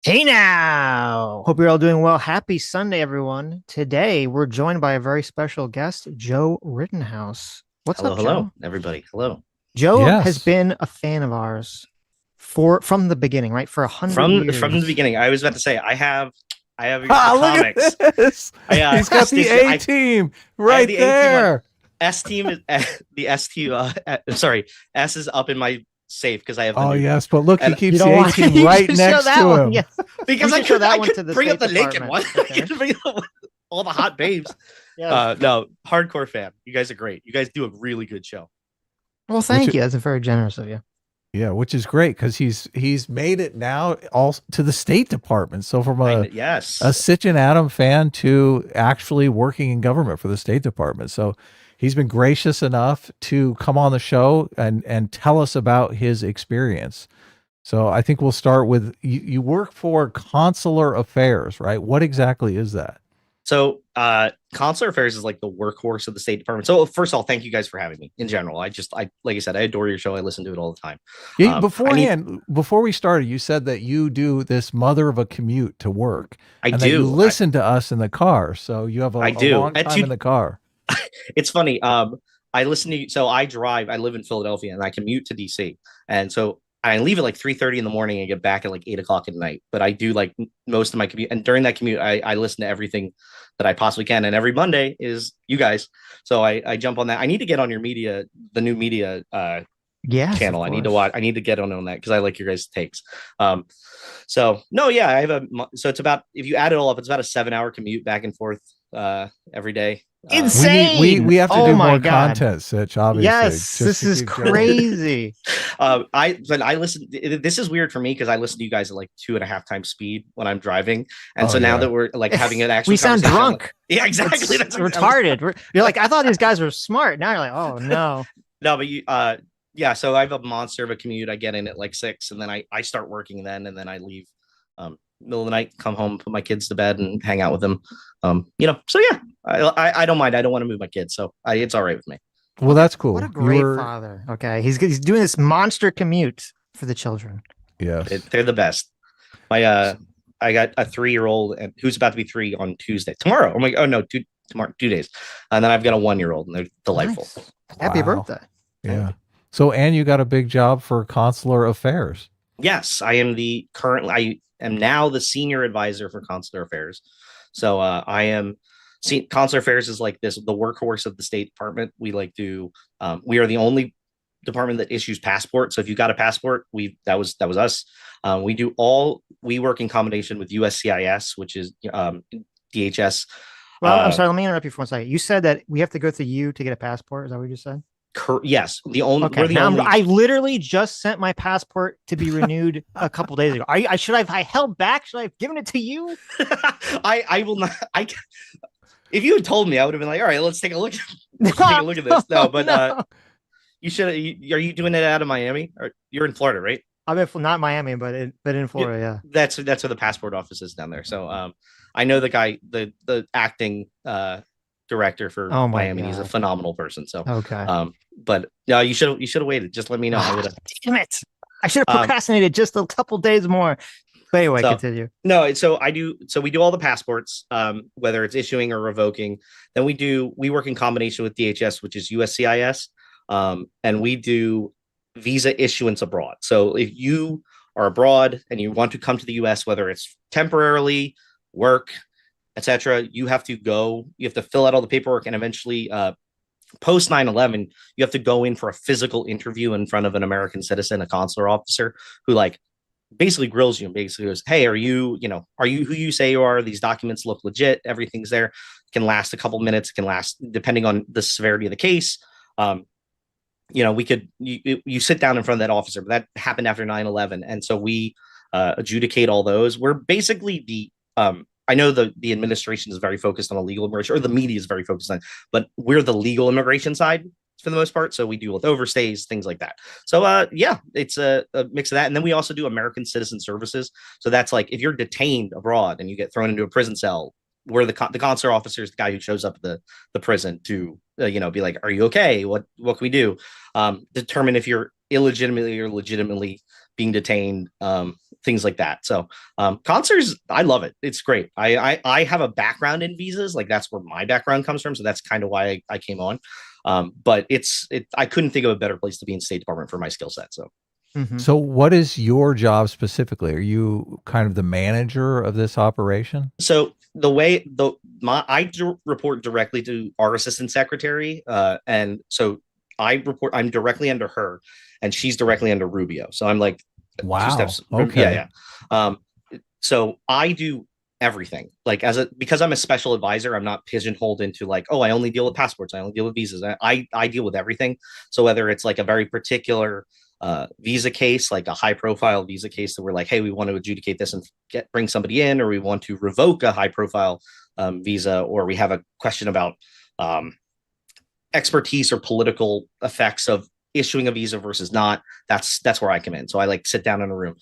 Hey now! Hope you're all doing well. Happy Sunday, everyone. Today we're joined by a very special guest, Joe Rittenhouse. What's Hello, up, hello, Joe? everybody. Hello. Joe has Yes. been a fan of ours from the beginning, right? For 100 From the years. beginning, I was about to say I have the Ah, look comics. at this. I He's got the stick. A team I have right the A team on. there. S team is the S team. Sorry, S is up in my safe because I have the Oh, new one, yes. But look, he and You keeps the don't A want team you right should show next that to one. him. Yes. We because I should show could that I one could to the bring up State the naked Department. one. I Okay. could bring up all the hot babes. Yes. No, hardcore fan. You guys are great. You guys do a really good show. Well, Which thank you. That's very generous of you. Yeah, which is great because he's made it now all to the State Department. So from a Yes. Sitch and Adam fan to actually working in government for the State Department. So he's been gracious enough to come on the show and tell us about his experience. So I think we'll start with you work for consular affairs, right? What exactly is that? So, consular affairs is like the workhorse of the State Department. So, first of all, thank you guys for having me. In general, I like I said, I adore your show. I listen to it all the time. Yeah, I need, before we started, you said that you do this mother of a commute to work I and that you do, listen to us in the car. So you have I a do. long time in the car. It's funny. I listen to. So I drive. I live in Philadelphia, and I commute to DC. And so I leave at like 3:30 in the morning and get back at like 8 o'clock at night. But I do like most of my commute, and during that commute, I listen to everything that I possibly can. And every Monday is you guys, so I jump on that. I need to get on your media, the new media Yes, of channel. I need to course. watch. I need to get on that because I like your guys' takes. Um, so no, yeah, I have a. So it's about, if you add it all up, it's about a 7 hour commute back and forth every day. Insane. We have to Oh do my more God. content, Sitch, obviously, Yes, just this to is keep going. crazy. I listen. This is weird for me because I listen to you guys at like 2.5 times speed when I'm driving, and Oh so now yeah. that we're like having an We actual sound conversation, I'm like, drunk. yeah, exactly. It's That's retarded. You're like, I thought these guys were smart. Now you're like, oh no. no, but yeah. So I have a monster of a commute. I get in at like 6, and then I start working then, and then I leave middle of the night, come home, put my kids to bed, and hang out with them. So yeah, I don't mind. I don't want to move my kids, so it's all right with me. Well, Okay, that's what a cool. You great were father. Okay, he's doing this monster commute for the children. Yes. They're the best. My I got a 3-year-old and who's about to be 3 on Tuesday. Tomorrow. Oh no, tomorrow, 2 days. And then I've got a 1-year-old, and they're delightful. Nice. Happy Wow. birthday. Thank Yeah. you. So and you got a big job for consular affairs. Yes, I am now the senior advisor for consular affairs. So I am see consular affairs is like this the workhorse of the State Department. We are the only department that issues passports. So if you got a passport, that was us. We work in combination with USCIS, which is DHS. Well, I'm Uh, sorry. Let me interrupt you for one second. You said that we have to go through you to get a passport. Is that what you just said? yes, the only we're Okay. the Now only. I literally just sent my passport to be renewed a couple days ago. Should I held back? Should I have given it to you? I will not. I If you had told me, I would have been like, all right, let's take a look. No, Let's take a look at this. No, but no. you should. Are you doing it out of Miami? Or you're in Florida, right? I'm in not Miami, but in Yeah, Florida, yeah. that's where the passport office is down there. So I know the guy, the acting director for Oh my Miami. He's a God. phenomenal person. So Okay. but no, you should have waited. Just let me know. I would have. Damn it. I should have Um, procrastinated just a couple days more. But anyway, so continue. no, so I do. So we do all the passports, whether it's issuing or revoking. Then we work in combination with DHS, which is USCIS, and we do visa issuance abroad. So if you are abroad and you want to come to the US, whether it's temporarily, work, etc., you have to go. You have to fill out all the paperwork, and eventually, post 9/11, you have to go in for a physical interview in front of an American citizen, a consular officer, who like basically grills you and basically goes, hey, are you who you say you are? These documents look legit. Everything's there. It can last a couple minutes. It can last, depending on the severity of the case. Um, you sit down in front of that officer, but that happened after 9/11. And so we adjudicate all those. We're basically I know the administration is very focused on a legal immigration, or the media is very focused on, but we're the legal immigration side for the most part. So we deal with overstays, things like that. So yeah, it's a mix of that. And then we also do American Citizen Services. So that's like if you're detained abroad and you get thrown into a prison cell, where the consular officer is the guy who shows up at the prison to be like, are you okay? What can we do? Determine if you're illegitimately or legitimately being detained, things like that. So concerts, I love it. It's great. I have a background in visas, like that's where my background comes from. So that's kind of why I came on. But I couldn't think of a better place to be in State Department for my skill set. So So what is your job specifically? Are you kind of the manager of this operation? so I report directly to our assistant secretary, and so I'm directly under her, and she's directly under Rubio. So I'm like two Wow. steps. Okay. Yeah. So I do everything, like because I'm a special advisor. I'm not pigeonholed into like, oh, I only deal with passports, I only deal with visas. I deal with everything. So whether it's like a very particular visa case, like a high profile visa case that we're like, hey, we want to adjudicate this and bring somebody in, or we want to revoke a high profile visa, or we have a question about expertise or political effects of issuing a visa versus not. That's where I come in. So I like sit down in a room.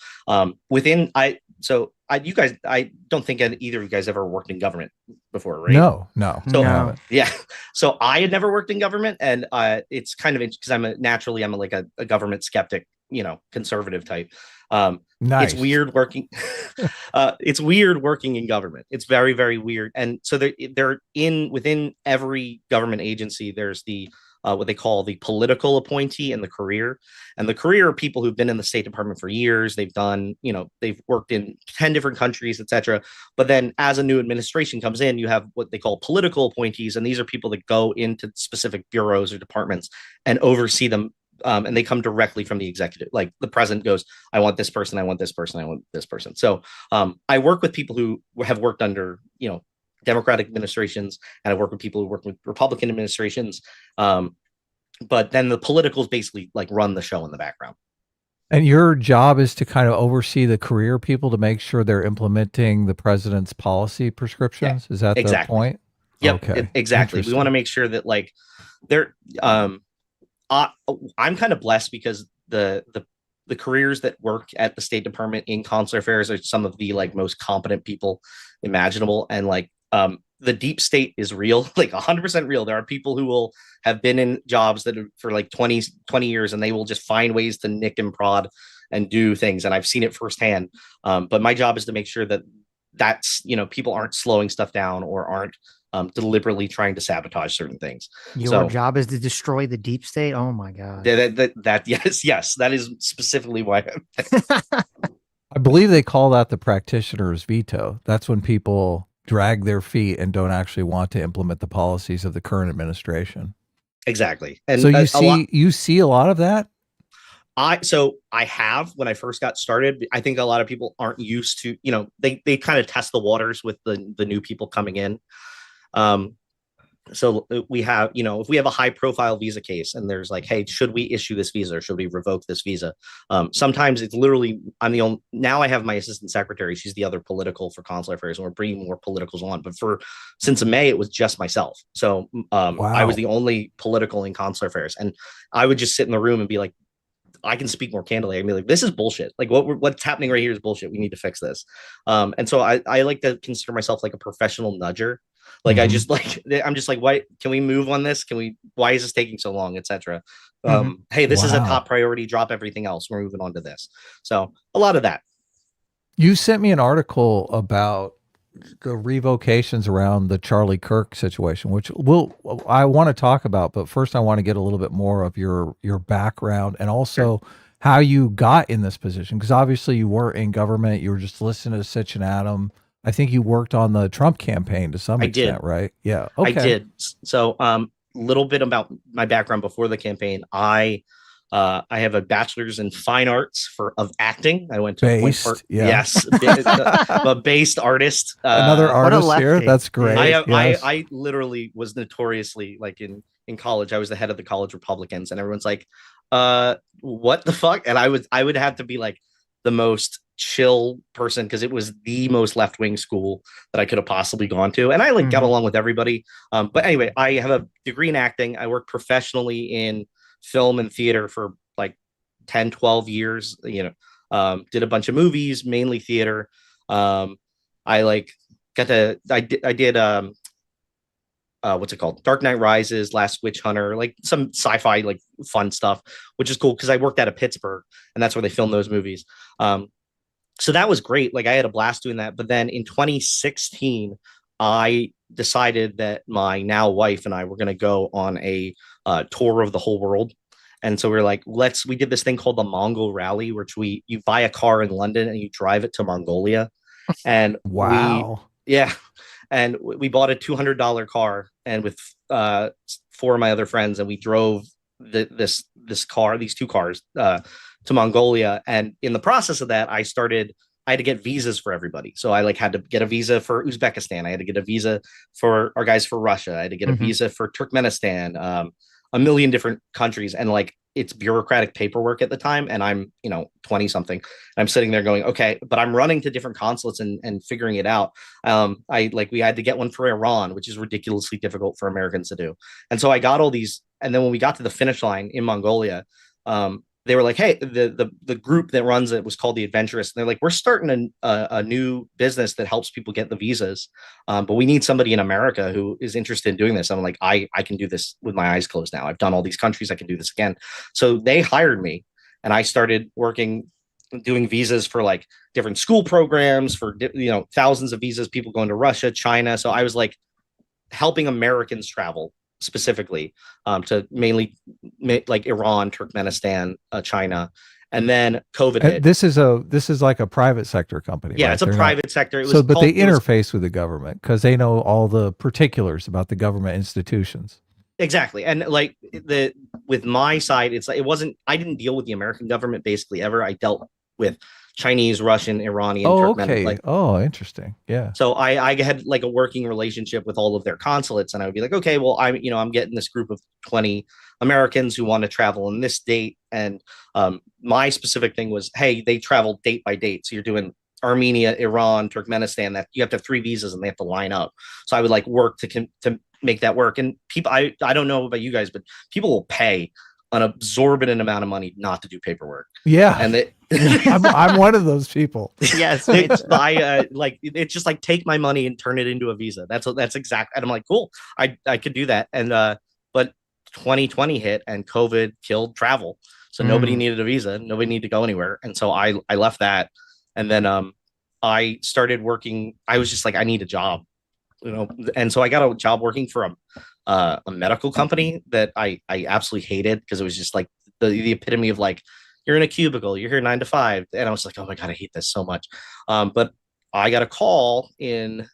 You guys, I don't think either of you guys ever worked in government before, right? No. So No. yeah, so I had never worked in government, and it's kind of because I'm a government skeptic, conservative type. Nice. It's weird working. It's weird working in government. It's very, very weird. And so within every government agency, there's the what they call the political appointee and the career. And the career are people who've been in the State Department for years. They've done, they've worked in 10 different countries, etc. But then as a new administration comes in, you have what they call political appointees. And these are people that go into specific bureaus or departments and oversee them. And they come directly from the executive. Like the president goes, I want this person, I want this person, I want this person. So I work with people who have worked under, Democratic administrations, and I work with people who work with Republican administrations. But then the politicals basically like run the show in the background. And your job is to kind of oversee the career people to make sure they're implementing the president's policy prescriptions. Yeah, is that the point? Yep, okay. Exactly. We want to make sure that like they're I'm kind of blessed because the careers that work at the State Department in consular affairs are some of the like most competent people imaginable. And like the deep state is real, like 100% real. There are people who will have been in jobs that are for like 20 years, and they will just find ways to nick and prod and do things. And I've seen it firsthand. But my job is to make sure that's, people aren't slowing stuff down or aren't deliberately trying to sabotage certain things. Your job is to destroy the deep state. Oh my God. Yes, that is specifically why. I believe they call that the practitioner's veto. That's when people drag their feet and don't actually want to implement the policies of the current administration. Exactly. And so you see a lot of that. I have, when I first got started, I think a lot of people aren't used to, they kind of test the waters with the new people coming in. So we have, if we have a high profile visa case and there's like, hey, should we issue this visa or should we revoke this visa? Sometimes it's literally, now I have my assistant secretary. She's the other political for consular affairs, and we're bringing more politicals on. But since May, it was just myself. So wow. I was the only political in consular affairs, and I would just sit in the room and be like, I can speak more candidly. I can be like, this is bullshit. Like what's happening right here is bullshit. We need to fix this. And so I like to consider myself like a professional nudger. Like I'm just like, why can we move on this? Why is this taking so long, etc. Hey, this is a top priority, drop everything else, we're moving on to this. So a lot of that. You sent me an article about the revocations around the Charlie Kirk situation, which I want to talk about, but first I want to get a little bit more of your background and also how you got in this position, because obviously you weren't in government, you were just listening to Sitch and Adam. I think you worked on the Trump campaign to some extent, right? Yeah. Okay. I did. So little bit about my background before the campaign. I have a bachelor's in fine arts of acting. I went to yes, a based artist. Another artist here. That's great. I literally was notoriously like in college. I was the head of the college Republicans, and everyone's like, "What the fuck?" And I would have to be like the most chill person because it was the most left-wing school that I could have possibly gone to, and I got along with everybody. But anyway, I have a degree in acting. I worked professionally in film and theater for like 10-12 years. Did a bunch of movies, mainly theater. I did what's it called, Dark Knight Rises, Last Witch Hunter, like some sci-fi like fun stuff, which is cool because I worked out of Pittsburgh and that's where they filmed those movies. so that was great. Like I had a blast doing that. But then in 2016, I decided that my now wife and I were going to go on a tour of the whole world. And so we are like, we did this thing called the Mongol Rally, which you buy a car in London and you drive it to Mongolia. And Wow. yeah. And we bought a $200 car and with four of my other friends, and we drove these two cars to Mongolia. And in the process of that, I had to get visas for everybody. So I like had to get a visa for Uzbekistan. I had to get a visa for our guys for Russia. I had to get a visa for Turkmenistan, a million different countries. And like it's bureaucratic paperwork at the time. And I'm, 20 something. I'm sitting there going, okay, but I'm running to different consulates and figuring it out. We had to get one for Iran, which is ridiculously difficult for Americans to do. And so I got all these. And then when we got to the finish line in Mongolia, they were like, hey, the group that runs it was called the Adventurous. And they're like, we're starting a new business that helps people get the visas. But we need somebody in America who is interested in doing this. I'm like, I can do this with my eyes closed now. I've done all these countries. I can do this again. So they hired me and I started doing visas for like different school programs for, thousands of visas, people going to Russia, China. So I was like helping Americans travel specifically to mainly like Iran, Turkmenistan, China, and then COVID hit. This is like a private sector company. Yeah, right? it's a private sector. But they interface with the government because they know all the particulars about the government institutions. Exactly, and like with my side, it's like I didn't deal with the American government basically ever. I dealt with Chinese, Russian, Iranian, Turkmen. Okay. Interesting. Yeah. So I had like a working relationship with all of their consulates, and I would be like, okay, well, I'm getting this group of 20 Americans who want to travel in this date, and my specific thing was, hey, they travel date by date, so you're doing Armenia, Iran, Turkmenistan. That you have to have 3 visas, and they have to line up. So I would like work to make that work. And people, I don't know about you guys, but people will pay an absorbent amount of money not to do paperwork. Yeah, and I'm one of those people. Yes, it's just like take my money and turn it into a visa. That's exact. And I'm like, cool, I could do that. And but 2020 hit and COVID killed travel, so nobody needed a visa, nobody needed to go anywhere, and so I left that, and then I started working. I was just like, I need a job, and so I got a job working for a medical company that I absolutely hated because it was just like the epitome of like, you're in a cubicle, you're here 9 to 5. And I was like, oh my God, I hate this so much. But I got a call in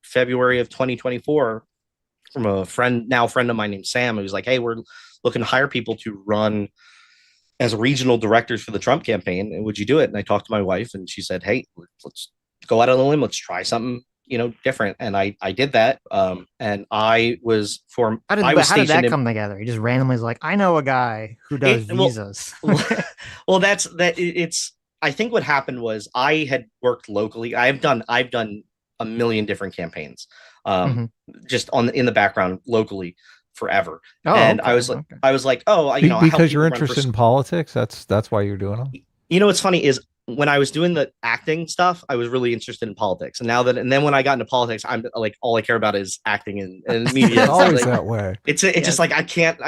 February of 2024 from a friend of mine named Sam, who was like, hey, we're looking to hire people to run as regional directors for the Trump campaign. And would you do it? And I talked to my wife and she said, hey, let's go out on a limb. Let's try something different. And I did that. And I was for how did that come together? He just randomly is like, I know a guy who does visas. Well, that's that. I think what happened was I had worked locally. I've done a million different campaigns, just in the background locally forever. Oh, and okay, I was like, oh, because you're interested in politics. That's why you're doing them. What's funny is when I was doing the acting stuff, I was really interested in politics. And then when I got into politics, I'm like, all I care about is acting and media. It's always that way. It's just like, I can't,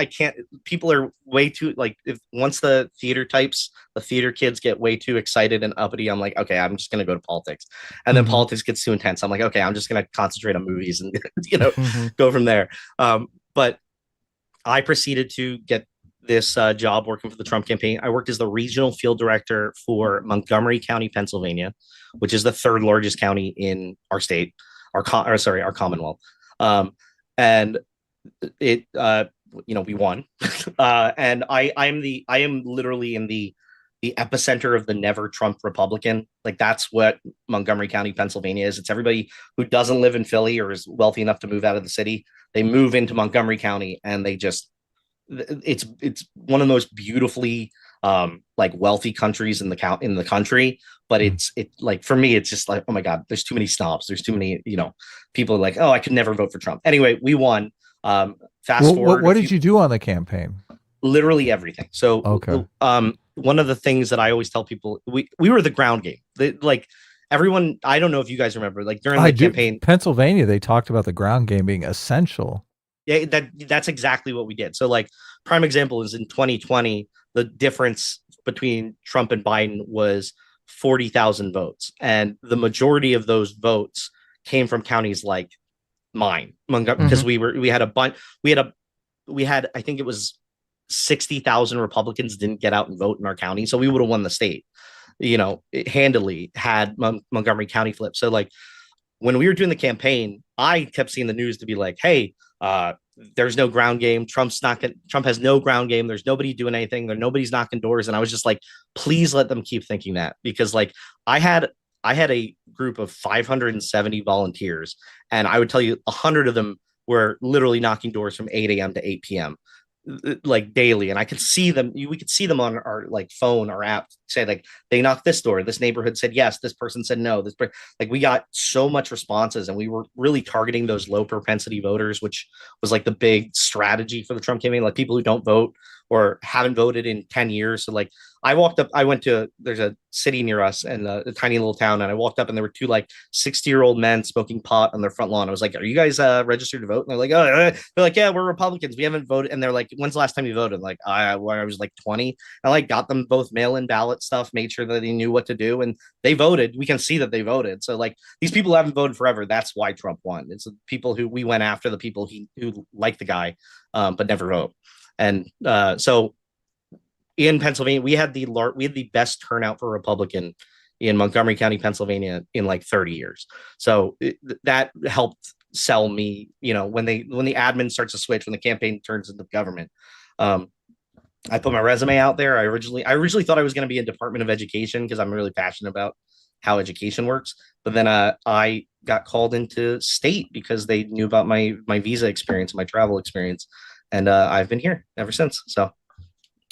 people are way too, like, once the theater kids get way too excited and uppity, I'm like, okay, I'm just going to go to politics. And then politics gets too intense. I'm like, okay, I'm just going to concentrate on movies and, go from there. But I proceeded to get this job working for the Trump campaign. I worked as the regional field director for Montgomery County, Pennsylvania, which is the 3rd largest county in our state, our Commonwealth. And it, we won. And I am literally in the epicenter of the never Trump Republican. Like that's what Montgomery County, Pennsylvania is. It's everybody who doesn't live in Philly or is wealthy enough to move out of the city. They move into Montgomery County and it's one of the most beautifully like wealthy countries in the country, but it like for me it's just like, oh my God, there's too many snobs, there's too many people like, oh, I could never vote for Trump. Anyway, we won. Forward, what did you do on the campaign? Literally everything. So okay. One of the things that I always tell people, we were the ground game. Like everyone, I don't know if you guys remember, like during the campaign, Pennsylvania, they talked about the ground game being essential. Yeah, that's exactly what we did. So like prime example is in 2020, the difference between Trump and Biden was 40,000 votes, and the majority of those votes came from counties like mine, because Mhm. we had a bunch, we had I think it was 60,000 Republicans didn't get out and vote in our county, so we would have won the state, handily, had Montgomery County flipped. So like when we were doing the campaign, I kept seeing the news to be like, hey, there's no ground game. Trump has no ground game. There's nobody doing anything. Nobody's knocking doors. And I was just like, please let them keep thinking that, because like I had I had a group of 570 volunteers, and I would tell you 100 of them were literally knocking doors from 8 a.m. to 8 p.m. like daily, and I could see them. We could see them on our like phone or app, say like they knocked this door, this neighborhood said yes, this person said no, like we got so much responses, and we were really targeting those low propensity voters, which was like the big strategy for the Trump campaign, like people who don't vote or haven't voted in 10 years. So like I went to, there's a city near us and a tiny little town, and I walked up and there were two like 60-year-old men smoking pot on their front lawn. I was like, are you guys registered to vote? And they're like, they're like, yeah, we're Republicans, we haven't voted. And they're like, when's the last time you voted? Like when I was like 20. I like got them both mail-in ballot stuff, made sure that they knew what to do, and they voted. We can see that they voted. So like these people haven't voted forever. That's why Trump won. It's the people who we went after, the people who like the guy, but never vote. And so in Pennsylvania, we had the best turnout for Republican in Montgomery County, Pennsylvania, in like 30 years. So that helped sell me, when the admin starts to switch, when the campaign turns into government. Um, I put my resume out there. I originally thought I was going to be in Department of Education because I'm really passionate about how education works. But then I got called into state because they knew about my visa experience, my travel experience, and I've been here ever since. So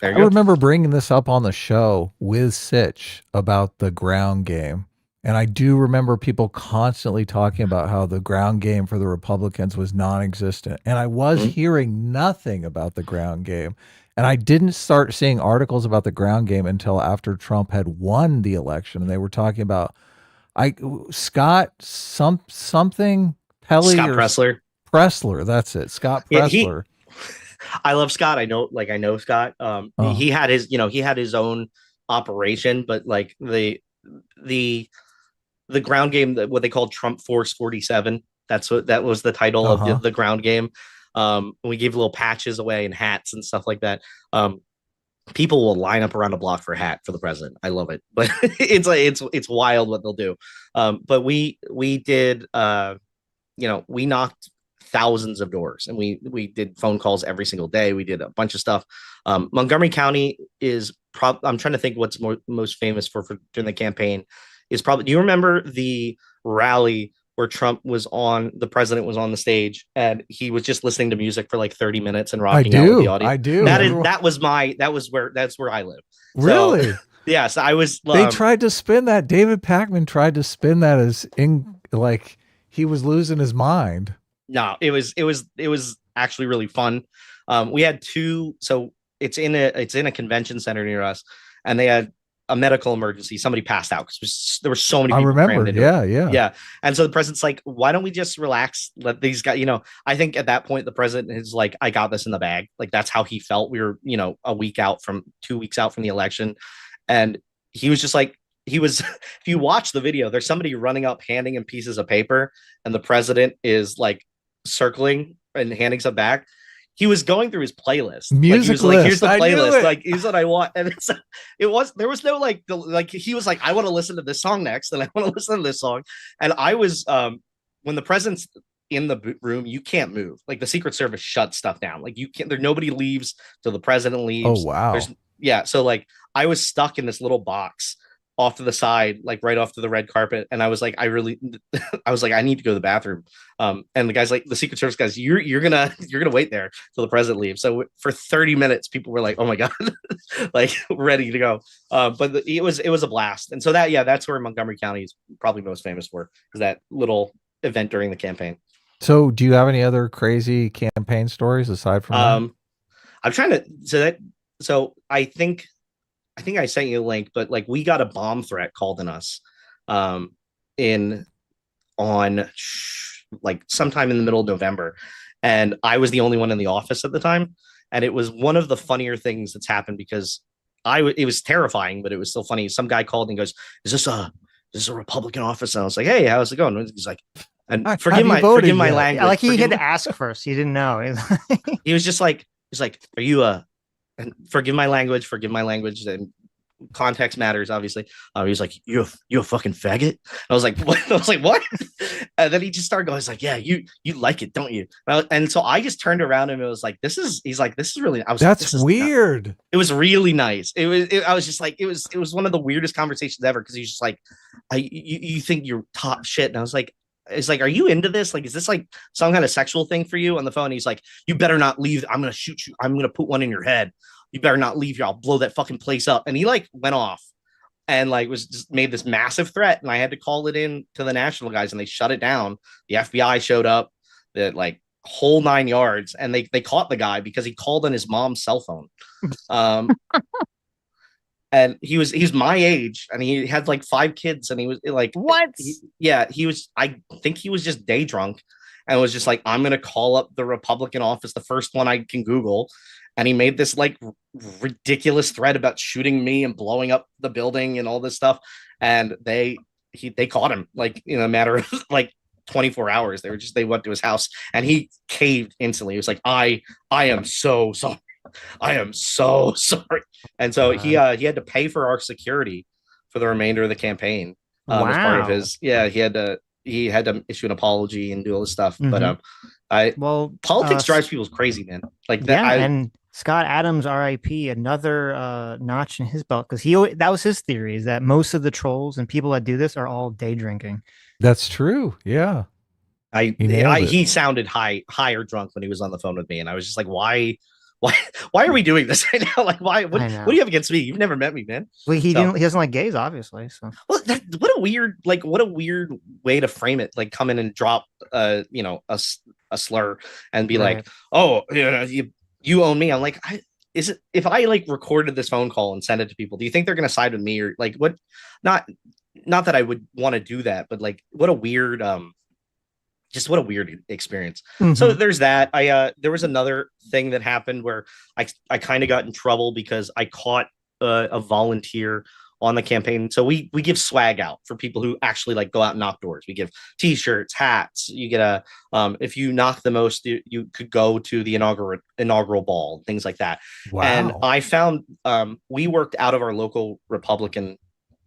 there I you go. remember bringing this up on the show with Sitch about the ground game. And I do remember people constantly talking about how the ground game for the Republicans was non existent. And I was Mhm. hearing nothing about the ground game. And I didn't start seeing articles about the ground game until after Trump had won the election. And they were talking about I Scott something Pelly Scott or Pressler. Pressler. That's it. Scott Yeah, he. Pressler. I love Scott. I know Scott. Uh, He had his own operation, but like the the ground game, that what they called Trump Force 47. That was the title of uh-huh. the ground game. We gave little patches away and hats and stuff like that. People will line up around a block for a hat for the president. I love it, but it's wild what they'll do. But we did we knocked thousands of doors, and we did phone calls every single day. We did a bunch of stuff. Montgomery County is I'm trying to think what's most famous for during the campaign is probably. Do you remember the rally where the president was on the stage and he was just listening to music for like 30 minutes and I rocking out with the do. audience? I do. Everyone, That's where I live. So really? yeah, so I was They tried to spin that. David Pakman tried to spin that as in like he was losing his mind. no, it was actually really fun. We had two, so it's in a convention center near us, and they had a medical emergency. Somebody passed out because there were so many I people remember. crammed into it. Yeah, yeah. Yeah, and so the president's like, "Why don't we just relax? Let these guys." I think at that point the president is like, "I got this in the bag." Like that's how he felt. We were, a week out from 2 weeks out from the election, and he was just like, he was. If you watch the video, there's somebody running up, handing him pieces of paper, and the president is like circling and handing some back. He was going through his playlist. Like he Music was like, here's list. the I knew playlist. it. Like here's what I want. And there was no like he was like, I want to listen to this song next, and I want to listen to this song. And I was when the president's in the room, you can't move. Like the Secret Service shuts stuff down. Like you can't. There nobody leaves till the president Oh leaves. There's wow. yeah. So like I was stuck in this little box off to the side, like right off to the red carpet. And I was like, I was like, I need to go to the bathroom. And the guy's like, the Secret Service guys, you're gonna wait there till the president leaves. So for 30 minutes, people were like, oh my God, like ready to go. It was a blast. And so that's where Montgomery County is probably most famous for, is that little event during the campaign. So, do you have any other crazy campaign stories aside from that? Um, I'm trying to, so I think I sent you a link, but like we got a bomb threat called in us, um, in on like sometime in the middle of November, and I was the only one in the office at the time, and it was one of the funnier things that's happened because it was terrifying, but it was still funny. Some guy called and goes, is this a Republican office? And I was like, hey, how's it going? And he's like, and forgive my language. Like he had to ask first. He didn't know. He was just like, he's like, are you and forgive my language, and context matters, obviously. He was like, you a fucking faggot? And I was like, what? I was like, what? And then he just started going, he's like, yeah, you like it, don't you? And so I just turned around and it was like, he's like, this is really, that's weird. It was really nice. I was just like, it was one of the weirdest conversations ever, because he's just like, you think you're top shit. And I was like, it's like, are you into this? Like, is this like some kind of sexual thing for you? On the phone, he's like, you better not leave. I'm gonna shoot you. I'm gonna put one in your head. You better not leave here. I'll blow that fucking place up. And he like went off and like was just made this massive threat. And I had to call it in to the national guys, and they shut it down. The FBI showed up, the like whole 9 yards, and they caught the guy because he called on his mom's cell phone. And he's my age, and he had like 5 kids, and he was like, what? He was, I think he was just day drunk, and was just like, I'm gonna call up the Republican office, the first one I can Google. And he made this like ridiculous threat about shooting me and blowing up the building and all this stuff. And they caught him like in a matter of like 24 hours. They went to his house, and he caved instantly. He was like, I am so sorry. I am so sorry. And so he had to pay for our security for the remainder of the campaign. Wow. As part of his, he had to issue an apology and do all this stuff. Mm-hmm. But politics drives people crazy, man. Like that. Yeah, and Scott Adams, R.I.P., another notch in his belt, because that was his theory, is that most of the trolls and people that do this are all day drinking. That's true. Yeah. He sounded higher drunk when he was on the phone with me, and I was just like, why are we doing this right now? Like, why? What do you have against me? You've never met me, man. Well, he doesn't like gays, obviously. So, well, what a weird way to frame it. Like, come in and drop, a slur and be like, oh, you own me. I'm like, if I like recorded this phone call and send it to people, do you think they're gonna side with me, or like what? Not that I would want to do that, but like, what a weird what a weird experience. Mm-hmm. So there's that. There was another thing that happened where I kind of got in trouble because I caught a volunteer on the campaign. So we give swag out for people who actually like go out and knock doors. We give t-shirts, hats. You get if you knock the most, you could go to the inaugural ball, things like that. Wow. And I found we worked out of our local Republican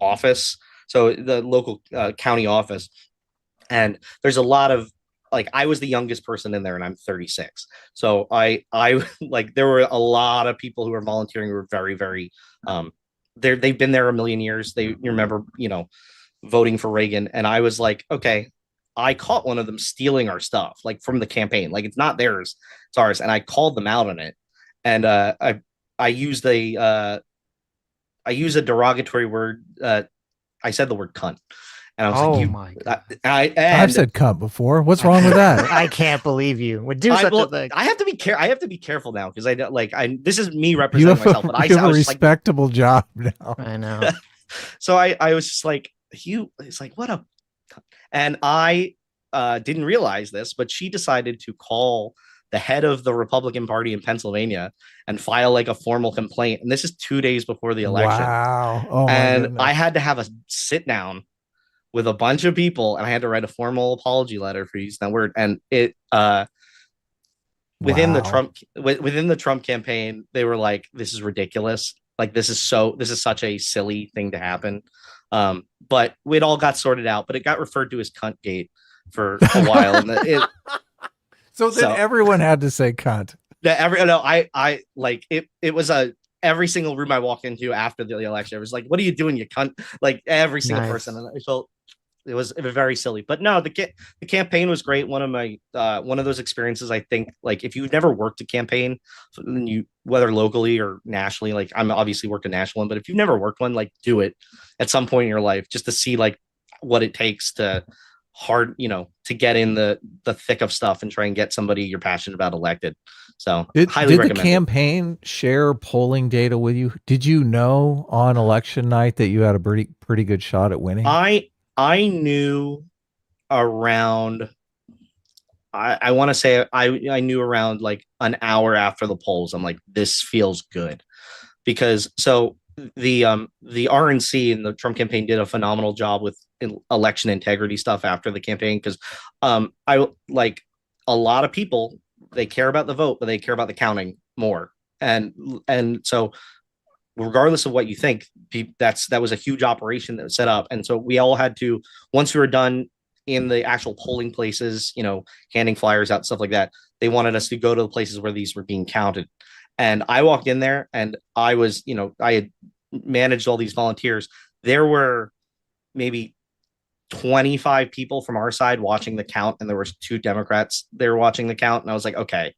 office, so the local county office, and there's a lot of, like, I was the youngest person in there, and I'm 36. So I like, there were a lot of people who were volunteering who were very, very they've been there a million years. You remember, voting for Reagan. And I was like, okay, I caught one of them stealing our stuff, like from the campaign. Like, it's not theirs, it's ours. And I called them out on it. And I used a derogatory word. I said the word cunt. And I was like, my God. I've said cunt before. What's wrong with that? I can't believe you would do such a thing. I have to be careful now, because this is me representing myself. But you have a respectable job now. I know. So I was just like, it's like, what a, and I didn't realize this, but she decided to call the head of the Republican Party in Pennsylvania and file like a formal complaint. And this is 2 days before the election. Wow. Oh, and I had to have a sit down with a bunch of people, and I had to write a formal apology letter for using that word. And it within the Trump campaign, they were like, this is ridiculous. Like, this is such a silly thing to happen. But it all got sorted out, but it got referred to as cuntgate for a while. And so everyone had to say cunt. I like it. It was every single room I walked into after the election, I was like, what are you doing, you cunt? Like, every single person. And I felt it was very silly. But no, the campaign was great. One of those experiences, I think, like, if you've never worked a campaign, whether locally or nationally, like, I'm obviously worked a national one, but if you've never worked one, like, do it at some point in your life, just to see like what it takes to get in the thick of stuff and try and get somebody you're passionate about elected. So highly recommend. Did the campaign share polling data with you? Did you know on election night that you had a pretty good shot at winning? I knew around, I want to say I knew around like an hour after the polls. I'm like, this feels good, because so the RNC and the Trump campaign did a phenomenal job with election integrity stuff after the campaign, because I like a lot of people, they care about the vote, but they care about the counting more. And so regardless of what you think, that was a huge operation that was set up. And so we all had to, once we were done in the actual polling places, handing flyers out, stuff like that, they wanted us to go to the places where these were being counted. And I walked in there and I was, I had managed all these volunteers. There were maybe 25 people from our side watching the count, and there was two Democrats there watching the count. And I was like, okay,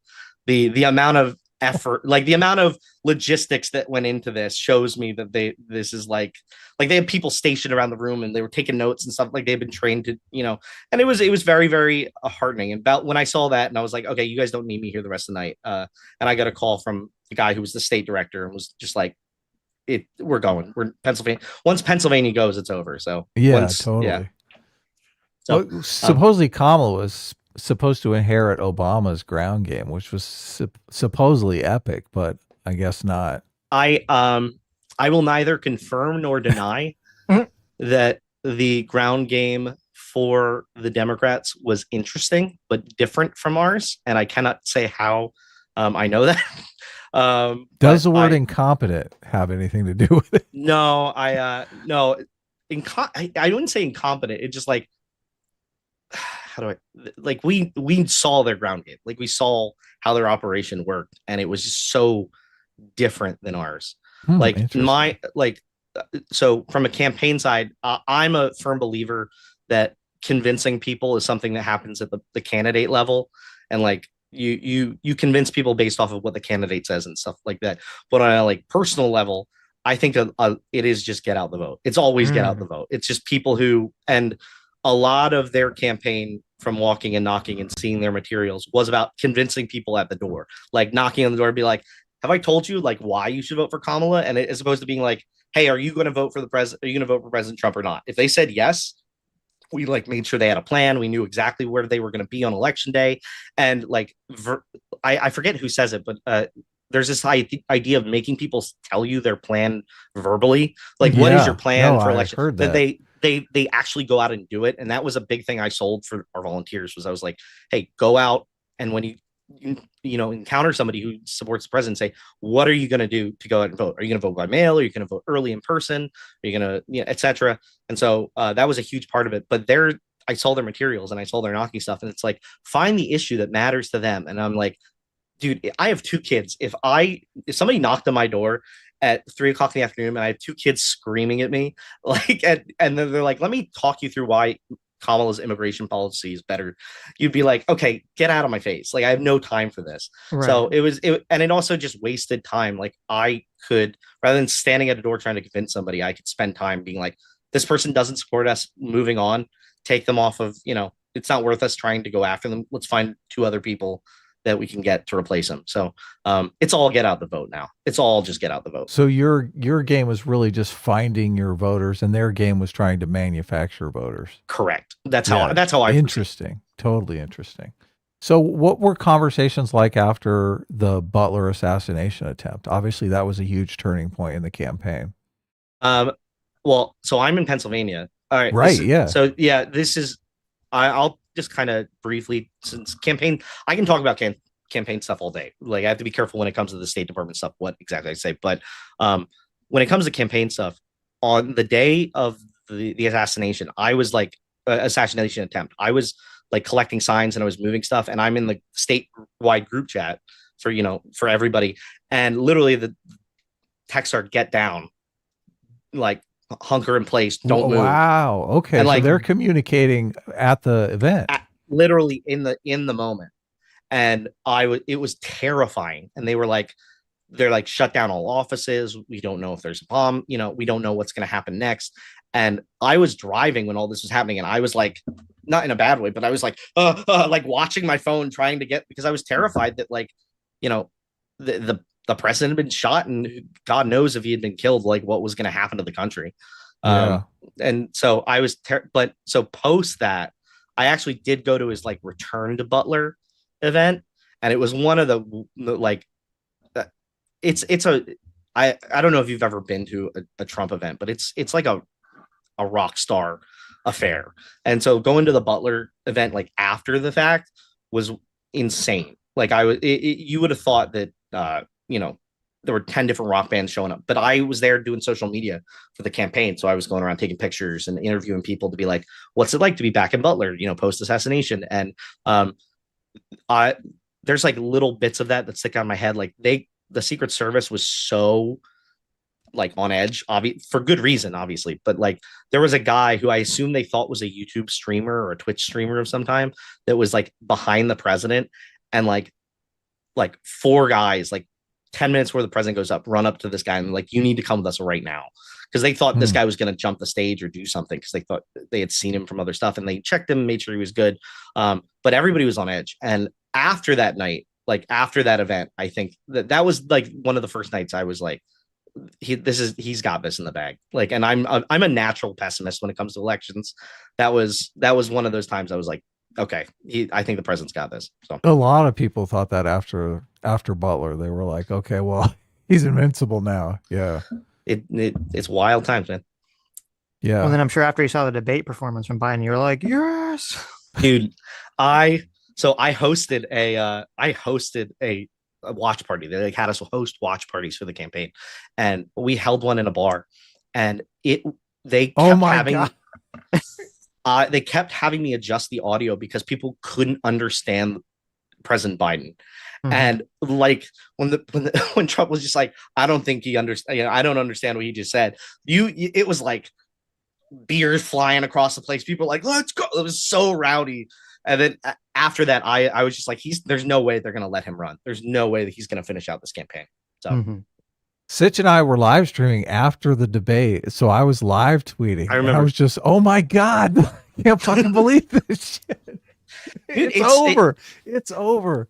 the amount of effort, like the amount of logistics that went into this shows me that this is like they had people stationed around the room and they were taking notes and stuff, like they've been trained to, and it was very, very heartening. And about when I saw that, and I was like, okay, you guys don't need me here the rest of the night. And I got a call from the guy who was the state director and was just like, we're Pennsylvania. Once Pennsylvania goes, it's over. So yeah, once, totally. yeah. So well, supposedly Kamala was supposed to inherit Obama's ground game, which was supposedly epic, but I guess not. I will neither confirm nor deny that the ground game for the Democrats was interesting but different from ours, and I cannot say how I know that. Does the word incompetent have anything to do with it? No, no. I wouldn't say incompetent. It's just like, how do I, like, we saw their ground game, like we saw how their operation worked, and it was just so different than ours. So from a campaign side, I'm a firm believer that convincing people is something that happens at the candidate level, and like you convince people based off of what the candidate says and stuff like that. But on a like personal level, I think it is just get out the vote. It's always get out the vote. It's just people who, and a lot of their campaign from walking and knocking and seeing their materials was about convincing people at the door, like knocking on the door and be like, have I told you like why you should vote for Kamala? And as opposed to being like, hey, are you going to vote for the president? Are you going to vote for President Trump or not? If they said yes, we like made sure they had a plan. We knew exactly where they were going to be on election day. And like, I forget who says it, but there's this idea of making people tell you their plan verbally. Like, what is your plan for election? Heard that. They actually go out and do it. And that was a big thing I sold for our volunteers. Was I was like, hey, go out, and when you encounter somebody who supports the president, say, what are you going to do to go out and vote? Are you going to vote by mail? Are you going to vote early in person? Are you going to, etc. And so that was a huge part of it. But I saw their materials and I saw their knocking stuff, and it's like, find the issue that matters to them. And I'm like, dude, I have two kids. If somebody knocked on my door at 3:00 in the afternoon and I have two kids screaming at me, like, and then they're like, let me talk you through why Kamala's immigration policy is better, you'd be like, okay, get out of my face. Like, I have no time for this. Right. So and it also just wasted time. Like, I could, rather than standing at a door trying to convince somebody, I could spend time being like, this person doesn't support us, moving on, take them off of, it's not worth us trying to go after them. Let's find two other people that we can get to replace them. So it's all get out the vote now. It's all just get out the vote. So your game was really just finding your voters, and their game was trying to manufacture voters. Correct. That's how I interesting. Totally interesting. So what were conversations like after the Butler assassination attempt? Obviously that was a huge turning point in the campaign. Well, so I'm in Pennsylvania. All right. Right. Yeah. So yeah, this is, I'll just kind of briefly, since campaign, I can talk about campaign stuff all day. Like, I have to be careful when it comes to the State Department stuff, what exactly I say. But when it comes to campaign stuff, on the day of the assassination, I was like, assassination attempt, I was like collecting signs and I was moving stuff, and I'm in the statewide group chat for everybody. And literally the text started, get down, like, hunker in place, don't move. Wow. Okay. And so they're communicating at the event, literally in the moment. And it was terrifying. And they're like, shut down all offices. We don't know if there's a bomb, we don't know what's going to happen next. And I was driving when all this was happening. And I was like, not in a bad way, but I was like, like watching my phone, trying to because I was terrified that, like, the president had been shot, and God knows if he had been killed, like, what was going to happen to the country. Yeah. And so I was, but so post that, I actually did go to his like return to Butler event. And it was one of the like, I don't know if you've ever been to a Trump event, but it's like a rock star affair. And so going to the Butler event like after the fact was insane. Like you would have thought that you know, there were 10 different rock bands showing up, but I was there doing social media for the campaign. So I was going around taking pictures and interviewing people to be like, what's it like to be back in Butler, you know, post assassination. And I there's like little bits of that stick out in my head. Like the Secret Service was so like on edge, for good reason, obviously. But like there was a guy who I assume they thought was a YouTube streamer or a Twitch streamer of some time that was like behind the president, and like four guys, like 10 minutes before the president goes up, run up to this guy and like, you need to come with us right now. Because they thought this guy was going to jump the stage or do something, because they thought they had seen him from other stuff, and they checked him, made sure he was good. But everybody was on edge. And after that night, like after that event, I think that was like one of the first nights I was like, he's got this in the bag. Like, and I'm a natural pessimist when it comes to elections. That was one of those times I was like, okay, I think the president's got this. So a lot of people thought that after Butler, they were like, okay, well, he's invincible now. Yeah. It's wild times, man. Yeah. Well, then I'm sure after you saw the debate performance from Biden, you were like, yes, dude. I hosted a watch party. They like had us host watch parties for the campaign, and we held one in a bar, and they kept having me adjust the audio because people couldn't understand President Biden. Mm-hmm. And like when Trump was just like, I don't think he understands, you know, I don't understand what he just said. It was like beers flying across the place. People were like, let's go. It was so rowdy. And then after that, I was just like, there's no way they're going to let him run. There's no way that he's going to finish out this campaign. So Sitch and I were live streaming after the debate. So I was live tweeting. I remember. I was just, oh my God, I can't fucking believe this shit. It's over.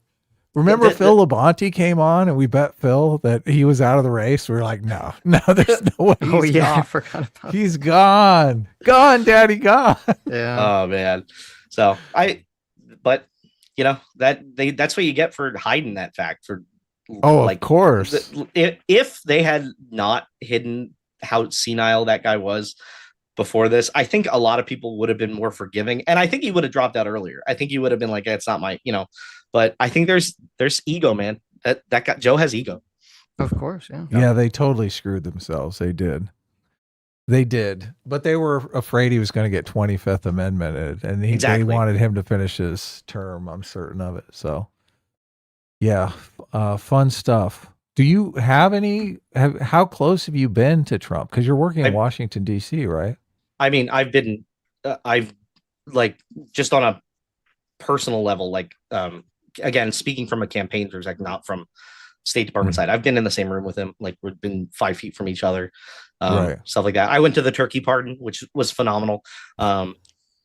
Remember Phil Labonte came on and we bet Phil that he was out of the race. We were like, no, there's no way. Oh yeah, I forgot about He's gone, daddy, gone. Yeah. Oh man. So but you know, that's what you get for hiding that fact. For of course. If they had not hidden how senile that guy was before this, I think a lot of people would have been more forgiving, and I think he would have dropped out earlier. I think he would have been like, it's not my, you know. But I think there's ego, man. That guy Joe has ego. Of course, yeah. Yeah, they totally screwed themselves. They did. But they were afraid he was going to get 25th Amendment, and they wanted him to finish his term. I'm certain of it. So, yeah, fun stuff. Do you have how close have you been to Trump? Because you're working in Washington, D.C., right? I mean, I've like just on a personal level, like, again, speaking from a campaign perspective, not from State Department side, I've been in the same room with him. Like, we've been 5 feet from each other, stuff like that. I went to the turkey pardon, which was phenomenal. What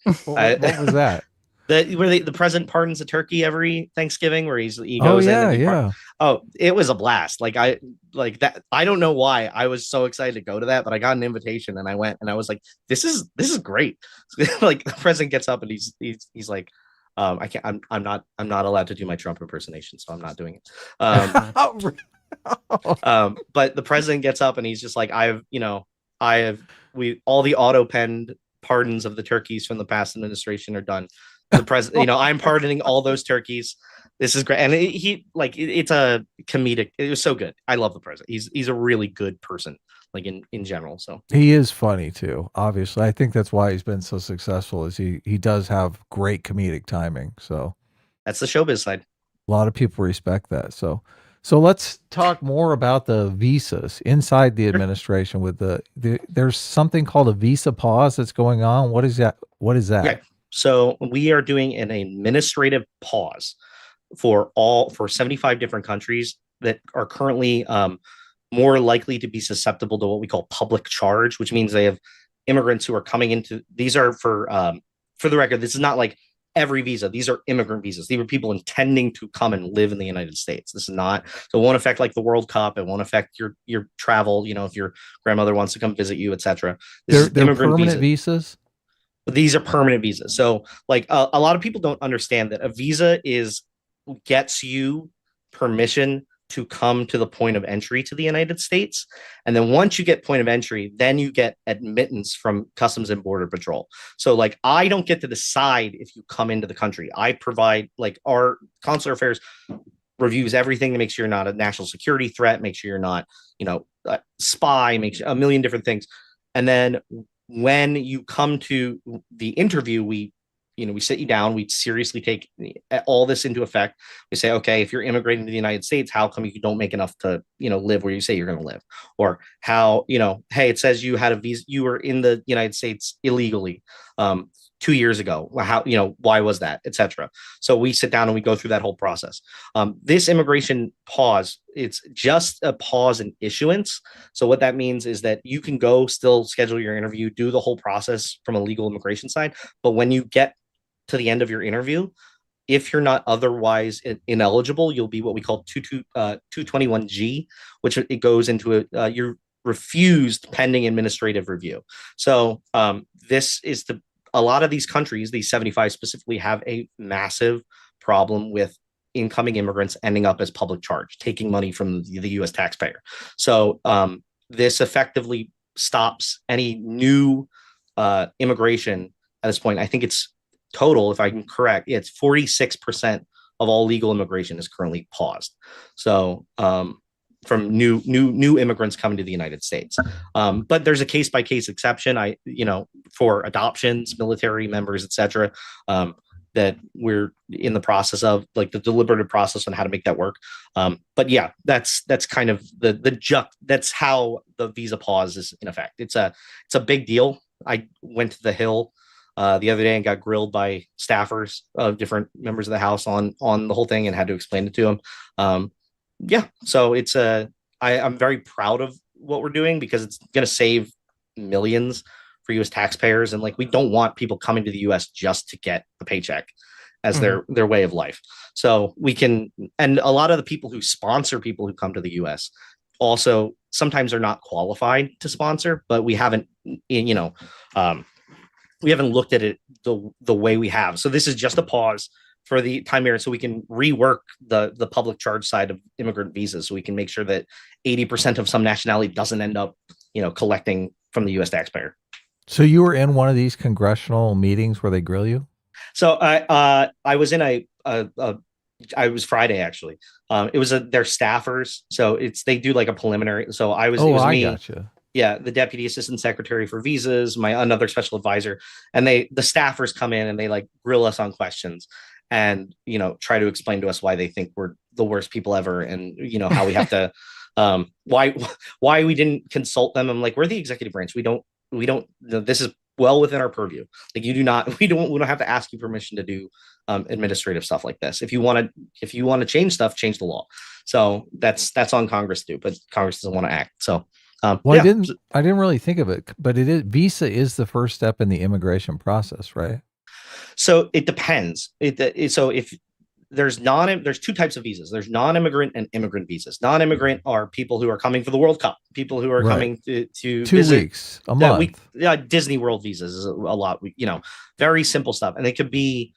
was that? Where the president pardons a turkey every Thanksgiving, where he goes in. Oh, it was a blast. Like that. I don't know why I was so excited to go to that, but I got an invitation and I went, and I was like, this is great. Like, the president gets up and he's like, I can't. I'm not allowed to do my Trump impersonation, so I'm not doing it. But the president gets up and he's just like, all the auto-penned pardons of the turkeys from the past administration are done. The president, I'm pardoning all those turkeys. This is great, and it's a comedic. It was so good. I love the president. He's a really good person, like in general. So he is funny too. Obviously, I think that's why he's been so successful. Is he does have great comedic timing. So that's the showbiz side. A lot of people respect that. So let's talk more about the visas inside the administration. With there's something called a visa pause that's going on. What is that? Yeah. So we are doing an administrative pause for 75 different countries that are currently more likely to be susceptible to what we call public charge, which means they have immigrants who are coming into. These are for the record, this is not like every visa. These are immigrant visas. These are people intending to come and live in the United States. This is not, so it won't affect like the World Cup. It won't affect your travel. If your grandmother wants to come visit you, etc. They're permanent visas. These are permanent visas. So like a lot of people don't understand that a visa gets you permission to come to the point of entry to the United States. And then once you get point of entry, then you get admittance from Customs and Border Patrol. So like I don't get to decide if you come into the country. I provide, like, our consular affairs reviews everything to make sure you're not a national security threat, make sure you're not, a spy, make sure a million different things. And then when you come to the interview, we sit you down, we seriously take all this into effect. We say, okay, if you're immigrating to the United States, how come you don't make enough to, live where you say you're going to live? Or how, hey, it says you had a visa, you were in the United States illegally 2 years ago. How, why was that, etc. So we sit down and we go through that whole process. This immigration pause, it's just a pause in issuance. So what that means is that you can go still schedule your interview, do the whole process from a legal immigration side. But when you get to the end of your interview, if you're not otherwise ineligible, you'll be what we call 221G, which it goes into you're refused pending administrative review. So this is a lot of these countries, these 75 specifically, have a massive problem with incoming immigrants ending up as public charge, taking money from the U.S. taxpayer. So this effectively stops any new immigration at this point. I think it's total, if I'm correct, it's 46% of all legal immigration is currently paused. So from new immigrants coming to the United States. But there's a case by case exception. For adoptions, military members, etc. That we're in the process of, like, the deliberative process on how to make that work. But yeah, that's kind of that's how the visa pause is in effect. It's a big deal. I went to the Hill the other day and got grilled by staffers of different members of the House on the whole thing and had to explain it to them. So I'm very proud of what we're doing because it's going to save millions for U.S. taxpayers. And like, we don't want people coming to the U.S. just to get the paycheck as their way of life. So we can, and a lot of the people who sponsor people who come to the U.S. also sometimes are not qualified to sponsor, but we haven't, we haven't looked at it the way we have. So this is just a pause for the time period so we can rework the public charge side of immigrant visas, so we can make sure that 80% of some nationality doesn't end up, collecting from the U.S. taxpayer. So you were in one of these congressional meetings where they grill you? So I was in I was Friday actually. It was their staffers. So they do like a preliminary. So it was me. Gotcha. Yeah, the deputy assistant secretary for visas, another special advisor, and the staffers come in and they like grill us on questions and try to explain to us why they think we're the worst people ever, and how we have to why we didn't consult them. I'm like, we're the executive branch. We don't this is well within our purview. Like, we don't have to ask you permission to do administrative stuff like this. If you want to change stuff, change the law. So that's on Congress to do, but Congress doesn't want to act. So I didn't really think of it, but visa is the first step in the immigration process, right? So it depends. So if there's two types of visas. There's non-immigrant and immigrant visas. Non-immigrant are people who are coming for the World Cup, people who are coming to 2 visit, weeks, a month. Disney World visas is a lot. Very simple stuff, and they could be,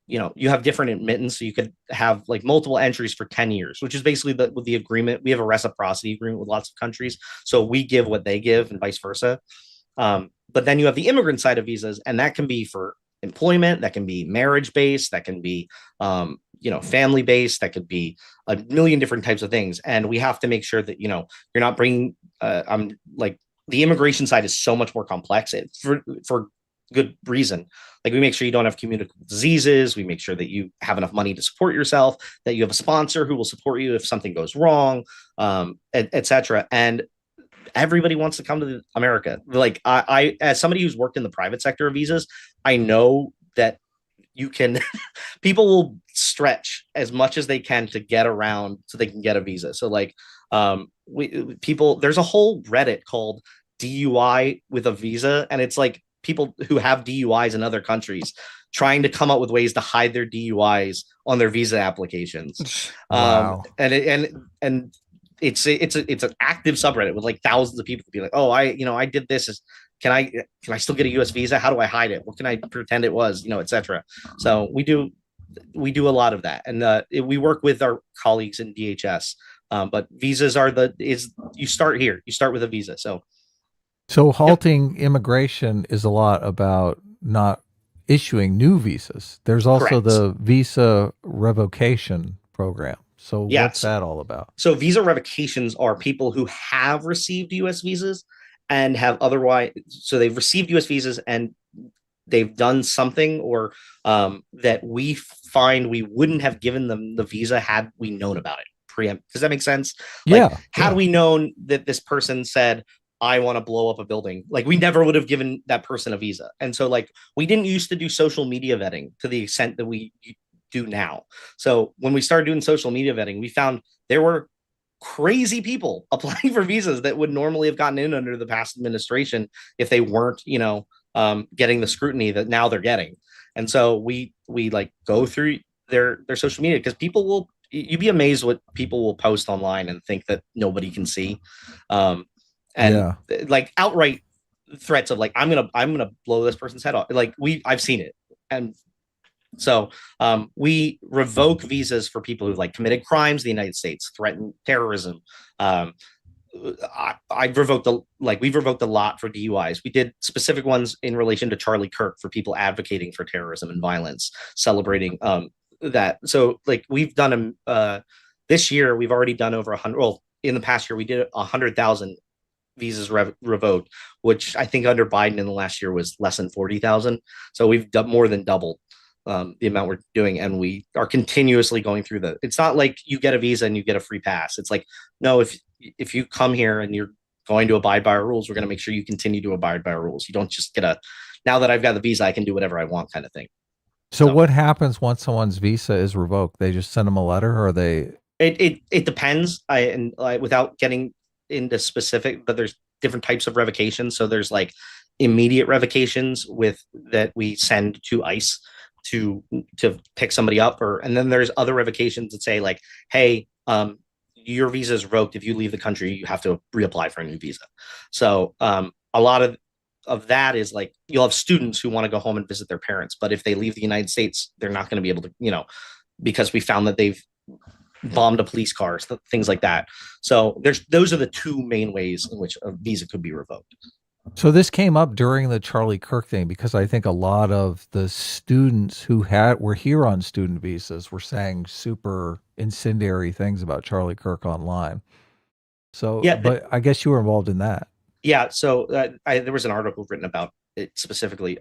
you have different admittance. So you could have like multiple entries for 10 years, which is basically with the agreement. We have a reciprocity agreement with lots of countries, so we give what they give, and vice versa. But then you have the immigrant side of visas, and that can be for employment, that can be marriage based, that can be family based, that could be a million different types of things. And we have to make sure that you're not bringing the immigration side is so much more complex for good reason. Like, we make sure you don't have communicable diseases, we make sure that you have enough money to support yourself, that you have a sponsor who will support you if something goes wrong, etc. And everybody wants to come to America. Like, I as somebody who's worked in the private sector of visas, I know that you can people will stretch as much as they can to get around so they can get a visa. So like, there's a whole Reddit called DUI with a visa, and it's like people who have DUIs in other countries trying to come up with ways to hide their DUIs on their visa applications. Wow. And it's an active subreddit with like thousands of people to be like, oh, I did this. Can I still get a US visa? How do I hide it? What can I pretend it was, etc. So we do we do a lot of that, and we work with our colleagues in DHS. But visas are you start here. You start with a visa. So Yep. halting immigration is a lot about not issuing new visas. There's also Correct. the visa revocation program. So Yeah. what's that all about? So visa revocations are people who have received U.S. visas and have otherwise. So they've received U.S. visas and they've done something or that we find we wouldn't have given them the visa had we known about it. Preempt. Does that make sense? Like, Yeah, had yeah. we known that this person said, I want to blow up a building, like we never would have given that person a visa. And so, like, we didn't used to do social media vetting to the extent that we do now. So when we started doing social media vetting, we found there were crazy people applying for visas that would normally have gotten in under the past administration if they weren't, getting the scrutiny that now they're getting. And so we like go through their social media because people will you'd be amazed what people will post online and think that nobody can see. Um, and Yeah. like outright threats of like I'm gonna blow this person's head off. Like I've seen it. And so we revoke visas for people who've like committed crimes in the United States, threatened terrorism. Um, I've revoked we've revoked a lot for DUIs. We did specific ones in relation to Charlie Kirk for people advocating for terrorism and violence, celebrating that. So like we've done this year. We've already done over 100. Well, in the past year, we did 100,000 visas revoked, which I think under Biden in the last year was less than 40,000. So we've done more than doubled the amount we're doing, and we are continuously going through the. It's not like you get a visa and you get a free pass. It's like, no, if you come here and you're going to abide by our rules, we're going to make sure you continue to abide by our rules. You don't just get now that I've got the visa, I can do whatever I want kind of thing. So what happens once someone's visa is revoked? They just send them a letter, or they? It depends. Without getting into specific, but there's different types of revocations. So there's like immediate revocations that we send to ICE to pick somebody up, and then there's other revocations that say like, hey, your visa is revoked. If you leave the country, you have to reapply for a new visa. So a lot of that is like you'll have students who want to go home and visit their parents, but if they leave the United States, they're not going to be able to, because we found that they've bombed a police car, things like that. So those are the two main ways in which a visa could be revoked. So this came up during the Charlie Kirk thing because I think a lot of the students who were here on student visas were saying super incendiary things about Charlie Kirk online. So, Yeah, but I guess you were involved in that. Yeah. So there was an article written about it specifically.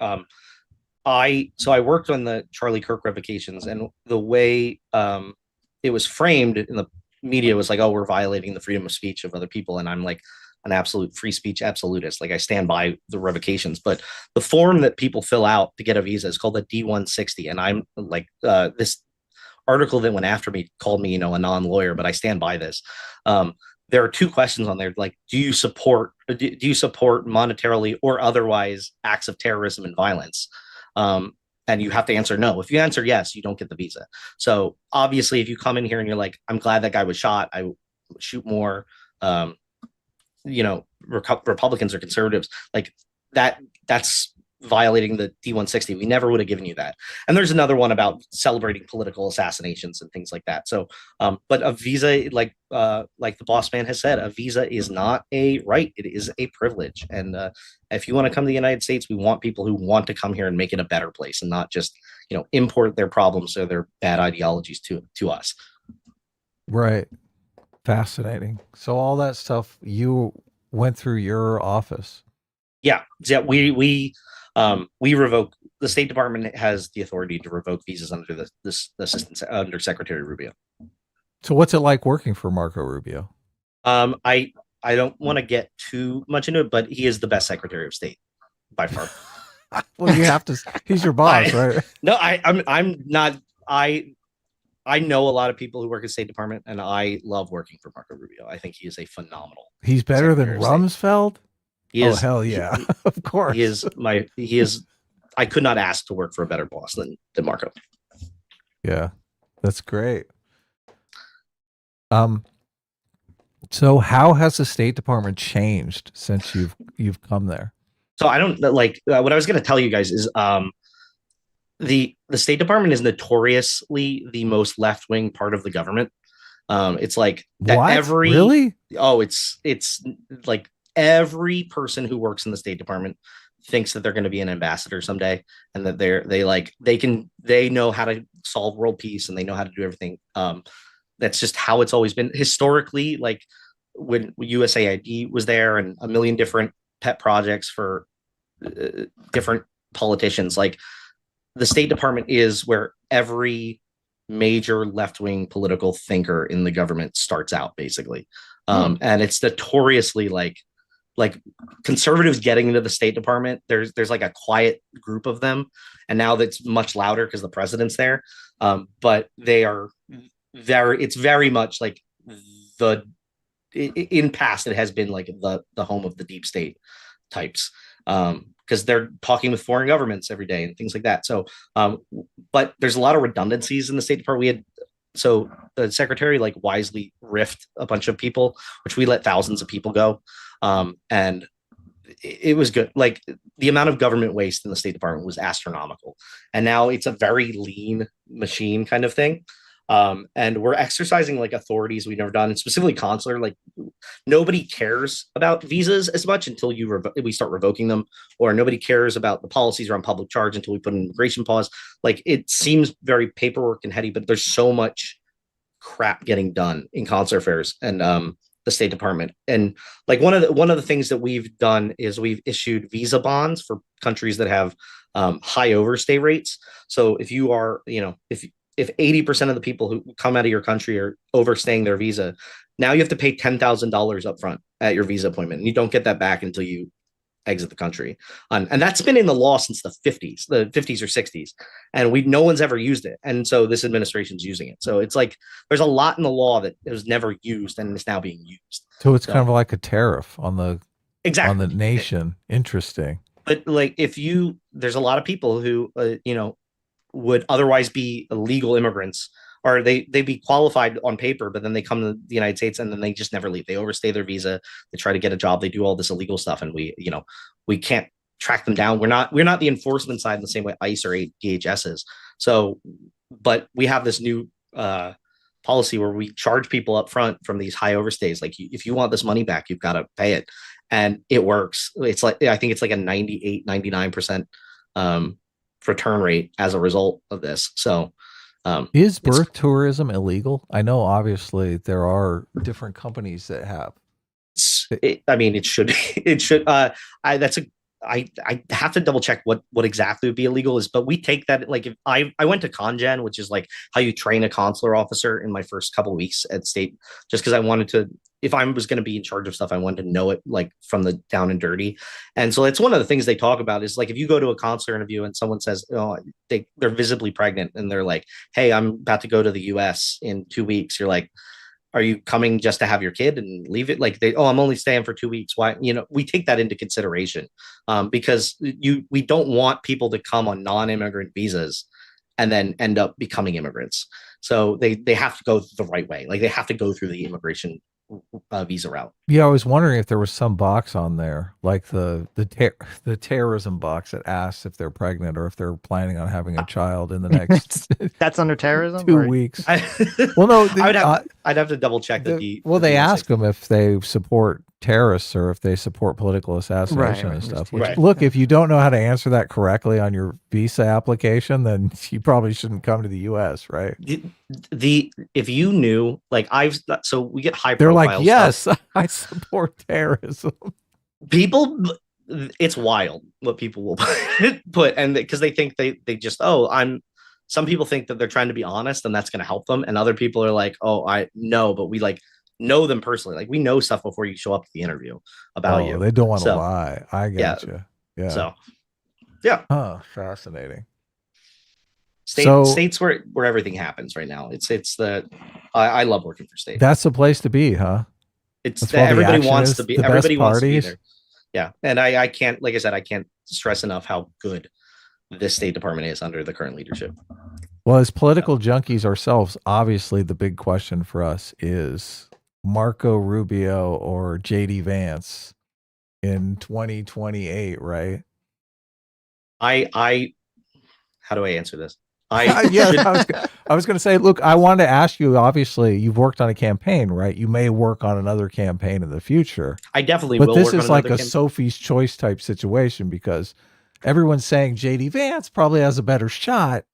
I worked on the Charlie Kirk revocations, and the way it was framed in the media was like, oh, we're violating the freedom of speech of other people, and I'm like an absolute free speech absolutist. Like I stand by the revocations, but the form that people fill out to get a visa is called the D-160, and I'm like this article that went after me called me, a non-lawyer, but I stand by this. There are two questions on there, like, do you support monetarily or otherwise acts of terrorism and violence? And you have to answer no. If you answer yes, you don't get the visa. So obviously, if you come in here and you're like, I'm glad that guy was shot, I shoot more, Republicans or conservatives, like that's violating the D-160. We never would have given you that. And there's another one about celebrating political assassinations and things like that. So, but a visa, like the boss man has said, a visa is not a right. It is a privilege. And if you want to come to the United States, we want people who want to come here and make it a better place and not just, import their problems or their bad ideologies to us. Right. Fascinating. So all that stuff you went through your office. Yeah. We revoke. The State Department has the authority to revoke visas under the assistant under Secretary Rubio. So what's it like working for Marco Rubio? I don't want to get too much into it, but he is the best Secretary of State by far. Well, you have to. He's your boss, right? No, I'm not. I know a lot of people who work at State Department, and I love working for Marco Rubio. I think he is a phenomenal. He's better than Rumsfeld. He is, hell yeah, of course. He is. I could not ask to work for a better boss than Marco. Yeah, that's great. So how has the State Department changed since you've come there? So I don't like what I was going to tell you guys is the State Department is notoriously the most left wing part of the government. It's like that What? Really? it's like every person who works in the State Department thinks that they're going to be an ambassador someday, and that they know how to solve world peace, and they know how to do everything. That's just how it's always been historically. Like when USAID was there, and a million different pet projects for different politicians. Like the State Department is where every major left wing political thinker in the government starts out, basically. And it's notoriously like conservatives getting into the State Department. There's like a quiet group of them, and now that's much louder because the president's there. But they are it's very much like the in past it has been like the home of the deep state types. Because they're talking with foreign governments every day and things like that. So, but there's a lot of redundancies in the State Department. So the secretary like wisely riffed a bunch of people, which we let thousands of people go. And it was good. Like the amount of government waste in the State Department was astronomical. And now it's a very lean machine kind of thing. And we're exercising like authorities we've never done, and specifically consular. Like nobody cares about visas as much until we start revoking them, or nobody cares about the policies around public charge until we put an immigration pause. Like it seems very paperwork and heady, but there's so much crap getting done in consular affairs and the State Department. And like one of the things that we've done is we've issued visa bonds for countries that have high overstay rates. So if you are, if 80% of the people who come out of your country are overstaying their visa, now you have to pay $10,000 up front at your visa appointment. And you don't get that back until you exit the country. And that's been in the law since the 50s or 60s. And no one's ever used it. And so this administration's using it. So it's like, there's a lot in the law that was never used and is now being used. So it's kind of like a tariff on the exactly on the nation. Interesting. But like there's a lot of people who, would otherwise be illegal immigrants, or they'd be qualified on paper, but then they come to the United States and then they just never leave. They overstay their visa. They try to get a job. They do all this illegal stuff, and we can't track them down. We're not the enforcement side in the same way ICE or DHS is. So, but we have this new policy where we charge people up front from these high overstays. Like if you want this money back, you've got to pay it, and it works. It's like I think it's like a 98, 99% return rate as a result of this. So is birth tourism illegal? I know obviously there are different companies that have it should I have to double check what exactly would be illegal is, but we take that, like if I went to ConGen, which is like how you train a consular officer, in my first couple of weeks at state, just because I wanted to, if I was going to be in charge of stuff, I wanted to know it like from the down and dirty. And so it's one of the things they talk about is like, if you go to a consular interview and someone says, oh, they're visibly pregnant and they're like, hey, I'm about to go to the US in 2 weeks. You're like, are you coming just to have your kid and leave it? Like I'm only staying for 2 weeks. Why? We take that into consideration because we don't want people to come on non-immigrant visas and then end up becoming immigrants. So they have to go the right way. Like they have to go through the immigration visa route. Yeah, I was wondering if there was some box on there, like the terrorism box that asks if they're pregnant or if they're planning on having a child in the next. That's under terrorism. 2 weeks. Well, no, I'd have to double check they ask them if they support terrorists or if they support political assassination and stuff. Which, look, if you don't know how to answer that correctly on your visa application, then you probably shouldn't come to the U.S. Right? If you knew, like so we get high. They're like, yes, I support terrorism. People, it's wild what people will put, and because they think they just some people think that they're trying to be honest and that's going to help them, and other people are like, oh, I know, but we like know them personally, like we know stuff before you show up to the interview about you. They don't want to lie. I got you. Yeah. So yeah. Oh, fascinating. States where everything happens right now. I love working for states. That's the place to be, huh? It's everybody wants to be. Everybody wants to be there. Yeah, and I can't, like I said, I can't stress enough how good this State Department is under the current leadership. Well, as political junkies ourselves, obviously the big question for us is Marco Rubio or JD Vance in 2028, right? I how do I answer this? I Yeah, should, I was going to say, look, I wanted to ask you, obviously, you've worked on a campaign, right? You may work on another campaign in the future, I definitely but will this work on is like another a campaign. Sophie's Choice type situation because everyone's saying JD Vance probably has a better shot.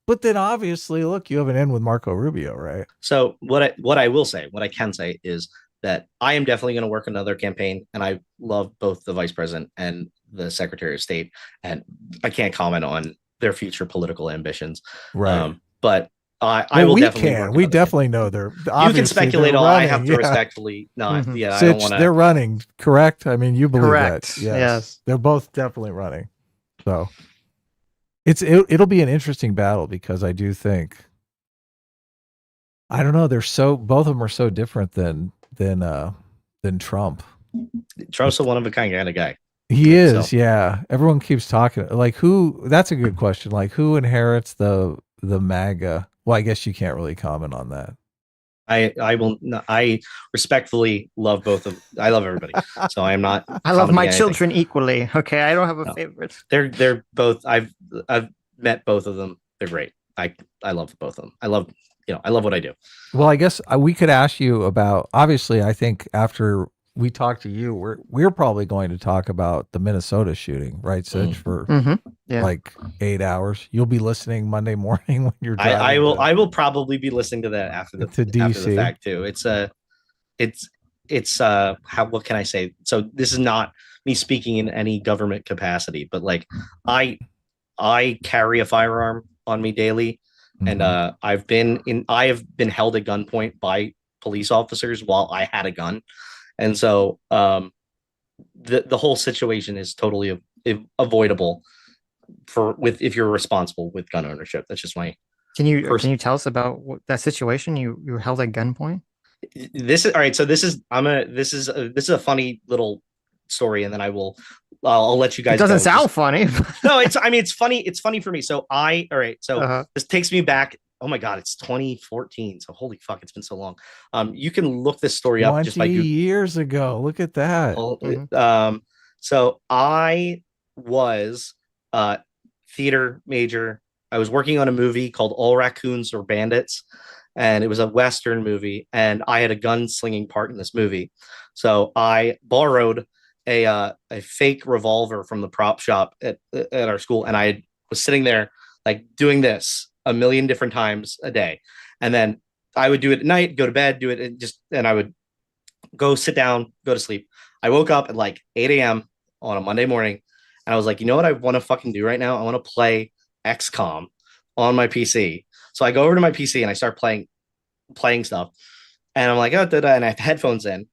But then obviously, look, you have an in with Marco Rubio, right? So what I will say, what I can say is that I am definitely going to work another campaign, and I love both the vice president and the secretary of state, and I can't comment on their future political ambitions. Right. But I Well, will we definitely can. work We another definitely campaign. know they're You can obviously they're speculate all. I have running. to Yeah. respectfully not. Mhm. Yeah, I don't Sitch, want they're to. running, correct? I mean, you believe that. Correct. Yes. Yes. They're both definitely running. So it'll be an interesting battle because I do think I don't know, they're so both of them are so different than Trump. Trump's a one of a kind of guy. He So is, yeah. Everyone keeps talking like who that's a good question. Like who inherits the MAGA? Well, I guess you can't really comment on that. I will. I respectfully love both of. I love everybody. So I am not I love commenting my on anything. children equally. Okay, I don't have a No. favorite. They're both. I've met both of them. They're great. I love both of them. I love I love what I do. Well, I guess we could ask you about obviously I think after we talk to you, we're probably going to talk about the Minnesota shooting, right, Sitch, for Yeah. like 8 hours. You'll be listening Monday morning when you're I driving will I will probably be listening to that to after the DC. fact too. It's how what can I say? So this is not me speaking in any government capacity, but like I I carry a firearm on me daily, and Mhm. I have been held at gunpoint by police officers while I had a gun, and so the whole situation is totally avoidable for with if you're responsible with gun ownership. That's just my Can person. you tell us about that situation? You were held at gunpoint? This is all right. So this is a funny little story, and then I'll let you It guys doesn't go. sound Just funny. no, it's funny. It's funny for me. So all right. So Uh-huh. this takes me back. Oh my God, it's 2014. So holy fuck, it's been so long. You can look this story up just 20 by Google. years ago. Look at that. Mhm. So I was theater major. I was working on a movie called All Raccoons or Bandits, and it was a Western movie, and I had a gunslinging part in this movie. So I borrowed a fake revolver from the prop shop at our school, and I was sitting there like doing this a million different times a day, and then I would do it at night, go to bed, do it, and I would go sit down, go to sleep. I woke up at like 8 a.m. on a Monday morning, and I was like, you know what I want to fucking do right now? I want to play XCOM on my PC. So I go over to my PC and I start playing stuff, and I'm like, oh, and I have headphones in,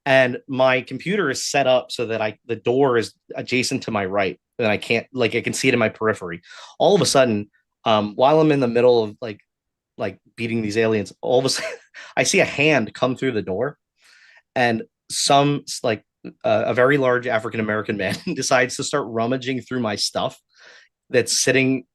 and my computer is set up so that the door is adjacent to my right, and I can't like I can see it in my periphery. All of a sudden, while I'm in the middle of like beating these aliens, all of a sudden I see a hand come through the door, and some like a very large African American man decides to start rummaging through my stuff that's sitting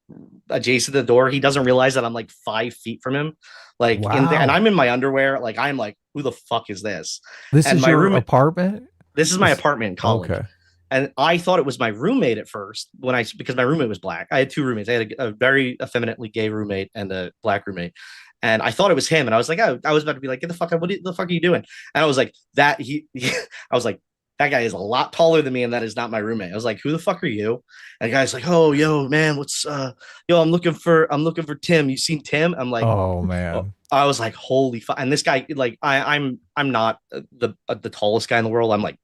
adjacent to the door. He doesn't realize that I'm like 5 feet from him, like in there, and Wow. I'm in my underwear. Like I'm like, who the fuck is this? This And is my your room. apartment? This is my This apartment in college. Okay. And I thought it was my roommate at first because my roommate was black. I had two roommates. I had a very effeminately gay roommate and a black roommate. And I thought it was him. And I was like, oh, I was about to be like, get the fuck up. The fuck are you doing? And I was like, I was like, that guy is a lot taller than me, and that is not my roommate. I was like, who the fuck are you? And the guy's like, oh, yo, man, yo, I'm looking for Tim. You seen Tim? I'm like, Oh oh. man. I was like, holy fuck. And this guy, like, I'm not the tallest guy in the world. I'm like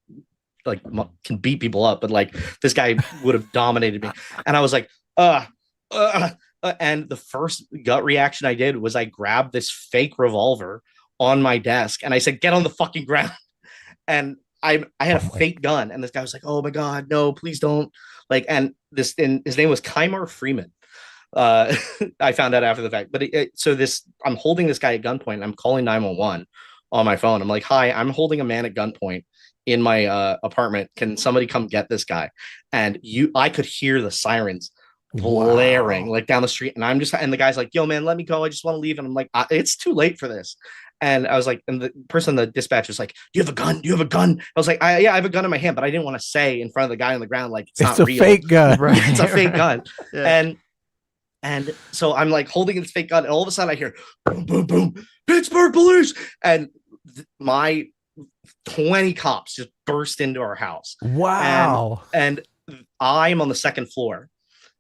can beat people up, but like this guy would have dominated me. And I was like, and the first gut reaction I did was I grabbed this fake revolver on my desk and I said, get on the fucking ground. And I had a Oh my fake gun, and this guy was like, "Oh my god, no, please don't!" Like, and his name was Kymar Freeman. Uh, I found out after the fact, but so I'm holding this guy at gunpoint. And I'm calling 911 on my phone. I'm like, "Hi, I'm holding a man at gunpoint in my apartment. Can somebody come get this guy?" And I could hear the sirens blaring wow. like down the street, and the guy's like, "Yo, man, let me go. I just want to leave." And I'm like, "It's too late for this." And I was like, and the person, the dispatch was like, "Do you have a gun? Do you have a gun?" I was like, yeah, I have a gun in my hand, but I didn't want to say in front of the guy on the ground, like, it's It's not a real. fake gun. Right. It's a fake gun. Yeah. And And so I'm like holding this fake gun, and all of a sudden I hear boom, boom, boom, Pittsburgh police, and my 20 cops just burst into our house. Wow. And I'm on the second floor,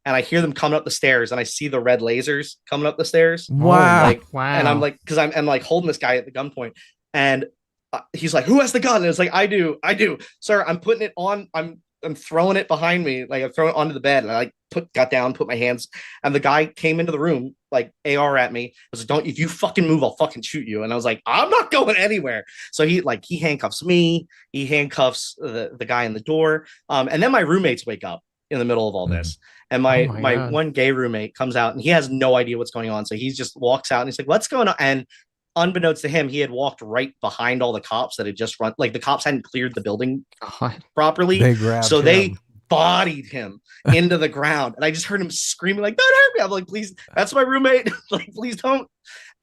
and I hear them coming up the stairs, and I see the red lasers coming up the stairs. Wow. Like, Wow. and I'm like, because I'm like holding this guy at the gunpoint, and he's like, "Who has the gun?" And it's like, I do, sir. I'm putting it on. I'm throwing it behind me, like I'm throwing it onto the bed, and I like got down, put my hands, and the guy came into the room, like AR at me. I was like, "Don't, if you fucking move, I'll fucking shoot you." And I was like, "I'm not going anywhere." So he handcuffs me, he handcuffs the guy in the door, and then my roommates wake up in the middle of all this, and my God. one gay roommate comes out, and he has no idea what's going on, so he just walks out, and he's like, "What's going on?" And unbeknownst to him, he had walked right behind all the cops that had just run. Like the cops hadn't cleared the building God. properly, They grabbed so him. they bodied him into the ground. And I just heard him screaming like, "Don't hurt me!" I'm like, "Please, that's my roommate. Like, please don't."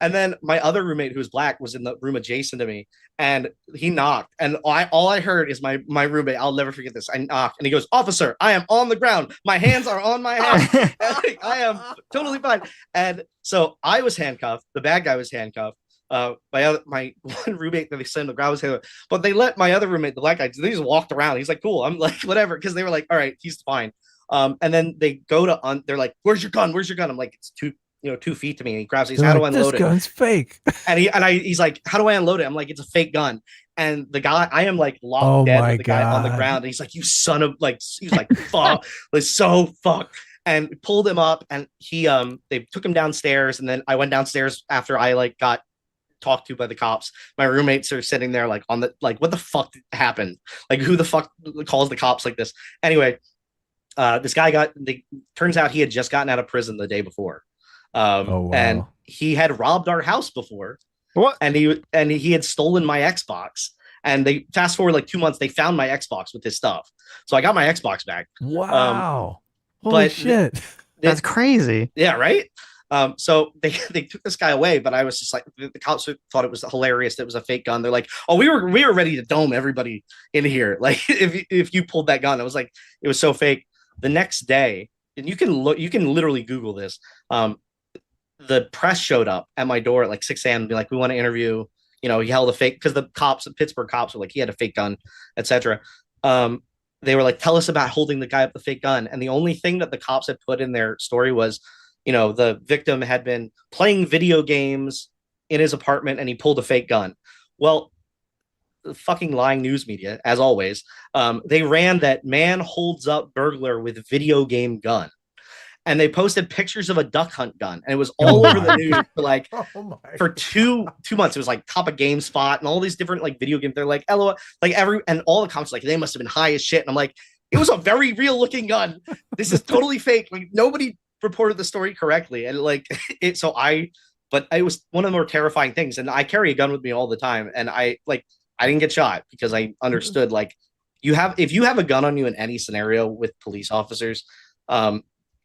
And then my other roommate, who was black, was in the room adjacent to me, and he knocked. And all I heard is my roommate. I'll never forget this. I knocked, and he goes, "Officer, I am on the ground. My hands are on my head. I am totally fine." And so I was handcuffed. The bad guy was handcuffed. My one roommate that they sent on the ground was handcuffed, but they let my other roommate, the black guy, they just walked around. He's like, "Cool." I'm like, "Whatever," because they were like, "All right, he's fine." And then they go to they're like, "Where's your gun? Where's your gun?" I'm like, "It's 2 feet to me." And he grabs it. He's, "How do I unload this gun's fake. it?" He's like, "How do I unload it?" I'm like, "It's a fake gun." And the guy, I am like locked dead with the guy on the ground. And he's like, "You son of," like, he's like, "Fuck," like so fuck. And pulled him up, and they took him downstairs, and then I went downstairs after I like got talked to by the cops. My roommates are sitting there like on the like, what the fuck happened? Like, who the fuck calls the cops like this? Anyway, this guy turns out he had just gotten out of prison the day before. And he had robbed our house before. What? And he had stolen my Xbox. And they fast forward like 2 months, they found my Xbox with his stuff. So I got my Xbox back. Wow. Holy shit. That's crazy. Yeah, right? So they took this guy away, but I was just like, the cops thought it was hilarious that it was a fake gun. They're like, "Oh, we were ready to dome everybody in here. Like, if you pulled that gun." I was like, it was so fake. The next day, and you can literally Google this. The press showed up at my door at like 6 a.m. and be like, "We want to interview." He held a fake, because the Pittsburgh cops were like, he had a fake gun, etc. They were like, "Tell us about holding the guy up the fake gun." And the only thing that the cops had put in their story was, the victim had been playing video games in his apartment and he pulled a fake gun. Well, the fucking lying news media, as always, they ran that man holds up burglar with video game gun. And they posted pictures of a duck hunt gun, and it was all over the news for like for two months. It was like top of GameSpot and all these different like video games. They're like, "LOL," like and all the comments like, "They must have been high as shit." And I'm like, it was a very real looking gun. This is totally fake. Like, nobody reported the story correctly, and like but it was one of the more terrifying things. And I carry a gun with me all the time, and I didn't get shot because I understood, like, if you have a gun on you in any scenario with police officers,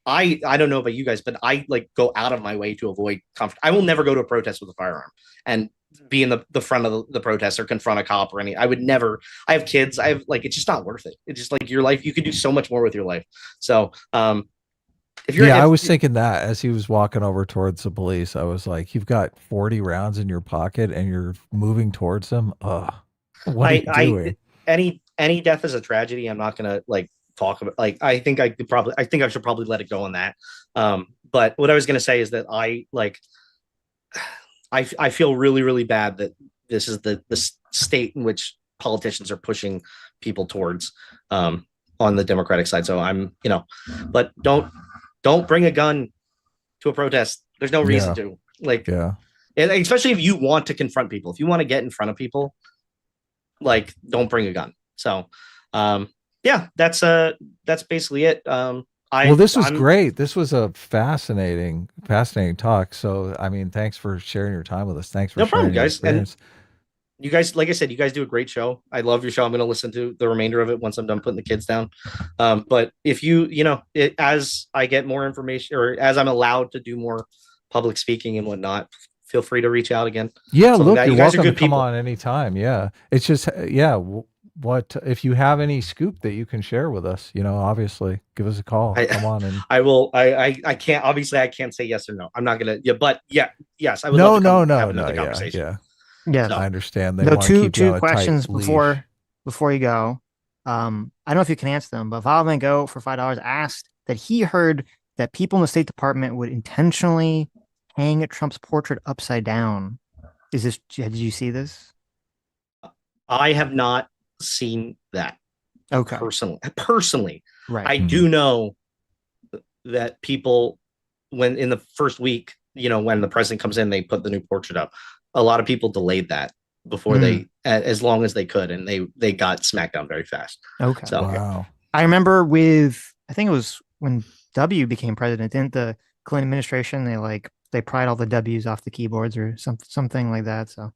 I don't know about you guys, but I like go out of my way to avoid conflict. I will never go to a protest with a firearm and be in the front of the protest or confront a cop or any. I would never. I have kids. I have it's just not worth it. It's just like your life. You could do so much more with your life. So I was thinking that as he was walking over towards the police, I was like, "You've got 40 rounds in your pocket and you're moving towards them. What are you doing?" Any death is a tragedy. I'm not gonna like talk about, like, I think I should probably let it go on that. But what I was gonna say is that I feel really, really bad that this is the state in which politicians are pushing people towards on the Democratic side. So but don't bring a gun to a protest. There's no reason to, and especially if you want to confront people, if you want to get in front of people, like, don't bring a gun. So, that's basically it. This was great. This was a fascinating talk. So, I mean, thanks for sharing your time with us. Thanks for sharing your experience. And you guys, like I said, you guys do a great show. I love your show. I'm going to listen to the remainder of it once I'm done putting the kids down. But if as I get more information, or as I'm allowed to do more public speaking and whatnot, feel free to reach out again. Yeah, look, you're welcome to come on anytime. Yeah, it's just what if you have any scoop that you can share with us? Obviously, give us a call. Come on and I will. I can't. Obviously, I can't say yes or no. I'm not gonna. Yeah, but yeah, yes, I would love no, to come no, have no, no. another Yeah, conversation. yeah. Yes. I So understand they No, want to keep you two on a tight questions leash. before you go. I don't know if you can answer them, but Val Van Gogh for $5 asked that he heard that people in the State Department would intentionally hang Trump's portrait upside down. Did you see this? I have not seen that Okay. Personally, Right. I do know that people, when in the first week, when the president comes in, they put the new portrait up. A lot of people delayed that before they, as long as they could, and they got smacked down very fast. Okay. So Wow. I remember I think it was when W became president, didn't the Clinton administration, they pried all the W's off the keyboards or something like that. So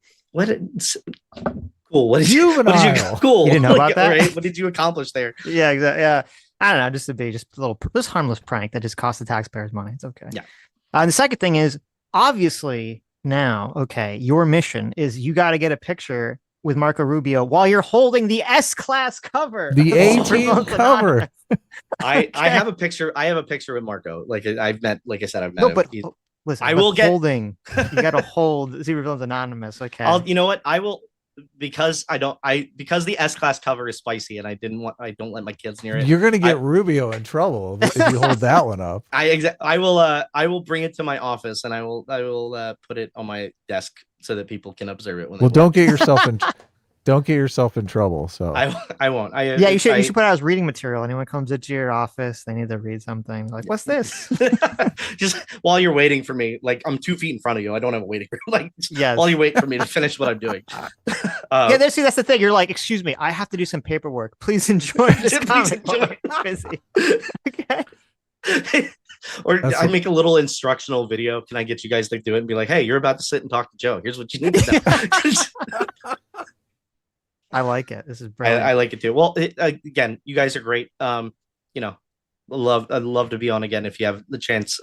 cool. What did Juvenile. you cool? You didn't know about that? Right? What did you accomplish there? Yeah, exactly. Yeah. I don't know, just a little this harmless prank that just cost the taxpayers money. It's okay. Yeah. The second thing is obviously now, okay, your mission is you got to get a picture with Marco Rubio while you're holding the S-Class cover. The of A-team Superbook cover. Anonymous. I have a picture. I have a picture with Marco. Like I said, I've met No, him. but listen, I will get holding. You got to hold Supervillains Anonymous. Okay. You know what? I will, because because the S-Class cover is spicy, and I don't let my kids near it. You're gonna get Rubio in trouble if you hold that one up. I will bring it to my office, and I will put it on my desk so that people can observe it. Well, don't get yourself in trouble. So I won't. You should put out as reading material. Anyone comes into your office, they need to read something. Like, what's this? Just while you're waiting for me, like I'm 2 feet in front of you. I don't have a waiting room. Like, yes. While you wait for me to finish what I'm doing. That's the thing. You're like, excuse me, I have to do some paperwork. Please enjoy this comic. It's busy. Okay. Or I make a little instructional video. Can I get you guys to do it and be like, hey, you're about to sit and talk to Joe. Here's what you need to know. I like it. This is brilliant. I like it too. Well, again, you guys are great. I'd love to be on again if you have the chance.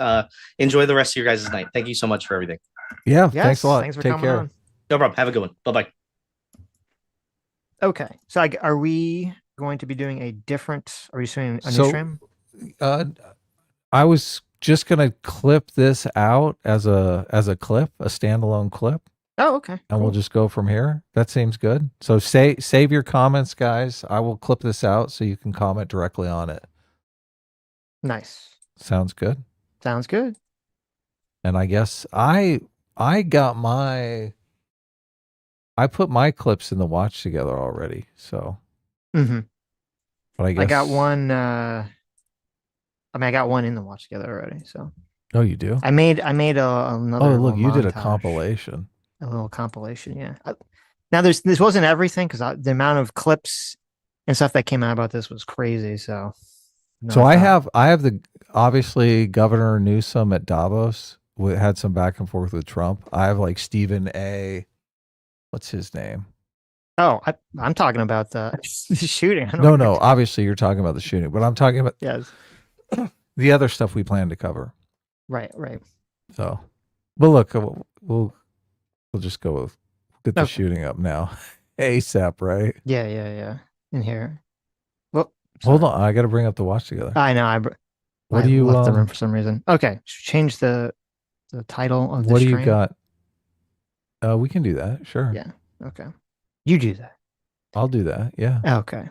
Enjoy the rest of your guys' night. Thank you so much for everything. Yeah, thanks a lot. Thanks for Take coming care. on. No problem. Have a good one. Bye-bye. Okay. So are we going to be doing a different, are we doing a new stream? I was just going to clip this out as a clip, a standalone clip. Oh, okay. And we'll just go from here. That seems good. So save your comments, guys. I will clip this out so you can comment directly on it. Nice. Sounds good. Sounds good. And I guess I got I put my clips in the watch together already. So, but I guess I got one. I got one in the watch together already. So. Oh, you do? I made another. Oh, look, you did a montage. Compilation. A little compilation, yeah. Now this wasn't everything because the amount of clips and stuff that came out about this was crazy. So I have the obviously Governor Newsom at Davos had some back and forth with Trump. I have like Stephen A. What's his name? Oh, I'm talking about the shooting. No. Obviously, you're talking about the shooting, but I'm talking about the other stuff we plan to cover. Right. So, but look, we'll just go get the shooting up now, ASAP, right? Yeah. In here. Well, hold on, I got to bring up the watch together. I know. What do you left the room for some reason? Okay, change the title of the What do stream. you got? We can do that. Sure. Yeah. Okay. You do that. I'll do that. Yeah. Okay.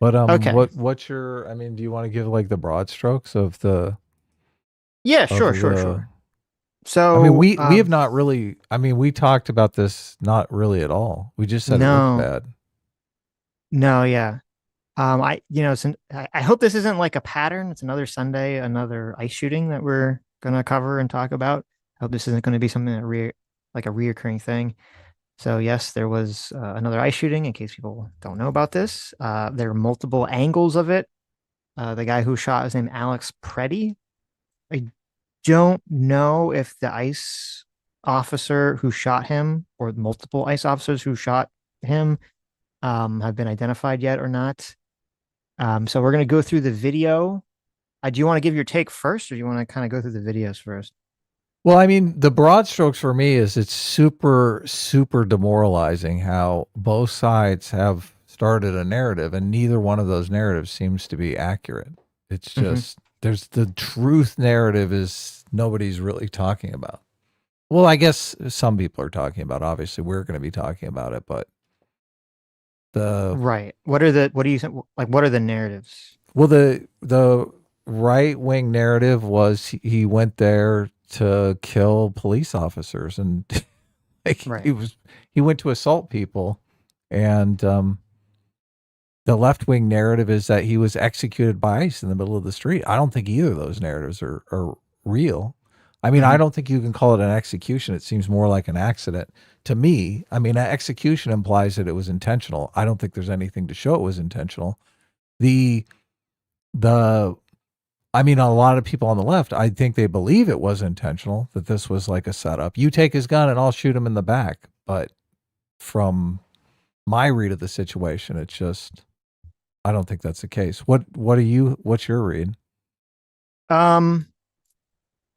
But okay. What's your? I mean, do you want to give like the broad strokes of the? Yeah. Sure. So I mean, we have not really. I mean, we talked about this not really at all. We just said it looked bad. No. Yeah. I hope this isn't like a pattern. It's another Sunday, another ICE shooting that we're gonna cover and talk about. I hope this isn't going to be something that like a reoccurring thing. So yes, there was another ICE shooting. In case people don't know about this, there are multiple angles of it. The guy who shot is named Alex Preddy. I don't know if the ICE officer who shot him or multiple ICE officers who shot him have been identified yet or not. So we're going to go through the video. Do you want to give your take first, or do you want to kind of go through the videos first? Well, I mean, the broad strokes for me is it's super, super demoralizing how both sides have started a narrative, and neither one of those narratives seems to be accurate. It's Hmm. just there's the truth narrative is nobody's really talking about. Well, I guess some people are talking about. Obviously, we're going to be talking about it, but the Right. What are the narratives? well, the right wing narrative was he went there to kill police officers, and like Right. he went to assault people, and the left wing narrative is that he was executed by ICE in the middle of the street. I don't think either of those narratives are real. I mean, I Hmm. don't think you can call it an execution. It seems more like an accident to me. I mean, an execution implies that it was intentional. I don't think there's anything to show it was intentional. The the I mean, a lot of people on the left, I think they believe it was intentional, that this was like a setup. You take his gun and I'll shoot him in the back. But from my read of the situation, it's just I don't think that's the case. What's your read? Um,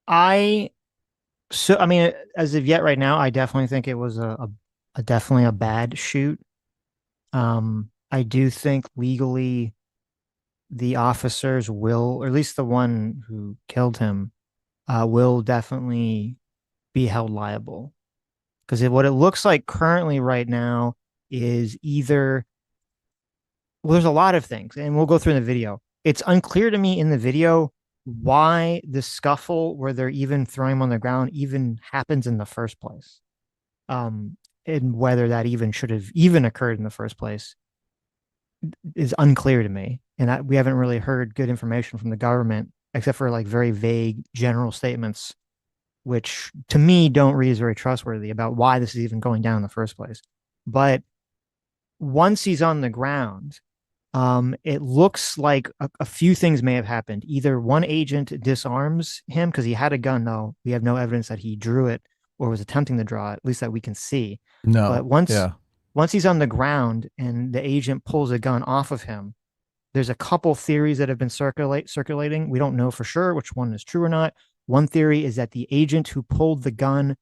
I I mean, as of yet, right now, I definitely think it was a definitely a bad shoot. I do think legally the officers will, or at least the one who killed him, will definitely be held liable. Because what it looks like currently right now is either, well, there's a lot of things, and we'll go through in the video. It's unclear to me in the video why the scuffle where they're even throwing him on the ground even happens in the first place. Um, and whether that even should have even occurred in the first place is unclear to me. And we haven't really heard good information from the government except for like very vague general statements, which to me don't read as very trustworthy about why this is even going down in the first place. But once he's on the ground, it looks like a few things may have happened. Either one agent disarms him because he had a gun, though we have no evidence that he drew it or was attempting to draw it, at least that we can see. But No. once Yeah. once he's on the ground and the agent pulls a gun off of him, there's a couple theories that have been circulating. We don't know for sure which one is true or not. One theory is that the agent who pulled the gun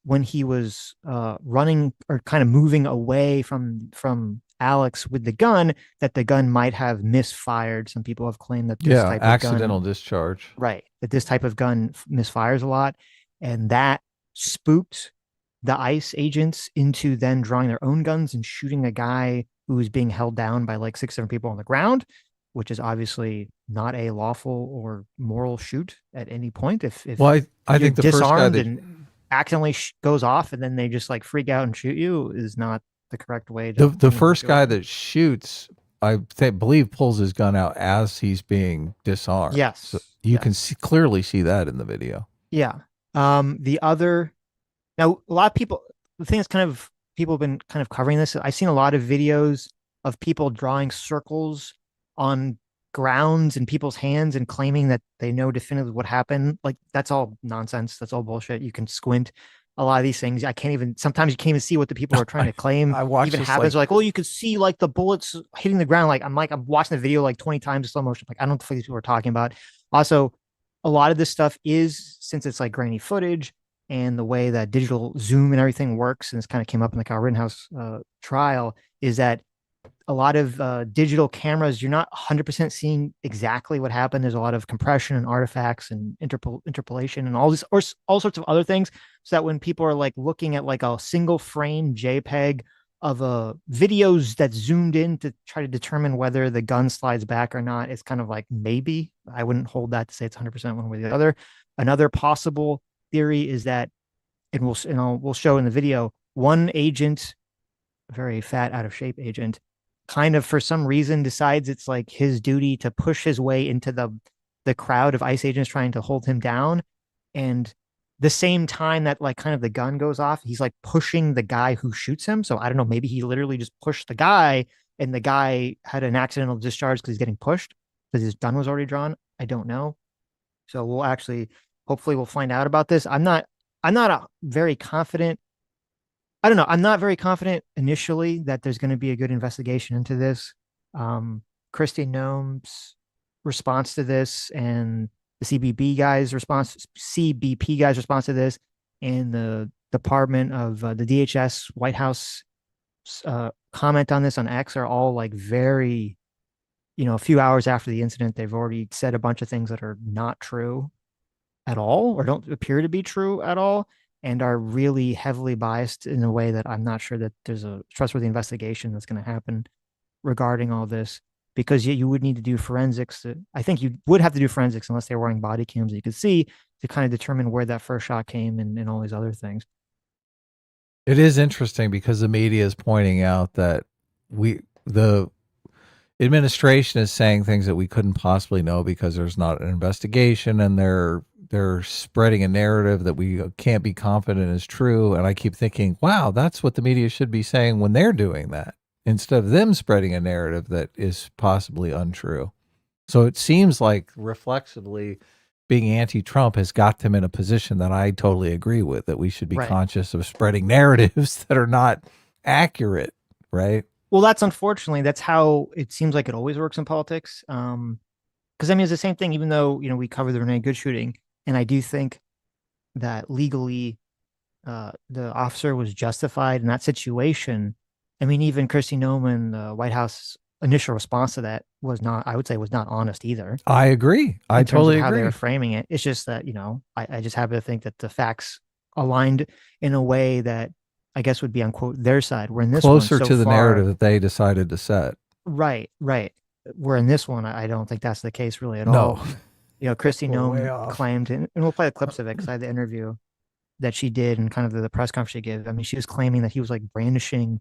when he was running or kind of moving away from Alex with the gun, that the gun might have misfired. Some people have claimed that this Yeah. type of gun, Accidental discharge. right, that this type of gun misfires a lot, and that spooked the ICE agents into then drawing their own guns and shooting a guy who was being held down by like 6, 7 people on the ground, which is obviously not a lawful or moral shoot at any point. If Well, I you're think the first guy disarmed that and accidentally goes off and then they just like freak out and shoot you is not the correct way the to the handle the first guy situation. that shoots, believe pulls his gun out as he's being disarmed. So Yes. you can Yes. clearly see that in the video. Yeah. The other Now, a lot of people, the thing is kind of, people have been kind of covering this. I've seen a lot of videos of people drawing circles on grounds and people's hands and claiming that they know definitively what happened. Like, that's all nonsense. That's all bullshit. You can squint a lot of these things. I can't even, sometimes you can't even see what the people are trying I to claim I watched even this happens. like Like, oh, you could see like the bullets hitting the ground. I'm watching the video like 20 times in slow motion. Like, I don't know what the fuck these people are talking about. Also, a lot of this stuff is, since it's like grainy footage, and the way that digital zoom and everything works, and this kind of came up in the Kyle Rittenhouse trial, is that a lot of digital cameras, you're not 100% seeing exactly what happened. There's a lot of compression and artifacts and interpolation and all this, or all sorts of other things. So that when people are like looking at like a single frame JPEG of a videos that's zoomed in to try to determine whether the gun slides back or not, it's kind of like maybe. I wouldn't hold that to say it's 100% one way or the other. Another possible theory is that, we'll show in the video, one agent, a very fat, out of shape agent, kind of for some reason decides it's like his duty to push his way into the crowd of ICE agents trying to hold him down. And the same time that like kind of the gun goes off, he's like pushing the guy who shoots him. So I don't know, maybe he literally just pushed the guy and the guy had an accidental discharge because he's getting pushed because his gun was already drawn. I don't know. So we'll actually, hopefully we'll find out about this. I'm not very confident. I don't know. I'm not very confident initially that there's going to be a good investigation into this. Um, Christy Gnome's response to this, and the CBP guys' response to this, and the Department of the DHS White House comment on this on X are all like very, a few hours after the incident, they've already said a bunch of things that are not true at all or don't appear to be true at all and are really heavily biased in a way that I'm not sure that there's a trustworthy investigation that's going to happen regarding all this because you would need to do forensics. I think you would have to do forensics unless they were wearing body cams that you could see to kind of determine where that first shot came and all these other things. It is interesting because the media is pointing out that the administration is saying things that we couldn't possibly know because there's not an investigation, and they're spreading a narrative that we can't be confident is true. And I keep thinking, wow, that's what the media should be saying when they're doing that, instead of them spreading a narrative that is possibly untrue. So it seems like reflexively being anti-Trump has got them in a position that I totally agree with, that we should be Right. conscious of spreading narratives that are not accurate, right? Well, unfortunately, that's how it seems like it always works in politics. Because I mean, it's the same thing, even though, we cover the Renee Good shooting. And I do think that legally, the officer was justified in that situation. I mean, even Kristi Noem, the White House initial response to that was not, I would say, was not honest either I agree. I in terms of totally how they agree. were framing it. It's just that, I just happen to think that the facts aligned in a way that I guess would be on quote their side. Where in this one, Closer so to the far, narrative that they decided to set. right, right. Where in this one, I don't think that's the case really at No, all. Kristi we're way Noem off. claimed, and we'll play the clips of it because I had the interview that she did and kind of the press conference she gave. I mean, she was claiming that he was like brandishing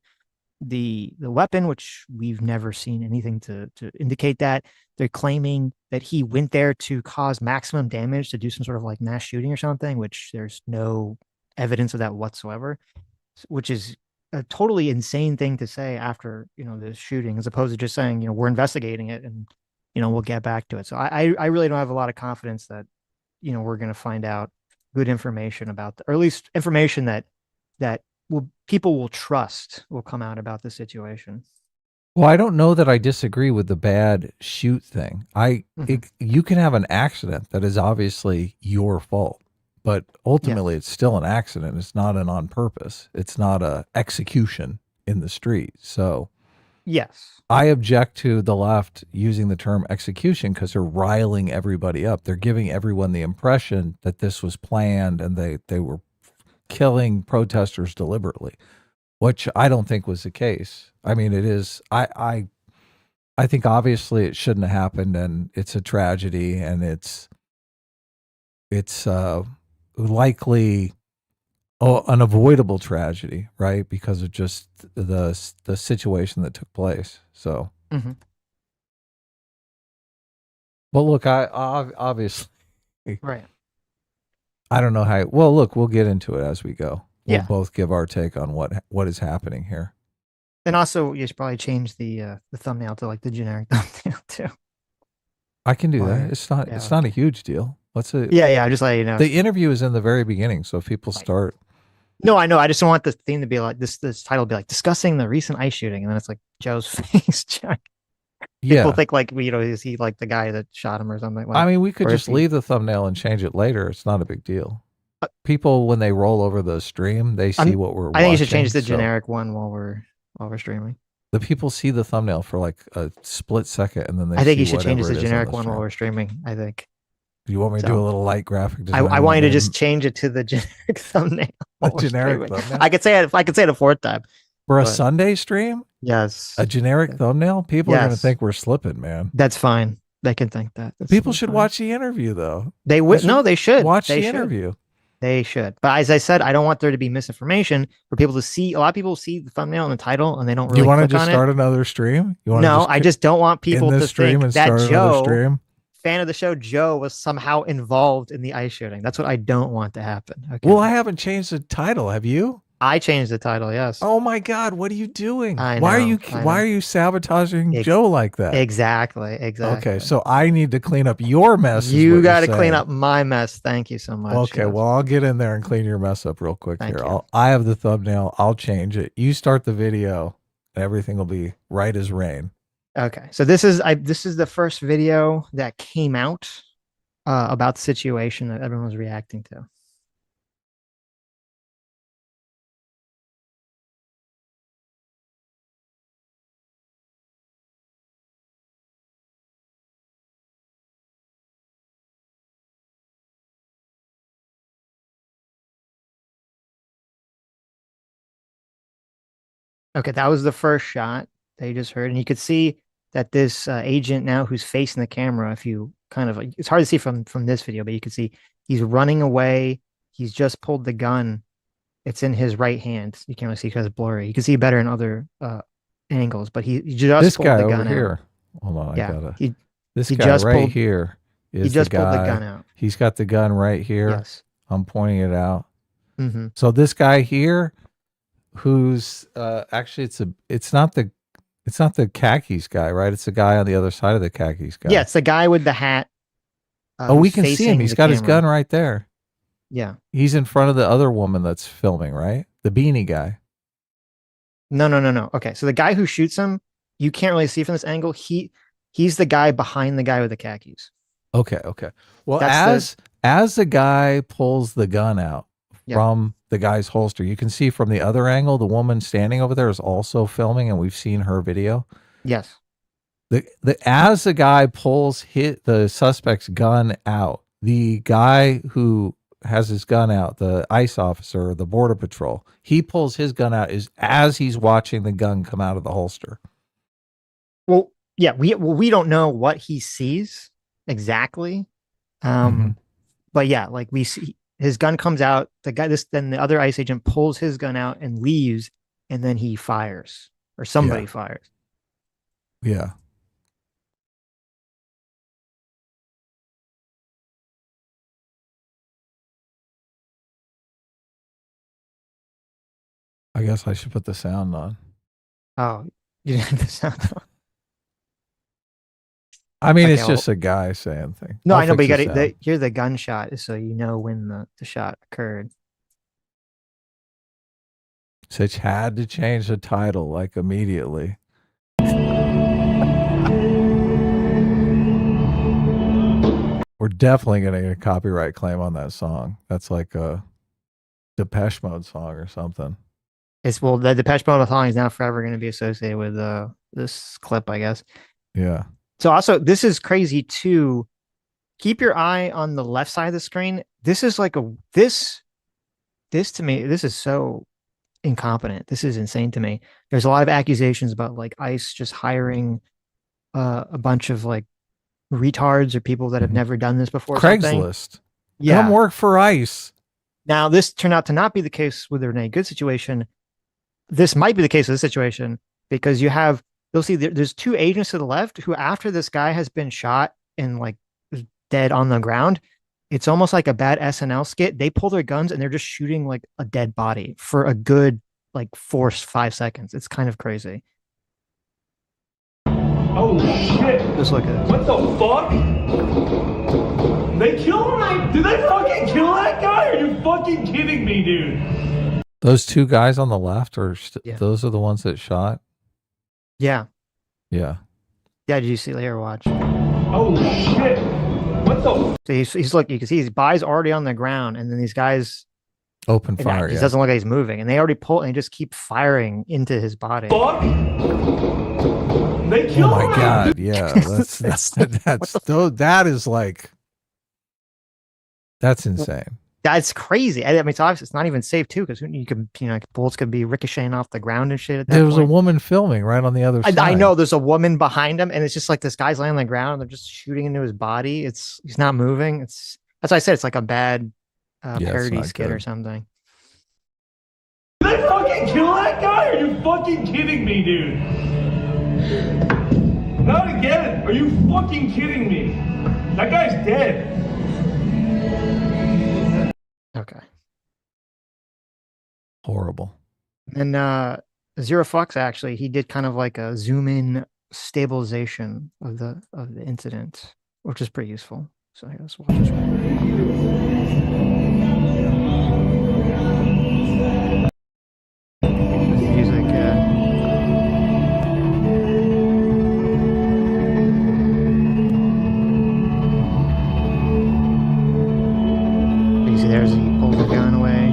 the weapon, which we've never seen anything to indicate that. They're claiming that he went there to cause maximum damage to do some sort of like mass shooting or something, which there's no evidence of that whatsoever, which is a totally insane thing to say after, the shooting, as opposed to just saying, we're investigating it and, we'll get back to it. So I really don't have a lot of confidence that, we're going to find out good information about or at least information that people will trust will come out about the situation. Well, I don't know that I disagree with the bad shoot thing. Mm-hmm. You can have an accident that is obviously your fault, but ultimately Yes. it's still an accident. It's not an on purpose. It's not a execution in the street. So Yes. I object to the left using the term execution because they're riling everybody up. They're giving everyone the impression that this was planned and they were killing protesters deliberately, which I don't think was the case. I mean, it is. I think obviously it shouldn't have happened, and it's a tragedy, and it's likely an avoidable tragedy, right? Because of just the situation that took place. So, Mm-hmm. but look, I obviously Right. I don't know how. Well, look, we'll get into it as we go. We'll Yeah. both give our take on what is happening here. And also, you should probably change the thumbnail to like the generic thumbnail too. I can do that. Or It's not. yeah, It's not a okay. huge deal. Let's Yeah, yeah. Just let you know. The interview is in the very beginning, so if people Right. start. No, I know. I just don't want the theme to be like this. This title be like discussing the recent ice shooting, and then it's like Joe's face. People Yeah, think like is he like the guy that shot him or something I like, mean, we could or is just he? leave the thumbnail and change it later. It's not a big deal. Uh, People, when they roll over the stream, they see I'm. what we're I think you should change watching. the So generic one while we're streaming. the people see the thumbnail for like a split second, and then they I think see you should change whatever the it is on generic the one while stream. we're streaming. I think Do you want me to do a so. little light graphic I design want and you to then just change it to the generic thumbnail a while we're generic streaming. thumbnail I could say it. I could say it a fourth time, for a but Sunday stream? A yes, generic thumbnail? People are going to yes, think we're slipping, man. that's fine. They can think that. That's People totally should fine. watch the interview, though. They They would should no, they should. watch They the should. interview. They should. But as I said, I don't want there to be misinformation for people to see. A lot of people see the thumbnail and the title and they don't Do you really want to click just on it. start another stream? You want to No, just I just don't want in people this to stream think and that start another Joe, stream? fan of the show, Joe was somehow involved in the ice shooting. That's what I don't want to happen. Well, Okay. I haven't changed the title. Have you? I changed the title. Yes. Oh my God, what are you doing? I Why are know. you I why know. are you sabotaging Ex- Joe like that? exactly. Okay, Exactly. so I need to clean up your mess is You what you're got to clean saying. up my mess. Thank you so much. Okay, Yes. well, I'll get in there and clean your mess up real quick here. Thank you. I have the thumbnail. I'll change it. You start the video, and everything will be right as rain. Okay. So this is the first video that came out about the situation that everyone was reacting to. Okay, that was the first shot that you just heard, and you could see that this agent now who's facing the camera. If you kind of, it's hard to see from this video, but you can see he's running away. He's just pulled the gun. It's in his right hand. You can't really see because it's blurry. You can see better in other angles, but he just This pulled guy the over gun out. here. Hold on, I Yeah, gotta. he This he guy just right pulled here he is the just pulled the gun guy. out. He's got the gun right here. Yes. I'm pointing it out. Hmm. So this guy here, who's actually it's not the khakis guy, right? It's the guy on the other side of the khakis guy. Yeah, it's the guy with the hat. Oh, we Who's can see him. facing He's the got his camera. gun right there. Yeah. He's in front of the other woman that's filming, right? The beanie guy. No, no, no, no. Okay, so the guy who shoots him, you can't really see from this angle. He's the guy behind the guy with the khakis. Okay, okay. Well, That's as the guy pulls the gun out Yeah. from the guy's holster, you can see from the other angle, the woman standing over there is also filming, and we've seen her video. Yes. As the guy pulls the suspect's gun out, the guy who has his gun out, the ICE officer, the border patrol, he pulls his gun out as he's watching the gun come out of the holster. Well, yeah, we don't know what he sees exactly. But yeah, like we see his gun comes out, then the other ICE agent pulls his gun out and leaves, and then he fires. Or somebody fires. Yeah. I guess I should put the sound on. Oh, you didn't have the sound on. I mean, Okay, it's just a guy saying things. No, I know, but you got to hear the gunshot so you know when the shot occurred. Sitch had to change the title like immediately. We're definitely going to get a copyright claim on that song. That's like a Depeche Mode song or something. The Depeche Mode song is now forever going to be associated with this clip, I guess. Yeah. So also, this is crazy too. Keep your eye on the left side of the screen. This is like this to me, this is so incompetent. This is insane to me. There's a lot of accusations about like ICE just hiring a bunch of like retards or people that have never done this before. Craigslist. Yeah. Come work for ICE. Now, this turned out to not be the case with the Renee Good situation. This might be the case with this situation because you'll see there's two agents to the left who, after this guy has been shot and like dead on the ground, it's almost like a bad SNL skit. They pull their guns and they're just shooting like a dead body for a good like 5 seconds. It's kind of crazy. Oh shit! Just look at it. What the fuck? They killed him? Did they fucking kill that guy? Are you fucking kidding me, dude? Those two guys on the left Yeah. Those are the ones that shot? Yeah. Yeah. Yeah, did you see later? Watch. Oh shit! What the? So he's look, you can see his body's already on the ground, and then these guys Open fire. He doesn't look like he's moving, and they already pull and they just keep firing into his body. Fuck! They Oh killed my him? god! Yeah, that is like that's insane. That's crazy. I mean, it's obvious it's not even safe too, because you could, bullets could be ricocheting off the ground and shit. At that There was a point. woman filming right on the other side. I know there's a woman behind him, and it's just like this guy's laying on the ground. And they're just shooting into his body. He's not moving. That's why I said it's like a bad parody skit or something. Did they fucking kill that guy? Are you fucking kidding me, dude? Not again. Are you fucking kidding me? That guy's dead. Okay. Horrible. And Zero Fox actually, he did kind of like a zoom in stabilization of the incident, which is pretty useful. So here, let's watch this music. You see, there's he pulls the gun away.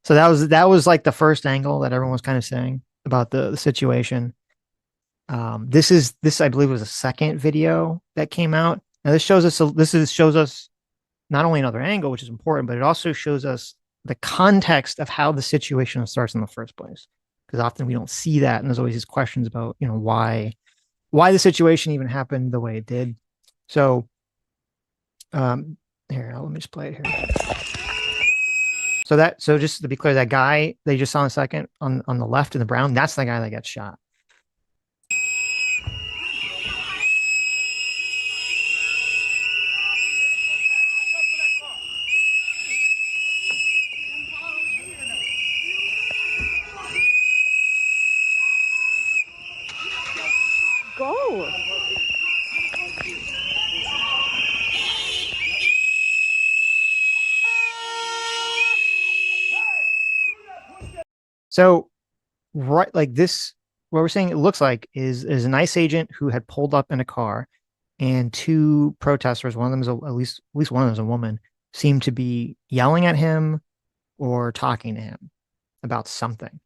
So that was like the first angle that everyone was kind of saying about the situation. This I believe was a second video that came out. Now this shows us not only another angle, which is important, but it also shows us the context of how the situation starts in the first place. Because often we don't see that, and there's always these questions about why the situation even happened the way it did. So here, let me just play it here. So just to be clear, that guy they just saw in a second on the left in the brown, that's the guy that got shot. Go. So right like this, what we're saying it looks like is an ICE agent who had pulled up in a car, and two protesters, one of them is at least one of them is a woman, seemed to be yelling at him or talking to him about something.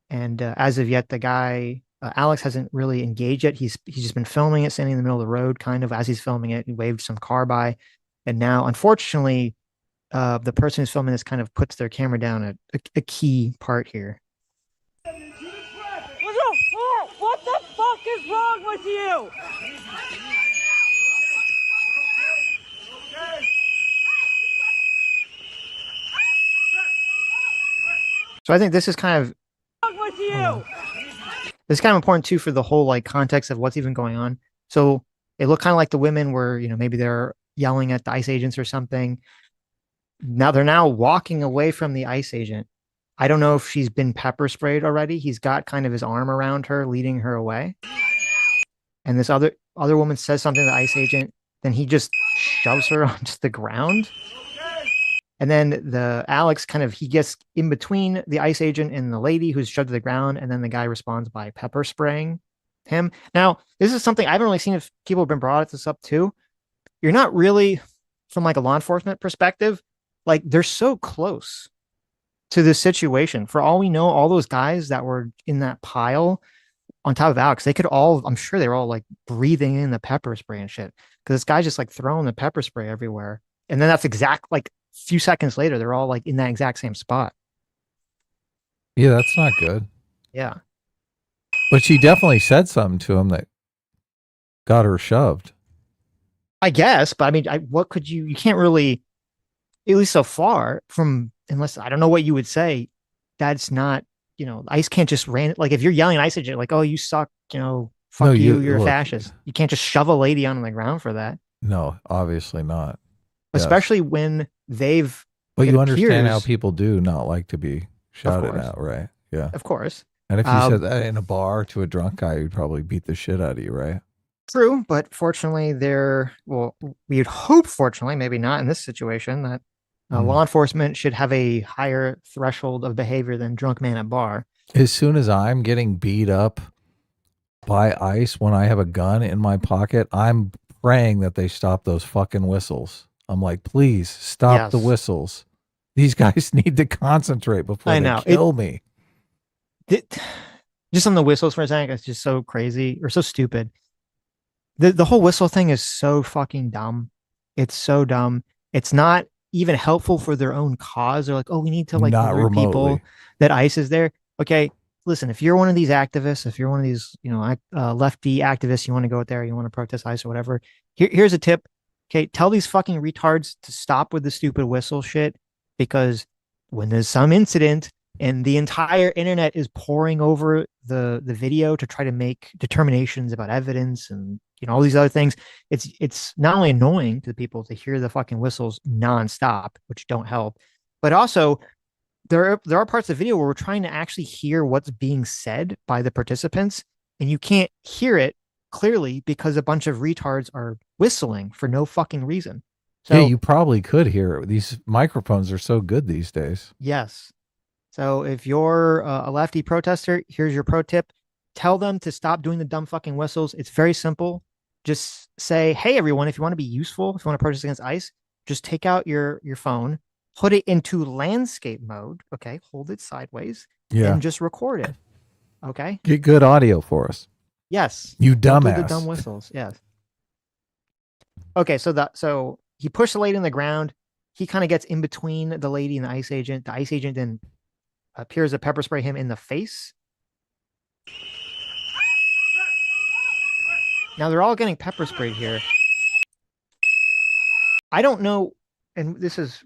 And as of yet, the guy Alex hasn't really engaged yet. He's just been filming it, standing in the middle of the road, kind of as he's filming it. He waved some car by, and now, unfortunately, the person who's filming this kind of puts their camera down at a key part here. What the fuck is wrong with you? So I think this is kind of What's wrong with you? this is kind of important too for the whole like context of what's even going on. So it looked kind of like the women were, maybe they're yelling at the ICE agents or something. Now they're now walking away from the ICE agent. I don't know if she's been pepper sprayed already. He's got kind of his arm around her, leading her away. And this other woman says something to the ICE agent. Then he just shoves her onto the ground. And then the Alex he gets in between the ICE agent and the lady who's shoved to the ground. And then the guy responds by pepper spraying him. Now, this is something I haven't really seen if people have been brought this up too. You're not really, from like a law enforcement perspective, like they're so close to this situation. For all we know, all those guys that were in that pile on top of Alex, I'm sure they were all like breathing in the pepper spray and shit. Because this guy's just like throwing the pepper spray everywhere. And then that's like a few seconds later, they're all like in that exact same spot. Yeah, that's not good. Yeah. But she definitely said something to him that got her shoved. I guess, but I mean, what could you can't really, at least so far unless I don't know what you would say. That's not, ICE can't just like if you're yelling at ICE agent, like, oh, you suck, fuck No, you're a look, fascist. You can't just shove a lady on the ground for that. No, obviously not. Especially when But it you understand how appears- people do not like to be shouted course. at, right? Yeah. Of course. And if you said that in a bar to a drunk guy, he'd probably beat the shit out of you, right? True, but fortunately, we'd hope, fortunately, maybe not in this situation, that law enforcement should have a higher threshold of behavior than drunk man at bar. As soon as I'm getting beat up by ICE when I have a gun in my pocket, I'm praying that they stop those fucking whistles. I'm like, please stop the Yes. whistles. These guys need to concentrate before I they know. kill me. Just on the whistles for a second, it's just so crazy or so stupid. The whole whistle thing is so fucking dumb. It's so dumb. It's not even helpful for their own cause. They're like, oh, we need to like Not alert people remotely. that ICE is there. Okay, listen, if you're one of these activists, if you're one of these, lefty activists, you want to go out there, you want to protest ICE or whatever, here's a tip. Okay, tell these fucking retards to stop with the stupid whistle shit, because when there's some incident and the entire internet is pouring over the video to try to make determinations about evidence and all these other things, it's not only annoying to the people to hear the fucking whistles nonstop, which don't help, but also there are parts of the video where we're trying to actually hear what's being said by the participants, and you can't hear it clearly because a bunch of retards are whistling for no fucking reason. So Yeah, you probably could hear it. These microphones are so good these days. yes. So if you're a lefty protester, here's your pro tip. Tell them to stop doing the dumb fucking whistles. It's very simple. Just say, hey, everyone, if you want to be useful, if you want to protest against ICE, just take out your phone put it into landscape mode. Okay, hold it sideways Yeah. and just record it. Okay. Get good audio for us. Yes. You Don't do the dumb dumbass. whistles. Yes. Okay, so he pushed the lady in the ground. He kind of gets in between the lady and the ice agent. The ice agent then appears to pepper spray him in the face. Now they're all getting pepper sprayed here. I don't know, and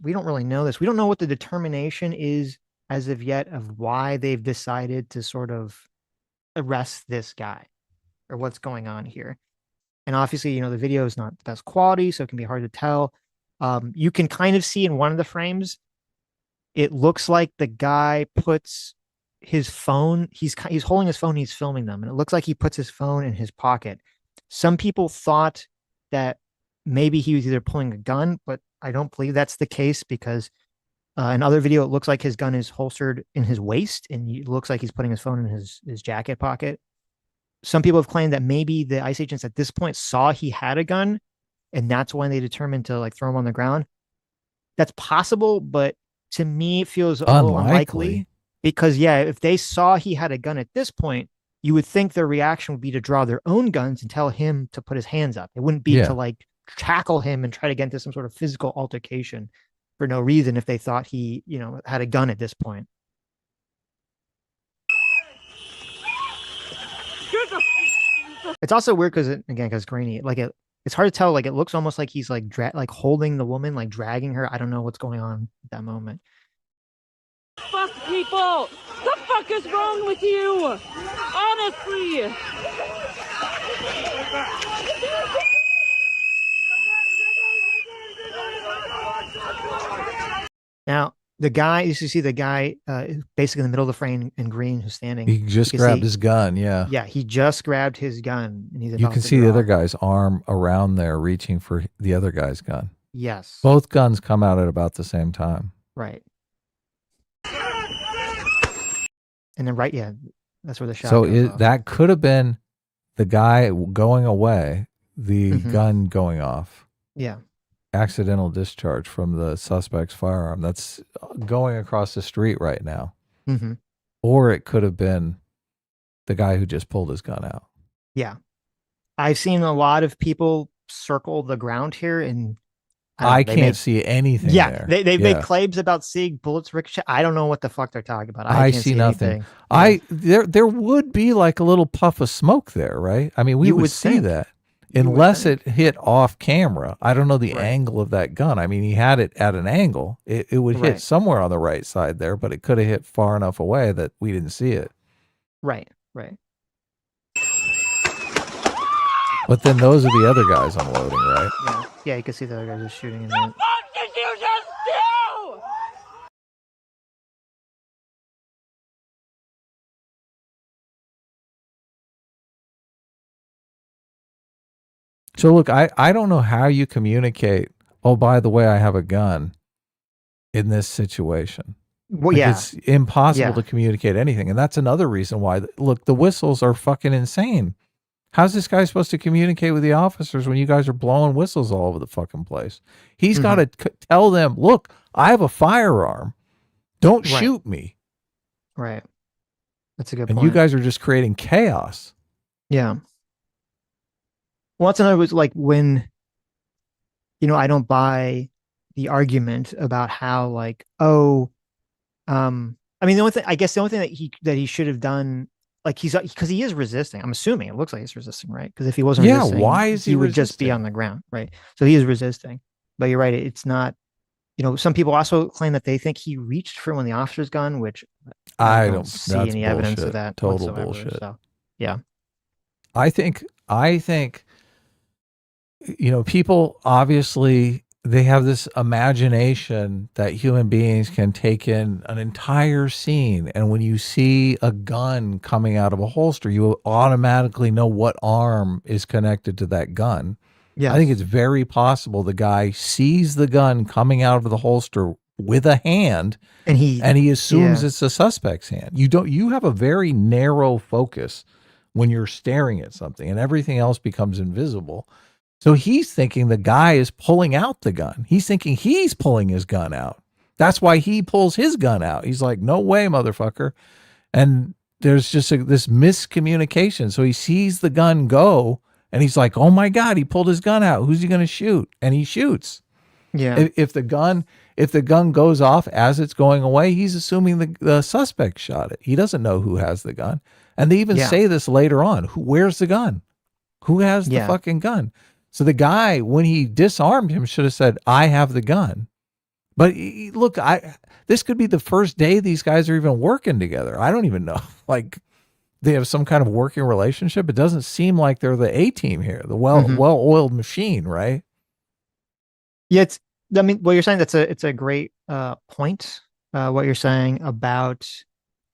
we don't really know this. We don't know what the determination is as of yet of why they've decided to sort of arrest this guy or what's going on here. And obviously, the video is not the best quality, so it can be hard to tell. You can kind of see in one of the frames, it looks like the guy puts his phone, he's holding his phone, he's filming them, and it looks like he puts his phone in his pocket. Some people thought that maybe he was either pulling a gun, but I don't believe that's the case because in other video, it looks like his gun is holstered in his waist and it looks like he's putting his phone in his jacket pocket. Some people have claimed that maybe the ICE agents at this point saw he had a gun and that's when they determined to like throw him on the ground. That's possible, but to me, it feels a little unlikely because, yeah, if they saw he had a gun at this point, you would think their reaction would be to draw their own guns and tell him to put his hands up. It wouldn't be to like tackle him and try to get into some sort of physical altercation for no reason if they thought he, had a gun at this point. It's also weird because grainy, like it's hard to tell. Like it looks almost like he's like holding the woman, like dragging her. I don't know what's going on at that moment. Fuck people! The fuck is wrong with you? Honestly! Now, the guy, you see the guy basically in the middle of the frame in green who's standing. He just grabbed his gun. Yeah. Yeah, he just grabbed his gun. And he's you can see the other guy's arm around there reaching for the other guy's gun. Yes. Both guns come out at about the same time. Right. And then that's where the shot So goes off. that could have been the guy going away, the gun going off. Yeah. Accidental discharge from the suspect's firearm that's going across the street right now. Mm-hmm. Or it could have been the guy who just pulled his gun out. Yeah. I've seen a lot of people circle the ground here and I can't see anything there. They've made claims about seeing bullets ricochet. I don't know what the fuck they're talking about. I can't see nothing. Yeah. There would be like a little puff of smoke there, right? I mean, we would see that. Unless it hit off camera. I don't know the angle of that gun. I mean, he had it at an angle. It would hit somewhere on the right side there, but it could have hit far enough away that we didn't see it. Right. But then those are the other guys unloading, right? Yeah, you can see the other guys just shooting in The fuck did you just do? So look, I don't know how you communicate, oh, by the way, I have a gun in this situation. Well, yeah. It's impossible to communicate anything. And that's another reason why, look, the whistles are fucking insane. How's this guy supposed to communicate with the officers when you guys are blowing whistles all over the fucking place? He's got to tell them, look, I have a firearm. Don't shoot me. Right. That's a good point. And you guys are just creating chaos. Yeah. Well, that's another was like when, I don't buy the argument about how like, I mean, the only thing that he should have done, like because he is resisting. I'm assuming it looks like he's resisting, right? Because if he wasn't resisting, why is he would just be on the ground, right? So he is resisting. But you're right, it's not, some people also claim that they think he reached for one of the officer's gun, which I don't see any evidence of that. Total whatsoever, bullshit. So, yeah. I think people obviously they have this imagination that human beings can take in an entire scene. And when you see a gun coming out of a holster, you automatically know what arm is connected to that gun. Yeah. I think it's very possible the guy sees the gun coming out of the holster with a hand and he assumes it's the suspect's hand. You have a very narrow focus when you're staring at something and everything else becomes invisible. So he's thinking the guy is pulling out the gun. He's thinking he's pulling his gun out. That's why he pulls his gun out. He's like, no way, motherfucker. And there's just this miscommunication. So he sees the gun go and he's like, oh my God, he pulled his gun out. Who's he going to shoot? And he shoots. Yeah. If the gun goes off as it's going away, he's assuming the suspect shot it. He doesn't know who has the gun. And they even say this later on. Where's the gun? Who has the fucking gun? So the guy, when he disarmed him, should have said, I have the gun. But look, this could be the first day these guys are even working together. I don't even know. Like, they have some kind of working relationship. It doesn't seem like they're the A team here, the well-oiled machine, right? Yeah, I mean, what you're saying, it's a great point. What you're saying about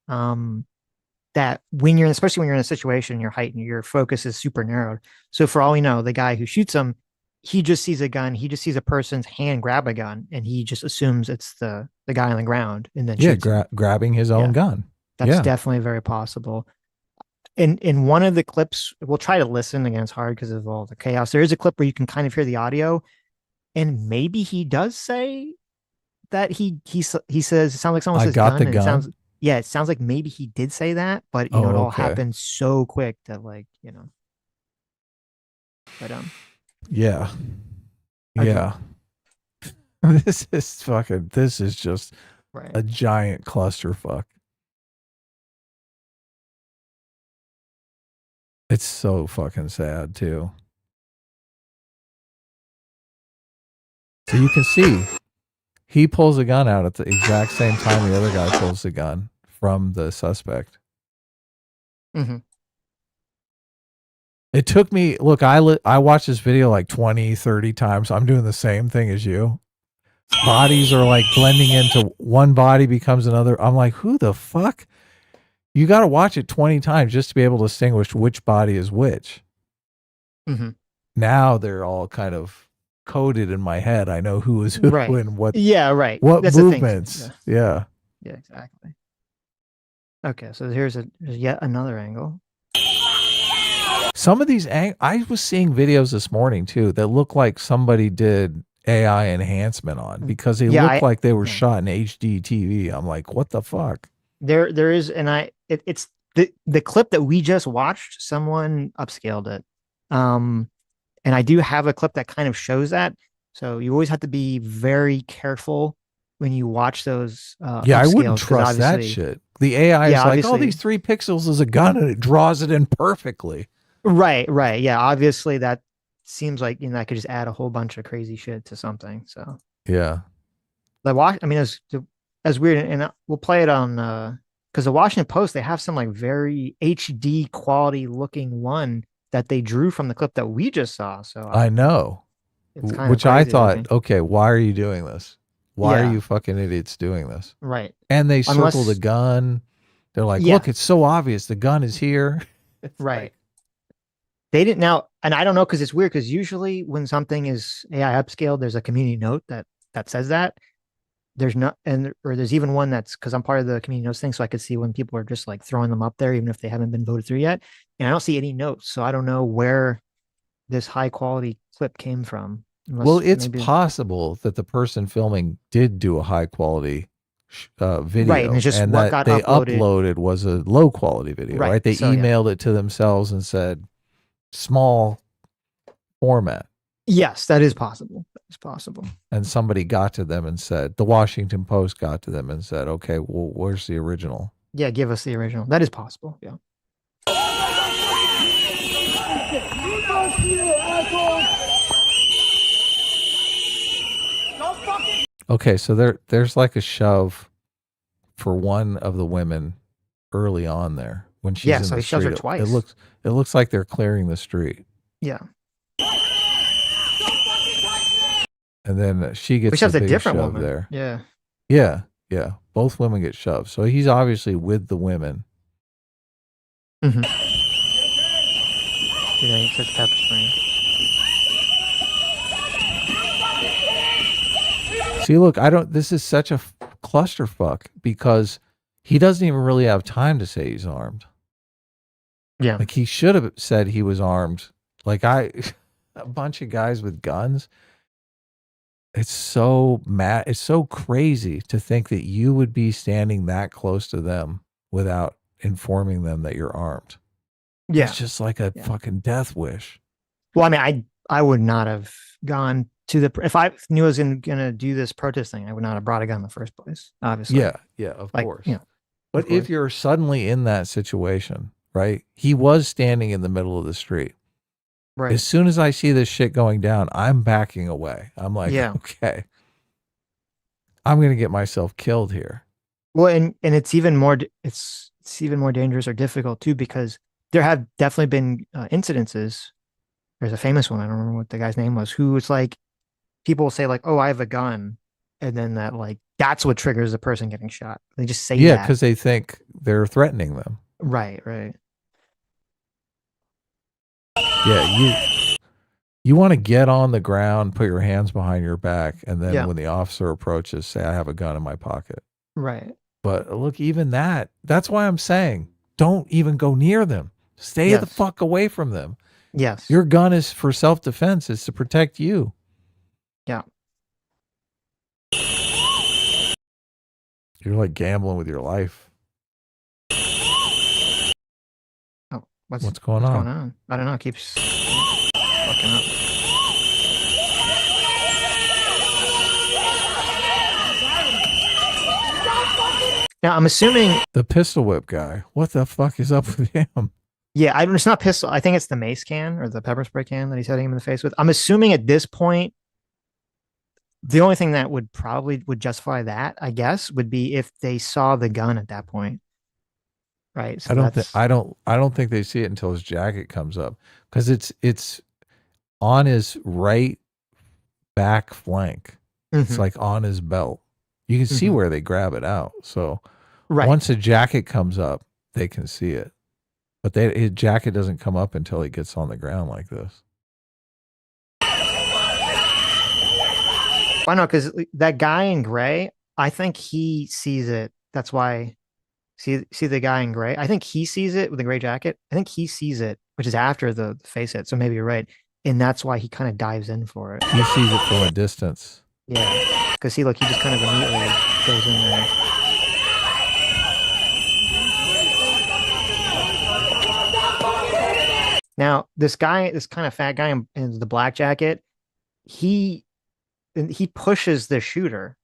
that especially when you're in a situation, your height and your focus is super narrowed. So for all we know, the guy who shoots him, he just sees a gun, he just sees a person's hand grab a gun, and he just assumes it's the guy on the ground, and then shoots grabbing his own gun. That's definitely very possible. In one of the clips, we'll try to listen. Again, it's hard because of all the chaos. There is a clip where you can kind of hear the audio, and maybe he does say that he says, it sounds like someone says got the gun. It sounds like maybe he did say that, but it all happened so quick that, like, but yeah. This is just a giant clusterfuck. It's so fucking sad too. So you can see he pulls a gun out at the exact same time the other guy pulls the gun from the suspect. Mm-hmm. It took me, look, I watched this video like 20, 30 times. I'm doing the same thing as you. Bodies are like blending into one body becomes another. I'm like, who the fuck? You got to watch it 20 times just to be able to distinguish which body is which. Mm-hmm. Now they're all kind of coded in my head. I know who is who and what. Yeah, right. What That's movements. Yeah, exactly. Okay, so here's yet another angle. Some of these, I was seeing videos this morning too that look like somebody did AI enhancement on, because they look like they were shot in HD TV. I'm like, what the fuck? There is, and it's the clip that we just watched. Someone upscaled it, and I do have a clip that kind of shows that. So you always have to be very careful when you watch those. I wouldn't trust that shit. The AI is like, oh, these 3 pixels is a gun, and it draws it in perfectly. Right. Yeah, obviously that seems like, I could just add a whole bunch of crazy shit to something. So yeah, as weird, and we'll play it on because the Washington Post, they have some like very HD quality looking one that they drew from the clip that we just saw. So I know, which I thought, okay, why are you doing this? Why are you fucking idiots doing this? Right. And they circle the gun. They're like, look, it's so obvious. The gun is here. Right. They didn't now, and I don't know, because it's weird, because usually when something is AI upscaled, there's a community note that says that. There's not, or there's even one that's, because I'm part of the community notes thing, so I could see when people are just like throwing them up there, even if they haven't been voted through yet. And I don't see any notes, so I don't know where this high quality clip came from. Well, it's possible that the person filming did do a high quality video, right? And it's just what got they uploaded was a low quality video, right? They emailed it to themselves and said small format. Yes, that is possible. That is possible. And somebody got to them and said, the Washington Post got to them and said, okay, well, where's the original? Yeah, give us the original. That is possible. Yeah. Okay, so there's like a shove for one of the women early on there when she's in the he shoves street. her twice. It looks like they're clearing the street. Yeah. And then she gets a big different shove woman there. Yeah. Yeah. Both women get shoved. So he's obviously with the women. Mm-hmm. Yeah, he took pepper spray. See, look, this is such a clusterfuck because he doesn't even really have time to say he's armed. Yeah. Like, he should have said he was armed. Like, a bunch of guys with guns. It's so mad. It's so crazy to think that you would be standing that close to them without informing them that you're armed. Yeah. It's just like a fucking death wish. Well, I mean, I would not have gone to the if I knew I was gonna do this protest thing, I would not have brought a gun in the first place. Obviously, Yeah, of like course. of But if course. you're suddenly in that situation, right? He was standing in the middle of the street. Right. As soon as I see this shit going down, I'm backing away. I'm like, okay, I'm gonna get myself killed here. Well, and it's even more it's even more dangerous or difficult too because there have definitely been incidences. There's a famous one. I don't remember what the guy's name was. Who was like people will say like, "Oh, I have a gun," and then that like that's what triggers the person getting shot. They just say that. Because they think they're threatening them. Right. Yeah, you want to get on the ground, put your hands behind your back, and then when the officer approaches, say, I have a gun in my pocket. Right. But look, even that's why I'm saying, don't even go near them. Stay the fuck away from them. Yes. Your gun is for self-defense. It's to protect you. Yeah. You're like gambling with your life. Oh, what's going on? I don't know. It keeps fucking up. Now I'm assuming the pistol whip guy. What the fuck is up with him? Yeah, it's not pistol. I think it's the mace can or the pepper spray can that he's hitting him in the face with. I'm assuming at this point, the only thing that would justify that, I guess, would be if they saw the gun at that point. Right. So I don't think they see it until his jacket comes up because it's on his right back flank. It's like on his belt. You can see where they grab it out. So once a jacket comes up, they can see it. But his jacket doesn't come up until he gets on the ground like this. Why not? Because that guy in gray, I think he sees it. That's why. See the guy in gray. I think he sees it with the gray jacket. I think he sees it, which is after the face hit. So maybe you're right, and that's why he kind of dives in for it. He sees it from a distance. Yeah, because he just kind of immediately goes in there. Now, this kind of fat guy in the black jacket, he pushes the shooter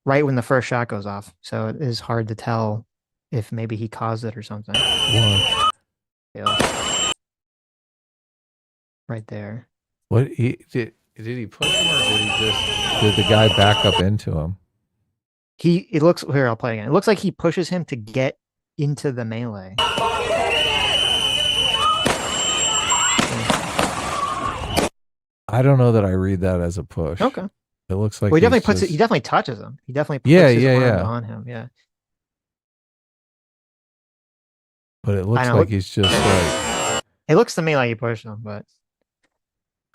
right when the first shot goes off. So it is hard to tell if maybe he caused it or something. What? Yeah. Right there. What did he push him or did the guy back up into him? It looks here, I'll play again. It looks like he pushes him to get into the melee. I don't know that I read that as a push. Okay. It looks like he definitely puts it. He definitely touches him. He definitely puts his arm on him. Yeah. But it looks like he's just like. It looks to me like he pushed him, but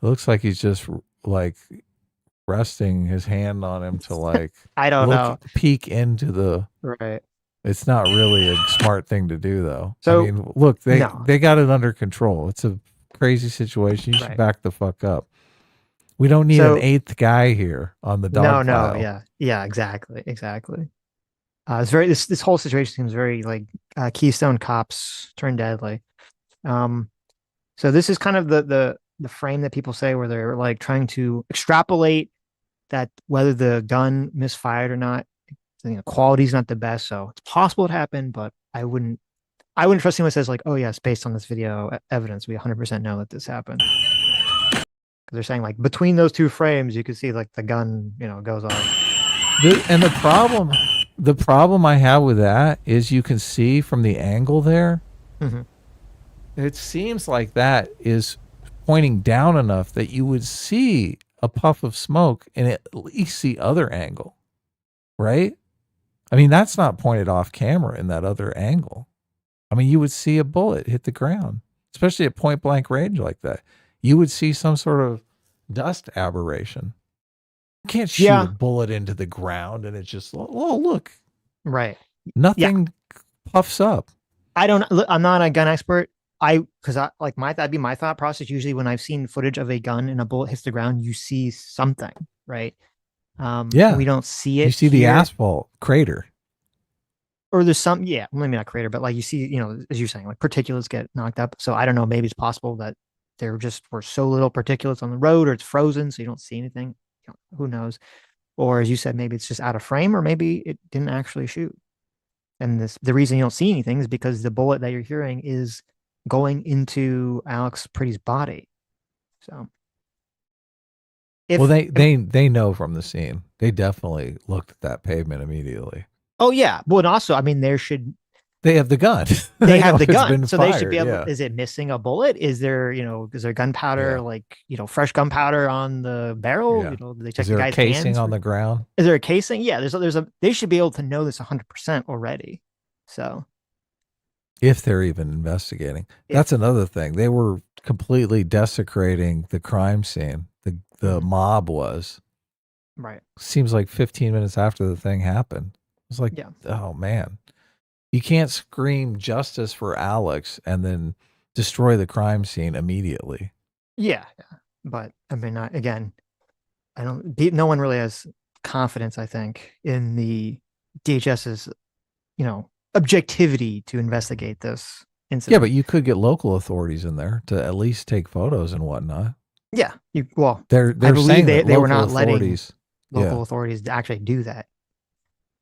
it looks like he's just like resting his hand on him to like. I don't know. Peek into the. Right. It's not really a smart thing to do, though. So I mean, look, they got it under control. It's a crazy situation. You should back the fuck up. We don't need an eighth guy here on the dog pile. Yeah, exactly. It's very this whole situation seems very like Keystone Cops turned deadly. So this is kind of the frame that people say where they're like trying to extrapolate that whether the gun misfired or not, quality's not the best. So it's possible it happened, but I wouldn't trust anyone who says like, oh yes, based on this video evidence, we 100% know that this happened. Because they're saying like between those two frames, you can see like the gun, goes off. And the problem I have with that is you can see from the angle there, it seems like that is pointing down enough that you would see a puff of smoke and at least the other angle, right? I mean, that's not pointed off camera in that other angle. I mean, you would see a bullet hit the ground, especially at point blank range like that. You would see some sort of dust aberration. You can't shoot a bullet into the ground and it's just, oh, look. Right. Nothing puffs up. I'm not a gun expert. That'd be my thought process. Usually when I've seen footage of a gun and a bullet hits the ground, you see something, right? Yeah. We don't see it. You see the here. asphalt crater. Or there's some, yeah, maybe not crater, but like you see, as you're saying, like particulates get knocked up. So I don't know, maybe it's possible that there just were so little particulates on the road, or it's frozen, so you don't see anything. Who knows? Or as you said, maybe it's just out of frame, or maybe it didn't actually shoot. And the reason you don't see anything is because the bullet that you're hearing is going into Alex Pretty's body. So Well, they know from the scene. They definitely looked at that pavement immediately. Oh yeah. Well, and also, I mean, They have the gun. they have know the it's gun, been so they should fired, be able. yeah. Is it missing a bullet? Is there gunpowder, Yeah. like fresh gunpowder on the barrel? Yeah. Do they check Is the there a guy's casing hands? on the ground? Is there a casing? Yeah, they should be able to know this 100% already. So If they're even investigating. That's another thing. They were completely desecrating the crime scene. The mob was. Right. Seems like 15 minutes after the thing happened. It's like, Yeah. Oh man. You can't scream justice for Alex and then destroy the crime scene immediately. Yeah. But I mean, again, no one really has confidence, I think, in the DHS's, objectivity to investigate this incident. Yeah, but you could get local authorities in there to at least take photos and whatnot. Yeah. They're I believe saying they were not authorities, letting local authorities to actually do that.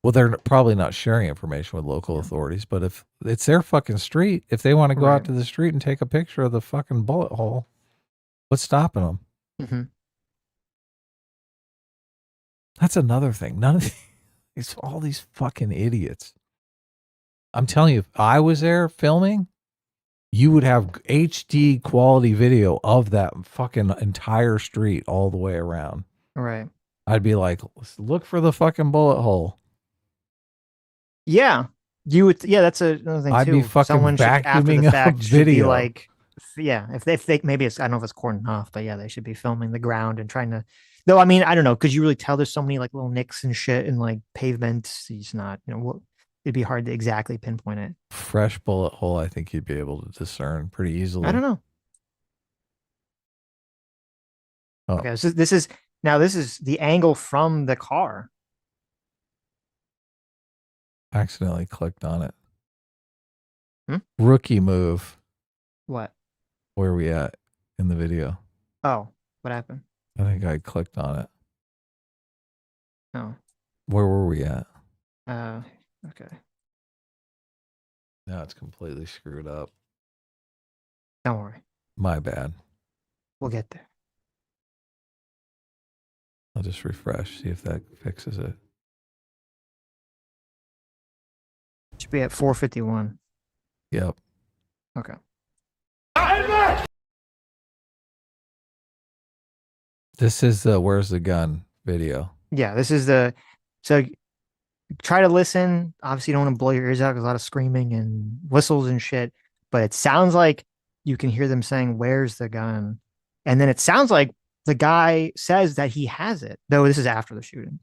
Well, they're probably not sharing information with local authorities, but if it's their fucking street, if they want to go out to the street and take a picture of the fucking bullet hole, what's stopping them? Mm-hmm. That's another thing. None of it's all these fucking idiots. I'm telling you, if I was there filming, you would have HD quality video of that fucking entire street all the way around. Right. I'd be like, look for the fucking bullet hole. Yeah, you would. Yeah, that's another thing too. I'd be fucking Someone should, after the vacuuming fact, up should be video. like, yeah, if they maybe it's I don't know if it's cordoned off, but yeah, they should be filming the ground and trying to. Though I mean, I don't know, could you really tell there's so many like little nicks and shit and like pavements? It's not, it'd be hard to exactly pinpoint it. Fresh bullet hole, I think you'd be able to discern pretty easily. I don't know. Oh. Okay, so this is the angle from the car. Accidentally clicked on it. Hmm? Rookie move. What? Where are we at in the video? Oh, what happened? I think I clicked on it. Oh. Where were we at? Okay. Now it's completely screwed up. Don't worry. My bad. We'll get there. I'll just refresh, see if that fixes it. Should be at 451. Yep. Okay. This is the where's the gun video. Yeah, this is so try to listen. Obviously, you don't want to blow your ears out because a lot of screaming and whistles and shit. But it sounds like you can hear them saying, "Where's the gun?" And then it sounds like the guy says that he has it, though this is after the shooting.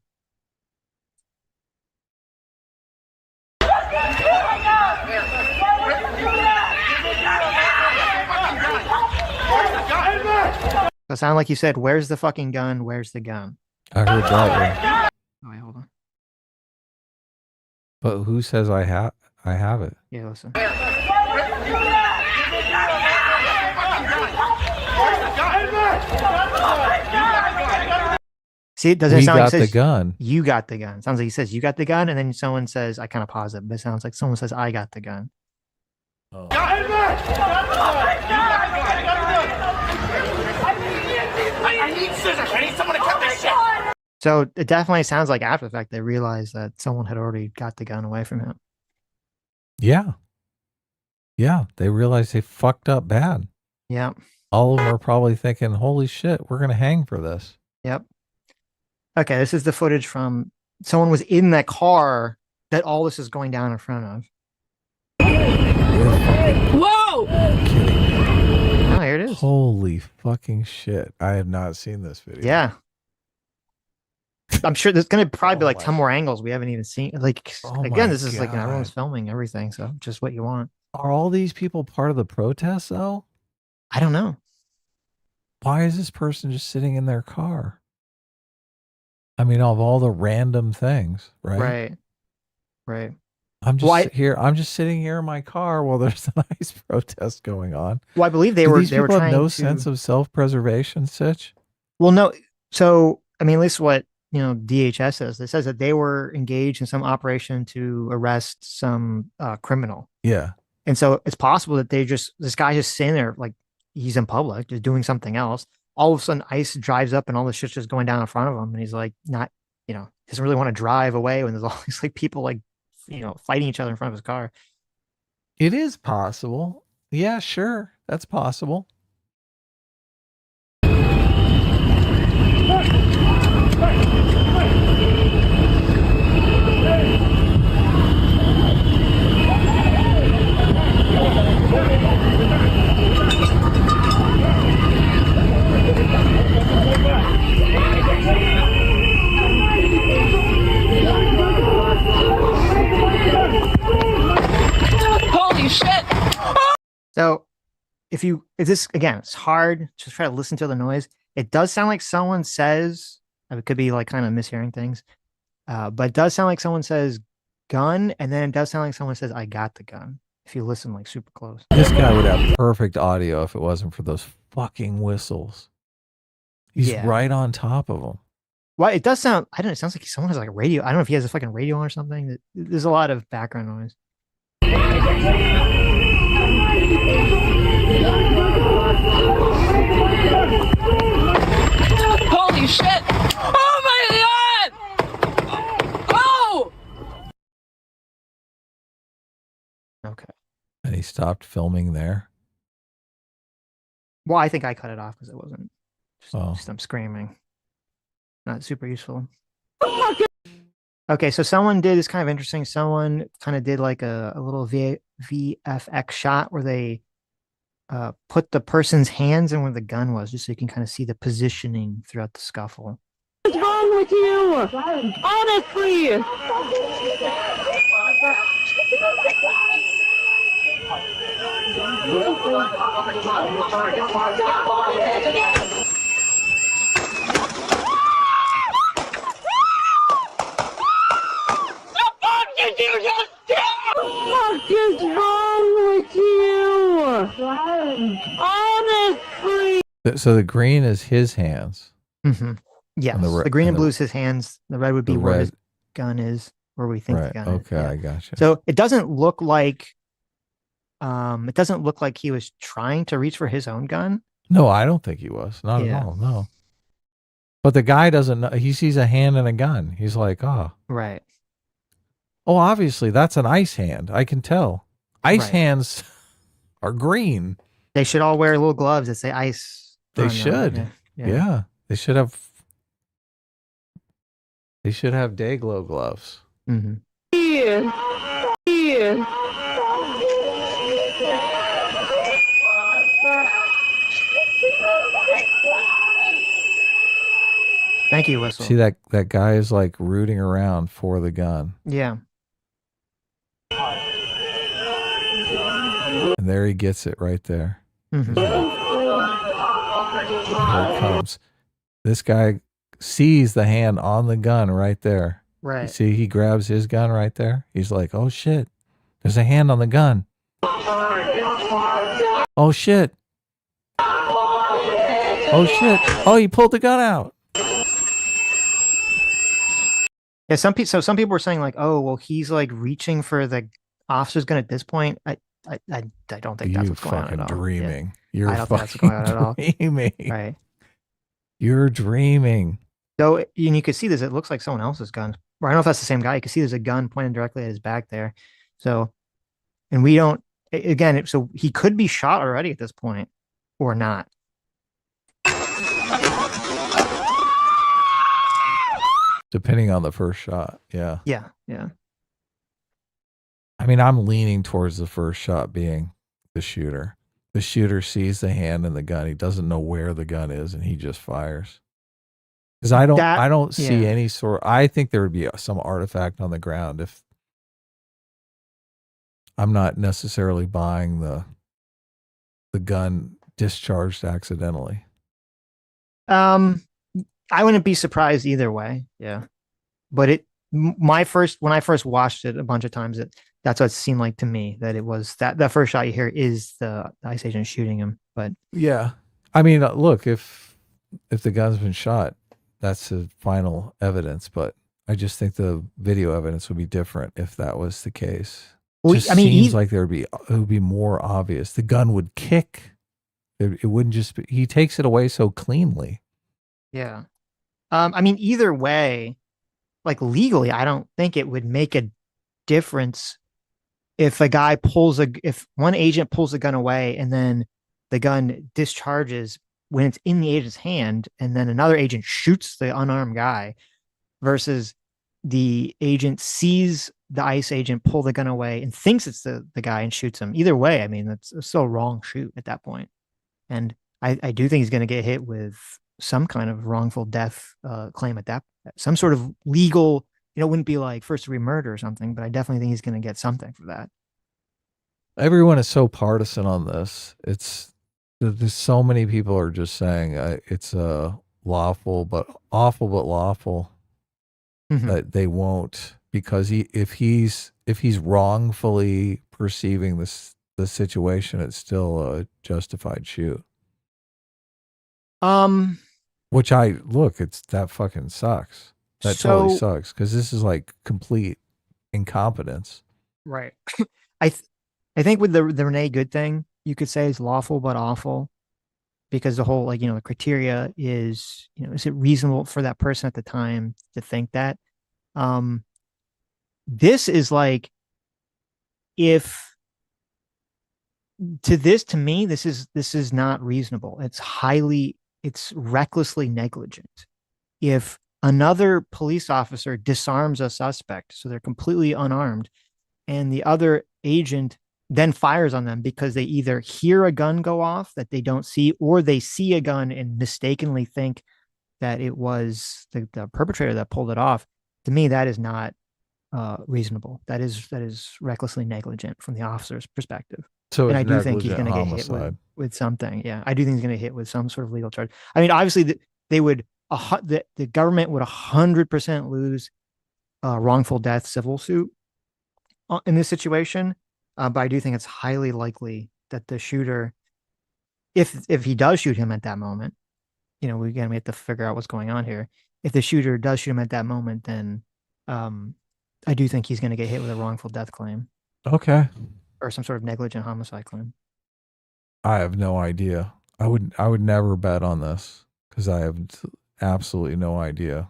So it sounded like you said, "Where's the fucking gun? Where's the gun?" I heard that. Yeah. Oh, wait, hold on. But who says I have it? Yeah, listen. See, doesn't it We sound like got it the says gun. you got the gun? Sounds like he says you got the gun, and then someone says, I kind of pause it, but it sounds like someone says I got the gun. Oh. I need scissors. I need someone to cut this shit. So it definitely sounds like after the fact they realized that someone had already got the gun away from him. Yeah. Yeah. They realized they fucked up bad. Yeah. All of them are probably thinking, holy shit, we're going to hang for this. Yep. Okay, this is the footage from someone was in that car that all this is going down in front of. Whoa! Oh, here it is. Holy fucking shit. I have not seen this video. Yeah. I'm sure there's going to probably be Oh like my 10 more angles we haven't even seen. Like, Oh again, my this is like everyone's God. filming everything. So just what you want. Are all these people part of the protest though? I don't know. Why is this person just sitting in their car? I mean, of all the random things, right? Right. I'm just Why? here. I'm just sitting here in my car while there's an ICE protest going on. Well, I believe Do these they were people have trying no to. sense of self-preservation, Sitch? Well, no. So, I mean, at least what, DHS says. It says that they were engaged in some operation to arrest some criminal. Yeah. And so it's possible that this guy just sitting there, like he's in public, just doing something else. All of a sudden, ICE drives up and all this shit's just going down in front of him. And he's like, not, doesn't really want to drive away when there's all these like people like, fighting each other in front of his car. It is possible. Yeah, sure. That's possible. Holy shit! So if this again, it's hard to try to listen to the noise. It does sound like someone says, it could be like kind of mishearing things, but it does sound like someone says gun, and then it does sound like someone says, I got the gun. If you listen like super close. This guy would have perfect audio if it wasn't for those fucking whistles. He's right on top of them. Well, it does sound, I don't know, it sounds like someone has like a radio. I don't know if he has a fucking radio on or something. There's a lot of background noise. Holy shit! Oh my god! Oh! Okay. And he stopped filming there. Well, I think I cut it off because it wasn't Oh. just them screaming. Not super useful. Okay, so someone did, it's kind of interesting. Someone kind of did like a little VFX shot where they put the person's hands in where the gun was, just so you can kind of see the positioning throughout the scuffle. What's wrong with you? Honestly! What is wrong with you? Honestly! So the green is his hands. Mm-hmm. Yes, And the green and blue is his hands. The red would be where his gun is, where we think the gun is. Okay, I gotcha. So it doesn't look like he was trying to reach for his own gun. No, I don't think he was. Not at all. No. But the guy doesn't know. He sees a hand and a gun. He's like, oh. Right. Oh, obviously, that's an ice hand. I can tell. Ice hands are green. They should all wear little gloves that say ice. They should. Yeah. They should have. They should have day glow gloves. Mm-hmm. Thank you, Whistle. See that guy is like rooting around for the gun. Yeah. And there he gets it right there. Mm-hmm. Here it comes. This guy sees the hand on the gun right there. Right. You see, he grabs his gun right there. He's like, oh shit, there's a hand on the gun. Oh shit. Oh shit. Oh, he pulled the gun out. Yeah, some people were saying like, oh, well, he's like reaching for the officer's gun at this point. I don't think that's what's going on at all. Dreaming. Yeah. You're I don't think that's what's going on at all. Dreaming. Right. You're dreaming. So, and you could see this. It looks like someone else's gun. Or I don't know if that's the same guy. You can see there's a gun pointed directly at his back there. So, and we don't. Again, so he could be shot already at this point, or not. Depending on the first shot. Yeah. Yeah. Yeah. I mean, I'm leaning towards the first shot being the shooter. The shooter sees the hand and the gun. He doesn't know where the gun is, and he just fires. Because I don't see any sort. I think there would be some artifact on the ground. If I'm not necessarily buying the gun discharged accidentally. I wouldn't be surprised either way. Yeah. But when I first watched it a bunch of times, that's what it seemed like to me, that it was that first shot you hear is the ICE agent shooting him. But Yeah. I mean, look, if the gun's been shot, that's the final evidence, but I just think the video evidence would be different if that was the case. Just I mean, seems like it would be more obvious. The gun would kick. It wouldn't just be, he takes it away so cleanly. yeah. I mean, either way, like legally, I don't think it would make a difference if if one agent pulls a gun away and then the gun discharges when it's in the agent's hand, and then another agent shoots the unarmed guy versus the agent sees the ICE agent pull the gun away and thinks it's the guy and shoots him. Either way, I mean, that's still a wrong shoot at that point. And I do think he's going to get hit with some kind of wrongful death claim at that, some sort of legal, it wouldn't be like first degree murder or something, but I definitely think he's going to get something for that. Everyone is so partisan on this. There's so many people are just saying it's lawful, but awful, but lawful. Mhm. That they won't, because if he's wrongfully perceiving the situation, it's still a justified shoot. Um, Which it's that fucking sucks. That totally sucks, because this is like complete incompetence. right. I th- I think with the Renee Good thing, you could say it's lawful but awful, because the whole, like, the criteria is, is it reasonable for that person at the time to think that? Um, this is like, if to me, this is not reasonable. It's recklessly negligent. If another police officer disarms a suspect, so they're completely unarmed, and the other agent then fires on them because they either hear a gun go off that they don't see, or they see a gun and mistakenly think that it was the perpetrator that pulled it off. To me, that is not reasonable. That is recklessly negligent from the officer's perspective. So And it's I do think he's negligent going to get hit homicide. with something. Yeah, I do think he's going to hit with some sort of legal charge. I mean, obviously, they would the government would 100% lose a wrongful death civil suit in this situation. But I do think it's highly likely that the shooter, if he does shoot him at that moment, we have to figure out what's going on here. If the shooter does shoot him at that moment, then um, I do think he's going to get hit with a wrongful death claim Okay. or some sort of negligent homicide claim. I have no idea. I would never bet on this, because I have absolutely no idea.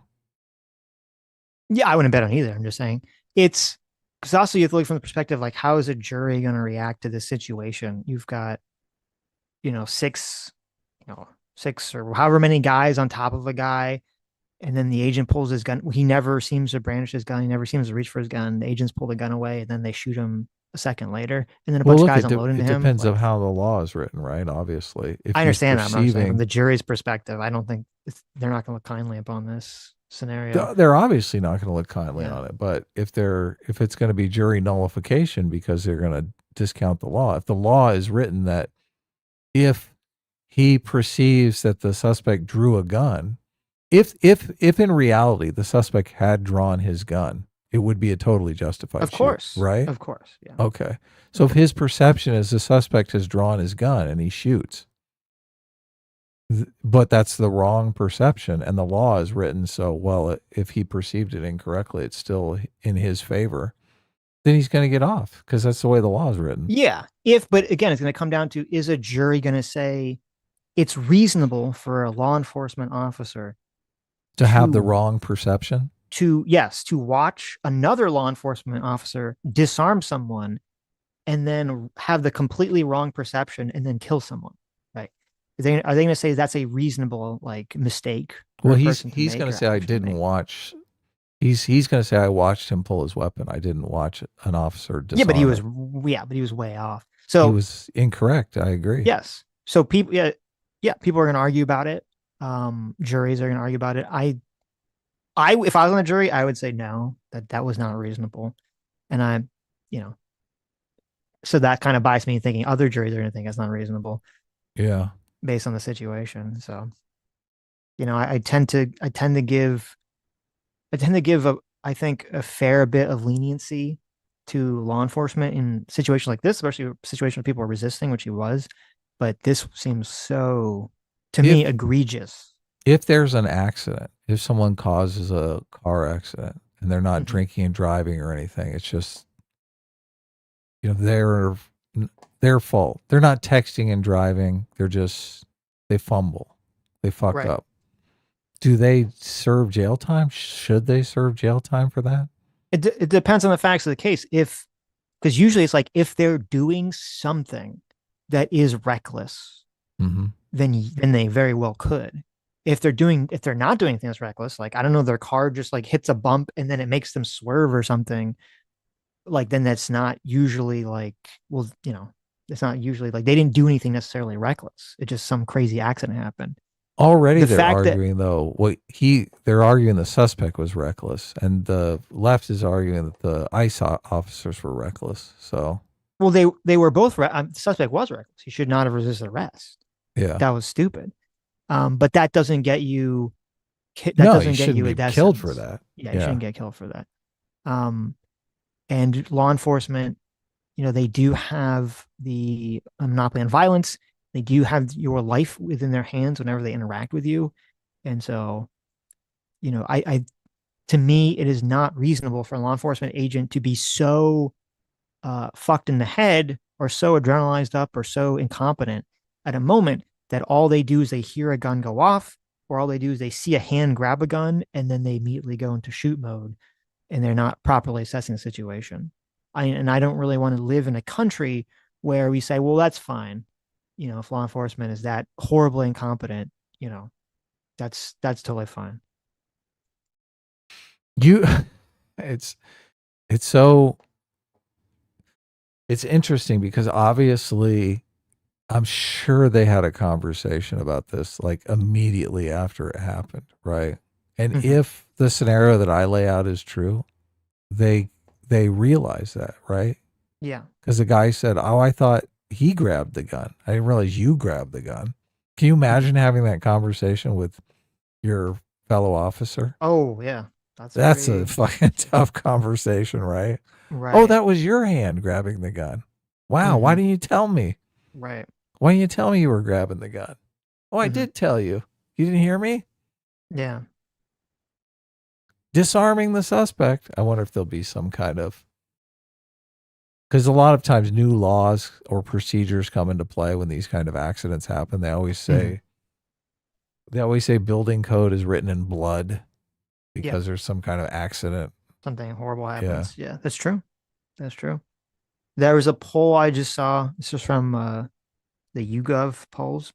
Yeah, I wouldn't bet on either. I'm just saying it's because also you have to look from the perspective, like, how is a jury going to react to this situation? You've got, six, six or however many guys on top of a guy, and then the agent pulls his gun. He never seems to brandish his gun. He never seems to reach for his gun. The agents pull the gun away, and then they shoot him a second later, and then a Well, bunch of look, guys unload into it him. depends Like, on how the law is written, right? Obviously, if I he's understand that, but I'm saying from perceiving, the jury's perspective, I don't think they're not going to look kindly upon this scenario. they're obviously not going to look kindly Yeah. on it. But if it's going to be jury nullification because they're going to discount the law, if the law is written that if he perceives that the suspect drew a gun, if in reality the suspect had drawn his gun, it would be a totally justified Of shoot, course, right? of course, yeah. Okay. So if his perception is the suspect has drawn his gun and he shoots, but that's the wrong perception, and the law is written so, well, if he perceived it incorrectly, it's still in his favor, then he's going to get off, because that's the way the law is written. Yeah. But again, it's going to come down to, is a jury going to say it's reasonable for a law enforcement officer To have the wrong perception? to watch another law enforcement officer disarm someone and then have the completely wrong perception and then kill someone, right? Are they going to say that's a reasonable, like, mistake? Well, he's going to say, I didn't watch. He's going to say, I watched him pull his weapon. I didn't watch an officer disarm. But he was way off. So he was incorrect. I agree. Yes. So people, people are going to argue about it. Juries are going to argue about it. If I was on the jury, I would say no, that was not reasonable. And so that kind of biased me thinking other juries are going to think it's not reasonable. Yeah. Based on the situation. So I tend to give I think a fair bit of leniency to law enforcement in situations like this, especially a situation where people are resisting, which he was. But this seems so, to me, If egregious. if there's an accident, if someone causes a car accident and they're not Mhm. drinking and driving or anything, it's just their fault. They're not texting and driving. They fumble. They fuck Right. up. Do they serve jail time? Should they serve jail time for that? It depends on the facts of the case. If Because usually it's like if they're doing something that is reckless, Mm-hmm. then they very well could. If they're not doing anything that's reckless, like I don't know, their car just like hits a bump and then it makes them swerve or something, like then that's not usually like, well, it's not usually like they didn't do anything necessarily reckless. It just some crazy accident happened. Already The they're fact that arguing though they're arguing the suspect was reckless, and the left is arguing that the ICE officers were reckless. So well, they were both the suspect was reckless. He should not have resisted arrest. yeah, That was stupid. But that no, you doesn't get shouldn't you a be death killed for sentence. that. Yeah, you Yeah, shouldn't get killed for that. Um, and law enforcement, they do have the monopoly on violence. They do have your life within their hands whenever they interact with you. And so, I to me, it is not reasonable for a law enforcement agent to be so fucked in the head or so adrenalized up or so incompetent at a moment that all they do is they hear a gun go off, or all they do is they see a hand grab a gun and then they immediately go into shoot mode and they're not properly assessing the situation. And I don't really want to live in a country where we say, well, that's fine. If law enforcement is that horribly incompetent, that's totally fine. you. It's it's so it's interesting because obviously I'm sure they had a conversation about this like immediately after it happened, right? And Mm-hmm. if the scenario that I lay out is true, they they realize that, right? Yeah. Because the guy said, "Oh, I thought he grabbed the gun. I didn't realize you grabbed the gun." Can you Mm-hmm. imagine having that conversation with your fellow officer? Oh, yeah. That's That's a pretty fucking tough conversation, right? Oh, right. that was your hand grabbing the gun. Wow, why Mm-hmm. didn't you tell me? Right. Why didn't you tell me you were grabbing the gun? Oh, I Mm-hmm. did tell you. You didn't hear me? Yeah. Disarming the suspect. I wonder if there'll be some kind of, because a lot of times new laws or procedures come into play when these kind of accidents happen. Mm-hmm. They always say building code is written in blood Yep. because there's some kind of accident. Something horrible Yeah. happens. Yeah, that's true. That's true. There was a poll I just saw. This is from the YouGov polls.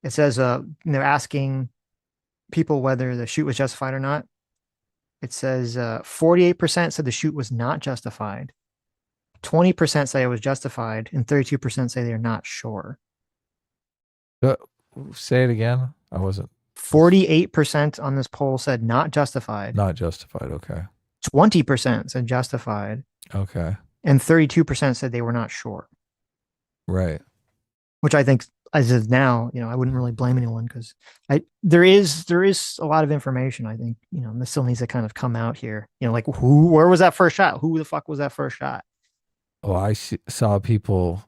It says they're asking people whether the shoot was justified or not. It says 48% said the shoot was not justified, 20% say it was justified, and 32% say they're not sure. Uh, Say it again. I wasn't 48% on this poll said not justified, not justified. Okay. 20% said justified, Okay. and 32% said they were not sure. Right. Which I think, as of now, I wouldn't really blame anyone because there is a lot of information. I think this still needs to kind of come out here. Like where was that first shot? Who the fuck was that first shot? Oh, saw people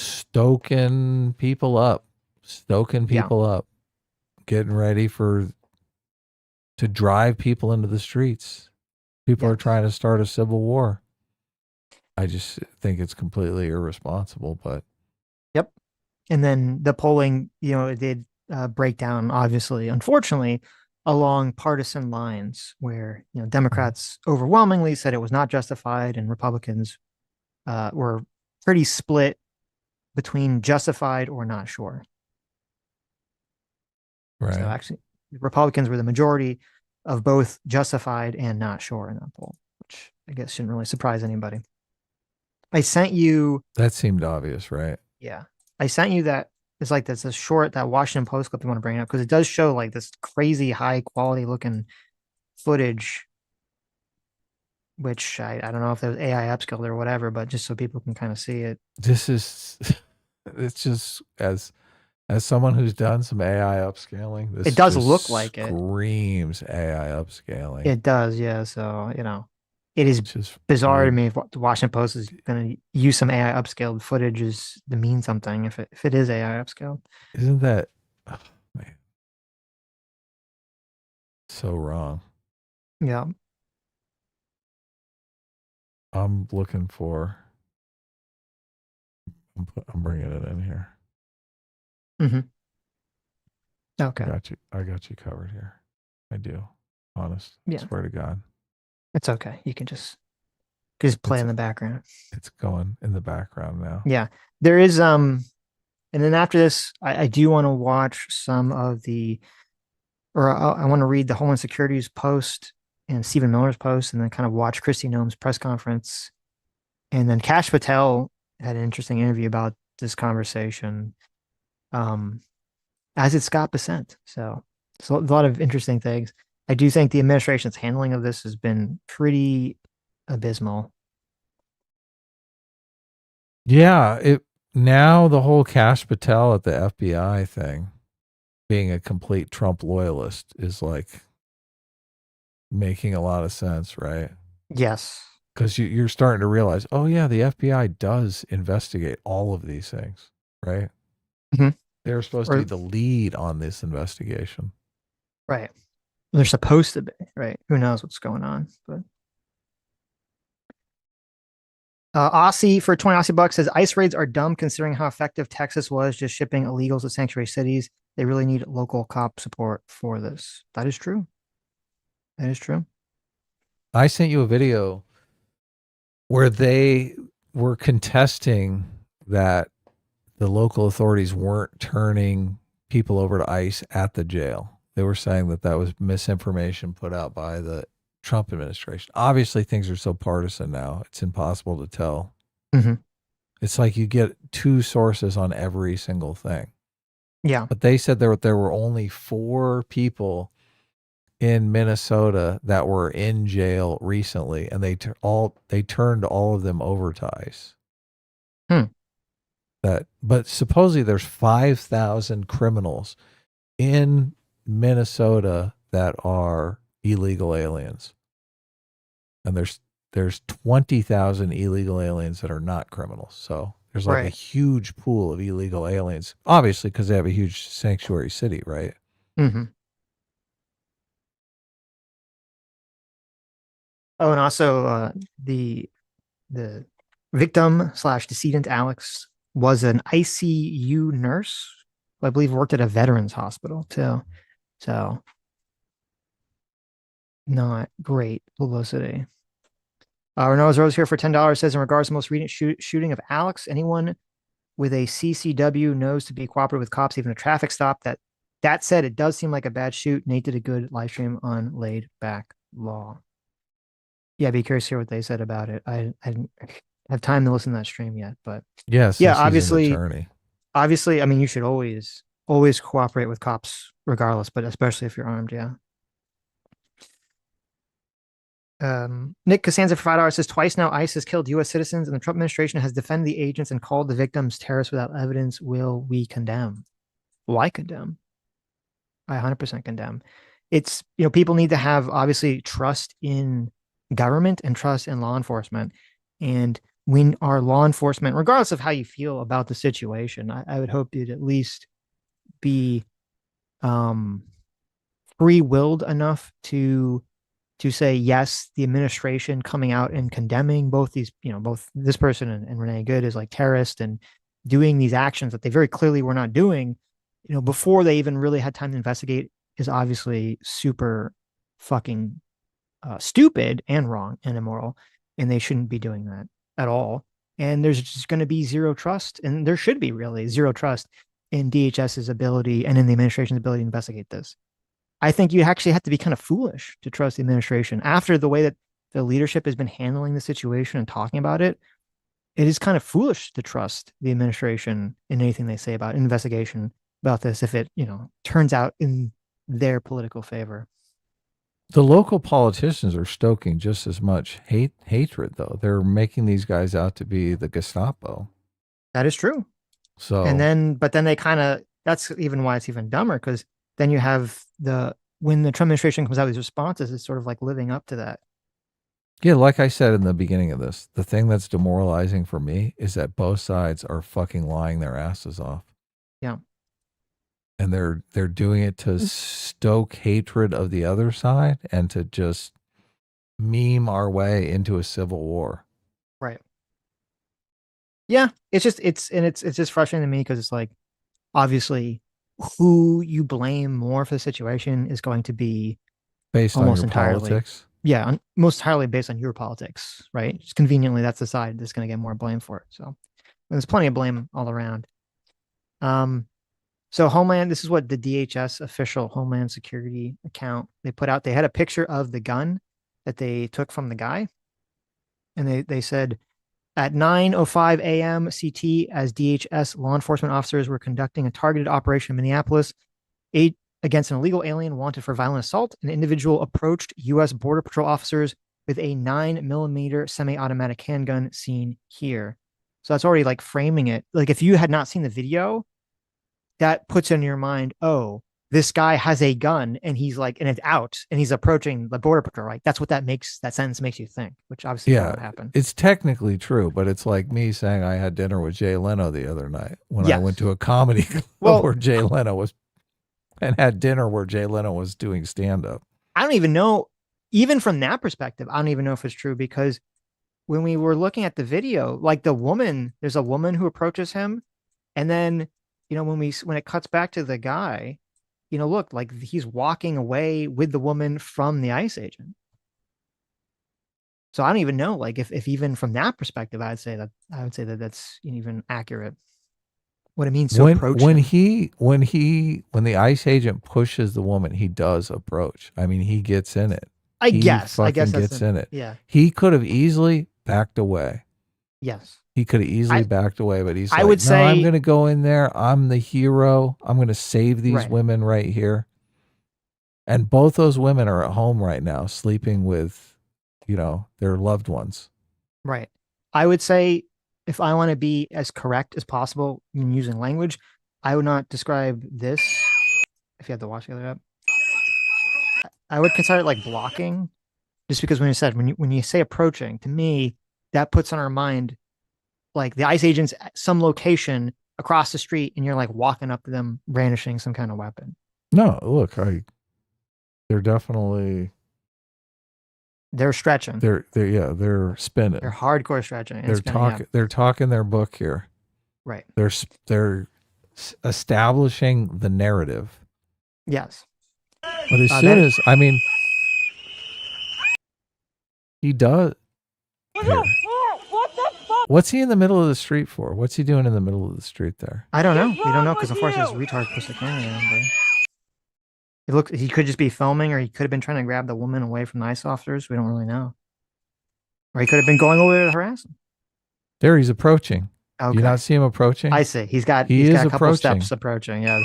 stoking Yeah, people up, getting ready to drive people into the streets. People are yes, trying to start a civil war. I just think it's completely irresponsible, but yep. And then the polling, it did break down, obviously, unfortunately, along partisan lines, where Democrats overwhelmingly said it was not justified, and Republicans were pretty split between justified or not sure. So right. actually, Republicans were the majority of both justified and not sure in that poll, which I guess shouldn't really surprise anybody. I sent you, That seemed obvious, right? yeah, I sent you that. It's like that's a short that Washington Post clip you want to bring up because it does show like this crazy high quality looking footage, which I don't know if there's AI upscaled or whatever, but just so people can kind of see it. This is it's just as As someone who's done some AI upscaling, this It does just look like it. screams AI upscaling. It does, yeah. So, it is It's just bizarre to weird. me if the Washington Post is going to use some AI upscaled footage is to mean something if it is AI upscaled. Isn't that, oh, man, so wrong? Yeah. I'm looking for. I'm bringing it in here. hmm I Okay. got you. I got you covered here. I do. Honest. Yeah. Swear to God. It's okay. You can just play It's in the background. it's going in the background now. Yeah. There is and then after this, I do want to watch some of the or I want to read the Homeland Security's post and Stephen Miller's post and then kind of watch Kristi Noem's press conference. And then Kash Patel had an interesting interview about this conversation, um, as did Scott Bessent. So it's a lot of interesting things. I do think the administration's handling of this has been pretty abysmal. Yeah, it now the whole Kash Patel at the FBI thing, being a complete Trump loyalist, is like making a lot of sense, right? Yes. Because you're starting to realize, oh yeah, the FBI does investigate all of these things, right? Mhm. They're supposed to be Or the lead on this investigation. right. They're supposed to be, right? Who knows what's going on? But Aussie for 20 Aussie bucks says ICE raids are dumb considering how effective Texas was just shipping illegals to sanctuary cities. They really need local cop support for this. That is true. That is true. I sent you a video where they were contesting that the local authorities weren't turning people over to ICE at the jail. They were saying that that was misinformation put out by the Trump administration. Obviously, things are so partisan now, it's impossible to tell. Mm-hmm. It's like you get two sources on every single thing. Yeah. But they said there were only 4 people in Minnesota that were in jail recently, and they turned all of them over to ICE. Hmm. But supposedly there's 5,000 criminals in Minnesota that are illegal aliens, and there's 20,000 illegal aliens that are not criminals. So there's like a Right. huge pool of illegal aliens, obviously because they have a huge sanctuary city, right? Mm-hmm. Oh, and also the victim slash decedent Alex was an ICU nurse who I believe worked at a veterans hospital too. So not great publicity. Renault's Rose here for $10 says in regards to the most recent shooting of Alex, anyone with a CCW knows to be cooperative with cops, even a traffic stop. That said, it does seem like a bad shoot. Nate did a good live stream on laid back law. Yeah, be curious to hear what they said about it. I didn't have time to listen to that stream yet, but Yeah, yeah, since he's an attorney. obviously, I mean, you should always cooperate with cops regardless, but especially if you're armed. Yeah. Nick Costanza for $5 says twice now ICE has killed U.S. citizens, and the Trump administration has defended the agents and called the victims terrorists without evidence. Will we condemn? Well, I condemn. I 100% condemn. It's people need to have obviously trust in government and trust in law enforcement, and when our law enforcement, regardless of how you feel about the situation, I would hope you'd at least be um free-willed enough to say yes, the administration coming out and condemning both these, both this person and Renee Good as like terrorists and doing these actions that they very clearly were not doing, before they even really had time to investigate is obviously super fucking stupid and wrong and immoral, and they shouldn't be doing that at all. And there's just going to be zero trust, and there should be really zero trust in DHS's ability and in the administration's ability to investigate this. I think you actually have to be kind of foolish to trust the administration after the way that the leadership has been handling the situation and talking about it. It is kind of foolish to trust the administration in anything they say about investigation about this if it, turns out in their political favor. The local politicians are stoking just as much hatred, though. They're making these guys out to be the Gestapo. That is true. So, And then, but then they kind of, that's even why it's even dumber, because then you have when the Trump administration comes out with these responses, it's sort of like living up to that. Yeah, like I said in the beginning of this, the thing that's demoralizing for me is that both sides are fucking lying their asses off. Yeah. And they're doing it to stoke hatred of the other side and to just meme our way into a civil war. Right. Yeah, it's just frustrating to me because it's like, obviously, who you blame more for the situation is going to be Based on almost your entirely, politics. yeah, most entirely based on your politics, right? Just conveniently, that's the side that's going to get more blame for it. So there's plenty of blame all around. So Homeland, this is what the DHS official Homeland Security account they put out. They had a picture of the gun that they took from the guy, and they said at 9:05 a.m. CT, as DHS law enforcement officers were conducting a targeted operation in Minneapolis, against an illegal alien wanted for violent assault, an individual approached U.S. Border Patrol officers with a 9mm semi-automatic handgun seen here. So that's already like framing it. Like if you had not seen the video, that puts in your mind, oh, this guy has a gun and he's like, and it's out and he's approaching the Border Patrol, right? That's what that sentence makes you think, which obviously won't happen. It's technically true, but it's like me saying I had dinner with Jay Leno the other night when I went to a comedy club where Jay Leno was, and had dinner where Jay Leno was doing stand-up. I don't even know, even from that perspective, I don't even know if it's true, because when we were looking at the video, like there's a woman who approaches him, and then, when it cuts back to the guy, look, like he's walking away with the woman from the ICE agent. So I don't even know, like if even from that perspective, I would say that that's even accurate. What it means to approach when the ICE agent pushes the woman, he does approach. I mean, he gets in it. I guess gets in it. Yeah. He could have easily backed away. Yes. He could have easily backed away, but he's would say, I'm going to go in there. I'm the hero. I'm going to save these women right here. And both those women are at home right now, sleeping with, their loved ones. Right. I would say, if I want to be as correct as possible in using language, I would not describe this, if you had to watch the other app, I would consider it like blocking, just because when you say approaching, to me, that puts on our mind like the ICE agents at some location across the street, and you're like walking up to them brandishing some kind of weapon. No, look, they're definitely, they're stretching. They're spinning. They're hardcore stretching. They're talking their book here. Right. They're establishing the narrative. Yes. But as soon as, he does. Here. What the fuck? What's he in the middle of the street for? What's he doing in the middle of the street there? I don't know. We don't know, because unfortunately this retard pushed the camera in. He could just be filming, or he could have been trying to grab the woman away from the ICE officers. We don't really know. Or he could have been going over to harass him. There, he's approaching. Okay. Do you not see him approaching? I see. He's got a couple steps approaching. Yeah.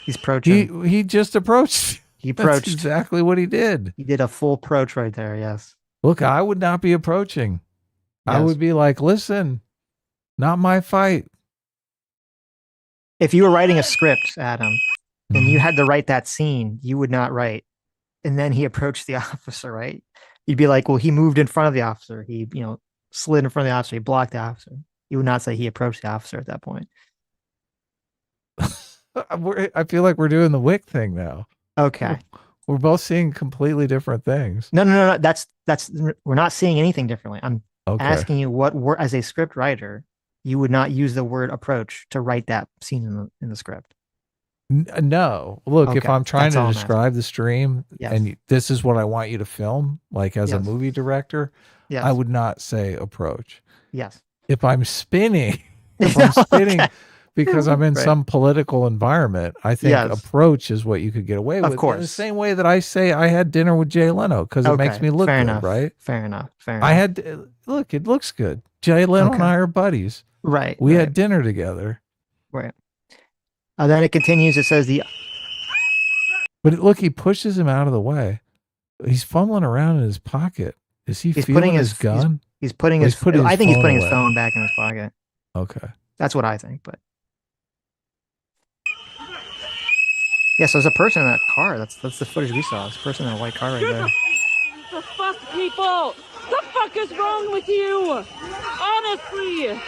He's approaching. He just approached. He approached. That's exactly what he did. He did a full approach right there. Yes. Look, I would not be approaching. Yes. I would be like, listen, not my fight. If you were writing a script, Adam, and you had to write that scene, you would not write, and then he approached the officer, right? You'd be like, well, he moved in front of the officer. He, slid in front of the officer. He blocked the officer. You would not say he approached the officer at that point. I feel like we're doing the Wick thing now. Okay. We're both seeing completely different things. No. That's we're not seeing anything differently. I'm asking you what word, as a script writer, you would not use the word approach to write that scene in the script. No. Look, if I'm trying to describe the stream, yes, and this is what I want you to film, like as a movie director, yes, I would not say approach. Yes. If I'm spinning, because I'm in some political environment, I think approach is what you could get away with. Of course. In the same way that I say I had dinner with Jay Leno, because it makes me look good, right? Fair enough. Look, it looks good. Jay Leno and I are buddies. Right. We had dinner together. Right. Then it continues. It says But look, he pushes him out of the way. He's fumbling around in his pocket. Is he feeling his gun? He's putting his phone back in his pocket. Okay. That's what I think, but Yeah, so there's a person in that car. That's the footage we saw. This person in a white car right there. The fuck, people! The fuck is wrong with you? Honestly!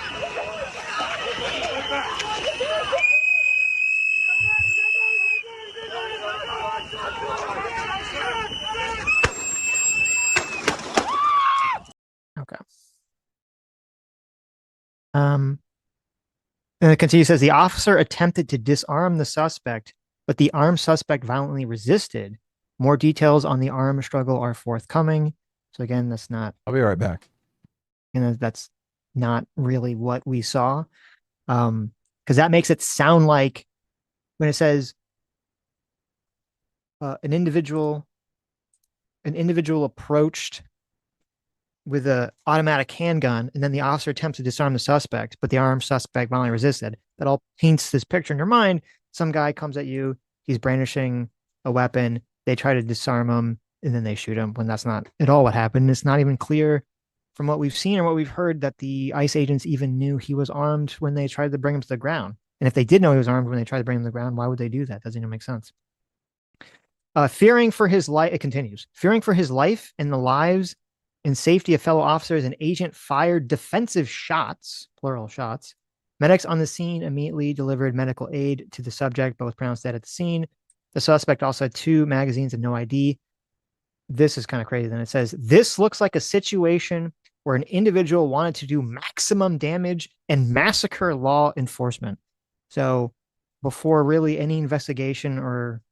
Okay. And it continues, says the officer attempted to disarm the suspect, but the armed suspect violently resisted. More details on the armed struggle are forthcoming. So again, that's not, I'll be right back. that's not really what we saw. Because that makes it sound like when it says an individual approached with a automatic handgun, and then the officer attempts to disarm the suspect, but the armed suspect violently resisted. That all paints this picture in your mind. Some guy comes at you, he's brandishing a weapon, they try to disarm him, and then they shoot him, when that's not at all what happened. It's not even clear from what we've seen or what we've heard that the ICE agents even knew he was armed when they tried to bring him to the ground. And if they did know he was armed when they tried to bring him to the ground, why would they do that? Doesn't even make sense. Fearing for his life, it continues. Fearing for his life and the lives and safety of fellow officers, an agent fired defensive shots, plural shots. Medics on the scene immediately delivered medical aid to the subject, but was pronounced dead at the scene. The suspect also had 2 magazines and no ID. This is kind of crazy. Then it says, this looks like a situation where an individual wanted to do maximum damage and massacre law enforcement. So before really any investigation or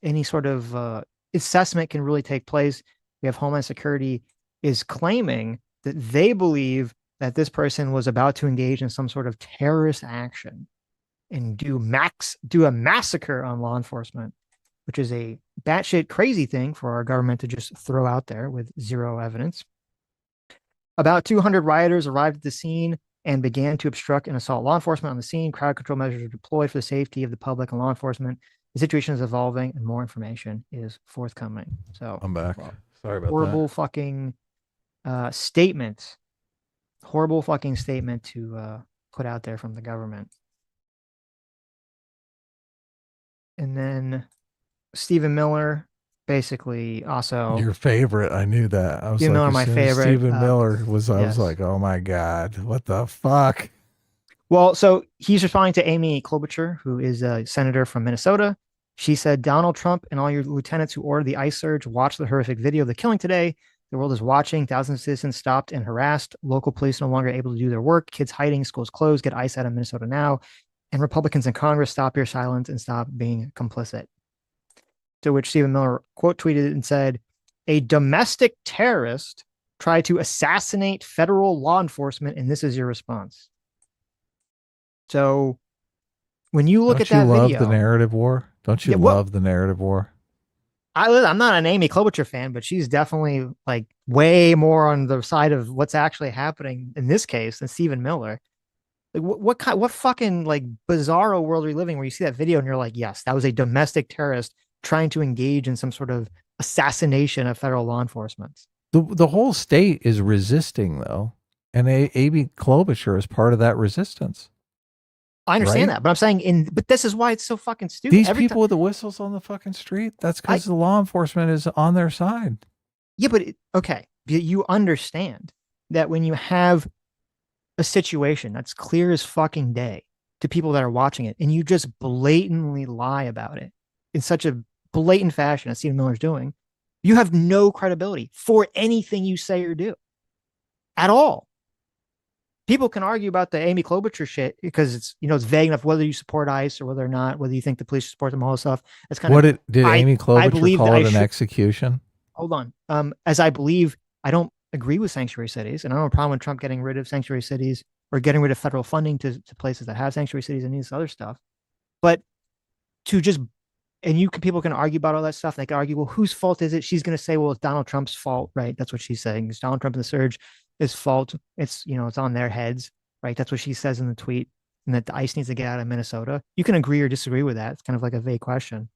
any sort of assessment can really take place, we have Homeland Security is claiming that they believe that this person was about to engage in some sort of terrorist action and do a massacre on law enforcement, which is a batshit crazy thing for our government to just throw out there with zero evidence. About 200 rioters arrived at the scene and began to obstruct and assault law enforcement on the scene. Crowd control measures were deployed for the safety of the public and law enforcement. The situation is evolving and more information is forthcoming. So I'm back. Sorry about horrible that. fucking statement. Horrible fucking statement to put out there from the government. And then Stephen Miller basically also Your favorite. I knew that. I was Stephen like, Miller, as my soon as favorite. Stephen Miller was, I yes. was like, oh my God, what the fuck? Well, so he's responding to Amy Klobuchar, who is a senator from Minnesota. She said, Donald Trump and all your lieutenants who ordered the ICE surge, watch the horrific video of the killing today. The world is watching. Thousands of citizens stopped and harassed. Local police no longer able to do their work. Kids hiding, schools closed. Get ICE out of Minnesota now. And Republicans in Congress, stop your silence and stop being complicit. To which Stephen Miller quote tweeted and said, a domestic terrorist tried to assassinate federal law enforcement, and this is your response. So when you look at that video, don't you love the narrative war? Don't you love the narrative war? I'm not an Amy Klobuchar fan, but she's definitely like way more on the side of what's actually happening in this case than Stephen Miller. Like what fucking like bizarro world are we living where you see that video and you're like, yes, that was a domestic terrorist trying to engage in some sort of assassination of federal law enforcement. The whole state is resisting though, and Amy Klobuchar is part of that resistance. I understand that, but I'm saying but this is why it's so fucking stupid. These people with the whistles on the fucking street, that's because the law enforcement is on their side. Yeah, but okay, you understand that when you have a situation that's clear as fucking day to people that are watching it, and you just blatantly lie about it in such a blatant fashion as Stephen Miller's doing, you have no credibility for anything you say or do at all. People can argue about the Amy Klobuchar shit because it's vague enough whether you support ICE or whether or not, whether you think the police should support them, all this stuff. It's kind of did Amy Klobuchar call it an execution? Hold on. As I believe, I don't agree with sanctuary cities, and I don't have a problem with Trump getting rid of sanctuary cities or getting rid of federal funding to places that have sanctuary cities and this other stuff. But to just people can argue about all that stuff. They can argue, well, whose fault is it? She's going to say, well, it's Donald Trump's fault, right? That's what she's saying. It's Donald Trump and the surge. Is fault. It's it's on their heads, right? That's what she says in the tweet, and that the ICE needs to get out of Minnesota. You can agree or disagree with that. It's kind of like a vague question.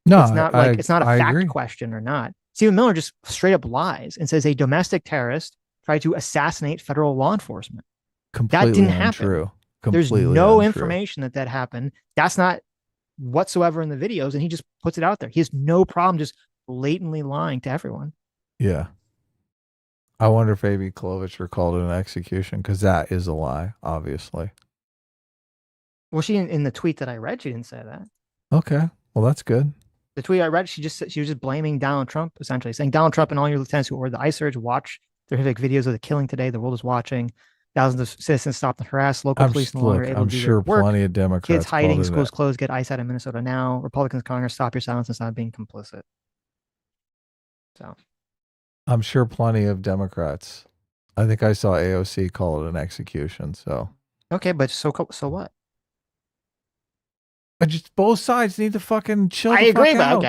No, it's not it's not a fact question or not. Stephen Miller just straight up lies and says a domestic terrorist tried to assassinate federal law enforcement. Completely that didn't untrue. happen. There's no information that happened. That's not whatsoever in the videos, and he just puts it out there. He has no problem just blatantly lying to everyone. Yeah. I wonder if Amy Klobuchar recalled an execution, because that is a lie, obviously. Well, she in the tweet that I read, she didn't say that. Okay. Well, that's good. The tweet I read, she was just blaming Donald Trump, essentially saying Donald Trump and all your lieutenants who ordered the ice surge watch the horrific videos of the killing today. The world is watching. Thousands of citizens stopped and harassed. Local police no longer able I'm to do sure their work. plenty of Democrats Kids hiding, called it schools closed. Get ICE out of Minnesota now. Republicans, Congress, stop your silence and stop being complicit. So, I'm sure plenty of Democrats. I think I saw AOC call it an execution. So okay, but so what? I just both sides need to fucking chill. I the agree, fuck but out. okay,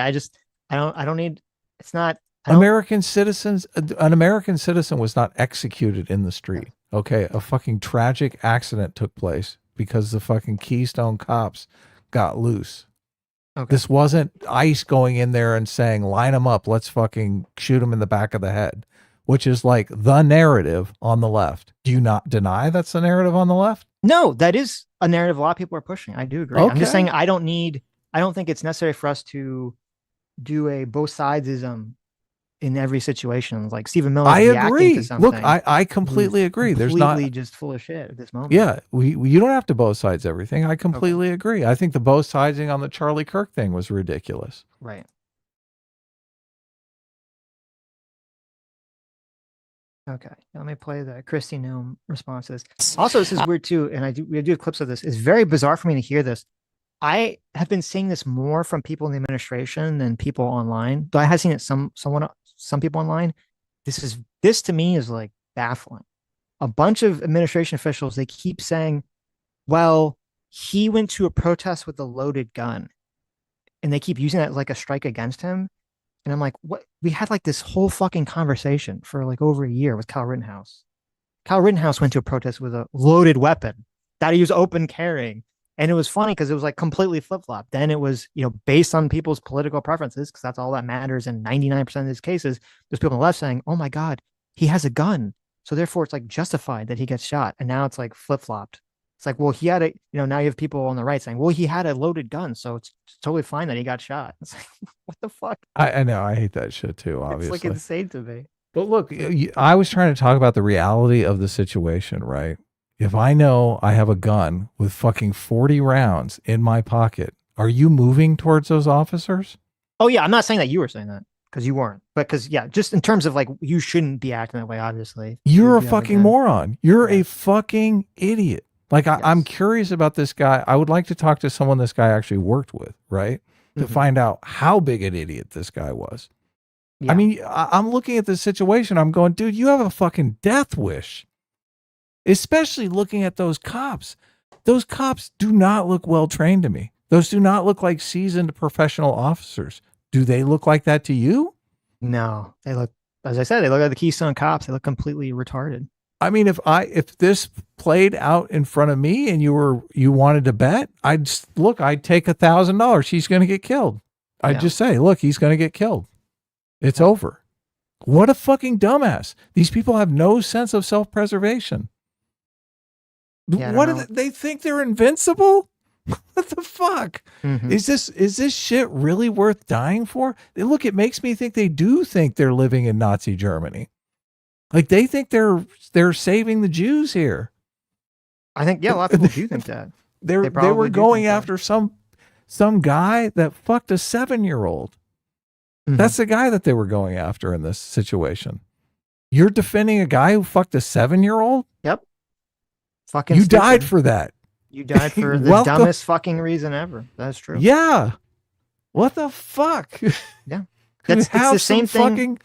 I don't need. It's not. American citizens. An American citizen was not executed in the street. Okay, a fucking tragic accident took place because the fucking Keystone cops got loose. Okay. This wasn't ICE going in there and saying, line them up, let's fucking shoot them in the back of the head, which is like the narrative on the left. Do you not deny that's the narrative on the left? No, that is a narrative a lot of people are pushing. I do agree. I'm just saying I don't think it's necessary for us to do a both sidesism in every situation. Like Stephen Miller. I agree. To something. Look, I completely agree. There's not just full of shit at this moment. Yeah, you don't have to both sides everything. I completely agree. I think the both sidesing on the Charlie Kirk thing was ridiculous. Right. Okay, let me play the Christy Nome response to this. Also, this is weird too, and we do clips of this. It's very bizarre for me to hear this. I have been seeing this more from people in the administration than people online. Though I have seen it some people online. This to me is like baffling. A bunch of administration officials, they keep saying, well, he went to a protest with a loaded gun, and they keep using that as like a strike against him. And I'm like, what? We had like this whole fucking conversation for like over a year with Kyle Rittenhouse. Kyle Rittenhouse went to a protest with a loaded weapon that he was open carrying. And it was funny because it was like completely flip-flop. Then it was, based on people's political preferences, because that's all that matters in 99% of these cases. There's people on the left saying, oh my God, he has a gun. So therefore it's like justified that he gets shot. And now it's like flip-flopped. It's like, well, he had now you have people on the right saying, well, he had a loaded gun. So it's totally fine that he got shot. It's like, what the fuck? I know. I hate that shit too, obviously. It's like insane to me. But look, I was trying to talk about the reality of the situation, right? If I know I have a gun with fucking 40 rounds in my pocket, are you moving towards those officers? Oh, yeah. I'm not saying that you were saying that because you weren't. But because, yeah, just in terms of like, you shouldn't be acting that way, obviously. You're a fucking moron. You're a fucking idiot. Like, yes. I'm curious about this guy. I would like to talk to someone this guy actually worked with, right? To find out how big an idiot this guy was. Yeah. I mean, I'm looking at this situation. I'm going, dude, you have a fucking death wish. Especially looking at those cops. Those cops do not look well trained to me. Those do not look like seasoned professional officers. Do they look like that to you? No, they look, as I said, they look like the Keystone cops. They look completely retarded. I mean, if this played out in front of me and you wanted to bet, I'd take $1,000. He's going to get killed. I'd just say, look, he's going to get killed. It's over. What a fucking dumbass. These people have no sense of self-preservation. Yeah, what do they think they're invincible? What the fuck? Is this shit really worth dying for? Look, it makes me think they do think they're living in Nazi Germany. Like they think they're saving the Jews here. I think, yeah, a lot of people do think that. They were going after some guy that fucked a 7-year-old. That's the guy that they were going after in this situation. You're defending a guy who fucked a 7-year-old? Yep. Fucking you stupid. died for that. You died for the dumbest fucking reason ever. That's true. Yeah. What the fuck? Yeah. It's the same thing.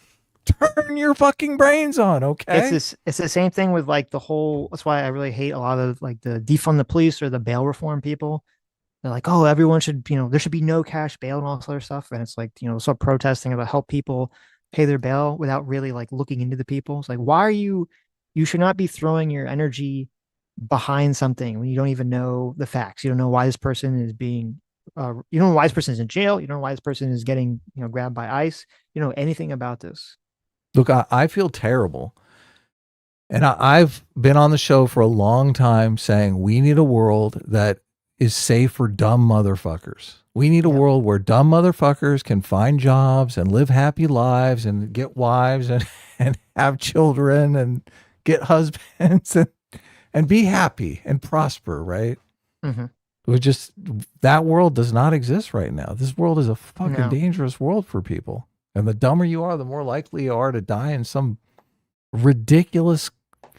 Turn your fucking brains on, okay? It's the same thing with like the whole. That's why I really hate a lot of like the defund the police or the bail reform people. They're like, oh, everyone should, there should be no cash bail and all this other stuff. And it's like, sort of protesting about help people pay their bail without really like looking into the people. It's like, why are you should not be throwing your energy behind something when you don't even know the facts. You don't know why this person is being, you don't know why this person is in jail. You don't know why this person is getting, grabbed by ICE. You know anything about this. Look, I feel terrible. And I've been on the show for a long time saying we need a world that is safe for dumb motherfuckers. We need a Yeah. world where dumb motherfuckers can find jobs and live happy lives and get wives and have children and get husbands and be happy and prosper, right? Mm-hmm. We just, that world does not exist right now. This world is a fucking No. dangerous world for people. And the dumber you are, the more likely you are to die in some ridiculous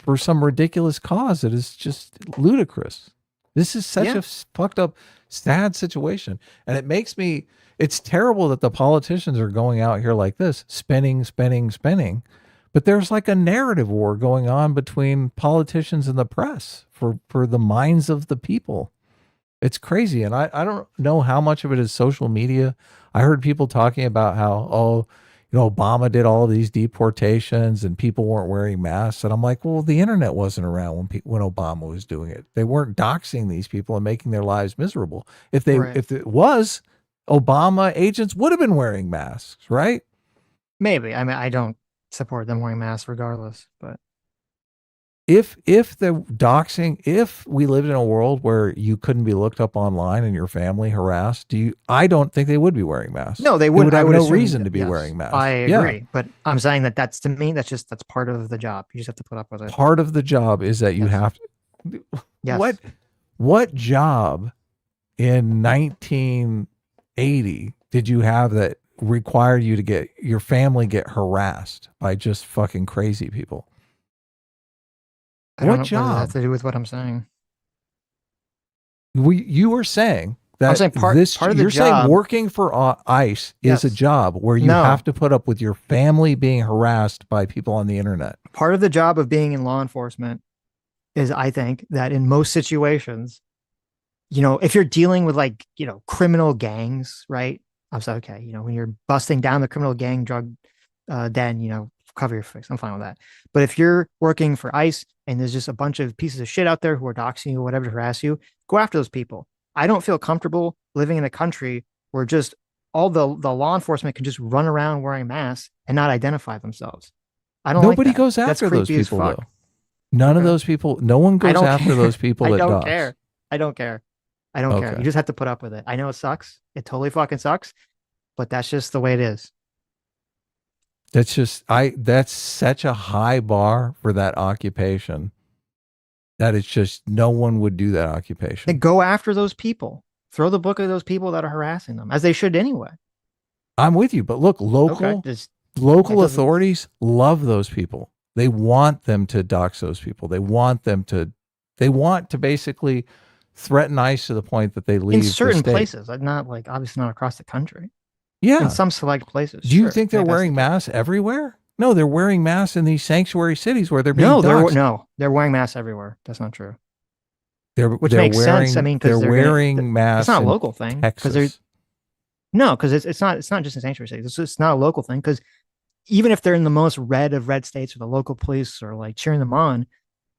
cause that is just ludicrous. This is such a fucked up, sad situation. And it makes me, it's terrible that the politicians are going out here like this, spending. But there's like a narrative war going on between politicians and the press for the minds of the people. It's crazy. And I don't know how much of it is social media. I heard people talking about how, oh, you know, Obama did all of these deportations and people weren't wearing masks. And I'm like, well, the internet wasn't around when Obama was doing it. They weren't doxing these people and making their lives miserable. If it was, Obama agents would have been wearing masks, right? Maybe. I mean, I don't support them wearing masks regardless, but If the doxing, if we lived in a world where you couldn't be looked up online and your family harassed, I don't think they would be wearing masks. no, they They wouldn't. would have I would no assume, reason to be yes, wearing masks. I Yeah. agree, but I'm saying that's to me, that's part of the job. You just have to put up with it. Part of the job is that you Yes. have to. Yes. What job in 1980 did you have that required you to get your family get harassed by just fucking crazy people? I don't What know what does that job? have to do with what I'm saying. You were saying that I'm saying part of the you're saying job- working for ICE is a Yes. job where you No. have to put up with your family being harassed by people on the internet. Part of the job of being in law enforcement is, I think, that in most situations, you know, if you're dealing with like, you know, criminal gangs, right? I'm sorry, okay, you know, when you're busting down the criminal gang drug den, you know, cover your face. I'm fine with that. But if you're working for ICE and there's just a bunch of pieces of shit out there who are doxing you or whatever to harass you, go after those people. I don't feel comfortable living in a country where just all the law enforcement can just run around wearing masks and not identify themselves. I don't Nobody like that. goes That's after those creepy as people fuck. though. None of Okay. those people. No one I goes don't after care. those people I that don't dox. care. I don't care. I don't care. Okay. You just have to put up with it. I know it sucks. It totally fucking sucks, but that's just the way it is. That's such a high bar for that occupation that it's just no one would do that occupation. Then go after those people. Throw the book at those people that are harassing them, as they should anyway. I'm with you, but look, Okay. Just local that doesn't- authorities love those people. They want them to dox those people. They want to basically threaten ICE to the point that they leave in the certain state. places, not like obviously not across the country. Yeah. In some select places. Do you sure. think they're Yeah, that's wearing the case. masks everywhere? No, they're wearing masks in these sanctuary cities where they're being No, doxxed. they're wearing masks everywhere. That's not true. Which makes sense. I mean, 'cause they're they're gonna- wearing masks. It's not a in local thing because they're Texas. no, because it's not just in sanctuary cities. It's not a local thing because even if they're in the most red of red states or the local police are like cheering them on,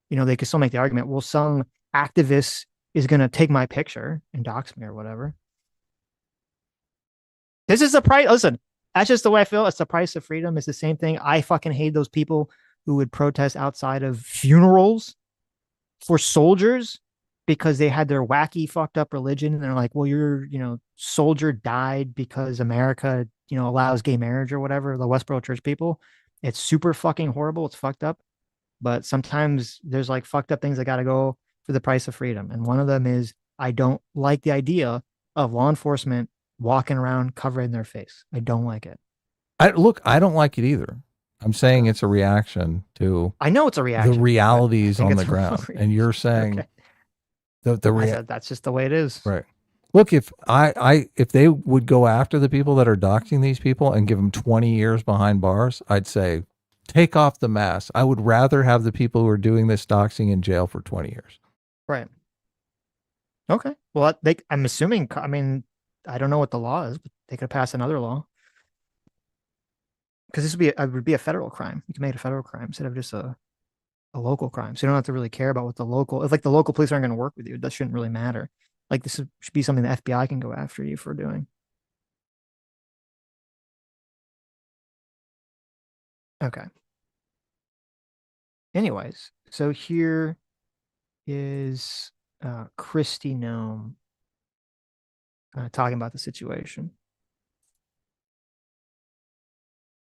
you know, they could still make the argument, well, some activist is going to take my picture and dox me or whatever. This is the price. Listen, that's just the way I feel. It's the price of freedom. It's the same thing. I fucking hate those people who would protest outside of funerals for soldiers because they had their wacky fucked up religion and they're like, well, your, you know, soldier died because America, you know, allows gay marriage or whatever, the Westboro church people. It's super fucking horrible. It's fucked up. But sometimes there's like fucked up things that got to go for the price of freedom. And one of them is I don't like the idea of law enforcement walking around covering their face. I don't like it. I don't like it either. I'm saying it's a reaction to I know it's a reaction. the realities I think on the it's a real ground. reaction. And you're saying Okay. the I said that's just the way it is. right. Look, if if they would go after the people that are doxing these people and give them 20 years behind bars, I'd say take off the mask. I would rather have the people who are doing this doxing in jail for 20 years. Right. Okay. Well, I'm assuming, I mean, I don't know what the law is, but they could pass another law. Because this would be a federal crime. You can make it a federal crime instead of just a local crime. So you don't have to really care about what if like the local police aren't going to work with you, that shouldn't really matter. Like this should be something the FBI can go after you for doing. Okay. Anyways, so here is Christy Gnome talking about the situation.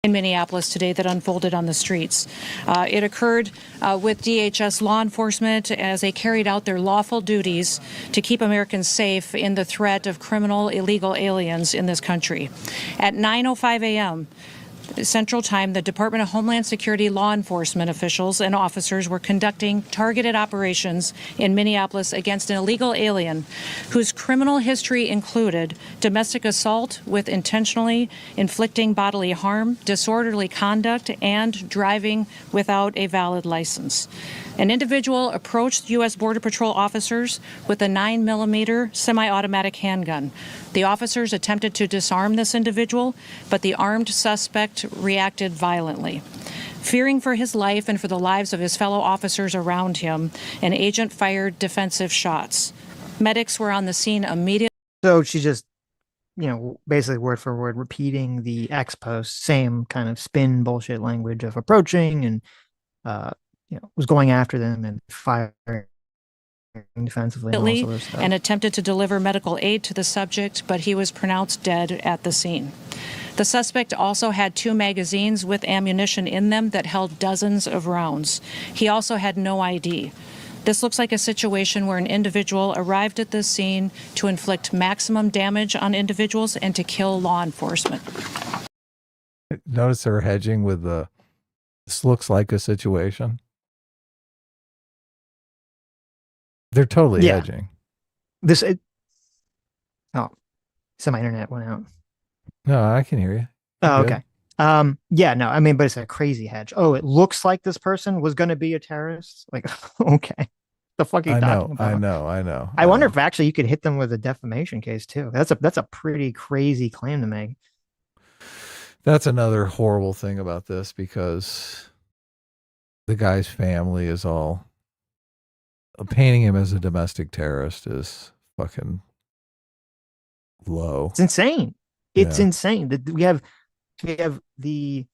In Minneapolis today that unfolded on the streets. It occurred with DHS law enforcement as they carried out their lawful duties to keep Americans safe in the threat of criminal illegal aliens in this country. At 9:05 a.m. Central Time, the Department of Homeland Security law enforcement officials and officers were conducting targeted operations in Minneapolis against an illegal alien whose criminal history included domestic assault with intentionally inflicting bodily harm, disorderly conduct, and driving without a valid license. An individual approached U.S. Border Patrol officers with a 9mm semi-automatic handgun. The officers attempted to disarm this individual, but the armed suspect reacted violently. Fearing for his life and for the lives of his fellow officers around him, an agent fired defensive shots. Medics were on the scene immediately. So she just, basically word for word repeating the ex post, same kind of spin bullshit language of approaching and, was going after them and firing defensively and all this other stuff. And attempted to deliver medical aid to the subject, but he was pronounced dead at the scene. The suspect also had 2 magazines with ammunition in them that held dozens of rounds. He also had no ID. This looks like a situation where an individual arrived at this scene to inflict maximum damage on individuals and to kill law enforcement. Notice they're hedging with this looks like a situation. They're totally hedging. So my internet went out. No, I can hear you. Oh, okay. But it's a crazy hedge. Oh, it looks like this person was going to be a terrorist. Like, okay. The fuck are you talking about? I know. I wonder if actually you could hit them with a defamation case too. That's a pretty crazy claim to make. That's another horrible thing about this, because the guy's family is all painting him as a domestic terrorist is fucking low. It's insane. It's insane that we have the,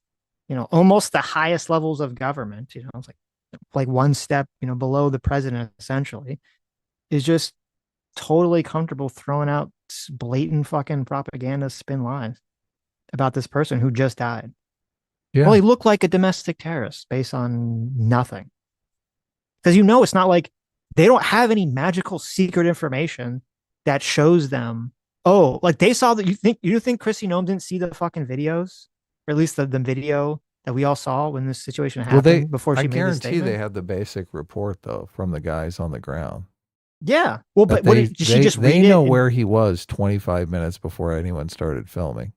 almost the highest levels of government, it's like one step, below the president, essentially, is just totally comfortable throwing out blatant fucking propaganda spin lies about this person who just died. Yeah. Well, he looked like a domestic terrorist based on nothing. Because it's not like they don't have any magical secret information that shows them, oh, like they saw that. You think Chrissy Nome didn't see the fucking videos, or at least the video that we all saw when this situation happened before she made the statement? I guarantee they had the basic report though from the guys on the ground. Yeah. Well, but did she just read it? They know where he was 25 minutes before anyone started filming.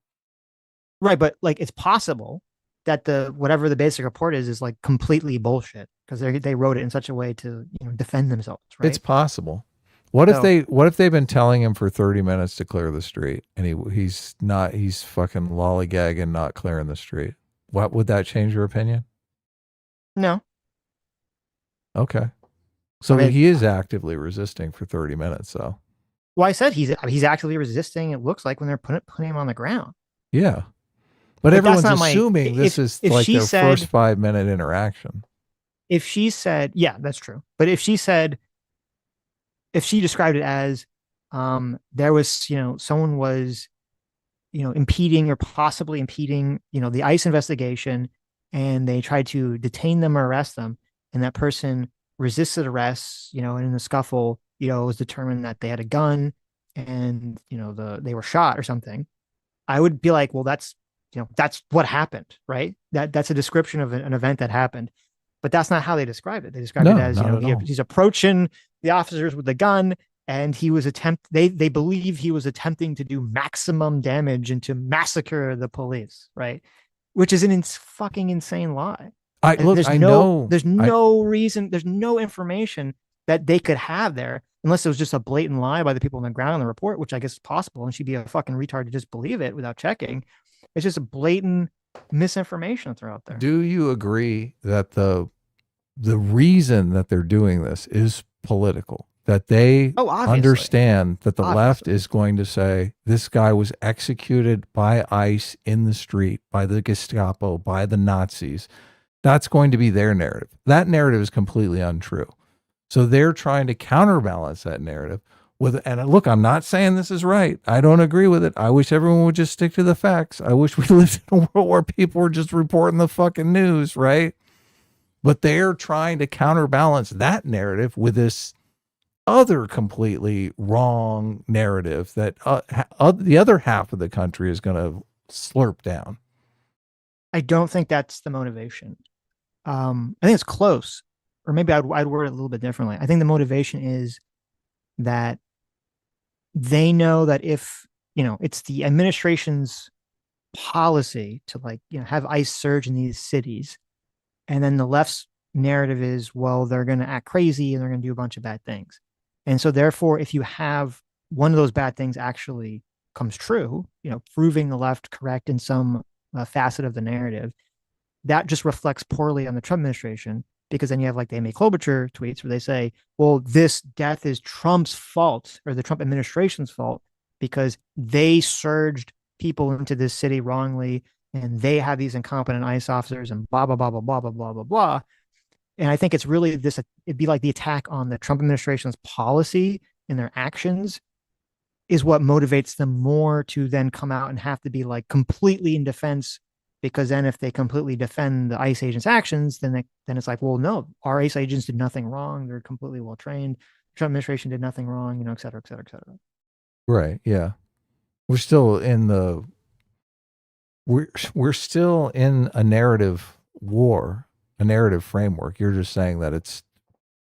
Right, but like it's possible that whatever the basic report is like completely bullshit because they wrote it in such a way to defend themselves. Right? It's possible. What if they've been telling him for 30 minutes to clear the street and he's fucking lollygagging, not clearing the street? What would that change your opinion? No. Okay. So he is actively resisting for 30 minutes, though. Well, I said he's actively resisting. It looks like when they're putting him on the ground. Yeah. But everyone's assuming this is like their first 5-minute interaction. If she said, yeah, that's true. But if she described it as there was, someone was, impeding or possibly impeding, the ICE investigation, and they tried to detain them or arrest them, and that person resisted arrest, and in the scuffle, it was determined that they had a gun and, they were shot or something, I would be like, well, that's what happened, right? That's a description of an event that happened. But that's not how they described it. They described it as, he's approaching the officers with the gun, and they believe he was attempting to do maximum damage and to massacre the police, right? Which is fucking insane lie. There's no reason, there's no information that they could have there, unless it was just a blatant lie by the people on the ground in the report, which I guess is possible, and she'd be a fucking retard to just believe it without checking. It's just a blatant misinformation to throw out there. Do you agree that the reason that they're doing this is political? That they understand that the left is going to say this guy was executed by ICE in the street, by the Gestapo, by the Nazis. That's going to be their narrative. That narrative is completely untrue. So they're trying to counterbalance that narrative And look, I'm not saying this is right. I don't agree with it. I wish everyone would just stick to the facts. I wish we lived in a world where people were just reporting the fucking news, right? But they're trying to counterbalance that narrative with this other completely wrong narrative that the other half of the country is going to slurp down. I don't think that's the motivation. I think it's close, or maybe I'd word it a little bit differently. I think the motivation is that they know that if, it's the administration's policy to have ICE surge in these cities, and then the left's narrative is, well, they're going to act crazy and they're going to do a bunch of bad things. And so therefore, if you have one of those bad things actually comes true, proving the left correct in some facet of the narrative, that just reflects poorly on the Trump administration, because then you have the Amy Klobuchar tweets where they say, well, this death is Trump's fault, or the Trump administration's fault, because they surged people into this city wrongly and they have these incompetent ICE officers and blah, blah, blah, blah, blah, blah, blah, blah, blah. And I think it's really it'd be like the attack on the Trump administration's policy and their actions is what motivates them more to then come out and have to be completely in defense, because then if they completely defend the ICE agents' actions, then it's well, no, our ICE agents did nothing wrong. They're completely well trained. The Trump administration did nothing wrong, et cetera, et cetera, et cetera. Right. Yeah. We're still in a narrative war, a narrative framework. You're just saying that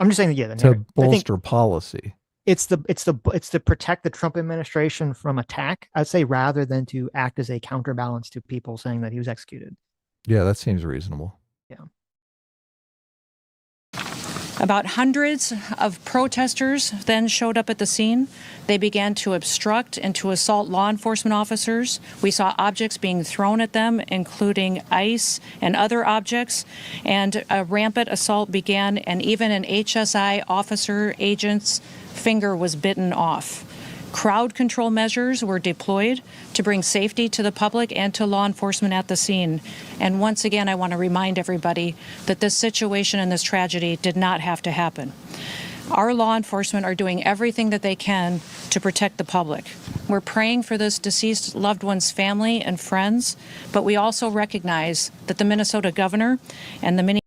I'm just saying that, yeah, to bolster policy. It's to protect the Trump administration from attack, I'd say, rather than to act as a counterbalance to people saying that he was executed. Yeah, that seems reasonable. Yeah. About hundreds of protesters then showed up at the scene. They began to obstruct and to assault law enforcement officers. We saw objects being thrown at them, including ice and other objects, and a rampant assault began, and even an HSI officer agent's finger was bitten off. Crowd control measures were deployed to bring safety to the public and to law enforcement at the scene. And once again, I want to remind everybody that this situation and this tragedy did not have to happen. Our law enforcement are doing everything that they can to protect the public. We're praying for this deceased loved one's family and friends, but we also recognize that the Minnesota governor and the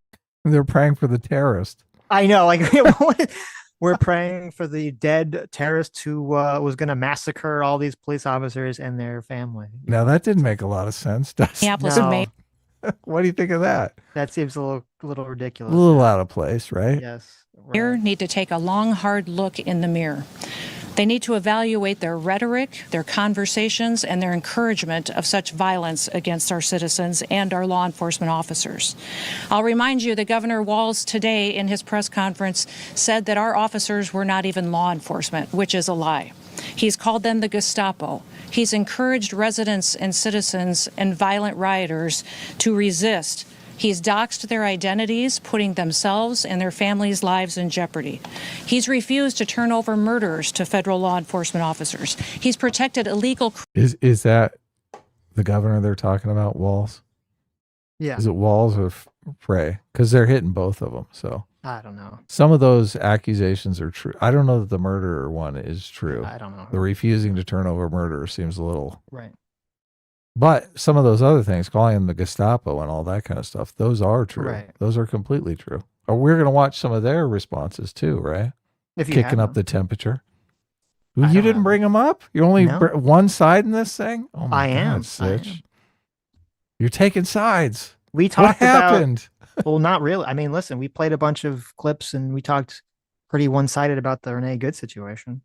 They're praying for the terrorist. I know, we're praying for the dead terrorist who was going to massacre all these police officers and their family. Now, that didn't make a lot of sense, does it? Minneapolis in May. What do you think of that? That seems a little ridiculous. A little out of place, right? Yes. Right. Need to take a long, hard look in the mirror. They need to evaluate their rhetoric, their conversations, and their encouragement of such violence against our citizens and our law enforcement officers. I'll remind you that Governor Walz today in his press conference said that our officers were not even law enforcement, which is a lie. He's called them the Gestapo. He's encouraged residents and citizens and violent rioters to resist. He's doxed their identities, putting themselves and their families' lives in jeopardy. He's refused to turn over murderers to federal law enforcement officers. He's protected illegal. Is that the governor they're talking about, Walz? Yeah. Is it Walz or Frey? Because they're hitting both of them. So I don't know. Some of those accusations are true. I don't know that the murderer one is true. I don't know. The refusing to turn over murder seems a little right. But some of those other things, calling them the Gestapo and all that kind of stuff, those are true. Right. Those are completely true. Or we're going to watch some of their responses too, right? If you Kicking have up them. the temperature. I You don't didn't have bring them up? You're only No. one side in this thing? Oh my I am. God, Sitch. You're taking sides. We What talked about. happened? Well, not really. I mean, listen, we played a bunch of clips and we talked pretty one-sided about the Renee Good situation.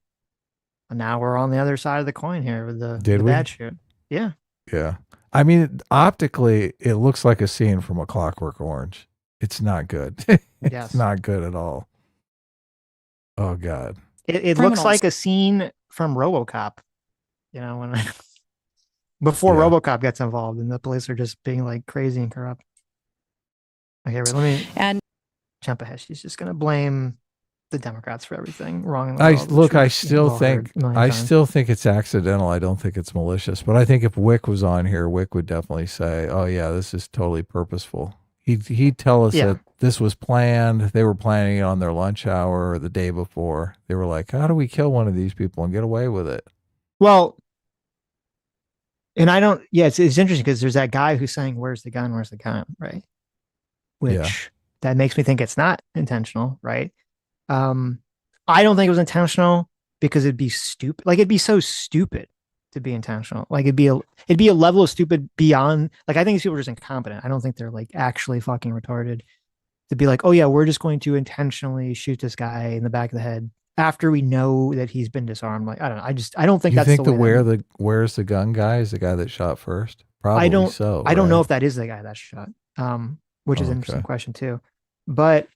And now we're on the other side of the coin here with the Did we? bad shit. Yeah. Yeah. I mean, optically, it looks like a scene from A Clockwork Orange. It's not good. It's Yes. not good at all. Oh, God. It looks Criminals. like a scene from RoboCop. When before Yeah. RoboCop gets involved and the police are just being crazy and corrupt. Okay, wait, let me And jump ahead. She's just gonna blame the Democrats for everything wrong in the I world, which I we've still all think heard a million I times. still think it's accidental. I don't think it's malicious. But I think if Wick was on here, Wick would definitely say, "Oh yeah, this is totally purposeful." He'd tell us Yeah. that this was planned. They were planning it on their lunch hour or the day before. They were like, "How do we kill one of these people and get away with it?" Well, and I don't. Yeah, it's interesting because there's that guy who's saying, "Where's the gun? Where's the gun?" Right? Yeah. Which that makes me think it's not intentional, right? Um, I don't think it was intentional because it'd be stupid. Like it'd be so stupid to be intentional. Like it'd be a level of stupid beyond. Like I think these people are just incompetent. I don't think they're like actually fucking retarded to be like, oh yeah, we're just going to intentionally shoot this guy in the back of the head after we know that he's been disarmed. Like I don't know. I don't think You that's think the way where's the gun guy is the guy that shot first? I Probably don't so, I don't know right? if that is the guy that shot. Which is an interesting Okay. question too. But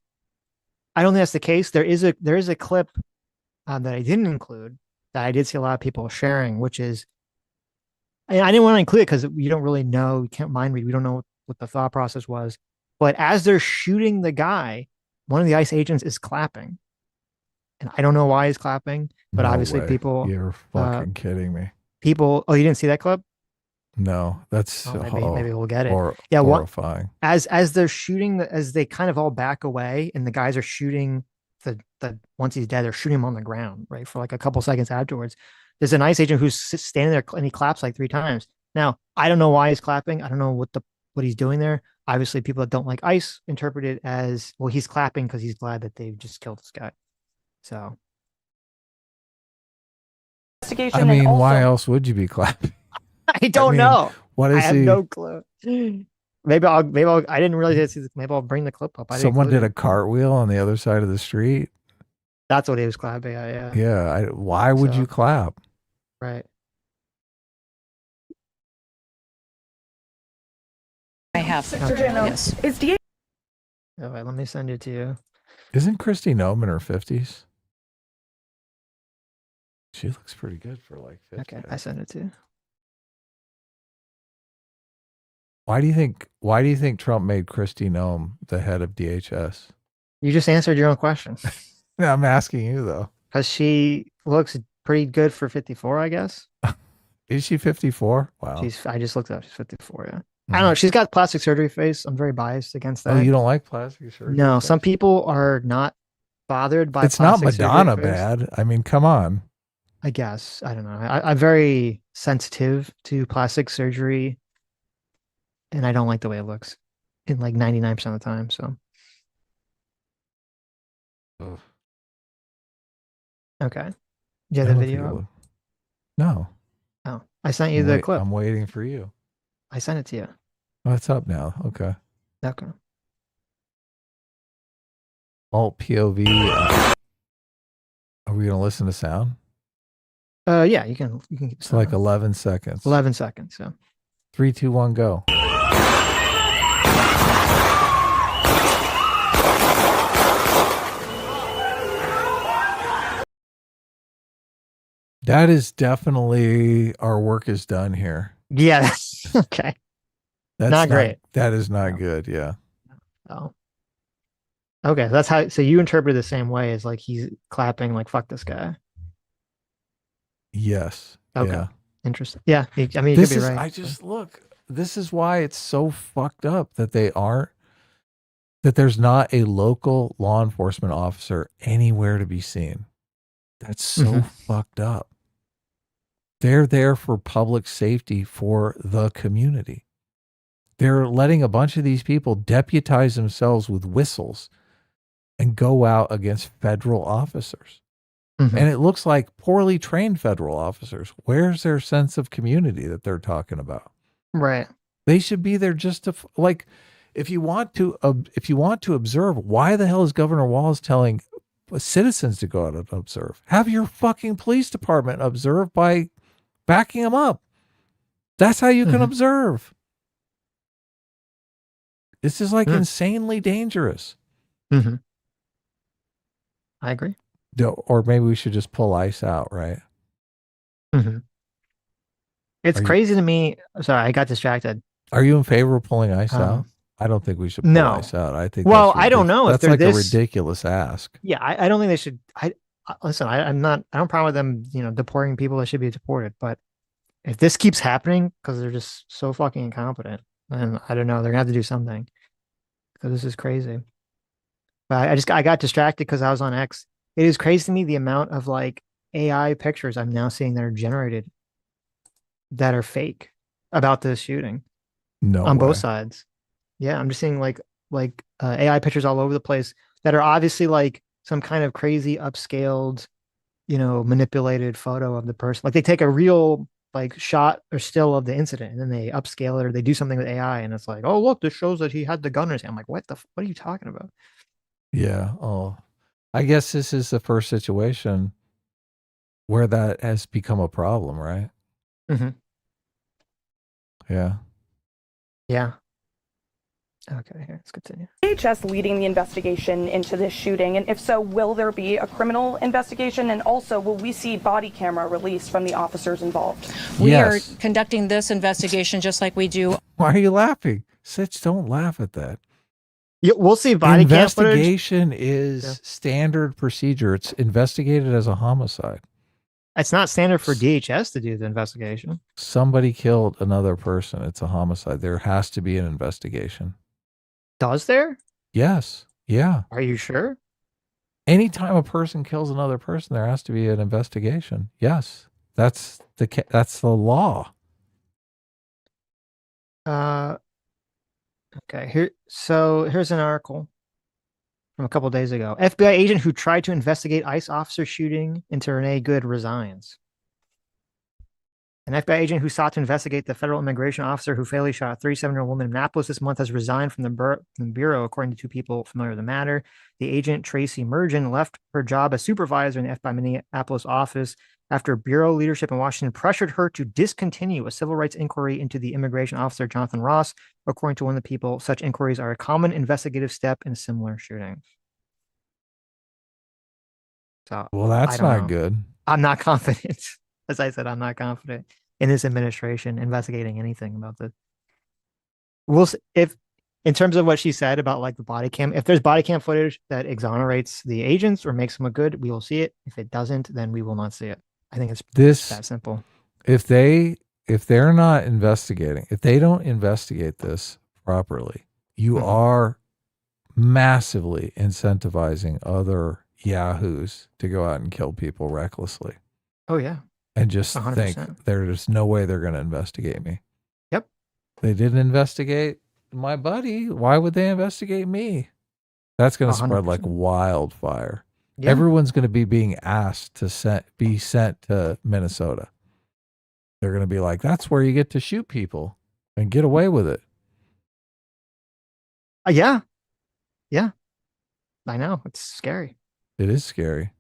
I don't think that's the case. There is a clip that I didn't include that I did see a lot of people sharing, which is I didn't want to include it because we don't really know. We can't mind read. We don't know what the thought process was. But as they're shooting the guy, one of the ICE agents is clapping, and I don't know why he's clapping. But No obviously, way. You're uh, fucking kidding me. people. Oh, you didn't see that clip? No, that's Oh, maybe we'll get it. Yeah, what horrifying. as they're shooting, as they kind of all back away, and the guys are shooting the once he's dead, they're shooting him on the ground, right, for like a couple seconds afterwards. There's an ICE agent who's standing there and he claps like 3 times. Now, I don't know why he's clapping. I don't know what he's doing there. Obviously, people that don't like ICE interpret it as, well, he's clapping because he's glad that they've just killed this guy. So I mean, why else would you be clapping? I don't mean, know. What I is have he? no clue. Maybe I'll I didn't really see this. Maybe I'll bring the clip up. I didn't Someone include did a it. cartwheel on the other side of the street. That's what he was clapping at, yeah. Yeah. Why would So, you clap? right. I have. Okay. Yes. All right, let me send it to you. Isn't Christy Nome in her 50s? She looks pretty good for like 50. Okay, I sent it to you. Why do you think Trump made Christy Nome the head of DHS? You just answered your own question. Yeah, I'm asking you though. Because she looks pretty good for 54, I guess. Is she 54? Wow. I just looked up. She's 54, yeah. I don't know. She's got plastic surgery face. I'm very biased against that. Oh, you don't like plastic surgery? No, face? some people are not bothered by it's not plastic surgery Madonna face. bad. I mean, come on. I guess. I don't know. I'm very sensitive to plastic surgery, and I don't like the way it looks in like 99% of the time. So, Ugh. okay. Do you I have the don't think video up? No. Oh, I sent you the clip. I'm waiting for you. I sent it to you. Oh, it's up now. Okay. Okay. Alt POV. Are we gonna listen to sound? Yeah, you can keep It's like 11 seconds. 11 seconds. So 3, 2, 1, go. That is definitely our work is done here. yeah, okay. That's Not great. That is not No. good. Yeah. Oh. Okay, that's how. So you interpret it the same way as like he's clapping, like "fuck this guy." Yes. Okay. Yeah. Interesting. Yeah, I mean, you This could be is. right. I just look. This is why it's so fucked up that they aren't. That there's not a local law enforcement officer anywhere to be seen. That's so fucked up. They're there for public safety for the community. They're letting a bunch of these people deputize themselves with whistles and go out against federal officers. Mhm. And it looks like poorly trained federal officers. Where's their sense of community that they're talking about? Right. They should be there just to like, if you want to observe, why the hell is Governor Walz telling citizens to go out and observe? Have your fucking police department observe by backing them up. That's how you can observe. This is like insanely dangerous. Mm-hmm. I agree. Or maybe we should just pull ICE out, right? Mm-hmm. It's crazy to me. Sorry, I got distracted. Are you in favor of pulling ICE out? I don't think we should pull ICE out. I think. Well, I don't know if that's like a ridiculous ask. Yeah, I don't think they should. Listen. I'm not. I don't problem with them. Deporting people that should be deported. But if this keeps happening because they're just so fucking incompetent, then I don't know. They're gonna have to do something. because this is crazy. But I got distracted because I was on X. It is crazy to me the amount of like AI pictures I'm now seeing that are generated that are fake about this shooting No on both way. sides. Yeah, I'm just seeing AI pictures all over the place that are obviously like some kind of crazy upscaled, manipulated photo of the person. Like they take a real like shot or still of the incident and then they upscale it or they do something with AI and it's like, oh look, this shows that he had the gun in his hand. I'm like, what are you talking about? Yeah. Oh, I guess this is the first situation where that has become a problem, right? Hmm. Yeah. Yeah. Okay, here, let's continue. DHS leading the investigation into this shooting? And if so, will there be a criminal investigation? And also, will we see body camera released from the officers involved? We Yes. are conducting this investigation just like we do. Why are you laughing? Sitch, don't laugh at that. Yeah, we'll see body cam footage. Investigation is Yeah. standard procedure. It's investigated as a homicide. It's not standard for DHS to do the investigation. Somebody killed another person. It's a homicide. There has to be an investigation. Does there? Yes. Yeah. Are you sure? Anytime a person kills another person, there has to be an investigation. Yes. That's the law. Uh, okay. Here's an article from a couple of days ago. FBI agent who tried to investigate ICE officer shooting into Renee Good resigns. An FBI agent who sought to investigate the federal immigration officer who fatally shot a 37-year-old woman in Minneapolis this month has resigned from the bureau, according to two people familiar with the matter. The agent, Tracy Mergen, left her job as supervisor in the FBI Minneapolis office after bureau leadership in Washington pressured her to discontinue a civil rights inquiry into the immigration officer, Jonathan Ross. According to one of the people, such inquiries are a common investigative step in similar shootings. So, Well, that's not good. I'm not confident. As I said, I'm not confident in this administration investigating anything about this. We'll see if, in terms of what she said about like the body cam, if there's body cam footage that exonerates the agents or makes them look good, we will see it. If it doesn't, then we will not see it. I think it's that simple. If they're not investigating, if they don't investigate this properly, you are massively incentivizing other yahoos to go out and kill people recklessly. Oh yeah. And just 100%. think there's no way they're going to investigate me. Yep. They didn't investigate my buddy. Why would they investigate me? That's going to spread like wildfire. Yeah. Everyone's going to be being asked to be sent to Minnesota. They're going to be like, that's where you get to shoot people and get away with it. Yeah. Yeah. I know. It's scary. It is scary.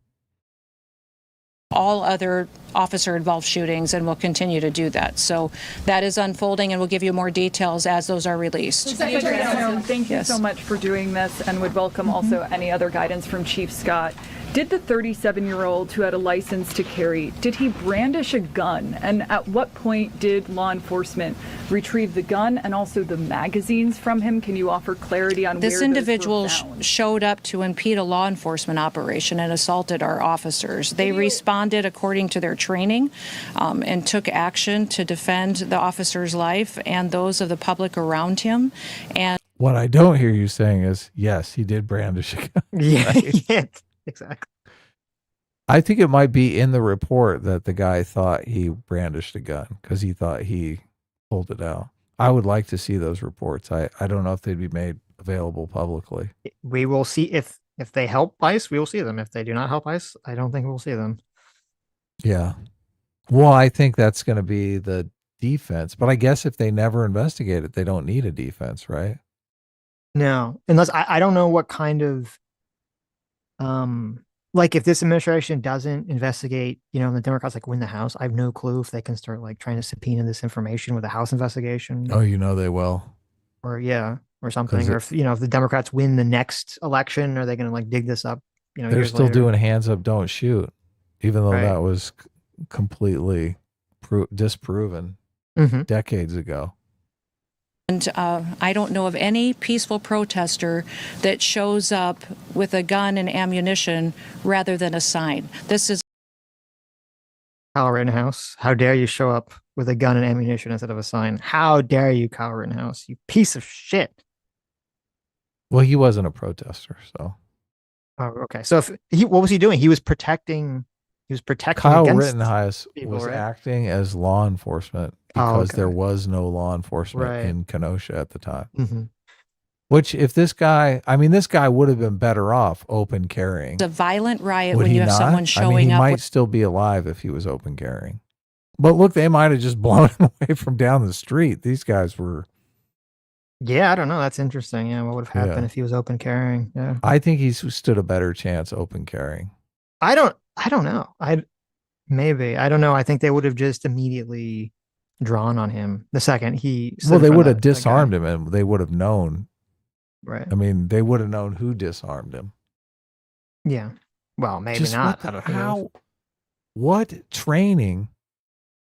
All other officer-involved shootings, and we'll continue to do that. So that is unfolding, and we'll give you more details as those are released. Secretary, thank you so much for doing this, and would welcome also any other guidance from Chief Scott. Did the 37-year-old who had a license to carry, did he brandish a gun? And at what point did law enforcement retrieve the gun and also the magazines from him? Can you offer clarity on this where individual those were found? showed up to impede a law enforcement operation and assaulted our officers. They responded according to their training and took action to defend the officer's life and those of the public around him. And what I don't hear you saying is, yes, he did brandish a gun. Yeah, right? yeah, exactly. I think it might be in the report that the guy thought he brandished a gun because he thought he pulled it out. I would like to see those reports. I don't know if they'd be made available publicly. We will see if they help ICE, we will see them. If they do not help ICE, I don't think we'll see them. Yeah. Well, I think that's going to be the defense. But I guess if they never investigate it, they don't need a defense, right? No, unless I don't know what kind of like if this administration doesn't investigate, the Democrats like win the House, I have no clue if they can start like trying to subpoena this information with a House investigation. Oh, they will. Or or something. Or if if the Democrats win the next election, are they going to like dig this up? They're still doing hands up, don't shoot, even though that was completely disproven decades ago. And I don't know of any peaceful protester that shows up with a gun and ammunition rather than a sign. This is Kyle Rittenhouse. How dare you show up with a gun and ammunition instead of a sign? How dare you, Kyle Rittenhouse? You piece of shit. Well, he wasn't a protester, so. Oh, okay. So what was he doing? He was protecting Kyle against Rittenhouse people, was right? acting as law enforcement Oh, because there okay. was no law enforcement Right. in Kenosha at the time. Mm-hmm. Which, if this guy, I mean, this guy would have been better off open carrying. It's a violent riot Would when he you have not? someone I mean, he showing up might with still be alive if he was open carrying. But look, they might have just blown him away from down the street. These guys were. Yeah, I don't know. That's interesting. Yeah, what would have happened Yeah. if he was open carrying? Yeah. I think he stood a better chance open carrying. I don't know. Maybe. I don't know. I think they would have just immediately drawn on him the second he stood Well, in they front would of have that guy. disarmed him and they would have known. Right. I mean, they would have known who disarmed him. Yeah. Well, maybe Just not. what training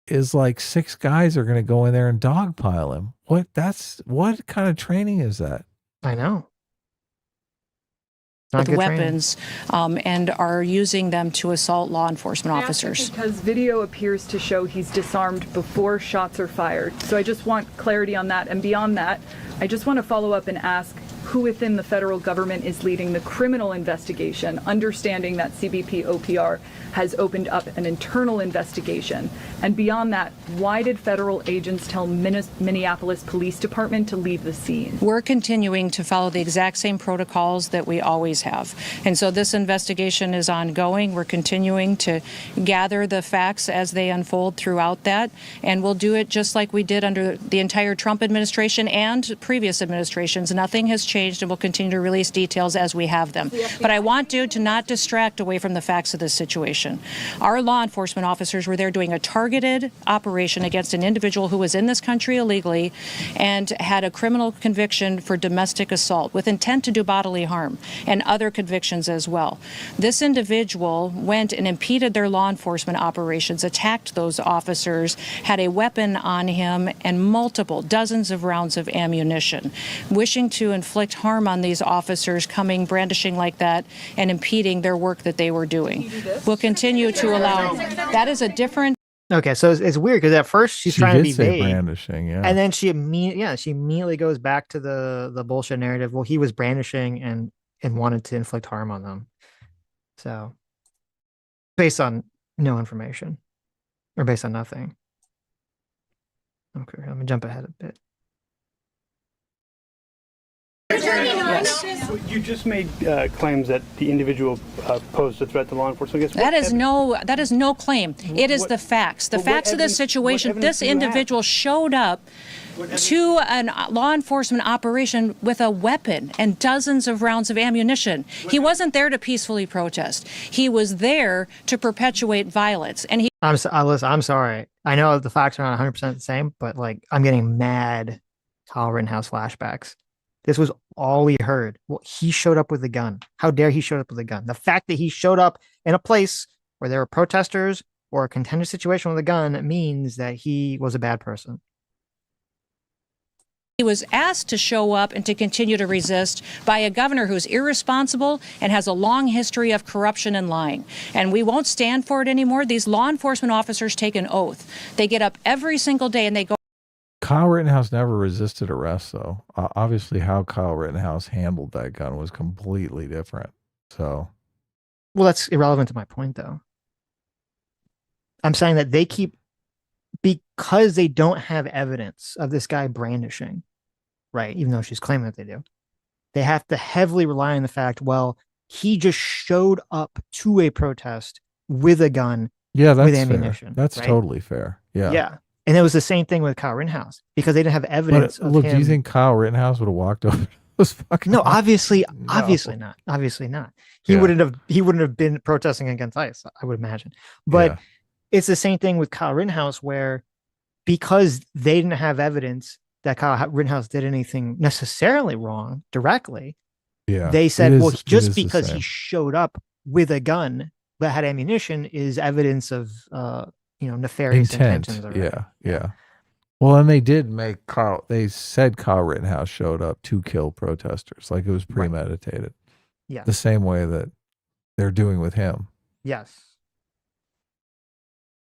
is like 6 guys are going to go in there and dogpile him? What kind of training is that? I know. Not good training. weapons and are using them to assault law enforcement officers. Because video appears to show he's disarmed before shots are fired. So I just want clarity on that. And beyond that, I just want to follow up and ask who within the federal government is leading the criminal investigation, understanding that CBP OPR has opened up an internal investigation. And beyond that, why did federal agents tell Minneapolis Police Department to leave the scene? We're continuing to follow the exact same protocols that we always have. And so this investigation is ongoing. We're continuing to gather the facts as they unfold throughout that. And we'll do it just like we did under the entire Trump administration and previous administrations. Nothing has changed, and we'll continue to release details as we have them. But I want you to not distract away from the facts of this situation. Our law enforcement officers were there doing a targeted operation against an individual who was in this country illegally and had a criminal conviction for domestic assault with intent to do bodily harm and other convictions as well. This individual went and impeded their law enforcement operations, attacked those officers, had a weapon on him and dozens of rounds of ammunition, wishing to inflict harm on these officers, coming brandishing like that and impeding their work that they were doing. We'll continue to allow. That is a different. Okay, so it's weird because at first she's She trying to did be say vague, brandishing, yeah. and then she immediately goes back to the bullshit narrative. Well, he was brandishing and wanted to inflict harm on them. So based on no information or based on nothing. Okay, let me jump ahead a bit. Yes. You just made claims that the individual posed a threat to law enforcement. I guess That is no claim. It is the facts. The facts of this situation. This individual showed up to a law enforcement operation with a weapon and dozens of rounds of ammunition. He wasn't there to peacefully protest. He was there to perpetuate violence. And Listen, I'm sorry. I know the facts are not 100% the same, but like I'm getting mad Kyle Rittenhouse flashbacks. This was all we heard. Well, he showed up with a gun. How dare he showed up with a gun? The fact that he showed up in a place where there were protesters or a contentious situation with a gun means that he was a bad person. he was asked to show up and to continue to resist by a governor who's irresponsible and has a long history of corruption and lying. And we won't stand for it anymore. These law enforcement officers take an oath. They get up every single day and they go. Kyle Rittenhouse never resisted arrest, though. Obviously, how Kyle Rittenhouse handled that gun was completely different. So, well, that's irrelevant to my point, though. I'm saying that they keep, because they don't have evidence of this guy brandishing, right? Even though she's claiming that they do, they have to heavily rely on the fact, well, he just showed up to a protest with a gun, yeah, that's with ammunition. Fair. That's right? totally fair. Yeah. Yeah. And it was the same thing with Kyle Rittenhouse because they didn't have evidence. But, look, do you think Kyle Rittenhouse would have walked over those fucking? No, obviously not. Obviously not. He wouldn't have been protesting against ICE, I would imagine. But it's the same thing with Kyle Rittenhouse, where because they didn't have evidence that Kyle Rittenhouse did anything necessarily wrong directly, they said, well, just because he showed up with a gun that had ammunition is evidence of nefarious intentions. Yeah. Well, and they did make they said Kyle Rittenhouse showed up to kill protesters. Like it was premeditated. Right. Yeah. The same way that they're doing with him. Yes.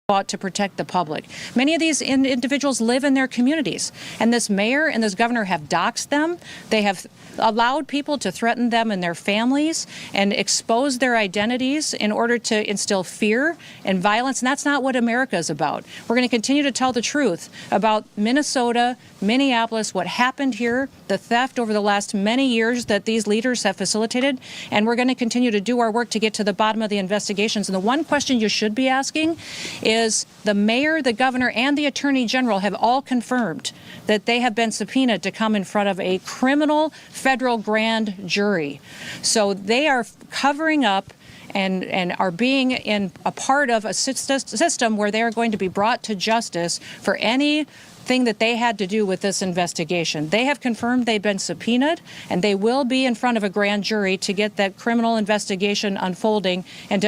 out to protect the public. Many of these individuals live in their communities, and this mayor and this governor have doxed them. They have allowed people to threaten them and their families and expose their identities in order to instill fear and violence. And that's not what America is about. We're going to continue to tell the truth about Minnesota, Minneapolis, what happened here, the theft over the last many years that these leaders have facilitated. And we're going to continue to do our work to get to the bottom of the investigations. And the one question you should be asking is the mayor, the governor, and the attorney general have all confirmed that they have been subpoenaed to come in front of a criminal federal grand jury. So they are covering up and are being in a part of a system where they are going to be brought to justice for anything that they had to do with this investigation. They have confirmed they've been subpoenaed, and they will be in front of a grand jury to get that criminal investigation unfolding and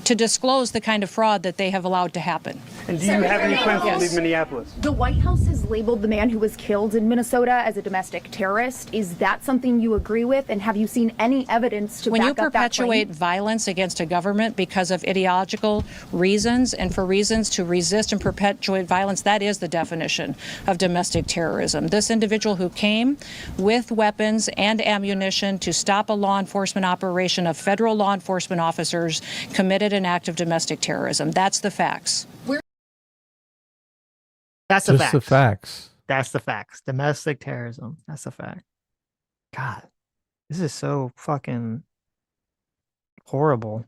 to disclose the kind of fraud that they have allowed to happen. And do you have any plans to leave Minneapolis? The White House has labeled the man who was killed in Minnesota as a domestic terrorist. Is that something you agree with? And have you seen any evidence to when back you up that perpetuate claim? violence against a government because of ideological reasons and for reasons to resist and perpetuate violence, that is the definition of domestic terrorism. This individual who came with weapons and ammunition to stop a law enforcement operation of federal law enforcement officers committed an act of domestic terrorism. That's the facts. That's the Just facts. the facts. That's the facts. Domestic terrorism. That's the fact. God, this is so fucking horrible.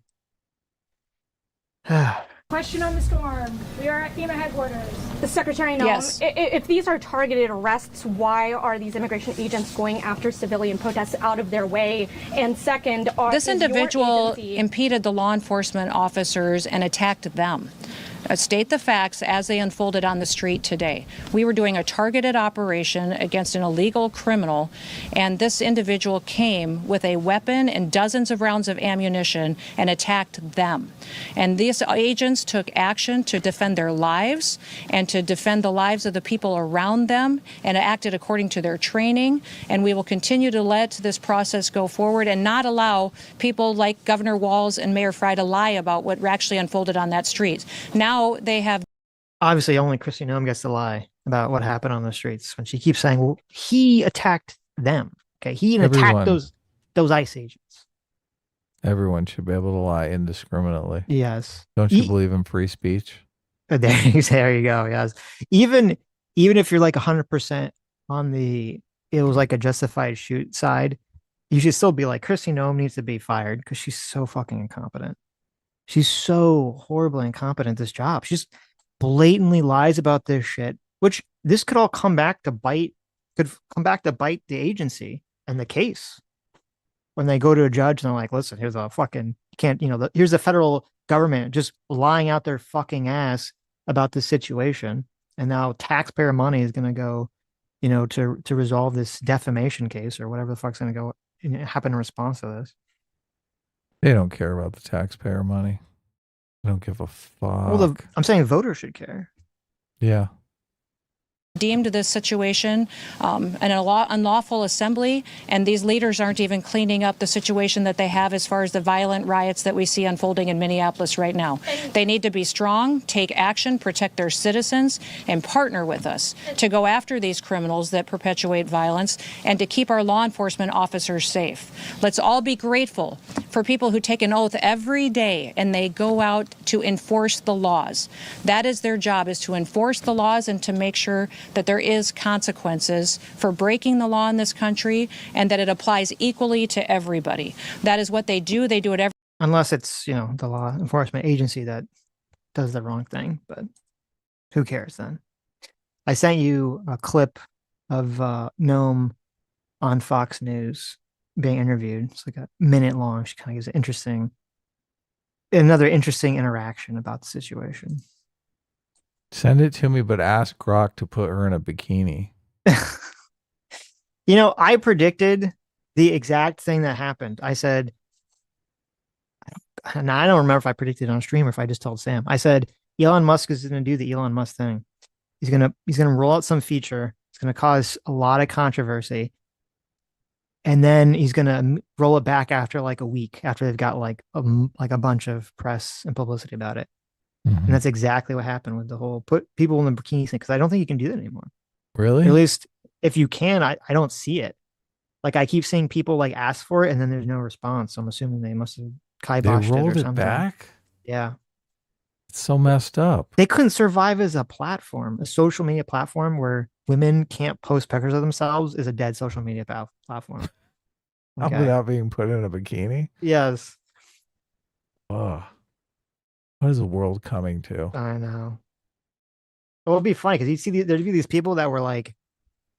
Question on the storm. We are at FEMA headquarters. The Secretary, Noam, Yes. if these are targeted arrests, why are these immigration agents going after civilian protests out of their way? And second, This is your individual agency- impeded the law enforcement officers and attacked them. State the facts as they unfolded on the street today. We were doing a targeted operation against an illegal criminal, and this individual came with a weapon and dozens of rounds of ammunition and attacked them. And these agents took action to defend their lives and to defend the lives of the people around them and acted according to their training. And we will continue to let this process go forward and not allow people like Governor Walz and Mayor Frey to lie about what actually unfolded on that street. Now they have Obviously, only Kristi Noem gets to lie about what happened on the streets when she keeps saying, "Well, he attacked them." Okay, he attacked Everyone. those ICE agents. Everyone should be able to lie indiscriminately. Yes. Don't you believe in free speech? There you go. Yes. Even if you're like 100% on it was like a justified shoot side, you should still be like, Kristi Noem needs to be fired because she's so fucking incompetent. She's so horribly incompetent at this job. She's blatantly lies about this shit, which this could all come back to bite the agency and the case. When they go to a judge and they're like, listen, here's a fucking, here's the federal government just lying out their fucking ass about this situation. And now taxpayer money is going to go, to resolve this defamation case or whatever the fuck's going to go happen in response to this. They don't care about the taxpayer money. They don't give a fuck. Well, I'm saying voters should care. Yeah. deemed this situation an unlawful assembly, and these leaders aren't even cleaning up the situation that they have as far as the violent riots that we see unfolding in Minneapolis right now. They need to be strong, take action, protect their citizens, and partner with us to go after these criminals that perpetuate violence and to keep our law enforcement officers safe. Let's all be grateful for people who take an oath every day and they go out to enforce the laws. That is their job, is to enforce the laws and to make sure that there is consequences for breaking the law in this country and that it applies equally to everybody. That is what they do. They do it every. Unless it's, the law enforcement agency that does the wrong thing, but who cares then? I sent you a clip of Noam on Fox News being interviewed. It's like a minute long. She kind of gives another interesting interaction about the situation. Send it to me, but ask Grok to put her in a bikini. I predicted the exact thing that happened. I said, I don't remember if I predicted it on stream or if I just told Sam. I said, Elon Musk is going to do the Elon Musk thing. He's going to roll out some feature. It's going to cause a lot of controversy. And then he's going to roll it back after like a week, after they've got like a bunch of press and publicity about it. And that's exactly what happened with the whole put people in the bikinis thing, because I don't think you can do that anymore. Really? At least if you can, I don't see it. Like I keep seeing people like ask for it and then there's no response. So I'm assuming they must have They kiboshed it or rolled it something. back? Yeah. It's so messed up. They couldn't survive as a platform. A social media platform where women can't post pictures of themselves is a dead social media platform. Okay. Without being put in a bikini? Yes. Oh, what is the world coming to? I know. It would be funny because you'd see there'd be these people that were like,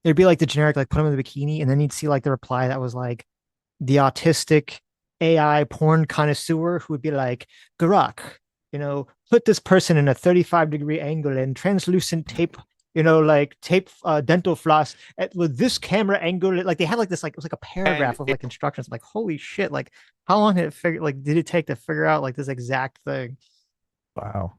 there'd be like the generic, like put them in the bikini, and then you'd see like the reply that was like the autistic AI porn connoisseur who would be like, Garak, put this person in a 35-degree angle and translucent tape, like tape dental floss with this camera angle. Like they had like this, like it was like a paragraph of like instructions. Like, holy shit! Like, how long did it take to figure out like this exact thing? Wow.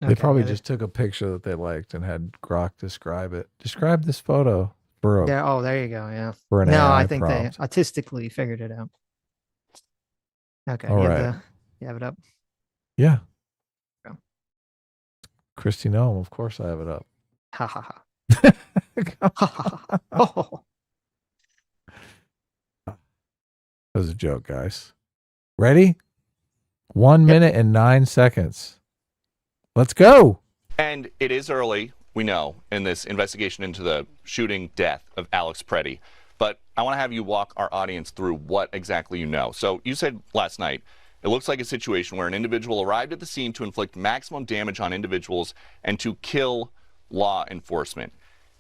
Okay, They probably just took a picture that they liked and had Grok describe it. Describe this photo for a, Yeah. Oh, there you go. Yeah. for an No, AI I think prompt. they autistically figured it out. Okay. All right. You have it up. Yeah. Yeah. Christy Noam, of course I have it up. Ha ha ha. Ha ha ha. Oh. That was a joke, guys. Ready? 1 minute and 9 seconds. Let's go. And it is early, we know, in this investigation into the shooting death of Alex Preddy. But I want to have you walk our audience through what exactly you know. So you said last night, it looks like a situation where an individual arrived at the scene to inflict maximum damage on individuals and to kill law enforcement.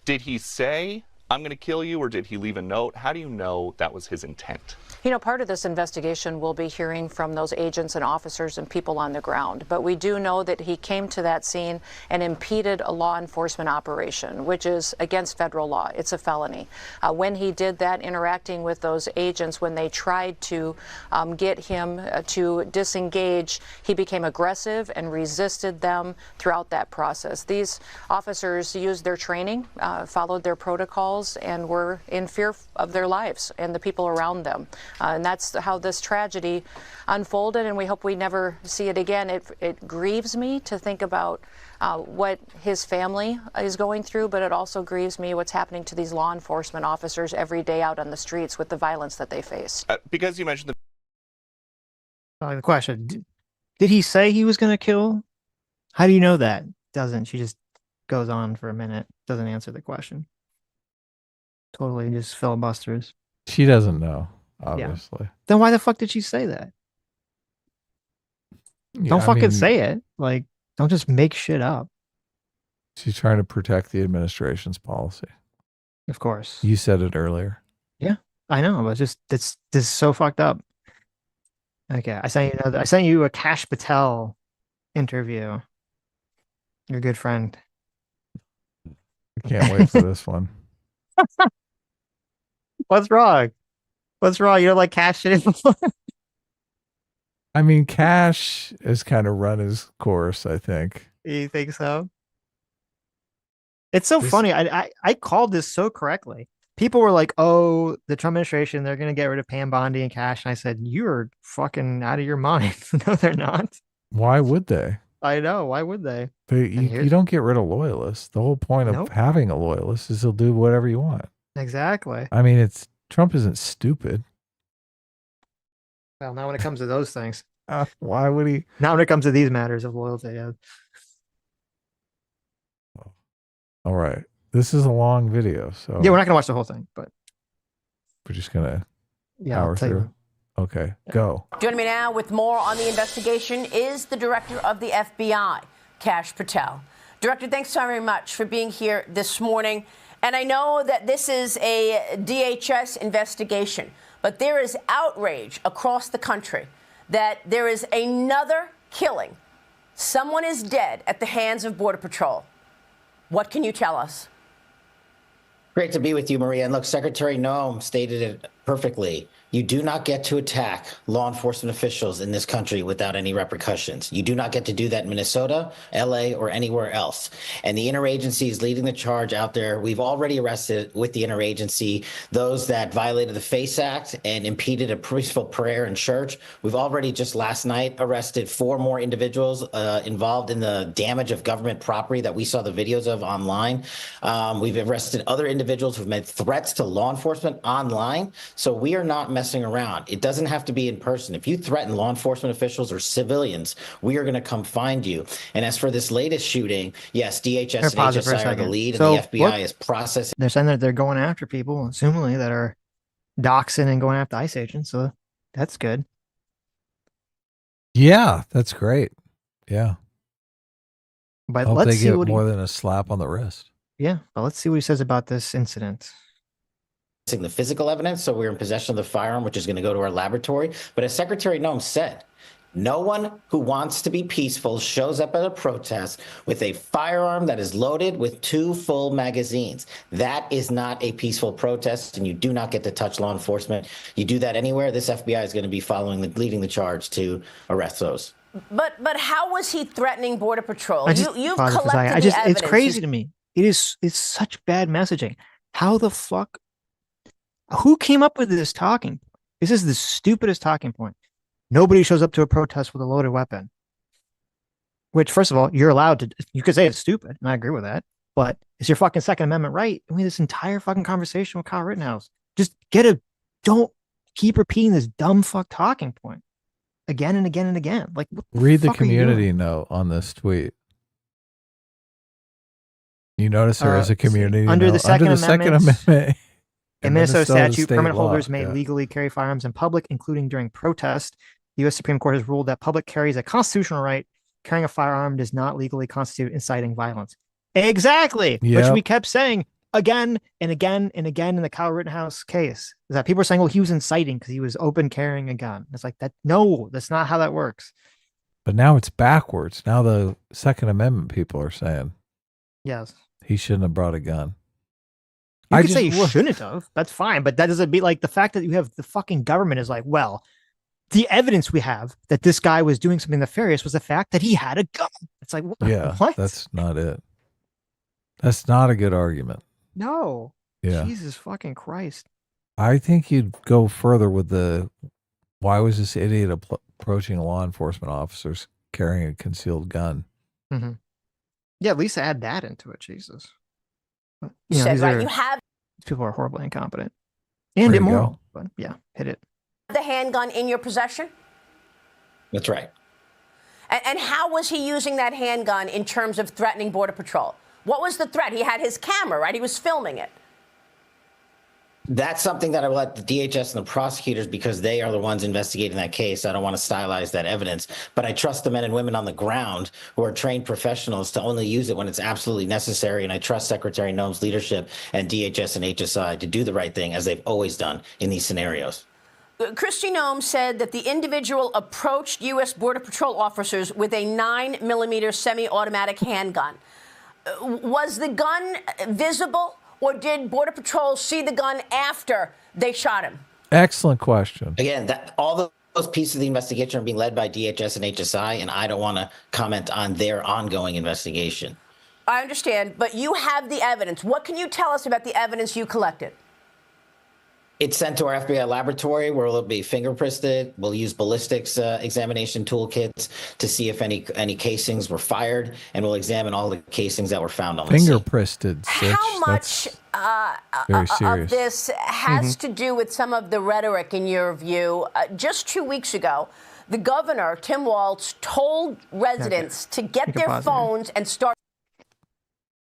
Did he say, I'm going to kill you, or did he leave a note? How do you know that was his intent? Part of this investigation will be hearing from those agents and officers and people on the ground. But we do know that he came to that scene and impeded a law enforcement operation, which is against federal law. It's a felony. When he did that, interacting with those agents, when they tried to get him to disengage, he became aggressive and resisted them throughout that process. These officers used their training, followed their protocols, and were in fear of their lives and the people around them. And that's how this tragedy unfolded, and we hope we never see it again. It grieves me to think about what his family is going through, but it also grieves me what's happening to these law enforcement officers every day out on the streets with the violence that they face. Because you mentioned The question, did he say he was going to kill? How do you know that? Doesn't. She just goes on for a minute, doesn't answer the question. Totally just filibusters. She doesn't know, obviously. Yeah. Then why the fuck did she say that? Yeah, Don't fucking say it. Like, don't just make shit up. She's trying to protect the administration's policy. Of course. You said it earlier. Yeah, I know, but this is so fucked up. Okay, I sent you a Kash Patel interview. Your good friend. I can't wait for this one. What's wrong? What's wrong? You don't like Kash shit anymore? I mean, Kash has kind of run his course, I think. You think so? It's so funny. I called this so correctly. People were like, "Oh, the Trump administration, they're going to get rid of Pam Bondi and Kash." And I said, "You're fucking out of your mind." No, they're not. Why would they? I know. Why would they? You don't get rid of loyalists. The whole point of having a loyalist is he'll do whatever you want. Exactly. I mean, Trump isn't stupid. Well, not when it comes to those things. Why would he? Not when it comes to these matters of loyalty. Yeah. All right. This is a long video, so yeah, we're not gonna watch the whole thing, but we're just gonna power through. Okay, go. Joining me now with more on the investigation is the director of the FBI, Kash Patel. Director, thanks so very much for being here this morning. And I know that this is a DHS investigation, but there is outrage across the country that there is another killing. Someone is dead at the hands of Border Patrol. What can you tell us? Great to be with you, Maria. And look, Secretary Noam stated it perfectly. You do not get to attack law enforcement officials in this country without any repercussions. You do not get to do that in Minnesota, LA, or anywhere else. And the interagency is leading the charge out there. We've already arrested with the interagency those that violated the FACE Act and impeded a peaceful prayer in church. We've already just last night arrested 4 more individuals involved in the damage of government property that we saw the videos of online. We've arrested other individuals who've made threats to law enforcement online. So we are not messing around. It doesn't have to be in person. If you threaten law enforcement officials or civilians, we are going to come find you. And as for this latest shooting, yes, DHS and HSI are the lead, and the FBI is processing. They're saying that they're going after people, assumingly, that are doxing and going after ICE agents. So that's good. Yeah, that's great. Yeah. But hope let's they see get what more than a slap on the wrist. Yeah, but let's see what he says about this incident. The physical evidence, so we're in possession of the firearm, which is going to go to our laboratory. But as Secretary Noem said, no one who wants to be peaceful shows up at a protest with a firearm that is loaded with 2 full magazines. That is not a peaceful protest, and you do not get to touch law enforcement. You do that anywhere, this FBI is going to be leading the charge to arrest those. But how was he threatening Border Patrol? You've collected the evidence. It's crazy to me. It's such bad messaging. How the fuck? Who came up with this talking point? This is the stupidest talking point. Nobody shows up to a protest with a loaded weapon. Which, first of all, you're allowed to. You could say it's stupid, and I agree with that. But it's your fucking Second Amendment right. I mean, this entire fucking conversation with Kyle Rittenhouse. Just don't keep repeating this dumb fuck talking point again and again and again. Like, read the community note on this tweet. You notice there is a community under note the Second Amendment. In Minnesota statute, permit law, holders may legally carry firearms in public, including during protest. The U.S. Supreme Court has ruled that public carry is a constitutional right. Carrying a firearm does not legally constitute inciting violence. Exactly, yep. Which we kept saying again and again and again in the Kyle Rittenhouse case. Is that people are saying, well, he was inciting because he was open carrying a gun. It's like that. No, that's not how that works. But now it's backwards. Now the Second Amendment people are saying, yes, he shouldn't have brought a gun. You could say you shouldn't have. That's fine. But that doesn't be like the fact that you have the fucking government is like, well, the evidence we have that this guy was doing something nefarious was the fact that he had a gun. It's like, what? That's not it. That's not a good argument. No. Yeah. Jesus fucking Christ. I think you'd go further with why was this idiot approaching law enforcement officers carrying a concealed gun? Mm-hmm. Yeah, at least add that into it. Jesus. You have people are horribly incompetent and immoral. But yeah, hit it. The handgun in your possession? That's right. And how was he using that handgun in terms of threatening Border Patrol? What was the threat? He had his camera, right? He was filming it. That's something that I will let the DHS and the prosecutors, because they are the ones investigating that case. I don't want to stylize that evidence, but I trust the men and women on the ground who are trained professionals to only use it when it's absolutely necessary. And I trust Secretary Noem's leadership and DHS and HSI to do the right thing, as they've always done in these scenarios. Kristi Noem said that the individual approached U.S. Border Patrol officers with a 9mm semi-automatic handgun. Was the gun visible? Or did Border Patrol see the gun after they shot him? Excellent question. Again, all those pieces of the investigation are being led by DHS and HSI, and I don't want to comment on their ongoing investigation. I understand, but you have the evidence. What can you tell us about the evidence you collected? It's sent to our FBI laboratory where it'll be fingerprinted. We'll use ballistics examination toolkits to see if any casings were fired, and we'll examine all the casings that were found on the scene. Fingerprinted. How much of this has to do with some of the rhetoric, in your view? Just 2 weeks ago, the governor, Tim Walz, told residents to get their phones and start.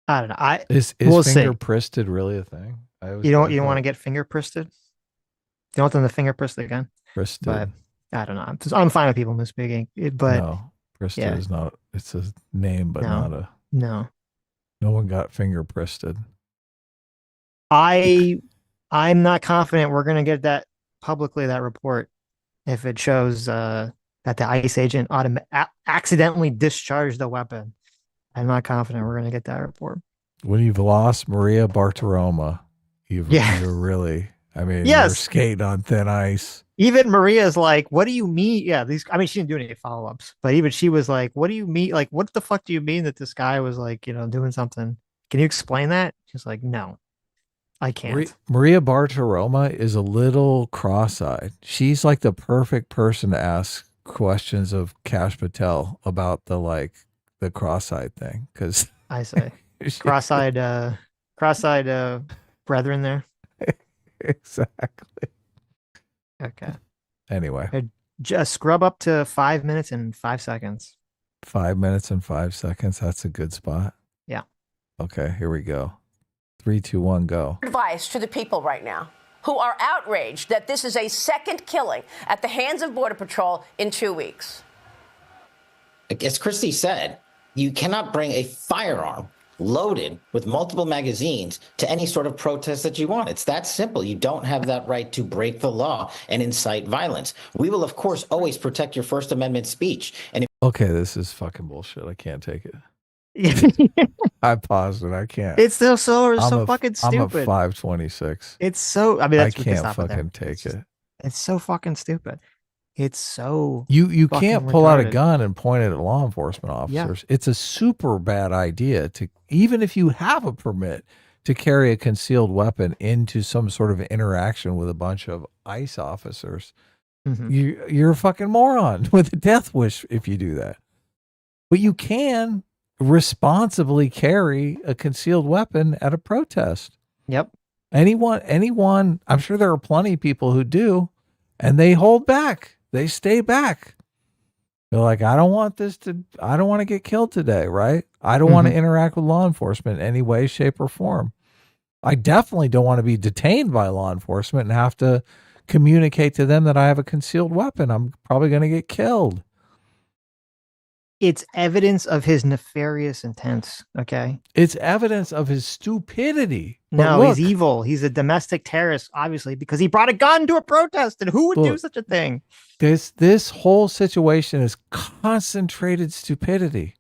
I don't know. Is fingerprinted really a thing? You don't want to get fingerprinted? You don't want them to fingerprint the gun? Pristed. But I don't know. I'm fine with people misspeaking. But no, pristed is not. It's a name, but not a. No. No one got fingerprinted. I'm not confident we're going to get that publicly, that report, if it shows that the ICE agent accidentally discharged the weapon. I'm not confident we're going to get that report. When you've lost Maria Bartiromo, you're really I mean, you're Yes. skating on thin ice. Even Maria's like, what do you mean? Yeah, I mean, she didn't do any follow-ups, but even she was like, what do you mean? Like, what the fuck do you mean that this guy was like, doing something? Can you explain that? She's like, no, I can't. Maria Bartiromo is a little cross-eyed. She's like the perfect person to ask questions of Kash Patel about the cross-eyed thing. Cause I say cross-eyed brethren there. Exactly. Okay. Anyway, just scrub up to 5 minutes and 5 seconds. 5 minutes and 5 seconds. That's a good spot. Yeah. Okay, here we go. 3, 2, 1, go. Advice to the people right now who are outraged that this is a second killing at the hands of Border Patrol in 2 weeks. As Christy said, you cannot bring a firearm loaded with multiple magazines to any sort of protest that you want. It's that simple. You don't have that right to break the law and incite violence. We will, of course, always protect your First Amendment speech. And Okay, this is fucking bullshit. I can't take it. I paused it. I can't. It's so fucking stupid. I'm a 526. It's so. I mean, I that's can't fucking take it. It's so fucking stupid. It's so. You can't pull out a retarded. gun and point it at law enforcement officers. Yeah. It's a super bad idea to, even if you have a permit, to carry a concealed weapon into some sort of interaction with a bunch of ICE officers. Mm-hmm. You're a fucking moron with a death wish if you do that. But you can responsibly carry a concealed weapon at a protest. Yep. Anyone, I'm sure there are plenty of people who do, and they hold back. They stay back. They're like, I don't want to get killed today, right? I don't want to interact with law enforcement in any way, shape, or form. I definitely don't want to be detained by law enforcement and have to communicate to them that I have a concealed weapon. I'm probably going to get killed. It's evidence of his nefarious intents, okay? It's evidence of his stupidity. No, he's evil. He's a domestic terrorist, obviously, because he brought a gun to a protest. And who would do such a thing? This whole situation is concentrated stupidity.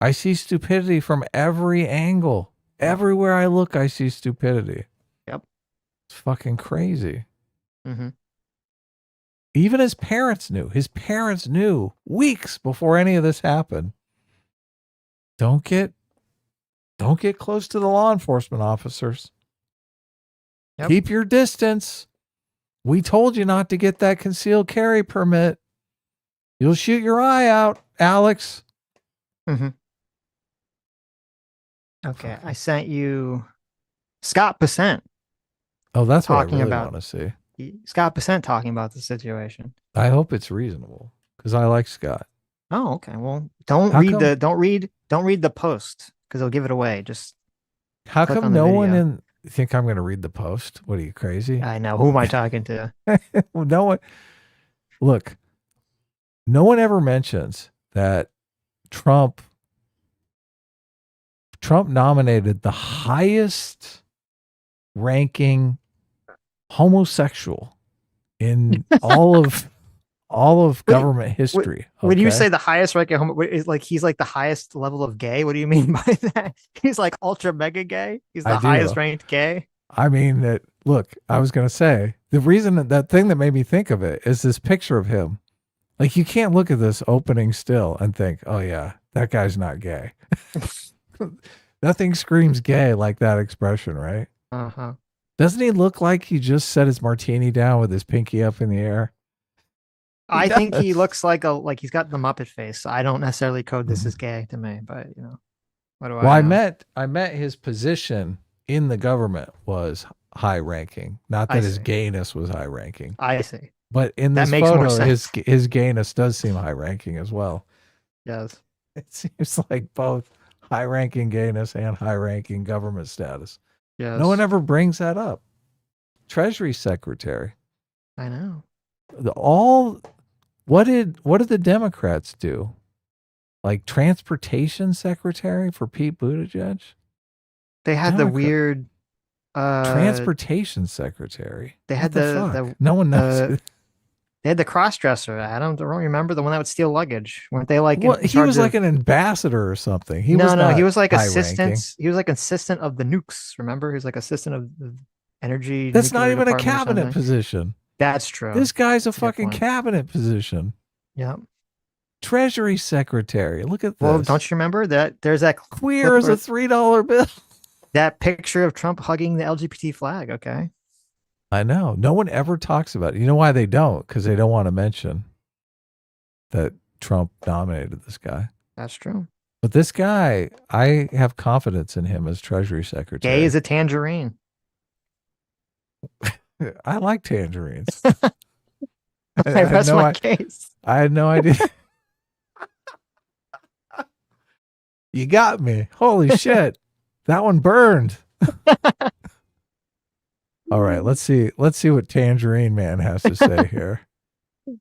I see stupidity from every angle. Everywhere I look, I see stupidity. Yep. It's fucking crazy. Mm-hmm. Even his parents knew. His parents knew weeks before any of this happened. Don't get close to the law enforcement officers. Yep. Keep your distance. We told you not to get that concealed carry permit. You'll shoot your eye out, Alex. Mm-hmm. Okay, I sent you Scott Pacent. Oh, that's what I really want to see. Scott Pacent talking about the situation. I hope it's reasonable because I like Scott. Oh, okay. Well, don't read the post because it'll give it away. Just how come no one in think I'm going to read the post? What are you, crazy? I know. Who am I talking to? Well, no one. Look, no one ever mentions that Trump nominated the highest ranking homosexual in all of government history. When you say the highest ranking homo, is like he's like the highest level of gay? What do you mean by that? He's like ultra mega gay. He's the highest ranked gay. I mean, look, I was going to say the reason that thing that made me think of it is this picture of him. Like you can't look at this opening still and think, oh yeah, that guy's not gay. Nothing screams gay like that expression, right? Uh-huh. Doesn't he look like he just set his martini down with his pinky up in the air? I think he looks like he's got the Muppet face. So I don't necessarily code this as gay to me, but what do I know? I met his position in the government was high ranking. Not that his gayness was high ranking. I see. But in this photo, his gayness does seem high ranking as well. Yes. It seems like both high ranking gayness and high ranking government status. Yes. No one ever brings that up. Treasury Secretary. I know. What did the Democrats do? Like Transportation Secretary for Pete Buttigieg? They had the weird Transportation Secretary. They had no one knows. They had the cross-dresser. I don't remember the one that would steal luggage. Weren't they like? Well, he was like an ambassador or something. He was like assistant. He was like assistant of the nukes. Remember, he was like assistant of energy. That's not nuclear even a department or cabinet something. position. That's true. This guy's a That's a good fucking point. cabinet position. Yep. Treasury secretary. Look at this. Well, don't you remember that there's that Queer as a $3 bill. that picture of Trump hugging the LGBT flag? Okay. I know. No one ever talks about it. You know why they don't? Because they don't want to mention that Trump nominated this guy. That's true. But this guy, I have confidence in him as Treasury Secretary. Gay as a tangerine. I like tangerines. I rest my case. I had no idea. You got me. Holy shit. That one burned. All right, let's see what Tangerine Man has to say here.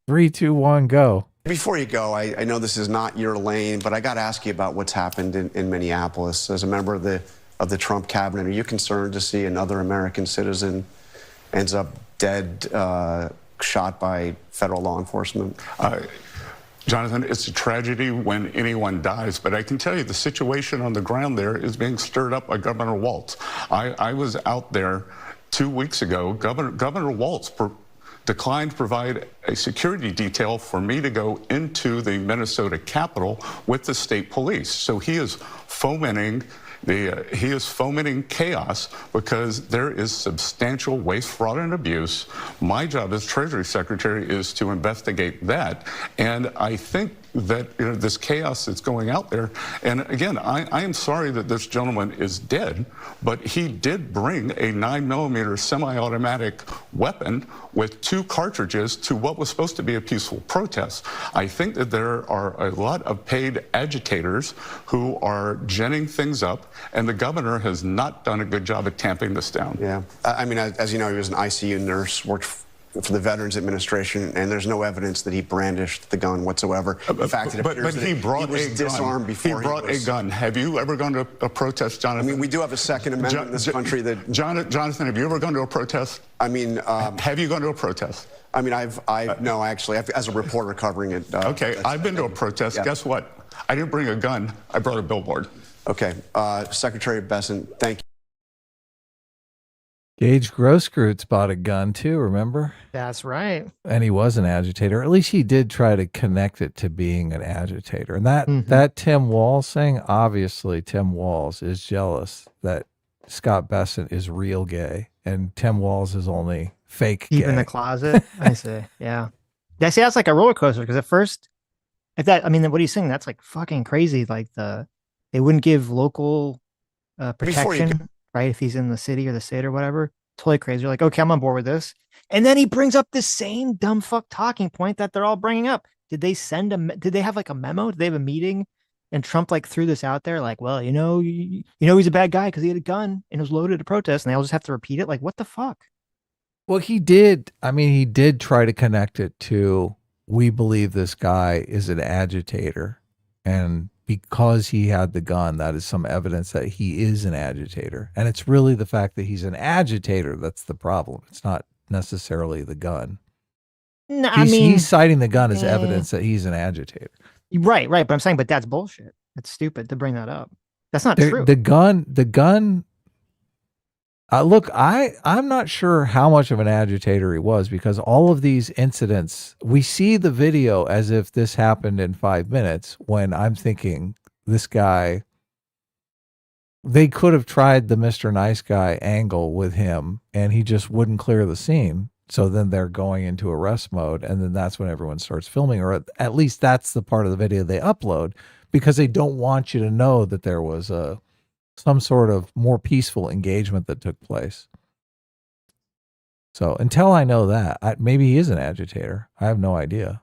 3, 2, 1, go. Before you go, I know this is not your lane, but I got to ask you about what's happened in Minneapolis. As a member of the Trump cabinet, are you concerned to see another American citizen ends up dead, shot by federal law enforcement? Jonathan, it's a tragedy when anyone dies, but I can tell you the situation on the ground there is being stirred up by Governor Walz. I was out there 2 weeks ago. Governor Walz declined to provide a security detail for me to go into the Minnesota Capitol with the state police. So he is fomenting chaos because there is substantial waste, fraud, and abuse. My job as Treasury Secretary is to investigate that. And I think that this chaos that's going out there, and again, I am sorry that this gentleman is dead, but he did bring a 9mm semi-automatic weapon with 2 cartridges to what was supposed to be a peaceful protest. I think that there are a lot of paid agitators who are ginning things up, and the governor has not done a good job at tamping this down. Yeah, I mean, as you know, he was an ICU nurse, worked for the Veterans Administration, and there's no evidence that he brandished the gun whatsoever. In fact, it appears that he was disarmed before he brought a gun. Have you ever gone to a protest, Jonathan? I mean, we do have a Second Amendment in this country that... Jonathan, have you ever gone to a protest? I mean... have you gone to a protest? I mean, no, actually, as a reporter covering it. Okay, I've been to a protest. Yeah. Guess what? I didn't bring a gun. I brought a billboard. Okay, Secretary Besant, thank you. Gage Grosskreutz bought a gun too, remember? That's right. And he was an agitator. At least he did try to connect it to being an agitator. And that Tim Walz thing, obviously Tim Walz is jealous that Scott Besant is real gay and Tim Walz is only fake gay. Deep in the closet. I see. Yeah. See, that's like a roller coaster because at first, what he's saying, that's like fucking crazy. Like they wouldn't give local protection. Right, if he's in the city or the state or whatever, totally crazy. You're like, okay, I'm on board with this. And then he brings up this same dumb fuck talking point that they're all bringing up. Did they have like a memo? Did they have a meeting? And Trump like threw this out there, like, well, he's a bad guy because he had a gun and was loaded to protest, and they all just have to repeat it. Like, what the fuck? Well, he did. I mean, he did try to connect it to, we believe this guy is an agitator, and because he had the gun, that is some evidence that he is an agitator. And it's really the fact that he's an agitator that's the problem. It's not necessarily the gun. No, he's citing the gun as evidence that he's an agitator. Right. But I'm saying, but that's bullshit. That's stupid to bring that up. That's not true. The gun. Look, I'm not sure how much of an agitator he was because all of these incidents, we see the video as if this happened in 5 minutes when I'm thinking this guy, they could have tried the Mr. Nice Guy angle with him and he just wouldn't clear the scene. So then they're going into arrest mode and then that's when everyone starts filming, or at least that's the part of the video they upload because they don't want you to know that there was some sort of more peaceful engagement that took place. So until I know that, maybe he is an agitator. I have no idea.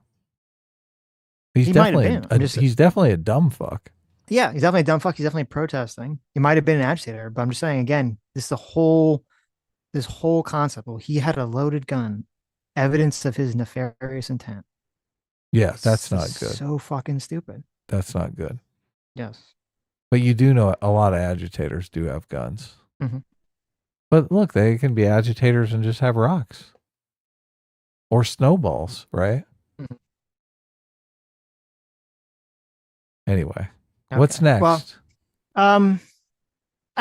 He's definitely a dumb fuck. Yeah, he's definitely a dumb fuck. He's definitely protesting. He might have been an agitator, but I'm just saying again, this whole concept. Well, he had a loaded gun, evidence of his nefarious intent. Yeah, that's not good. So fucking stupid. That's not good. Yes. But you do know a lot of agitators do have guns. Mm-hmm. But look, they can be agitators and just have rocks. Or snowballs, right? Mm-hmm. Anyway, what's next? Well, I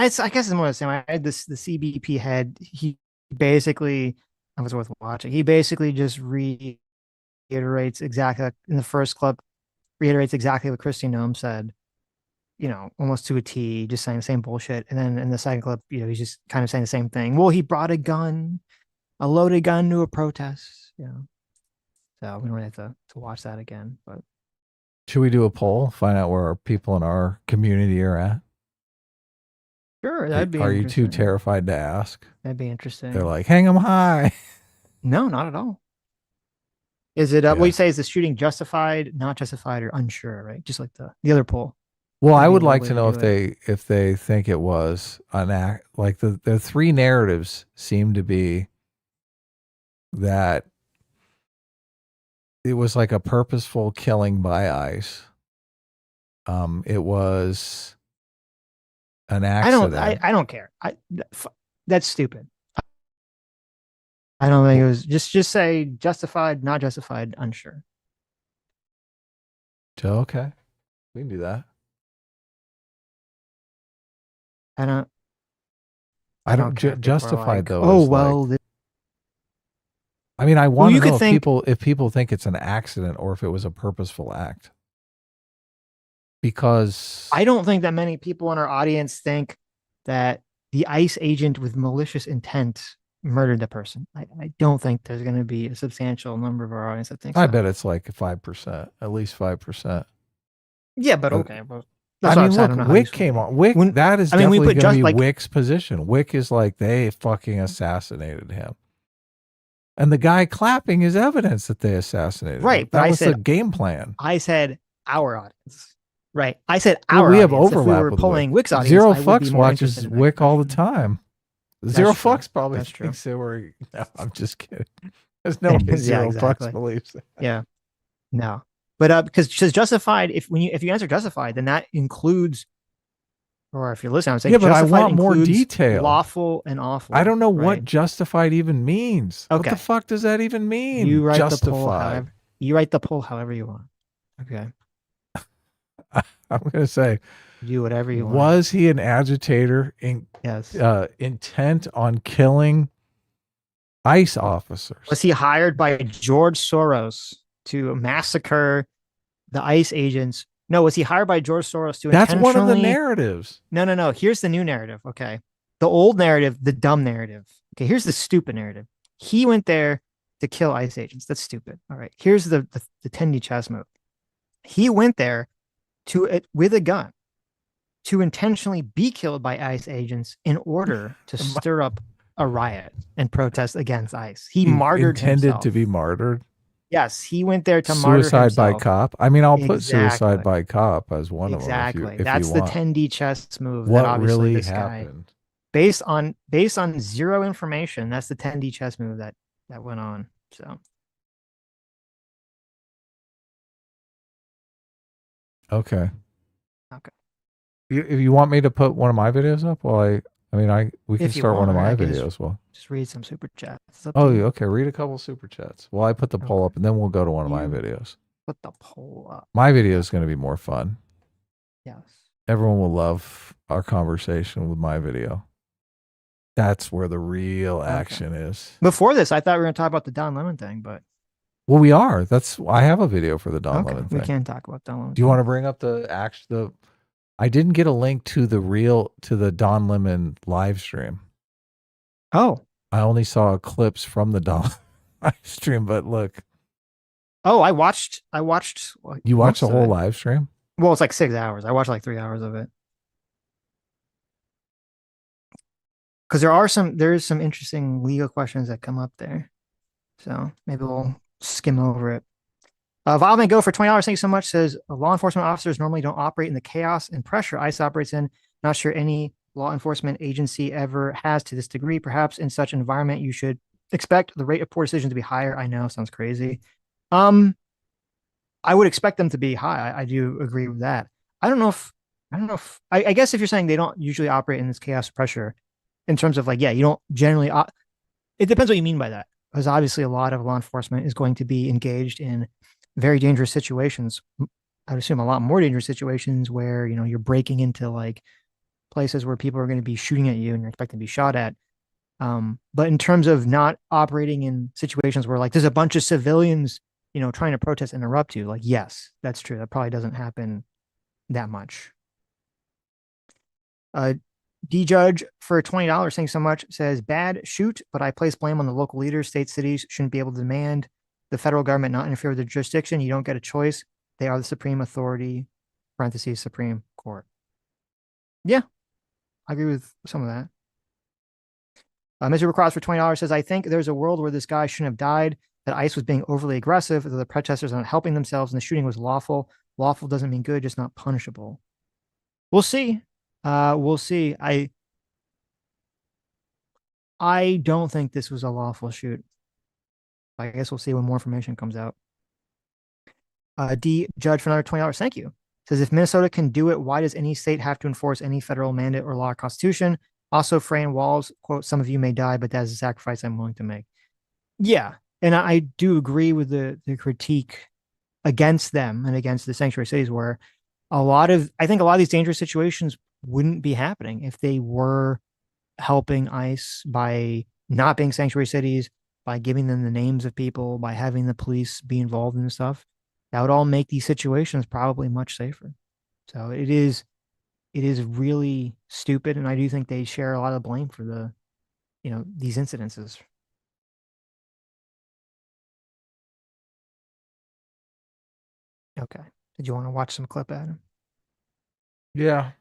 guess it's more the same. I had the CBP head. He basically, it was worth watching. He basically just reiterates exactly in the first clip, reiterates exactly what Christy Nome said, almost to a T, just saying the same bullshit. And then in the second clip, he's just kind of saying the same thing. Well, he brought a loaded gun to a protest, So we don't really have to watch that again. But should we do a poll, find out where our people in our community are at? Sure, that'd be Are you interesting. too terrified to ask? That'd be interesting. They're like, hang them high. No, not at all. Is it, what you say, is the shooting justified, not justified, or unsure, right? Just like the other poll. Well, That'd I be would one like way to know if they think it was an act. Like the three narratives seem to be that it was like a purposeful killing by ICE. It was an accident. I don't care. That's stupid. I don't think it was just say justified, not justified, unsure. Okay, we can do that. I don't justified though. Oh well. I mean, I want to know if think people think it's an accident or if it was a purposeful act. Because I don't think that many people in our audience think that the ICE agent with malicious intent murdered the person. I don't think there's going to be a substantial number of our audience that thinks. I bet it's like 5%, at least 5%. Yeah, but okay. Well, I mean, look, Wick came on. Wick, that is definitely going to be Wick's position. Wick is like, they fucking assassinated him. And the guy clapping is evidence that they assassinated him. That was the game plan. I said our audience. Right. I said our we have audience. overlap If we were with polling Wick. Wick's audience, Zero I would Fucks be more watches interested in that. Wick all the time. Zero Fucks probably That's true. thinks they were. No, I'm just kidding. There's no way Zero Fucks believes that. Yeah. No. But because justified, if you answer justified, then that includes, or if you're listening, I would say but I want more includes detail. Lawful and awful. I don't know right? what justified even means. Okay. What the fuck does that even mean? You write justified. You write the poll however you want. Okay. I'm going to say, do whatever you want. Was he an agitator yes. Intent on killing ICE officers? Was he hired by George Soros to massacre the ICE agents? No, was he hired by George Soros to That's one of the narratives. No. Here's the new narrative, okay? The old narrative, the dumb narrative. Okay, here's the stupid narrative. He went there to kill ICE agents. That's stupid. All right, here's the 10D chess move. He went there with a gun to intentionally be killed by ICE agents in order to stir up a riot and protest against ICE. He martyred intended himself. to be martyred. Yes, he went there to martyr himself. Suicide by cop. I mean, I'll put suicide by cop as one of them. Exactly. If That's you the want. 10D chess move. What that obviously really this happened? Guy, based on zero information, that's the 10D chess move that went on. So. Okay. If you want me to put one of my videos up, we can start one of my videos. Well, just read some super chats. Okay. Read a couple super chats. Well, I put the poll up, and then we'll go to one of my videos. Put the poll up. My video is going to be more fun. Yes. Everyone will love our conversation with my video. That's where the real action is. Before this, I thought we were going to talk about the Don Lemon thing, but. Well, we are. I have a video for the Don Lemon thing. We can talk about Don Lemon. Do you want to bring up I didn't get a link to the Don Lemon live stream. Oh. I only saw clips from the Don live stream, but look. Oh, I watched. You watched the whole live stream? Well, it's like 6 hours. I watched like 3 hours of it. Because there is some interesting legal questions that come up there. So maybe we'll skim over it. Valve Go for $20. Thank you so much. Says law enforcement officers normally don't operate in the chaos and pressure ICE operates in. Not sure any law enforcement agency ever has to this degree. Perhaps in such an environment, you should expect the rate of poor decisions to be higher. I know, sounds crazy. I would expect them to be high. I do agree with that. I guess if you're saying they don't usually operate in this chaos pressure, in terms of like, you don't generally. It depends what you mean by that, because obviously a lot of law enforcement is going to be engaged in very dangerous situations. I would assume a lot more dangerous situations where, you're breaking into like places where people are going to be shooting at you and you're expecting to be shot at. But in terms of not operating in situations where like there's a bunch of civilians, trying to protest interrupt you, like, yes, that's true. That probably doesn't happen that much. D Judge for $20, thanks so much, says bad shoot, but I place blame on the local leaders. States, cities shouldn't be able to demand the federal government not interfere with their jurisdiction. You don't get a choice. They are the supreme authority, parentheses, Supreme Court. Yeah, I agree with some of that. Mr. Cross for $20 says, I think there's a world where this guy shouldn't have died, that ICE was being overly aggressive, that the protesters are not helping themselves, and the shooting was lawful. Lawful doesn't mean good, just not punishable. We'll see. We'll see. I don't think this was a lawful shoot. I guess we'll see when more information comes out. D Judge for another $20. Thank you. Says if Minnesota can do it, why does any state have to enforce any federal mandate or law or constitution? Also, fraying walls, quote, some of you may die, but that is a sacrifice I'm willing to make. Yeah. And I do agree with the critique against them and against the sanctuary cities, where I think a lot of these dangerous situations wouldn't be happening if they were helping ICE by not being sanctuary cities, by giving them the names of people, by having the police be involved in stuff. That would all make these situations probably much safer. So it is really stupid, and I do think they share a lot of blame for these incidences. Okay. Did you want to watch some clip, Adam? Yeah.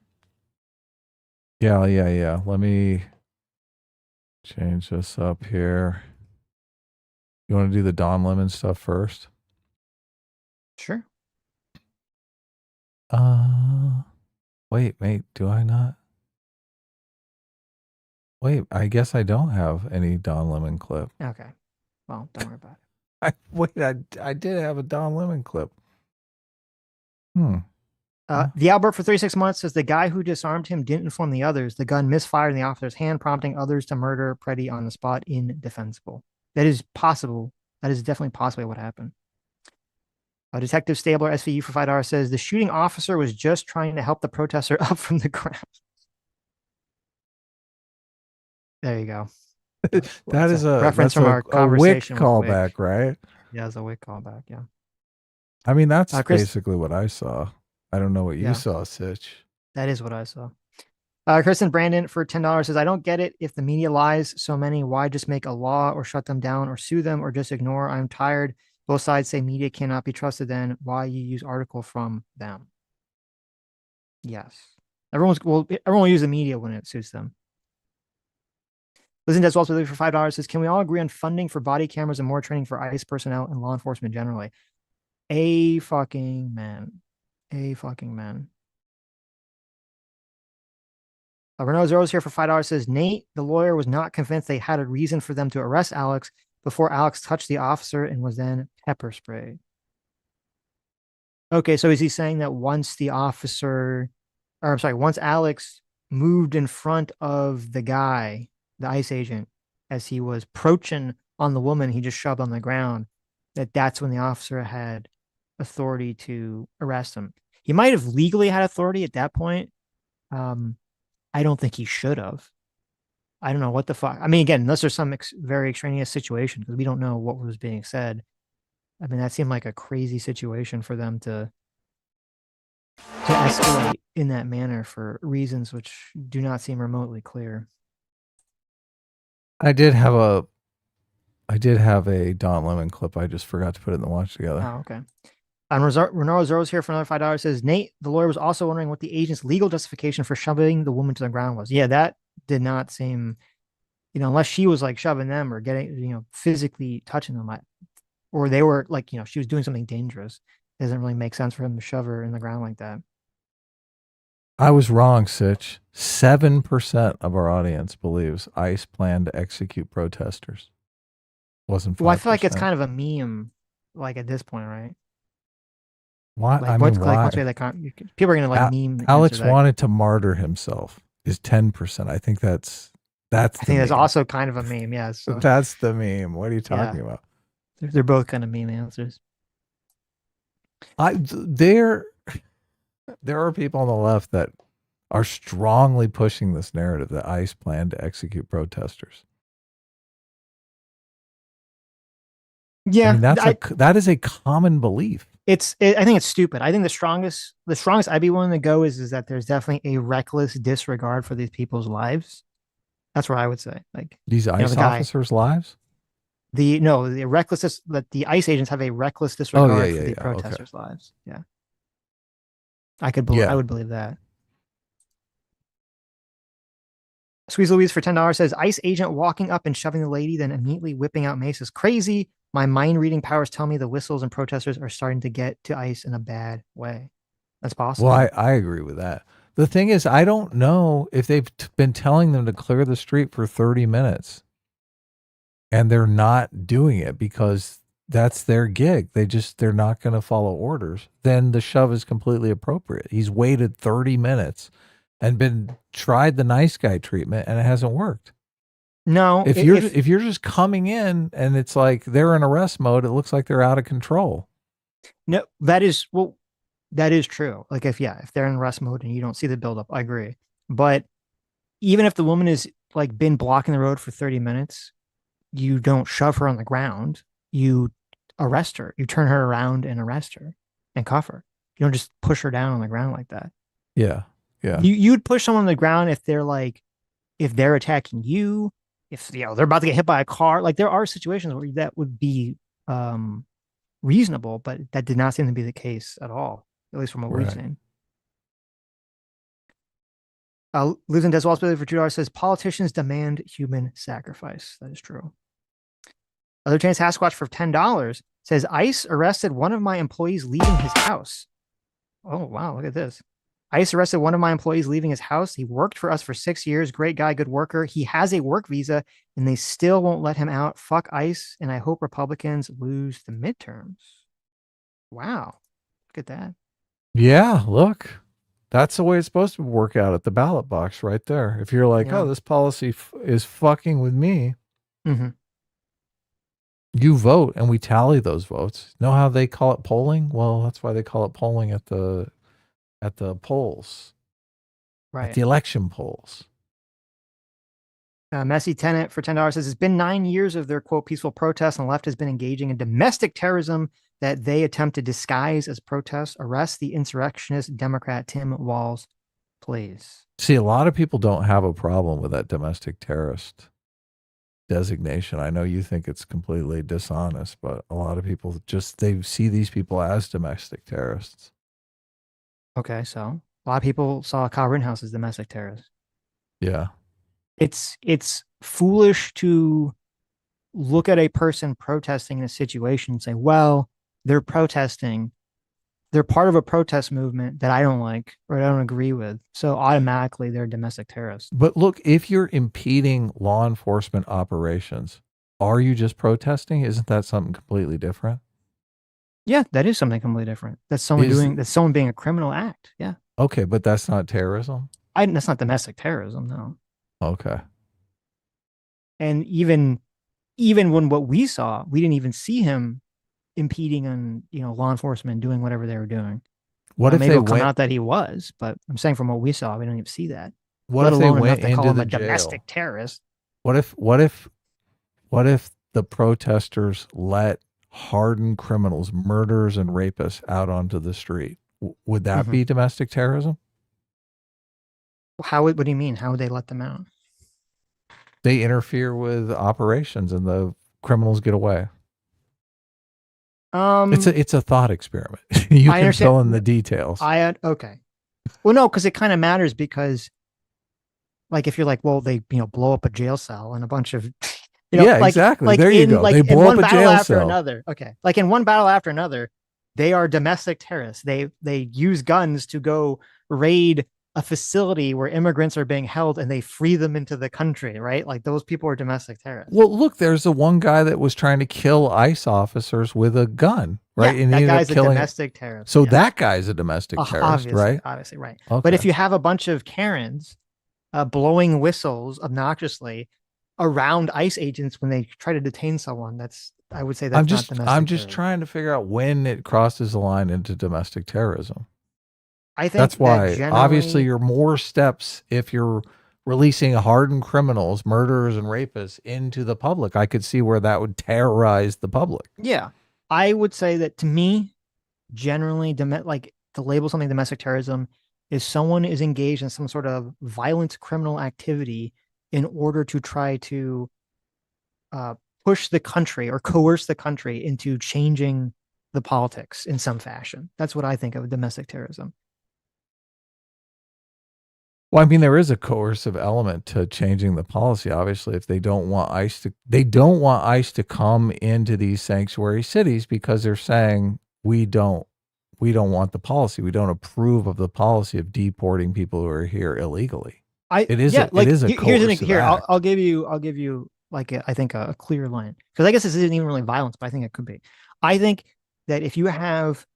Yeah. Let me change this up here. You want to do the Don Lemon stuff first? Sure. Wait, do I not? Wait, I guess I don't have any Don Lemon clip. Okay. Well, don't worry about it. I did have a Don Lemon clip. The Albert for 36 months says the guy who disarmed him didn't inform the others. The gun misfired in the officer's hand, prompting others to murder Preddy on the spot. Indefensible. That is possible. That is definitely possibly what happened. Detective Stabler, SVU for $5 says the shooting officer was just trying to help the protester up from the ground. There you go. That is a reference from our conversation. Wick callback, right? Yeah, it's a Wick callback. Yeah. I mean, that's Chris, basically what I saw. I don't know what you saw, Sitch. That is what I saw. Kristen Brandon for $10 says, I don't get it. If the media lies so many, why just make a law or shut them down or sue them or just ignore? I'm tired. Both sides say media cannot be trusted. Then why you use article from them? Yes. Everyone will use the media when it suits them. Listen, that's also for $5 says, can we all agree on funding for body cameras and more training for ICE personnel and law enforcement generally? A fucking man. Renault Zero's here for $5 says, Nate, the lawyer, was not convinced they had a reason for them to arrest Alex before Alex touched the officer and was then pepper sprayed. Okay, so is he saying that once Alex moved in front of the guy, the ICE agent, as he was approaching on the woman he just shoved on the ground, that's when the officer had authority to arrest him? He might have legally had authority at that point. I don't think he should have. I don't know what the fuck. I mean, again, unless there's some very extraneous situation, because we don't know what was being said. I mean, that seemed like a crazy situation for them to escalate in that manner for reasons which do not seem remotely clear. I did have a Don Lemon clip. I just forgot to put it in the watch together. Oh, okay. Renaro Zero's here for another $5 says, Nate, the lawyer, was also wondering what the agent's legal justification for shoving the woman to the ground was. Yeah, that did not seem, unless she was like shoving them or getting, physically touching them, or they were like, she was doing something dangerous. It doesn't really make sense for him to shove her in the ground like that. I was wrong, Sitch. 7% of our audience believes ICE planned to execute protesters. Wasn't 5%. Well, I feel like it's kind of a meme, like at this point, right? Why? Like, I what's mean, why? People are gonna like meme. Alex wanted to martyr himself. Is 10%. I think that's. I think that's also kind of a meme. Yeah, so. That's the meme. What are you talking about? They're both kind of meme answers. There are people on the left that are strongly pushing this narrative that ICE planned to execute protesters. Yeah, I mean, that is a common belief. I think it's stupid. I think the strongest I'd be willing to go is that there's definitely a reckless disregard for these people's lives. That's what I would say. Like These ICE officers' lives? The recklessness that the ICE agents have a reckless disregard for the protesters' lives. Yeah. I would believe that. Squeeze Louise for $10 says ICE agent walking up and shoving the lady, then immediately whipping out mace is crazy. My mind reading powers tell me the whistles and protesters are starting to get to ICE in a bad way. That's possible. Well, I agree with that. The thing is, I don't know if they've been telling them to clear the street for 30 minutes and they're not doing it because that's their gig. They're not going to follow orders. Then the shove is completely appropriate. He's waited 30 minutes and tried the nice guy treatment and it hasn't worked. No, if you're just coming in and it's like they're in arrest mode, it looks like they're out of control. No, that is true. Like if they're in arrest mode and you don't see the buildup, I agree. But even if the woman is like been blocking the road for 30 minutes, you don't shove her on the ground. You arrest her. You turn her around and arrest her and cuff her. You don't just push her down on the ground like that. Yeah. Yeah. You'd push someone on the ground if they're attacking you, if they're about to get hit by a car. Like there are situations where that would be reasonable, but that did not seem to be the case at all, at least from what we've seen. Lives in Deswalt's for $2 says politicians demand human sacrifice. That is true. Other Chance Sasquatch for $10 says ICE arrested one of my employees leaving his house. Oh wow, look at this. ICE arrested one of my employees leaving his house. He worked for us for 6 years. Great guy, good worker. He has a work visa and they still won't let him out. Fuck ICE. And I hope Republicans lose the midterms. Wow. Look at that. Yeah, look. That's the way it's supposed to work out at the ballot box right there. If you're like, oh, this policy is fucking with me. Mm-hmm. You vote and we tally those votes. Know how they call it polling? Well, that's why they call it polling at the polls, right? At the election polls. Messy Tenant for $10 says it's been 9 years of their quote peaceful protests, and the left has been engaging in domestic terrorism that they attempt to disguise as protests. Arrest the insurrectionist Democrat Tim Walz, please. See, a lot of people don't have a problem with that domestic terrorist designation. I know you think it's completely dishonest, but a lot of people they see these people as domestic terrorists. Okay, so a lot of people saw Kyle Rittenhouse as domestic terrorist. Yeah. It's foolish to look at a person protesting in a situation and say, well, they're protesting. They're part of a protest movement that I don't like or I don't agree with. So automatically they're domestic terrorists. But look, if you're impeding law enforcement operations, are you just protesting? Isn't that something completely different? Yeah, that is something completely different. That's someone being a criminal act. Yeah. Okay, but that's not terrorism? That's not domestic terrorism, no. Okay. And even when what we saw, we didn't even see him impeding on, law enforcement doing whatever they were doing. What if maybe they it'll come out that he was, but I'm saying from what we saw, we don't even see that. What if they went into call him the a domestic terrorist? What if the protesters let hardened criminals, murderers and rapists out onto the street? Would that be domestic terrorism? What do you mean? How would they let them out? They interfere with operations and the criminals get away. It's a thought experiment. You can fill in the details. Okay. Well, no, because it kind of matters because, like, if you're like, well, they blow up a jail cell and a bunch of, exactly. Like there you go. They blow up a jail cell. Another. Okay, like in one battle after another, they are domestic terrorists. They use guns to go raid a facility where immigrants are being held and they free them into the country, right? Like those people are domestic terrorists. Well, look, there's the one guy that was trying to kill ICE officers with a gun, right? Yeah, and that guy's a domestic terrorist. So that guy's a domestic terrorist, right? Obviously, right. Okay. But if you have a bunch of Karens blowing whistles obnoxiously around ICE agents when they try to detain someone, I would say that's not domestic I'm just terrorism. trying to figure out when it crosses the line into domestic terrorism. I think that's why obviously you're more steps if you're releasing hardened criminals, murderers and rapists into the public. I could see where that would terrorize the public. Yeah. I would say that to me, generally, like to label something domestic terrorism is someone is engaged in some sort of violent criminal activity in order to try to push the country or coerce the country into changing the politics in some fashion. That's what I think of domestic terrorism. Well, I mean, there is a coercive element to changing the policy. Obviously, if they don't want ICE to come into these sanctuary cities because they're saying we don't want the policy. We don't approve of the policy of deporting people who are here illegally. It is a coercive act. I'll give you like I think a clear line, because I guess this isn't even really violence, but I think it could be. I think that if you have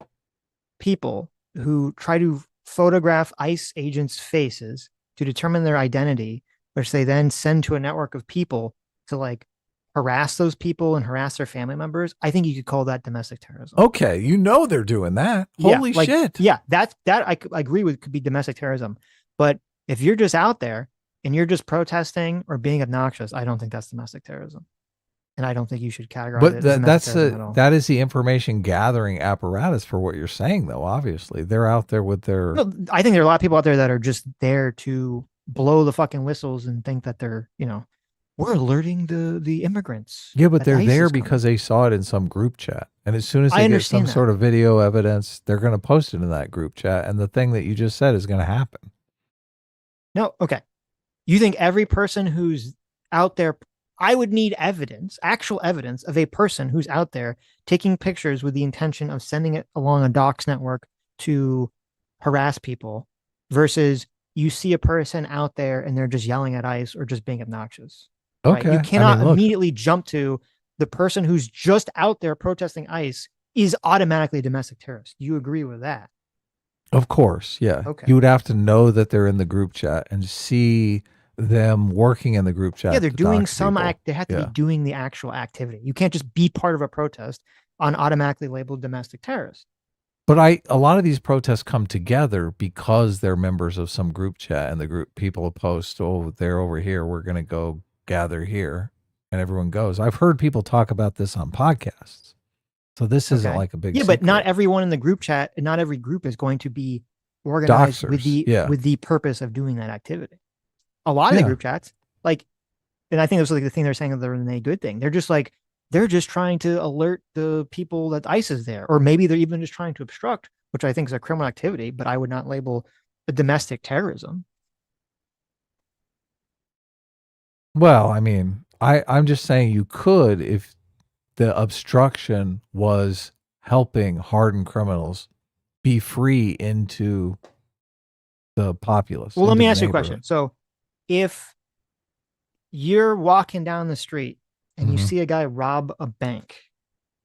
people who try to photograph ICE agents' faces to determine their identity, which they then send to a network of people to like harass those people and harass their family members, I think you could call that domestic terrorism. Okay, they're doing that. Holy shit. Yeah, that I agree with could be domestic terrorism. But if you're just out there and you're just protesting or being obnoxious, I don't think that's domestic terrorism. And I don't think you should categorize it as domestic terrorism at all. That is the information gathering apparatus for what you're saying, though. Obviously, they're out there with their. No, I think there are a lot of people out there that are just there to blow the fucking whistles and think that they're, we're alerting the immigrants. Yeah, but they're there because they saw it in some group chat, and as soon as they get some sort of video evidence, they're going to post it in that group chat, and the thing that you just said is going to happen. No, okay. You think every person who's out there? I would need evidence, actual evidence of a person who's out there taking pictures with the intention of sending it along a docs network to harass people versus you see a person out there and they're just yelling at ICE or just being obnoxious. Okay. Right? You cannot immediately jump to the person who's just out there protesting ICE is automatically a domestic terrorist. Do you agree with that? Of course, yeah. Okay. You would have to know that they're in the group chat and see them working in the group chat. Yeah, they're doing some act. They have to be doing the actual activity. You can't just be part of a protest on automatically labeled domestic terrorist. But a lot of these protests come together because they're members of some group chat, and the group people post, "Oh, they're over here. We're going to go gather here," and everyone goes. I've heard people talk about this on podcasts, so this isn't like a big secret. But not everyone in the group chat, and not every group is going to be organized with the purpose of doing that activity. A lot of the group chats, and I think it was like the thing they're saying they're a good thing. They're just trying to alert the people that ICE is there, or maybe they're even just trying to obstruct, which I think is a criminal activity, but I would not label a domestic terrorism. Well, I mean, I'm just saying you could if the obstruction was helping hardened criminals be free into the populace. Well, let me ask you a question. So if you're walking down the street and you see a guy rob a bank.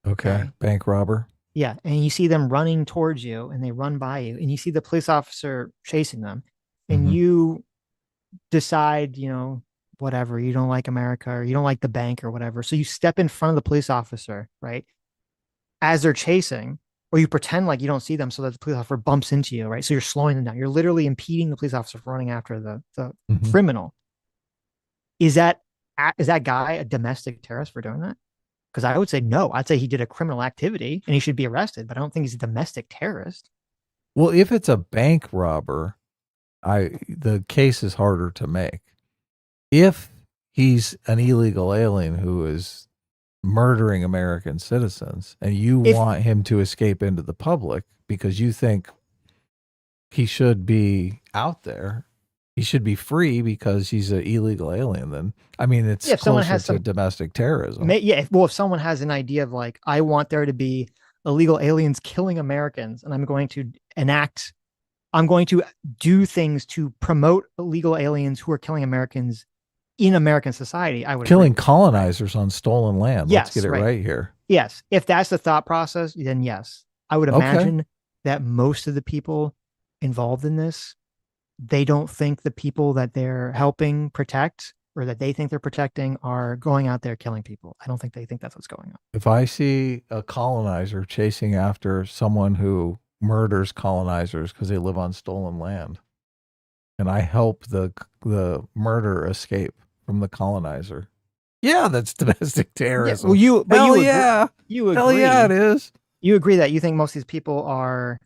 Okay. Bank robber. Yeah. And you see them running towards you and they run by you and you see the police officer chasing them and you decide, whatever, you don't like America or you don't like the bank or whatever. So you step in front of the police officer, right? As they're chasing, or you pretend like you don't see them so that the police officer bumps into you, right? So you're slowing them down. You're literally impeding the police officer from running after the criminal. Is that guy a domestic terrorist for doing that? Because I would say no. I'd say he did a criminal activity and he should be arrested, but I don't think he's a domestic terrorist. Well, if it's a bank robber, the case is harder to make. If he's an illegal alien who is murdering American citizens and you want him to escape into the public because you think he should be out there, he should be free because he's an illegal alien, then I mean it's closer to domestic terrorism. If someone has an idea of like, I want there to be illegal aliens killing Americans and I'm going to do things to promote illegal aliens who are killing Americans in American society, I would killing colonizers on stolen land. Yes, let's get it right here. Yes. If that's the thought process, then yes. I would imagine that most of the people involved in this, they don't think the people that they're helping protect or that they think they're protecting are going out there killing people. I don't think they think that's what's going on. If I see a colonizer chasing after someone who murders colonizers because they live on stolen land, and I help the murderer escape from the colonizer. Yeah, that's domestic Yeah, terrorism. well, you Hell agree, yeah. you Hell yeah, it agree. is. You agree that you think most of these people are,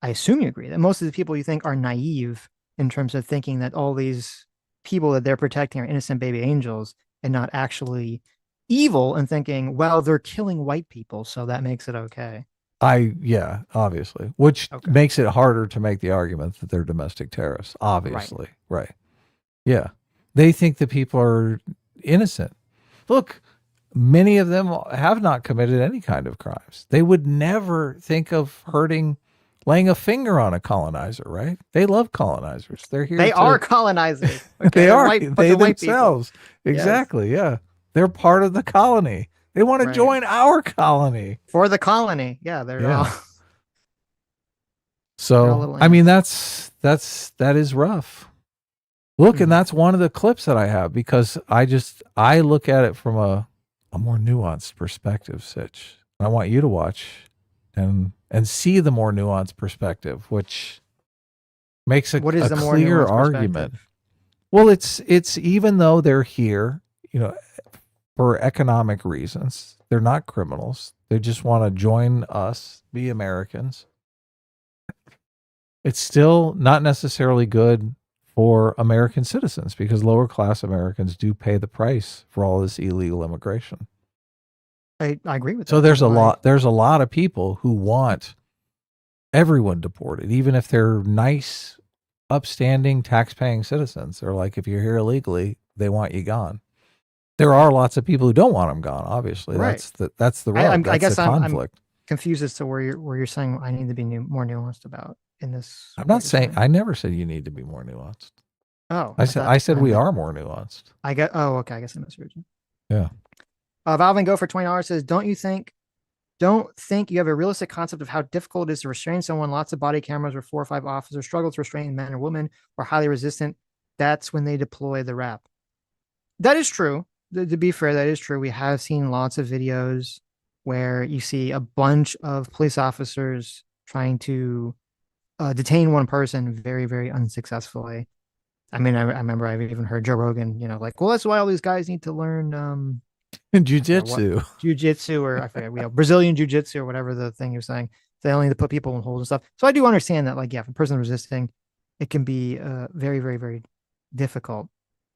I assume you agree that most of the people you think are naive in terms of thinking that all these people that they're protecting are innocent baby angels and not actually evil, and thinking, well, they're killing white people, so that makes it okay. Yeah, obviously, which Okay. makes it harder to make the argument that they're domestic terrorists. Obviously, right? Yeah, they think that people are innocent. Look, many of them have not committed any kind of crimes. They would never think of laying a finger on a colonizer, right? They love colonizers. They're here. They are colonizers. Okay, They they're are. white, but They they're white people. themselves. Yes. Exactly. Yeah, they're part of the colony. They want to Right. join our colony. For the colony. Yeah, they're Yeah. all. They're all So, little I mean, ants. that is rough. Look, and that's one of the clips that I have because I look at it from a more nuanced perspective, Sitch. I want you to watch and see the more nuanced perspective, which makes What is a the more clear nuanced argument. perspective? Well, it's even though they're here, for economic reasons, they're not criminals. They just want to join us, be Americans. It's still not necessarily good for American citizens because lower class Americans do pay the price for all this illegal immigration. I agree with that. So there's a lot of people who want everyone deported, even if they're nice, upstanding, tax-paying citizens. They're like, if you're here illegally, they want you gone. There are lots of people who don't want them gone. Obviously, Right. that's the rub. I guess the conflict. I'm confused as to where you're saying I need to be more nuanced about in this. I'm not saying. I never said you need to be more nuanced. Oh, I said we are more nuanced. Oh, okay. I guess I misheard you. Yeah. Valvin Go for $20 says, don't think you have a realistic concept of how difficult it is to restrain someone. Lots of body cameras where 4 or 5 officers struggle to restrain men or women or highly resistant. That's when they deploy the wrap. That is true. To be fair, that is true. We have seen lots of videos where you see a bunch of police officers trying to detain one person very, very unsuccessfully. I mean, I remember I've even heard Joe Rogan, like, well, that's why all these guys need to learn Jiu-jitsu, or I forget, Brazilian jiu-jitsu or whatever the thing you're saying. They only need to put people in holes and stuff. So I do understand that, like, yeah, if a person resisting, it can be very, very, very difficult.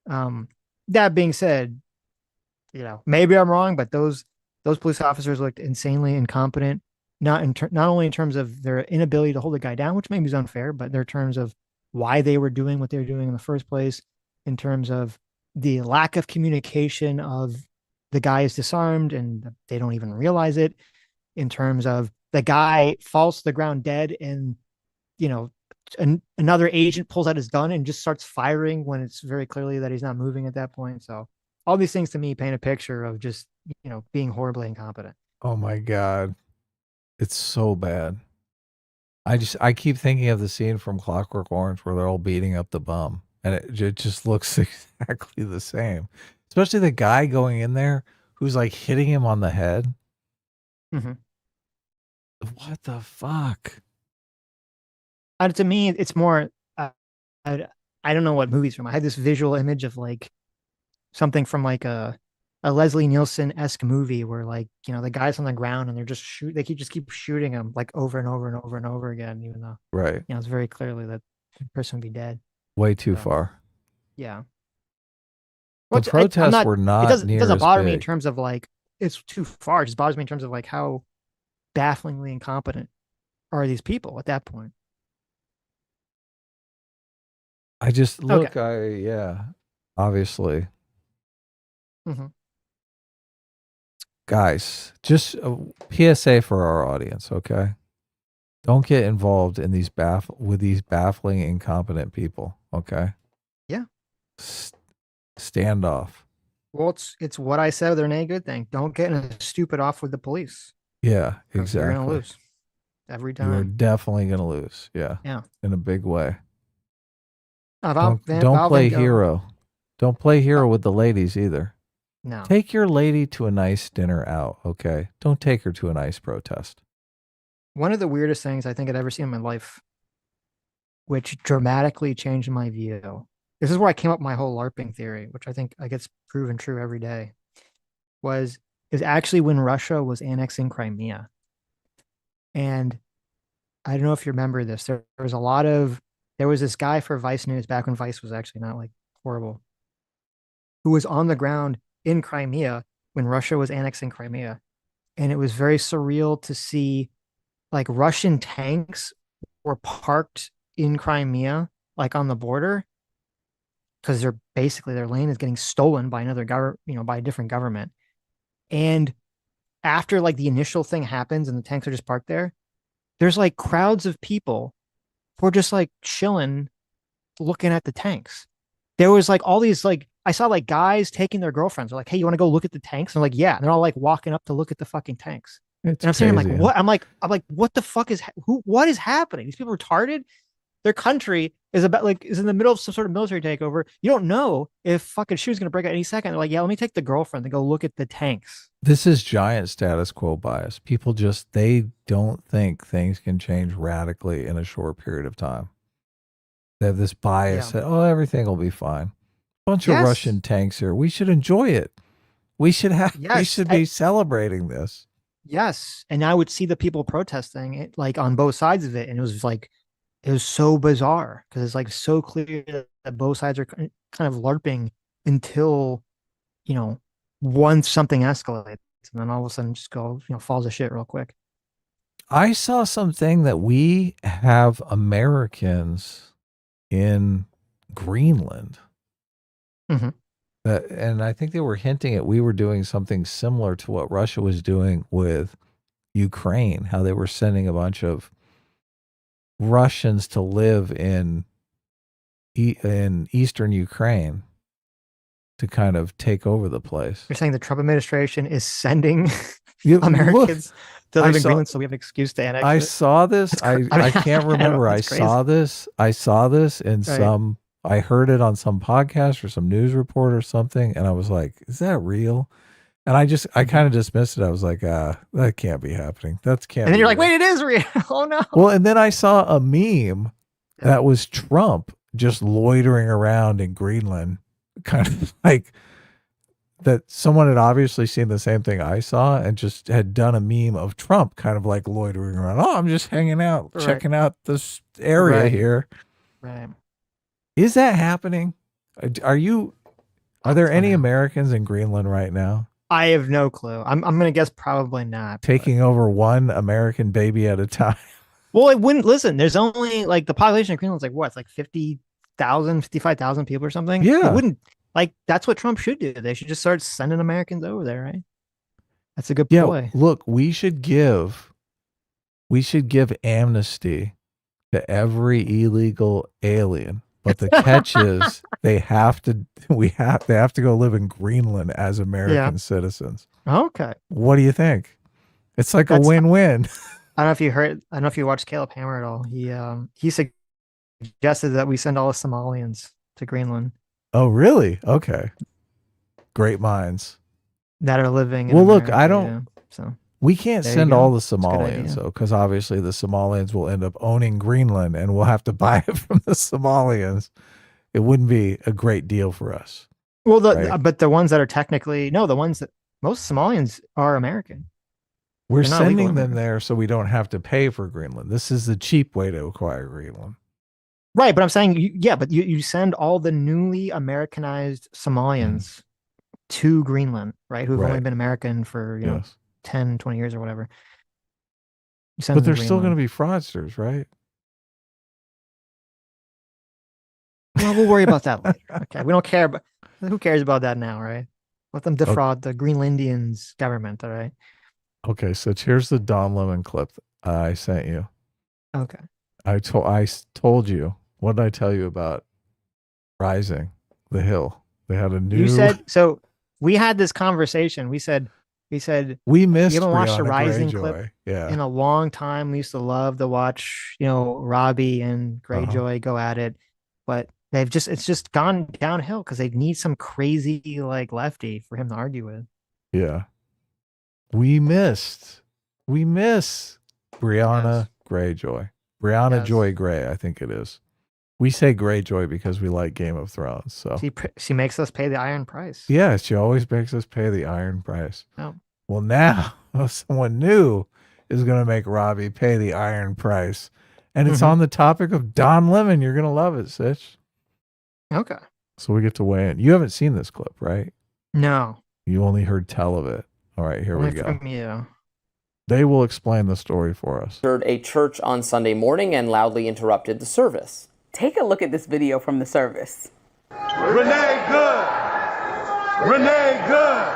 That being said, maybe I'm wrong, but those police officers looked insanely incompetent. Not only in terms of their inability to hold a guy down, which maybe is unfair, but their terms of why they were doing what they were doing in the first place, in terms of the lack of communication of the guy is disarmed and they don't even realize it, in terms of the guy falls to the ground dead and another agent pulls out his gun and just starts firing when it's very clearly that he's not moving at that point. So all these things to me paint a picture of just being horribly incompetent. Oh my God, it's so bad. I keep thinking of the scene from Clockwork Orange where they're all beating up the bum, and it just looks exactly the same. Especially the guy going in there who's like hitting him on the head. Mm-hmm. What the fuck? To me, it's more. I don't know what movie's from. I had this visual image of like something from like a Leslie Nielsen-esque movie where, like, the guy's on the ground and they're just they keep shooting him like over and over and over and over again, even though it's very clearly that the person would be dead. Way too far. Yeah. The protests were not. It doesn't bother me in terms of like it's too far. It just bothers me in terms of like how bafflingly incompetent are these people at that point. I just look. Obviously. Mm-hmm. Guys, just a PSA for our audience, okay? Don't get involved in these baffling, incompetent people, okay? Yeah. Stand off. Well, it's what I said. They're a good thing. Don't get in a stupid off with the police. Yeah, exactly. You're gonna lose every time. You're definitely gonna lose. Yeah. Yeah. In a big way. Don't play hero. Don't play hero with the ladies either. No. Take your lady to a nice dinner out, okay? Don't take her to a nice protest. One of the weirdest things I think I'd ever seen in my life which dramatically changed my view. This is where I came up with my whole LARPing theory, which I think gets proven true every day. Was is actually when Russia was annexing Crimea. And I don't know if you remember this. There was this guy for Vice News back when Vice was actually not like horrible, who was on the ground in Crimea when Russia was annexing Crimea. And it was very surreal to see like Russian tanks were parked in Crimea, like on the border, because their lane is getting stolen by another by a different government. And after like the initial thing happens and the tanks are just parked there, there's like crowds of people who are just like chilling, looking at the tanks. There was like all these like I saw like guys taking their girlfriends. They're like, "Hey, you want to go look at the tanks?" And I'm like, "Yeah." And they're all like walking up to look at the fucking tanks. It's And I'm saying, like, crazy. what? I'm like, what the fuck what is happening? These people are retarded. Their country is in the middle of some sort of military takeover. You don't know if fucking shit's gonna break out any second. They're like, yeah, let me take the girlfriend to go look at the tanks. This is giant status quo bias. People they don't think things can change radically in a short period of time. They have this bias that, oh, everything will be fine. Bunch of Russian tanks here. We should enjoy it. We should be celebrating this. Yes. And I would see the people protesting it like on both sides of it. And it was so bizarre because it's like so clear that both sides are kind of LARPing until, once something escalates and then all of a sudden just falls to shit real quick. I saw something that we have Americans in Greenland. Mm-hmm. And I think they were hinting at we were doing something similar to what Russia was doing with Ukraine, how they were sending a bunch of Russians to live in eastern Ukraine to kind of take over the place. You're saying the Trump administration is sending Americans to live in Greenland so we have an excuse to annex it? Saw this. I can't remember. I saw this in some, I heard it on some podcast or some news report or something. And I was like, is that real? And I kind of dismissed it. I was like, that can't be happening. That can't. And then you're like, real. wait, it is real. Oh no. Well, and then I saw a meme that was Trump just loitering around in Greenland, kind of like that someone had obviously seen the same thing I saw and just had done a meme of Trump kind of like loitering around. Oh, I'm just hanging out, checking out this area here. Right. Is that happening? Are there any Americans in Greenland right now? I have no clue. I'm going to guess probably not. Taking over one American baby at a time. Well, it wouldn't listen. There's only like the population of Greenland's like what? It's like 50,000, 55,000 people or something. Yeah. It wouldn't that's what Trump should do. They should just start sending Americans over there, right? That's a good play. Look, we should give amnesty to every illegal alien. But the catch is they have to go live in Greenland as American citizens. Okay. What do you think? It's like a win-win. I don't know if you watched Caleb Hammer at all. He suggested that we send all the Somalians to Greenland. Oh, really? Okay. Great minds. That are living in America, America, we can't send all the Somalians, though, because obviously the Somalians will end up owning Greenland and we'll have to buy it from the Somalians. It wouldn't be a great deal for us. Well, but the ones that are technically, the ones that most Somalians are American. We're sending them there so we don't have to pay for Greenland. This is the cheap way to acquire Greenland. Right, but I'm saying, but you send all the newly Americanized Somalians to Greenland, right? Who've only been American for, 10, 20 years or whatever. But they're still going to be fraudsters, right? Well, we'll worry about that later. Okay, we don't care, but who cares about that now, right? Let them defraud the Greenlandians' government, all right? Okay, so here's the Don Lemon clip I sent you. Okay. I told you. What did I tell you about Rising the Hill? They had a new. You said so. We had this conversation. We said we missed. We haven't watched the Rising clip in a long time. We used to love to watch, Robbie and Greyjoy go at it, but it's just gone downhill because they need some crazy like lefty for him to argue with. Yeah. We miss Brianna Greyjoy. Brianna Joy Gray, I think it is. We say Greyjoy because we like Game of Thrones. So She makes us pay the iron price. yeah, she always makes us pay the iron price. Oh. Well, now someone new is going to make Robbie pay the iron price. And it's on the topic of Don Lemon. You're going to love it, Sitch. Okay. So we get to weigh in. You haven't seen this clip, right? No. You only heard tell of it. All right, here we go. From you. They will explain the story for us. Entered a church on Sunday morning and loudly interrupted the service. Take a look at this video from the service. Renee Good. Renee Good.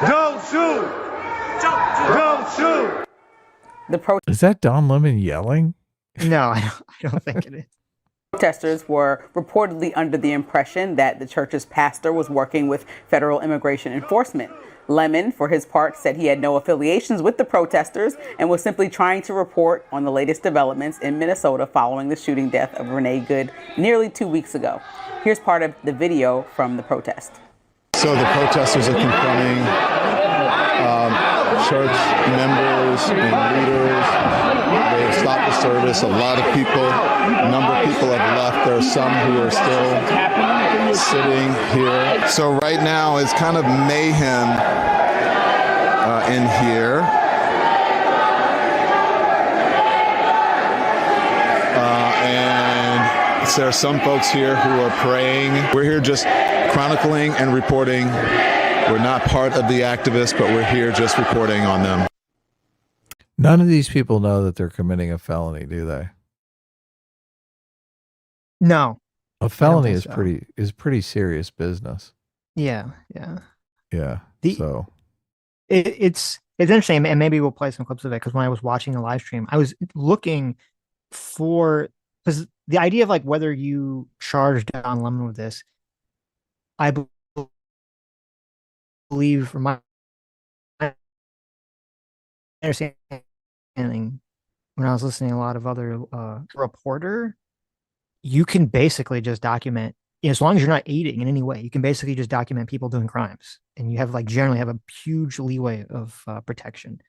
Don't shoot. Don't shoot. Is that Don Lemon yelling? No, I don't think it is. Protesters were reportedly under the impression that the church's pastor was working with federal immigration enforcement. Lemon, for his part, said he had no affiliations with the protesters and was simply trying to report on the latest developments in Minnesota following the shooting death of Renee Good nearly 2 weeks ago. Here's part of the video from the protest. So the protesters are confronting church members and leaders. They've stopped the service. A lot of people, a number of people have left. There are some who are still sitting here. So right now it's kind of mayhem in here. And there are some folks here who are praying. We're here just chronicling and reporting. We're not part of the activists, but we're here just reporting on them. None of these people know that they're committing a felony, do they? No. A felony is so. pretty serious business. Yeah. Yeah. So it's interesting, and maybe we'll play some clips of it, because when I was watching the live stream, I was looking for, because the idea of like whether you charge Don Lemon with this, I believe from my understanding, when I was listening to a lot of other reporter, you can basically just document, as long as you're not aiding in any way, you can basically just document people doing crimes, and you have like generally have a huge leeway of protection.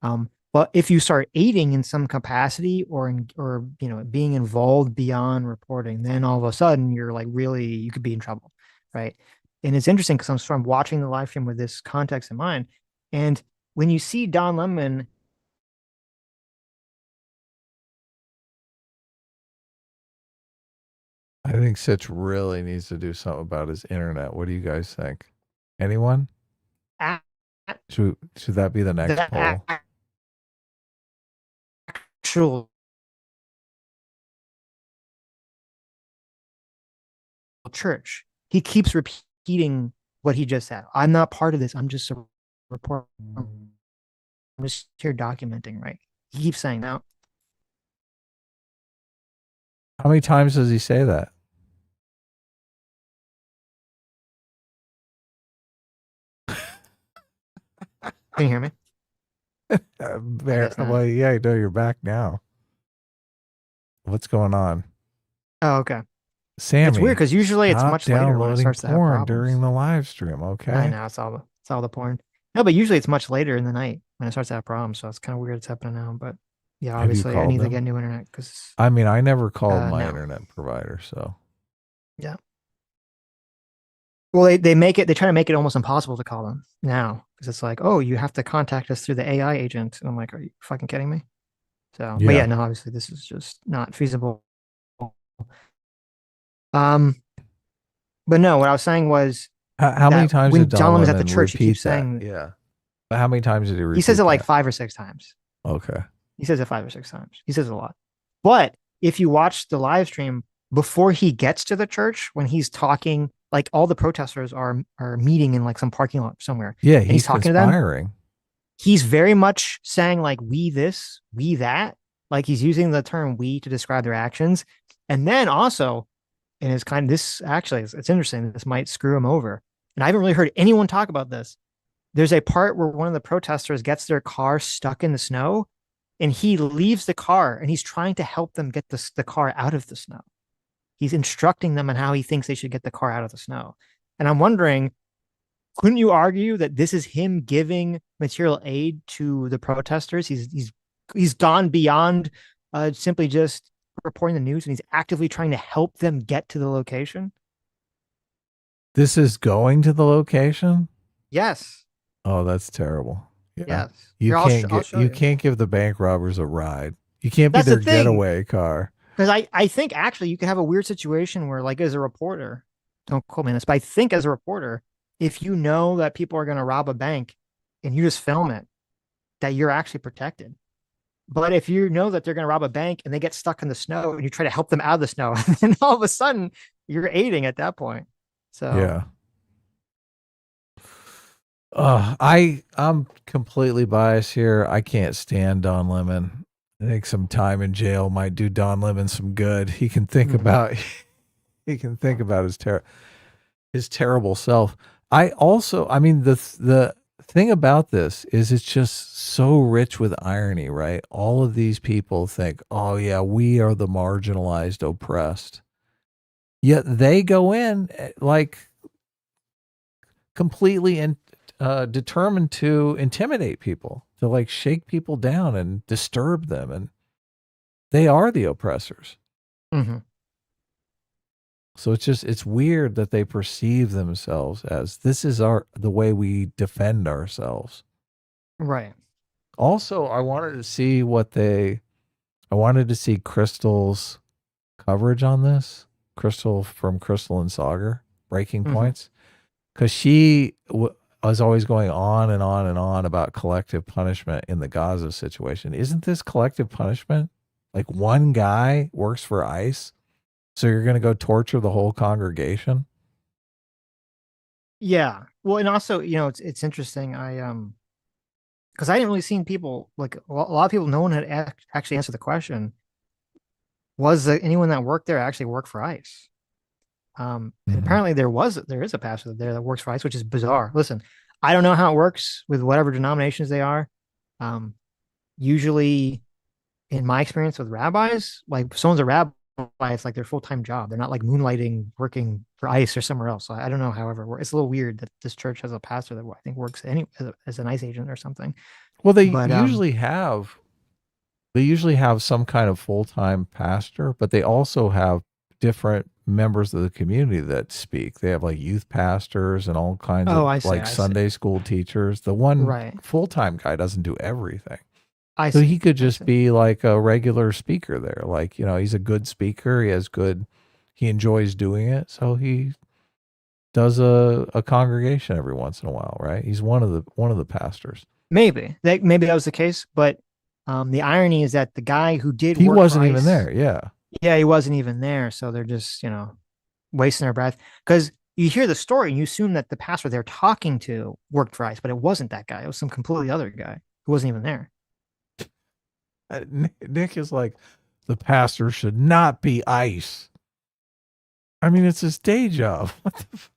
But if you start aiding in some capacity or being involved beyond reporting, then all of a sudden you're like you could be in trouble, right? And it's interesting because I'm watching the live stream with this context in mind, and when you see Don Lemon, I think Sitch really needs to do something about his internet. What do you guys think? Anyone? Should that be the next poll? Actual church. He keeps repeating what he just said. I'm not part of this. I'm just a reporter. I'm just here documenting, right? He keeps saying that. How many times does he say that? Can you hear me? Well, yeah, I know you're back now. What's going on? Oh, okay. Sammy, it's weird because usually it's much later when it starts to have porn problems. during the live stream. Okay, I know it's all the porn. No, but usually it's much later in the night when it starts to have problems. So it's kind of weird it's happening now. But yeah, obviously I need to get new internet because. I mean, I never called my internet provider, so. Yeah. Well, they try to make it almost impossible to call them now because it's like, oh, you have to contact us through the AI agent. And I'm like, are you fucking kidding me? So, But yeah, no, obviously this is just not feasible. But no, what I was saying was, how many times when did Don Lemon was at the Lemon church, he keeps repeat that? saying, Yeah. But how many times did he repeat he says it like that? 5 or 6 times. Okay. He says it 5 or 6 times. He says it a lot. But if you watch the live stream before he gets to the church, when he's talking, like all the protesters are meeting in like some parking lot somewhere. Yeah, and he's talking conspiring. to them. He's very much saying like we this, we that. Like he's using the term we to describe their actions. And then also, and it's kind of this actually, it's interesting. This might screw him over. And I haven't really heard anyone talk about this. There's a part where one of the protesters gets their car stuck in the snow and he leaves the car and he's trying to help them get the car out of the snow. He's instructing them on how he thinks they should get the car out of the snow. And I'm wondering, couldn't you argue that this is him giving material aid to the protesters? He's gone beyond simply just reporting the news, and he's actively trying to help them get to the location. This is going to the location? Yes. Oh, that's terrible. Yeah. Yes. You Here, can't I'll get show you you. can't give the bank robbers a ride. You can't be That's the their thing. getaway car. Because I think actually you could have a weird situation where, like, as a reporter, don't quote me on this, but I think as a reporter, if you know that people are going to rob a bank and you just film it, that you're actually protected. But if you know that they're going to rob a bank and they get stuck in the snow and you try to help them out of the snow, and all of a sudden you're aiding at that point. So Yeah. I'm completely biased here. I can't stand Don Lemon. I think some time in jail might do Don Lemon some good. He can think about he can think about his terrible self. I mean the thing about this is it's just so rich with irony, right? All of these people think, "Oh yeah, we are the marginalized, oppressed." Yet they go in like completely determined to intimidate people, to like shake people down and disturb them, and they are the oppressors. Mhm. So it's weird that they perceive themselves as this is the way we defend ourselves. Right. Also, I wanted to see Crystal's coverage on this. Crystal from Crystal and Sagar, Breaking Mhm. Points, because she was always going on and on and on about collective punishment in the Gaza situation. Isn't this collective punishment? Like one guy works for ICE, so you're going to go torture the whole congregation? Yeah. Well, and also, it's interesting. Because I didn't really see people, like a lot of people, no one had actually answered the question. Was anyone that worked there actually work for ICE? Apparently there is a pastor there that works for ICE, which is bizarre. Listen, I don't know how it works with whatever denominations they are. Usually, in my experience with rabbis, like if someone's a rabbi, it's like their full-time job. They're not like moonlighting working for ICE or somewhere else. So I don't know. However, it's a little weird that this church has a pastor that I think works as an ICE agent or something. Well, But they usually have some kind of full-time pastor, but they also have different members of the community that speak. They have like youth pastors and all kinds of I see. like Sunday school teachers. The one Right. full-time guy doesn't do everything. I So see. he could just be like a regular speaker there. Like, he's a good speaker. He enjoys doing it. So he does a congregation every once in a while, right? He's one of the pastors. Maybe that was the case, but the irony is that the guy who did He work wasn't for even ICE, there. Yeah. yeah, he wasn't even there. So they're just wasting their breath because you hear the story and you assume that the pastor they're talking to worked for ICE, but it wasn't that guy. It was some completely other guy who wasn't even there. Nick is like, the pastor should not be ICE. I mean, it's his day job. What the fuck?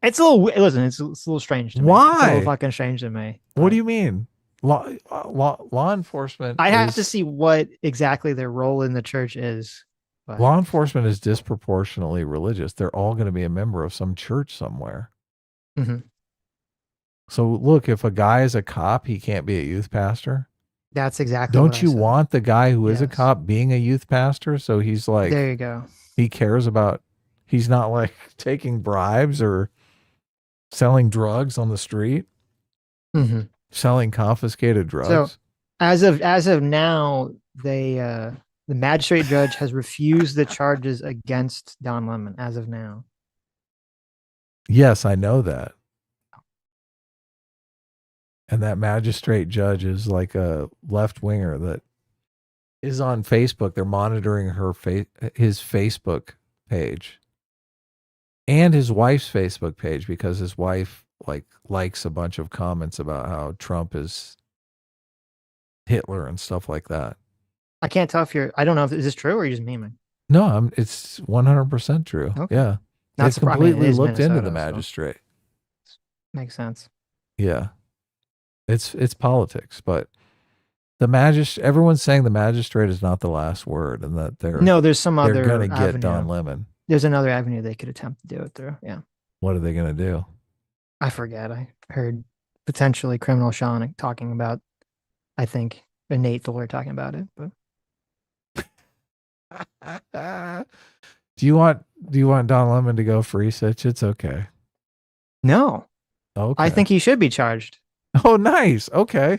It's a little. Listen, it's a little strange to me. Why? It's a little fucking strange to me. What do you mean? Law enforcement. I have to see what exactly their role in the church is. But law enforcement is disproportionately religious. They're all going to be a member of some church somewhere. Mm-hmm. So look, if a guy is a cop, he can't be a youth pastor. That's exactly. Don't you want the guy who is a cop being a youth pastor? So he's like, there you go. He cares about. He's not like taking bribes or selling drugs on the street. Mm-hmm. Selling confiscated drugs. So as of now, the magistrate judge has refused the charges against Don Lemon as of now. Yes, I know that. And that magistrate judge is like a left winger that is on Facebook. They're monitoring his Facebook page and his wife's Facebook page because his wife likes a bunch of comments about how Trump is Hitler and stuff like that. I can't tell if I don't know if is this true or you're just memeing. No, it's 100% true. Okay. Yeah. They've completely looked into the magistrate. So makes sense. Yeah. It's politics, but everyone's saying the magistrate is not the last word and that there's some other they're going to get avenue. Don Lemon. There's another avenue they could attempt to do it through. Yeah. What are they going to do? I forget. I heard potentially criminal Sean talking about, I think Nate the lawyer talking about it, but Do you want Don Lemon to go free, Sitch? It's okay. No. Okay. I think he should be charged. Oh, nice. Okay.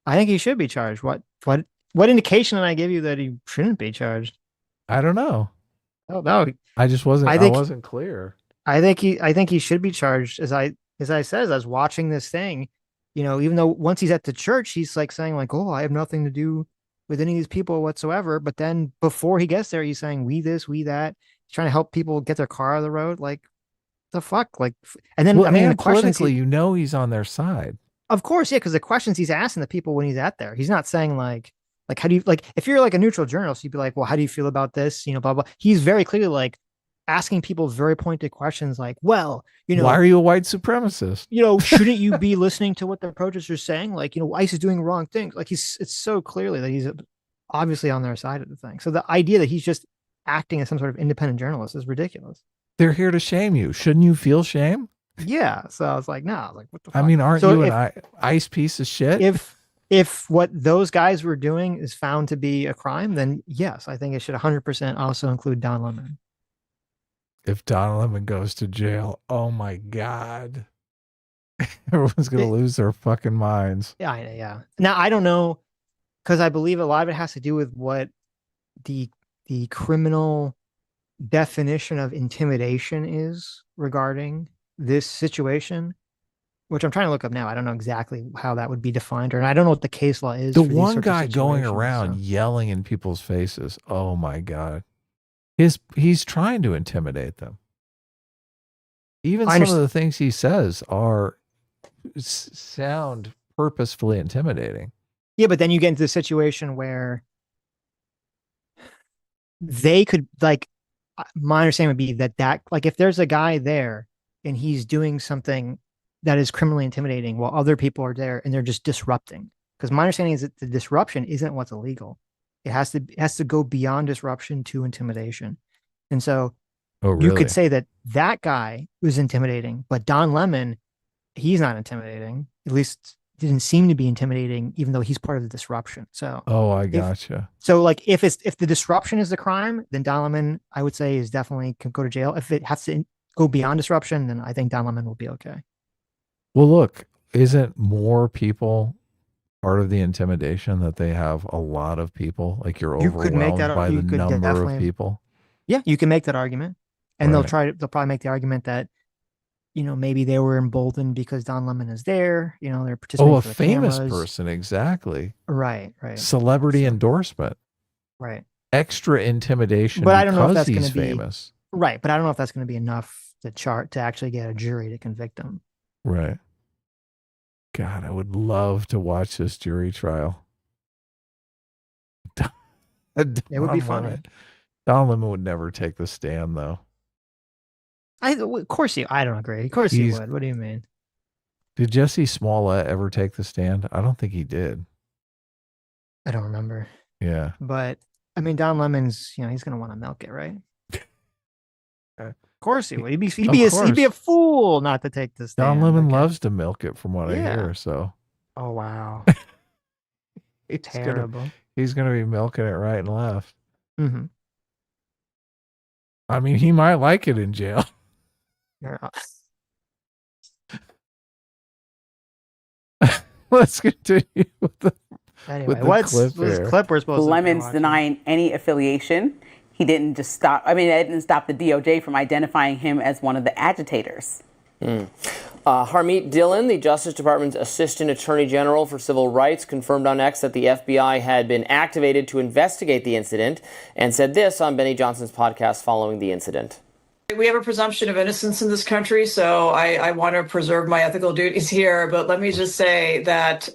I think he should be charged. What indication did I give you that he shouldn't be charged? I don't know. Oh no. I just wasn't. I wasn't clear. I think he should be charged. As I said, as I was watching this thing, even though once he's at the church, he's like saying like, "Oh, I have nothing to do with any of these people whatsoever." But then before he gets there, he's saying, "We this, we that." He's trying to help people get their car out of the road. Like, the fuck, like, and then Well, the questions politically, he's on their side. Of course, yeah, because the questions he's asking the people when he's at there, he's not saying like how do you like if you're like a neutral journalist, you'd be like, well, how do you feel about this? Blah blah. He's very clearly like asking people very pointed questions like, well, why are you a white supremacist? Shouldn't you be listening to what the protesters are saying? Like, ICE is doing wrong things. Like it's so clearly that he's obviously on their side of the thing. So the idea that he's just acting as some sort of independent journalist is ridiculous. They're here to shame you. Shouldn't you feel shame? Yeah. So I was like, no, like what the fuck? I mean, aren't you an ICE piece of shit? If what those guys were doing is found to be a crime, then yes, I think it should 100% also include Don Lemon. If Don Lemon goes to jail, oh my God. Everyone's going to lose their fucking minds. Yeah. Now, I don't know, because I believe a lot of it has to do with what the criminal definition of intimidation is regarding this situation, which I'm trying to look up now. I don't know exactly how that would be defined, and I don't know what the case law is. The one guy going around yelling in people's faces. Oh my God. He's trying to intimidate them. Even some of the things he says sound purposefully intimidating. Yeah, but then you get into the situation where they could, like, my understanding would be that like if there's a guy there and he's doing something that is criminally intimidating while other people are there and they're just disrupting. Because my understanding is that the disruption isn't what's illegal. It has to go beyond disruption to intimidation. And so you could say that guy was intimidating, but Don Lemon, he's not intimidating. At least didn't seem to be intimidating, even though he's part of the disruption. So I gotcha. So like if the disruption is the crime, then Don Lemon, I would say, is definitely can go to jail. If it has to go beyond disruption, then I think Don Lemon will be okay. Well, look, isn't more people part of the intimidation that they have a lot of people? Like you're overwhelmed by the number of people. Yeah, you can make that argument, and they'll probably make the argument that maybe they were emboldened because Don Lemon is there. They're participating. Oh, a famous person, exactly. Right. Celebrity endorsement. Right. Extra intimidation. But I don't know if that's going to be famous. Right, but I don't know if that's going to be enough to actually get a jury to convict him. Right. God, I would love to watch this jury trial. It would be fun. Don Lemon would never take the stand, though. Of course I don't agree. Of course he would. What do you mean? Did Jesse Smollett ever take the stand? I don't think he did. I don't remember. Yeah. But I mean, Don Lemon's, he's going to want to milk it, right? Of course he would. He'd be a fool not to take this stand. Don Lemon loves to milk it, from what I hear. So. Oh wow. Terrible. He's gonna be milking it right and left. Mm-hmm. I mean, he might like it in jail. Let's continue with the. Anyway, what's clip we're supposed to? Lemon's denying any affiliation. He didn't just stop. I mean, it didn't stop the DOJ from identifying him as one of the agitators. Harmeet Dillon, the Justice Department's Assistant Attorney General for Civil Rights, confirmed on X that the FBI had been activated to investigate the incident and said this on Benny Johnson's podcast following the incident. We have a presumption of innocence in this country, so I want to preserve my ethical duties here. But let me just say that,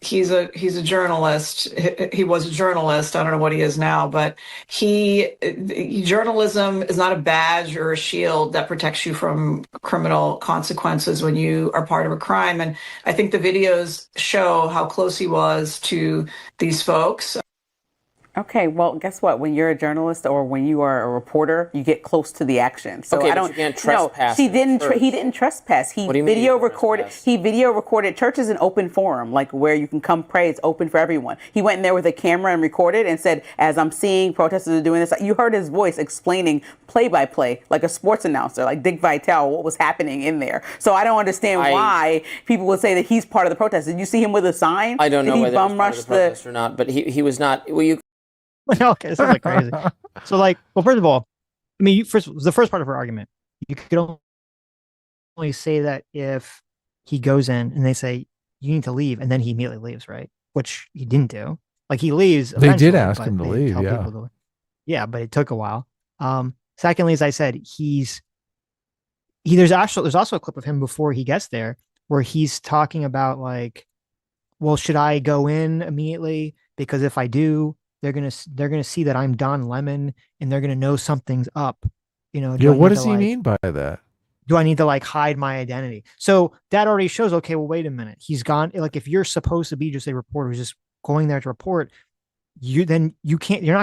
he's a journalist. He was a journalist. I don't know what he is now, but journalism is not a badge or a shield that protects you from criminal consequences when you are part of a crime. And I think the videos show how close he was to these folks. Okay, well, guess what? When you're a journalist or when you are a reporter, you get close to the action. So Okay, I but don't. you can't trespass No, in the church. He didn't trespass. He What do you mean video you recorded. trespass? He video recorded. Church is an open forum, like where you can come pray. It's open for everyone. He went in there with a camera and recorded and said, "As I'm seeing protesters are doing this," you heard his voice explaining play by play, like a sports announcer, like Dick Vitale, what was happening in there. So I don't understand why people would say that he's part of the protest. Did you see him with a sign? I don't know Did he whether bum he was part of rush the protest or not, but he was not. Well, you. Okay, this is like crazy. So like, well, first of all, I mean, the first part of her argument, you could only say that if he goes in and they say you need to leave, and then he immediately leaves, right? Which he didn't do. Like he leaves. They did eventually, ask but him to they leave, tell yeah. people to- yeah, but it took a while. Secondly, as I said, there's also a clip of him before he gets there where he's talking about like, well, should I go in immediately? Because if I do, they're gonna see that I'm Don Lemon and they're gonna know something's up. You know, Yeah, I what need does to, he like, mean by that? do I need to like hide my identity? So that already shows, okay, well, wait a minute. He's gone. Like if you're supposed to be just a reporter who's just going there to report, you're not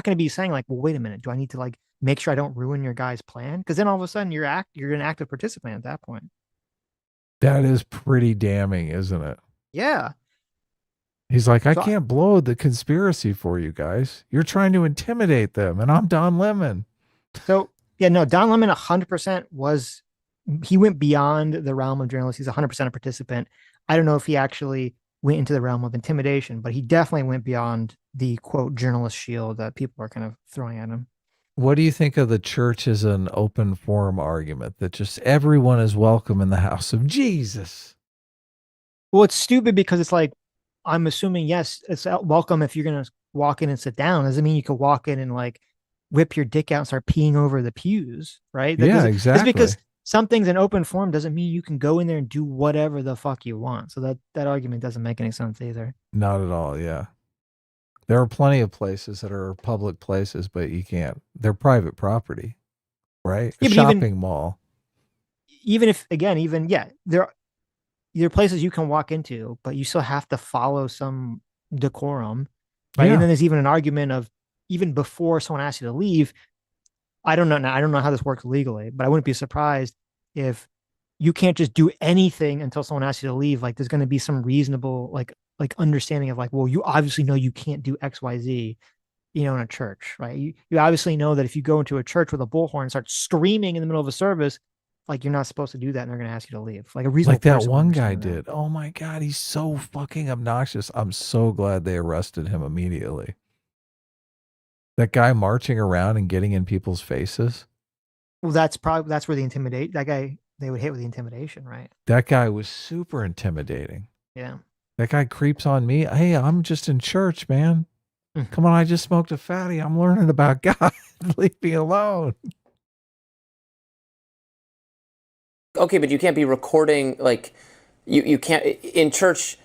going to be saying like, well, wait a minute. Do I need to like make sure I don't ruin your guy's plan? Because then all of a sudden you're an active participant at that point. That is pretty damning, isn't it? Yeah. He's like, I So- can't blow the conspiracy for you guys. You're trying to intimidate them, and I'm Don Lemon. So yeah, no, Don Lemon 100% he went beyond the realm of journalist. He's 100% a participant. I don't know if he actually went into the realm of intimidation, but he definitely went beyond the quote journalist shield that people are kind of throwing at him. What do you think of the church as an open forum argument that just everyone is welcome in the house of Jesus? Well, it's stupid because it's like, I'm assuming, yes, it's welcome if you're going to walk in and sit down. Doesn't mean you could walk in and like whip your dick out and start peeing over the pews, right? Yeah, exactly. Just because something's an open forum doesn't mean you can go in there and do whatever the fuck you want. So that argument doesn't make any sense either. Not at all, yeah. There are plenty of places that are public places, but you can't. They're private property, right? A Yeah, but shopping mall. Even if, again, there are places you can walk into, but you still have to follow some decorum, right? Yeah. And then there's even an argument of even before someone asks you to leave. I don't know how this works legally, but I wouldn't be surprised if you can't just do anything until someone asks you to leave. Like there's going to be some reasonable like understanding of like, well, you obviously know you can't do XYZ, in a church, right? You obviously know that if you go into a church with a bullhorn and start screaming in the middle of a service, like you're not supposed to do that, and they're going to ask you to leave. Like a reasonable Like that person would one guy understand that. did. Oh my God, he's so fucking obnoxious. I'm so glad they arrested him immediately. That guy marching around and getting in people's faces. Well, that's where that guy they would hit with the intimidation, right? That guy was super intimidating. Yeah. That guy creeps on me. Hey, I'm just in church, man. Come on, I just smoked a fatty. I'm learning about God. Leave me alone. Okay, but you can't be recording, like, you can't, in church,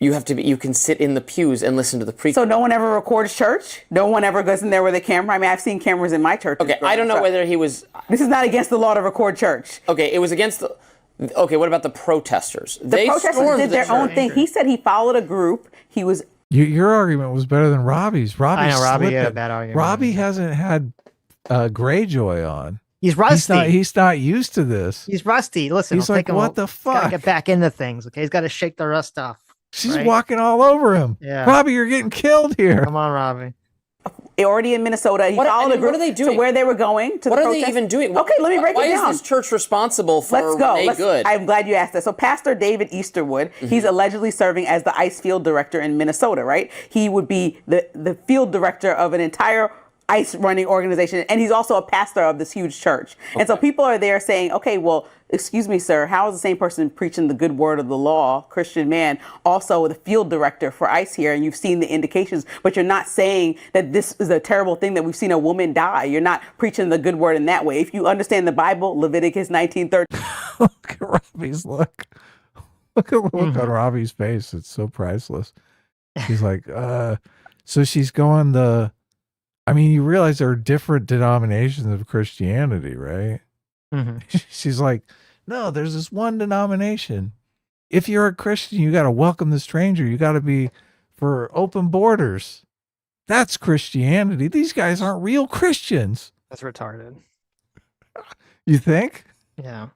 you can sit in the pews and listen to the preacher. So no one ever records church? No one ever goes in there with a camera? I mean, I've seen cameras in my church. Okay, I don't know whether he was... This is not against the law to record church. Okay, it was against the... Okay, what about the protesters? The protesters did their own thing. He said he followed a group. He was... Your argument was better than Robbie's. I know Robbie had a slipping. bad argument. Robbie hasn't had Greyjoy on. He's rusty. He's not used to this. He's rusty. Listen, He's like, what the fuck? Gotta get back into things. Okay, he's got to shake the rust off. She's right? walking all over him. Yeah. Robbie, you're getting killed here. Come on, Robbie. Already in Minnesota. He followed a group what are they doing? to where they were going. To What the are protest. they even doing? Okay, let me break Why it down. is this church responsible for Let's go. Renee Good? I'm glad you asked that. So Pastor David Easterwood, he's allegedly serving as the ICE field director in Minnesota, right? He would be the field director of an entire ICE running organization, and he's also a pastor of this huge church. Okay. And so people are there saying, okay, well, excuse me, sir, how is the same person preaching the good word of the law, Christian man, also the field director for ICE here, and you've seen the indications, but you're not saying that this is a terrible thing that we've seen a woman die. You're not preaching the good word in that way. If you understand the Bible, Leviticus 19:13. Look at Robbie's look. Look at the look on Robbie's face. It's so priceless. He's like, so she's going I mean, you realize there are different denominations of Christianity, right? Mm-hmm. She's like, no, there's this one denomination. If you're a Christian, you got to welcome the stranger. You got to be for open borders. That's Christianity. These guys aren't real Christians. That's retarded. You think? Yeah.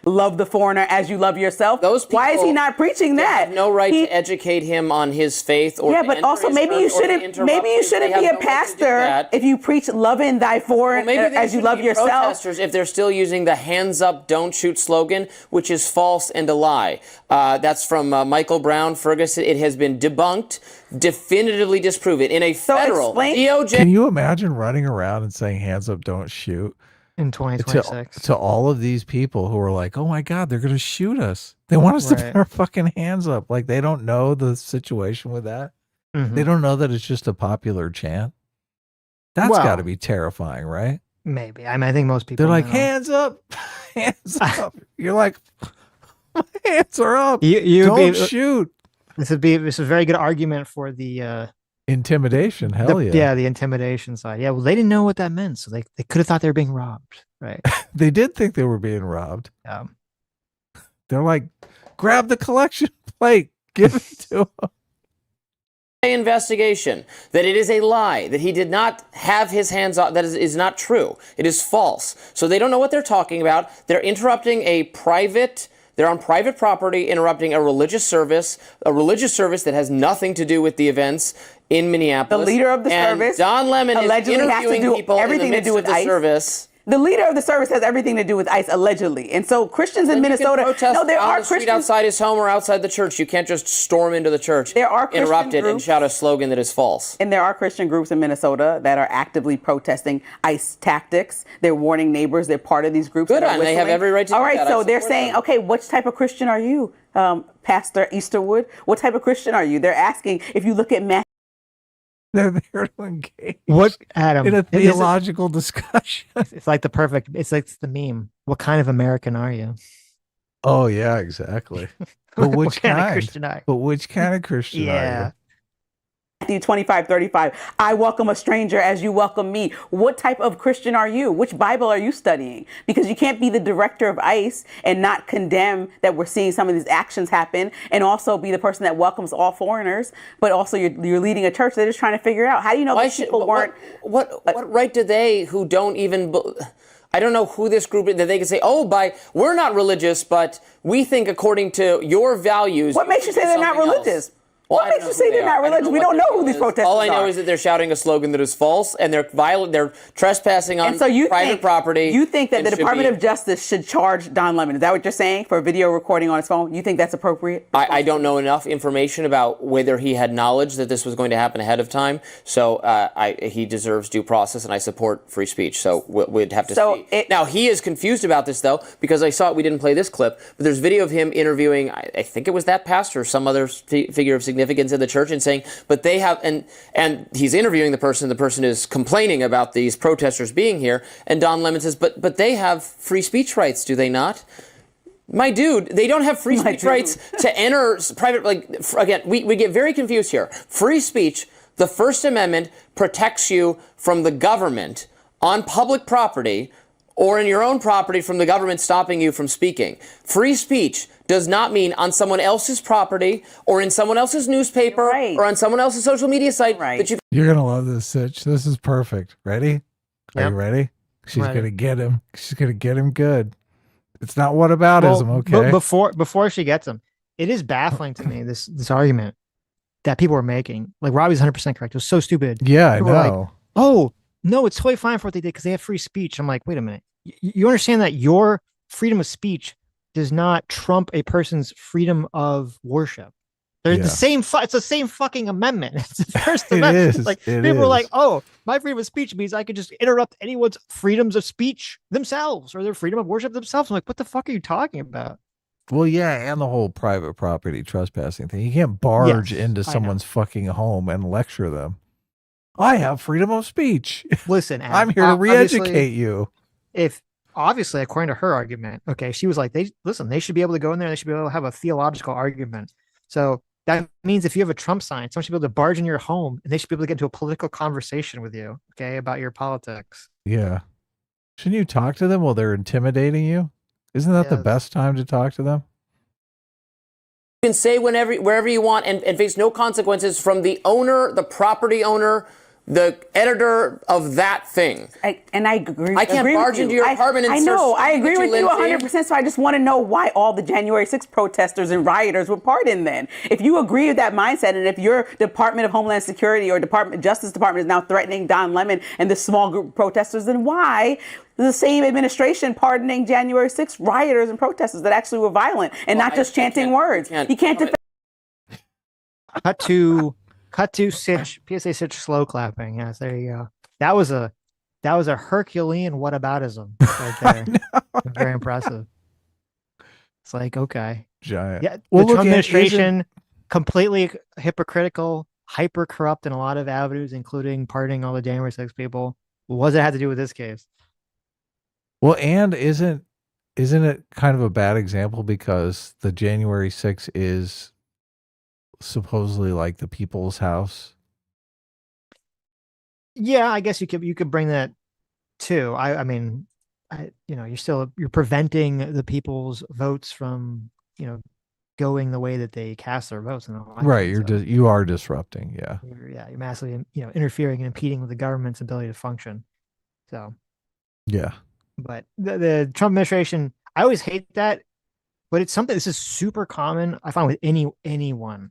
Love the foreigner as you love yourself. Why is he not preaching that? Have no right to educate him on his faith or yeah, to but enter also his maybe church you or to shouldn't. interrupt Maybe you him. shouldn't They be have a no right to do pastor that. if you preach loving thy foreign Maybe they as you should love be yourself. protesters if they're still using the hands up, don't shoot slogan, which is false and a lie. That's from Michael Brown, Ferguson. It has been debunked, definitively disproven in a federal DOJ. Can you imagine running around and saying hands up, don't shoot? In 2026. To all of these people who are like, oh my God, they're going to shoot us. They want us to put our fucking hands up. Like, they don't know the situation with that. They don't know that it's just a popular chant. That's got to be terrifying, right? Maybe. I mean, I think most people They're like, know. hands up, hands up. You're like, my hands are up. Don't shoot. This is a very good argument for the intimidation. Hell yeah. Yeah, the intimidation side. Yeah, well, they didn't know what that meant, so they could have thought they were being robbed, right? They did think they were being robbed. Yeah. They're like, grab the collection plate, give it to them. Investigation that it is a lie, that he did not have his hands on. That is not true. It is false. So they don't know what they're talking about. They're interrupting they're on private property, interrupting a religious service that has nothing to do with the events in Minneapolis. The leader of the and service Don Lemon allegedly is has to interviewing do people everything in the to do midst with of the ICE. service. The leader of the service has everything to do with ICE, allegedly. And so Christians in Minnesota, no, there are the street Christians outside his home or outside the church. You can't just storm into the church, There are Christian interrupt it, and groups. shout a slogan that is false. And there are Christian groups in Minnesota that are actively protesting ICE tactics. They're warning neighbors. They're part of these groups. Good, that are and they have whistling. every right to do All right, that. I so they're support saying, them. okay, which type of Christian are you, Pastor Easterwood? What type of Christian are you? They're asking, if you look at Matthew. They're there to engage What, Adam? in a Is it- theological discussion. It's like it's like the meme. What kind of American are you? Oh, yeah, exactly. But which What kind of kind? Christian are you? But which kind of Christian are Yeah. you? Matthew 25:35. I welcome a stranger as you welcome me. What type of Christian are you? Which Bible are you studying? Because you can't be the director of ICE and not condemn that we're seeing some of these actions happen, and also be the person that welcomes all foreigners. But also you're leading a church. They're just trying to figure out, how do you know these people weren't? What right do they, who don't even? I don't know who this group is, that they can say, we're not religious, but we think according to your values. What makes you say they're not religious? Well, What makes you say they're not religious? We don't know who these protesters are. All I know is that they're shouting a slogan that is false, and they're trespassing on And so you private think, property. You think that and the should Department be- of Justice should charge Don Lemon? Is that what you're saying, for a video recording on his phone? You think that's appropriate? I don't know enough information about whether he had knowledge that this was going to happen ahead of time. So he deserves due process, and I support free speech. So we'd have to see. Now, he is confused about this, though, because I saw it. We didn't play this clip, but there's video of him interviewing, I think it was that pastor or some other figure of significance in the church, and saying, but they have, and he's interviewing the person is complaining about these protesters being here, and Don Lemon says, but they have free speech rights, do they not? My dude, they don't have free speech rights to enter private, again, we get very confused here. Free speech, the First Amendment protects you from the government on public property or in your own property from the government stopping you from speaking. Free speech does not mean on someone else's property or in someone else's newspaper or on someone else's social media site that you. You're going to love this, Sitch. This is perfect. Ready? Are Yep. you ready? She's Ready. going to get him. She's going to get him good. It's not whataboutism, okay? Before she gets him, it is baffling to me, this argument that people are making. Like, Robbie's 100% correct. It was so stupid. Yeah, I People were know. like, oh, no, it's totally fine for what they did because they have free speech. I'm like, wait a minute. You understand that your freedom of speech does not trump a person's freedom of worship. They're the same. It's the same fucking amendment. It's the First Amendment. is. Like, It people are like, is. oh, my freedom of speech means I could just interrupt anyone's freedoms of speech themselves or their freedom of worship themselves. I'm like, what the fuck are you talking about? Well, yeah, and the whole private property trespassing thing. You can't barge Yes, into I know. someone's fucking home and lecture them. I have freedom of speech. Listen, I'm Adam, here to obviously, re-educate you. If obviously, according to her argument, okay, she was like, they should be able to go in there. They should be able to have a theological argument. So that means if you have a Trump sign, someone should be able to barge in your home and they should be able to get into a political conversation with you, okay, about your politics. Yeah. Shouldn't you talk to them while they're intimidating you? Isn't that the Yes. best time to talk to them? can say wherever you want and face no consequences from the owner, the property owner, the editor of that thing. I agree. I can't barge into your apartment and I know. search I agree with you Lindsay. 100%. So I just want to know why all the January 6th protesters and rioters were pardoned then. If you agree with that mindset, and if your Department of Homeland Security or Justice Department is now threatening Don Lemon and this small group of protesters, then why the same administration pardoning January 6th rioters and protesters that actually were violent and not just chanting words? You can't defend. Cut to Sitch, PSA Sitch slow clapping. Yes, there you go. That was a Herculean whataboutism right there. Very impressive. It's like, okay. Giant. Yeah, Well, the look, Trump administration completely hypocritical, hyper corrupt in a lot of avenues, including pardoning all the January 6 people. What does it have to do with this case? Well, and isn't it kind of a bad example because the January 6th is supposedly like the people's house? Yeah, I guess you could bring that too. I mean, you're preventing the people's votes from, going the way that they cast their votes. And all that. Right, So you are disrupting, yeah. you're massively, interfering and impeding with the government's ability to function. So, Yeah. but the Trump administration, I always hate that, but it's something, this is super common. I find with anyone,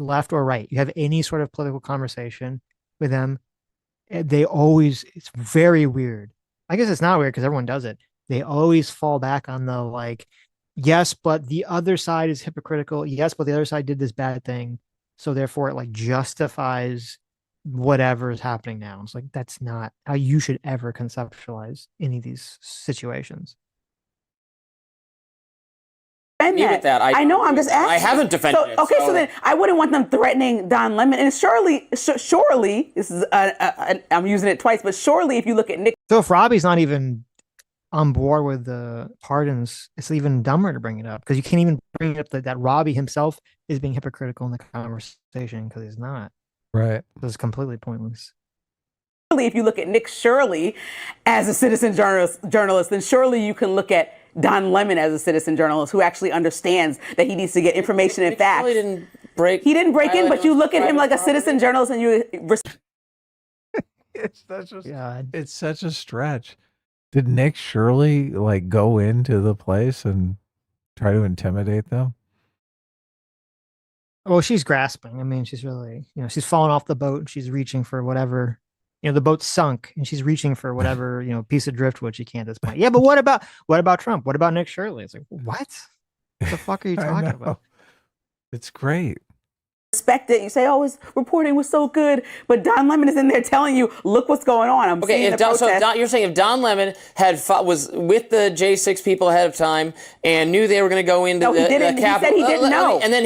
left or right, you have any sort of political conversation with them, it's very weird. I guess it's not weird because everyone does it. They always fall back on the like, yes, but the other side is hypocritical. Yes, but the other side did this bad thing. So therefore it like justifies whatever is happening now. It's like, that's not how you should ever conceptualize any of these situations. That. I know. I'm just asking. I haven't defended it. Okay, so then I wouldn't want them threatening Don Lemon, and surely, this is I'm using it twice, but surely, if you look at Nick. So if Robbie's not even on board with the pardons, it's even dumber to bring it up because you can't even bring up that Robbie himself is being hypocritical in the conversation because he's not. Right. It's completely pointless. If you look at Nick Shirley as a citizen journalist, then surely you can look at Don Lemon as a citizen journalist who actually understands that he needs to get information and facts. He didn't break in, but you look at him like a citizen journalist and you. It's such a stretch. Did Nick Shirley like go into the place and try to intimidate them? Well, she's grasping. I mean, she's really, she's fallen off the boat and she's reaching for whatever, the boat's sunk and she's reaching for whatever, piece of driftwood she can at this point. Yeah, but what about Trump? What about Nick Shirley? It's like, what the fuck are you talking about? It's great. Respect it. You say, "Oh, his reporting was so good," but Don Lemon is in there telling you, "Look what's going on." I'm seeing the protest. So you're saying if Don Lemon was with the J6 people ahead of time and knew they were going to go into the Capitol, he said he didn't know. And then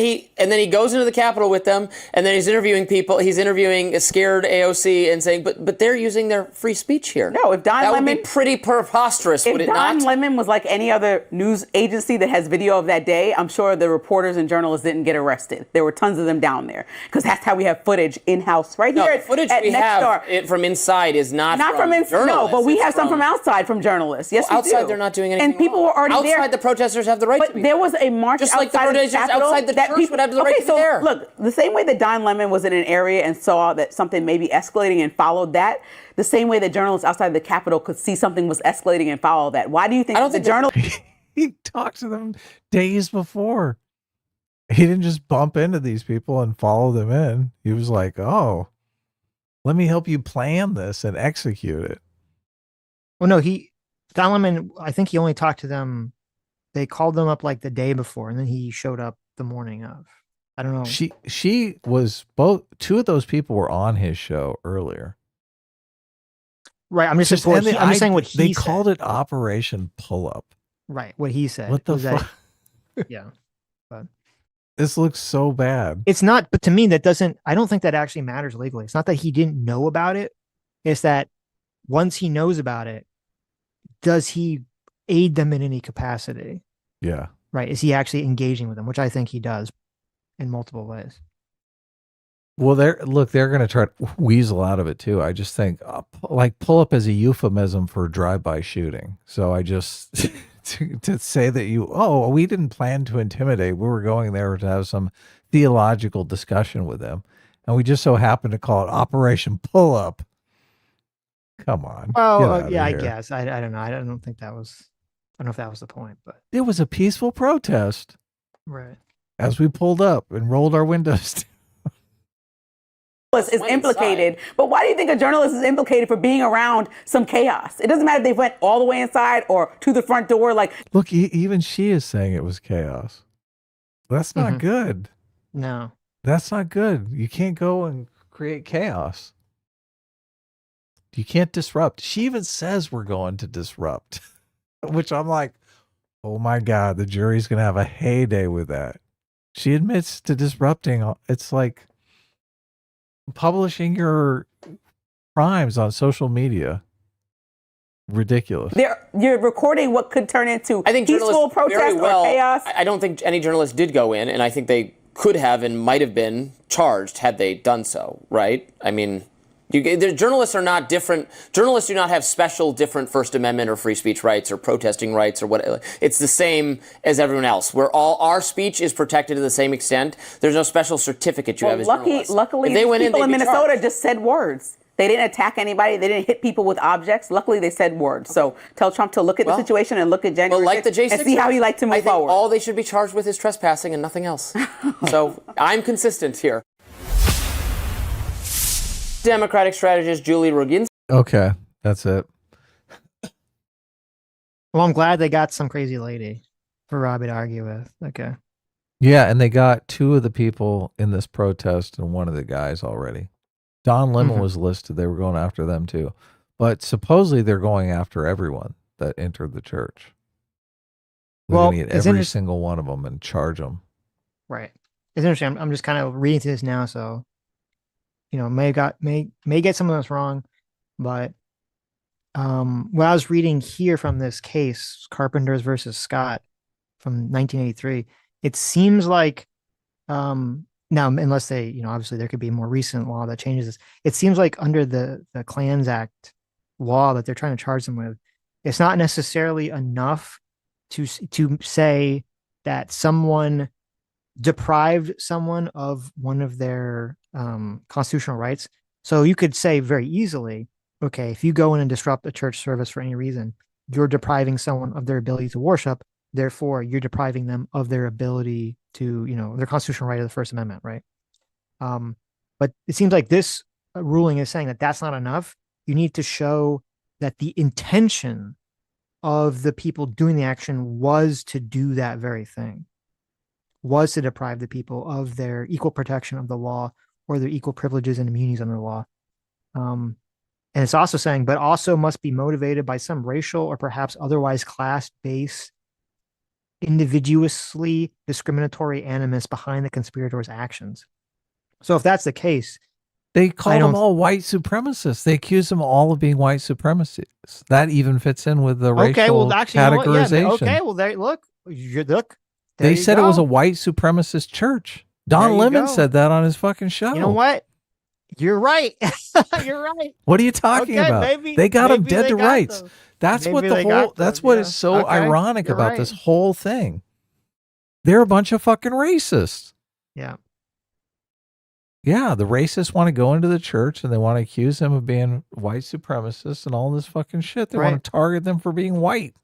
he goes into the Capitol with them, and then he's interviewing people. He's interviewing a scared AOC and saying, "But they're using their free speech here." No, if Don Lemon would be pretty preposterous, would it not? If Don Lemon was like any other news agency that has video of that day, I'm sure the reporters and journalists didn't get arrested. There were tons of them down there because that's how we have footage in-house right here the footage at we Nexstar. have from inside is not from inside. journalists. No, but we have some from outside from journalists. Yes, well, outside we do. They're not doing anything. And people were already there. Outside, the protesters have the right to be there was a march just outside like the protesters of the Capitol outside the church would have the right to be there. Look, the same way that Don Lemon was in an area and saw that something may be escalating and followed that, the same way that journalists outside the Capitol could see something was escalating and follow that. Why do you think the journalists... He talked to them days before. He didn't just bump into these people and follow them in. He was like, "Oh, let me help you plan this and execute it." Well, no, Don Lemon, I think he only talked to them. They called them up like the day before, and then he showed up the morning of. I don't know. She was two of those people were on his show earlier. Right. I'm just saying what he They said. called it Operation Pull Up. Right. What he said. What the fuck? Yeah. But this looks so bad. It's not, but to me, I don't think that actually matters legally. It's not that he didn't know about it. It's that once he knows about it, does he aid them in any capacity? Yeah. Right. Is he actually engaging with them? Which I think he does in multiple ways. Well, they're going to try to weasel out of it too. I just think like pull up as a euphemism for drive-by shooting. So I just, to say that we didn't plan to intimidate. We were going there to have some theological discussion with them. And we just so happened to call it Operation Pull Up. Come on. Well, yeah, I guess. I don't know. I don't think that was, I don't know if that was the point, but. It was a peaceful protest. Right. As we pulled up and rolled our windows. Is implicated, but why do you think a journalist is implicated for being around some chaos? It doesn't matter if they went all the way inside or to the front door. Like, look, even she is saying it was chaos. That's not good. No, that's not good. You can't go and create chaos. You can't disrupt. She even says we're going to disrupt, which I'm like, oh my God, the jury's going to have a heyday with that. She admits to disrupting. It's like publishing your crimes on social media. Ridiculous. You're recording what could turn into peaceful protest or chaos. I don't think any journalist did go in, and I think they could have and might have been charged had they done so, right? I mean, journalists are not different. Journalists do not have special different First Amendment or free speech rights or protesting rights or what. It's the same as everyone else. Our speech is protected to the same extent. There's no special certificate you have as journalists. Luckily, people in Minnesota just said words. They didn't attack anybody. They didn't hit people with objects. Luckily, they said words. So tell Trump to look at the situation and look at January 6th and see how he like to move forward. All they should be charged with is trespassing and nothing else. So I'm consistent here. Democratic strategist Julie Roginski. Okay, that's it. Well, I'm glad they got some crazy lady for Robbie to argue with. Okay. Yeah, and they got two of the people in this protest and one of the guys already. Don Lemon was listed. They were going after them too. But supposedly they're going after everyone that entered the church. They're going to get every single one of them and charge them. Right. It's interesting. I'm just kind of reading through this now, so may get some of this wrong, but what I was reading here from this case, Carpenters versus Scott from 1983, it seems like now, unless they, obviously there could be a more recent law that changes this. It seems like under the Klans Act law that they're trying to charge them with, it's not necessarily enough to say that someone deprived someone of one of their constitutional rights. So you could say very easily, okay, if you go in and disrupt a church service for any reason, you're depriving someone of their ability to worship. Therefore, you're depriving them of their ability to, their constitutional right of the First Amendment, right? But it seems like this ruling is saying that that's not enough. You need to show that the intention of the people doing the action was to do that very thing, was to deprive the people of their equal protection of the law or their equal privileges and immunities under the law. And it's also saying, but also must be motivated by some racial or perhaps otherwise class-based individuously discriminatory animus behind the conspirators' actions. So if that's the case, they call them all white supremacists. They accuse them all of being white supremacists. That even fits in with the racial categorization. They said it was a white supremacist church. Don Lemon said that on his fucking show. You know what? You're right. You're right. What are you talking about? They got them dead to rights. That's what that's what is so ironic about this whole thing. They're a bunch of fucking racists. Yeah. Yeah, the racists want to go into the church and they want to accuse them of being white supremacists and all this fucking shit. They want to target them for being white.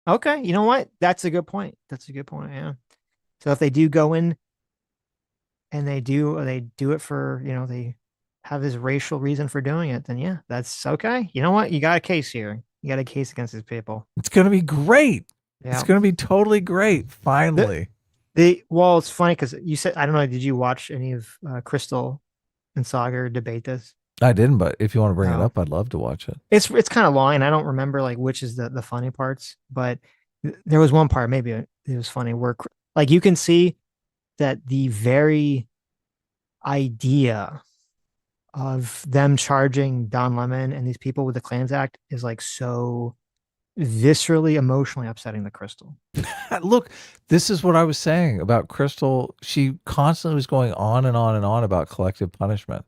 Okay, you know what? That's a good point. Yeah. So if they do go in and they do it for, they have this racial reason for doing it, then yeah, that's okay. You know what? You got a case here. You got a case against these people. It's going to be great. Yeah. It's going to be totally great. Finally. Well, it's funny because you said, I don't know, did you watch any of Crystal and Sagar debate this? I didn't, but if you want to bring it up, I'd love to watch it. It's kind of long, and I don't remember like which is the funny parts, but there was one part, maybe it was funny, where like you can see that the very idea of them charging Don Lemon and these people with the Klans Act is like so viscerally, emotionally upsetting to Crystal. Look, this is what I was saying about Crystal. She constantly was going on and on and on about collective punishment.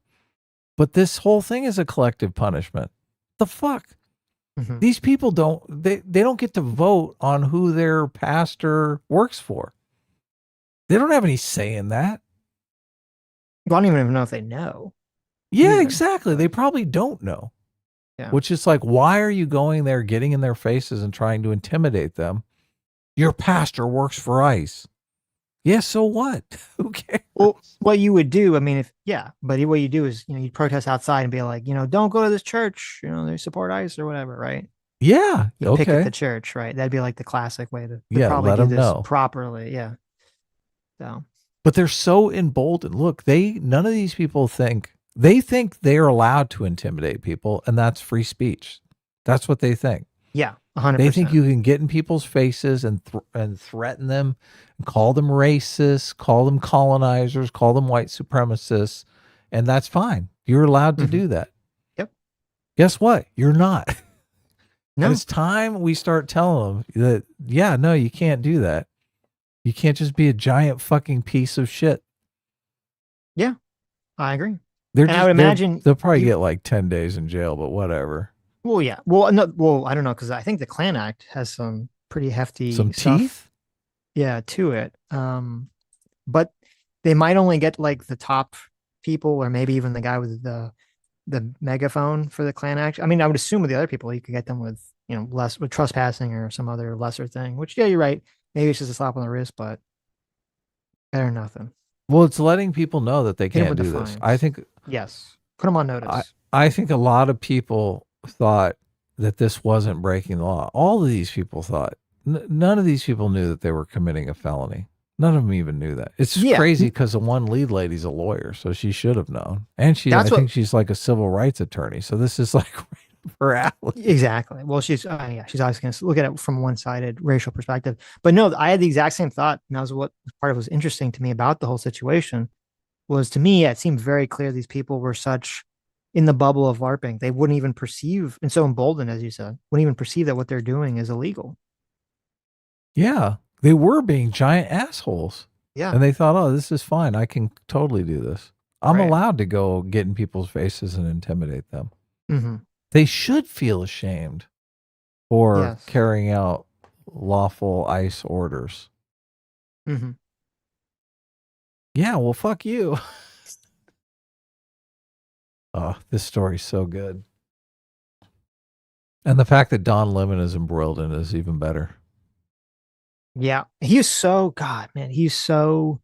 But this whole thing is a collective punishment. The fuck? Mhm. These people they don't get to vote on who their pastor works for. They don't have any say in that. Well, I don't even know if they know. Yeah, either, exactly. They probably don't know. Yeah. Which is like, why are you going there, getting in their faces and trying to intimidate them? Your pastor works for ICE. Yeah, so what? Who cares? Well, what you would do, I mean, but what you do is, you'd protest outside and be like, don't go to this church. They support ICE or whatever, right? Yeah, You picket okay. the church, right? That'd be like the classic way to Yeah, probably let do them this know. properly. Yeah. So, But they're so emboldened. Look, none of these people think they're allowed to intimidate people, and that's free speech. That's what they think. yeah, 100%. They think you can get in people's faces and threaten them, and call them racists, call them colonizers, call them white supremacists, and that's fine. You're allowed to do that. Yep. Guess what? You're not. No. And it's time we start telling them that, yeah, no, you can't do that. You can't just be a giant fucking piece of shit. Yeah, I agree. I would imagine they'll probably get like 10 days in jail, but whatever. Well, yeah. Well, no. Well, I don't know because I think the Klan Act has some pretty hefty Some stuff, teeth? yeah, to it. But they might only get like the top people, or maybe even the guy with the megaphone for the Klan Act. I mean, I would assume with the other people, you could get them with less with trespassing or some other lesser thing. Which, yeah, you're right. Maybe it's just a slap on the wrist, but better than nothing. Well, it's letting people know that they Hit 'em can't with the do this. fines. I think Yes, put them on notice. I think a lot of people thought that this wasn't breaking the law. All of these people thought. None of these people knew that they were committing a felony. None of them even knew that. It's Yeah. crazy because the one lead lady's a lawyer, so she should have known. And I That's think she's like a civil rights attorney. So this is like her alley. Exactly. Well, she's she's always going to look at it from one-sided racial perspective. But no, I had the exact same thought, and that was what part of what was interesting to me about the whole situation. Was to me, it seemed very clear these people were such in the bubble of LARPing, they wouldn't even perceive, and so emboldened, as you said, wouldn't even perceive that what they're doing is illegal. Yeah, they were being giant assholes. Yeah. And they thought, oh, this is fine. I can totally do this. I'm Right. allowed to go get in people's faces and intimidate them. Mm-hmm. They should feel ashamed for Yes. carrying out lawful ICE orders. Mm-hmm. Yeah, well, fuck you. Oh, this story's so good. And the fact that Don Lemon is embroiled in it is even better. Yeah, he's so God, man. He's so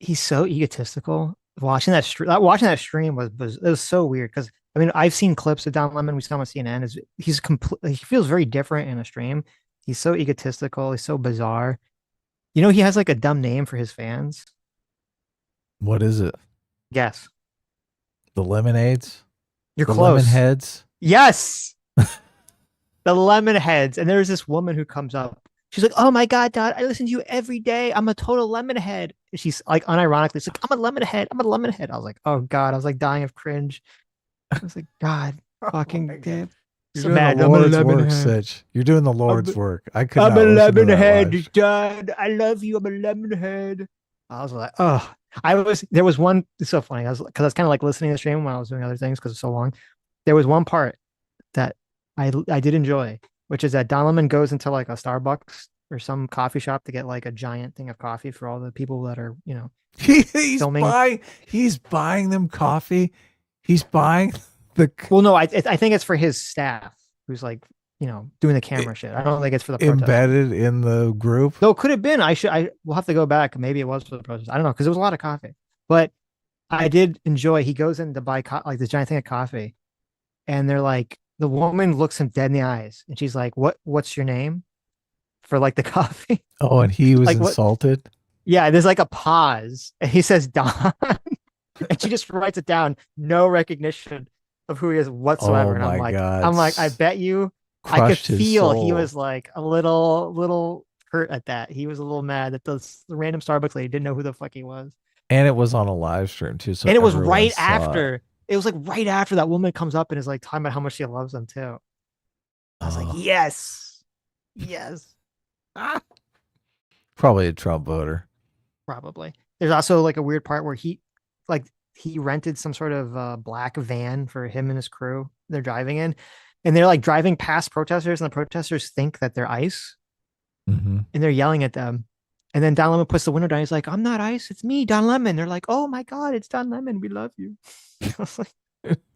egotistical. Watching that stream was so weird because I mean I've seen clips of Don Lemon. We saw him on CNN. He feels very different in a stream. He's so egotistical. He's so bizarre. He has like a dumb name for his fans. What is it? Guess. The Lemonades? You're the close. Lemon Heads? Yes. The Lemon Heads. And there's this woman who comes up. She's like, "Oh my God, Dad, I listen to you every day. I'm a total lemon head." She's like, unironically, it's like, "I'm a lemon head. I'm a lemon head." I was like, "Oh God," I was like dying of cringe. I was like, "God, fucking damn." You're So doing mad. the I'm a Lord's lemon work, head. Sitch. You're doing the Lord's work. I could I'm not a listen to lemon that head, live. Dad. I love you. I'm a lemon head. I was like, oh, there was one, it's so funny. Because I was kind of like listening to the stream while I was doing other things because it's so long. There was one part that I did enjoy, which is that Don Lemon goes into like a Starbucks or some coffee shop to get like a giant thing of coffee for all the people that are, he's filming. He's buying them coffee. He's buying the. Well, no, I think it's for his staff who's like, doing the camera shit. I don't think it's for the protest. Embedded in the group. Though it could have been. We'll have to go back. Maybe it was for the protest. I don't know because there was a lot of coffee. But I did enjoy. He goes in to buy like this giant thing of coffee, and they're like, the woman looks him dead in the eyes, and she's like, What's your name?" For like the coffee. Oh, and he was Like, what- insulted. Yeah, there's like a pause, and he says Don, and she just writes it down. No recognition of who he is whatsoever. Oh and my God. I'm like, I bet you. I could Crushed his feel he soul. was like a little hurt at that. He was a little mad that the random Starbucks lady didn't know who the fuck he was. And it was on a live stream too. So And it was everyone right saw after. It was like right after that woman comes up and is like talking about how much she loves them too. I was like, yes. Probably a Trump voter. Probably. There's also like a weird part where he rented some sort of black van for him and his crew. They're driving in, and they're like driving past protesters, and the protesters think that they're ICE, Mm-hmm. and they're yelling at them. And then Don Lemon puts the window down. He's like, "I'm not ICE, it's me, Don Lemon." They're like, "Oh my God, it's Don Lemon. We love you." I was like,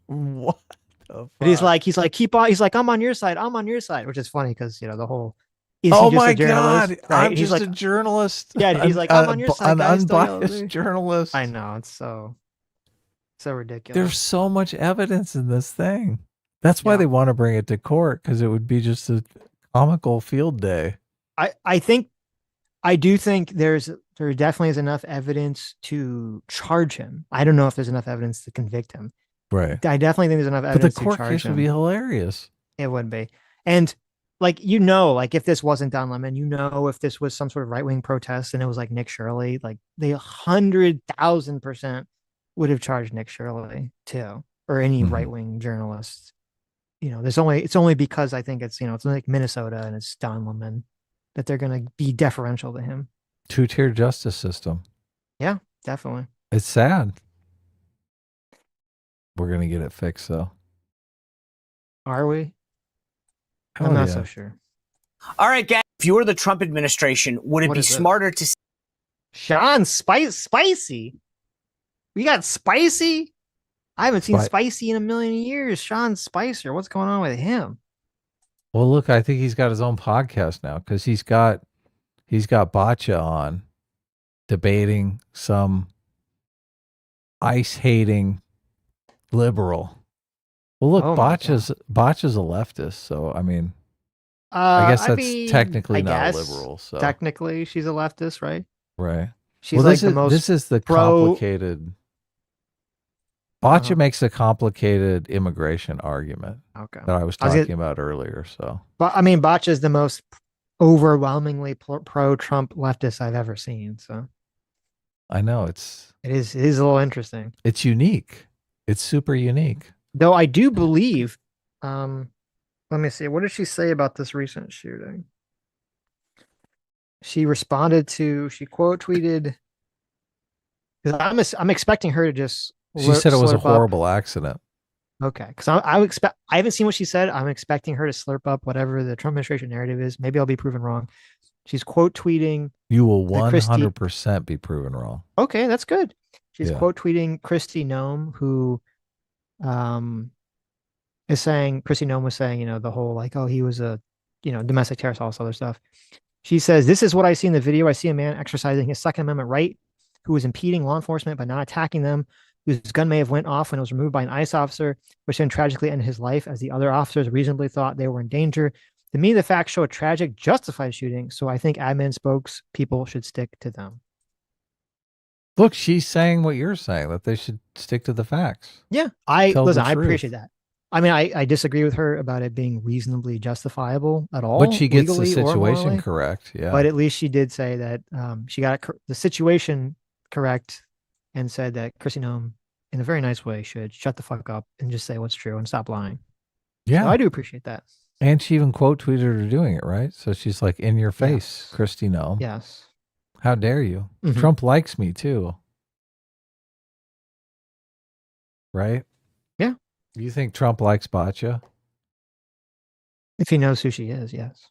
what the fuck? But he's like, keep on. He's like, "I'm on your side. I'm on your side," which is funny because the whole. Is oh he just my a journalist? God, Right? I'm he's just like a journalist. Yeah, he's like, "I'm on your side, an guys. Don't yell at unbiased me." journalist. I know, it's so ridiculous. There's so much evidence in this thing. That's why they want to bring it to court, because it would be just a comical field day. I do think there definitely is enough evidence to charge him. I don't know if there's enough evidence to convict him. Right. I definitely think there's enough But the evidence court to charge case him. would be hilarious. It would be. And like if this wasn't Don Lemon, if this was some sort of right-wing protest and it was like Nick Shirley, like they 100,000% would have charged Nick Shirley too, or any right-wing journalist. It's only because I think it's like Minnesota and it's Don Lemon that they're going to be deferential to him. Two-tier justice system. Yeah, definitely. It's sad. We're going to get it fixed, though. Are we? Hell I'm not yeah. so sure. All right, guys. If you were the Trump administration, would it What be is it? smarter to Sean Spicy? We got Spicy? I haven't seen Spicy in a million years. Sean Spicer. What's going on with him? Well, look, I think he's got his own podcast now, because he's got Bacha on debating some ICE-hating liberal. Well, look, Bacha's a leftist, so I mean, I guess that's technically not a liberal. So technically, she's a leftist, right? Right. She's like the most. This is the complicated. Bacha makes a complicated immigration argument that I was talking about earlier. So, but I mean, Bacha is the most overwhelmingly pro-Trump leftist I've ever seen. So, I know it is a little interesting. It's unique. It's super unique. Though I do believe, let me see. What did she say about this recent shooting? She responded to. She quote tweeted. Because I'm expecting her to just. She said it was a horrible accident. Okay, because I haven't seen what she said. I'm expecting her to slurp up whatever the Trump administration narrative is. Maybe I'll be proven wrong. She's quote tweeting. You will 100% be proven wrong. Okay, that's good. She's quote tweeting Kristi Noem, who is saying, Kristi Noem was saying, the whole like, oh, he was a, domestic terrorist, all this other stuff. She says, "This is what I see in the video. I see a man exercising his Second Amendment right, who was impeding law enforcement by not attacking them, whose gun may have went off when it was removed by an ICE officer, which then tragically ended his life as the other officers reasonably thought they were in danger. To me, the facts show a tragic, justified shooting, so I think admin spokespeople should stick to them." Look, she's saying what you're saying, that they should stick to the facts. Yeah, I appreciate that. I mean, I disagree with her about it being reasonably justifiable at all. But she gets the situation correct. Yeah. But at least she did say that she got the situation correct and said that Kristi Noem, in a very nice way, should shut the fuck up and just say what's true and stop lying. Yeah. So I do appreciate that. And she even quote tweeted her doing it, right? So she's like, in your face, Kristi Noem. Yes. How dare you? Trump likes me too. Right? Yeah. You think Trump likes Bacha? If he knows who she is, yes.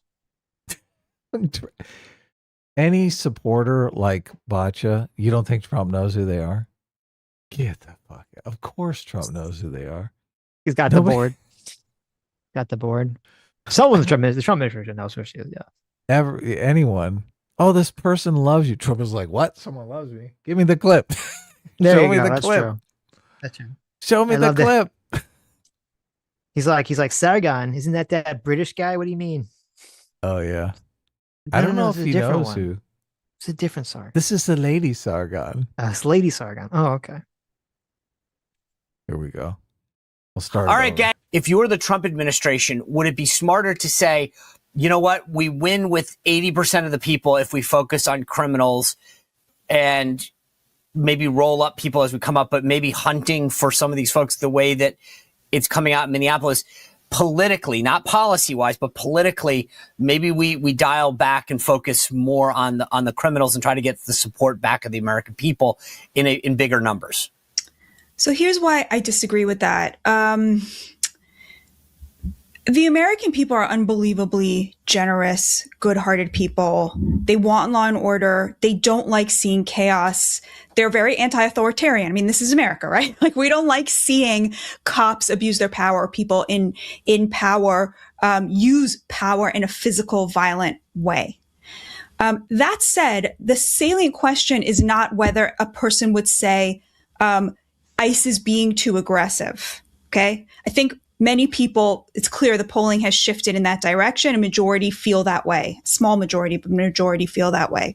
Any supporter like Bacha, you don't think Trump knows who they are? Get the fuck out. Of course Trump knows who they are. He's got the board. Got the board. The Trump administration knows who she is, yeah. Anyone. Oh, this person loves you. Trump is like, what? Someone loves me. Give me the clip. Show me the That's clip. True. That's true. Show me the clip. He's like, Sargon, isn't that British guy? What do you mean? Oh, yeah. I don't know if he knows who. It's a different Sargon. This is the Lady Sargon. It's Lady Sargon. Oh, okay. Here we go. We'll start. All right, guys. If you were the Trump administration, would it be smarter to say, you know what, we win with 80% of the people if we focus on criminals and maybe roll up people as we come up, but maybe hunting for some of these folks the way that it's coming out in Minneapolis politically, not policy wise, but politically, maybe we dial back and focus more on the criminals and try to get the support back of the American people in bigger numbers? So here's why I disagree with that. The American people are unbelievably generous, good-hearted people. They want law and order. They don't like seeing chaos. They're very anti-authoritarian. I mean, this is America, right? Like, we don't like seeing cops abuse their power, people in power use power in a physical, violent way. That said, the salient question is not whether a person would say ICE is being too aggressive. Okay, I think many people, it's clear the polling has shifted in that direction. A majority feel that way. Small majority, but majority feel that way.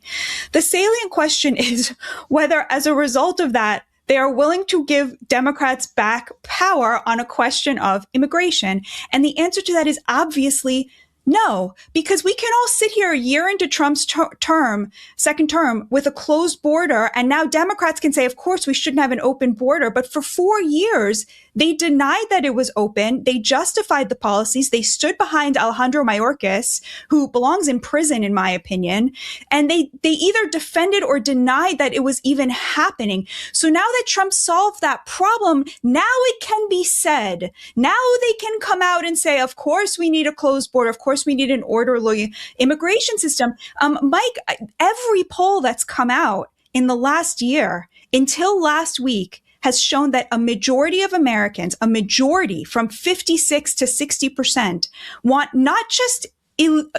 The salient question is whether, as a result of that, they are willing to give Democrats back power on a question of immigration. And the answer to that is obviously no, because we can all sit here a year into Trump's second term, with a closed border. And now Democrats can say, of course, we shouldn't have an open border. But for 4 years, they denied that it was open. They justified the policies. They stood behind Alejandro Mayorkas, who belongs in prison, in my opinion. And they either defended or denied that it was even happening. So now that Trump solved that problem, now it can be said. Now they can come out and say, of course, we need a closed border. Of course, we need an orderly immigration system. Mike, every poll that's come out in the last year until last week has shown that a majority of Americans, a majority from 56 to 60%, want not just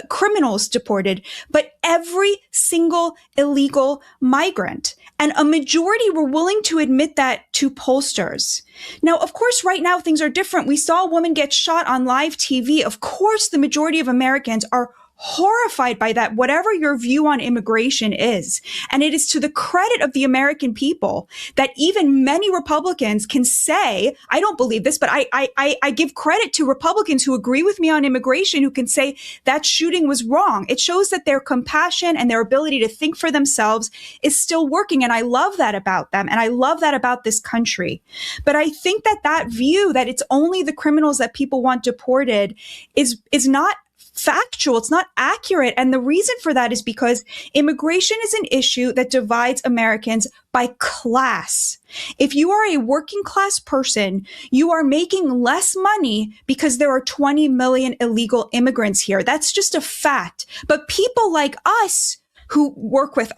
criminals deported, but every single illegal migrant. And a majority were willing to admit that to pollsters. Now, of course, right now things are different. We saw a woman get shot on live TV. Of course, the majority of Americans are horrified by that, whatever your view on immigration is. And it is to the credit of the American people that even many Republicans can say, I don't believe this, but I give credit to Republicans who agree with me on immigration, who can say that shooting was wrong. It shows that their compassion and their ability to think for themselves is still working. And I love that about them. And I love that about this country. But I think that view that it's only the criminals that people want deported is not factual. It's not accurate. And the reason for that is because immigration is an issue that divides Americans by class. If you are a working class person, you are making less money because there are 20 million illegal immigrants here. That's just a fact. But people like us, who work with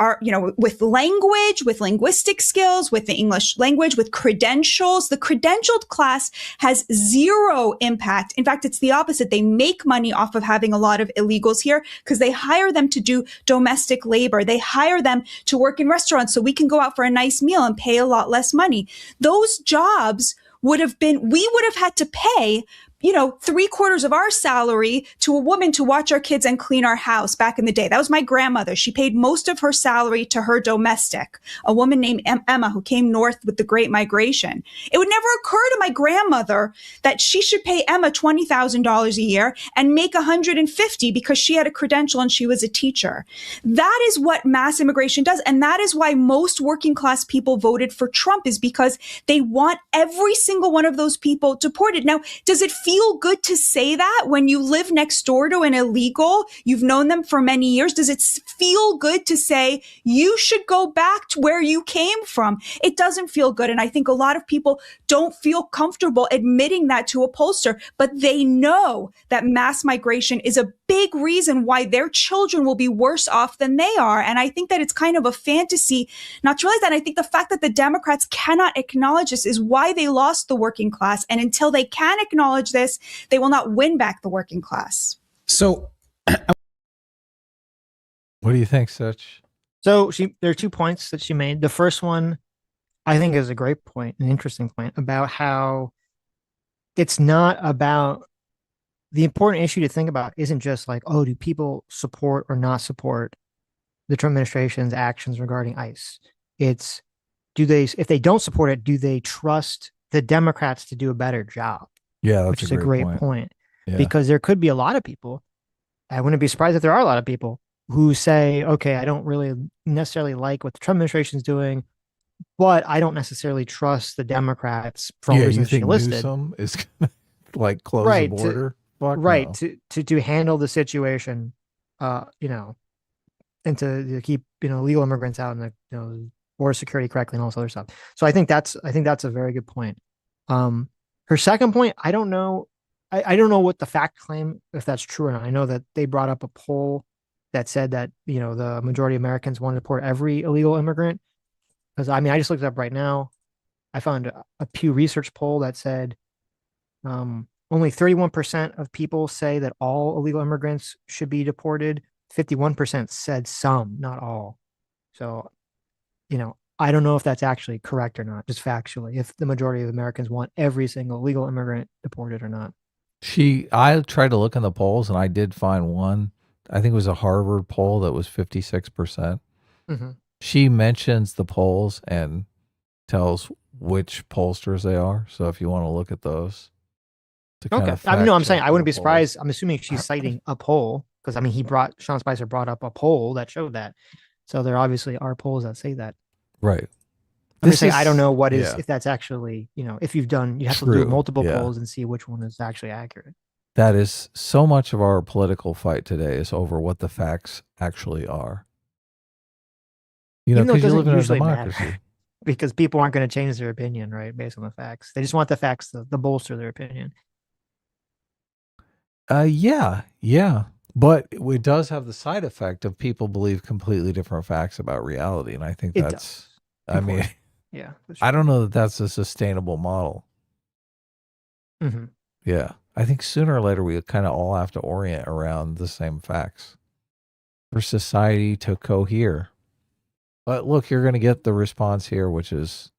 with language, with linguistic skills, with the English language, with credentials. The credentialed class has zero impact. In fact, it's the opposite. They make money off of having a lot of illegals here because they hire them to do domestic labor. They hire them to work in restaurants so we can go out for a nice meal and pay a lot less money. Those jobs we would have had to pay 3/4 of our salary to a woman to watch our kids and clean our house back in the day. That was my grandmother. She paid most of her salary to her domestic, a woman named Emma, who came north with the Great Migration. It would never occur to my grandmother that she should pay Emma $20,000 a year and make $150 because she had a credential and she was a teacher. That is what mass immigration does. And that is why most working class people voted for Trump, is because they want every single one of those people deported. Now, does it feel good to say that when you live next door to an illegal? You've known them for many years. Does it feel good to say you should go back to where you came from? It doesn't feel good. And I think a lot of people don't feel comfortable admitting that to a pollster, but they know that mass migration is a big reason why their children will be worse off than they are. And I think that it's kind of a fantasy not to realize that. I think the fact that the Democrats cannot acknowledge this is why they lost the working class. And until they can acknowledge this, they will not win back the working class. So what do you think, Sitch? So there are 2 points that she made. The first one, I think, is a great point, an interesting point about how it's not about the important issue to think about isn't just like, oh, do people support or not support the Trump administration's actions regarding ICE? It's, if they don't support it, do they trust the Democrats to do a better job? Yeah, that's which is a great point. Yeah. Because there could be a lot of people. I wouldn't be surprised if there are a lot of people who say, okay, I don't really necessarily like what the Trump administration is doing, but I don't necessarily trust the Democrats for all the reasons she listed. Newsom is gonna close the border? To handle the situation, and to keep legal immigrants out and the border security correctly and all this other stuff. So I think that's a very good point. Her second point, I don't know I don't know what the fact claim, if that's true or not. I know that they brought up a poll that said that, the majority of Americans want to deport every illegal immigrant. Because I just looked it up right now. I found a Pew Research poll that said only 31% of people say that all illegal immigrants should be deported. 51% said some, not all. So, I don't know if that's actually correct or not, just factually, if the majority of Americans want every single legal immigrant deported or not. I tried to look in the polls and I did find one. I think it was a Harvard poll that was 56%. Mm-hmm. She mentions the polls and tells which pollsters they are. So if you want to look at those. Okay. I'm saying I wouldn't be surprised. I'm assuming she's citing a poll because Sean Spicer brought up a poll that showed that. So there obviously are polls that say that. Right. I'm just saying I don't know if that's actually, if you have to do multiple yeah. polls and see which one is actually accurate. That is so much of our political fight today is over what the facts actually are. Because you live in a democracy. Matter, because people aren't going to change their opinion, right, based on the facts. They just want the facts to bolster their opinion. Yeah. But it does have the side effect of people believe completely different facts about reality. And I think that's, yeah, I don't know that that's a sustainable model. Mm-hmm. Yeah. I think sooner or later we kind of all have to orient around the same facts for society to cohere. But look, you're going to get the response here, which is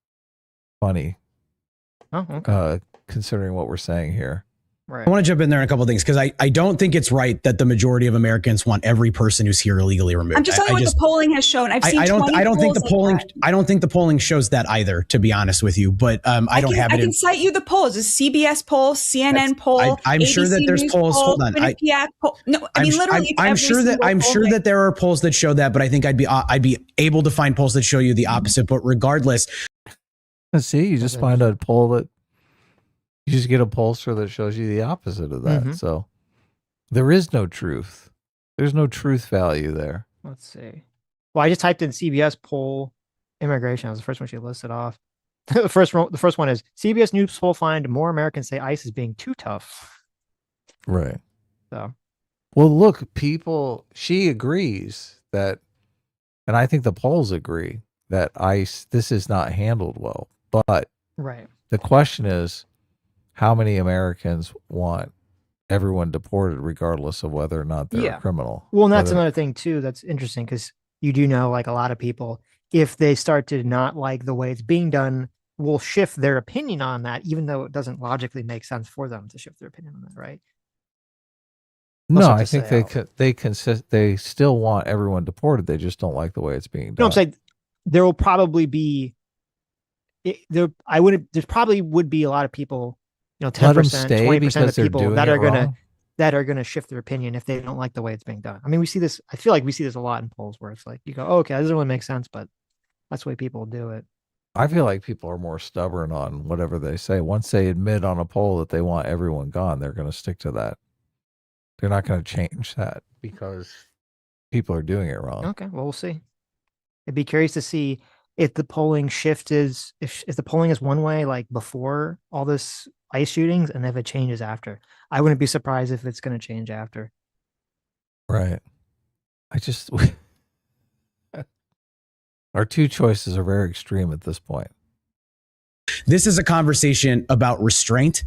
funny. Oh, okay. Considering what we're saying here. Right. I want to jump in there on a couple of things because I don't think it's right that the majority of Americans want every person who's here illegally removed. I'm just telling you what the polling has shown. I've seen. I don't think the polling shows that either, to be honest with you. But I can cite you the polls: a CBS poll, CNN poll. I'm sure that there's polls. Hold on. No, I mean literally. I'm sure that there are polls that show that, but I think I'd be able to find polls that show you the opposite. But regardless, see, you just find a poll that. You just get a pollster that shows you the opposite of that. Mm-hmm. So there is no truth. There's no truth value there. Let's see. Well, I just typed in CBS poll immigration. That was the first one she listed off. The first one is CBS News poll find more Americans say ICE is being too tough. Right. So. Well, look, she agrees that, and I think the polls agree that ICE, this is not handled well. But right. The question is, how many Americans want everyone deported regardless of whether or not they're a criminal? Well, and that's another thing too that's interesting because you do know, like a lot of people, if they start to not like the way it's being done, will shift their opinion on that, even though it doesn't logically make sense for them to shift their opinion on that, right? No, I think they still want everyone deported. They just don't like the way it's being done. No, I'm saying there will probably be there probably would be a lot of people, 10%, 20% of people that are gonna shift their opinion if they don't like the way it's being done. I mean, we see this. I feel like we see this a lot in polls where it's like you go, okay, that doesn't really make sense, but that's the way people do it. I feel like people are more stubborn on whatever they say. Once they admit on a poll that they want everyone gone, they're going to stick to that. They're not going to change that because people are doing it wrong. Okay, well, we'll see. I'd be curious to see if the polling shift is if the polling is one way like before all this ICE shootings and if it changes after. I wouldn't be surprised if it's going to change after. Right. Our two choices are very extreme at this point. This is a conversation about restraint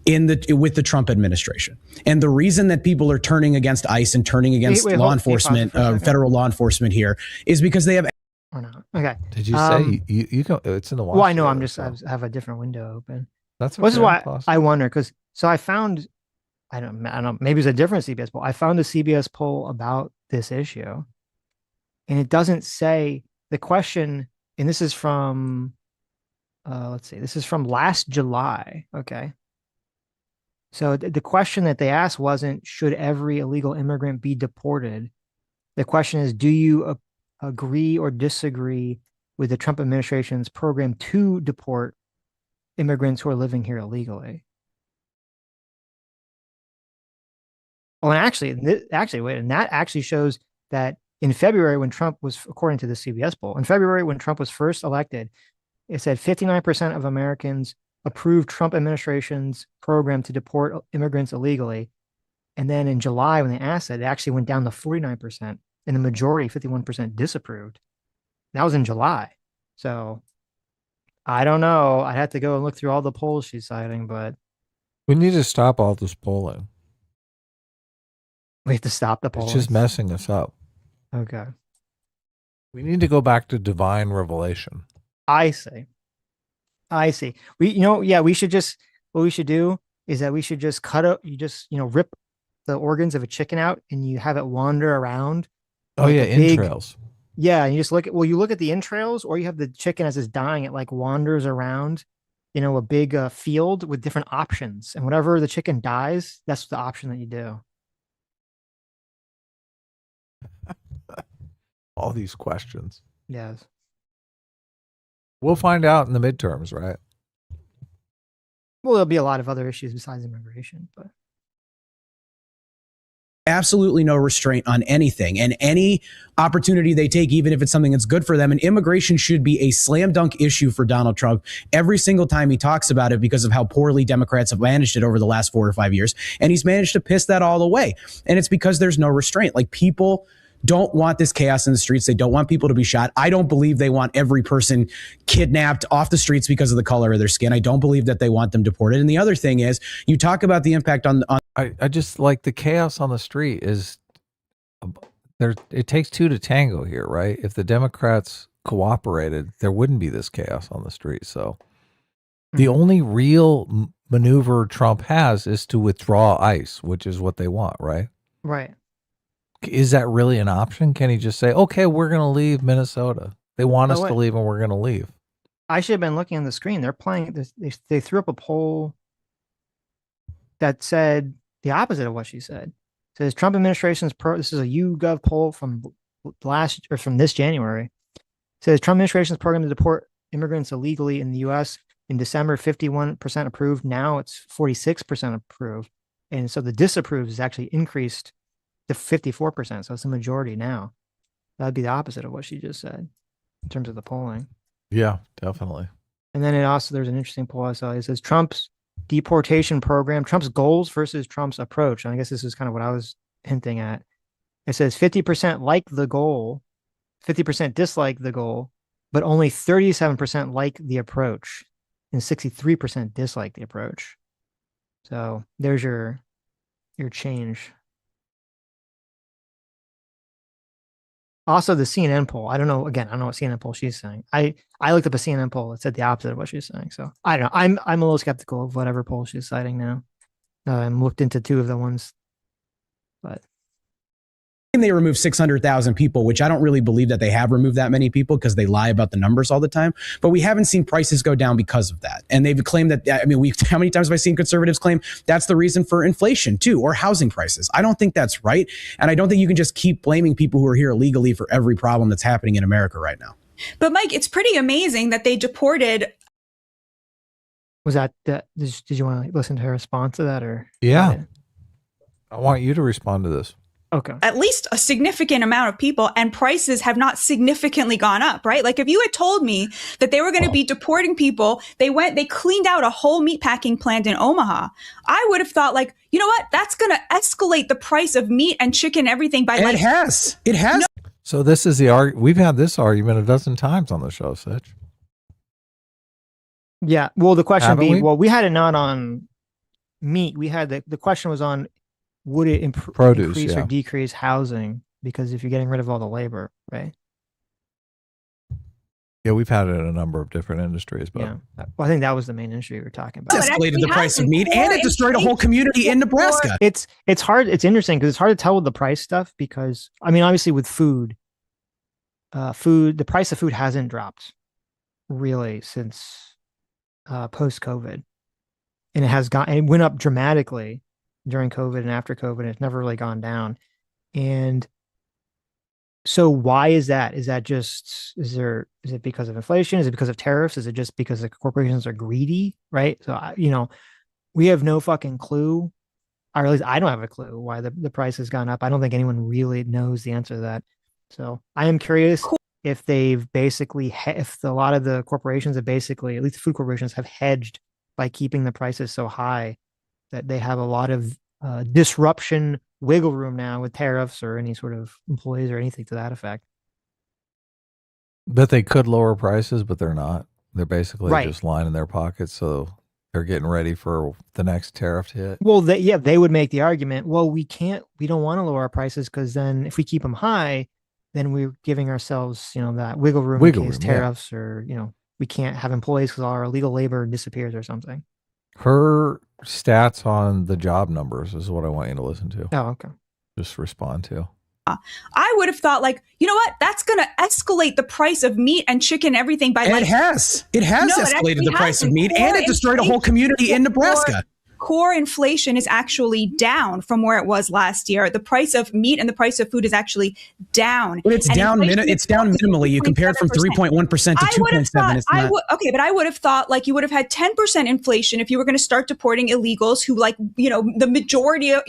with the Trump administration. And the reason that people are turning against ICE and turning against law enforcement, federal law enforcement here is because they have or not. Okay. Did you say you go? It's in the. Well, I know. I have a different window open. That's okay. This is why I wonder because I found I don't know maybe it's a different CBS poll. I found a CBS poll about this issue, and it doesn't say the question. And this is from let's see. This is from last July. Okay. So the question that they asked wasn't should every illegal immigrant be deported. The question is, do you agree or disagree with the Trump administration's program to deport immigrants who are living here illegally? Oh, and wait, and that actually shows that in February when Trump was, according to the CBS poll, in February when Trump was first elected, it said 59% of Americans approved Trump administration's program to deport immigrants illegally. And then in July, when they asked it actually went down to 49%, and the majority, 51%, disapproved. That was in July. So I don't know. I'd have to go and look through all the polls she's citing, but we need to stop all this polling. we have to stop the polling. It's just messing us up. Okay. We need to go back to divine revelation. I see. We should just, what we should do is that we should just rip the organs of a chicken out and you have it wander around. Oh yeah, entrails. Yeah, and you just you look at the entrails, or you have the chicken as it's dying, it like wanders around, a big field with different options. And whatever the chicken dies, that's the option that you do. All these questions. Yes. We'll find out in the midterms, right? Well, there'll be a lot of other issues besides immigration, but absolutely no restraint on anything, and any opportunity they take, even if it's something that's good for them. And immigration should be a slam dunk issue for Donald Trump every single time he talks about it, because of how poorly Democrats have managed it over the last 4 or 5 years. And he's managed to piss that all away. And it's because there's no restraint. Like, people don't want this chaos in the streets. They don't want people to be shot. I don't believe they want every person kidnapped off the streets because of the color of their skin. I don't believe that they want them deported. And the other thing is, you talk about the impact on I just like the chaos on the street is there. It takes two to tango here, right? If the Democrats cooperated, there wouldn't be this chaos on the street. So the only real maneuver Trump has is to withdraw ICE, which is what they want, right? Right. Is that really an option? Can he just say, okay, we're going to leave Minnesota. They want us to leave and we're going to leave. I should have been looking on the screen. They're playing this. They threw up a poll that said the opposite of what she said. It says Trump administration's this is a YouGov poll from from this January. It says Trump administration's program to deport immigrants illegally in the U.S. in December, 51% approved. Now it's 46% approved. And so the disapproves is actually increased to 54%. So it's a majority now. That'd be the opposite of what she just said in terms of the polling. Yeah, definitely. And then there's an interesting poll I saw. It says Trump's deportation program, Trump's goals versus Trump's approach. And I guess this is kind of what I was hinting at. It says 50% like the goal, 50% dislike the goal, but only 37% like the approach, and 63% dislike the approach. So there's your change. Also, the CNN poll. I don't know what CNN poll she's saying. I looked up a CNN poll that said the opposite of what she's saying. So I don't know. I'm a little skeptical of whatever poll she's citing now. I'm looked into two of the ones, but they removed 600,000 people, which I don't really believe that they have removed that many people, because they lie about the numbers all the time. But we haven't seen prices go down because of that. And they've claimed that, how many times have I seen conservatives claim that's the reason for inflation too, or housing prices? I don't think that's right. And I don't think you can just keep blaming people who are here illegally for every problem that's happening in America right now. But Mike, it's pretty amazing that they deported. Was that, did you want to listen to her response to that, or? Yeah. I want you to respond to this. Okay. At least a significant amount of people, and prices have not significantly gone up, right? Like, if you had told me that they were going to be deporting people, they cleaned out a whole meatpacking plant in Omaha, I would have thought, like, you know what? That's going to escalate the price of meat and chicken, everything by It has. No. So this is we've had this argument a dozen times on the show, Sitch. Yeah. Well, the question we had it not on meat. We had the question was on, would it increase or decrease housing? Because if you're getting rid of all the labor, right? Yeah, we've had it in a number of different industries, but yeah. Well, I think that was the main issue we were talking about. It escalated the price of meat, and it destroyed a whole community in Nebraska. It's hard. It's interesting because it's hard to tell with the price stuff, because obviously with food, the price of food hasn't dropped really since post-COVID, and it went up dramatically during COVID and after COVID, and it's never really gone down. And so why is that? Is it because of inflation? Is it because of tariffs? Is it just because the corporations are greedy? Right. So, we have no fucking clue, or at least I don't have a clue why the price has gone up. I don't think anyone really knows the answer to that. So I am curious if they've basically, if a lot of the corporations have basically, at least the food corporations, have hedged by keeping the prices so high that they have a lot of disruption wiggle room now with tariffs or any sort of employees or anything to that effect. But they could lower prices, but they're not. They're basically Right. just lining their pockets, so they're getting ready for the next tariff to hit. Well, they would make the argument, well, we don't want to lower our prices because then if we keep them high, then we're giving ourselves, that wiggle room in case tariffs or, we can't have employees because all our illegal labor disappears or something. Her stats on the job numbers is what I want you to listen to. Oh, okay. Just respond to. I would have thought, like, you know what? That's going to escalate the price of meat and chicken, everything by like. It has escalated the price of meat, and it destroyed a whole community in Nebraska. Core inflation is actually down from where it was last year. The price of meat and the price of food is actually down. But it's down. It's down minimally. You compared from 3.1% to 2.7. Okay, but I would have thought like you would have had 10% inflation if you were going to start deporting illegals who, like, the majority of,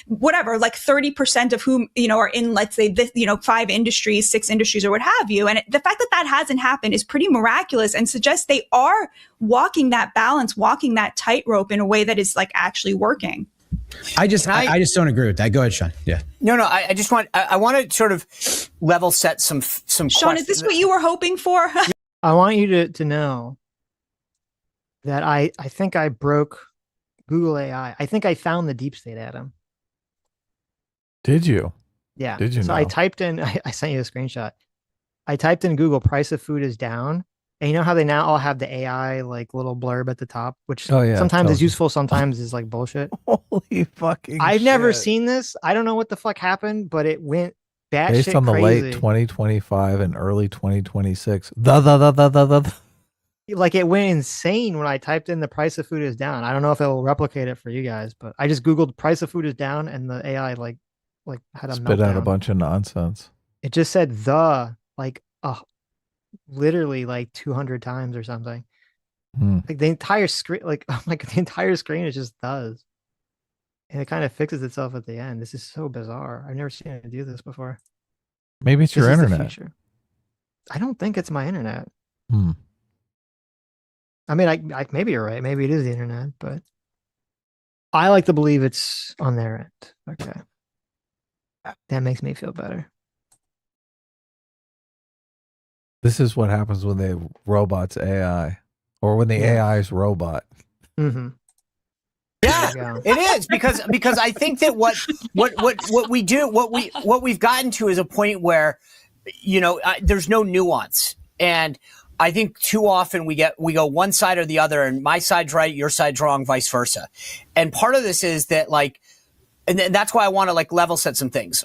whatever, like 30% of whom, are in, let's say, this, 5 industries, 6 industries, or what have you. And the fact that that hasn't happened is pretty miraculous and suggests they are walking that balance, walking that tightrope in a way that is like actually working. I just don't agree with that. Go ahead, Sean. Yeah. No, I just want to sort of level set some Sean, questions. is this what you were hoping for? I want you to know that I think I broke Google AI. I think I found the deep state, Adam. Did you? Yeah. Did you So know? I typed in, I sent you a screenshot. I typed in Google, price of food is down. And you know how they now all have the AI like little blurb at the top, which sometimes is useful, sometimes is like bullshit. Holy fucking I've never shit. seen this. I don't know what the fuck happened, but it went batshit Based on the crazy. late 2025 and early 2026. Like it went insane when I typed in the price of food is down. I don't know if it will replicate it for you guys, but I just Googled price of food is down and the AI like had a Spit out a meltdown. bunch of nonsense. It just said literally like 200 times or something. Like the entire screen, the entire screen is just does. And it kind of fixes itself at the end. This is so bizarre. I've never seen it do this before. Maybe it's your This is the internet. future. I don't think it's my internet. Hmm. I mean, I maybe you're right. Maybe it is the internet, but I like to believe it's on their end. Okay. That makes me feel better. This is what happens when the robot's AI, or when the AI is robot. Mm-hmm. Yeah, it is because I think that what we do, what we've gotten to is a point where, there's no nuance, and I think too often we go one side or the other, and my side's right, your side's wrong, vice versa. And part of this is that and that's why I want to level set some things.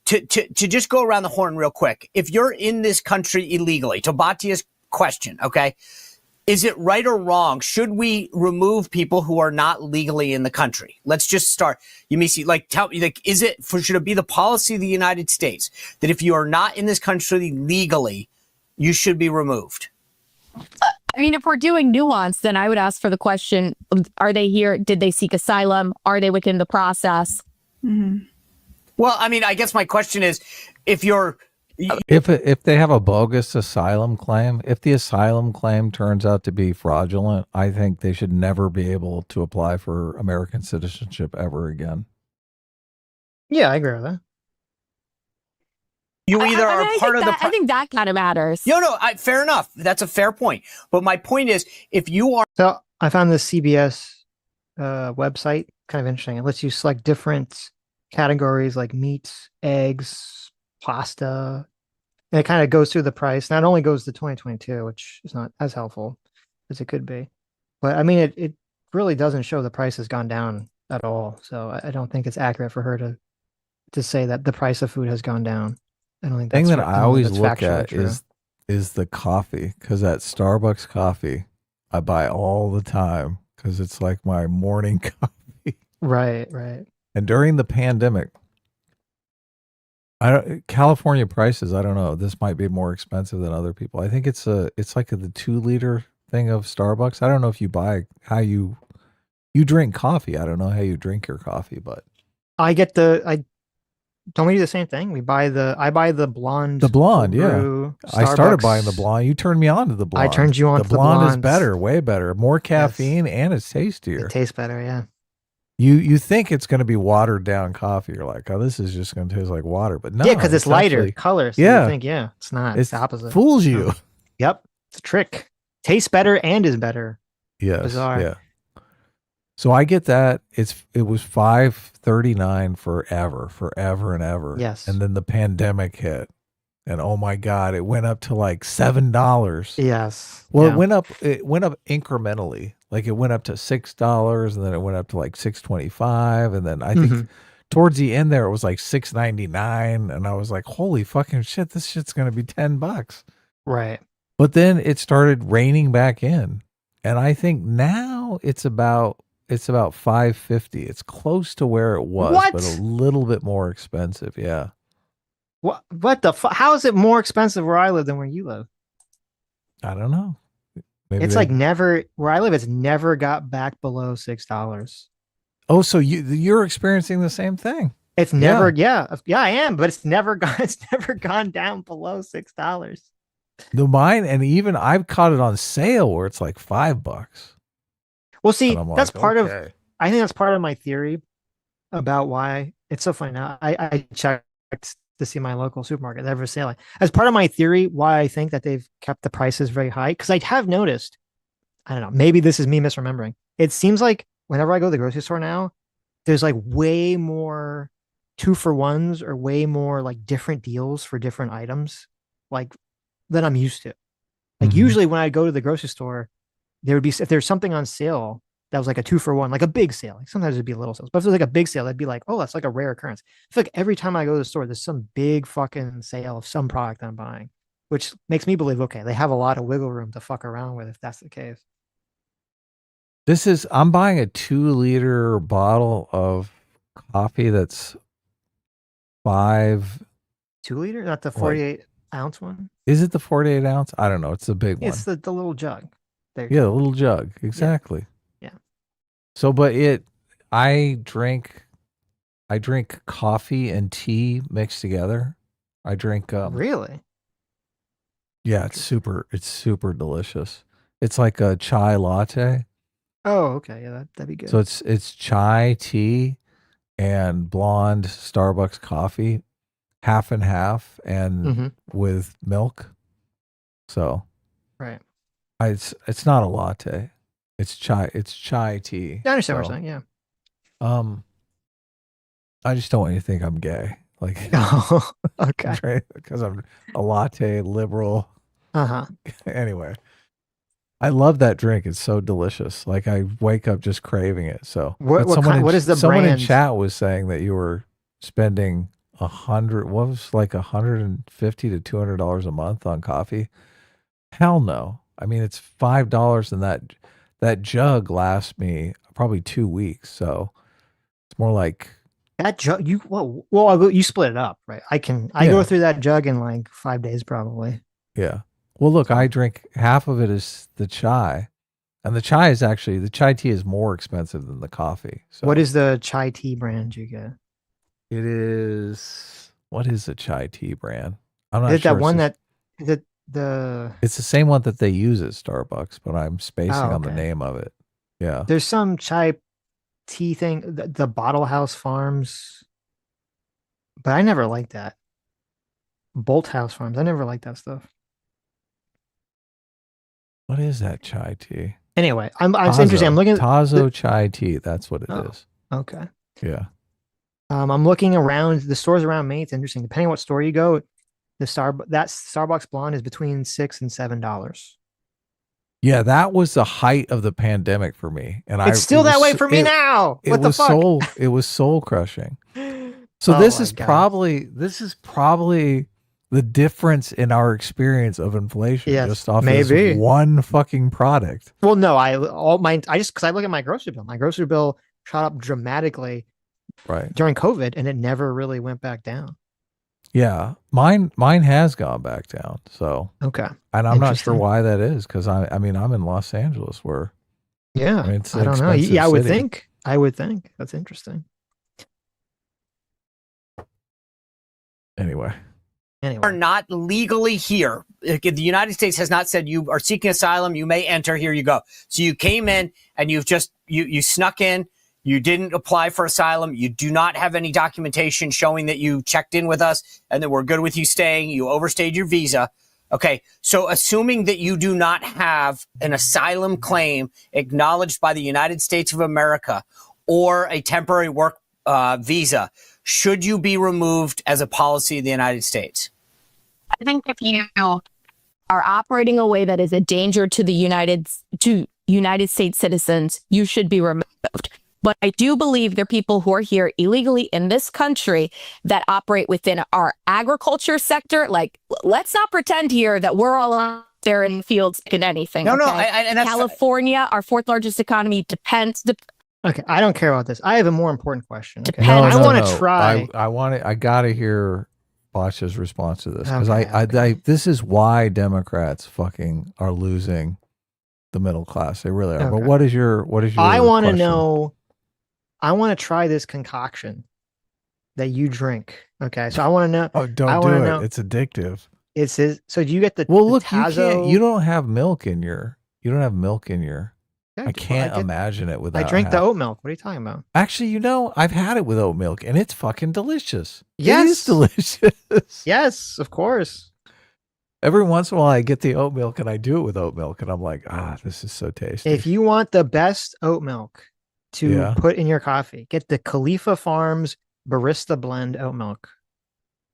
To just go around the horn real quick. If you're in this country illegally, to Batia's question, okay, is it right or wrong? Should we remove people who are not legally in the country? Let's just start. Yumisi, tell me, should it be the policy of the United States that if you are not in this country legally, you should be removed? I mean, if we're doing nuance, then I would ask for the question, are they here? Did they seek asylum? Are they within the process? Mm-hmm. Well, I mean, I guess my question is, if they have a bogus asylum claim, if the asylum claim turns out to be fraudulent, I think they should never be able to apply for American citizenship ever again. Yeah, I agree with that. You either are part of the. I think that kind of matters. No, fair enough. That's a fair point. But my point is, if you are. So I found this CBS website kind of interesting. It lets you select different categories like meats, eggs, pasta. And it kind of goes through the price. Not only goes to 2022, which is not as helpful as it could be. But I mean, it really doesn't show the price has gone down at all. So I don't think it's accurate for her to say that the price of food has gone down. I don't think The thing that's that I always look factually at true. is the coffee, because that Starbucks coffee I buy all the time because it's like my morning coffee. Right. And during the pandemic, California prices, I don't know, this might be more expensive than other people. I think it's like the 2-liter thing of Starbucks. I don't know if you buy how you drink coffee. I don't know how you drink your coffee, but I don't we do the same thing? I buy the blonde. The blonde, cold yeah. brew, I started Starbucks. buying the blonde. You turned me on to the blonde. I turned you on to the blonde is blondes. better, way better, more caffeine, and it's tastier. It tastes better, yeah. You think it's going to be watered down coffee? You're like, oh, this is just going to taste like water, but no, Yeah, because it's lighter actually, color. So yeah, you think, yeah, it's not. It's the opposite. Fools you. Yep, it's a trick. Tastes better and is better. Yes, Bizarre. yeah. So I get that. It was $5.39 forever and ever. Yes. And then the pandemic hit. And oh my God, it went up to like $7. Yes. Well, yeah. it went up incrementally. Like it went up to $6 and then it went up to like $6.25. And then I think towards the end there it was like $6.99. And I was like, holy fucking shit, this shit's gonna be $10. Right. But then it started raining back in. And I think now it's about $5.50. It's close to where it was, What? but a little bit more expensive. Yeah. What the fuck? How is it more expensive where I live than where you live? I don't know. Maybe It's like never where I live. It's never got back below $6. Oh, so you're experiencing the same thing? It's never. Yeah, I am. But it's never gone. It's never gone down below $6. The mine, and even I've caught it on sale where it's like $5. Well, see, And I'm that's like, part of. okay. I think that's part of my theory about why it's so funny. Now I checked to see my local supermarket ever sailing. As part of my theory, why I think that they've kept the prices very high, because I have noticed. I don't know. Maybe this is me misremembering. It seems like whenever I go to the grocery store now, there's like way more 2-for-1s or way more like different deals for different items, like than I'm used to. Like usually when I go to the grocery store, there would be if there's something on sale that was like a 2-for-1, like a big sale. Like sometimes it'd be a little sales, but if it was like a big sale, that'd be like, oh, that's like a rare occurrence. I feel like every time I go to the store, there's some big fucking sale of some product I'm buying, which makes me believe, okay, they have a lot of wiggle room to fuck around with if that's the case. I'm buying a 2-liter bottle of coffee that's 2-liter, not the 48-ounce one. Is it the 48 ounce? I don't know. It's the big one. It's the little jug. Yeah, the little jug. Exactly. Yeah. So, but I drink coffee and tea mixed together. I drink. Really? Yeah, it's super delicious. It's like a chai latte. Oh, okay. Yeah, that'd be good. So it's chai, tea, and blonde Starbucks coffee, half and half, and with milk. So, right. It's not a latte. It's chai. It's chai tea. I understand what you're saying. Yeah. I just don't want you to think I'm gay. Like, oh, okay. Because I'm a latte liberal. Uh-huh. Anyway, I love that drink. It's so delicious. Like I wake up just craving it. So what is the someone brand? in chat was saying that you were spending $150 to $200 a month on coffee. Hell no. I mean, it's $5 and that jug lasts me probably 2 weeks. So it's more like that jug. You split it up, right? I go through that jug in like 5 days probably. Yeah. Well, look, I drink half of it is the chai, and the chai tea is more expensive than the coffee. So what is the chai tea brand you get? What is the chai tea brand? I'm not sure. Is it sure. that one It's the same one that they use at Starbucks, but I'm spacing on the name of it. Yeah. There's some chai tea thing, the Bottle House Farms, but I never liked that. Bolt House Farms. I never liked that stuff. What is that chai tea? Anyway, I'm interested. I'm looking at Tazo chai tea. That's what it is. Okay. Yeah. I'm looking around the stores around me. It's interesting. Depending on what store you go, that Starbucks blonde is between $6 and $7. Yeah, that was the height of the pandemic for me, and it's still that way for me now. What the fuck? It was soul crushing. So this is probably the difference in our experience of inflation just off this one fucking product. Well, no, because I look at my grocery bill. My grocery bill shot up dramatically during COVID, and it never really went back down. Yeah, mine has gone back down. So okay, and I'm not sure why that is, because I mean I'm in Los Angeles where it's I don't know. Yeah, I would think that's interesting. Anyway. Are not legally here. The United States has not said you are seeking asylum. You may enter. Here you go. So you came in and you've just you snuck in. You didn't apply for asylum. You do not have any documentation showing that you checked in with us and that we're good with you staying. You overstayed your visa. Okay. So assuming that you do not have an asylum claim acknowledged by the United States of America or a temporary work visa, should you be removed as a policy of the United States? I think if you are operating a way that is a danger to the United States citizens, you should be removed. But I do believe there are people who are here illegally in this country that operate within our agriculture sector. Like, let's not pretend here that we're all out there in the fields in anything. No, okay? and that's California, our fourth largest economy, depends. Okay, I don't care about this. I have a more important question. Okay? No, I want to try. I gotta hear Botcha's response to this because Okay. this is why Democrats fucking are losing the middle class. They really are. But Okay. what is your I want to question? know. I want to try this concoction that you drink. Okay, so I want to know. Oh, I don't wanna do it. know- It's addictive. It says. So do you get the? Well, the look, you Tazo? don't have milk in your. You don't have milk in your. I can't get- imagine it without. I drink the having- oat milk. What are you talking about? Actually, I've had it with oat milk, and it's fucking delicious. Yes. It is delicious. Yes, of course. Every once in a while, I get the oat milk, and I do it with oat milk, and I'm like, this is so tasty. If you want the best oat milk to Yeah. put in your coffee, get the Khalifa Farms Barista Blend oat milk.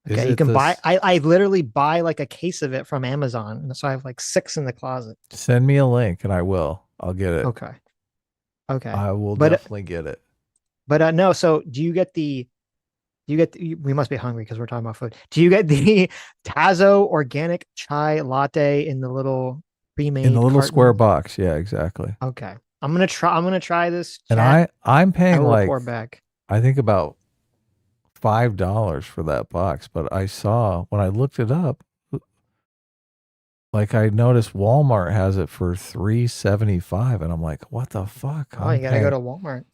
Is Okay, you it can this- buy. I literally buy like a case of it from Amazon, and so I have like 6 in the closet. Send me a link, and I will. I'll get it. Okay. Okay. I will But- definitely get it. But no, so do you get the we must be hungry because we're talking about food. Do you get the Tazo organic chai latte in the little pre-made In the little carton? square box. Yeah, exactly. Okay. I'm gonna try this. And chat. I'm I paying will like report back. I think about $5 for that box, but I saw when I looked it up, like I noticed Walmart has it for $3.75, and I'm like, what the fuck? Oh, you gotta go to Walmart.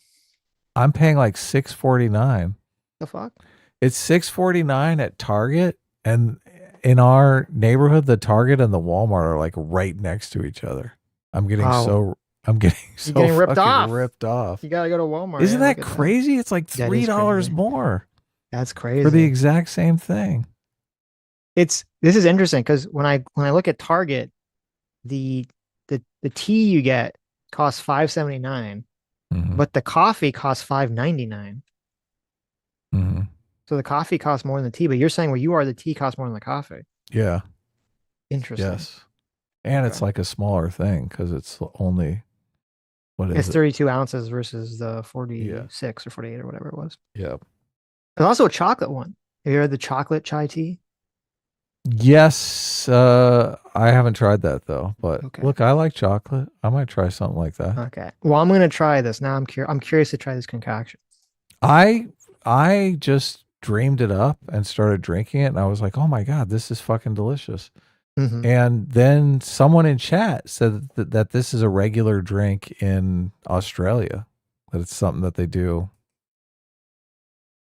I'm paying like $6.49. The fuck? It's $6.49 at Target, and in our neighborhood, the Target and the Walmart are like right next to each other. I'm getting Oh. I'm getting You're getting ripped fucking off. ripped off. You gotta go to Walmart. Isn't Yeah, that look at crazy? It's like That is $3 crazy. more That's crazy. for the exact same thing. This is interesting because when I look at Target, the tea you get costs $5.79, but the coffee costs $5.99. Mm-hmm. So the coffee costs more than the tea, but you're saying where you are, the tea costs more than the coffee. Yeah. Interesting. Yes. And it's like a smaller thing because it's only what is It's it? 32 ounces versus the 46 or 48 or whatever it was. Yep. There's also a chocolate one. Have you heard the chocolate chai tea? Yes. I haven't tried that though, but look, I like chocolate. I might try something like that. Okay. Well, I'm gonna try this now. I'm curious to try this concoction. I just dreamed it up and started drinking it, and I was like, "Oh my god, this is fucking delicious!" Mhm. And then someone in chat said that this is a regular drink in Australia, that it's something that they do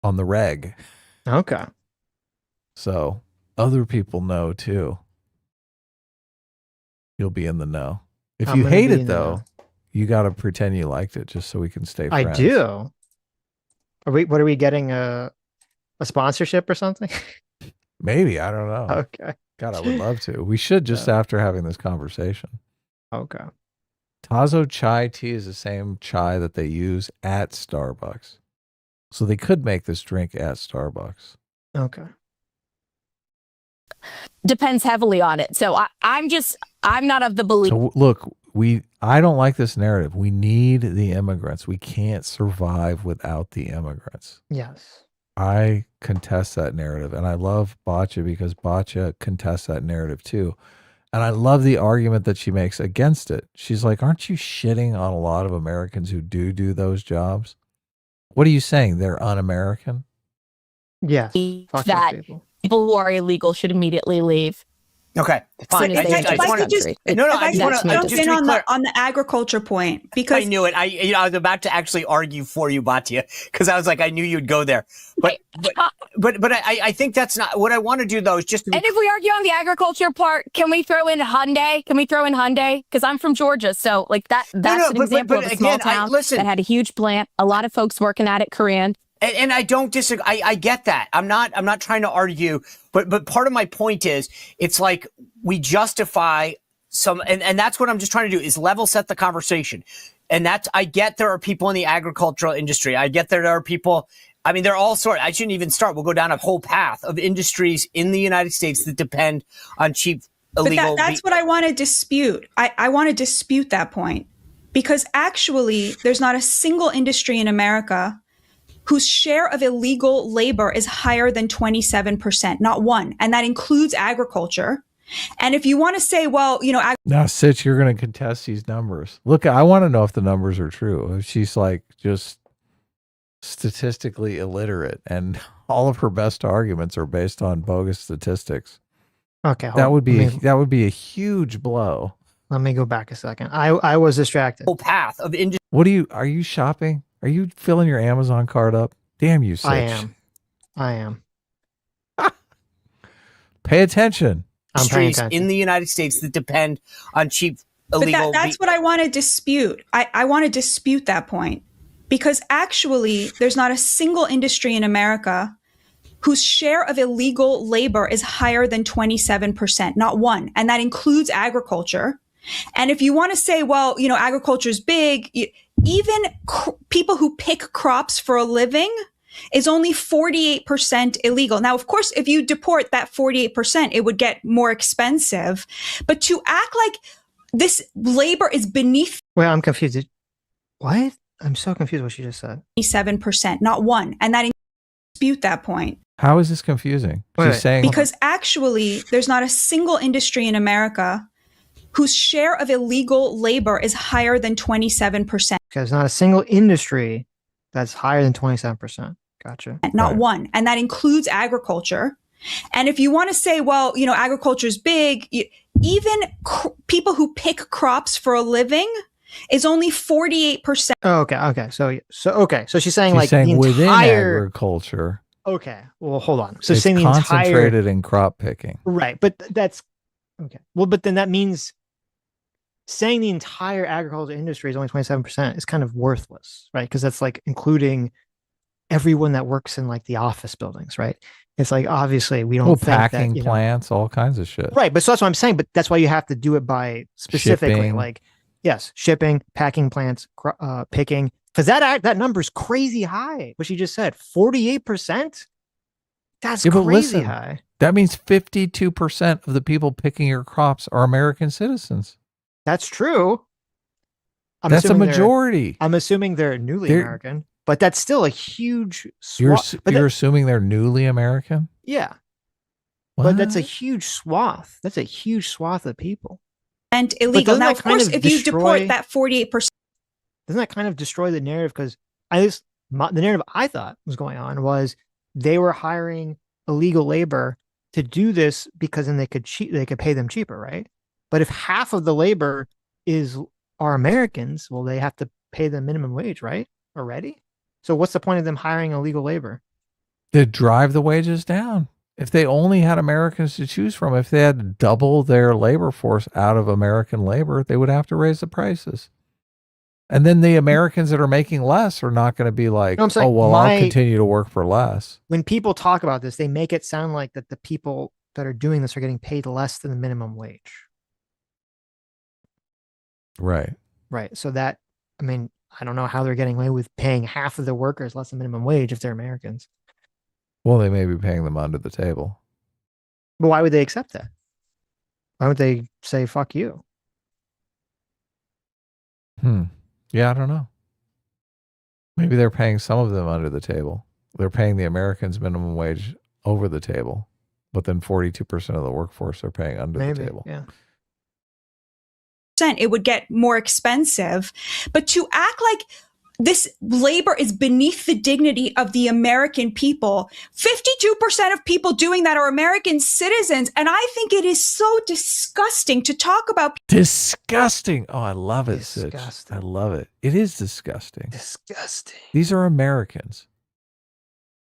on the reg. Okay. So other people know too. You'll be in the know. If I'm you gonna hate be it in the though, know. you got to pretend you liked it just so we can stay I friends. do. What are we getting a sponsorship or something? Maybe, I don't know. Okay. God, I would love to. We should just after having this conversation. Okay. Tazo chai tea is the same chai that they use at Starbucks. So they could make this drink at Starbucks. Okay. Depends heavily on it. So I'm not of the belief. So look, I don't like this narrative. We need the immigrants. We can't survive without the immigrants. Yes. I contest that narrative, and I love Botcha because Botcha contests that narrative too. And I love the argument that she makes against it. She's like, aren't you shitting on a lot of Americans who do those jobs? What are you saying? They're un-American? Yes. Fuck those that people. people who are illegal should immediately leave. Okay, fine. If I could just jump in on the agriculture point, because I knew it. I was about to actually argue for you, Batya, because I was like, I knew you'd go there. But I think that's not what I want to do, though. Is just and if we argue on the agriculture part, can we throw in Hyundai? Because I'm from Georgia, so like that's an example of a small town that had a huge plant, a lot of folks working at it, Korean. And I don't disagree. I get that. I'm not trying to argue, but part of my point is it's like we justify some, and that's what I'm just trying to do is level set the conversation. And I get there are people in the agricultural industry. I get there are people, I mean, they're all sorts. I shouldn't even start. We'll go down a whole path of industries in the United States that depend on cheap, illegal. But that's what I want to dispute. I want to dispute that point, because actually there's not a single industry in America whose share of illegal labor is higher than 27%, not one. And that includes agriculture. And if you want to say, well, now, Sitch, you're going to contest these numbers. Look, I want to know if the numbers are true. If she's like just statistically illiterate and all of her best arguments are based on bogus statistics. Okay. That would be a huge blow. Let me go back a second. I was distracted. Whole path of industry. Are you shopping? Are you filling your Amazon card up? Damn you, Sitch. I am. Pay attention. Industries in the United States that depend on cheap, illegal. But that's what I want to dispute. I want to dispute that point, because actually there's not a single industry in America whose share of illegal labor is higher than 27%, not one. And that includes agriculture. And if you want to say, well, agriculture is big, even people who pick crops for a living is only 48% illegal. Now, of course, if you deport that 48%, it would get more expensive. But to act like this labor is beneath. Well, I'm confused. What? I'm so confused what she just said. 7%, not one. And that dispute that point. How is this confusing? She's saying because actually there's not a single industry in America whose share of illegal labor is higher than 27%. Okay, there's not a single industry that's higher than 27%. Gotcha. Not one. And that includes agriculture. And if you want to say, well, agriculture is big, even people who pick crops for a living is only 48%. Oh, okay. So she's saying the within entire agriculture. Okay. Well, hold on. So it's saying the concentrated in crop picking. Right. But that's okay. Well, but then that means saying the entire agriculture industry is only 27% is kind of worthless, right? Because that's like including everyone that works in like the office buildings, right? It's like, obviously we don't think packing that, plants, all kinds of shit. Right. But so that's what I'm saying. But that's why you have to do it by specifically shipping. Like, yes, shipping, packing plants, picking, because that number's crazy high. What she just said, 48%. That's crazy high. That means 52% of the people picking your crops are American citizens. That's true. That's a majority. I'm assuming they're newly American, but that's still a huge swath. You're assuming they're newly American? Yeah. What? But that's a huge swath. That's a huge swath of people. And illegal. Now, of course, if you deport that 48%. Doesn't that kind of destroy the narrative? Because at least the narrative I thought was going on was they were hiring illegal labor to do this because then they could pay them cheaper, right? But if half of the labor are Americans, well, they have to pay the minimum wage, right? Already. So what's the point of them hiring illegal labor? To drive the wages down. If they only had Americans to choose from, if they had to double their labor force out of American labor, they would have to raise the prices. And then the Americans that are making less are not going to be like, I'll continue to work for less. When people talk about this, they make it sound like that the people that are doing this are getting paid less than the minimum wage. Right. Right. So that, I mean, I don't know how they're getting away with paying half of the workers less than minimum wage if they're Americans. Well, they may be paying them under the table. But why would they accept that? Why would they say, fuck you? Yeah, I don't know. Maybe they're paying some of them under the table. They're paying the Americans minimum wage over the table, but then 42% of the workforce are paying under the table. Yeah. It would get more expensive. But to act like This labor is beneath the dignity of the American people. 52% of people doing that are American citizens. And I think it is so disgusting to talk about. Disgusting. Oh, I love it, Sitch. I love it. It is disgusting. Disgusting. These are Americans.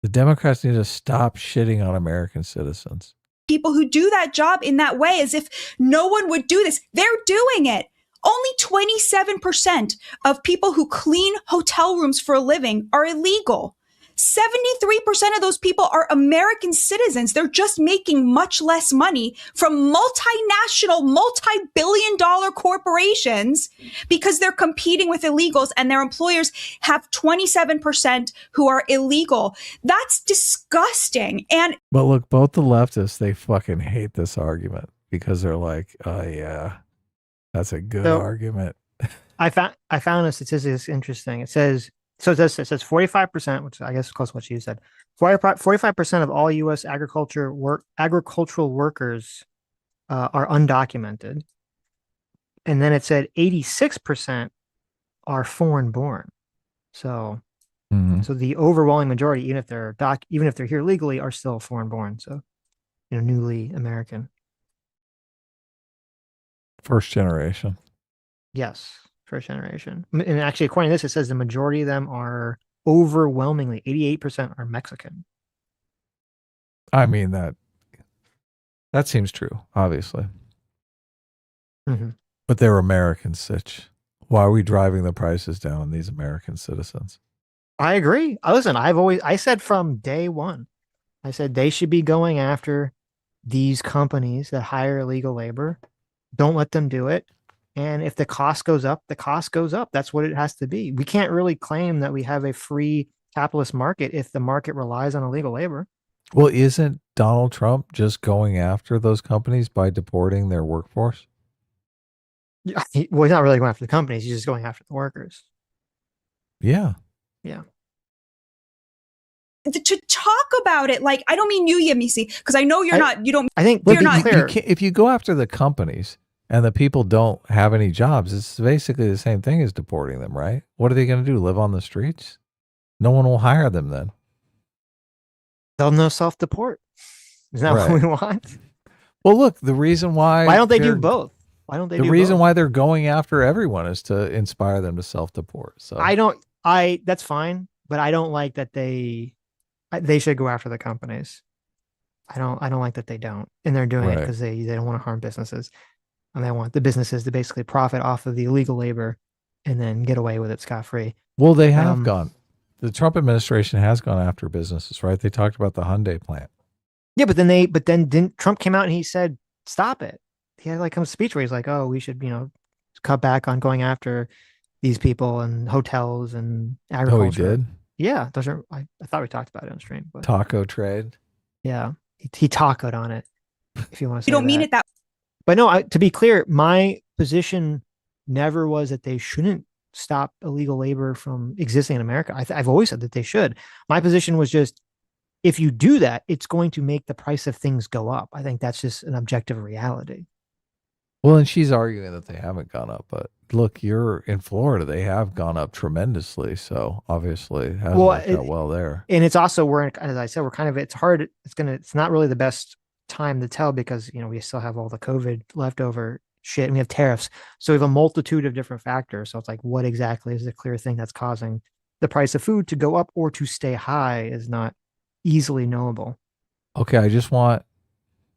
The Democrats need to stop shitting on American citizens. People who do that job in that way as if no one would do this. They're doing it. Only 27% of people who clean hotel rooms for a living are illegal. 73% of those people are American citizens. They're just making much less money from multinational, multi-billion-dollar corporations because they're competing with illegals, and their employers have 27% who are illegal. That's disgusting. But look, both the leftists, they fucking hate this argument because they're like, oh yeah, that's a good argument. I found a statistic that's interesting. It says 45%, which I guess is close to what you said. 45% of all U.S. agricultural workers are undocumented, and then it said 86% are foreign born. So, so the overwhelming majority, even if they're here legally, are still foreign born. So, newly American. First generation. Yes. First generation. And actually, according to this, it says the majority of them are overwhelmingly 88% are Mexican. I mean, that seems true, obviously. Mm-hmm. But they're Americans, Sitch. Why are we driving the prices down on these American citizens? I agree. Listen, I said from day one, I said they should be going after these companies that hire illegal labor. Don't let them do it. And if the cost goes up, the cost goes up. That's what it has to be. We can't really claim that we have a free capitalist market if the market relies on illegal labor. Well, isn't Donald Trump just going after those companies by deporting their workforce? Yeah, he's not really going after the companies. He's just going after the workers. Yeah. Yeah. To talk about it, like, I don't mean you, Yemisi, because I know you're not, you don't. I think you're not. If you go after the companies and the people don't have any jobs, it's basically the same thing as deporting them, right? What are they going to do? Live on the streets? No one will hire them then. They'll no self-deport. Isn't that what we want? Well, look, the reason why... Why don't they do both? Why don't they do both? The reason why they're going after everyone is to inspire them to self-deport. So that's fine, but I don't like that they should go after the companies. I don't like that they don't. And they're doing it because they don't want to harm businesses. And they want the businesses to basically profit off of the illegal labor and then get away with it scot-free. Well, they have gone. The Trump administration has gone after businesses, right? They talked about the Hyundai plant. Yeah, but then Trump came out and he said, stop it. He had like a speech where he's like, oh, we should, cut back on going after these people and hotels and agriculture. Oh, he did? Yeah. I thought we talked about it on stream. But taco trade. Yeah. He tacoed on it, if you want to say You don't mean it that. But no, to be clear, my position never was that they shouldn't stop illegal labor from existing in America. I've always said that they should. My position was just, if you do that, it's going to make the price of things go up. I think that's just an objective reality. Well, and she's arguing that they haven't gone up, but look, you're in Florida. They have gone up tremendously. So obviously it hasn't worked out well there. And it's also, as I said, it's hard. It's not really the best time to tell because, we still have all the COVID leftover shit and we have tariffs. So we have a multitude of different factors. So it's like, what exactly is the clear thing that's causing the price of food to go up or to stay high is not easily knowable. Okay. I just want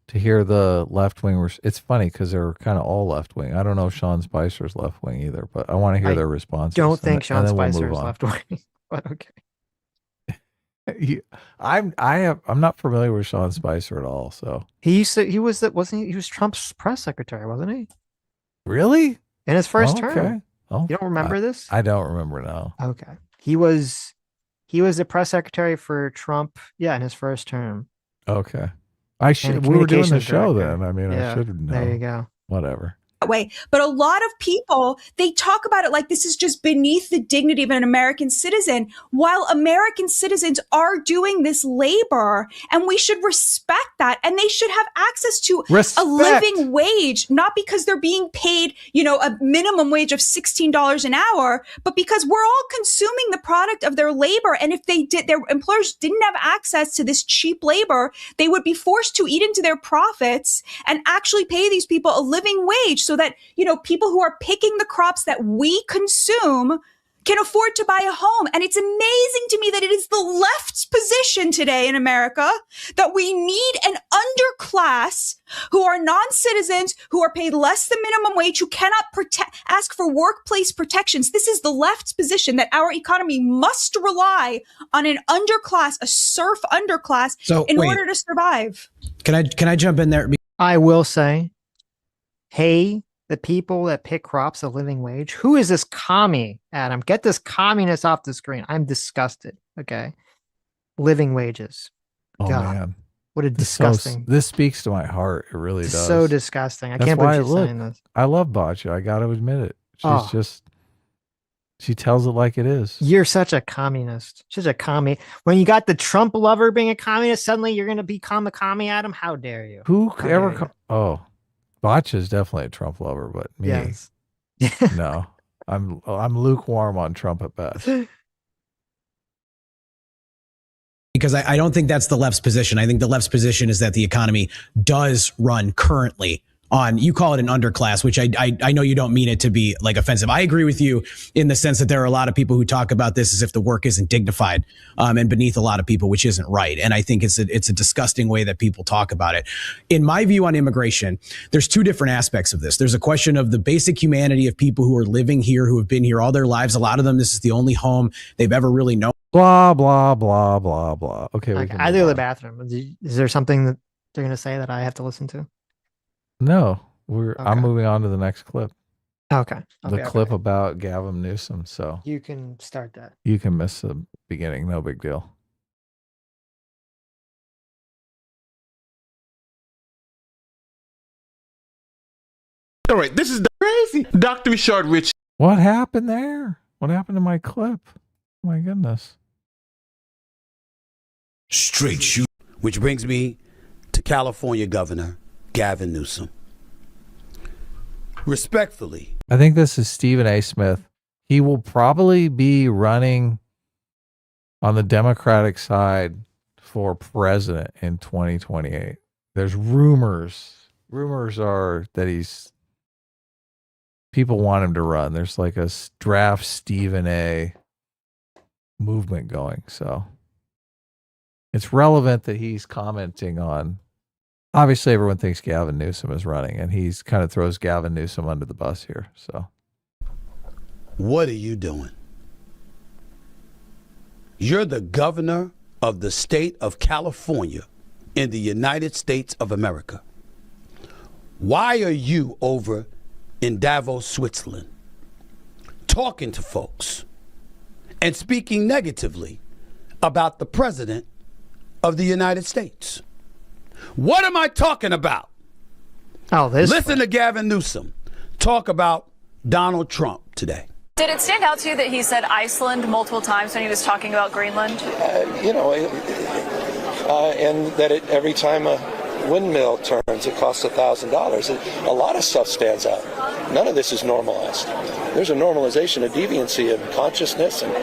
to hear the left wing. It's funny because they're kind of all left wing. I don't know if Sean Spicer's left wing either, but I want to hear their responses. Don't think Sean Spicer's left wing, but okay. I'm not familiar with Sean Spicer at all. So he was Trump's press secretary, wasn't he? Really? In his first term. Oh, you don't remember this? I don't remember now. Okay. He was the press secretary for Trump. Yeah. In his first term. Okay. We were doing the show then. I mean, I should know. There you go. Whatever. way. But a lot of people, they talk about it like this is just beneath the dignity of an American citizen, while American citizens are doing this labor, and we should respect that. And they should have access to a living wage, not because they're being paid, a minimum wage of $16 an hour, but because we're all consuming the product of their labor. And if their employers didn't have access to this cheap labor, they would be forced to eat into their profits and actually pay these people a living wage, so that, people who are picking the crops that we consume can afford to buy a home. And it's amazing to me that it is the left's position today in America that we need an underclass who are non-citizens, who are paid less than minimum wage, who cannot ask for workplace protections. This is the left's position, that our economy must rely on an underclass, a serf underclass, in order to survive. Can I jump in there? I will say, hey, the people that pick crops a living wage, who is this commie, Adam? Get this communist off the screen. I'm disgusted. Okay. Living wages. Oh, God, man. what a disgusting. This speaks to my heart. It really does. So disgusting. I That's can't why believe you're saying this. I love Boccia. I got to admit it. She tells it like it is. You're such a communist. Such a commie. When you got the Trump lover being a communist, suddenly you're going to become a commie, Adam? How dare you? Boccia is definitely a Trump lover, but me, yes. No. I'm lukewarm on Trump at best. Because I don't think that's the left's position. I think the left's position is that the economy does run currently on, you call it an underclass, which I know you don't mean it to be like offensive. I agree with you in the sense that there are a lot of people who talk about this as if the work isn't dignified and beneath a lot of people, which isn't right. And I think it's a disgusting way that people talk about it. In my view on immigration, there's two different aspects of this. There's a question of the basic humanity of people who are living here, who have been here all their lives. A lot of them, this is the only home they've ever really known. Blah, blah, blah, blah, blah. Okay. I go to the bathroom. Is there something that they're going to say that I have to listen to? No, I'm moving on to the next clip. Okay. The clip about Gavin Newsom. So you can start that. You can miss the beginning. No big deal. All right, this is crazy. Dr. Richard Rich. What happened there? What happened to my clip? Oh my goodness. Straight shoot. Which brings me to California Governor Gavin Newsom. Respectfully, I think this is Stephen A. Smith. He will probably be running on the Democratic side for president in 2028. There's rumors. Rumors are that people want him to run. There's like a draft Stephen A. movement going. So it's relevant that he's commenting on. Obviously, everyone thinks Gavin Newsom is running, and he's kind of throws Gavin Newsom under the bus here. So, what are you doing? You're the governor of the state of California in the United States of America. Why are you over in Davos, Switzerland, talking to folks and speaking negatively about the president of the United States? What am I talking about? Listen to Gavin Newsom talk about Donald Trump today. Did it stand out to you that he said Iceland multiple times when he was talking about Greenland? And that every time a windmill turns, it costs $1,000. A lot of stuff stands out. None of this is normalized. There's a normalization of deviancy and consciousness and,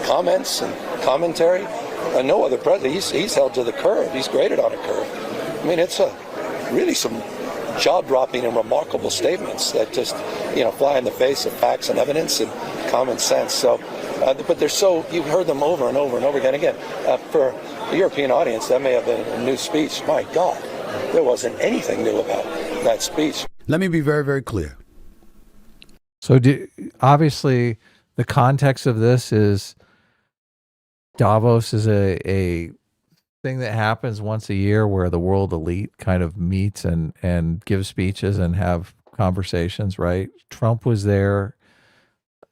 comments and commentary. No other president, he's held to the curve. He's graded on a curve. I mean, it's really some jaw-dropping and remarkable statements that just, fly in the face of facts and evidence and common sense. So, but you've heard them over and over and over again. For the European audience, that may have been a new speech. My God, there wasn't anything new about that speech. Let me be very, very clear. So obviously, the context of this is Davos is a thing that happens once a year where the world elite kind of meets and give speeches and have conversations, right? Trump was there.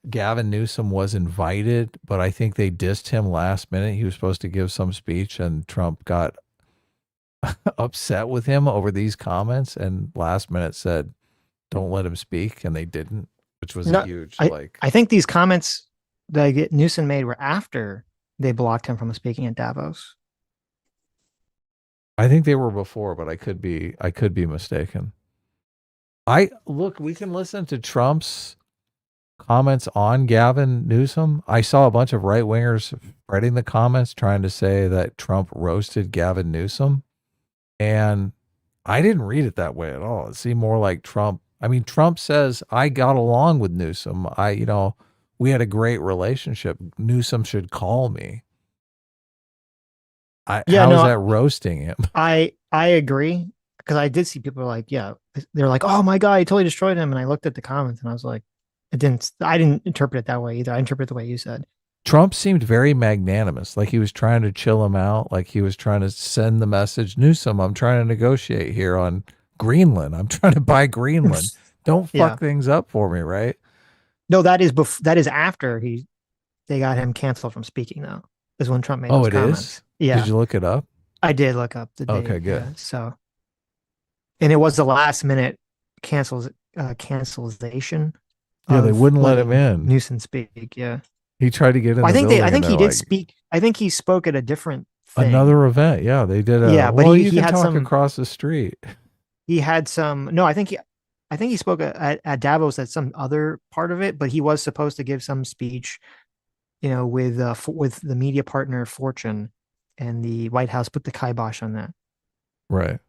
Gavin Newsom was invited, but I think they dissed him last minute. He was supposed to give some speech and Trump got upset with him over these comments and last minute said, don't let him speak, and they didn't, which was No, a huge I think these comments that Newsom made were after they blocked him from speaking at Davos. I think they were before, but I could be mistaken. We can listen to Trump's comments on Gavin Newsom. I saw a bunch of right wingers spreading the comments trying to say that Trump roasted Gavin Newsom. And I didn't read it that way at all. It seemed more like Trump. I mean, Trump says, I got along with Newsom. We had a great relationship. Newsom should call me. How is that roasting him? I agree, because I did see people like, they're like, oh my God, he totally destroyed him. And I looked at the comments and I was like, I didn't interpret it that way either. I interpret it the way you said. Trump seemed very magnanimous, like he was trying to chill him out, like he was trying to send the message, Newsom, I'm trying to negotiate here on Greenland. I'm trying to buy Greenland. Don't fuck things up for me, right? No, that is after they got him canceled from speaking, though. Is when Trump made those comments. Is? Yeah. Did you look it up? I did look up the date. Okay, good. Yeah, so, and it was the last minute cancellation. Yeah, they wouldn't let him in. Newsom speak. Yeah. He tried to get in. Well, I think he did speak. I think he spoke at a different thing. Another event. Yeah, they did. But he had talk some across the street. He had some. No, I think he spoke at Davos at some other part of it, but he was supposed to give some speech, with the media partner Fortune, and the White House put the kibosh on that. Right.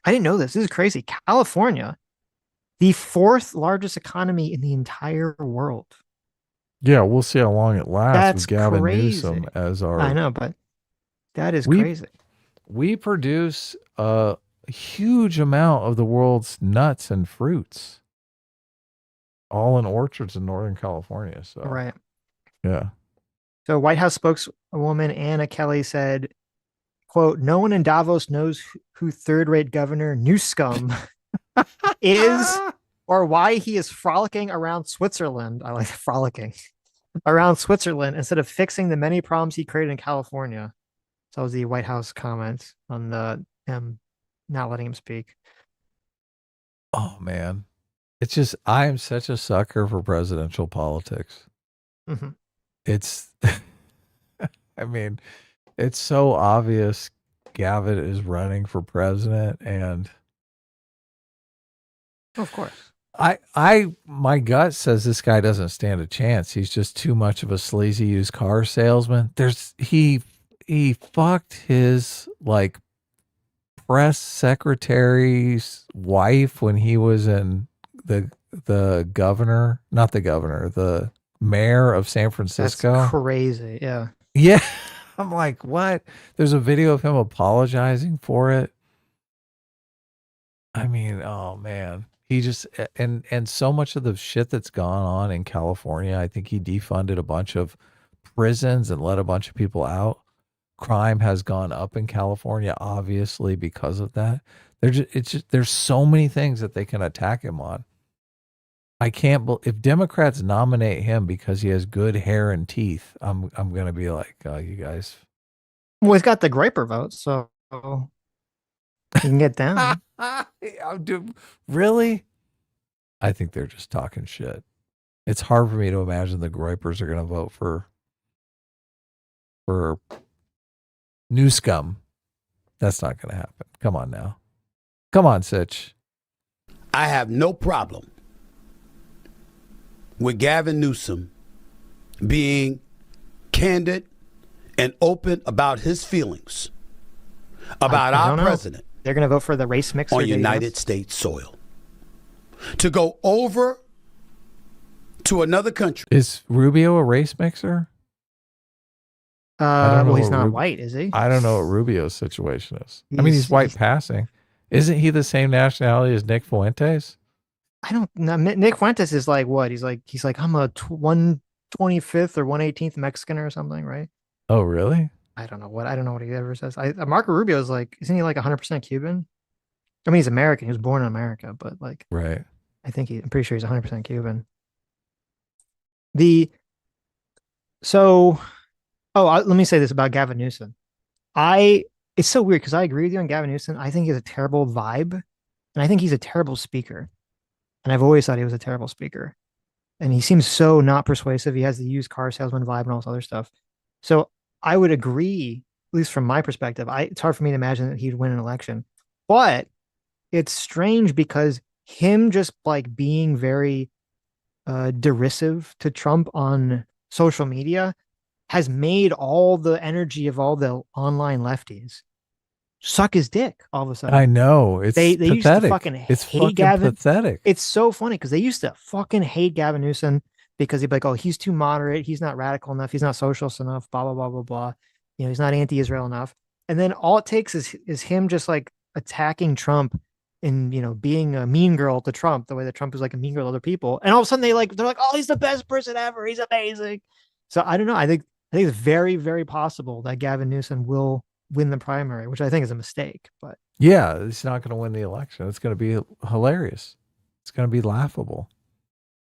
I didn't know this. This is crazy. California, the fourth largest economy in the entire world. Yeah, we'll see how long it lasts That's with Gavin crazy. Newsom as our. I know, but that is crazy. We produce a huge amount of the world's nuts and fruits, all in orchards in Northern California. So right. Yeah. So White House spokeswoman Anna Kelly said, quote, no one in Davos knows who third-rate Governor Newsom is or why he is frolicking around Switzerland. I like frolicking around Switzerland instead of fixing the many problems he created in California. So that was the White House comment on the not letting him speak. Oh man, it's just I am such a sucker for presidential politics. Mm-hmm. It's, I mean, it's so obvious Gavin is running for president, and of course. My gut says this guy doesn't stand a chance. He's just too much of a sleazy used car salesman. He fucked his press secretary's wife when he was in the mayor of San Francisco. That's crazy. Yeah. Yeah. I'm like, what? There's a video of him apologizing for it. I mean, oh man. He just, and so much of the shit that's gone on in California, I think he defunded a bunch of prisons and let a bunch of people out. Crime has gone up in California, obviously, because of that. There's so many things that they can attack him on. I can't believe if Democrats nominate him because he has good hair and teeth, I'm gonna be like, you guys. Well, he's got the Graper vote, so he can get down. Really? I think they're just talking shit. It's hard for me to imagine the Groypers are going to vote for Newscum. That's not going to happen. Come on now. Come on, Sitch. I have no problem with Gavin Newsom being candid and open about his feelings about our president. They're going to vote for the race mixer on United States soil. To go over to another country. Is Rubio a race mixer? Well, he's not white, is he? I don't know what Rubio's situation is. I mean, he's white passing. Isn't he the same nationality as Nick Fuentes? I don't know. Nick Fuentes is like what? He's like I'm a 125th or 118th Mexican or something, right? Oh, really? I don't know what he ever says. Marco Rubio is like, isn't he like 100% Cuban? I mean, he's American. He was born in America, but right. I'm pretty sure he's 100% Cuban. Let me say this about Gavin Newsom. It's so weird because I agree with you on Gavin Newsom. I think he has a terrible vibe. And I think he's a terrible speaker. And I've always thought he was a terrible speaker. And he seems so not persuasive. He has the used car salesman vibe and all this other stuff. So I would agree, at least from my perspective. It's hard for me to imagine that he'd win an election. But it's strange because him just like being very derisive to Trump on social media has made all the energy of all the online lefties suck his dick all of a sudden. I know. It's they used to pathetic. fucking It's hate fucking Gavin. pathetic. It's so funny because they used to fucking hate Gavin Newsom because he'd be like, oh, he's too moderate, he's not radical enough, he's not socialist enough, blah blah blah blah blah. You know, he's not anti-Israel enough. And then all it takes is him just like attacking Trump and being a mean girl to Trump, the way that Trump is like a mean girl to other people. And all of a sudden they're like, oh, he's the best person ever, he's amazing. So I don't know. I think it's very, very possible that Gavin Newsom will win the primary, which I think is a mistake. But yeah, he's not going to win the election. It's going to be hilarious. It's going to be laughable.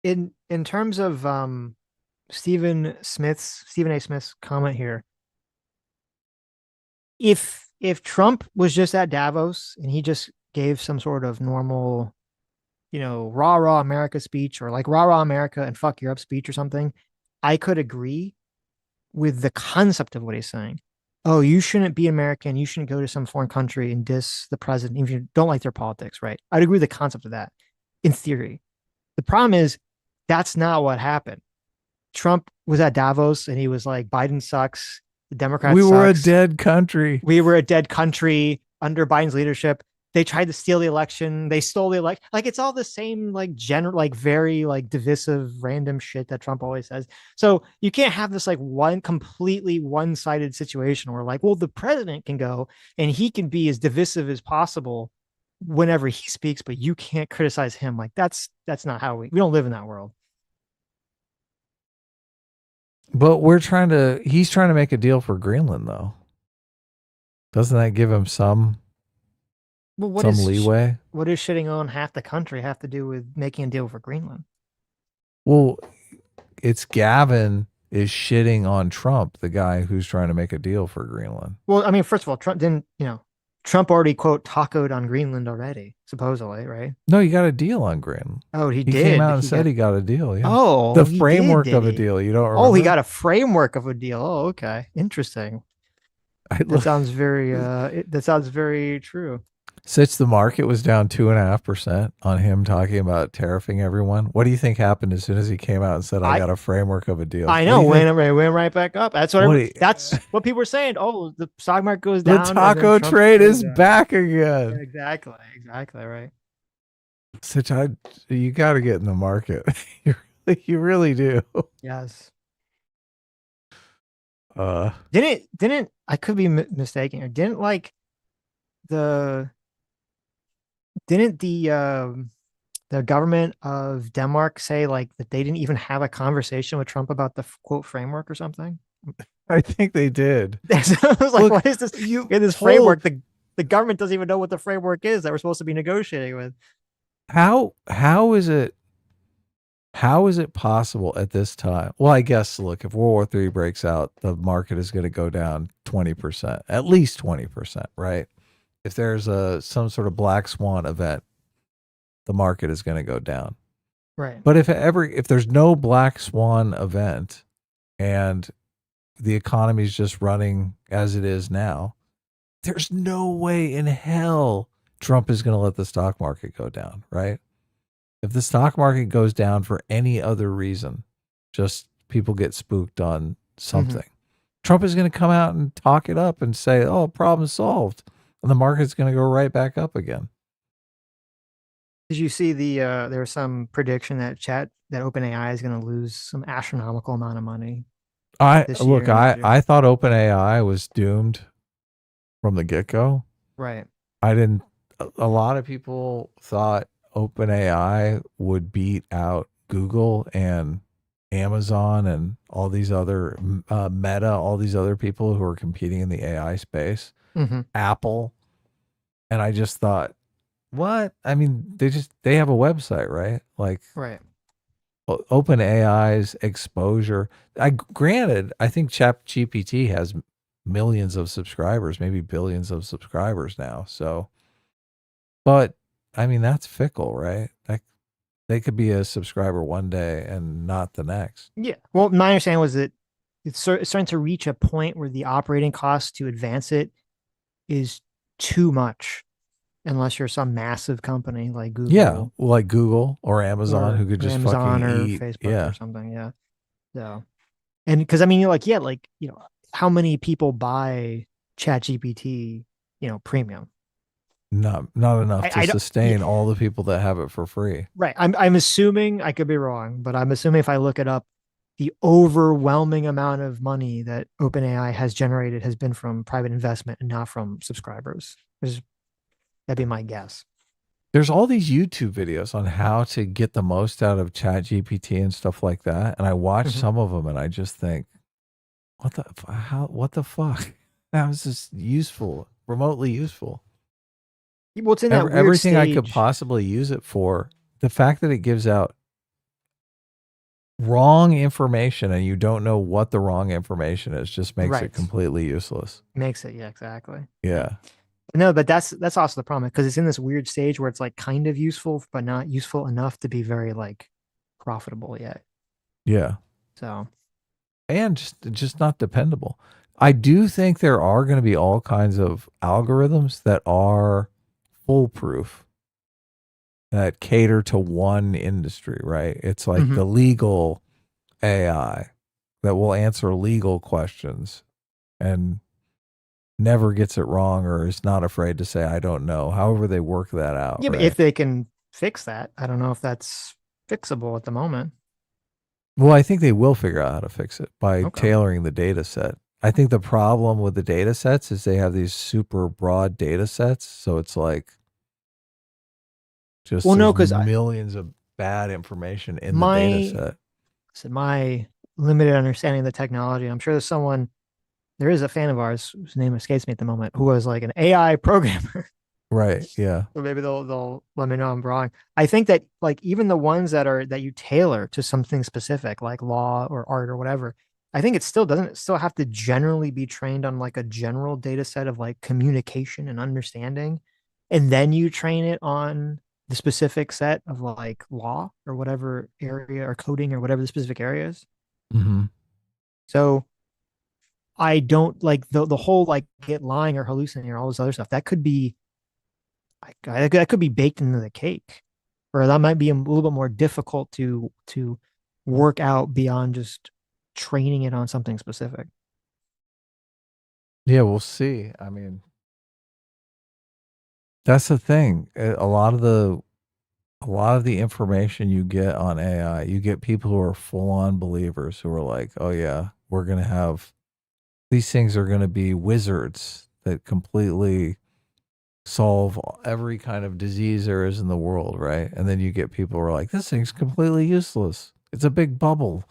In terms of Stephen A. Smith's comment here, if Trump was just at Davos and he just gave some sort of normal, rah rah America speech, or like rah rah America and fuck Europe speech or something, I could agree with the concept of what he's saying. Oh, you shouldn't be American. You shouldn't go to some foreign country and diss the president even if you don't like their politics, right? I'd agree with the concept of that in theory. The problem is that's not what happened. Trump was at Davos and he was like, Biden sucks. The Democrats We were sucks. a dead country. We were a dead country under Biden's leadership. They tried to steal the election. They stole the election. Like, it's all the same, like, general, like, very, like, divisive, random shit that Trump always says. So you can't have this, like, one completely one-sided situation where, like, well, the president can go and he can be as divisive as possible whenever he speaks, but you can't criticize him. Like, that's not how we don't live in that world. But he's trying to make a deal for Greenland, though. Doesn't that give him some leeway? What does shitting on half the country have to do with making a deal for Greenland? Well, it's Gavin is shitting on Trump, the guy who's trying to make a deal for Greenland. Well, I mean, first of all, Trump already, quote, tacoed on Greenland already, supposedly, right? No, you got a deal on Greenland. Oh, he did. He came out and said he got a deal. Yeah. Oh, the framework of a deal. You don't remember? Oh, he got a framework of a deal. Oh, okay. Interesting. That sounds very true. Sitch, the market was down 2.5% on him talking about tariffing everyone. What do you think happened as soon as he came out and said, I got a framework of a deal? I know, went right back up. That's that's what people were saying. Oh, the stock market goes down. The taco trade is back again. Yeah, exactly, right. Sitch, you got to get in the market. You really do. Yes. Didn't I could be mistaken, or didn't the government of Denmark say like that they didn't even have a conversation with Trump about the quote framework or something? I think they did. I was like, look, what is this? In this framework, the government doesn't even know what the framework is that we're supposed to be negotiating with. How is it possible at this time? Well, I guess, look, if World War III breaks out, the market is going to go down 20%, at least 20%, right? If there's some sort of black swan event, the market is going to go down. Right. But if there's no black swan event and the economy is just running as it is now, there's no way in hell Trump is going to let the stock market go down, right? If the stock market goes down for any other reason, just people get spooked on something, Trump is going to come out and talk it up and say, oh, problem solved. And the market's going to go right back up again. Did you see there was some prediction that OpenAI is going to lose some astronomical amount of money? I thought OpenAI was doomed from the get-go. Right. A lot of people thought OpenAI would beat out Google and Amazon and all these other Meta, all these other people who are competing in the AI space, Apple. And I just thought, what? I mean, they have a website, right? Like, right. OpenAI's exposure. Granted, I think ChatGPT has millions of subscribers, maybe billions of subscribers now. So, but I mean, that's fickle, right? Like, they could be a subscriber one day and not the next. Yeah. Well, my understanding was that it's starting to reach a point where the operating cost to advance it is too much, unless you're some massive company like Google. Yeah, like Google or Amazon, who could just Amazon fucking or eat. Facebook or something. Yeah. So, and because I mean, you're like, yeah, like, how many people buy ChatGPT, premium? Not enough to sustain all the people that have it for free. Right. I'm assuming, I could be wrong, but I'm assuming if I look it up, the overwhelming amount of money that OpenAI has generated has been from private investment and not from subscribers. That'd be my guess. There's all these YouTube videos on how to get the most out of ChatGPT and stuff like that, and I watch some of them and I just think, what the fuck? How is this useful? Remotely useful? Well, it's in that weird everything stage. I could possibly use it for. The fact that it gives out wrong information and you don't know what the wrong information is just makes it completely useless. Makes it, yeah, exactly. Yeah. No, but that's also the problem, because it's in this weird stage where it's like kind of useful, but not useful enough to be very like profitable yet. Yeah. So, and just not dependable. I do think there are going to be all kinds of algorithms that are foolproof, that cater to one industry, right? It's like the legal AI that will answer legal questions and never gets it wrong, or is not afraid to say, I don't know. However they work that out. yeah, right? but if they can fix that, I don't know if that's fixable at the moment. Well, I think they will figure out how to fix it by tailoring the data set. I think the problem with the data sets is they have these super broad data sets. So it's like just millions of bad information in the data set. So my limited understanding of the technology, I'm sure there is a fan of ours whose name escapes me at the moment, who was like an AI programmer. Right. Yeah. So maybe they'll let me know I'm wrong. I think that like even the ones that you tailor to something specific, like law or art or whatever, I think it still have to generally be trained on like a general data set of like communication and understanding. And then you train it on the specific set of like law or whatever area, or coding or whatever the specific area is. Mm-hmm. So I don't like the whole like get lying or hallucinating or all this other stuff. That could be baked into the cake, or that might be a little bit more difficult to work out beyond just training it on something specific. Yeah, we'll see. I mean, that's the thing. A lot of the information you get on AI, you get people who are full on believers who are like, oh yeah, we're going to have, these things are going to be wizards that completely solve every kind of disease there is in the world, right? And then you get people who are like, this thing's completely useless. It's a big bubble.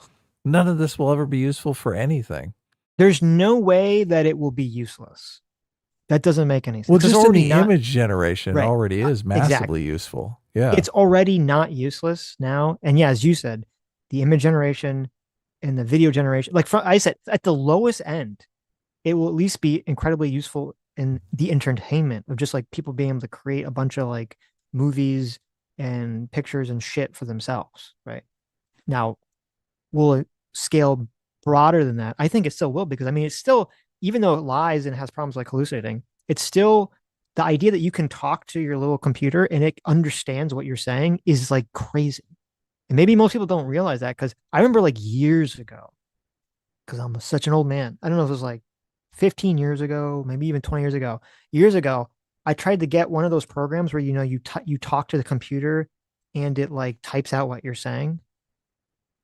None of this will ever be useful for anything. There's no way that it will be useless. That doesn't make any sense. Well, just in the image generation, right. It already is massively useful. Yeah. It's already not useless now. And yeah, as you said, the image generation and the video generation, like I said, at the lowest end, it will at least be incredibly useful in the entertainment of just like people being able to create a bunch of like movies and pictures and shit for themselves. Right. Now, will it scale broader than that? I think it still will, because I mean, it's still, even though it lies and has problems like hallucinating, it's still the idea that you can talk to your little computer and it understands what you're saying is like crazy. And maybe most people don't realize that, because I remember like years ago, because I'm such an old man. I don't know if it was like 15 years ago, maybe even 20 years ago, I tried to get one of those programs where, you talk to the computer and it like types out what you're saying.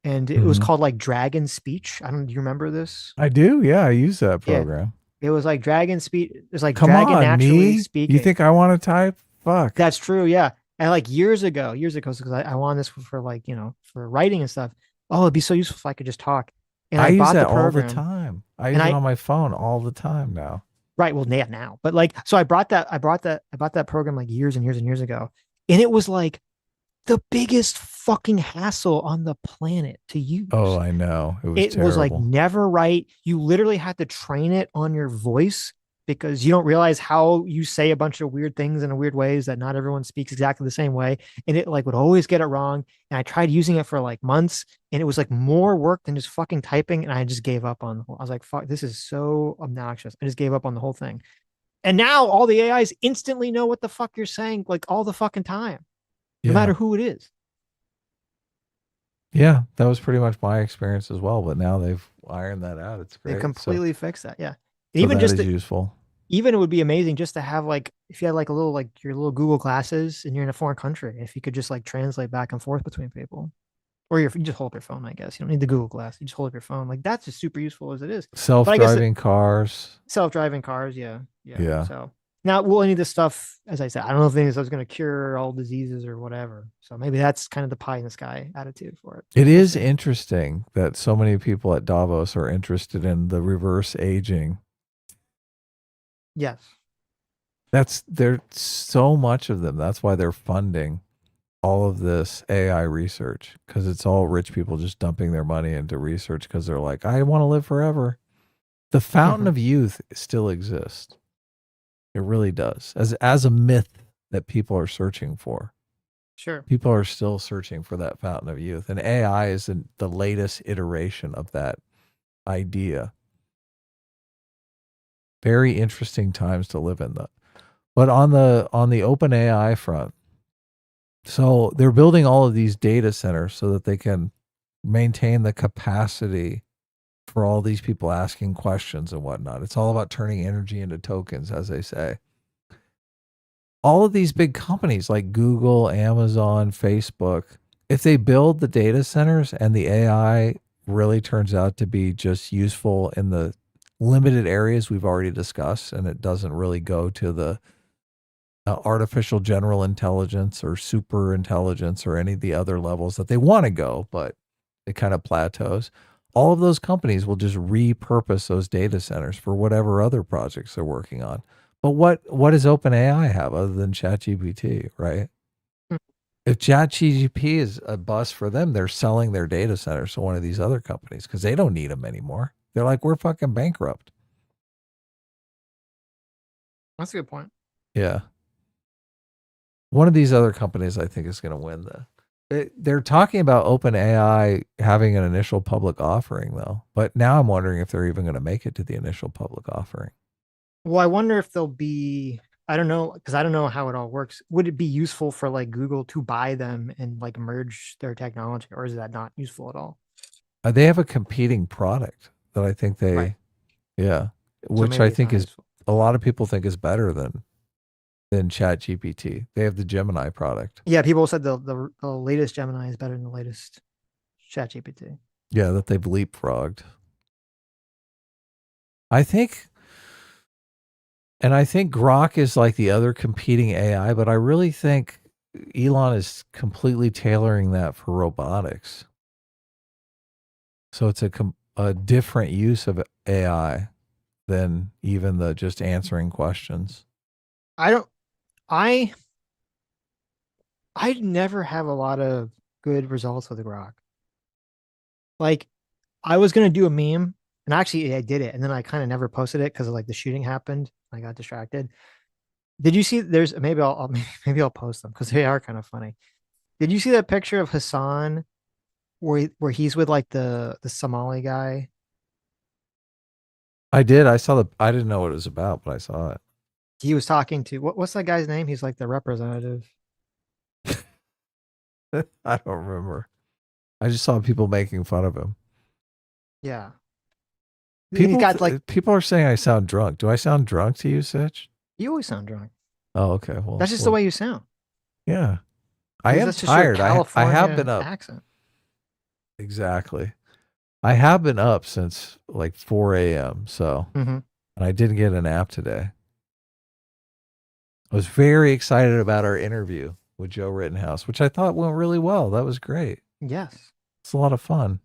And it was called like Dragon Speech. Do you remember this? I do. Yeah. I use that program. Yeah. It was like Dragon Speech. It was like Come Dragon on, Naturally Speaking. You think I want to type? Fuck. That's true. Yeah. And like years ago, because I wanted this for like, for writing and stuff. Oh, it'd be so useful if I could just talk. And I use bought that the program. all the time. I use it on my phone all the time now. Right. Well, yeah, now. But like, so I bought that program like years and years and years ago. And it was like the biggest fucking hassle on the planet to use. Oh, I know. It was terrible. Was like never right. You literally had to train it on your voice because you don't realize how you say a bunch of weird things in weird ways that not everyone speaks exactly the same way. And it like would always get it wrong. And I tried using it for like months and it was like more work than just fucking typing. And I just gave up on the whole, I was like, fuck, this is so obnoxious. I just gave up on the whole thing. And now all the AIs instantly know what the fuck you're saying, like all the fucking time, no matter who it is. Yeah, that was pretty much my experience as well. But now they've ironed that out. It's great. They completely fixed that. Yeah. So Even that just is useful. even it would be amazing just to have like if you had like a little like your little Google Glasses and you're in a foreign country, if you could just like translate back and forth between people, or you just hold up your phone. I guess you don't need the Google Glass. You just hold up your phone. Like that's just super useful as it is. Self-driving cars. Self-driving cars. Yeah. Yeah. So now, will any of this stuff, as I said, I don't know if any of this is going to cure all diseases or whatever. So maybe that's kind of the pie in the sky attitude for it. It is interesting that so many people at Davos are interested in the reverse aging. Yes. There's so much of them. That's why they're funding all of this AI research, because it's all rich people just dumping their money into research because they're like, I want to live forever. The fountain of youth still exists. It really does. As a myth that people are searching for. Sure. People are still searching for that fountain of youth. And AI is the latest iteration of that idea. Very interesting times to live in that. But on the open AI front, so they're building all of these data centers so that they can maintain the capacity for all these people asking questions and whatnot. It's all about turning energy into tokens, as they say. All of these big companies like Google, Amazon, Facebook, if they build the data centers and the AI really turns out to be just useful in the limited areas we've already discussed, and it doesn't really go to the artificial general intelligence or super intelligence or any of the other levels that they want to go, but it kind of plateaus. All of those companies will just repurpose those data centers for whatever other projects they're working on. But what does OpenAI have other than ChatGPT, right? If ChatGPT is a bust for them, they're selling their data centers to one of these other companies because they don't need them anymore. They're like, we're fucking bankrupt. That's a good point. Yeah. One of these other companies, I think, is going to win they're talking about OpenAI having an initial public offering, though. But now I'm wondering if they're even going to make it to the initial public offering. Well, I wonder if they'll be, I don't know, because I don't know how it all works. Would it be useful for like Google to buy them and like merge their technology, or is that not useful at all? They have a competing product that I think yeah, which I think is a lot of people think is better than ChatGPT. They have the Gemini product. Yeah, people said the latest Gemini is better than the latest ChatGPT. Yeah, that they've leapfrogged. I think Grok is like the other competing AI, but I really think Elon is completely tailoring that for robotics. So it's a different use of AI than even the just answering questions. I never have a lot of good results with Grok. Like, I was gonna do a meme, and actually I did it, and then I kind of never posted it because like the shooting happened. I got distracted. Did you see? Maybe I'll post them because they are kind of funny. Did you see that picture of Hassan where he's with like the Somali guy? I did. I didn't know what it was about, but I saw it. He was talking to what's that guy's name? He's like the representative. I don't remember. I just saw people making fun of him. Yeah. People are saying I sound drunk. Do I sound drunk to you, Sitch? You always sound drunk. Oh, okay. Well, that's just the way you sound. Yeah. I am tired. I have been up. Accent. Exactly. I have been up since like 4 a.m. So, and I didn't get a nap today. I was very excited about our interview with Joe Rittenhouse, which I thought went really well. That was great. Yes. It's a lot of fun.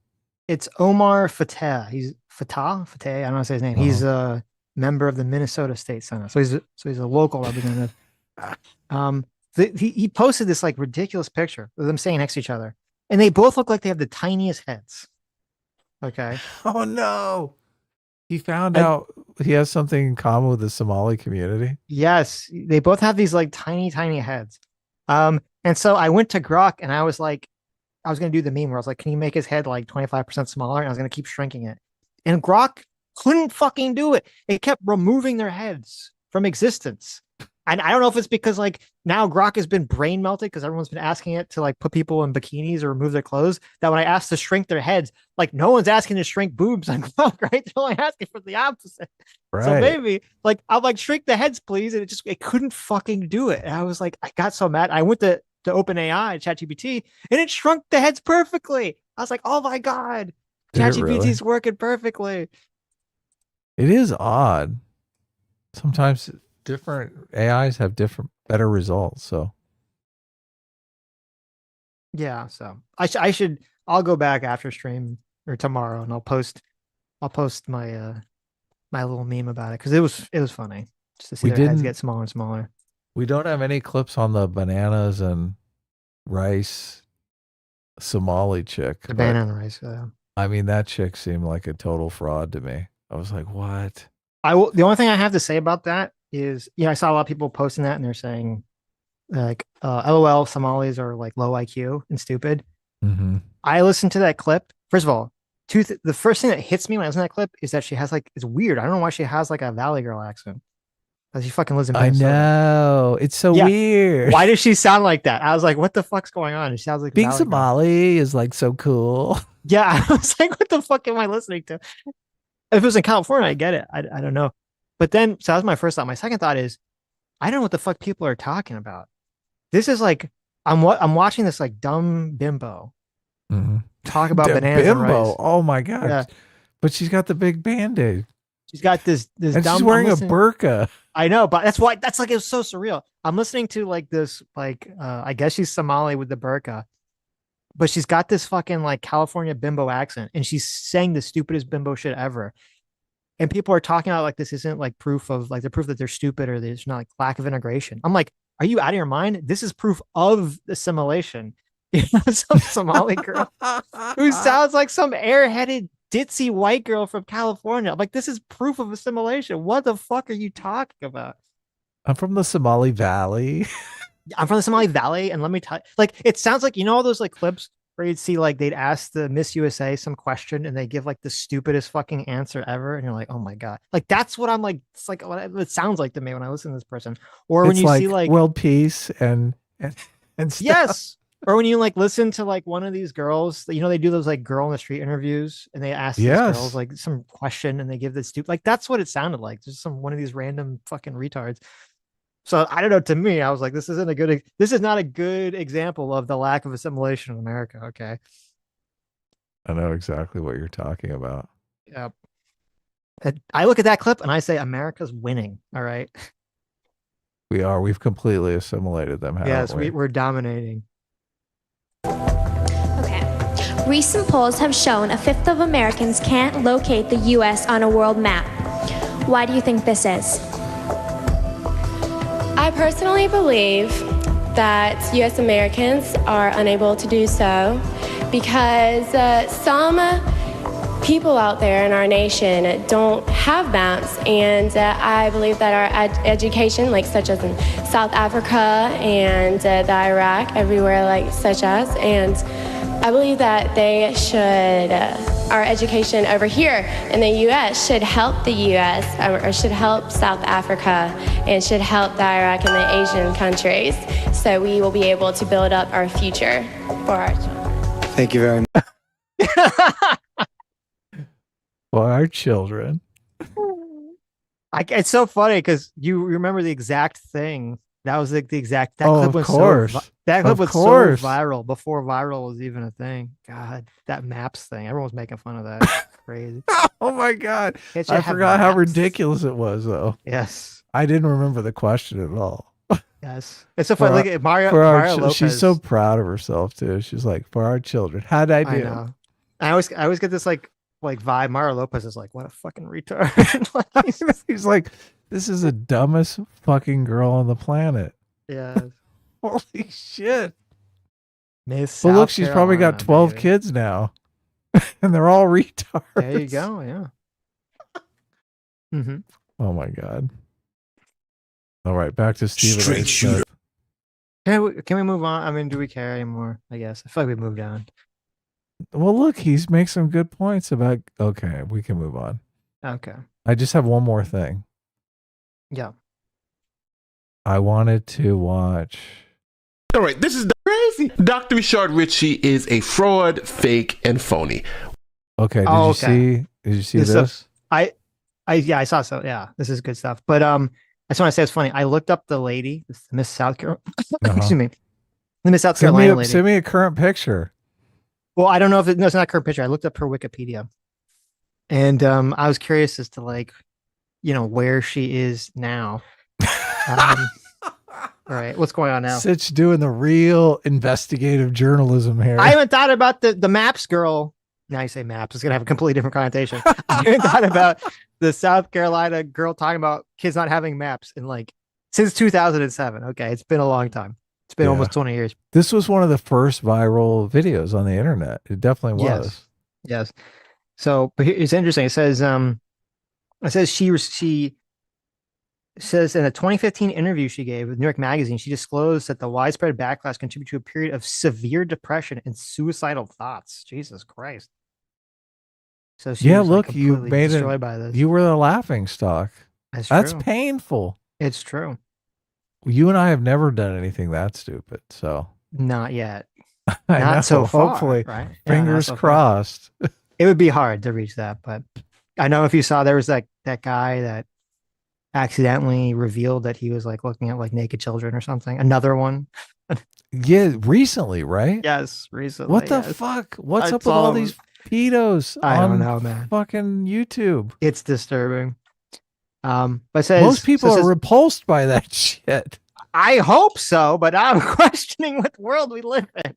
It's Omar Fateh. He's Fateh. I don't know how to say his name. He's a member of the Minnesota State Senate. So he's a local representative. He posted this like ridiculous picture of them standing next to each other, and they both look like they have the tiniest heads. Okay. Oh no. He found out he has something in common with the Somali community. Yes, they both have these like tiny, tiny heads. And so I went to Grok and I was like, I was gonna do the meme where I was like, can you make his head like 25% smaller? And I was gonna keep shrinking it. And Grok couldn't fucking do it. It kept removing their heads from existence. And I don't know if it's because like now Grok has been brain melted because everyone's been asking it to like put people in bikinis or remove their clothes. That when I asked to shrink their heads, like no one's asking to shrink boobs on Grok, right? They're only asking for the opposite. Right. So maybe like I'm like shrink the heads, please, and it couldn't fucking do it. And I was like, I got so mad. I went to OpenAI, ChatGPT, and it shrunk the heads perfectly. I was like, oh my god, ChatGPT's working perfectly. It is odd. Sometimes different AIs have different, better results. So yeah, so I'll go back after stream or tomorrow, and I'll post my my little meme about it because it was funny just to see their heads get smaller and smaller. We don't have any clips on the bananas and rice Somali chick. The banana rice. I mean, that chick seemed like a total fraud to me. I was like, what? The only thing I have to say about that is, I saw a lot of people posting that and they're saying like, LOL, Somalis are like low IQ and stupid. Mm-hmm. I listened to that clip. First of all, the first thing that hits me when I listen to that clip is that she has like, it's weird. I don't know why she has like a Valley Girl accent. She fucking lives in Minnesota. I know. It's so weird. Why does she sound like that? I was like, what the fuck's going on? She sounds like being Somali is like so cool. Yeah, I was like, what the fuck am I listening to? If it was in California, I get it. I don't know. But then, so that was my first thought. My second thought is, I don't know what the fuck people are talking about. This is like, I'm watching this like dumb bimbo talk about bananas and rice. Oh my god! Yeah. But she's got the big Band-Aid. She's got this and dumb. She's wearing a burqa. I know, but that's like it was so surreal. I'm listening to like this, like I guess she's Somali with the burqa, but she's got this fucking like California bimbo accent, and she's saying the stupidest bimbo shit ever. And people are talking about like this isn't like proof of like the proof that they're stupid or there's not like lack of integration. I'm like, are you out of your mind? This is proof of assimilation. Some Somali girl who sounds like some airheaded ditzy white girl from California. I'm like, this is proof of assimilation. What the fuck are you talking about? I'm from the Somali Valley. I'm from the Somali Valley, and let me tell you, like, it sounds like, all those like clips where you'd see like they'd ask the Miss USA some question and they give like the stupidest fucking answer ever, and you're like, oh my god, like that's what I'm like. It's like what it sounds like to me when I listen to this person, or when you see like world peace and stuff. Yes. Or when you like listen to like one of these girls, they do those like girl in the street interviews and they ask these girls like some question and they give this stupid, like that's what it sounded like. Just one of these random fucking retards. So I don't know. To me, I was like, this is not a good example of the lack of assimilation in America. Okay. I know exactly what you're talking about. Yep. I look at that clip and I say, America's winning. All right. We've completely assimilated them. Yes, we're dominating. Recent polls have shown a fifth of Americans can't locate the U.S. on a world map. Why do you think this is? I personally believe that U.S. Americans are unable to do so because some people out there in our nation don't have maps, and I believe that our education, like such as in South Africa and the Iraq, everywhere like such as, and I believe that they should, our education over here in the U.S. should help the U.S. or should help South Africa and should help the Iraq and the Asian countries, so we will be able to build up our future for our children. Thank you very much. For our children. It's so funny because you remember the exact thing. That was like the exact. That clip was that clip was so viral before viral was even a thing. God, that maps thing. Everyone was making fun of that. Crazy. Oh my god! I forgot how ridiculous it was, though. Yes, I didn't remember the question at all. Yes, it's so funny. Like Mario Lopez. She's so proud of herself too. She's like, "For our children, how'd I do?" I know. I always get this like vibe. Mario Lopez is like, what a fucking retard. He's like, this is the dumbest fucking girl on the planet. Yeah. Holy shit. Miss Well, look, South she's probably got 12 baby. kids now. And they're all retards. There you go, yeah. Mm-hmm. Oh my God. All right, back to Stephen A. Straight shooter. Smith. Can we move on? I mean, do we care anymore? I guess I feel like we moved on. Well, look, he's makes some good points about. Okay, we can move on. Okay. I just have one more thing. Yeah. I wanted to watch. All right, this is crazy. Dr. Richard Ritchie is a fraud, fake, and phony. Okay, Did you see this? I saw so. Yeah, this is good stuff. But I just want to say it's funny. I looked up the lady, Miss South Carolina. Excuse me, the Miss South Carolina lady. Send me a current picture. Well, I don't know if no, it's not a current picture. I looked up her Wikipedia, and I was curious as to where she is now. All right, what's going on now? Sitch doing the real investigative journalism here. I haven't thought about the Maps girl. Now you say Maps, it's gonna have a completely different connotation. I haven't thought about the South Carolina girl talking about kids not having maps since 2007. Okay, it's been a long time. It's been almost 20 years. This was one of the first viral videos on the internet. It definitely was. Yes. So, but it's interesting. It says she says in a 2015 interview she gave with New York Magazine, she disclosed that the widespread backlash contributed to a period of severe depression and suicidal thoughts. Jesus Christ. So she was look, you made destroyed by this. You were the laughing stock. That's true. painful. It's true. You and I have never done anything that stupid, so not yet. I Not know, so far, hopefully, right? fingers crossed. It would be hard to reach that, but I know if you saw there was that guy that accidentally revealed that he was looking at naked children or something. Another one. Yeah, recently, right? Yes, recently. What the fuck? What's up with all these pedos? I don't know, man. Fucking YouTube. It's disturbing. But it says most people are repulsed by that shit. I hope so, but I'm questioning what world we live in.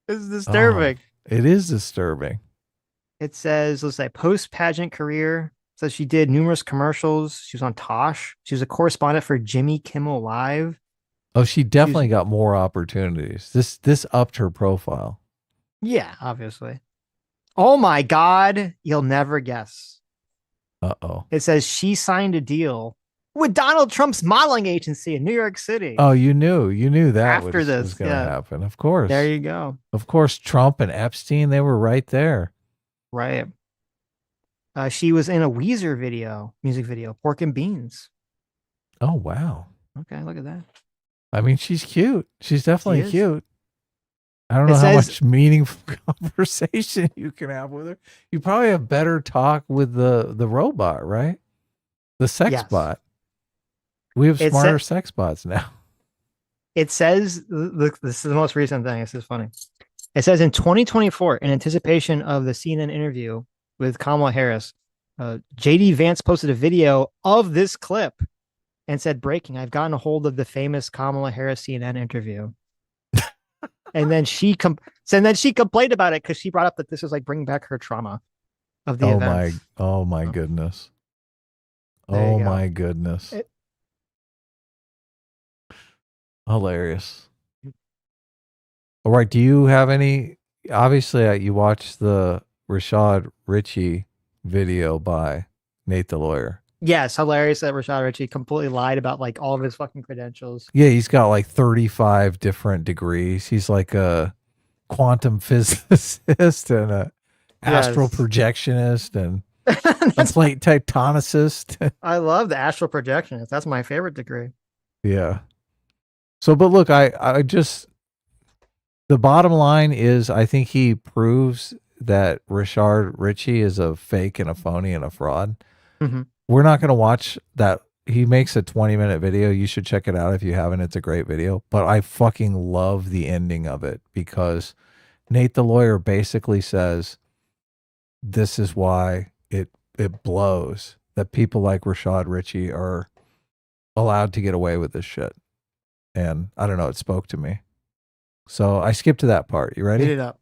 This is disturbing. It is disturbing. It says, let's say, post-pageant career. So she did numerous commercials. She was on Tosh. She was a correspondent for Jimmy Kimmel Live. Oh, she definitely got more opportunities. This upped her profile. Yeah, obviously. Oh my God. You'll never guess. Uh-oh. It says she signed a deal with Donald Trump's modeling agency in New York City. Oh, you knew that After was this, going to happen. Of course. There you go. Of course, Trump and Epstein, they were right there. Right. She was in a Weezer music video, Pork and Beans. Oh, wow. Okay, look at that. I mean, she's cute. She's definitely She cute. I don't know how much meaningful conversation you can have with her. You probably have better talk with the robot, right? The sex bot. We have smarter sex bots now. It says, look, this is the most recent thing. This is funny. It says in 2024, in anticipation of the CNN interview with Kamala Harris, JD Vance posted a video of this clip and said, breaking, I've gotten a hold of the famous Kamala Harris CNN interview. And then she complained about it because she brought up that this was bringing back her trauma of the event. Oh my goodness. There you go. My goodness. Hilarious. All right. Do you have any? Obviously, you watched the Rashad Ritchie video by Nate the Lawyer. Yes, hilarious that Rashad Ritchie completely lied about all of his fucking credentials. Yeah, he's got 35 different degrees. He's like a quantum physicist and a astral projectionist and a plate tectonicist. I love the astral projectionist. That's my favorite degree. Yeah. So, but look, I just, the bottom line is I think he proves that Rashad Ritchie is a fake and a phony and a fraud. Mm-hmm. We're not going to watch that. He makes a 20-minute video. You should check it out if you haven't. It's a great video. But I fucking love the ending of it because Nate the Lawyer basically says this is why it blows that people like Rashad Ritchie are allowed to get away with this shit. And I don't know, it spoke to me. So I skipped to that part. You ready? Hit it up.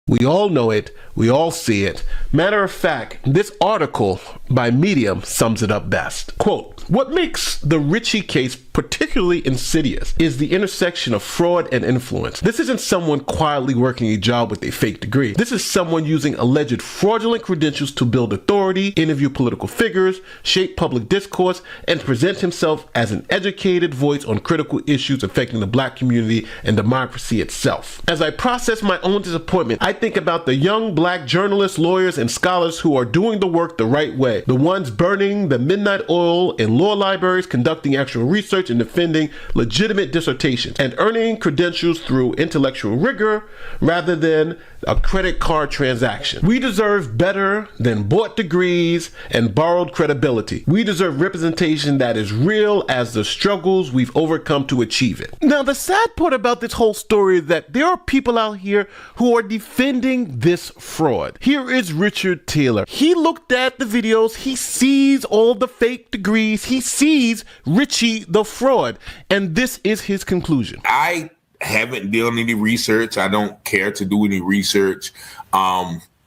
We all know it. We all see it. Matter of fact, this article by Medium sums it up best. Quote, what makes the Ritchie case particularly insidious, is the intersection of fraud and influence. This isn't someone quietly working a job with a fake degree. This is someone using alleged fraudulent credentials to build authority, interview political figures, shape public discourse, and present himself as an educated voice on critical issues affecting the Black community and democracy itself. As I process my own disappointment, I think about the young Black journalists, lawyers, and scholars who are doing the work the right way. The ones burning the midnight oil in law libraries, conducting actual research and defending legitimate dissertations, and earning credentials through intellectual rigor rather than a credit card transaction. We deserve better than bought degrees and borrowed credibility. We deserve representation that is real as the struggles we've overcome to achieve it. Now, the sad part about this whole story is that there are people out here who are defending this fraud. Here is Richard Taylor. He looked at the videos, he sees all the fake degrees, he sees Richie the fraud, and this is his conclusion. I haven't done any research. I don't care to do any research.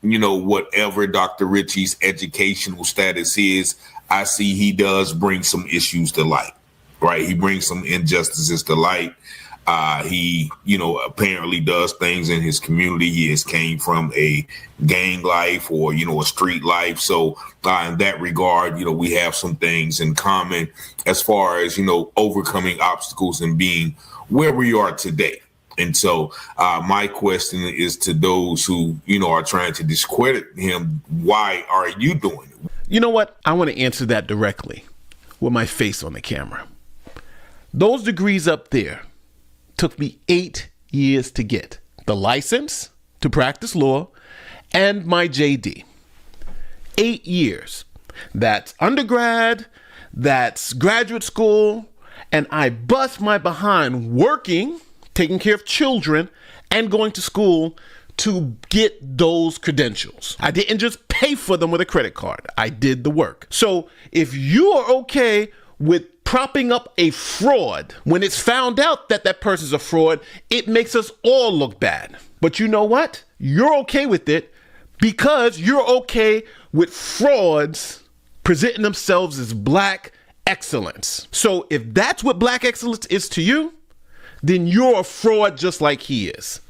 Whatever Dr. Richie's educational status is, I see he does bring some issues to light, right? He brings some injustices to light. He apparently does things in his community. He has came from a gang life or, a street life. So in that regard, we have some things in common as far as, overcoming obstacles and being where we are today. And so my question is to those who, are trying to discredit him, why are you doing it? You know what? I want to answer that directly with my face on the camera. Those degrees up there took me 8 years to get. The license to practice law and my JD. 8 years. That's undergrad, that's graduate school, and I bust my behind working, taking care of children, and going to school to get those credentials. I didn't just pay for them with a credit card. I did the work. So if you are okay with propping up a fraud, when it's found out that that person's a fraud, it makes us all look bad. But you know what? You're okay with it because you're okay with frauds presenting themselves as Black excellence. So if that's what Black excellence is to you, then you're a fraud just like he is.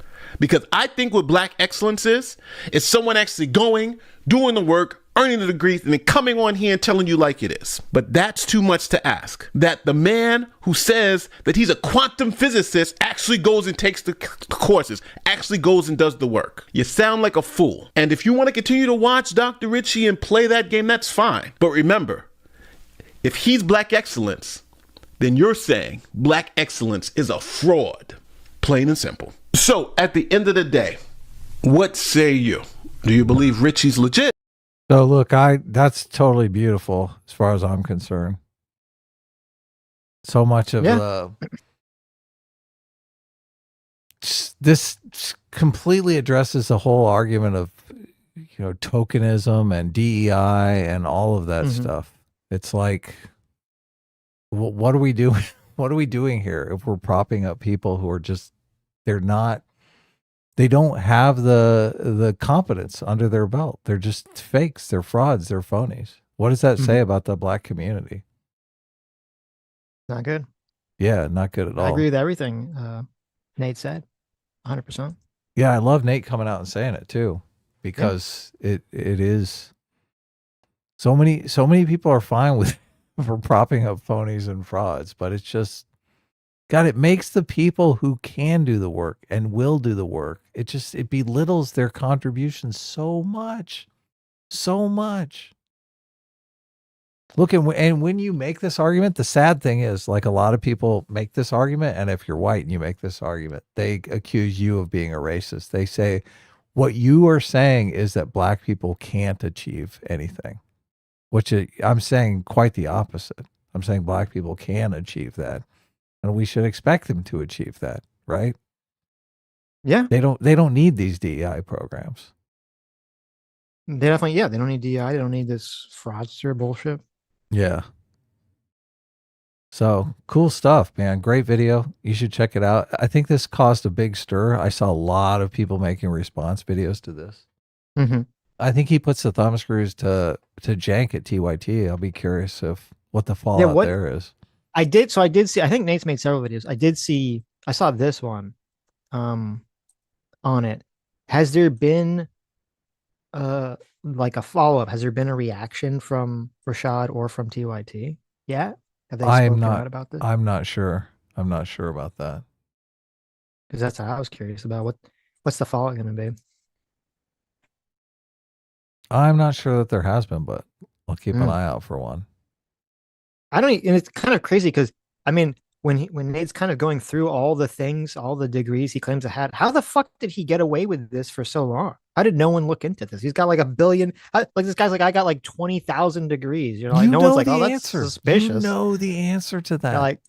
Because I think what Black excellence is someone actually going, doing the work, earning the degrees, and then coming on here and telling you like it is. But that's too much to ask. That the man who says that he's a quantum physicist actually goes and takes the courses, actually goes and does the work. You sound like a fool. And if you want to continue to watch Dr. Richie and play that game, that's fine. But remember, if he's Black excellence, then you're saying Black excellence is a fraud. Plain and simple. So at the end of the day, what say you? Do you believe Richie's legit? So look, that's totally beautiful as far as I'm concerned. So much of this completely addresses the whole argument of tokenism and DEI and all of that stuff. It's like, what are we doing? What are we doing here if we're propping up people who are just, they don't have the competence under their belt. They're just fakes. They're frauds. They're phonies. What does that say about the Black community? Not good. Yeah, not good at all. I agree with everything Nate said. 100%. Yeah, I love Nate coming out and saying it too, because it is so many people are fine with for propping up phonies and frauds, but it's just, God, it makes the people who can do the work and will do the work, it belittles their contribution so much. Look, and when you make this argument, the sad thing is, like, a lot of people make this argument, and if you're white and you make this argument, they accuse you of being a racist. They say what you are saying is that Black people can't achieve anything, which I'm saying quite the opposite. I'm saying Black people can achieve that, and we should expect them to achieve that, right? Yeah. They don't need these DEI programs. They definitely, they don't need DEI. They don't need this fraudster bullshit. Yeah. So cool stuff, man. Great video. You should check it out. I think this caused a big stir. I saw a lot of people making response videos to this. I think he puts the thumb screws to jank at TYT. I'll be curious what the fallout there is. I did. So I did see. I think Nate's made several videos. I did see. I saw this one, on it. Has there been like a follow up? Has there been a reaction from Rashad or from TYT? Yeah. Have they spoken out about this? I'm not sure. I'm not sure about that. Because that's what I was curious about. What's the follow-up going to be? I'm not sure that there has been, but I'll keep an Mm. eye out for one. I don't, and it's kind of crazy because I mean, when Nate's kind of going through all the things, all the degrees he claims to have, how the fuck did he get away with this for so long? How did no one look into this? He's got like 1 billion. Like this guy's like, I got like 20,000 degrees. You know, like You no know one's like, the oh, that's answer. suspicious. You know the answer to that. They're like,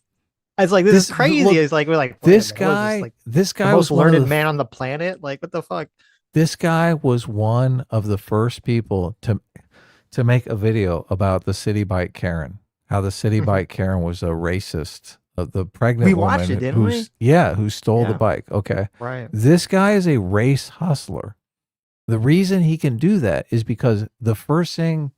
it's like this is crazy. Look, it's like we're like, this wait a minute, what is guy. like This the guy most was one of learned the man on the planet. Like, what the fuck? This guy was one of the first people to make a video about the city bike Karen. How the city bike Karen was a racist. The pregnant We woman watched it, didn't we? who stole the Yeah. bike. Okay. Right. This guy is a race hustler. The reason he can do that is because the first thing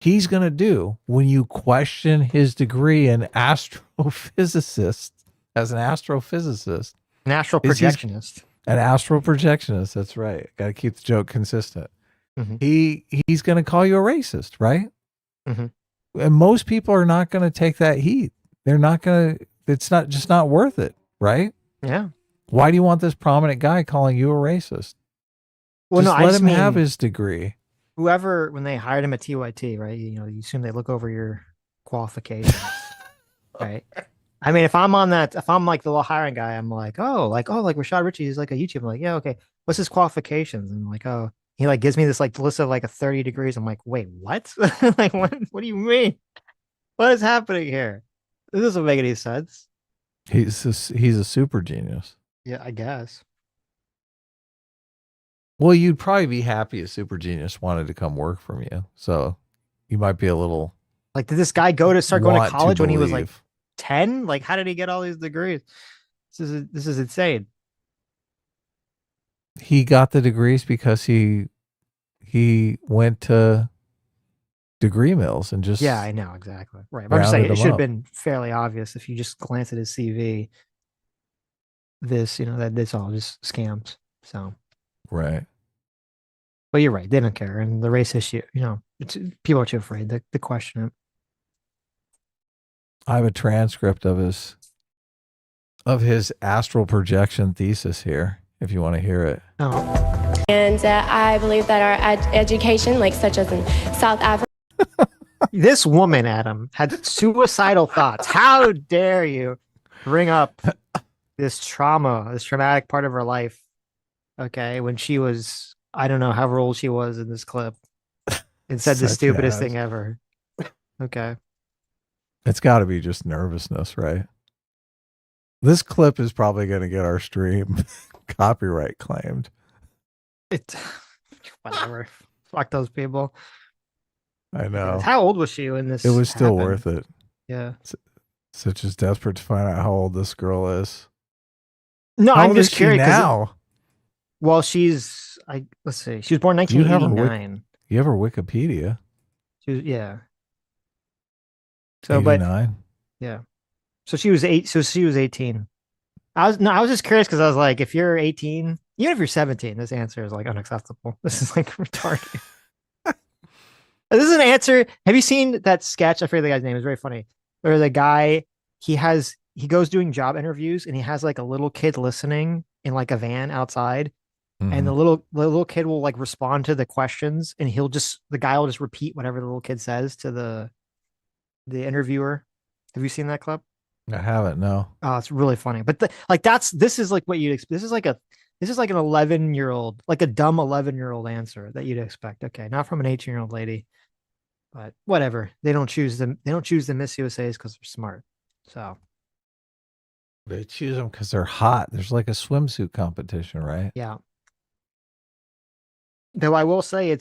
he's going to do when you question his degree in astrophysicist, as an astrophysicist, An astral is he's- projectionist. an astral projectionist. That's right. Got to keep the joke consistent. Mhm. He's going to call you a racist, right? Mhm. And most people are not going to take that heat. They're not going to. It's not just not worth it, right? Yeah. Why do you want this prominent guy calling you a racist? Well, just no, I let just him have mean- his degree. Whoever, when they hired him at TYT, right? You know, you assume they look over your qualifications, right? I mean, if I'm like the little hiring guy, I'm like Rashad Ritchie is like a YouTuber. I'm like, yeah, okay. What's his qualifications? And I'm like, oh, he like gives me this like list of like a 30 degrees. I'm like, wait, what? Like, what do you mean? What is happening here? This doesn't make any sense. He's a super genius. Yeah, I guess. Well, you'd probably be happy a super genius wanted to come work from you. So you might be a little Like, did this guy start going to want to college when he was like believe. 10? Like, how did he get all these degrees? This is insane. He got the degrees because he went to degree mills and just Yeah, I know exactly. Right. But I'm just saying rounded it him should have up. been fairly obvious if you just glance at his CV. This, that this all just scams. So, Right. but you're right. They don't care, and the race issue. People are too afraid to question it. I have a transcript of his astral projection thesis here, if you want to hear it. Oh. And I believe that our education, like such as in South Africa. This woman, Adam, had suicidal thoughts. How dare you bring up this traumatic part of her life? Okay, when she was, I don't know how old she was in this clip, and said the Such stupidest ass. thing ever. Okay. It's got to be just nervousness, right? This clip is probably going to get our stream copyright claimed. Whatever. Fuck those people. I know. How old was she when this? It was still happened? worth it. Yeah. Such as desperate to find out how old this girl is. No, How I'm old just is she curious. 'cause now? Well, let's see. She was born You have her 1989. You have her Wikipedia. Yeah. So, but 89. yeah. So she was 18. I was just curious because I was like, if you're 18, even if you're 17, this answer is like unacceptable. This is like retarded. This is an answer. Have you seen that sketch? I forget the guy's name. It's very funny. Where the guy he goes doing job interviews and he has like a little kid listening in like a van outside, and the little kid will like respond to the questions, and the guy will just repeat whatever the little kid says to the interviewer. Have you seen that clip? I haven't, no. Oh, it's really funny. But this is like what you'd expect. This is like an 11-year-old, like a dumb 11-year-old answer that you'd expect. Okay, not from an 18-year-old lady, but whatever. They don't choose the Miss USA's because they're smart. So They choose them because they're hot. There's like a swimsuit competition, right? yeah. Though I will say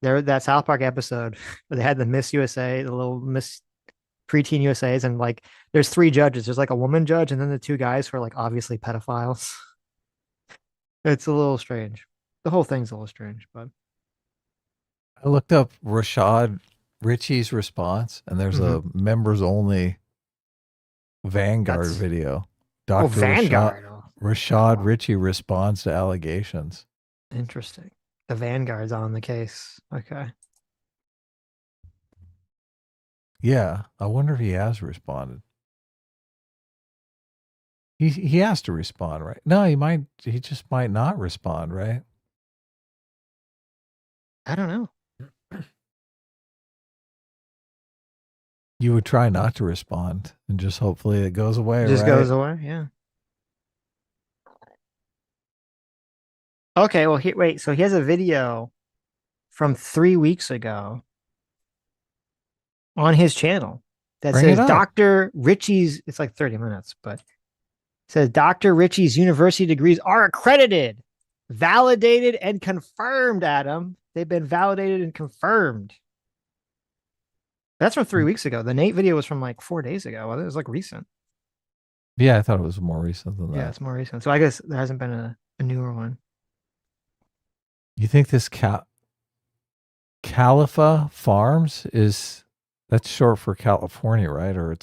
that South Park episode where they had the Miss USA, the little Miss preteen USA's, and like there's 3 judges. There's like a woman judge, and then the 2 guys who are like obviously pedophiles. It's a little strange. The whole thing's a little strange, but I looked up Rashad Ritchie's response, and there's a members only Vanguard video. Dr. Vanguard. Rashad Ritchie responds to allegations. Interesting. The Vanguard's on the case. Okay. Yeah, I wonder if he has responded. He has to respond, right? No, he just might not respond, right? I don't know. You would try not to respond and just hopefully it goes away, Just right? goes away, yeah. Okay, well, wait. So he has a video from 3 weeks ago on his channel that Bring says it up. Dr. Ritchie's. It's like 30 minutes, but it says Dr. Ritchie's university degrees are accredited, validated, and confirmed. Adam, they've been validated and confirmed. That's from 3 weeks ago. The Nate video was from like 4 days ago. Well, it was like recent. Yeah, I thought it was more recent than that. Yeah, it's more recent. So I guess there hasn't been a newer one. You think this Califa Farms that's short for California, right? Or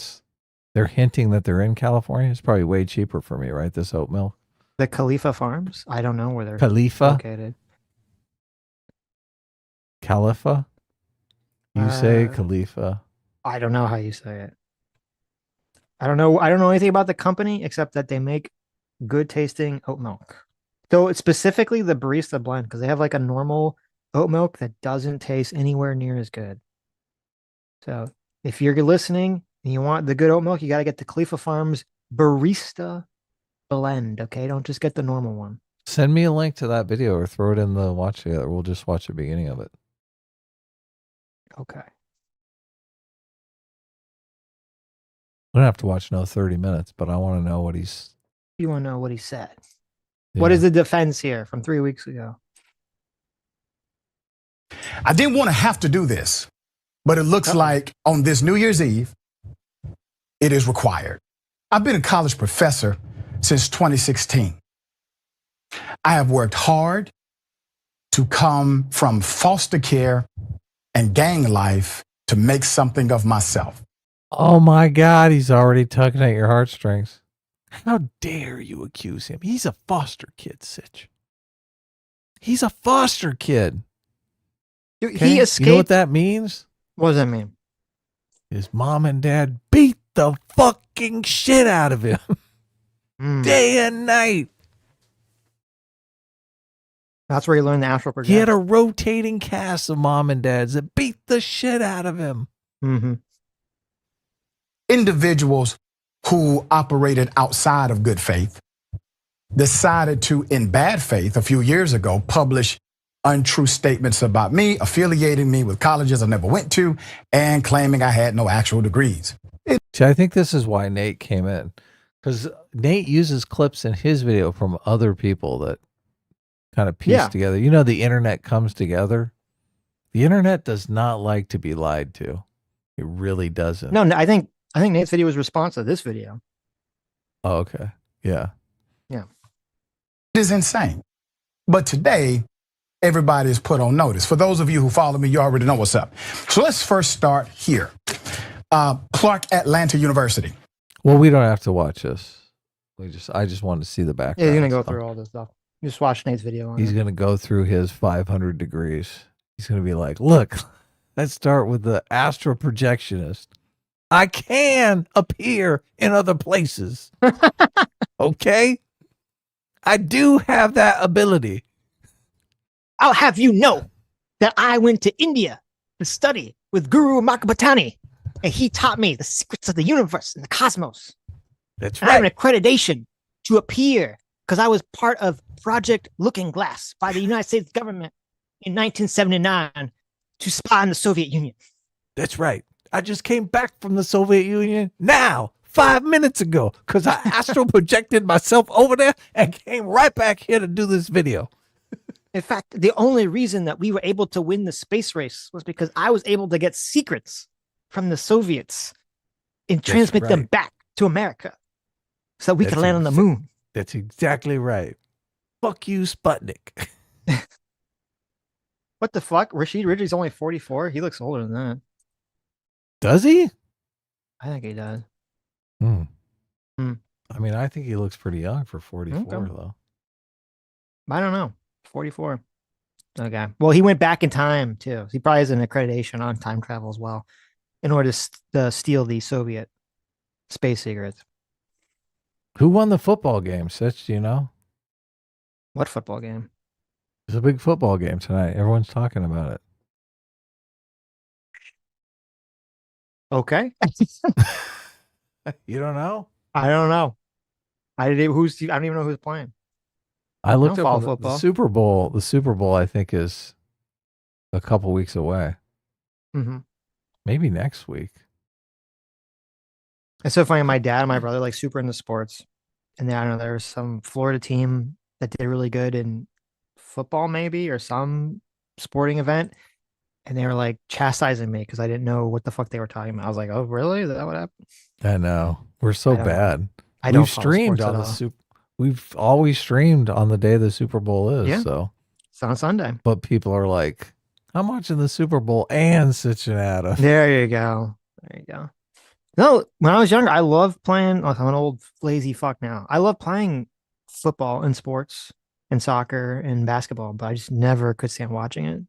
they're hinting that they're in California. It's probably way cheaper for me, right? This oat milk. The Khalifa Farms? I don't know where they're Khalifa? located. Califa? You say Khalifa. I don't know how you say it. I don't know anything about the company except that they make good tasting oat milk. So it's specifically the barista blend, because they have like a normal oat milk that doesn't taste anywhere near as good. So if you're listening and you want the good oat milk, you got to get the Khalifa Farms barista blend. Okay, don't just get the normal one. Send me a link to that video or throw it in the watch together. We'll just watch the beginning of it. Okay. We don't have to watch another 30 minutes, but I want to know what he's... You want to know what he said. Yeah. What is the defense here from 3 weeks ago? I didn't want to have to do this, but it looks like on this New Year's Eve, it is required. I've been a college professor since 2016. I have worked hard to come from foster care and gang life to make something of myself. Oh my God, he's already tugging at your heartstrings. How dare you accuse him? He's a foster kid, Sitch. He's a foster kid. Dude, Okay? he escaped. You know what that means? What does that mean? His mom and dad beat the fucking shit out of him day and night. That's where he learned the astral projection. He had a rotating cast of mom and dads that beat the shit out of him. Mm-hmm. Individuals who operated outside of good faith decided to, in bad faith, a few years ago, publish untrue statements about me, affiliating me with colleges I never went to, and claiming I had no actual degrees. See, I think this is why Nate came in, because Nate uses clips in his video from other people that kind of piece together. You know, the internet comes together. The internet does not like to be lied to. It really doesn't. No, I think Nate's video was responsive to this video. Oh, okay. Yeah. Yeah. It is insane. But today, everybody is put on notice. For those of you who follow me, you already know what's up. So let's first start here. Clark Atlanta University. Well, we don't have to watch this. I just wanted to see the background. Yeah, you're gonna go through all this stuff. You just watch Nate's video on He's it. going to go through his 500 degrees. He's going to be like, look, let's start with the astral projectionist. I can appear in other places. Okay? I do have that ability. I'll have you know that I went to India to study with Guru Makapatani, and he taught me the secrets of the universe and the cosmos. That's right. I have an accreditation to appear because I was part of Project Looking Glass by the United States government in 1979 to spy on the Soviet Union. That's right. I just came back from the Soviet Union now, 5 minutes ago, because I astral projected myself over there and came right back here to do this video. In fact, the only reason that we were able to win the space race was because I was able to get secrets from the Soviets and transmit them back to America so we could land on the moon. That's exactly right. Fuck you, Sputnik. What the fuck? Rashid Ridgely's only 44. He looks older than that. Does he? I think he does. I mean, I think he looks pretty young for 44, Okay. though. I don't know. 44. Okay. Well, he went back in time too. He probably has an accreditation on time travel as well in order to steal the Soviet space secrets. Who won the football game, Sitch? Do you know? What football game? It's a big football game tonight. Everyone's talking about it. Okay. You don't know? I don't know. I don't even know who's playing. I looked don't up follow on the football. Super Bowl. The Super Bowl, I think, is a couple weeks away. Mm-hmm. Maybe next week. It's so funny. My dad and my brother like super into sports, and then I don't know there was some Florida team that did really good in football, maybe, or some sporting event, and they were like chastising me because I didn't know what the fuck they were talking about. I was like, "Oh, really? Is that what happened?" I know. We're so I don't know. bad. I don't We've follow streamed sports on at the all. Super. We've always streamed on the day the Super Bowl is. Yeah. So It's on Sunday. but people are like, I'm watching the Super Bowl and Sitch and Adam. There you go. There you go. No, when I was younger, I loved playing. I'm an old lazy fuck now. I love playing football and sports and soccer and basketball, but I just never could stand watching it.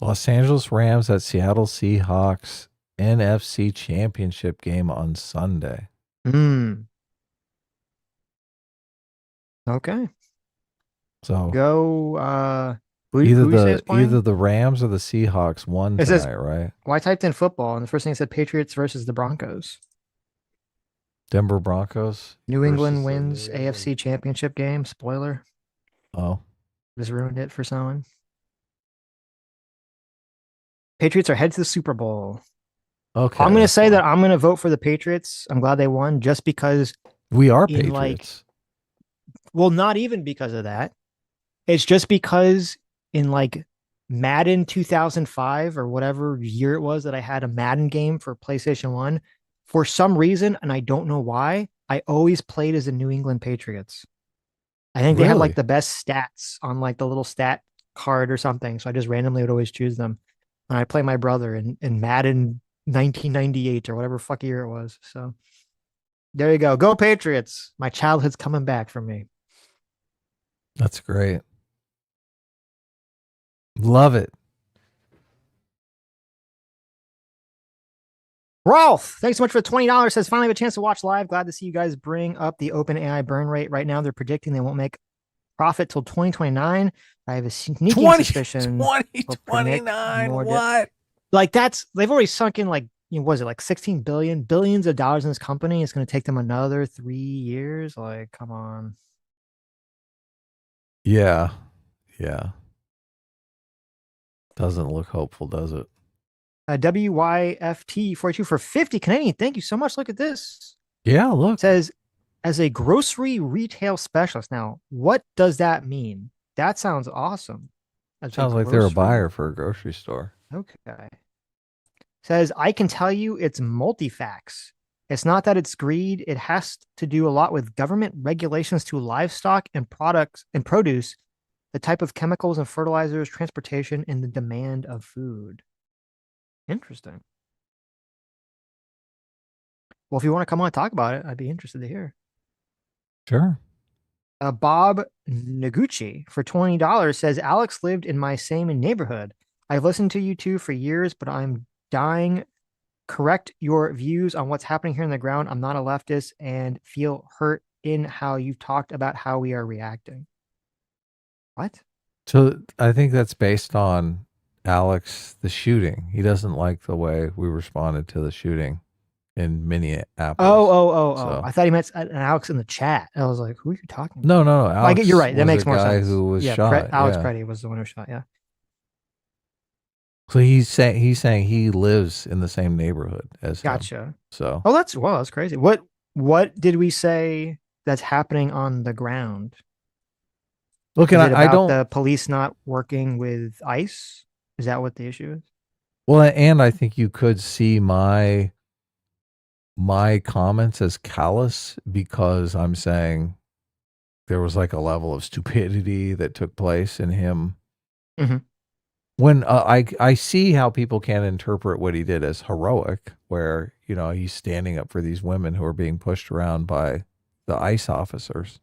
Los Angeles Rams at Seattle Seahawks NFC Championship game on Sunday. Okay. So go. Either the Rams or the Seahawks won It says- tonight, right? Well, I typed in football, and the first thing it said Patriots versus the Broncos. Denver Broncos. New England wins AFC Championship game. Spoiler. Oh, Just ruined it for someone. Patriots are headed to the Super Bowl. okay. I'm going to that's say fine. that I'm going to vote for the Patriots. I'm glad they won just because We are in, Patriots. well, not even because of that. It's just because in like Madden 2005 or whatever year it was that I had a Madden game for PlayStation 1, for some reason, and I don't know why, I always played as the New England Patriots. I think they had Really? like the best stats on like the little stat card or something. So I just randomly would always choose them. And I play my brother in Madden 1998 or whatever fuck year it was. So there you go. Go Patriots. My childhood's coming back for me. That's great. Love it. Rolf, thanks so much for the $20. Says finally have a chance to watch live. Glad to see you guys bring up the OpenAI burn rate. Right now, they're predicting they won't make profit till 2029. I have a sneaking suspicion. 2029. What? Like they've already sunk in like, was it like 16 billions of dollars in this company? It's going to take them another 3 years. Like, come on. Yeah. Yeah. Doesn't look hopeful, does it? WYFT 42 for 50 Canadian. Thank you so much. Look at this. Yeah, look. It says, as a grocery retail specialist. Now, what does that mean? That sounds awesome. Sounds like they're a buyer for a grocery store. Okay. Says, I can tell you it's multi-facts. It's not that it's greed. It has to do a lot with government regulations to livestock and products and produce, the type of chemicals and fertilizers, transportation, and the demand of food. Interesting. Well, if you want to come on and talk about it, I'd be interested to hear. Sure. Bob Noguchi for $20 says, Alex lived in my same neighborhood. I've listened to you two for years, but I'm dying. Correct your views on what's happening here on the ground. I'm not a leftist and feel hurt in how you've talked about how we are reacting. What? So I think that's based on Alex, the shooting. He doesn't like the way we responded to the shooting in Minneapolis. Oh. I thought he meant an Alex in the chat. I was like, who are you talking about? No. Alex You're right. That was makes the more guy sense. who was shot. Alex yeah. Preddy was the one who shot. Yeah. So he's saying he lives in the same neighborhood as him. Gotcha. So that's crazy. What did we say that's happening on the ground? Look, Is and it I about don't. the police not working with ICE? Is that what the issue is? Well, and I think you could see my comments as callous because I'm saying there was like a level of stupidity that took place in him Mhm. when I see how people can interpret what he did as heroic, where, you know, he's standing up for these women who are being pushed around by the ICE officers.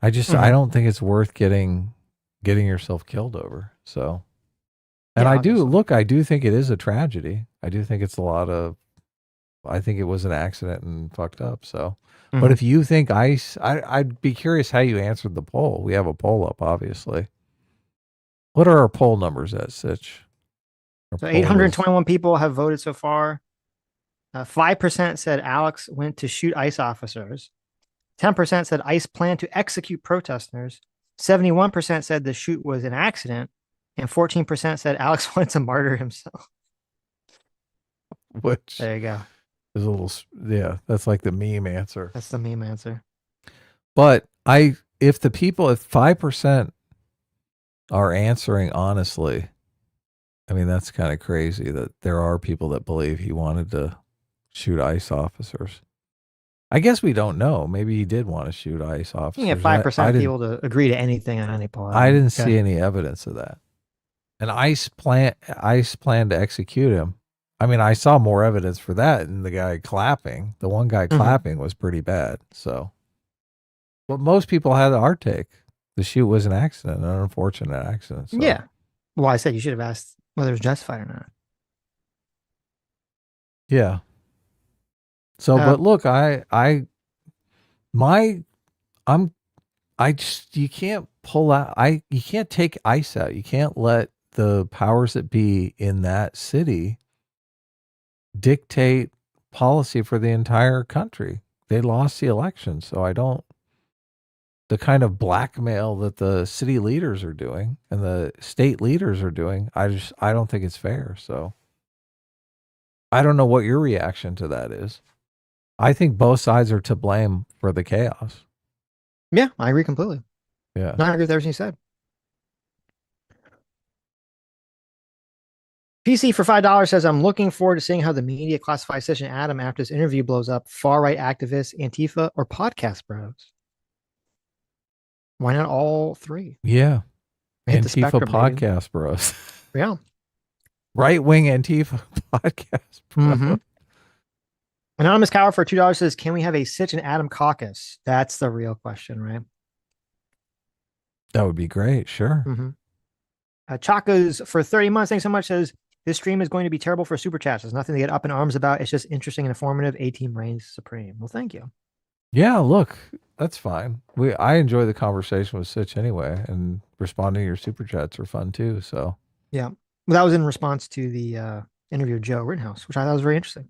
I don't think it's worth getting yourself killed over. So, and Yeah, I obviously. do think it is a tragedy. I do think it's I think it was an accident and fucked up. So, but Mhm. if you think ICE, I'd be curious how you answered the poll. We have a poll up, obviously. What are our poll numbers at, Sitch? Our So poll was 821 people have voted so far. 5% said Alex went to shoot ICE officers. 10% said ICE planned to execute protesters. 71% said the shoot was an accident. And 14% said Alex wanted to martyr himself. which There you go. is a little, yeah, that's like the meme answer. That's the meme answer. But if 5% are answering honestly, I mean, that's kind of crazy that there are people that believe he wanted to shoot ICE officers. I guess we don't know. Maybe he did want to shoot ICE You officers. can get 5% of people to agree to anything on any poll. I didn't see any evidence of that. And ICE planned to execute him. I mean, I saw more evidence for that than the guy clapping. The one guy clapping was pretty bad. So, but most people had our take. The shoot was an accident, an unfortunate accident. So. Yeah. Well, I said you should have asked whether it was justified or not. Yeah. So, but look, you can't pull out, you can't take ICE out. You can't let the powers that be in that city dictate policy for the entire country. They lost the election. So the kind of blackmail that the city leaders are doing and the state leaders are doing, I don't think it's fair. So I don't know what your reaction to that is. I think both sides are to blame for the chaos. Yeah, I agree completely. Yeah. No, I agree with everything you said. PC for $5 says, I'm looking forward to seeing how the media classifies Sitch and Adam after this interview blows up. Far-right activists, Antifa, or podcast bros? Why not all three? Yeah. Hit the Antifa spectrum, maybe. podcast bros. Yeah. Right-wing Antifa podcast bros. Mm-hmm. Anonymous Cower for $2 says, can we have a Sitch and Adam caucus? That's the real question, right? That would be great. Sure. Mm-hmm. Chaka's for 30 months. Thanks so much. Says, this stream is going to be terrible for super chats. There's nothing to get up in arms about. It's just interesting and informative. A-Team reigns supreme. Well, thank you. Yeah, look, that's fine. I enjoy the conversation with Sitch anyway, and responding to your super chats are fun too. So yeah, well, that was in response to the interview with Joe Rittenhouse, which I thought was very interesting.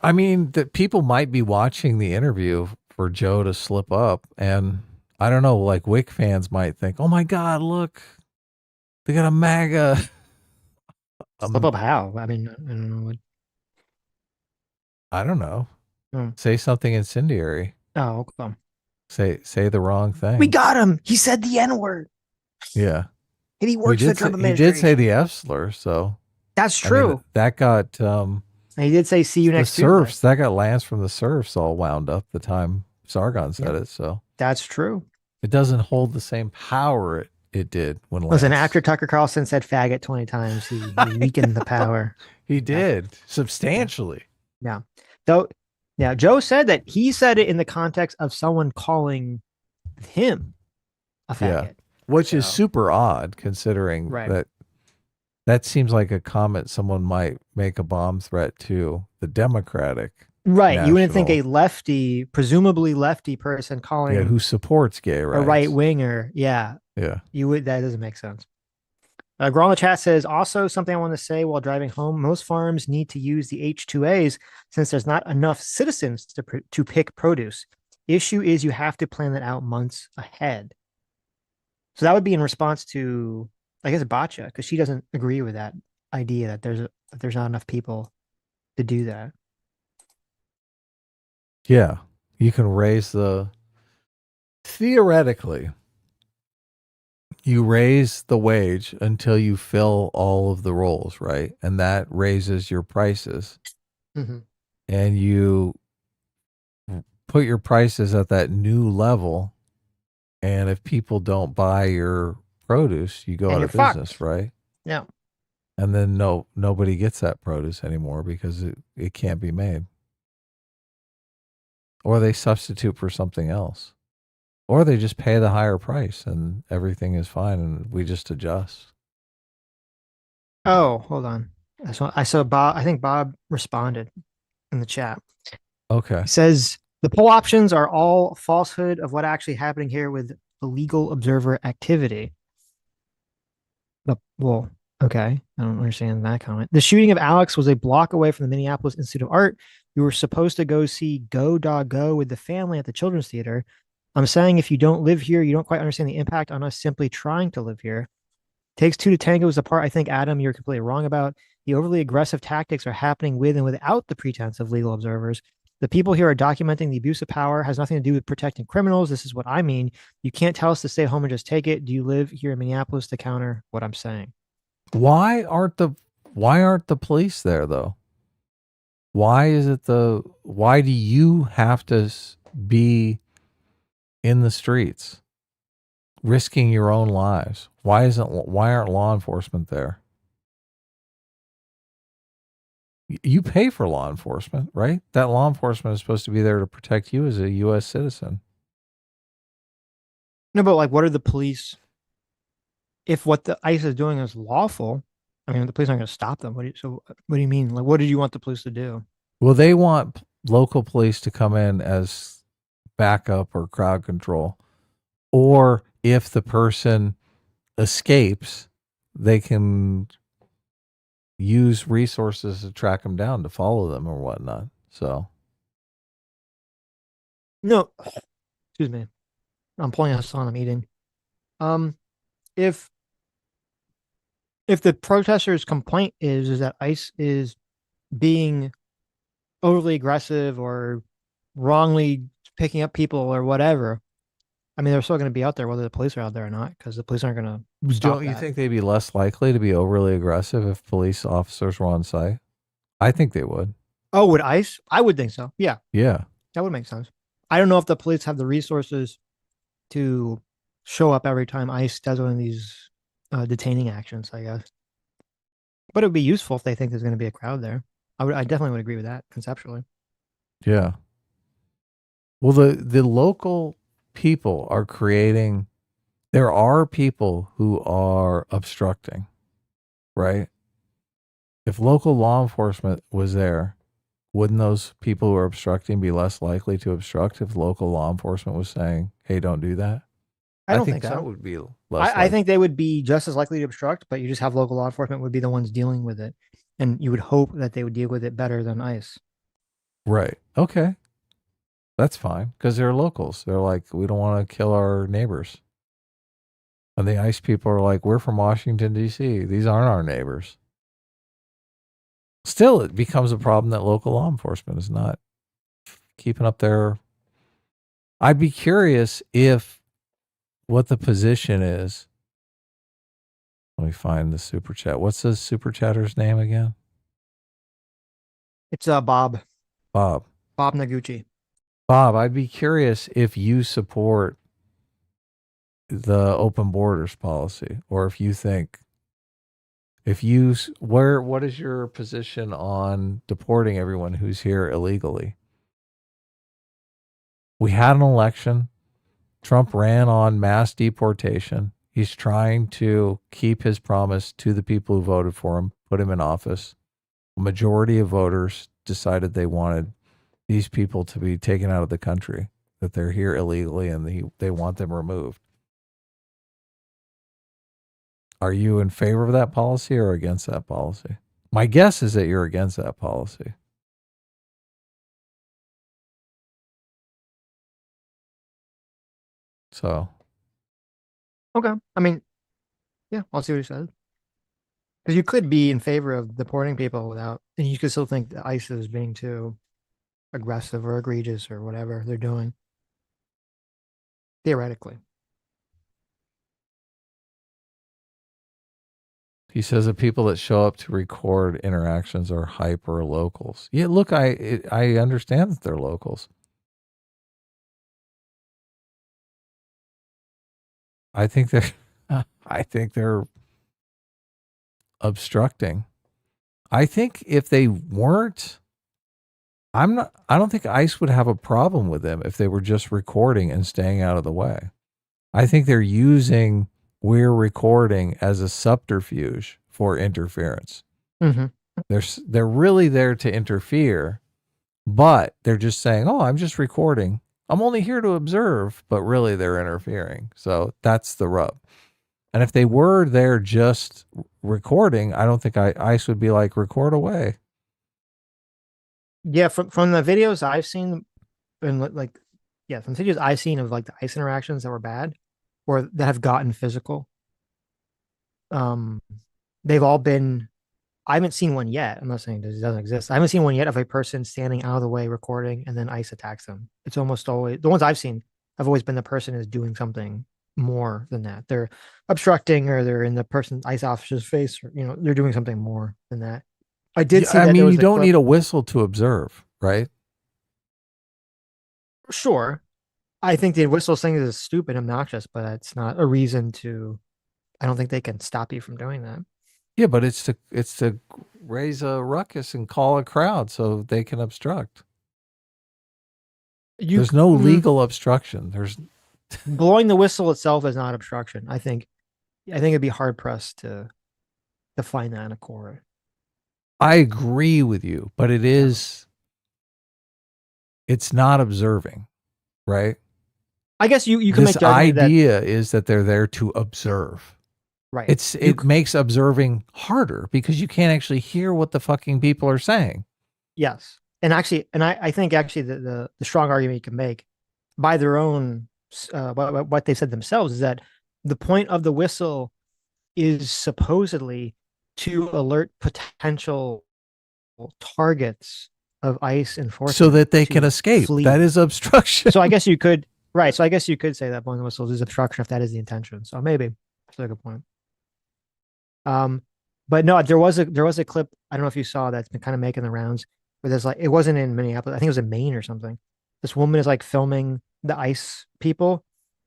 I mean, that people might be watching the interview for Joe to slip up, and I don't know, like Wick fans might think, "Oh my God, look, they got a MAGA." Slip up how? I mean, I don't know what. I don't know. Say something incendiary. Oh, okay. Say the wrong thing. We got him. He said the N-word. Yeah. And he works for the Trump He administration. did say the F slur, so that's true. I mean, that got and he did say see you next Tuesday. Serfs. That got Lance from the Serfs all wound up the time Sargon said it. So that's true. It doesn't hold the same power it did when Lance. Listen, after Tucker Carlson said faggot 20 times, he weakened the power. He did substantially. Yeah. Though, yeah, Joe said that he said it in the context of someone calling him a faggot. Yeah. Which is super odd considering that seems like a comment someone might make a bomb threat to the Democratic. Right. You wouldn't think a lefty, presumably lefty person calling who supports gay rights. A right winger. Yeah. Yeah. That doesn't make sense. Girl in the chat says, also something I want to say while driving home, most farms need to use the H2As since there's not enough citizens to pick produce. Issue is you have to plan that out months ahead. So that would be in response to, I guess, Batcha, because she doesn't agree with that idea that there's not enough people to do that. Yeah. You can theoretically, you raise the wage until you fill all of the roles, right? And that raises your prices. Mm-hmm. And you put your prices at that new level. And if people don't buy your produce, you go And out you're of business, fucked. right? Yeah. And then nobody gets that produce anymore because it can't be made. Or they substitute for something else. Or they just pay the higher price and everything is fine and we just adjust. Oh, hold on. I saw Bob. I think Bob responded in the chat. Okay. He says the poll options are all falsehood of what actually happening here with illegal observer activity. Well, okay. I don't understand that comment. The shooting of Alex was a block away from the Minneapolis Institute of Art. You were supposed to go see Go Dog Go with the family at the Children's Theater. I'm saying if you don't live here, you don't quite understand the impact on us simply trying to live here. Takes two to tango is the part I think, Adam, you're completely wrong about. The overly aggressive tactics are happening with and without the pretense of legal observers. The people here are documenting the abuse of power, has nothing to do with protecting criminals. This is what I mean. You can't tell us to stay home and just take it. Do you live here in Minneapolis to counter what I'm saying? Why aren't the police there though? Why do you have to be in the streets risking your own lives? Why aren't law enforcement there? You pay for law enforcement, right? That law enforcement is supposed to be there to protect you as a US citizen. No, but like, what are the police? If what the ICE is doing is lawful, I mean, the police aren't going to stop them. So what do you mean? Like, what did you want the police to do? Well, they want local police to come in as backup or crowd control. Or if the person escapes, they can use resources to track them down, to follow them or whatnot. So, No, excuse me. I'm pulling out a song I'm eating. If the protesters' complaint is that ICE is being overly aggressive or wrongly picking up people or whatever, I mean, they're still going to be out there whether the police are out there or not, because the police aren't going to stop don't you that. think they'd be less likely to be overly aggressive if police officers were on site? I think they would. Oh, would ICE? I would think so. Yeah, Yeah. that would make sense. I don't know if the police have the resources to show up every time ICE does one of these detaining actions, I guess. But it would be useful if they think there's going to be a crowd there. I definitely would agree with that conceptually. Yeah. Well, the local people are creating, there are people who are obstructing, right? If local law enforcement was there, wouldn't those people who are obstructing be less likely to obstruct if local law enforcement was saying, hey, don't do that? I don't think that so. would be less I think they would be just as likely to obstruct, but you just have local law enforcement would be the ones dealing with it. And you would hope that they would deal with it better than ICE. Right. Okay. That's fine because they're locals. They're like, we don't want to kill our neighbors. And the ICE people are like, we're from Washington, D.C. These aren't our neighbors. Still, it becomes a problem that local law enforcement is not keeping up their. I'd be curious what the position is. Let me find the super chat. What's the super chatter's name again? It's Bob. Bob Noguchi. Bob, I'd be curious if you support the open borders policy, or if you think, what is your position on deporting everyone who's here illegally? We had an election. Trump ran on mass deportation. He's trying to keep his promise to the people who voted for him, put him in office. A majority of voters decided they wanted these people to be taken out of the country, that they're here illegally and they want them removed. Are you in favor of that policy or against that policy? My guess is that you're against that policy. So. Okay. I mean, yeah, I'll see what he says. Because you could be in favor of deporting people without, and you could still think that ICE is being too aggressive or egregious or whatever they're doing. Theoretically. He says the people that show up to record interactions are hyper locals. Yeah, look, I understand that they're locals. I think I think they're obstructing. I think if they weren't, I don't think ICE would have a problem with them if they were just recording and staying out of the way. I think they're using we're recording as a subterfuge for interference. Mm-hmm. They're really there to interfere, but they're just saying, "Oh, I'm just recording. I'm only here to observe," but really they're interfering. So that's the rub. And if they were there just recording, I don't think ICE would be like, record away. Yeah, from the videos I've seen, and from the videos I've seen of like the ICE interactions that were bad, or that have gotten physical, they've all been. I haven't seen one yet. I'm not saying this doesn't exist. I haven't seen one yet of a person standing out of the way recording and then ICE attacks them. It's almost always the ones I've seen have always been the person is doing something more than that. They're obstructing or they're in the person ICE officer's face, or they're doing something more than that. I did see that. I mean, you don't need a whistle to observe, right? Sure. I think the whistle thing is stupid, obnoxious, but it's not a reason to. I don't think they can stop you from doing that. Yeah, but it's to raise a ruckus and call a crowd so they can obstruct. There's no legal obstruction. There's blowing the whistle itself is not obstruction. I think it'd be hard pressed to define that in a court. I agree with you, but it's not observing, right? I guess you can this make the argument idea is that they're there to observe. Right. It makes observing harder because you can't actually hear what the fucking people are saying. Yes. And actually, I think actually the strong argument you can make by their own, what they said themselves is that the point of the whistle is supposedly to alert potential targets of ICE enforcement so that they can escape. Flee. That is obstruction. So I guess you could, right. So I guess you could say that blowing the whistle is obstruction if that is the intention. So maybe that's a good point. But no, there was a clip, I don't know if you saw, that's been kind of making the rounds where there's it wasn't in Minneapolis, I think it was in Maine or something. This woman is filming the ICE people,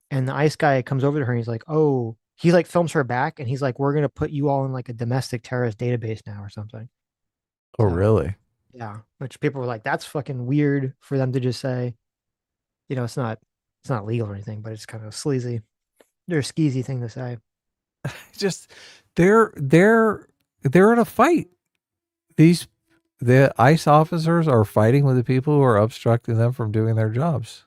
and the ICE guy comes over to her and he's like, oh, he films her back and he's like, we're gonna put you all in a domestic terrorist database now or something. Oh, really? Yeah. Which people were like, that's fucking weird for them to just say. It's not legal or anything, but it's kind of sleazy. They're a skeezy thing to say. Just they're in a fight. The ICE officers are fighting with the people who are obstructing them from doing their jobs.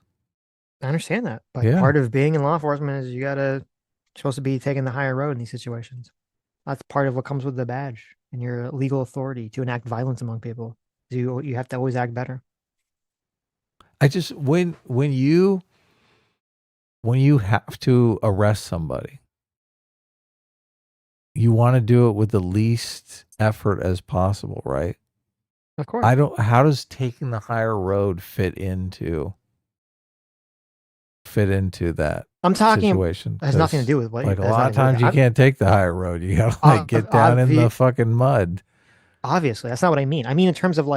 I understand that, but part of being in law enforcement is supposed to be taking the higher road in these situations. That's part of what comes with the badge and your legal authority to enact violence among people. You have to always act better. I just when you have to arrest somebody, you want to do it with the least effort as possible, right? Of course. How does taking the higher road fit into that I'm talking situation? It has nothing to do with what a lot of times you can't take the higher road. You gotta get down in the fucking mud. Obviously, that's not what I mean. I mean in terms of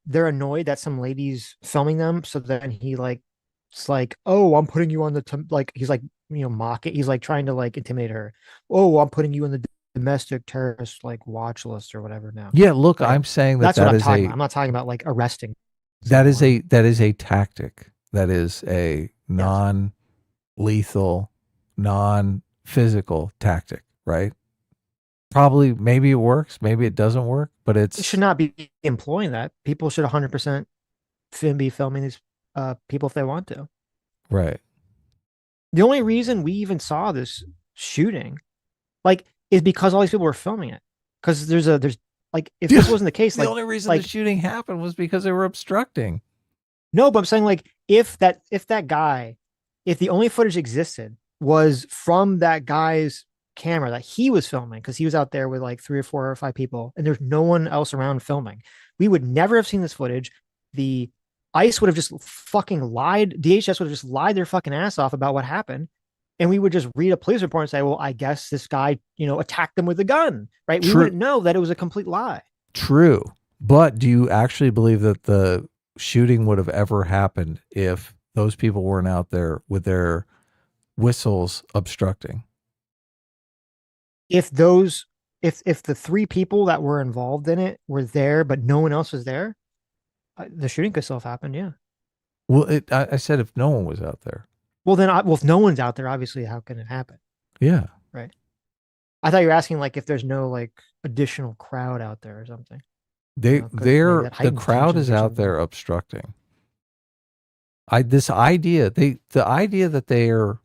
they're annoyed that some lady's filming them, so then he it's like, oh, I'm putting you on the he's mock it. He's trying to intimidate her. Oh, I'm putting you in the domestic terrorist watch list or whatever now. Yeah, look, I'm saying that's what I'm talking about. I'm not talking about arresting. That is a tactic. That is a non-lethal, non-physical tactic, right? Probably, maybe it works, maybe it doesn't work, but it should not be employing that. People should 100% be filming these people if they want to. Right. The only reason we even saw this shooting, is because all these people were filming it. Because there's if this wasn't the case, the only reason the shooting happened was because they were obstructing. No, but I'm saying if the only footage existed was from that guy's camera that he was filming, because he was out there with 3 or 4 or 5 people, and there's no one else around filming, we would never have seen this footage. The ICE would have just fucking lied. DHS would have just lied their fucking ass off about what happened. And we would just read a police report and say, well, I guess this guy, attacked them with a gun, right? We wouldn't know that it was a complete lie. True. But do you actually believe that the shooting would have ever happened if those people weren't out there with their whistles obstructing? if those if the three people that were involved in it were there, but no one else was there, the shooting could still have happened. Yeah. Well, I said if no one was out there. Well, then, well, if no one's out there, obviously, how can it happen? Yeah. Right. I thought you were asking like if there's no like additional crowd out there or something. The crowd is out there obstructing. The idea that they are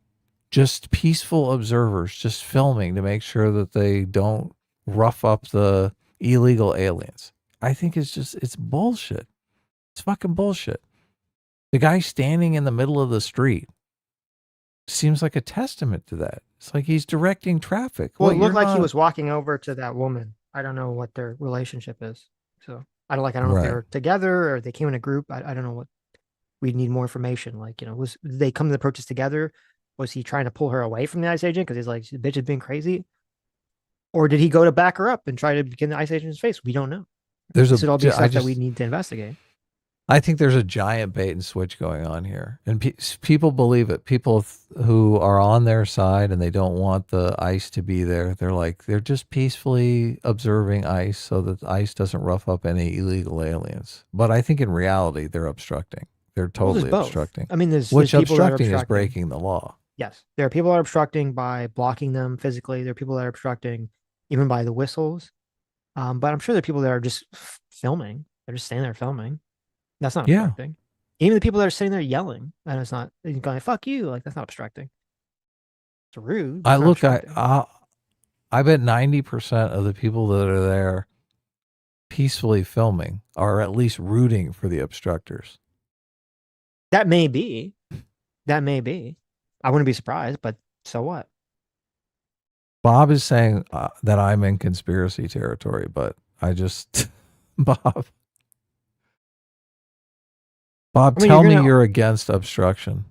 just peaceful observers, just filming to make sure that they don't rough up the illegal aliens, I think it's bullshit. It's fucking bullshit. The guy standing in the middle of the street seems like a testament to that. It's like he's directing traffic. Well, it looked like he was walking over to that woman. I don't know what their relationship is. So I don't know if they're together or they came in a group. I don't know what. We need more information. Like, did they come to the protest together? Was he trying to pull her away from the ICE agent because he's like, the bitch is being crazy? Or did he go to back her up and try to get in the ICE agent's face? We don't know. This would all be stuff that we need to investigate. I think there's a giant bait and switch going on here, and people believe it. People who are on their side and they don't want the ICE to be there, they're just peacefully observing ICE so that ICE doesn't rough up any illegal aliens. But I think in reality, they're obstructing. They're totally obstructing. I mean, there's which people obstructing is breaking the law. Yes, there are people that are obstructing by blocking them physically. There are people that are obstructing even by the whistles. But I'm sure there are people that are just filming. They're just standing there filming. That's not obstructing. Even the people that are sitting there yelling, and it's not going, fuck you. Like, that's not obstructing. It's rude. I bet 90% of the people that are there peacefully filming are at least rooting for the obstructors. That may be. I wouldn't be surprised, but so what? Bob is saying that I'm in conspiracy territory, but I just, Bob, tell me you're against obstruction.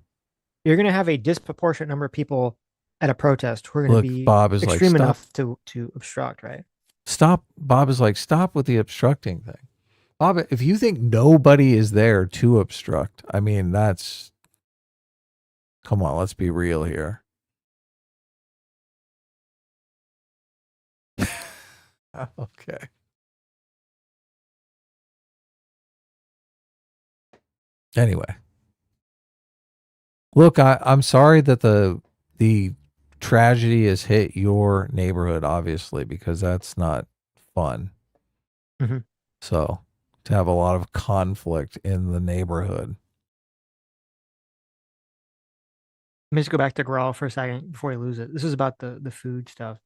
You're going to have a disproportionate number of people at a protest who are going to be extreme enough to obstruct, right? Stop. Bob is like, stop with the obstructing thing. Bob, if you think nobody is there to obstruct, I mean, come on, let's be real here. Okay. Anyway, look, I'm sorry that the tragedy has hit your neighborhood, obviously, because that's not fun. Mm-hmm. So to have a lot of conflict in the neighborhood. Let me just go back to Grawl for a second before we lose it. This is about the food stuff,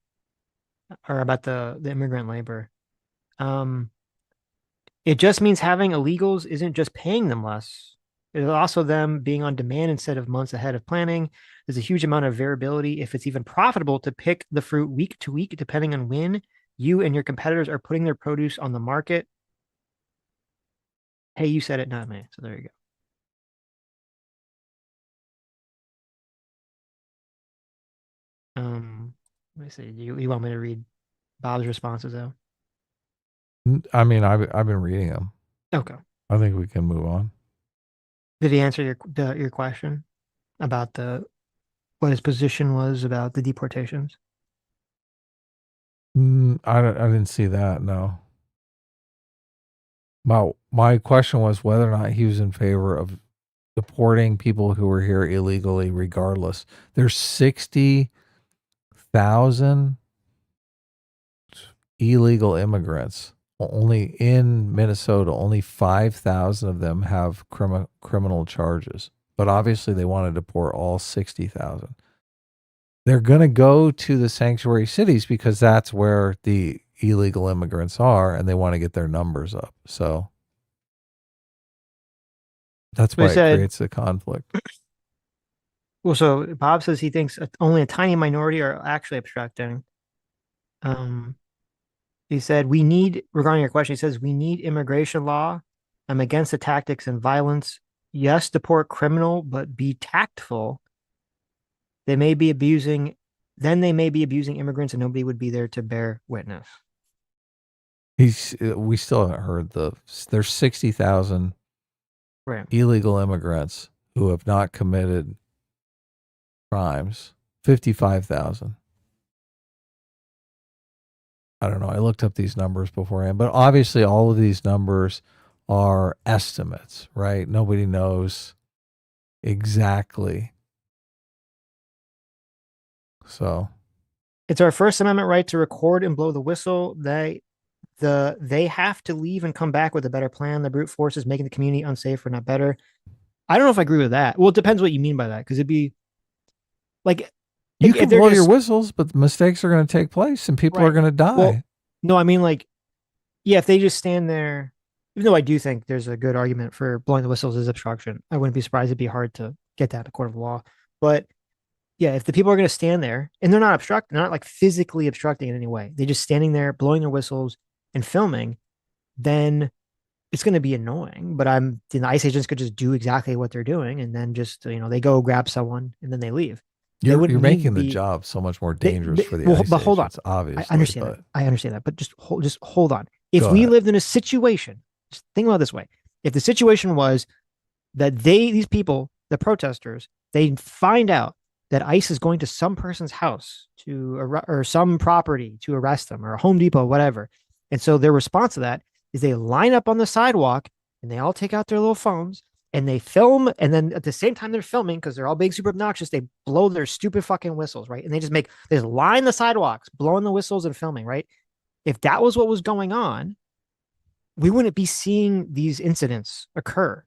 or about the immigrant labor. It just means having illegals isn't just paying them less. It's also them being on demand instead of months ahead of planning. There's a huge amount of variability if it's even profitable to pick the fruit week to week, depending on when you and your competitors are putting their produce on the market. Hey, you said it, not me. So there you go. Let me see. You want me to read Bob's responses though? I mean, I've been reading them. Okay. I think we can move on. Did he answer your question about what his position was about the deportations? I didn't see that. No. My question was whether or not he was in favor of deporting people who were here illegally, regardless. There's 60,000 illegal immigrants. Only in Minnesota, only 5,000 of them have criminal charges. But obviously they want to deport all 60,000. They're going to go to the sanctuary cities because that's where the illegal immigrants are, and they want to get their numbers up. So that's why it creates a conflict. Well, so Bob says he thinks only a tiny minority are actually obstructing. He said, regarding your question, he says, we need immigration law. I'm against the tactics and violence. Yes, deport criminal, but be tactful. They may be abusing immigrants and nobody would be there to bear witness. We still haven't heard there's 60,000 illegal immigrants who have not committed crimes, 55,000. I don't know. I looked up these numbers beforehand, but obviously all of these numbers are estimates, right? Nobody knows exactly. So it's our First Amendment right to record and blow the whistle. They have to leave and come back with a better plan. The brute force is making the community unsafe or not better. I don't know if I agree with that. Well, it depends what you mean by that, because it'd be like you can blow your whistles, but mistakes are going to take place and people are going to die. Well, no, I mean, like, yeah, if they just stand there, even though I do think there's a good argument for blowing the whistles as obstruction, I wouldn't be surprised. It'd be hard to get that in a court of law. But yeah, if the people are going to stand there and they're not like physically obstructing in any way, they're just standing there blowing their whistles and filming, then it's going to be annoying. But the ICE agents could just do exactly what they're doing, and then just they go grab someone and then they leave. You're making the job so much more dangerous for the ICE but hold on, agents, obviously. I understand that. I understand that, but just hold on. If we lived in a situation, just think about it this way: if the situation was that these people, the protesters, they find out that ICE is going to some person's house or some property to arrest them, or a Home Depot, whatever. And so their response to that is they line up on the sidewalk and they all take out their little phones and they film. And then at the same time they're filming, because they're all being super obnoxious, they blow their stupid fucking whistles, right? And they just line the sidewalks, blowing the whistles and filming, right? If that was what was going on, we wouldn't be seeing these incidents occur,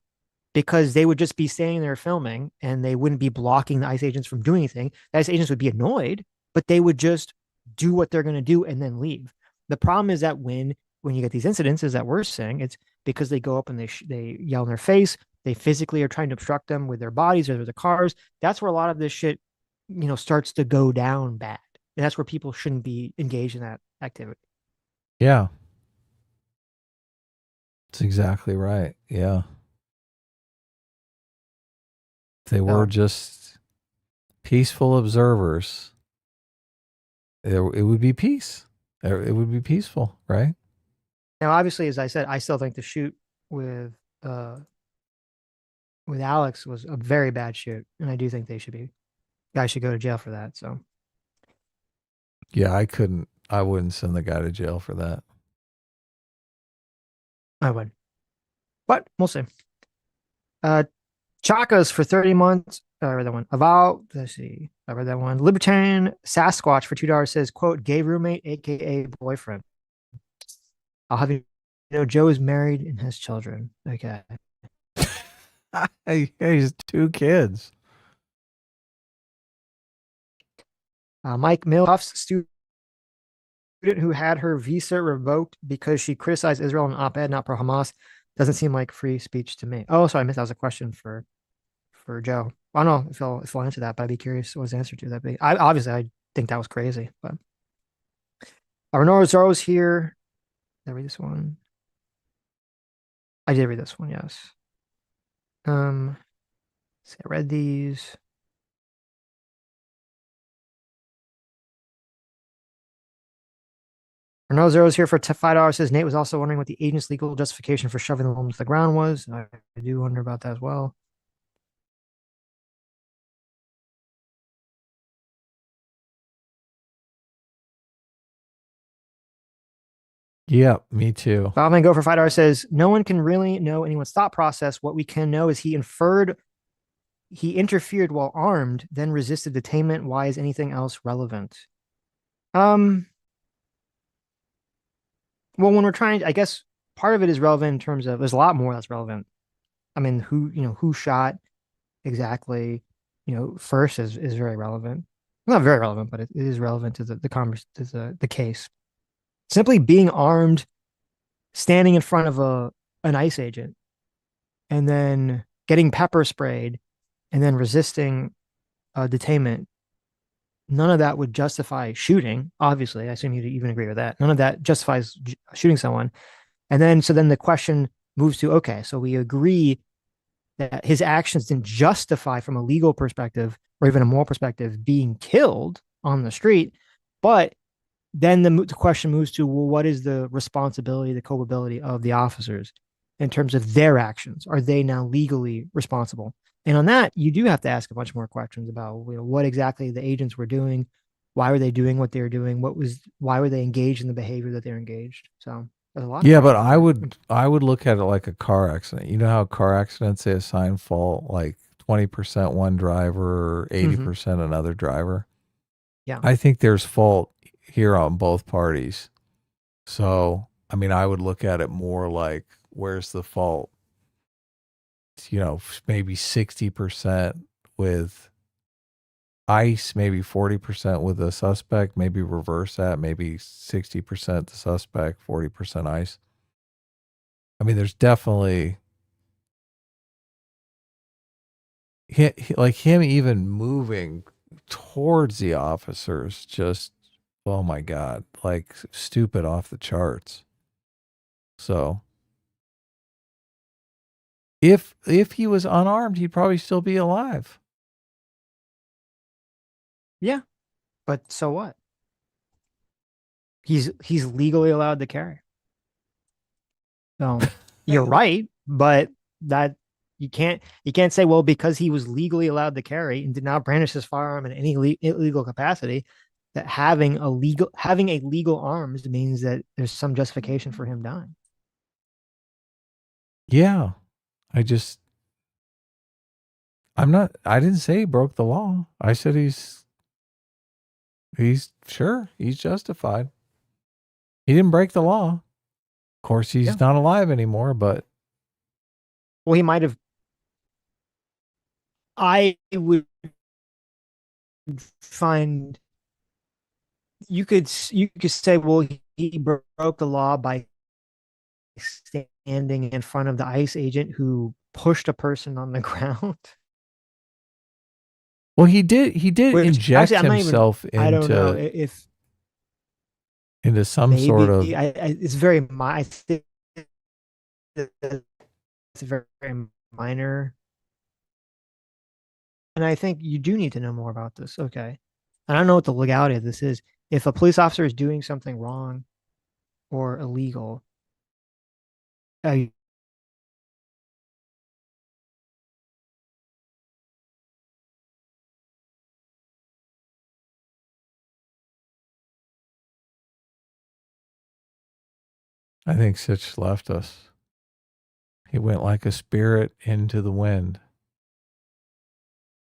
because they would just be standing there filming and they wouldn't be blocking the ICE agents from doing anything. The ICE agents would be annoyed, but they would just do what they're going to do and then leave. The problem is that when you get these incidences that we're seeing, it's because they go up and they yell in their face. They physically are trying to obstruct them with their bodies or their cars. That's where a lot of this shit, starts to go down bad. And that's where people shouldn't be engaged in that activity. Yeah. That's exactly right. Yeah. If they were just peaceful observers, it would be peace. It would be peaceful, right? Now, obviously, as I said, I still think the shoot with Alex was a very bad shoot, and I do think guys should go to jail for that. So, yeah, I wouldn't send the guy to jail for that. I would, but we'll see. Chakas for 30 months. I read that one. Let's see. I read that one. Libertarian Sasquatch for $2 says, quote, gay roommate, aka boyfriend. I'll have you know, Joe is married and has children. Okay. Hey, he's 2 kids. Mike Milhoff's student who had her visa revoked because she criticized Israel in an op-ed, not pro Hamas, doesn't seem like free speech to me. Oh, sorry, I missed. That was a question for Joe. I don't know if he'll answer that, but I'd be curious what his answer to that be. I think that was crazy, but Renoro Zorro's here. Did I read this one? I did read this one, yes. See, I read these. Renoro Zorro's here for $5. Says Nate was also wondering what the agent's legal justification for shoving the woman to the ground was. I do wonder about that as well. Yeah, me too. Bob Go for $5 says no one can really know anyone's thought process. What we can know is he interfered while armed, then resisted detainment. Why is anything else relevant? Well, when we're trying, I guess part of it is relevant in terms of there's a lot more that's relevant. I mean, who shot exactly, first is very relevant. Not very relevant, but it is relevant to the case. Simply being armed, standing in front of an ICE agent, and then getting pepper sprayed, and then resisting detainment. None of that would justify shooting. Obviously, I assume you'd even agree with that. None of that justifies shooting someone. And then the question moves to, okay, so we agree that his actions didn't justify, from a legal perspective or even a moral perspective, being killed on the street, but then the question moves to, well, what is the responsibility, the culpability of the officers in terms of their actions? Are they now legally responsible? And on that, you do have to ask a bunch more questions about what exactly the agents were doing. why were they doing what they were doing? Why were they engaged in the behavior that they're engaged? So there's a lot. Yeah, but I would look at it like a car accident. You know how car accidents, they assign fault like 20% one driver or 80% another driver. Yeah. I think there's fault here on both parties. So, I mean, I would look at it more like, where's the fault? You know, maybe 60% with ICE, maybe 40% with the suspect, maybe reverse that, maybe 60% the suspect, 40% ICE. I mean, there's definitely like him even moving towards the officers, just, oh my God, like stupid off the charts. So if he was unarmed, he'd probably still be alive. Yeah, but so what? He's legally allowed to carry. So you're right, but that you can't say, well, because he was legally allowed to carry and did not brandish his firearm in any illegal capacity, that having a legal arms means that there's some justification for him dying. Yeah. I didn't say he broke the law. I said he's justified. He didn't break the law. Of course, he's not alive anymore, but. Well, he might have. I would find you could say, well, he broke the law by standing in front of the ICE agent who pushed a person on the ground. Well, he did inject himself into. I don't know if into some sort of. It's very. I think it's very minor, and I think you do need to know more about this. Okay, and I don't know what the legality of this is. If a police officer is doing something wrong or illegal, I think Sitch left us. He went like a spirit into the wind.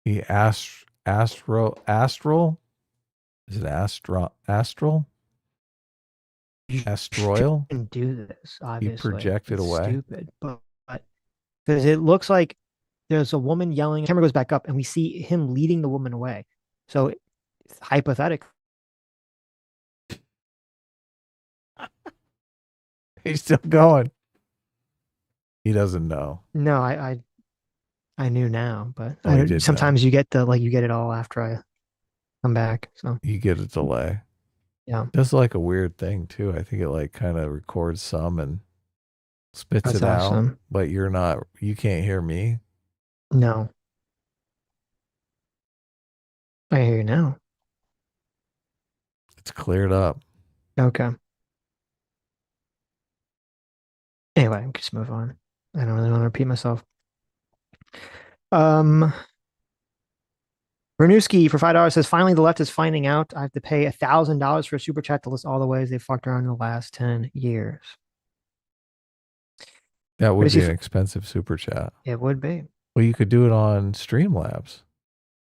He astral. Is it astral? Astroil? Can do this, obviously. He projected it's away. Stupid, but because it looks like there's a woman yelling. The camera goes back up, and we see him leading the woman away. So, hypothetically, he's still going. He doesn't know. No, I knew now, but sometimes you get you get it all after I come back. So you get a delay. Yeah, that's like a weird thing too. I think it like kind of records some and spits That's it out, awesome. but you can't hear me. No, I hear you now. It's cleared up. Okay. Anyway, we can just move on. I don't really want to repeat myself. Renewski for $5 says, finally, the left is finding out I have to pay $1,000 for a super chat to list all the ways they fucked around in the last 10 years. That would be an expensive super chat. It would be. Well, you could do it on Streamlabs.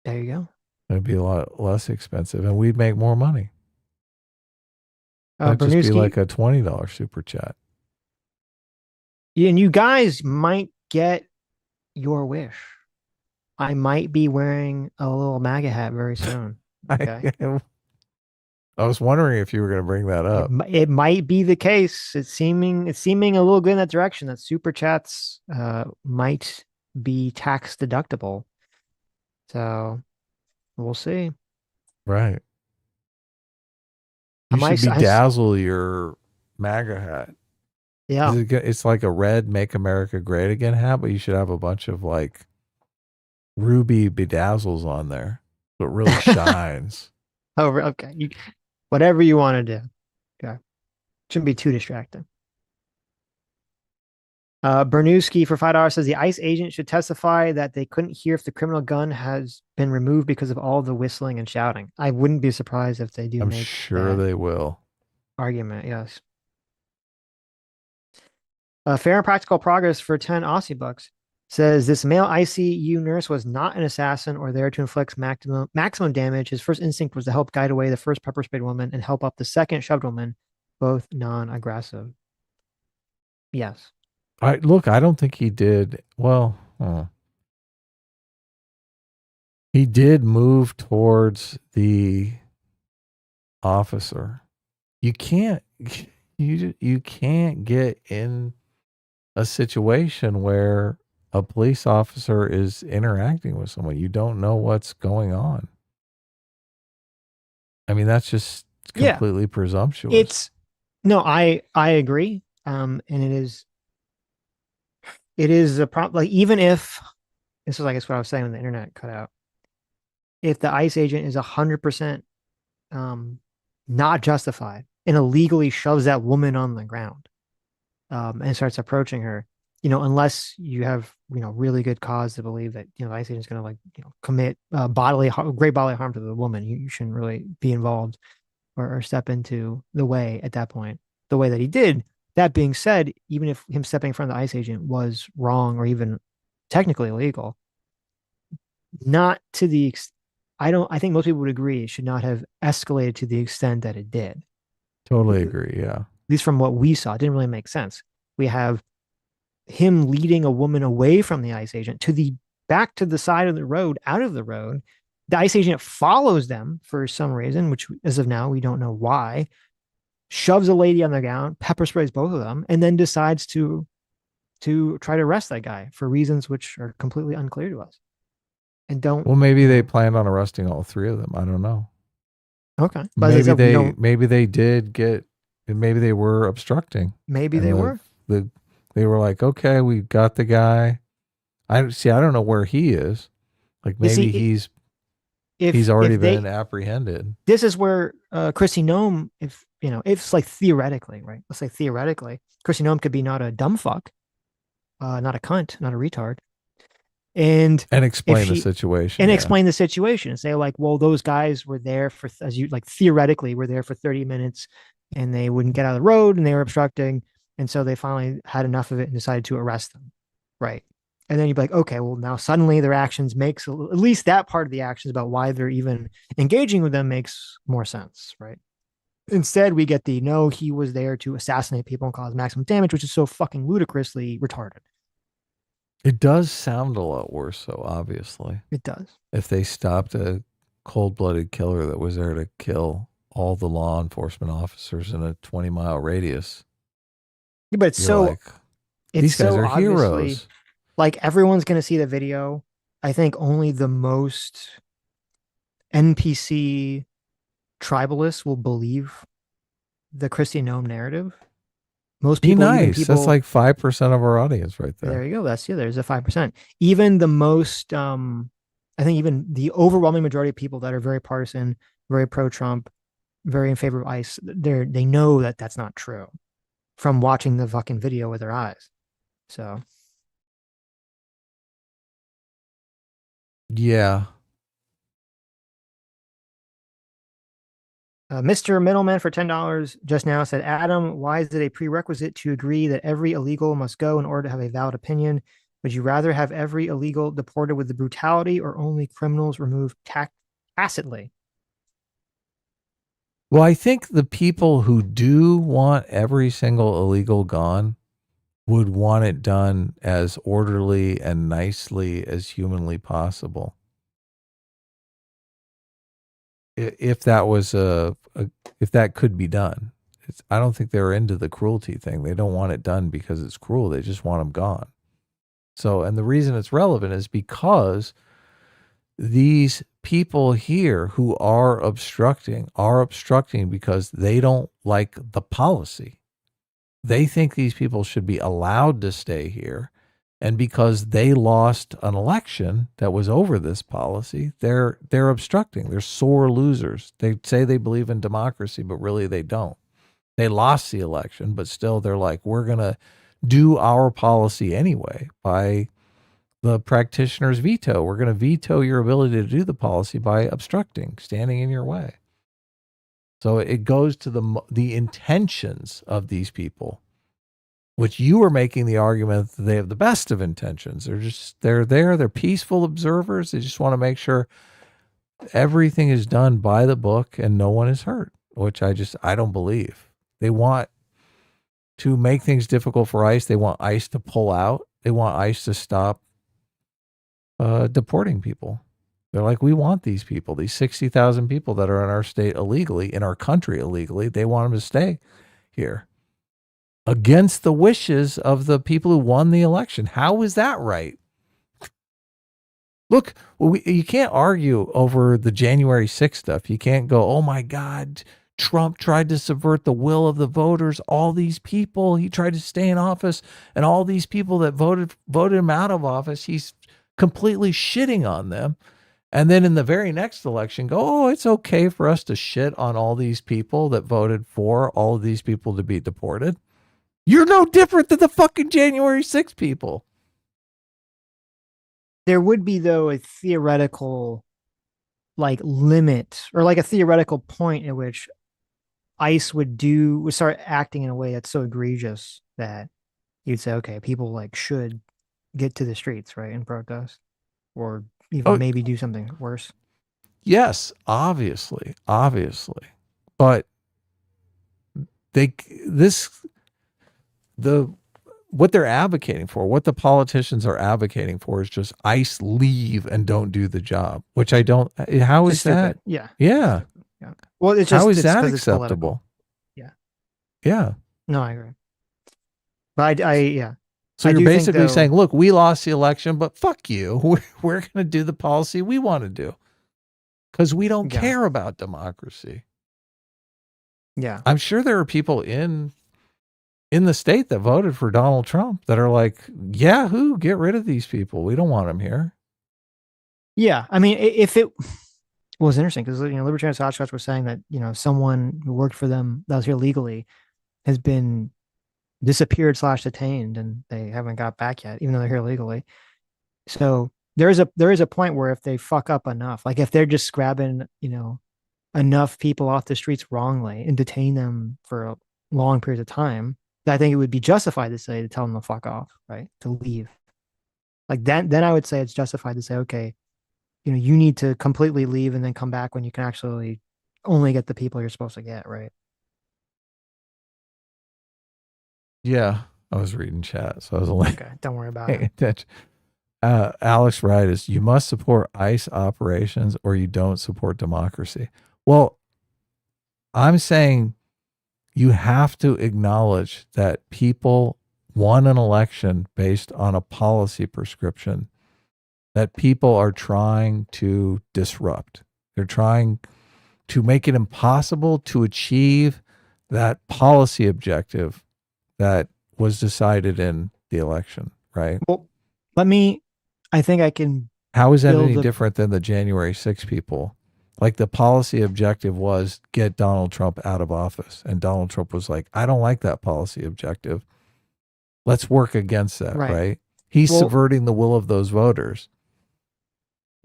There you go. It'd be a lot less expensive, and we'd make more money. That'd just be like a $20 super chat. And you guys might get your wish. I might be wearing a little MAGA hat very soon. Okay. I was wondering if you were going to bring that up. It might be the case. It's seeming a little good in that direction. That super chats might be tax deductible. So we'll see. Right. You should bedazzle your MAGA hat. Yeah. It's like a red Make America Great Again hat, but you should have a bunch of like ruby bedazzles on there. So it really shines. Oh, okay. Whatever you want to do. Okay. Shouldn't be too distracting. Bernewski for $5 says the ICE agent should testify that they couldn't hear if the criminal gun has been removed because of all the whistling and shouting. I wouldn't be surprised if they do I'm make sure that they will. argument. Yes. Fair and Practical Progress for 10 Aussie bucks says this male ICU nurse was not an assassin or there to inflict maximum damage. His first instinct was to help guide away the first pepper sprayed woman and help up the second shoved woman, both non-aggressive. Yes. I don't think he did. Well, he did move towards the officer. You can't get in a situation where a police officer is interacting with someone. You don't know what's going on. I mean, that's just completely presumptuous. I agree. And it is a problem. Like, even if this is, I guess, what I was saying when the internet cut out. If the ICE agent is 100% not justified and illegally shoves that woman on the ground and starts approaching her, unless you have, really good cause to believe that, the ICE agent is going to commit great bodily harm to the woman, you shouldn't really be involved or step into the way at that point, the way that he did. That being said, even if him stepping in front of the ICE agent was wrong or even technically illegal, not to the I think most people would agree it should not have escalated to the extent that it did. Totally agree. Yeah. At least from what we saw, it didn't really make sense. We have him leading a woman away from the ICE agent back to the side of the road, out of the road. The ICE agent follows them for some reason, which as of now, we don't know why, shoves a lady on the ground, pepper sprays both of them, and then decides to try to arrest that guy for reasons which are completely unclear to us. And don't. Well, maybe they planned on arresting all three of them. I don't know. Okay. But maybe they did get, maybe they were obstructing. Maybe they were. They were like, okay, we got the guy. I don't know where he is. Like, maybe he's already been apprehended. This is where Kristi Noem, if it's like theoretically, right? Let's say theoretically, Kristi Noem could be not a dumb fuck, not a cunt, not a retard. And explain the situation. Explain the situation and say, like, well, those guys were there for, as you like, theoretically were there for 30 minutes and they wouldn't get out of the road and they were obstructing. And so they finally had enough of it and decided to arrest them. Right. And then you'd be like, okay, well, now suddenly their actions makes, at least that part of the actions about why they're even engaging with them makes more sense. Right. Instead, we get no, he was there to assassinate people and cause maximum damage, which is so fucking ludicrously retarded. It does sound a lot worse, though, obviously. It does. If they stopped a cold-blooded killer that was there to kill all the law enforcement officers in a 20-mile radius. Yeah, but these guys are heroes. Like, everyone's going to see the video. I think only the most NPC tribalists will believe the Kristi Noem narrative. Most people, That's like 5% of our audience right there. There you go. There's a 5%. Even the most, I think even the overwhelming majority of people that are very partisan, very pro-Trump, very in favor of ICE, they know that that's not true from watching the fucking video with their eyes. So. Yeah. Mr. Middleman for $10 just now said, Adam, why is it a prerequisite to agree that every illegal must go in order to have a valid opinion? Would you rather have every illegal deported with the brutality or only criminals removed tacitly? Well, I think the people who do want every single illegal gone would want it done as orderly and nicely as humanly possible. If that was if that could be done, I don't think they're into the cruelty thing. They don't want it done because it's cruel. They just want them gone. So, and the reason it's relevant is because these people here who are obstructing because they don't like the policy. They think these people should be allowed to stay here. And because they lost an election that was over this policy, they're obstructing. They're sore losers. They say they believe in democracy, but really they don't. They lost the election, but still they're like, we're going to do our policy anyway by the practitioner's veto. We're going to veto your ability to do the policy by obstructing, standing in your way. So it goes to the intentions of these people, which you are making the argument that they have the best of intentions. They're there, they're peaceful observers. They just want to make sure everything is done by the book and no one is hurt, which I don't believe. They want to make things difficult for ICE. They want ICE to pull out. They want ICE to stop deporting people. They're like, we want these people, these 60,000 people that are in our state illegally, in our country illegally. They want them to stay here against the wishes of the people who won the election. How is that right? Look, you can't argue over the January 6th stuff. You can't go, oh my God, Trump tried to subvert the will of the voters. All these people, he tried to stay in office, and all these people that voted him out of office, he's completely shitting on them. And then in the very next election, go, oh, it's okay for us to shit on all these people that voted for all of these people to be deported. You're no different than the fucking January 6th people. There would be, though, a theoretical limit, or a theoretical point at which ICE would start acting in a way that's so egregious that you'd say, okay, people should get to the streets, right, and protest, or even maybe do something worse. Yes, obviously, but what they're advocating for, what the politicians are advocating for, is just ICE leave and don't do the job, which I don't. How is that? Yeah. Yeah. Yeah. Well, it's just, how is it's that 'cause it's political. acceptable? Yeah. Yeah. No, I agree. But yeah. So I you're do think, basically though, saying, look, we lost the election, but fuck you. We're going to do the policy we want to do because we don't care about democracy. Yeah. I'm sure there are people in the state that voted for Donald Trump that are like, Yahoo, get rid of these people. We don't want them here. Yeah. I mean, if it was interesting, because Libertarian Hotshotch was saying that someone who worked for them that was here legally has been disappeared / detained, and they haven't got back yet, even though they're here legally. So there is a point where if they fuck up enough, if they're just grabbing enough people off the streets wrongly and detain them for long periods of time, I think it would be justified to tell them to fuck off, right, to leave. Then I would say it's justified to say, okay, you need to completely leave and then come back when you can actually only get the people you're supposed to get, right? Yeah, I was reading chat, so I was only okay. Don't worry about it. Alex Wright is, you must support ICE operations or you don't support democracy. Well, I'm saying you have to acknowledge that people won an election based on a policy prescription that people are trying to disrupt. They're trying to make it impossible to achieve that policy objective that was decided in the election, right? Well, I think I can. How is that any different than the January 6 people? The policy objective was get Donald Trump out of office. And Donald Trump was like, I don't like that policy objective. Let's work against that, right? He's subverting the will of those voters.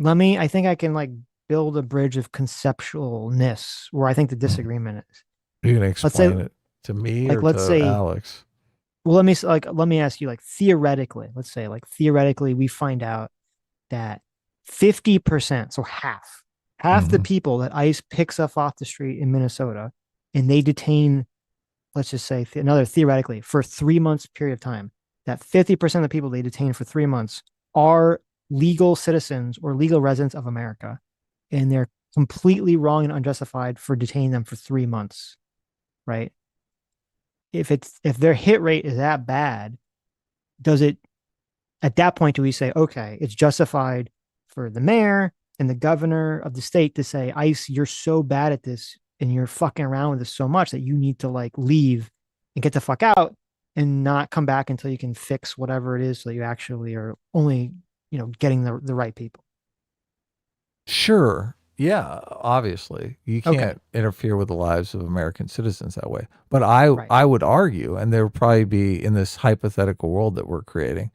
I think I can build a bridge of conceptualness where I think the disagreement is. You're going to explain it to me or to Alex? Well, let me ask you, theoretically, let's say, theoretically, we find out that 50%, so half the people that ICE picks up off the street in Minnesota, and they detain, let's just say theoretically, for 3 months period of time, that 50% of the people they detain for 3 months are legal citizens or legal residents of America, and they're completely wrong and unjustified for detaining them for 3 months, right? If their hit rate is that bad, at that point do we say, okay, it's justified for the mayor and the governor of the state to say, ICE, you're so bad at this and you're fucking around with this so much that you need to leave and get the fuck out and not come back until you can fix whatever it is, so that you actually are only getting the right people. Sure. Yeah, obviously. You can't interfere with the lives of American citizens that way. But I would argue, and there would probably be in this hypothetical world that we're creating,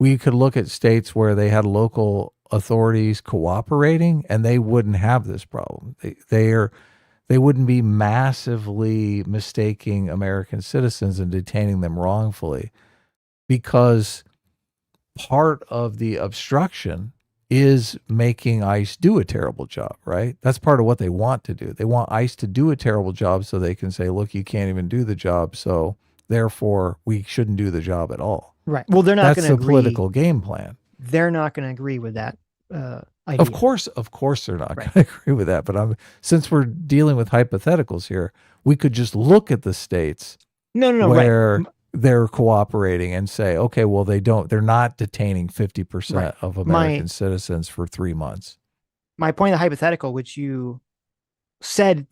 we could look at states where they had local authorities cooperating and they wouldn't have this problem. They wouldn't be massively mistaking American citizens and detaining them wrongfully, because part of the obstruction is making ICE do a terrible job, right? That's part of what they want to do. They want ICE to do a terrible job so they can say, look, you can't even do the job, so therefore we shouldn't do the job at all. Right. Well, they're not going to agree. That's the political game plan. They're not going to agree with that idea. Of course they're not going to agree with that. But since we're dealing with hypotheticals here, we could just look at the states where they're cooperating and say, okay, well, they're not detaining 50% of American citizens for 3 months. My point of the hypothetical, which you said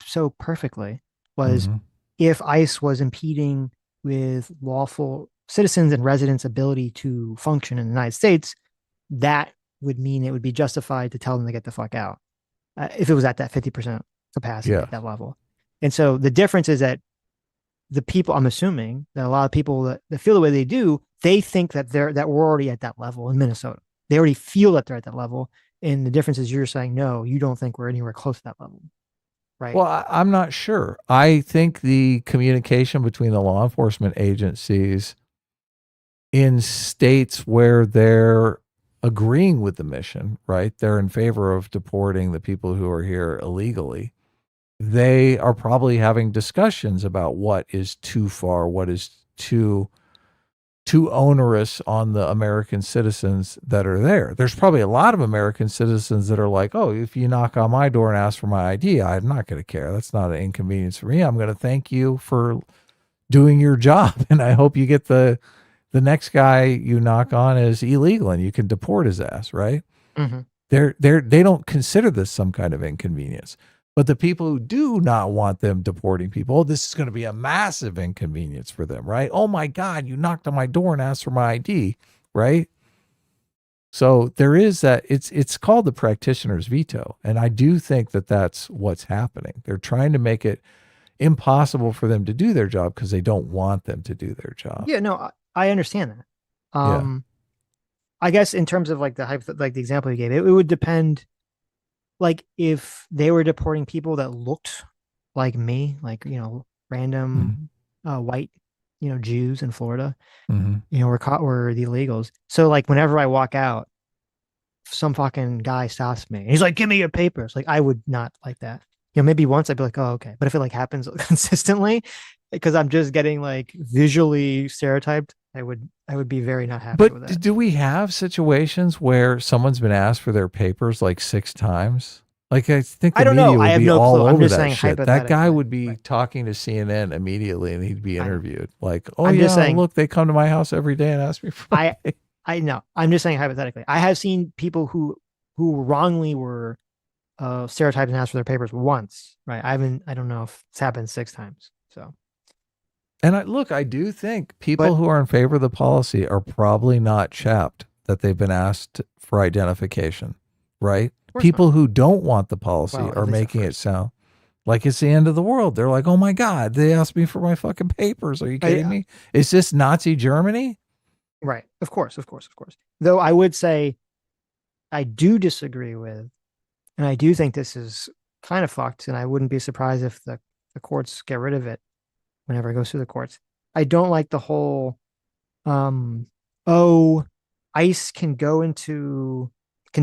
so perfectly, was if ICE was impeding with lawful citizens and residents' ability to function in the United States, that would mean it would be justified to tell them to get the fuck out if it was at that 50% capacity at that level. And so the difference is that the people, I'm assuming that a lot of people that feel the way they do, they think that we're already at that level in Minnesota. They already feel that they're at that level. And the difference is you're saying, no, you don't think we're anywhere close to that level. Right. Well, I'm not sure. I think the communication between the law enforcement agencies in states where they're agreeing with the mission, right? They're in favor of deporting the people who are here illegally. They are probably having discussions about what is too far, what is too onerous on the American citizens that are there. There's probably a lot of American citizens that are like, oh, if you knock on my door and ask for my ID, I'm not going to care. That's not an inconvenience for me. I'm going to thank you for doing your job. And I hope you get the next guy you knock on is illegal and you can deport his ass, right? Mm-hmm. They don't consider this some kind of inconvenience. But the people who do not want them deporting people, this is going to be a massive inconvenience for them, right? Oh my God, you knocked on my door and asked for my ID, right? So there is that. It's called the practitioner's veto. And I do think that that's what's happening. They're trying to make it impossible for them to do their job because they don't want them to do their job. Yeah, no, I understand that. I guess in terms of like the example you gave, it would depend. Like if they were deporting people that looked like me, like, random white, Jews in Florida, were the illegals. So like whenever I walk out, some fucking guy stops me. And he's like, give me your papers. Like I would not like that. Maybe once I'd be like, oh, okay. But if it like happens consistently, because I'm just getting like visually stereotyped, I would be very not happy with that. But do we have situations where someone's been asked for their papers like 6 times? Like I think the media would be all over that shit. That guy would be talking to CNN immediately, and he'd be interviewed. Like, oh yeah, look, they come to my house every day and ask me for. I know. I'm just saying hypothetically. I have seen people who wrongly were stereotyped and asked for their papers once. Right. I don't know if it's happened 6 times. So. And I do think people who are in favor of the policy are probably not chapped that they've been asked for identification, right? People who don't want the policy are making it sound like it's the end of the world. They're like, oh my God, they asked me for my fucking papers. Are you kidding me? Is this Nazi Germany? Right. Of course. Though I would say I do disagree with, and I do think this is kind of fucked, and I wouldn't be surprised if the courts get rid of it whenever it goes through the courts. I don't like the whole, ICE can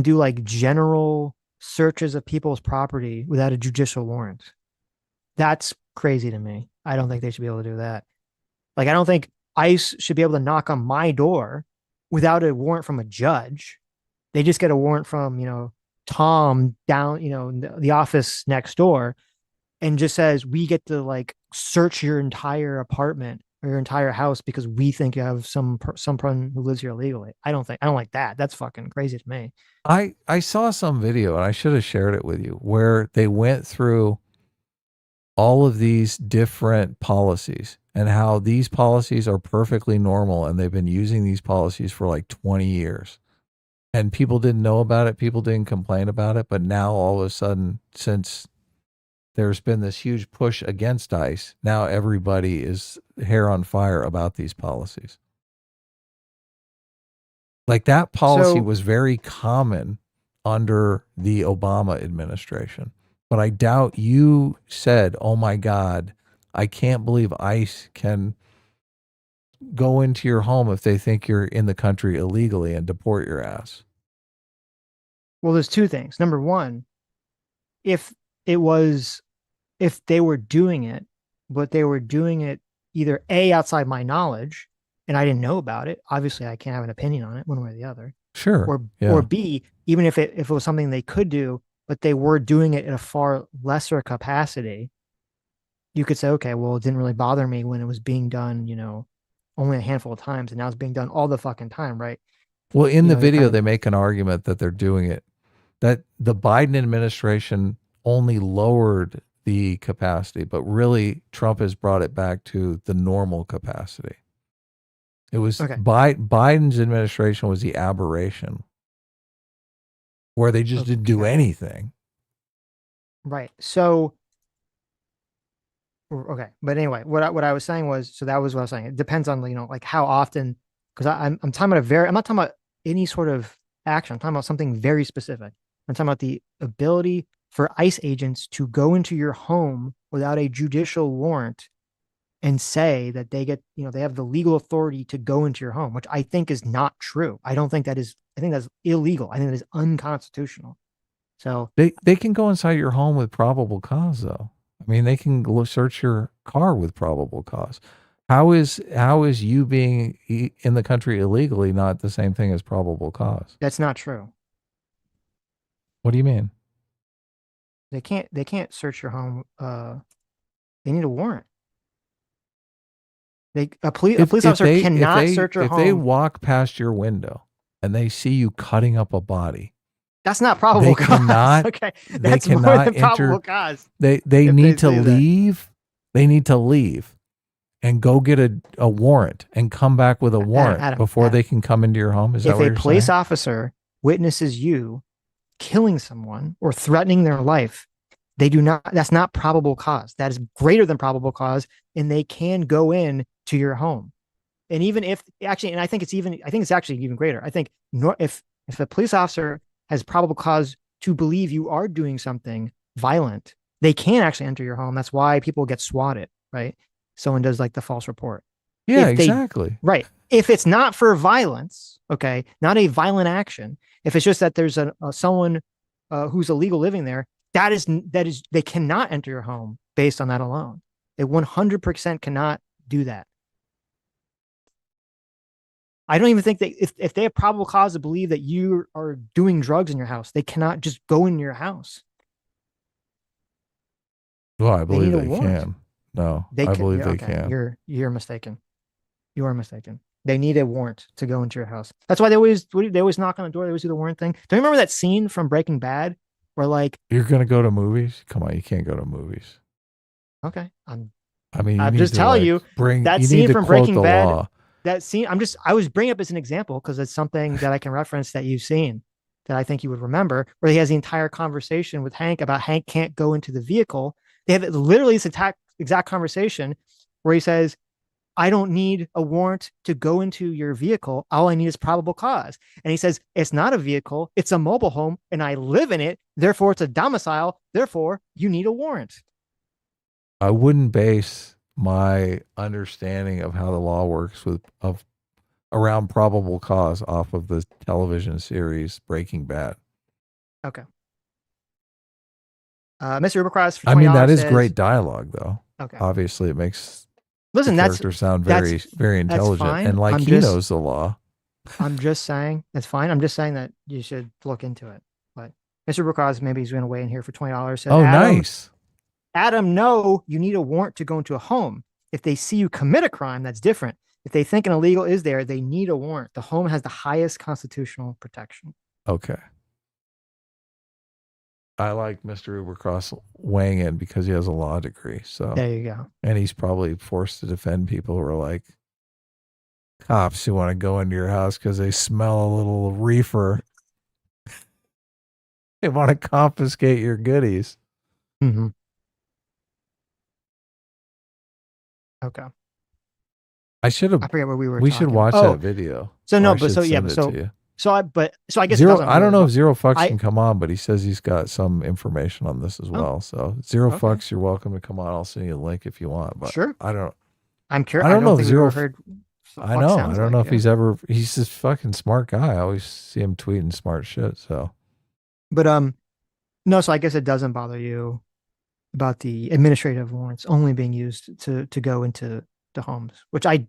do like general searches of people's property without a judicial warrant. That's crazy to me. I don't think they should be able to do that. Like, I don't think ICE should be able to knock on my door without a warrant from a judge. They just get a warrant from, Tom down, the office next door, and just says, we get to like search your entire apartment or your entire house because we think you have someone who lives here illegally. I don't like that. That's fucking crazy to me. I saw some video, and I should have shared it with you, where they went through all of these different policies and how these policies are perfectly normal, and they've been using these policies for like 20 years. and people didn't know about it. People didn't complain about it. But now all of a sudden, since there's been this huge push against ICE, now everybody is hair on fire about these policies. Like that policy was very common under the Obama administration. But I doubt you said, oh my God, I can't believe ICE can go into your home if they think you're in the country illegally and deport your ass. Well, there's two things. Number one, if they were doing it, but they were doing it either A, outside my knowledge, and I didn't know about it, obviously I can't have an opinion on it one way or the other. Sure. Or B, even if it was something they could do, but they were doing it in a far lesser capacity, you could say, okay, well, it didn't really bother me when it was being done, only a handful of times, and now it's being done all the fucking time, right? Well, in the video, they make an argument that they're doing it, that the Biden administration only lowered the capacity, but really Trump has brought it back to the normal capacity. It was Biden's administration was the aberration where they just didn't do anything. Right. So, okay. But anyway, what I was saying was, so that was what I was saying. It depends on, like how often, because I'm talking about I'm not talking about any sort of action. I'm talking about something very specific. I'm talking about the ability for ICE agents to go into your home without a judicial warrant and say that they get, they have the legal authority to go into your home, which I think is not true. I think that's illegal. I think that is unconstitutional. So they can go inside your home with probable cause, though. I mean, they can search your car with probable cause. How is you being in the country illegally not the same thing as probable cause? That's not true. What do you mean? They can't search your home. They need a warrant. A police officer cannot search your home. If they walk past your window and they see you cutting up a body, that's not probable cause. Okay, that's more than probable cause. They need to leave. They need to leave and go get a warrant and come back with a warrant before they can come into your home. Is that what you're saying? If a police officer witnesses you killing someone or threatening their life, that's not probable cause. That is greater than probable cause, and they can go in to your home. And even if actually, and I think it's actually even greater. I think if a police officer has probable cause to believe you are doing something violent, they can actually enter your home. That's why people get swatted, right? Someone does like the false report. Yeah, exactly. Right. If it's not for violence, okay, not a violent action. If it's just that there's someone who's illegal living there, that is they cannot enter your home based on that alone. They 100% cannot do that. I don't even think if they have probable cause to believe that you are doing drugs in your house, they cannot just go in your house. Well, I believe they can. No, I believe they can. You're mistaken. You are mistaken. They need a warrant to go into your house. That's why they always knock on the door. They always do the warrant thing. Do you remember that scene from Breaking Bad where like you're gonna go to movies? Come on, you can't go to movies. Okay, I'm just telling you that scene from Breaking Bad. That scene, I was bringing up as an example because it's something that I can reference that you've seen that I think you would remember, where he has the entire conversation with Hank about Hank can't go into the vehicle. They have literally this exact conversation where he says, I don't need a warrant to go into your vehicle. All I need is probable cause. And he says, it's not a vehicle. It's a mobile home and I live in it. Therefore, it's a domicile. Therefore, you need a warrant. I wouldn't base my understanding of how the law works around probable cause off of the television series Breaking Bad. Okay. Mr. Ubercross for $20 I mean, that is says, great dialogue, though. Okay. Obviously, it makes the character sound very, very intelligent. And like he knows the law. I'm just saying, that's fine. I'm just saying that you should look into it. But Mr. Ubercross, maybe he's going to weigh in here for $20. Says, nice. Adam, no, you need a warrant to go into a home. If they see you commit a crime, that's different. If they think an illegal is there, they need a warrant. The home has the highest constitutional protection. Okay. I like Mr. Ubercross weighing in because he has a law degree. So there you go. And he's probably forced to defend people who are like cops who want to go into your house because they smell a little reefer. They want to confiscate your goodies. Mm-hmm. Okay. I should have. I forget what we were. We should watch that video. So no, I but so should yeah, send but it so to you. so I guess Zero. it doesn't I don't really know if Zero Fucks I- can come on, but he says he's got some information on this as well. So Zero Okay. Fucks, you're welcome to come on. I'll send you a link if you want. But Sure. I don't. I'm curious. I don't know if think we've Zero. ever heard. I fuck know. I sounds don't like, know if yeah. he's ever. He's this fucking smart guy. I always see him tweeting smart shit. So. But no. So I guess it doesn't bother you about the administrative warrants only being used to go into the homes, which I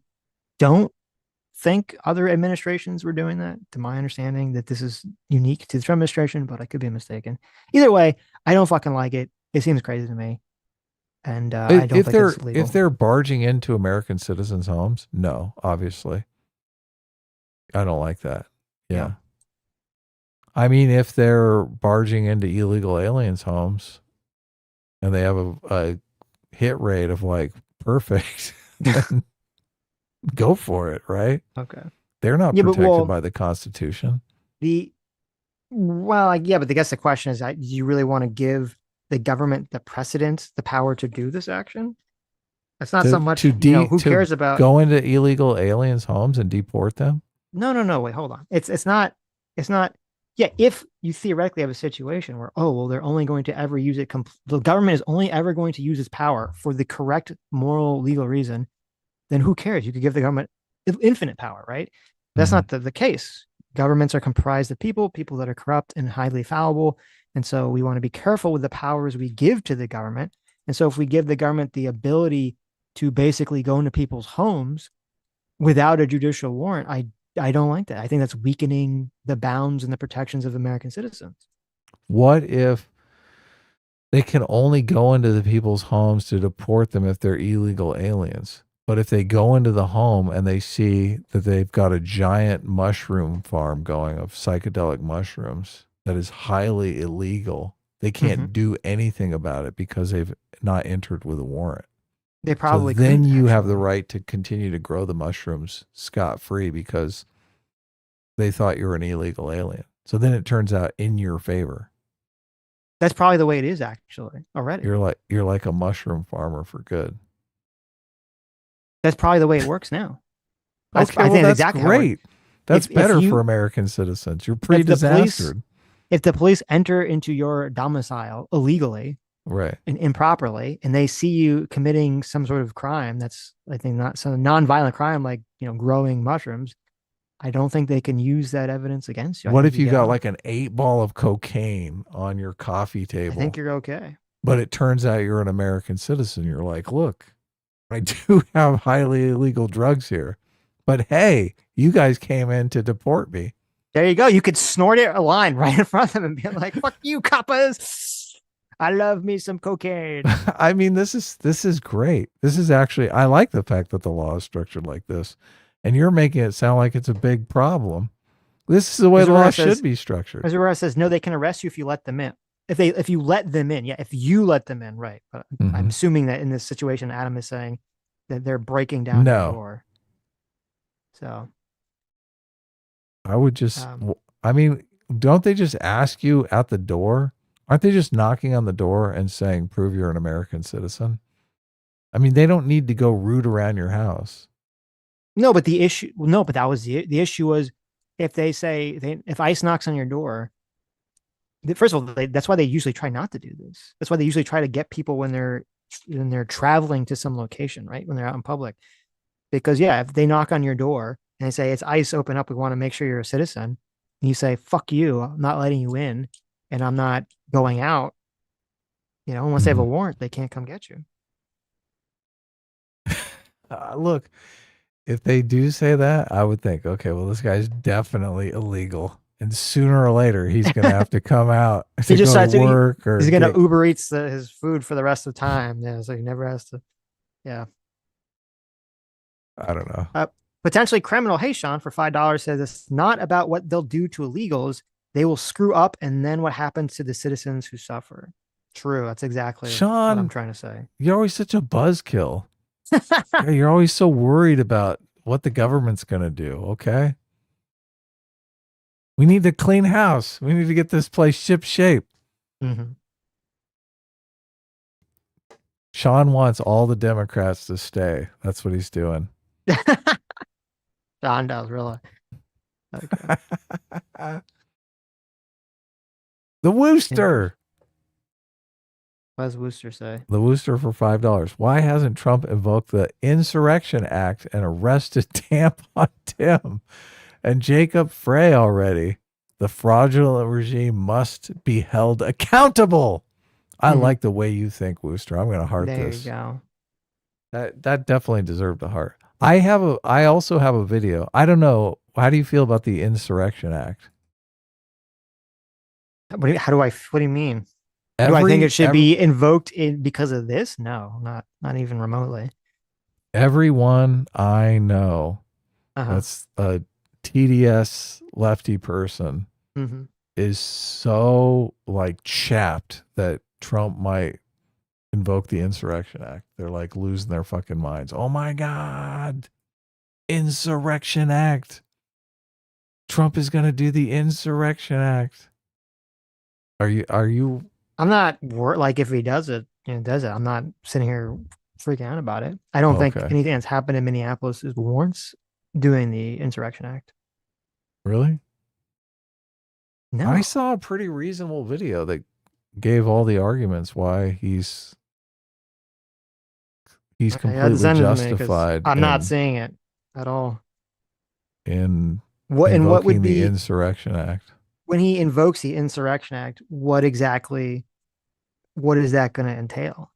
don't think other administrations were doing that. To my understanding, that this is unique to the Trump administration, but I could be mistaken. Either way, I don't fucking like it. It seems crazy to me, and I don't If think they're it's legal. if they're barging into American citizens' homes, no, obviously, I don't like that. Yeah. I mean, if they're barging into illegal aliens' homes, and they have a hit rate of like perfect, then go for it, right? Okay. They're not Yeah, but, protected well, by the Constitution. Yeah, but I guess the question is, do you really want to give the government the precedent, the power to do this action? That's not so much, who cares about go into illegal aliens' homes and deport them? No, wait, hold on. It's not, yeah, if you theoretically have a situation where, they're only going to ever use it, the government is only ever going to use its power for the correct moral, legal reason, then who cares? You could give the government infinite power, right? That's not the case. Governments are comprised of people that are corrupt and highly fallible. And so we want to be careful with the powers we give to the government. And so if we give the government the ability to basically go into people's homes without a judicial warrant, I don't like that. I think that's weakening the bounds and the protections of American citizens. What if they can only go into the people's homes to deport them if they're illegal aliens? But if they go into the home and they see that they've got a giant mushroom farm going of psychedelic mushrooms that is highly illegal, they can't do anything about it because they've not entered with a warrant. They probably so then couldn't, you have the right to continue to grow the mushrooms scot-free because they thought you were an illegal alien. So then it turns out in your favor. That's probably the way it is actually already. You're like a mushroom farmer for good. That's probably the way it works now. I think that's exactly great. That's better for American citizens. You're pre-disastered. If the police enter into your domicile illegally, right, and improperly, and they see you committing some sort of crime that's, I think, not some non-violent crime like growing mushrooms, I don't think they can use that evidence against you. What if you got like an 8-ball of cocaine on your coffee table? I think you're okay. But it turns out you're an American citizen. You're like, look, I do have highly illegal drugs here, but hey, you guys came in to deport me. There you go. You could snort it a line right in front of them and be like, fuck you, coppers. I love me some cocaine. I mean, this is great. This is actually, I like the fact that the law is structured like this, and you're making it sound like it's a big problem. This is the way the law should be structured. As Aurora says, no, they can arrest you if you let them in. If you let them in, yeah, if you let them in, right. But I'm assuming that in this situation, Adam is saying that they're breaking down the door. So I would just, I mean, don't they just ask you at the door? Aren't they just knocking on the door and saying, prove you're an American citizen? I mean, they don't need to go root around your house. No, but that was the issue was if they say, if ICE knocks on your door, first of all, that's why they usually try not to do this. That's why they usually try to get people when they're traveling to some location, right? When they're out in public. Because yeah, if they knock on your door and they say, it's ICE, open up, we want to make sure you're a citizen. And you say, fuck you, I'm not letting you in and I'm not going out. Unless they have a warrant, they can't come get you. Look, if they do say that, I would think, okay, well, this guy's definitely illegal. And sooner or later, he's going to have to come out to go to work. He's going to Uber Eats his food for the rest of the time. Yeah, so he never has to. Yeah. I don't know. Potentially criminal. Hey, Sean, for $5 says it's not about what they'll do to illegals. They will screw up, and then what happens to the citizens who suffer. True. That's exactly what I'm trying to say. You're always such a buzzkill. You're always so worried about what the government's going to do. Okay. We need to clean house. We need to get this place ship shape. Mm-hmm. Sean wants all the Democrats to stay. That's what he's doing. John does, really. Okay. The Wooster. What does Wooster say? The Wooster for $5. Why hasn't Trump invoked the Insurrection Act and arrested Tampon Tim and Jacob Frey already? The fraudulent regime must be held accountable. I like the way you think, Wooster. I'm going to heart there this. There you go. That definitely deserved a heart. I also have a video. I don't know. How do you feel about the Insurrection Act? What do you mean? Do I think it should be invoked because of this? No, not even remotely. Everyone I know that's a TDS lefty person is so like chapped that Trump might invoke the Insurrection Act. They're like losing their fucking minds. Oh my God. Insurrection Act. Trump is going to do the Insurrection Act. Are you? I'm not like if he does it, I'm not sitting here freaking out about it. I don't think anything that's happened in Minneapolis warrants doing the Insurrection Act. Really? No. I saw a pretty reasonable video that gave all the arguments why he's completely justified. I'm not seeing it at all. In what would be the Insurrection Act? When he invokes the Insurrection Act, what is that going to entail?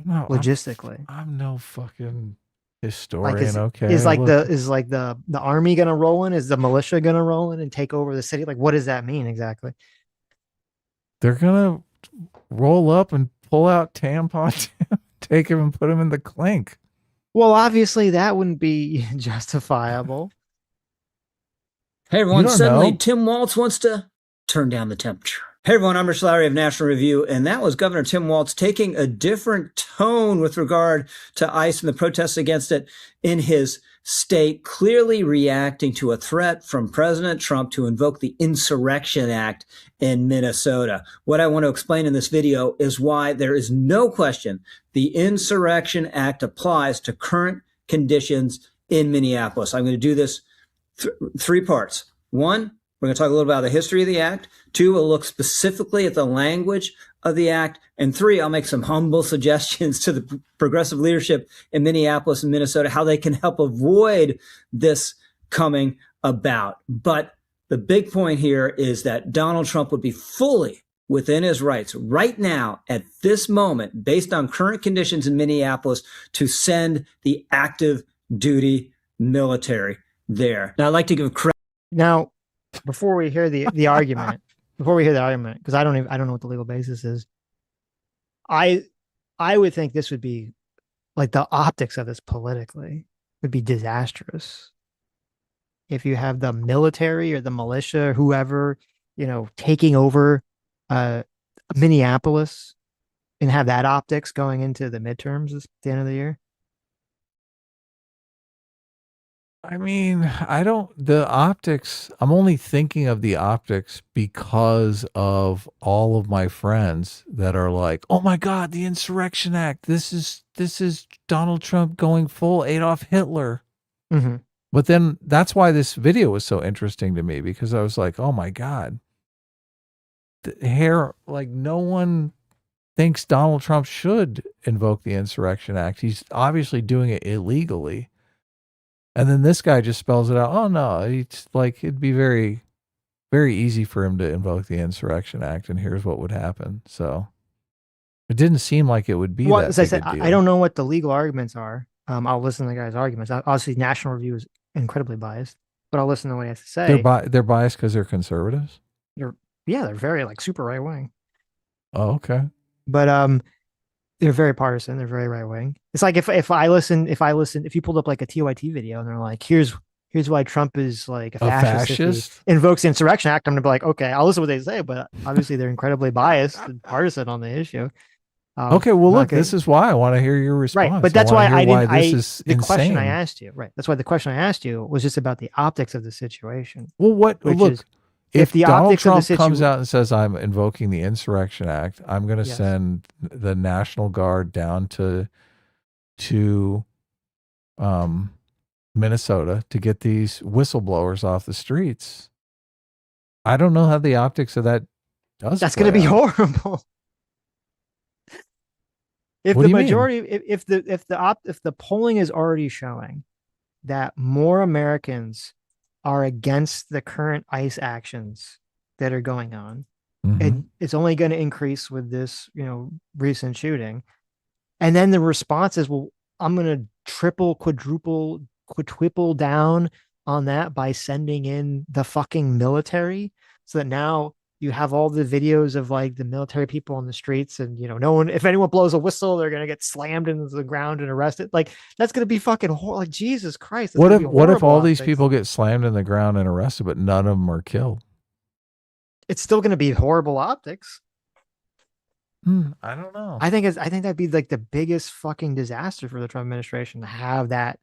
Logistically, I'm no fucking historian. Is the army going to roll in? Is the militia going to roll in and take over the city? Like, what does that mean exactly? They're gonna roll up and pull out Tampon, take him and put him in the clink. Well, obviously that wouldn't be justifiable. Hey everyone, suddenly Tim Walz wants to turn down the temperature. Hey everyone, I'm Rich Lowry of National Review, and that was Governor Tim Walz taking a different tone with regard to ICE and the protests against it in his state, clearly reacting to a threat from President Trump to invoke the Insurrection Act in Minnesota. What I want to explain in this video is why there is no question the Insurrection Act applies to current conditions in Minneapolis. I'm going to do this three parts. One, we're going to talk a little about the history of the act. Two, we'll look specifically at the language of the act. And three, I'll make some humble suggestions to the progressive leadership in Minneapolis and Minnesota, how they can help avoid this coming about. But the big point here is that Donald Trump would be fully within his rights right now at this moment, based on current conditions in Minneapolis, to send the active duty military there. Now, I'd like to give credit. Now, before we hear the argument, because I don't know what the legal basis is. I would think this would be like the optics of this politically would be disastrous. If you have the military or the militia, or whoever, taking over Minneapolis and have that optics going into the midterms at the end of the year. I mean, the optics, I'm only thinking of the optics because of all of my friends that are like, oh my God, the Insurrection Act. This is Donald Trump going full Adolf Hitler. Mm-hmm. But then that's why this video was so interesting to me, because I was like, oh my God, no one thinks Donald Trump should invoke the Insurrection Act. He's obviously doing it illegally. And then this guy just spells it out. Oh no, it's like, it'd be very, very easy for him to invoke the Insurrection Act, and here's what would happen. So it didn't seem like it would be that As I said, big a deal. I don't know what the legal arguments are. I'll listen to the guy's arguments. Obviously, National Review is incredibly biased, but I'll listen to what he has to say. They're biased because they're conservatives? They're very super right wing. Oh, okay. But they're very partisan. They're very right wing. It's like if you pulled up like a TYT video and they're like, here's why Trump is like a fascist. If he invokes the Insurrection Act, I'm gonna be like, okay, I'll listen to what they say, but obviously they're incredibly biased and partisan on the issue. Okay, well, look, this is why I want to hear your response. Right, but that's why I didn't. This is the insane. question I asked you, right? That's why the question I asked you was just about the optics of the situation. Well, look, if the Donald optics Trump of the comes out and says I'm invoking the Insurrection Act, I'm going to Yes. send the National Guard down to Minnesota to get these whistleblowers off the streets. I don't know how the optics of that does. That's going to be horrible. If What the do you mean? majority, if the polling is already showing that more Americans are against the current ICE actions that are going on, Mhm. it's only going to increase with this, recent shooting. And then the response is, well, I'm going to triple, quadruple down on that by sending in the fucking military, so that now you have all the videos of like the military people on the streets, and no one, if anyone blows a whistle, they're gonna get slammed into the ground and arrested. Like that's gonna be fucking like Jesus Christ. What if all these people get slammed in the ground and arrested, but none of them are killed? It's still gonna be horrible optics. I don't know. I think that'd be like the biggest fucking disaster for the Trump administration to have that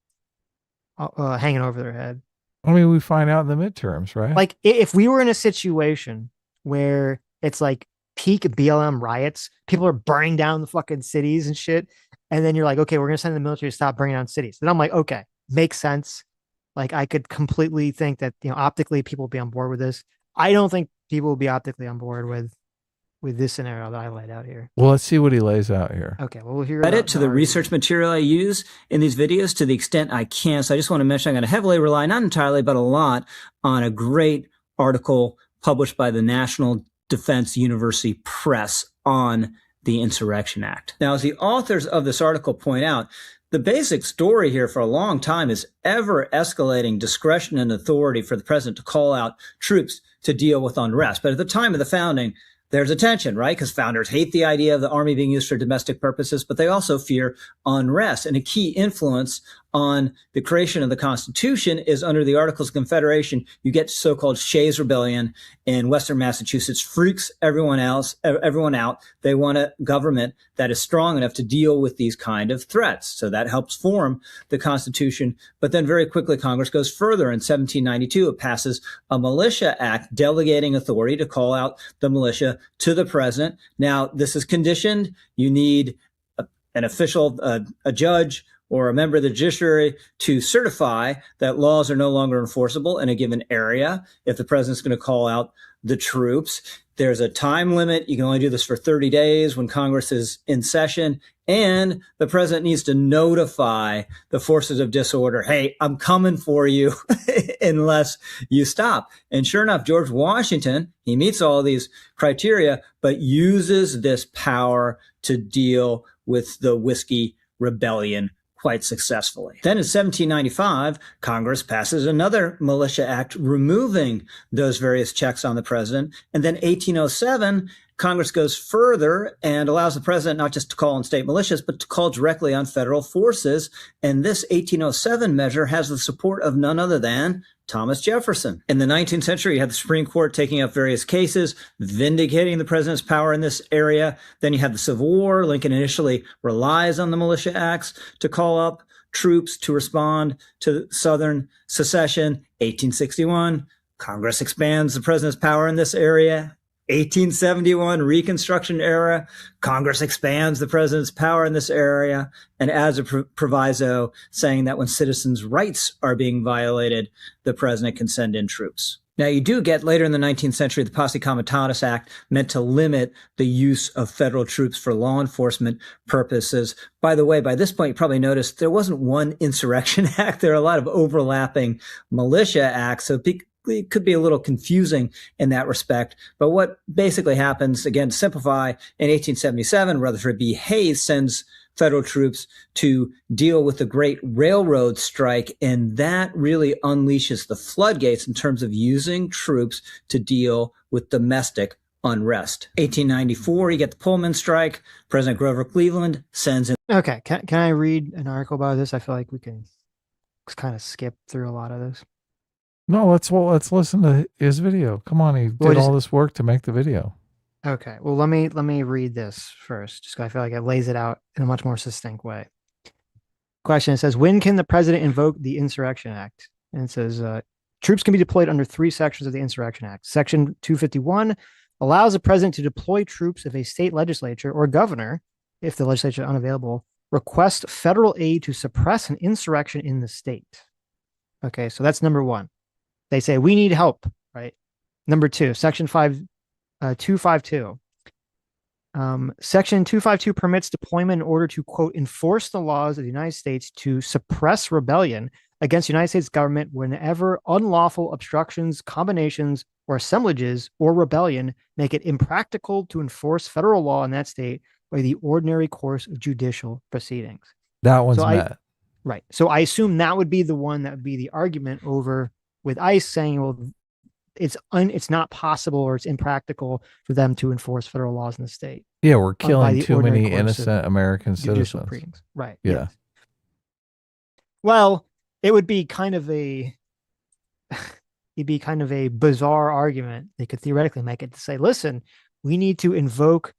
hanging over their head. I mean, we find out in the midterms, right? Like if we were in a situation where it's like peak BLM riots, people are burning down the fucking cities and shit, and then you're like, okay, we're gonna send the military to stop burning down cities. Then I'm like, okay, makes sense. Like I could completely think that optically people will be on board with this. I don't think people will be optically on board with this scenario that I laid out here. Well, let's see what he lays out here. Okay, well, we'll hear credit to the research material I use in these videos to the extent I can. So I just want to mention I'm going to heavily rely, not entirely, but a lot, on a great article published by the National Defense University Press on the Insurrection Act. Now, as the authors of this article point out, the basic story here for a long time is ever escalating discretion and authority for the president to call out troops to deal with unrest. But at the time of the founding, there's a tension, right? Because founders hate the idea of the army being used for domestic purposes, but they also fear unrest. And a key influence on the creation of the Constitution is under the Articles of Confederation, you get so-called Shays Rebellion in Western Massachusetts, freaks everyone out. They want a government that is strong enough to deal with these kind of threats. So that helps form the Constitution. But then very quickly, Congress goes further. In 1792, it passes a Militia Act delegating authority to call out the militia to the president. Now, this is conditioned. You need an official, a judge, or a member of the judiciary to certify that laws are no longer enforceable in a given area. If the president's going to call out the troops, there's a time limit. You can only do this for 30 days when Congress is in session. And the president needs to notify the forces of disorder, hey, I'm coming for you unless you stop. And sure enough, George Washington, he meets all these criteria, but uses this power to deal with the Whiskey Rebellion quite successfully. Then in 1795, Congress passes another Militia Act removing those various checks on the president. And then 1807, Congress goes further and allows the president not just to call on state militias, but to call directly on federal forces. And this 1807 measure has the support of none other than Thomas Jefferson. In the 19th century, you had the Supreme Court taking up various cases, vindicating the president's power in this area. Then you had the Civil War. Lincoln initially relies on the Militia Acts to call up troops to respond to Southern secession. 1861, Congress expands the president's power in this area. 1871, Reconstruction era, Congress expands the president's power in this area and adds a proviso saying that when citizens' rights are being violated, the president can send in troops. Now, you do get later in the 19th century, the Posse Comitatus Act meant to limit the use of federal troops for law enforcement purposes. By the way, by this point, you probably noticed there wasn't one insurrection act. There are a lot of overlapping militia acts. So it could be a little confusing in that respect. But what basically happens, again, to simplify, in 1877, Rutherford B. Hayes sends federal troops to deal with the Great Railroad Strike, and that really unleashes the floodgates in terms of using troops to deal with domestic unrest. 1894, you get the Pullman strike. President Grover Cleveland sends in. Okay, can I read an article about this? I feel like we can kind of skip through a lot of this. No, let's listen to his video. Come on, he did all this work to make the video. Okay. Well, let me read this first, just 'cause I feel like it lays it out in a much more succinct way. Question, it says, when can the president invoke the Insurrection Act? And it says, troops can be deployed under 3 sections of the Insurrection Act. Section 251 allows the president to deploy troops if a state legislature or governor, if the legislature is unavailable, request federal aid to suppress an insurrection in the state. Okay, so that's number 1. They say, we need help, right? Number 2, Section 252. Section 252 permits deployment in order to, quote, enforce the laws of the United States to suppress rebellion against the United States government whenever unlawful obstructions, combinations, or assemblages or rebellion make it impractical to enforce federal law in that state by the ordinary course of judicial proceedings. That one's met. Right. So I assume that would be the one that would be the argument over with ICE saying, well, it's not possible or it's impractical for them to enforce federal laws in the state. Yeah, we're killing too many innocent American citizens. Right. Yeah. Yes. Well, it would be kind of a bizarre argument. They could theoretically make it to say, listen, we need to invoke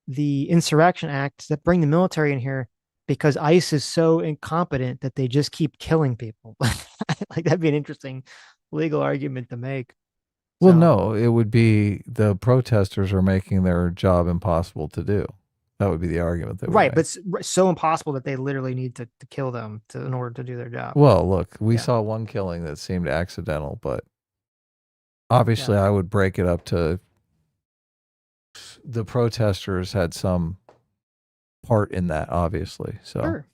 the Insurrection Act that bring the military in here because ICE is so incompetent that they just keep killing people. Like that'd be an interesting legal argument to make. Well, no, it would be the protesters are making their job impossible to do. That would be the argument. Right, but so impossible that they literally need to kill them in order to do their job. Well, look, we saw one killing that seemed accidental, but obviously I would break it up to the protesters had some part in that, obviously. So. Sure.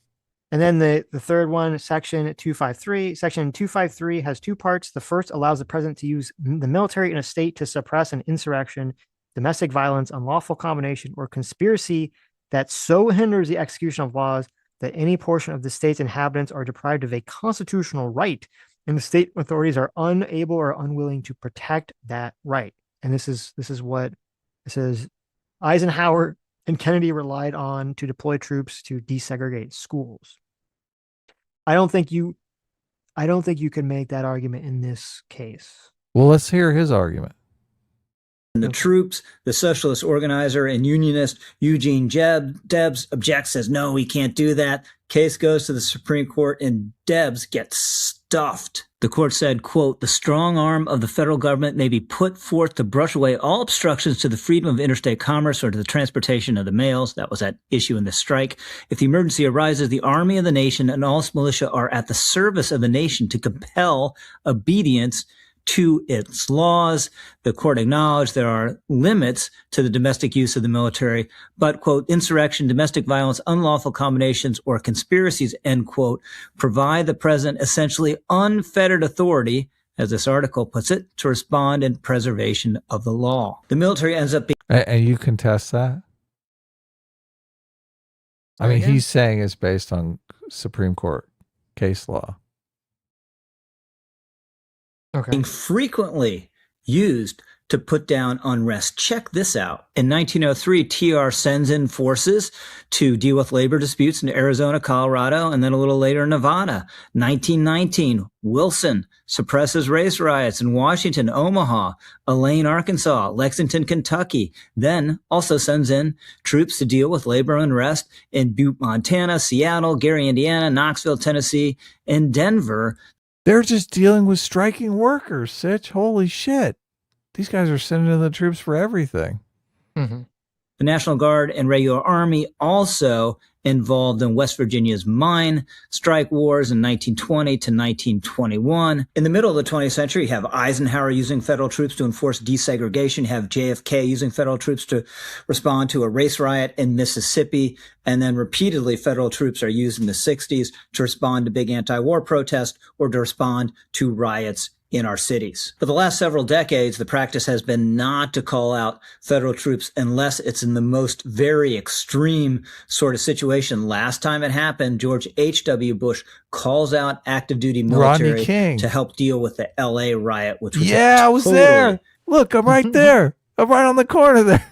And then the third one, Section 253. Section 253 has 2 parts. The first allows the president to use the military in a state to suppress an insurrection, domestic violence, unlawful combination, or conspiracy that so hinders the execution of laws that any portion of the state's inhabitants are deprived of a constitutional right, and the state authorities are unable or unwilling to protect that right. And this is what it says. Eisenhower and Kennedy relied on to deploy troops to desegregate schools. I don't think you can make that argument in this case. Well, let's hear his argument. And the troops, the socialist organizer and unionist Eugene Debs objects, says, no, he can't do that. Case goes to the Supreme Court and Debs gets stuffed. The court said, quote, the strong arm of the federal government may be put forth to brush away all obstructions to the freedom of interstate commerce or to the transportation of the mails. That was at issue in the strike. If the emergency arises, the army of the nation and all its militia are at the service of the nation to compel obedience to its laws. The court acknowledged there are limits to the domestic use of the military, but, quote, insurrection, domestic violence, unlawful combinations, or conspiracies, end quote, provide the president essentially unfettered authority, as this article puts it, to respond in preservation of the law. The military ends up being... And you contest that? I mean, he's saying it's based on Supreme Court case law. being frequently used to put down unrest. Check this out. In 1903, TR sends in forces to deal with labor disputes in Arizona, Colorado, and then a little later Nevada. 1919, Wilson suppresses race riots in Washington, Omaha, Elaine, Arkansas, Lexington, Kentucky. Then also sends in troops to deal with labor unrest in Butte, Montana, Seattle, Gary, Indiana, Knoxville, Tennessee, and Denver. They're just dealing with striking workers, Sitch. Holy shit. These guys are sending in the troops for everything. Mm-hmm. The National Guard and regular Army also involved in West Virginia's mine strike wars in 1920 to 1921. In the middle of the 20th century, you have Eisenhower using federal troops to enforce desegregation. You have JFK using federal troops to respond to a race riot in Mississippi. And then repeatedly, federal troops are used in the 60s to respond to big anti-war protests or to respond to riots in our cities. For the last several decades, the practice has been not to call out federal troops unless it's in the most very extreme sort of situation. Last time it happened, George H.W. Bush calls out active duty military to help deal with the LA riot, which was I was there. Look, I'm right there. I'm right on the corner there.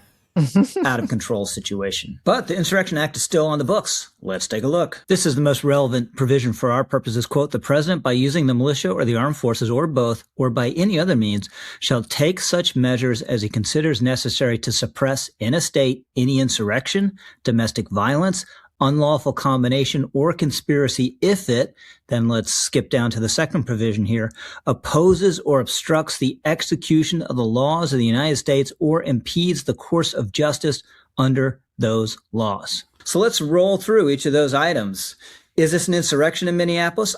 out of control situation. But the Insurrection Act is still on the books. Let's take a look. This is the most relevant provision for our purposes. Quote, the president, by using the militia or the armed forces or both, or by any other means, shall take such measures as he considers necessary to suppress in a state any insurrection, domestic violence, unlawful combination, or conspiracy if it, then let's skip down to the second provision here, opposes or obstructs the execution of the laws of the United States or impedes the course of justice under those laws. So let's roll through each of those items. Is this an insurrection in Minneapolis?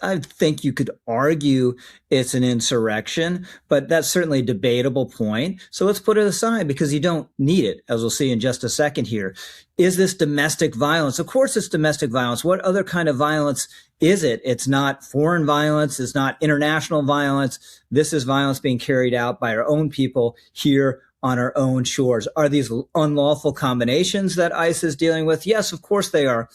I think you could argue it's an insurrection, but that's certainly a debatable point. So let's put it aside because you don't need it, as we'll see in just a second here. Is this domestic violence? Of course it's domestic violence. What other kind of violence is it? It's not foreign violence. It's not international violence. This is violence being carried out by our own people here on our own shores. Are these unlawful combinations that ICE is dealing with? Yes, of course they are.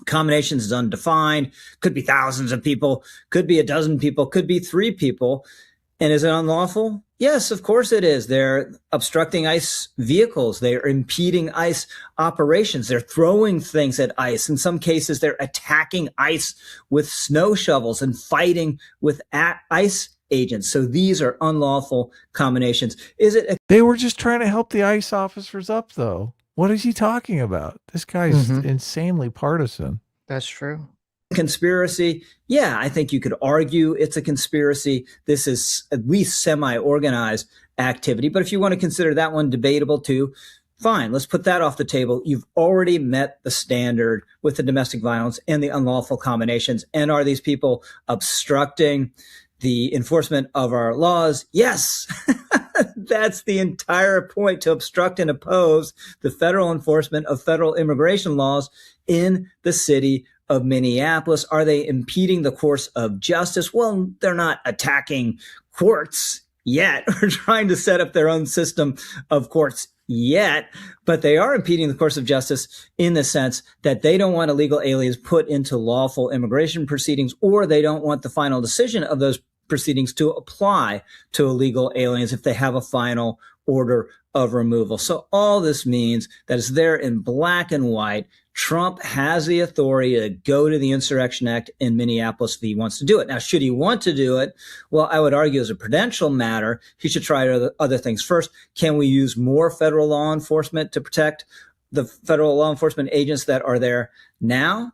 Combinations is undefined, could be thousands of people, could be a dozen people, could be 3 people. And is it unlawful? Yes, of course it is. They're obstructing ICE vehicles. They're impeding ICE operations. They're throwing things at ICE. In some cases, they're attacking ICE with snow shovels and fighting with ICE agents. So these are unlawful combinations. Is it? They were just trying to help the ICE officers up, though. What is he talking about? This guy's insanely partisan. That's true. Conspiracy. Yeah, I think you could argue it's a conspiracy. This is at least semi-organized activity. But if you want to consider that one debatable too, fine, let's put that off the table. You've already met the standard with the domestic violence and the unlawful combinations. And are these people obstructing the enforcement of our laws? Yes. That's the entire point, to obstruct and oppose the federal enforcement of federal immigration laws in the city of Minneapolis. Are they impeding the course of justice? Well, they're not attacking courts yet or trying to set up their own system of courts yet, but they are impeding the course of justice in the sense that they don't want illegal aliens put into lawful immigration proceedings, or they don't want the final decision of those proceedings to apply to illegal aliens if they have a final order of removal. So all this means that it's there in black and white. Trump has the authority to go to the Insurrection Act in Minneapolis if he wants to do it. Now, should he want to do it? Well, I would argue as a prudential matter, he should try other things. First, can we use more federal law enforcement to protect the federal law enforcement agents that are there now?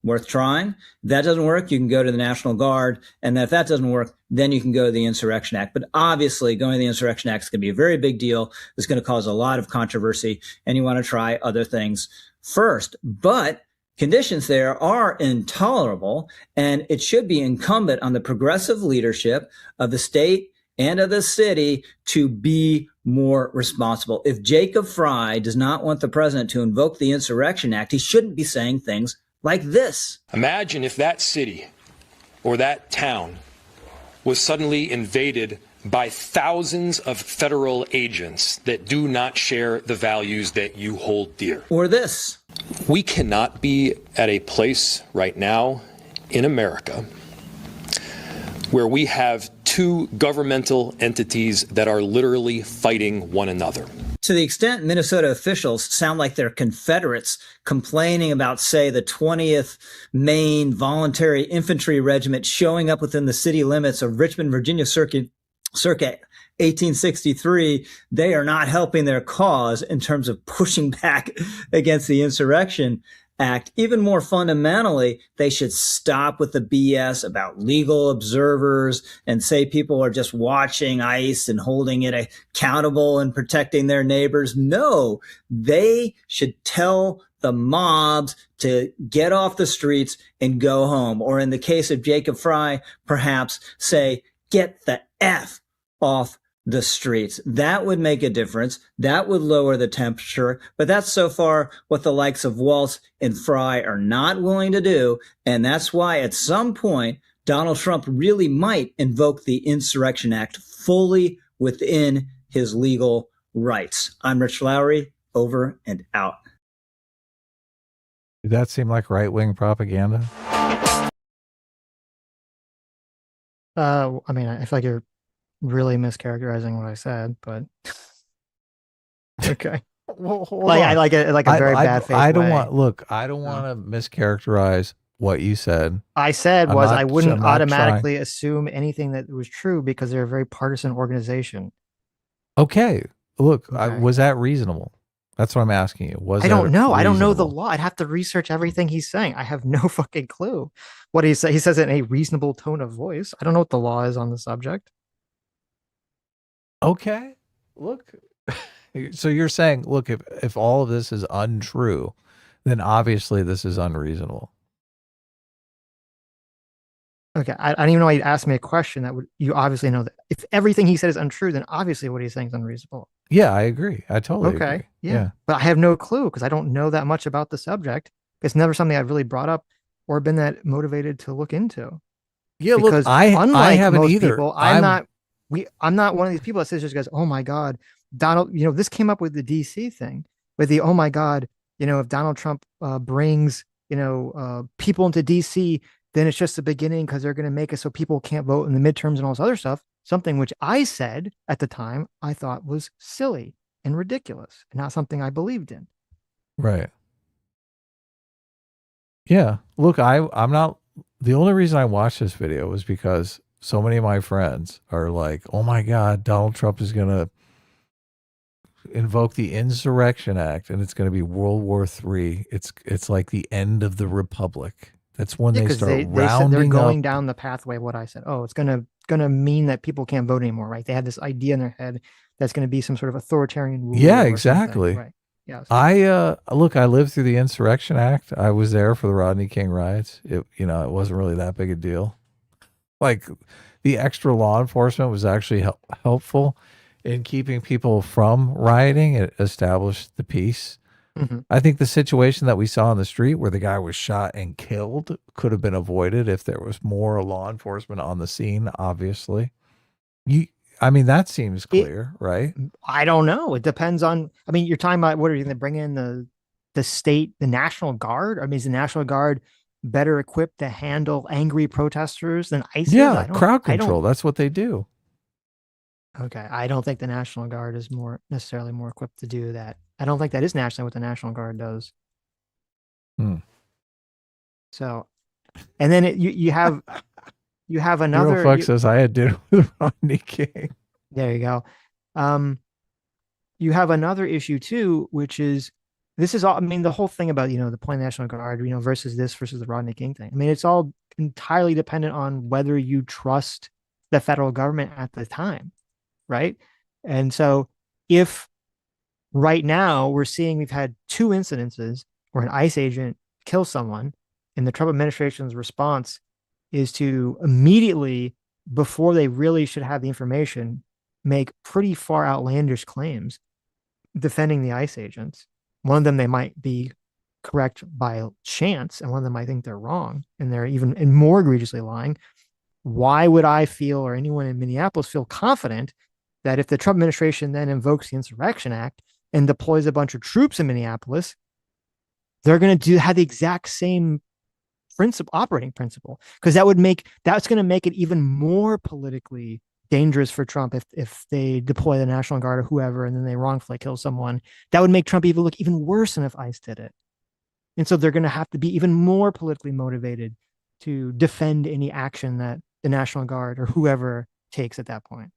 Worth trying. If that doesn't work, you can go to the National Guard. And if that doesn't work, then you can go to the Insurrection Act. But obviously, going to the Insurrection Act is going to be a very big deal. It's going to cause a lot of controversy, and you want to try other things first. But conditions there are intolerable, and it should be incumbent on the progressive leadership of the state and of the city to be more responsible. If Jacob Fry does not want the president to invoke the Insurrection Act, he shouldn't be saying things like this. Imagine if that city or that town was suddenly invaded by thousands of federal agents that do not share the values that you hold dear. Or this. We cannot be at a place right now in America where we have 2 governmental entities that are literally fighting one another. To the extent Minnesota officials sound like they're Confederates complaining about, say, the 20th Maine Voluntary Infantry Regiment showing up within the city limits of Richmond, Virginia, circa 1863, they are not helping their cause in terms of pushing back against the Insurrection Act. Even more fundamentally, they should stop with the BS about legal observers and say people are just watching ICE and holding it accountable and protecting their neighbors. No, they should tell the mobs to get off the streets and go home. Or in the case of Jacob Fry, perhaps say, get the F off the streets. That would make a difference. That would lower the temperature. But that's so far what the likes of Waltz and Fry are not willing to do. And that's why at some point, Donald Trump really might invoke the Insurrection Act fully within his legal rights. I'm Rich Lowry, over and out. Did that seem like right-wing propaganda? I mean, I feel like you're really mischaracterizing what I said, but Okay. Well, hold like on. I like a very bad faith I don't way. want look. I don't want to mischaracterize what you said. I said I'm was not- I wouldn't I'm not automatically assume anything that was true because they're a very partisan organization. Okay. Look, Okay. was that reasonable? That's what I'm asking you. Was I don't know. that I don't know the reasonable? law. I'd have to research everything he's saying. I have no fucking clue what he says. He says it in a reasonable tone of voice. I don't know what the law is on the subject. Okay. Look. So you're saying, look, if all of this is untrue, then obviously this is unreasonable. Okay, I don't even know why you asked me a question that would you obviously know that if everything he said is untrue, then obviously what he's saying is unreasonable. Yeah, I agree. I totally agree. Yeah. But I have no clue because I don't know that much about the subject. It's never something I've really brought up or been that motivated to look into. Yeah, because look, I haven't most either. people, I'm not one of these people that says just goes, oh my God, Donald, this came up with the DC thing with the, oh my God, if Donald Trump brings, people into DC, then it's just the beginning because they're going to make it so people can't vote in the midterms and all this other stuff. Something which I said at the time I thought was silly and ridiculous and not something I believed in. Right. Yeah. Look, I'm not, the only reason I watched this video was because so many of my friends are like, oh my God, Donald Trump is going to invoke the Insurrection Act and it's going to be World War III. It's like the end of the Republic. That's when they start they rounding said they're going up. down the pathway of what I said. Oh, it's gonna mean that people can't vote anymore, right? They had this idea in their head that's gonna be some sort of authoritarian rule. Yeah, or exactly. right. Yes. I look, I lived through the Insurrection Act. I was there for the Rodney King riots. It wasn't really that big a deal. Like the extra law enforcement was actually helpful in keeping people from rioting. It established the peace. Mm-hmm. I think the situation that we saw on the street where the guy was shot and killed could have been avoided if there was more law enforcement on the scene, obviously. That seems clear, right? I don't know. It depends on, you're talking about what are you going to bring in the state, the National Guard? Is the National Guard better equipped to handle angry protesters than ICE? Yeah, crowd control. That's what they do. Okay. I don't think the National Guard is necessarily more equipped to do that. I don't think that is nationally what the National Guard does. So, and then you have another. Fuck says I had dinner with Rodney King. There you go. You have another issue too, which is this is all. The whole thing about the point National Guard, versus the Rodney King thing. It's all entirely dependent on whether you trust the federal government at the time, right? And so, if right now we've had 2 incidences where an ICE agent kills someone, and the Trump administration's response is to immediately, before they really should have the information, make pretty far outlandish claims defending the ICE agents. One of them, they might be correct by chance, and one of them I think they're wrong, and they're even more egregiously lying. Why would I feel, or anyone in Minneapolis feel confident that if the Trump administration then invokes the Insurrection Act and deploys a bunch of troops in Minneapolis, they're going to have the exact same operating principle? Because that's going to make it even more politically dangerous for Trump if they deploy the National Guard or whoever, and then they wrongfully kill someone. That would make Trump look even worse than if ICE did it. And so they're going to have to be even more politically motivated to defend any action that the National Guard or whoever takes at that point.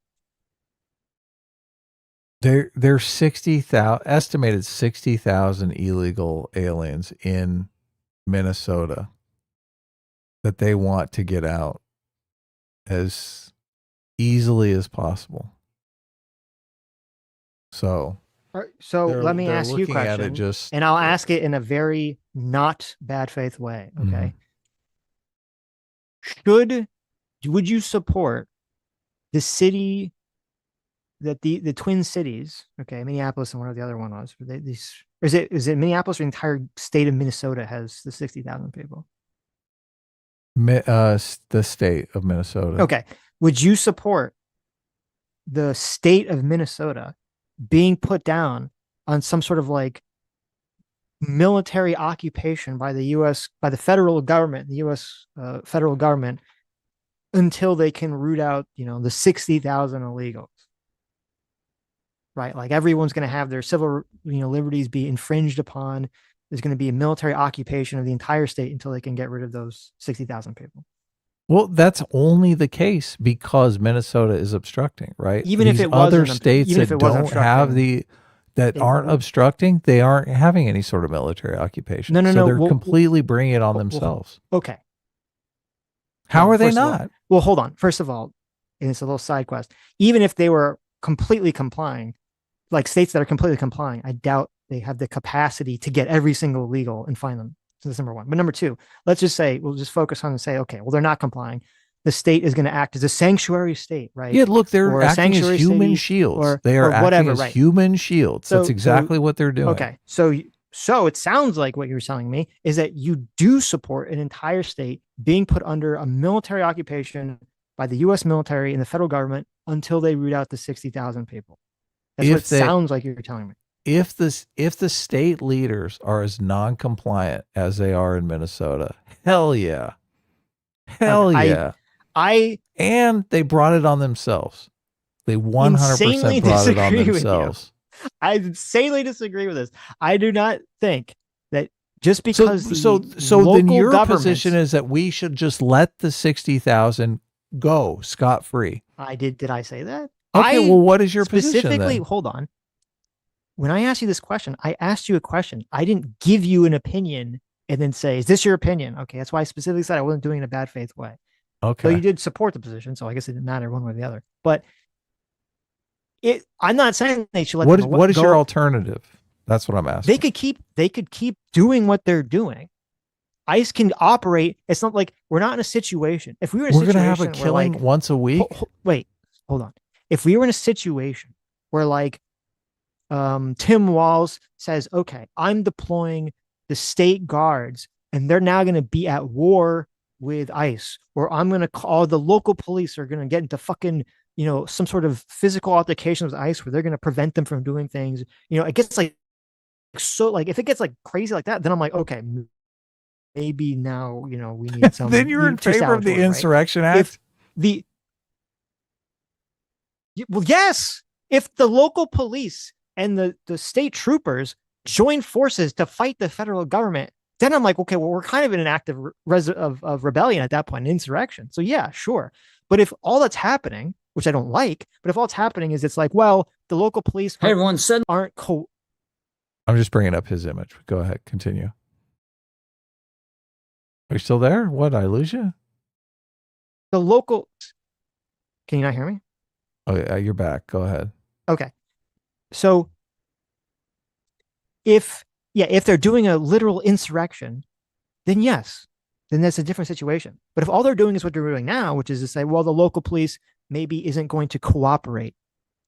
There's 60,000 estimated 60,000 illegal aliens in Minnesota that they want to get out as easily as possible. So let me ask you a question, and I'll ask it in a very not bad faith way. Okay. Mm-hmm. Would you support the city that the Twin Cities, okay, Minneapolis and whatever the other one was, is it Minneapolis or the entire state of Minnesota has the 60,000 people? The state of Minnesota. Okay. Would you support the state of Minnesota being put down on some sort of military occupation by the U.S., by the federal government, the U.S. Federal government, until they can root out, the 60,000 illegals? right? Like everyone's going to have their civil, liberties be infringed upon. There's going to be a military occupation of the entire state until they can get rid of those 60,000 people. Well, that's only the case because Minnesota is obstructing, right? Even These if it other wasn't, states even if that it wasn't don't have obstructing, that aren't obstructing, they aren't having any sort of military occupation. No. So they're completely bringing it on themselves. Okay. How are they first of all- not? well, hold on. First of all, and it's a little side quest. Even if they were completely complying, like states that are completely complying, I doubt they have the capacity to get every single illegal and find them. So that's number one. But number two, let's just say, we'll just focus on and say, okay, well, they're not complying. The state is going to act as a sanctuary state, right? Yeah, look, they're Or a acting as sanctuary human city, shields. They are or acting whatever, as right? human shields. That's exactly what they're doing. Okay. So it sounds like what you're telling me is that you do support an entire state being put under a military occupation by the U.S. military and the federal government until they root out the 60,000 people. That's what it sounds like you're telling me. If the state leaders are as non-compliant as they are in Minnesota, hell yeah. And they brought it on themselves. They 100% brought it on themselves. I insanely disagree with this. I do not think that just because so then your position is that we should just let the 60,000 go scot-free. Did I say that? Okay, well, what is your position specifically? then? Hold on. When I asked you this question, I asked you a question. I didn't give you an opinion and then say, "Is this your opinion?" Okay, that's why I specifically said I wasn't doing it in a bad faith way. Okay. So you did support the position, so I guess it didn't matter one way or the other. But I'm not saying they should let them What is your alternative? That's what I'm asking. They could keep doing what they're doing. ICE can operate. It's not like we're not in a situation. If we were in a situation going to have a killing once a week. Wait, hold on. If we were in a situation where like Tim Walz says, okay, I'm deploying the state guards and they're now going to be at war with ICE, or I'm going to call the local police are going to get into fucking, some sort of physical altercation with ICE where they're going to prevent them from doing things. It gets like, so like, if it gets like crazy like that, then I'm like, okay, maybe now, we need some. Then you're in favor of the Insurrection Act? Well, yes. If the local police and the state troopers join forces to fight the federal government, then I'm like, okay, well, we're kind of in an act of rebellion at that point, an insurrection. So yeah, sure. But if all that's happening, which I don't like, but if all that's happening is it's like, well, the local police aren't I'm just bringing up his image. Go ahead, continue. Are you still there? What, did I lose you? The local, can you not hear me? Oh yeah, you're back. Go ahead. Okay. So if they're doing a literal insurrection, then yes, then that's a different situation. But if all they're doing is what they're doing now, which is to say, well, the local police maybe isn't going to cooperate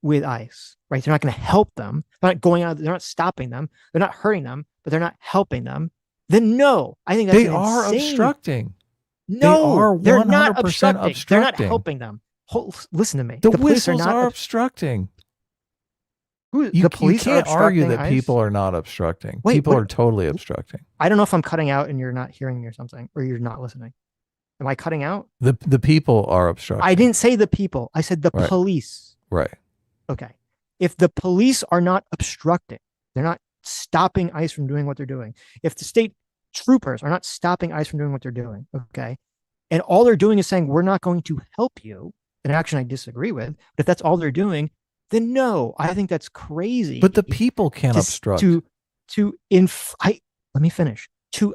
with ICE, right? They're not going to help them. They're not going out. They're not stopping them. They're not hurting them, but they're not helping them. Then no, I think that's they are obstructing. No, they're not 100% obstructing. They're not helping them. Listen to me. The police whistles are obstructing. The police you can't argue that ICE? people are not obstructing. Wait, people what? are totally obstructing. I don't know if I'm cutting out and you're not hearing me or something, or you're not listening. Am I cutting out? The people are obstructing. I didn't say the people. I said the police. Right. Okay. If the police are not obstructing, they're not stopping ICE from doing what they're doing. If the state troopers are not stopping ICE from doing what they're doing, okay, and all they're doing is saying, we're not going to help you, an action I disagree with, but if that's all they're doing, then no, I think that's crazy. But the people can't obstruct. Let me finish.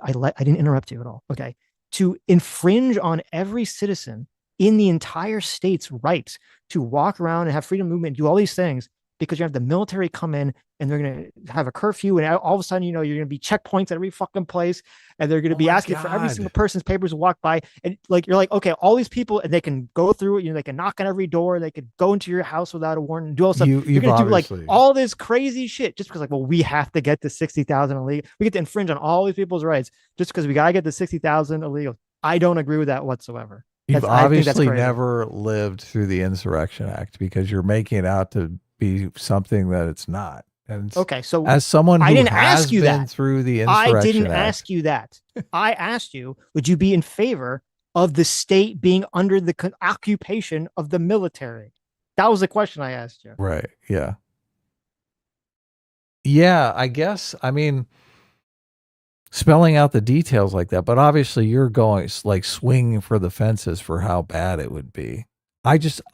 I didn't interrupt you at all. Okay. To infringe on every citizen in the entire state's rights to walk around and have freedom of movement, do all these things, because you have the military come in and they're going to have a curfew, and all of a sudden, you're going to be checkpoints at every fucking place, and they're going to be asking for every single person's papers to walk by, and like you're like, okay, all these people, and they can go through it, they can knock on every door, they could go into your house without a warrant and do all stuff. You're going to do like all this crazy shit just because, like, well, we have to get to 60,000 illegal. We get to infringe on all these people's rights just because we got to get to 60,000 illegal. I don't agree with that whatsoever. You've obviously never lived through the Insurrection Act because you're making it out to be something that it's not. And okay, so as someone who I didn't has ask you been that. through the Insurrection I didn't Act, ask you that. I asked you, would you be in favor of the state being under the occupation of the military? That was the question I asked you. right? Yeah. Yeah, I guess. I mean, spelling out the details like that, but obviously you're going like swinging for the fences for how bad it would be.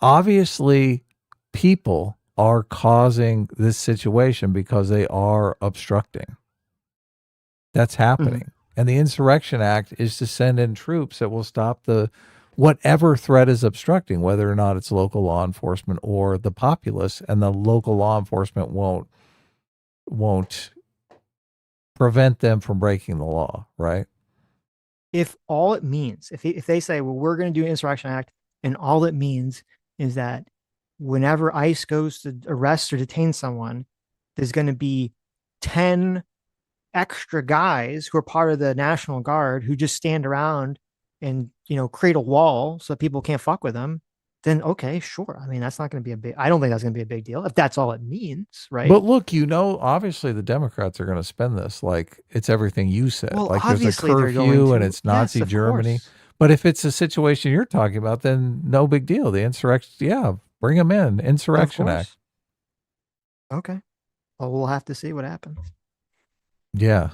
Obviously people are causing this situation because they are obstructing. That's happening. Mm-hmm. And the Insurrection Act is to send in troops that will stop the whatever threat is obstructing, whether or not it's local law enforcement or the populace, and the local law enforcement won't prevent them from breaking the law, right? If all it means, if they say, well, we're going to do an Insurrection Act, and all it means is that whenever ICE goes to arrest or detain someone, there's going to be 10 extra guys who are part of the National Guard who just stand around and, create a wall so people can't fuck with them, then okay, sure. I mean, that's not going to be I don't think that's going to be a big deal if that's all it means, right? But look, obviously the Democrats are going to spend this like it's everything you said. Well, like there's a obviously they're going curfew to. and it's Nazi Yes, of Germany. course. But if it's a situation you're talking about, then no big deal. The insurrection, yeah, bring them in. Insurrection Act. Okay. Well, we'll have to see what happens. Yeah.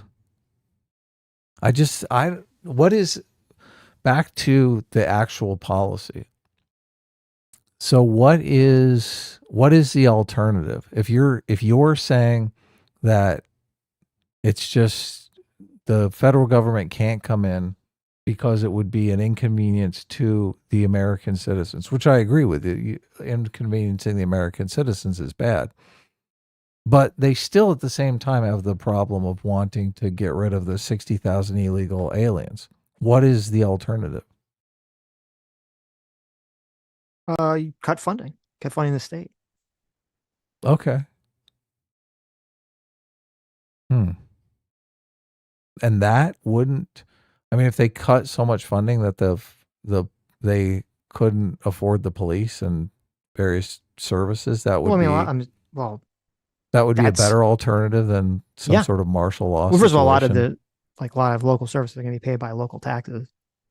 What is back to the actual policy? So what is the alternative? If you're saying that it's just the federal government can't come in because it would be an inconvenience to the American citizens, which I agree with you. Inconveniencing the American citizens is bad. But they still at the same time have the problem of wanting to get rid of the 60,000 illegal aliens. What is the alternative? You cut funding the state. Okay. And that wouldn't, I mean, if they cut so much funding that they couldn't afford the police and various services, that would that would be a better alternative than some sort of martial law. Well, first of all, a lot of local services are going to be paid by local taxes.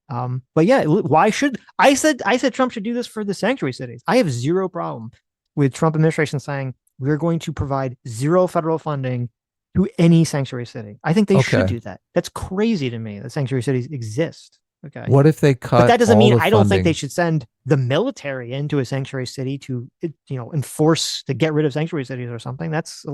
But yeah, why should I said Trump should do this for the sanctuary cities. I have zero problem with Trump administration saying we're going to provide zero federal funding to any sanctuary city. I think they should do that. That's crazy to me that sanctuary cities exist. Okay. What if they cut? But that doesn't mean I don't think funding? they should send the military into a sanctuary city to, enforce to get rid of sanctuary cities or something. That's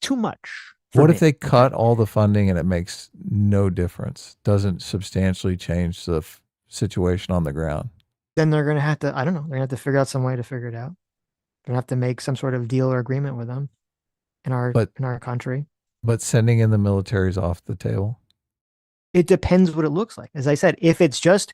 too much. What if they cut all the funding and it makes no difference? Doesn't substantially change the situation on the ground? Then they're going to have to, I don't know, they're going to have to figure out some way to figure it out. They're going to have to make some sort of deal or agreement with them in our country. But sending in the military is off the table? It depends what it looks like. As I said, if it's just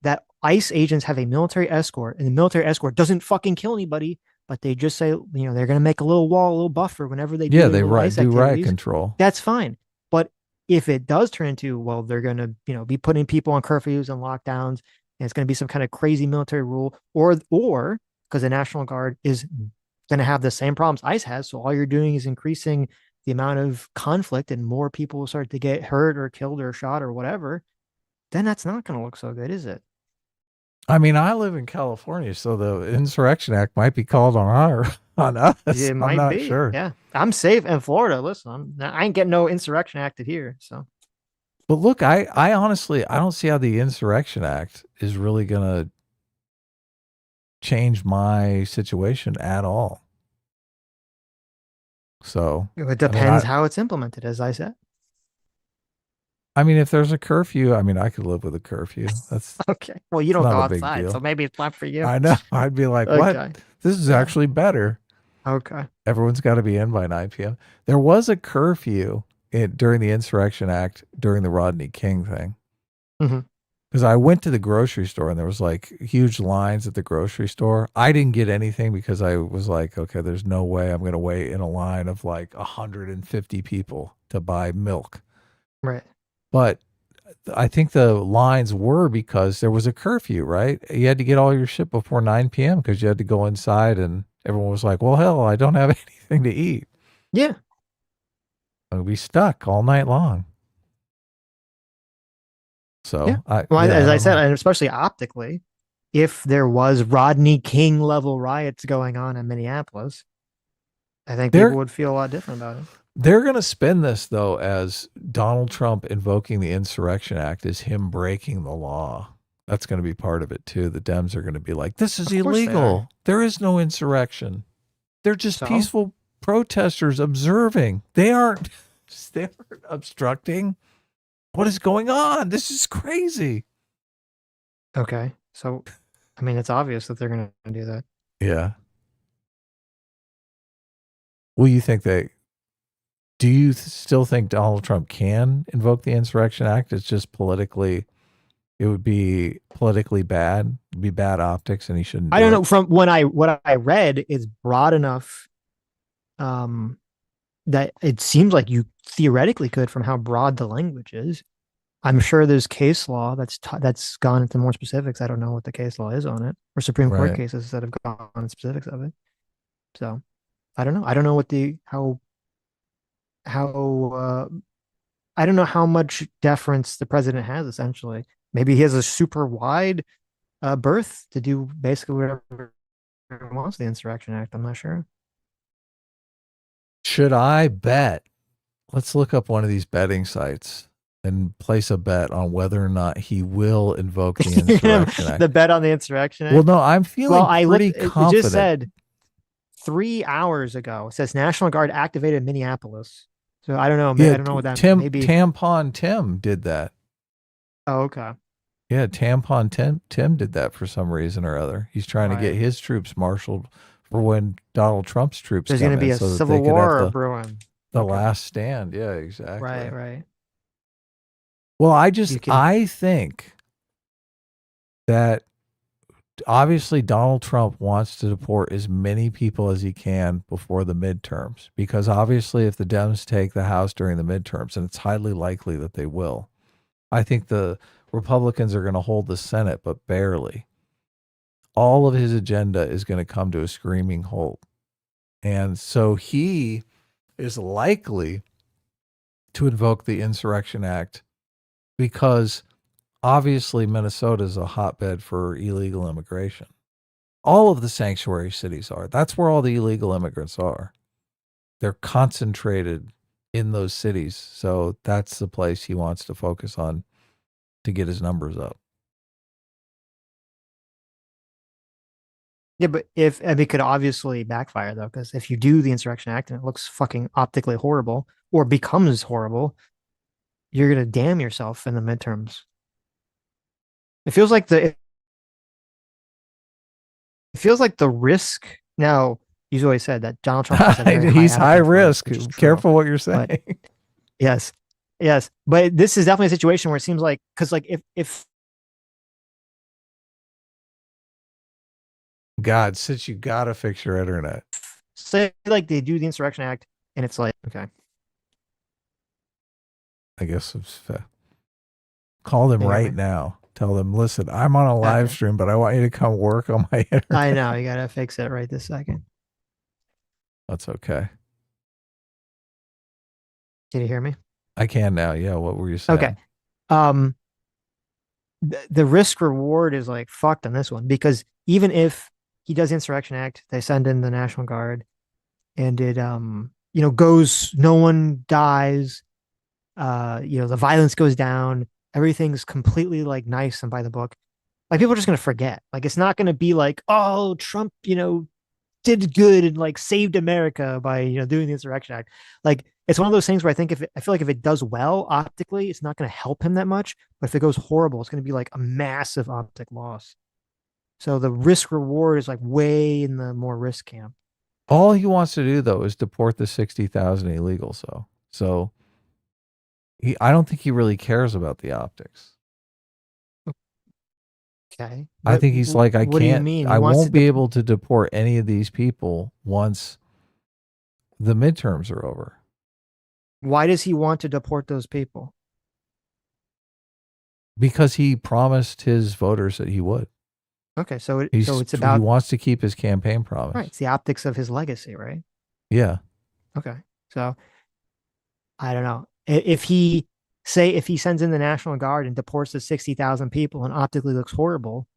that ICE agents have a military escort and the military escort doesn't fucking kill anybody, but they just say, they're going to make a little wall, a little buffer whenever they do. Yeah, they do riot control. That's fine. But if it does turn into, well, they're going to, be putting people on curfews and lockdowns, and it's going to be some kind of crazy military rule, or because the National Guard is going to have the same problems ICE has, so all you're doing is increasing the amount of conflict and more people will start to get hurt or killed or shot or whatever, then that's not going to look so good, is it? I mean, I live in California, so the Insurrection Act might be called on us. It might I'm not be. sure. Yeah, I'm safe in Florida. Listen, I ain't getting no insurrection acted here. So, but look, I honestly don't see how the Insurrection Act is really gonna change my situation at all. So it depends how it's implemented, as I said. I mean, if there's a curfew, I could live with a curfew. That's okay. Well, you don't go outside, so maybe it's not for you. I know. I'd be like, what? This is actually better. Okay. Everyone's got to be in by 9 p.m. There was a curfew during the Insurrection Act during the Rodney King thing. Because I went to the grocery store and there was like huge lines at the grocery store. I didn't get anything because I was like, okay, there's no way I'm going to wait in a line of like 150 people to buy milk. Right. But I think the lines were because there was a curfew, right? You had to get all your shit before 9 p.m. because you had to go inside, and everyone was like, well, hell, I don't have anything to eat. Yeah. I'll be stuck all night long. So, yeah. As I said, and especially optically, if there was Rodney King level riots going on in Minneapolis, I think people would feel a lot different about it. They're going to spin this, though, as Donald Trump invoking the Insurrection Act is him breaking the law. That's going to be part of it, too. The Dems are going to be like, this is illegal. There is no insurrection. They're just peaceful protesters observing. They aren't obstructing. What is going on? This is crazy. Okay. So, I mean, it's obvious that they're going to do that. Yeah. Well, do you still think Donald Trump can invoke the Insurrection Act? It's just it would be politically bad. It'd be bad optics, and he shouldn't. I don't know. From what I read, is broad enough that it seems like you theoretically could, from how broad the language is. I'm sure there's case law that's gone into more specifics. I don't know what the case law is on it, or Supreme Court cases that have gone on specifics of it. So I don't know. I don't know what I don't know how much deference the president has, essentially. Maybe he has a super wide berth to do basically whatever he wants, the Insurrection Act. I'm not sure. Should I bet? Let's look up one of these betting sites and place a bet on whether or not he will invoke the Insurrection Act. The bet on the Insurrection Act? Well, no, I'm feeling pretty confident. It just said 3 hours ago. It says National Guard activated in Minneapolis. So I don't know. I don't know what that means. Maybe Tampon Tim did that. Oh, okay. Yeah, Tampon Tim did that for some reason or other. He's trying to get his troops marshaled for when Donald Trump's troops There's going to be a civil war brewing. The last stand. Yeah, exactly. Right. Well, I think that obviously Donald Trump wants to deport as many people as he can before the midterms, because obviously if the Dems take the House during the midterms, and it's highly likely that they will, I think the Republicans are going to hold the Senate, but barely. All of his agenda is going to come to a screaming halt. And so he is likely to invoke the Insurrection Act because obviously Minnesota is a hotbed for illegal immigration. All of the sanctuary cities are. That's where all the illegal immigrants are. They're concentrated in those cities. So that's the place he wants to focus on to get his numbers up. Yeah, but it could obviously backfire, though, because if you do the Insurrection Act and it looks fucking optically horrible or becomes horrible, you're going to damn yourself in the midterms. It feels like the risk. Now, you've always said that Donald Trump is he's high risk. Careful what you're saying. But, yes. But this is definitely a situation where it seems like, because like if God, since you gotta fix your internet. Say like they do the Insurrection Act and it's like, okay. I guess it's fair. Call them right now. Tell them, listen, I'm on a live stream, but I want you to come work on my internet. I know, you gotta fix it right this second. That's okay. Can you hear me? I can now. Yeah, what were you saying? Okay. The risk reward is like fucked on this one, because even if he does the Insurrection Act, they send in the National Guard, and it goes, no one dies, the violence goes down, everything's completely like nice and by the book. Like people are just gonna forget. Like it's not gonna be like, oh, Trump, did good and like saved America by doing the Insurrection Act. Like it's one of those things where I feel like if it does well optically, it's not going to help him that much. But if it goes horrible, it's going to be like a massive optic loss. So the risk reward is like way in the more risk camp. All he wants to do though is deport the 60,000 illegals. So I don't think he really cares about the optics. Okay. I think he's like, I won't be able to deport any of these people once the midterms are over. Why does he want to deport those people? Because he promised his voters that he would. Okay, so it's about, he wants to keep his campaign promise. Right, it's the optics of his legacy, right? Yeah. Okay, so I don't know if he sends in the National Guard and deports the 60,000 people and optically looks horrible,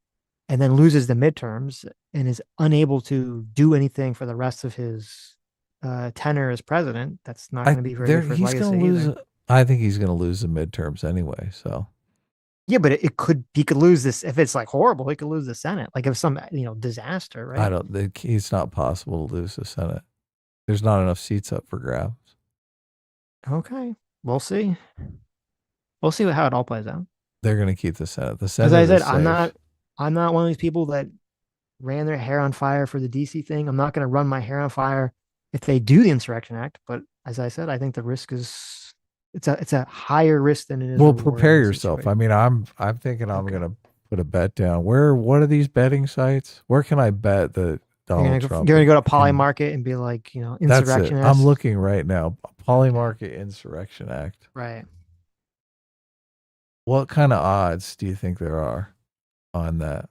and then loses the midterms and is unable to do anything for the rest of his tenure as president, that's not going to be very good for his legacy either. I think he's going to lose the midterms anyway. So yeah, but he could lose this if it's like horrible. He could lose the Senate, like if some disaster, right? I don't think it's not possible to lose the Senate. There's not enough seats up for grabs. Okay, we'll see. We'll see how it all plays out. They're going to keep the Senate. The Senate. As I said, I'm not one of these people that ran their hair on fire for the DC thing. I'm not going to run my hair on fire if they do the Insurrection Act. But as I said, I think the risk is it's a higher risk than it is. Well, prepare yourself. I mean, I'm thinking I'm going to put a bet down. What are these betting sites? Where can I bet that Donald Trump? You're going to go to Polymarket and be like, Insurrection Act. I'm looking right now. Polymarket Insurrection Act. Right. What kind of odds do you think there are on that?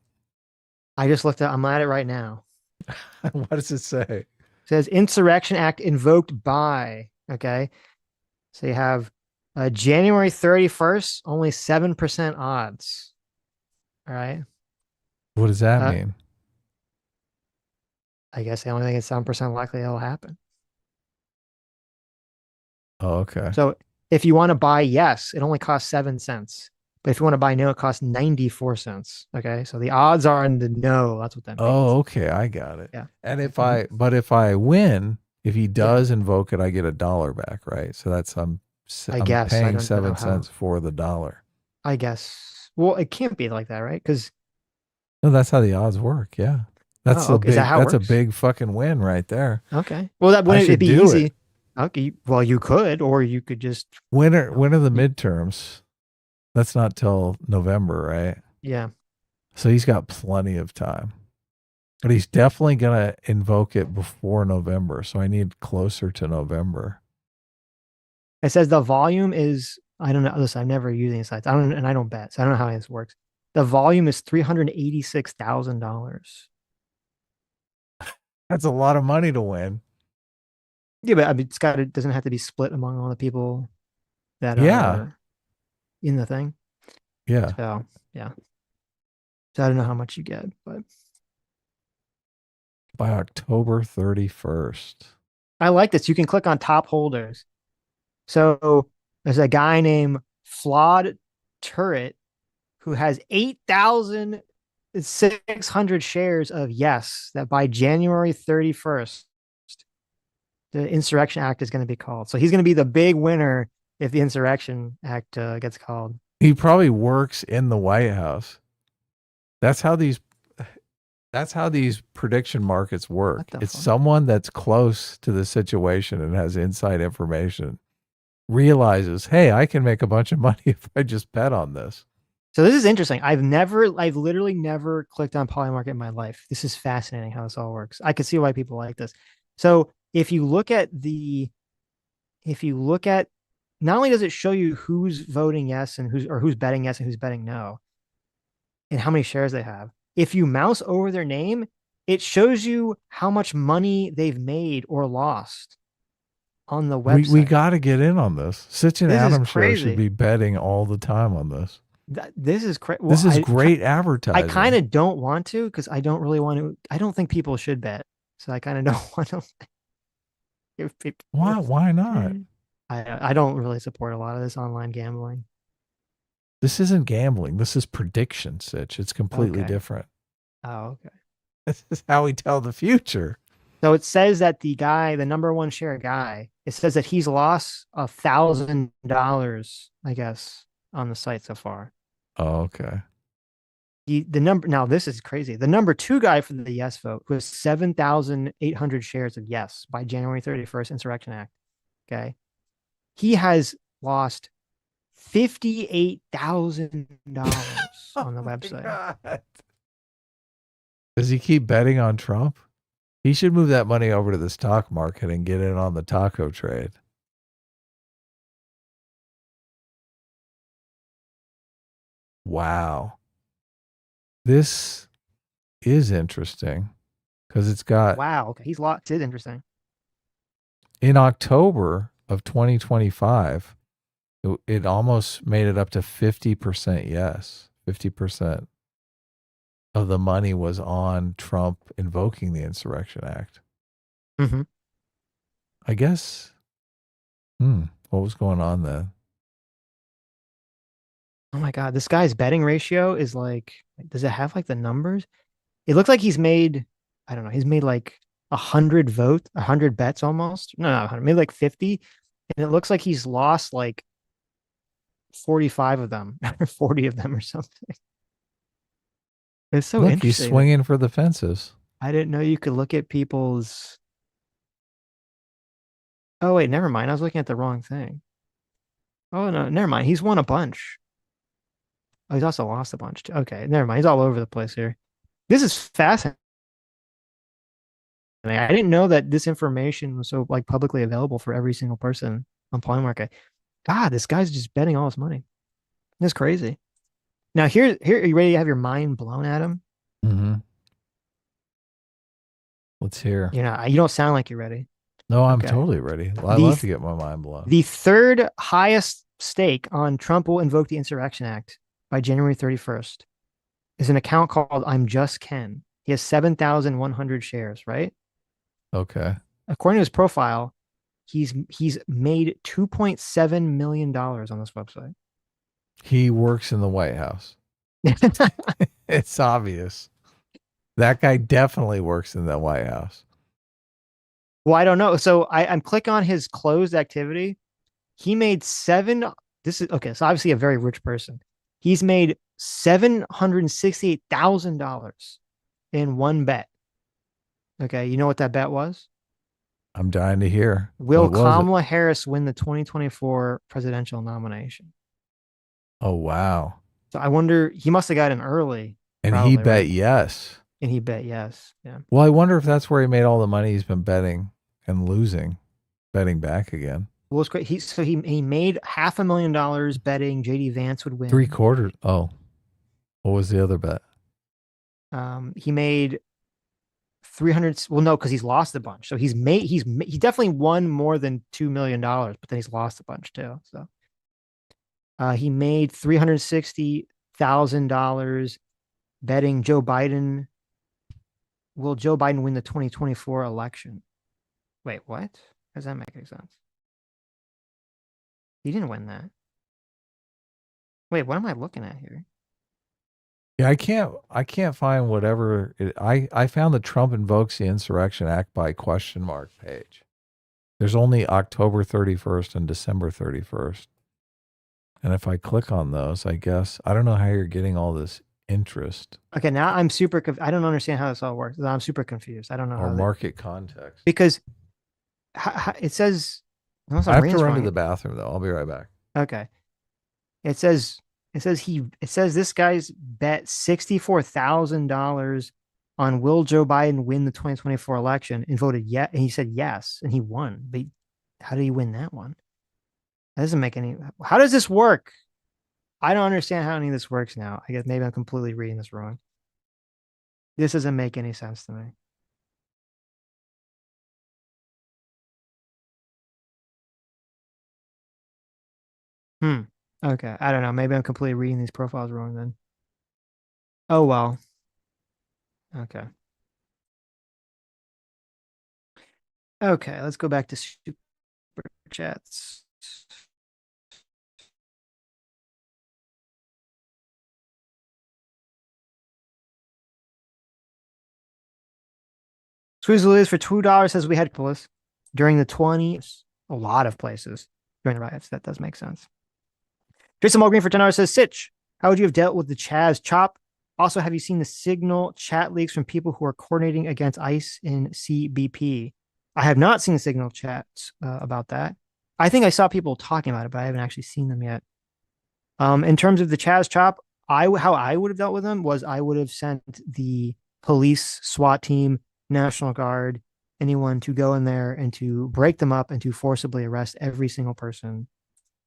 I just looked at. I'm at it right now. What does it say? It says Insurrection Act invoked by. Okay, so you have January 31st, only 7% odds. All right. What does that mean? I guess the only thing is 7% likely it'll happen. Oh, okay. So if you want to buy yes, it only costs 7 cents. But if you want to buy no, it costs 94 cents. Okay. So the odds are in the no. That's what that means. Oh, okay. I got it. Yeah. And if I win, if he does invoke it, I get $1 back, right? So that's I'm paying 7 cents for the dollar. I guess. Well, it can't be like that, right? Because no, that's how the odds work. Yeah. That's a big fucking win right there. Okay. Well, that wouldn't be easy. Okay. Well, you could, or you could just when are the midterms? That's not till November, right? Yeah. So he's got plenty of time. But he's definitely going to invoke it before November. So I need closer to November. It says the volume is, I don't know. Listen, I've never used any sites. I don't bet. So I don't know how this works. The volume is $386,000. That's a lot of money to win. Yeah, but I mean, it doesn't have to be split among all the people that are in the thing. Yeah. So, yeah. So I don't know how much you get, but by October 31st. I like this. You can click on top holders. So there's a guy named Flawed Turret who has 8,600 shares of yes, that by January 31st, the Insurrection Act is going to be called. So he's going to be the big winner if the Insurrection Act gets called. He probably works in the White House. That's how these prediction markets work. It's someone that's close to the situation and has inside information, realizes, hey, I can make a bunch of money if I just bet on this. So this is interesting. I've literally never clicked on Polymarket in my life. This is fascinating how this all works. I can see why people like this. So if you look at not only does it show you who's voting yes and who's betting yes and who's betting no, and how many shares they have. If you mouse over their name, it shows you how much money they've made or lost on the website. We got to get in on this. Sitch and Adam show should be betting all the time on this. This is crazy. Well, this is great advertising. I kind of don't want to because I don't really want to. I don't think people should bet. So I kind of don't want to give people. Why not? I don't really support a lot of this online gambling. This isn't gambling. This is prediction, Sitch. It's completely different. Oh, okay. This is how we tell the future. So it says that the number one share guy, it says that he's lost $1,000, I guess, on the site so far. Oh, okay. The number, now this is crazy. The number 2 guy for the yes vote, who has 7,800 shares of yes by January 31st Insurrection Act. Okay. He has lost $58,000 on the website. Does he keep betting on Trump? He should move that money over to the stock market and get in on the taco trade. Wow. This is interesting because it's got. Wow. Okay. He's lost. It's interesting. In October of 2025, it almost made it up to 50% yes. 50% of the money was on Trump invoking the Insurrection Act. Mm-hmm. I guess. What was going on then? Oh my God, this guy's betting ratio is like, does it have like the numbers? It looks like he's made, I don't know, he's made like 100 bets almost. No, not 100, maybe like 50. And it looks like he's lost like 45 of them or 40 of them or something. It's so Look, he's interesting. swinging for the fences. I didn't know you could look at people's. Oh, wait, never mind. I was looking at the wrong thing. Oh, no, never mind. He's won a bunch. Oh, he's also lost a bunch too. Okay, never mind. He's all over the place here. This is fascinating. I didn't know that this information was so like publicly available for every single person on Play Market. God, this guy's just betting all his money. That's crazy. Now here, are you ready to have your mind blown at him? Mm-hmm. Let's hear. You don't sound like you're ready. No, I'm totally ready. I love to get my mind blown. The third highest stake on Trump will invoke the Insurrection Act by January 31st is an account called I'm Just Ken. He has 7,100 shares, right? Okay. According to his profile, he's made $2.7 million on this website. He works in the White House. It's obvious. That guy definitely works in the White House. Well, I don't know. So I'm click on his closed activity. He made this is okay. So obviously a very rich person. He's made $768,000 in one bet. Okay. You know what that bet was? I'm dying to hear. Will Kamala Harris win the 2024 presidential nomination? Oh, wow. So I wonder, he must have got in early. And probably, he bet right? yes. And he bet yes. Yeah. Well, I wonder if that's where he made all the money he's been betting and losing, betting back again. Well, it's great. He made $500,000 betting JD Vance would win. 3/4. Oh, what was the other bet? He made 300. Well, no, because he's lost a bunch. So he definitely won more than $2 million, but then he's lost a bunch too. So he made $360,000 betting Joe Biden. Will Joe Biden win the 2024 election? Wait, what? Does that make any sense? He didn't win that. Wait, what am I looking at here? Yeah, I can't find whatever. I found the Trump invokes the Insurrection Act by question mark page. There's only October 31st and December 31st. And if I click on those, I guess, I don't know how you're getting all this interest. Okay, now I'm super I don't understand how this all works. I'm super confused. I don't know or how market context. because it says I have to run to the bathroom though. I'll be right back. Okay. It says this guy's bet $64,000 on will Joe Biden win the 2024 election and voted yes, and he said yes, and he won. But how did he win that one? That doesn't make any. How does this work? I don't understand how any of this works now. I guess maybe I'm completely reading this wrong. This doesn't make any sense to me. Okay. I don't know. Maybe I'm completely reading these profiles wrong then. Oh, well. Okay. Okay. Let's go back to super chats. Squeeze Liz for $2 says we had police during the 20s. A lot of places during the riots. That does make sense. Jason Mulgreen for $10 says, Sitch, how would you have dealt with the Chaz chop? Also, have you seen the Signal chat leaks from people who are coordinating against ICE in CBP? I have not seen the Signal chats about that. I think I saw people talking about it, but I haven't actually seen them yet. In terms of the Chaz chop, how I would have dealt with them was I would have sent the police, SWAT team, National Guard, anyone to go in there and to break them up and to forcibly arrest every single person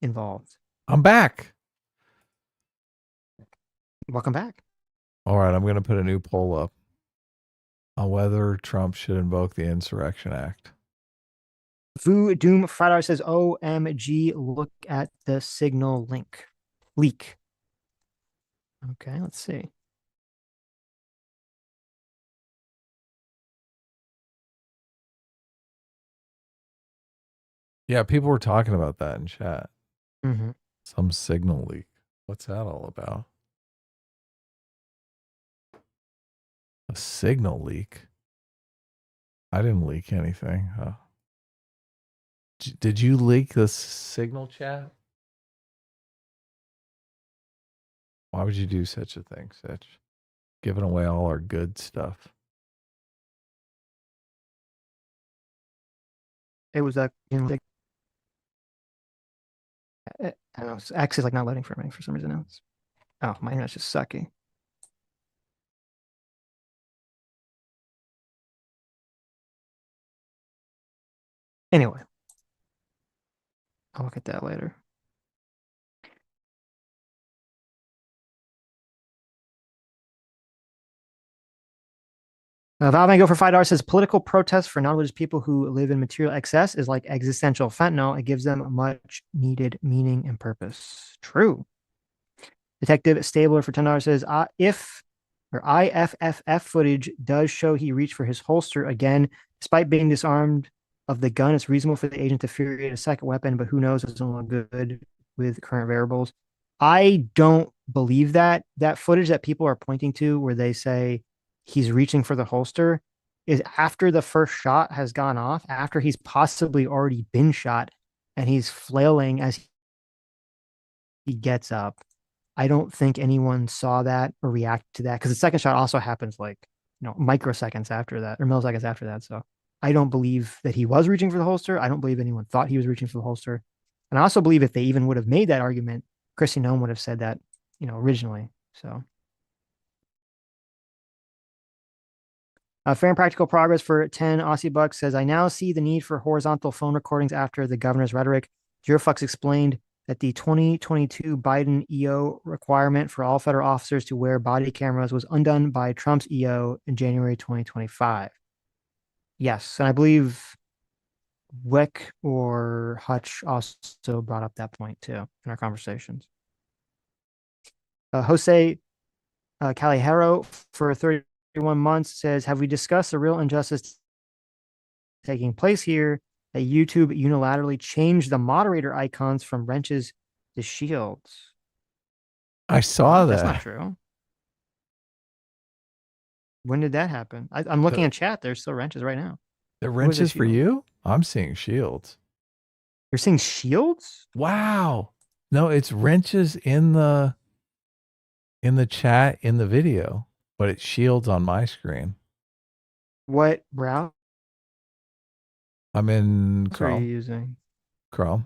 involved. I'm back. Welcome back. All right, I'm going to put a new poll up on whether Trump should invoke the Insurrection Act. Vu Doom Friday says, OMG, look at the Signal leak. Okay, let's see. Yeah, people were talking about that in chat. Mm-hmm. Some signal leak. What's that all about? A signal leak? I didn't leak anything. Did you leak the signal chat? Why would you do such a thing, Sitch? Giving away all our good stuff. It was a, I don't know. X is like not loading for me for some reason else. Oh, my internet's just sucky. Anyway, I'll look at that later. Valve Go for $5 says political protest for non-religious people who live in material excess is like existential fentanyl. It gives them much needed meaning and purpose. True. Detective Stabler for $10 says IFFF footage does show he reached for his holster again, despite being disarmed of the gun. It's reasonable for the agent to fear a second weapon, but who knows? It doesn't look good with current variables. I don't believe that footage that people are pointing to, where they say he's reaching for the holster, is after the first shot has gone off, after he's possibly already been shot, and he's flailing as he gets up. I don't think anyone saw that or reacted to that, because the second shot also happens like, microseconds after that or milliseconds after that. So I don't believe that he was reaching for the holster. I don't believe anyone thought he was reaching for the holster. And I also believe if they even would have made that argument, Chrissy Nome would have said that, originally. So Fair and Practical Progress for 10 Aussie bucks says, I now see the need for horizontal phone recordings after the governor's rhetoric. Euroflux explained that the 2022 Biden EO requirement for all federal officers to wear body cameras was undone by Trump's EO in January 2025. Yes, and I believe Wick or Hutch also brought up that point too in our conversations. Jose Calihero for 31 months says, have we discussed the real injustice taking place here? That YouTube unilaterally changed the moderator icons from wrenches to shields. I saw that. That's not true. When did that happen? I'm looking at chat. There's still wrenches right now. The wrenches for you? I'm seeing shields. You're seeing shields? Wow. No, it's wrenches in the chat in the video, but it's shields on my screen. What browser? I'm in Chrome. What are you using? Chrome.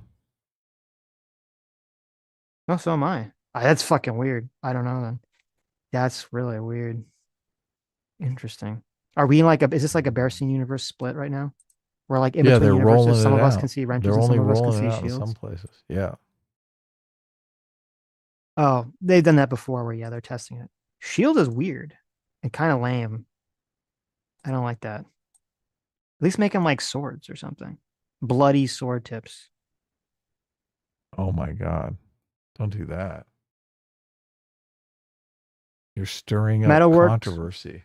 Oh, so am I. That's fucking weird. I don't know then. That's really weird. Interesting. Are we in is this like a Bearstein universe split right now? Where like in between universes, some of us can see wrenches and some of us can see shields? In some places. Yeah. Oh, they've done that before where, they're testing it. Shield is weird and kind of lame. I don't like that. At least make them like swords or something. Bloody sword tips. Oh my God. Don't do that. You're stirring up controversy.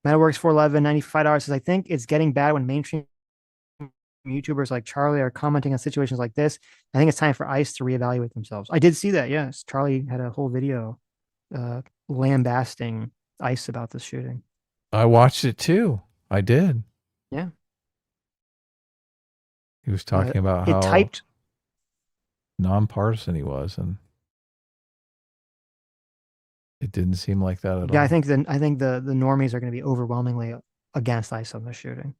Metalworks 411, $95 says, I think it's getting bad when mainstream YouTubers like Charlie are commenting on situations like this. I think it's time for ICE to reevaluate themselves. I did see that, yes. Charlie had a whole video lambasting ICE about this shooting. I watched it too. I did. Yeah. He was talking about how nonpartisan he was, and it didn't seem like that at all. Yeah, I think the normies are going to be overwhelmingly against ICE on this shooting.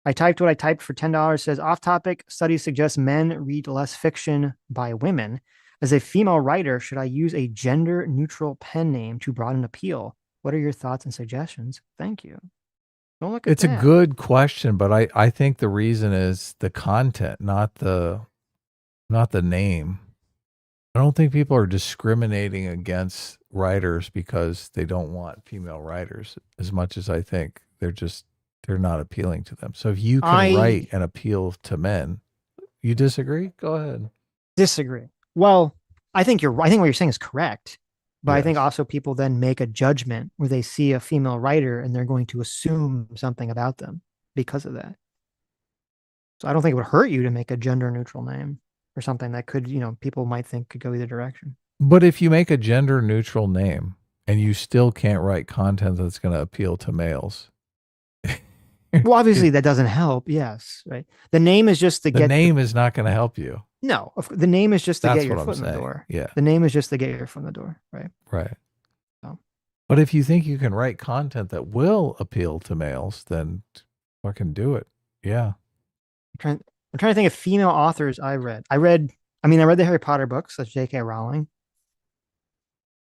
I typed what I typed for $10. Says, off topic, studies suggest men read less fiction by women. As a female writer, should I use a gender neutral pen name to broaden appeal? What are your thoughts and suggestions? Thank you. Don't look at It's a good question, but I think the reason is the content, not the name. I don't think people are discriminating against writers because they don't want female writers as much as I think they're not appealing to them. So if you can write and appeal to men, you disagree? Go ahead. Disagree. Well, I think what you're saying is correct. But yes. I think also people then make a judgment where they see a female writer and they're going to assume something about them because of that. So I don't think it would hurt you to make a gender neutral name or something that could, people might think could go either direction. But if you make a gender neutral name and you still can't write content that's going to appeal to males. Well, obviously that doesn't help. Yes. Right. The name is just to the get name is not going to help you. No, the name is just to That's get your what foot I'm in the saying. door. Yeah. The name is just to get your foot in the door. Right. Right. So. But if you think you can write content that will appeal to males, then fucking do it. Yeah. I'm trying to think of female authors I read. I read the Harry Potter books, that's J.K. Rowling.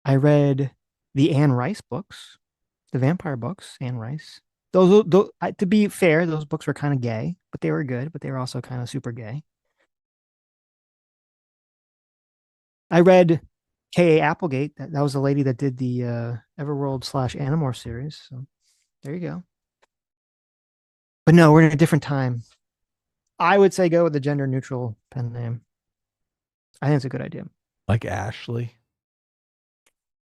I read the Anne Rice books, the vampire books, Anne Rice. Those to be fair, those books were kind of gay, but they were good, but they were also kind of super gay. I read K.A. Applegate. That was the lady that did the Everworld / Animorph series. So there you go. But no, we're in a different time. I would say go with the gender neutral pen name. I think it's a good idea. Like Ashley?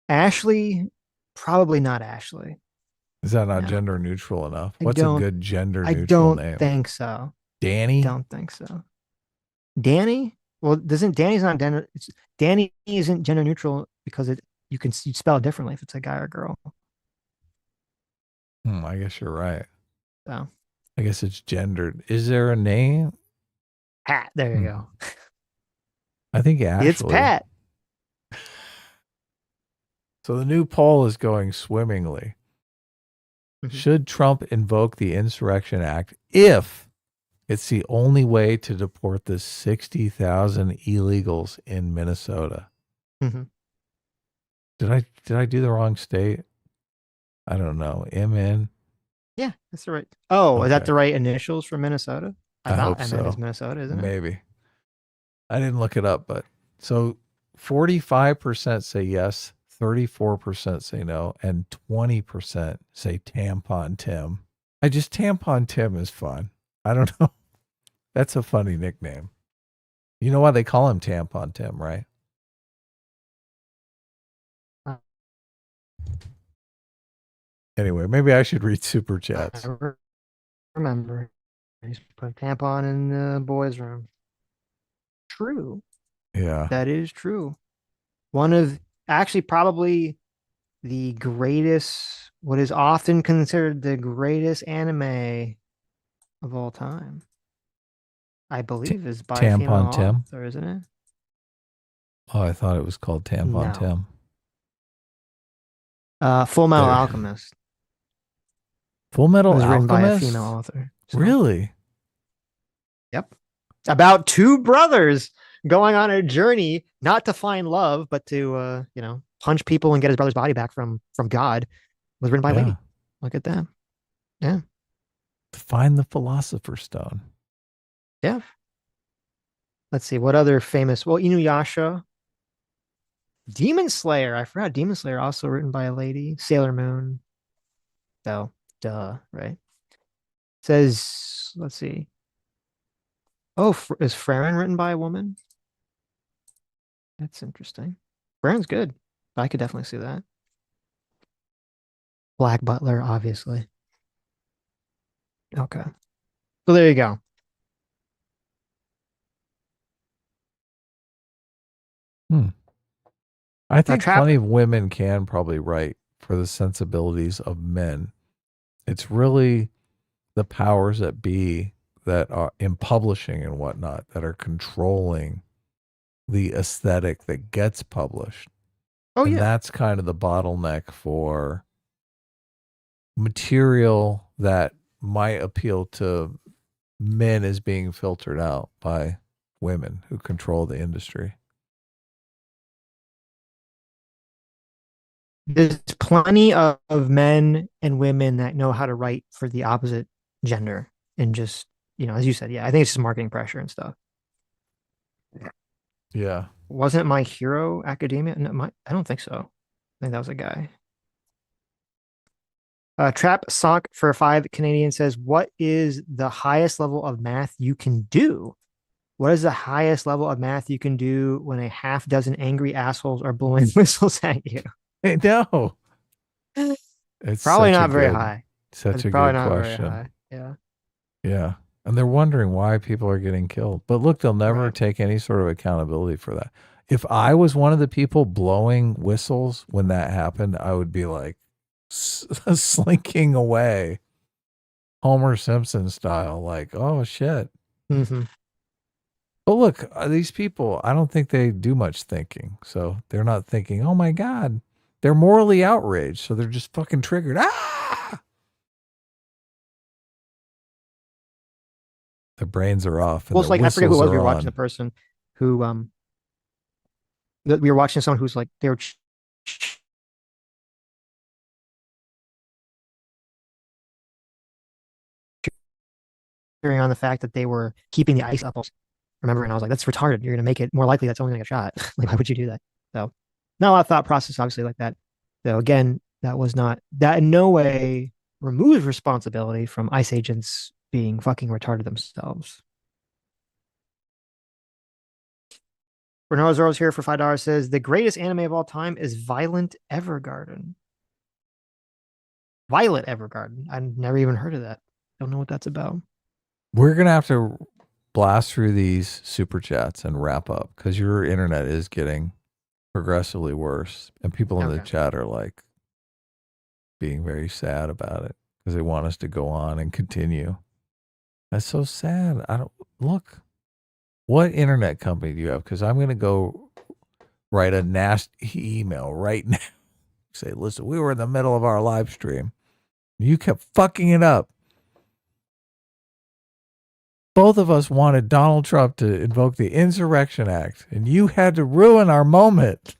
Ashley, probably not Ashley. Is that not gender neutral enough? What's a good gender neutral name? I don't think so. Danny? Don't think so. Danny? Well, Danny's not gender. Danny isn't gender neutral because you spell it differently if it's a guy or girl. I guess you're right. So I guess it's gendered. Is there a name? Pat. There you go. I think Ashley. It's Pat. So the new poll is going swimmingly. Should Trump invoke the Insurrection Act if it's the only way to deport the 60,000 illegals in Minnesota? Mm-hmm. Did I do the wrong state? I don't know. MN? Yeah, that's the right. Oh, Okay. Is that the right initials for Minnesota? I hope so. MN is Minnesota, isn't it? Maybe. I didn't look it up, but so 45% say yes, 34% say no, and 20% say Tampon Tim. Tampon Tim is fun. I don't know. That's a funny nickname. You know why they call him Tampon Tim, right? Anyway, maybe I should read super chats. I remember. I used to put a tampon in the boys' room. True. Yeah. That is true. One of probably the greatest, what is often considered the greatest anime of all time, I believe, is by Tampon female Tim? author, isn't it? Oh, I thought it was called Tampon Tim. Full Metal Alchemist. Full Metal was Alchemist? written by a female author. So. Really? Yep. About two brothers going on a journey, not to find love, but to punch people and get his brother's body back from God. Was written by a lady. Look at that. Yeah. To find the Philosopher's Stone. Yeah. Let's see what other famous. Well, Inuyasha, Demon Slayer. I forgot Demon Slayer, also written by a lady. Sailor Moon. So, right? Says, let's see. Oh, is Farron written by a woman? That's interesting. Farron's good. I could definitely see that. Black Butler, obviously. Okay. So there you go. I think plenty of women can probably write for the sensibilities of men. It's really the powers that be that are in publishing and whatnot that are controlling the aesthetic that gets published. Oh, and yeah. That's kind of the bottleneck for material that might appeal to men is being filtered out by women who control the industry. There's plenty of men and women that know how to write for the opposite gender, and just, as you said, I think it's just marketing pressure and stuff. Yeah. Wasn't My Hero Academia? No, I don't think so. I think that was a guy. Trap Sock for 5 Canadian says, what is the highest level of math you can do? What is the highest level of math you can do when a half dozen angry assholes are blowing whistles at you? I know. It's probably not very high. Such a probably good not question. very high. Yeah. Yeah. And they're wondering why people are getting killed. But look, they'll never take any sort of accountability for that. If I was one of the people blowing whistles when that happened, I would be like slinking away, Homer Simpson style, like, oh shit. Mm-hmm. But look, these people, I don't think they do much thinking. So they're not thinking, oh my God. They're morally outraged. So they're just fucking triggered. Ah! Their brains are off. Well, it's like, I forget who it was. We were watching a person who, we were watching someone who's like, they were cheering on the fact that they were keeping the ice up. Remember, and I was like, that's retarded. You're going to make it more likely that someone's going to get shot. Like, why would you do that? So, not a lot of thought process, obviously, like that. So, again, that in no way removes responsibility from ICE agents being fucking retarded themselves. Bernardo Zorro's here for $5 says, the greatest anime of all time is Violent Evergarden. Violet Evergarden. I've never even heard of that. Don't know what that's about. We're going to have to blast through these super chats and wrap up because your internet is getting progressively worse. And people in the chat are like being very sad about it because they want us to go on and continue. That's so sad. Look. What internet company do you have? Because I'm going to go write a nasty email right now. Say, listen, we were in the middle of our live stream. You kept fucking it up. Both of us wanted Donald Trump to invoke the Insurrection Act, and you had to ruin our moment.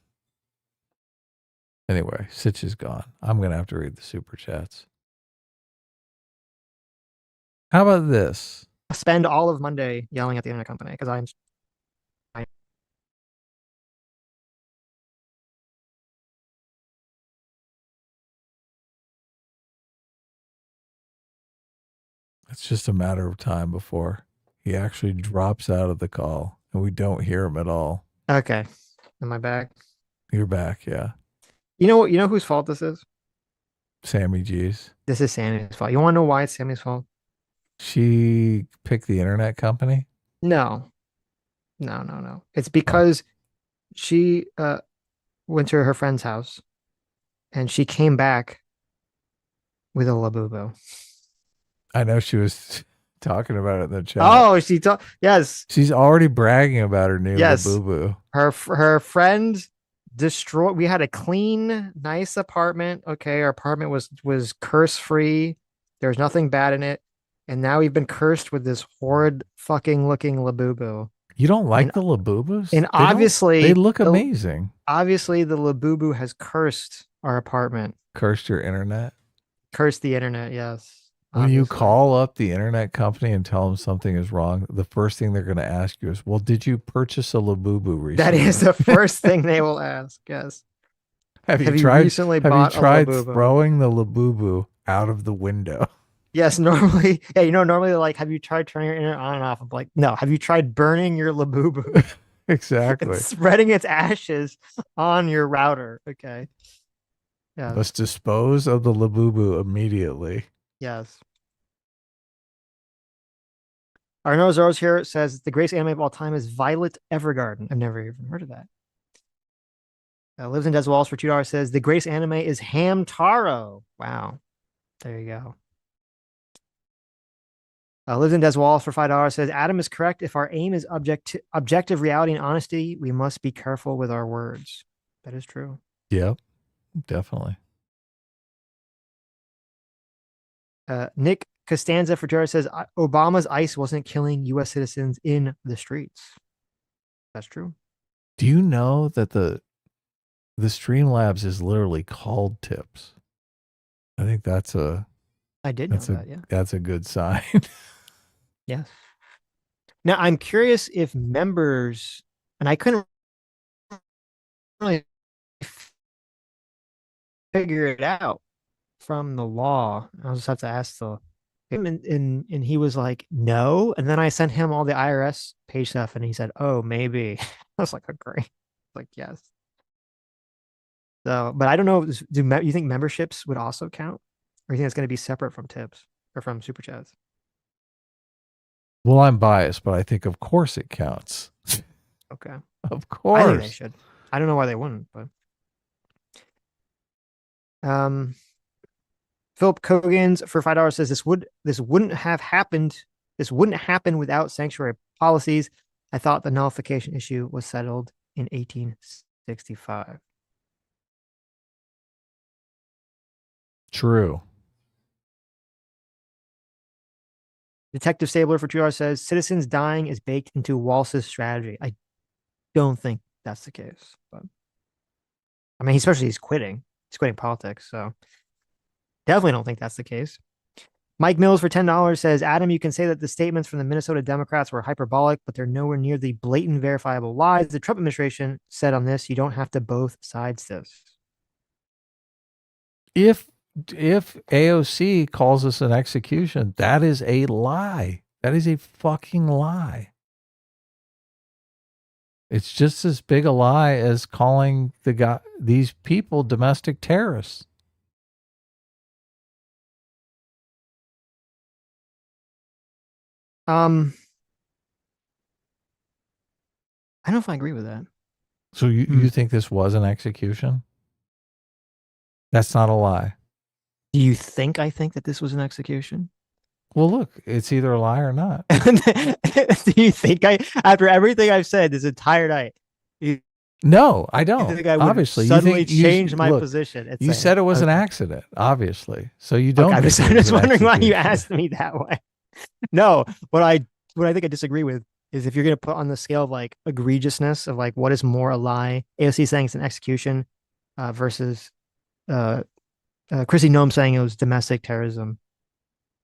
Anyway, Sitch is gone. I'm going to have to read the super chats. How about this? Spend all of Monday yelling at the internet company because I'm it's just a matter of time before he actually drops out of the call and we don't hear him at all. Okay. Am I back? You're back, yeah. You know whose fault this is? Sammy G's. This is Sammy's fault. You want to know why it's Sammy's fault? She picked the internet company? No. It's because she went to her friend's house and she came back with a Labubu. I know she was talking about it in the chat. Oh, yes. She's already bragging about her new Labubu. Her friend destroyed. We had a clean, nice apartment. Okay, our apartment was curse free. There's nothing bad in it. And now we've been cursed with this horrid fucking looking Labubu. You don't like the Labubus? And obviously they look amazing. Obviously the Labubu has cursed our apartment. Cursed your internet? Cursed the internet, yes. When you call up the internet company and tell them something is wrong, the first thing they're going to ask you is, well, did you purchase a Labubu recently? That is the first thing they will ask, yes. Have you tried throwing the Labubu out of the window? Yes, normally, normally like, have you tried turning your internet on and off? I'm like, no. Have you tried burning your Labubu? Exactly. And spreading its ashes on your router. Okay. Yeah. Let's dispose of the Labubu immediately. Yes. Arno Zoros here says the greatest anime of all time is Violet Evergarden. I've never even heard of that. Lives in Des Walls for $2 says the greatest anime is Hamtaro. Wow. There you go. Lives in Des Walls for $5 says Adam is correct. If our aim is objective reality and honesty, we must be careful with our words. That is true. Yep, definitely. Nick Costanza for $2 says Obama's ICE wasn't killing U.S. citizens in the streets. That's true. Do you know that the Streamlabs is literally called Tips? I think that's I did know that, yeah. That's a good sign. Yes. Now I'm curious if members, and I couldn't really figure it out from the law. I'll just have to ask him, and he was like, no. And then I sent him all the IRS page stuff, and he said, oh, maybe. I was like, oh, great. Like, yes. So, but I don't know. Do you think memberships would also count, or you think it's going to be separate from tips or from super chats? Well, I'm biased, but I think of course it counts. Okay. Of course. I think they should. I don't know why they wouldn't, but Philip Kogan's for $5 says this wouldn't have happened. This wouldn't happen without sanctuary policies. I thought the nullification issue was settled in 1865. True. Detective Stabler for $2 says citizens dying is baked into Walsh's strategy. I don't think that's the case, but I mean, especially he's quitting politics, so definitely don't think that's the case. Mike Mills for $10 says, Adam, you can say that the statements from the Minnesota Democrats were hyperbolic, but they're nowhere near the blatant verifiable lies the Trump administration said on this. You don't have to both sides this. If AOC calls this an execution, that is a lie. That is a fucking lie. It's just as big a lie as calling these people domestic terrorists. I don't know if I agree with that. So you think this was an execution? That's not a lie. Do you think I think that this was an execution? Well, look, it's either a lie or not. Do you think after everything I've said this entire night? No, I don't. Think I would obviously, suddenly change my position. You said it was an accident, obviously. So you don't. Okay, I'm just wondering why you asked me that way. No, what I think I disagree with is if you're going to put on the scale of like egregiousness of like what is more a lie, AOC saying it's an execution versus Chrissy Noem saying it was domestic terrorism.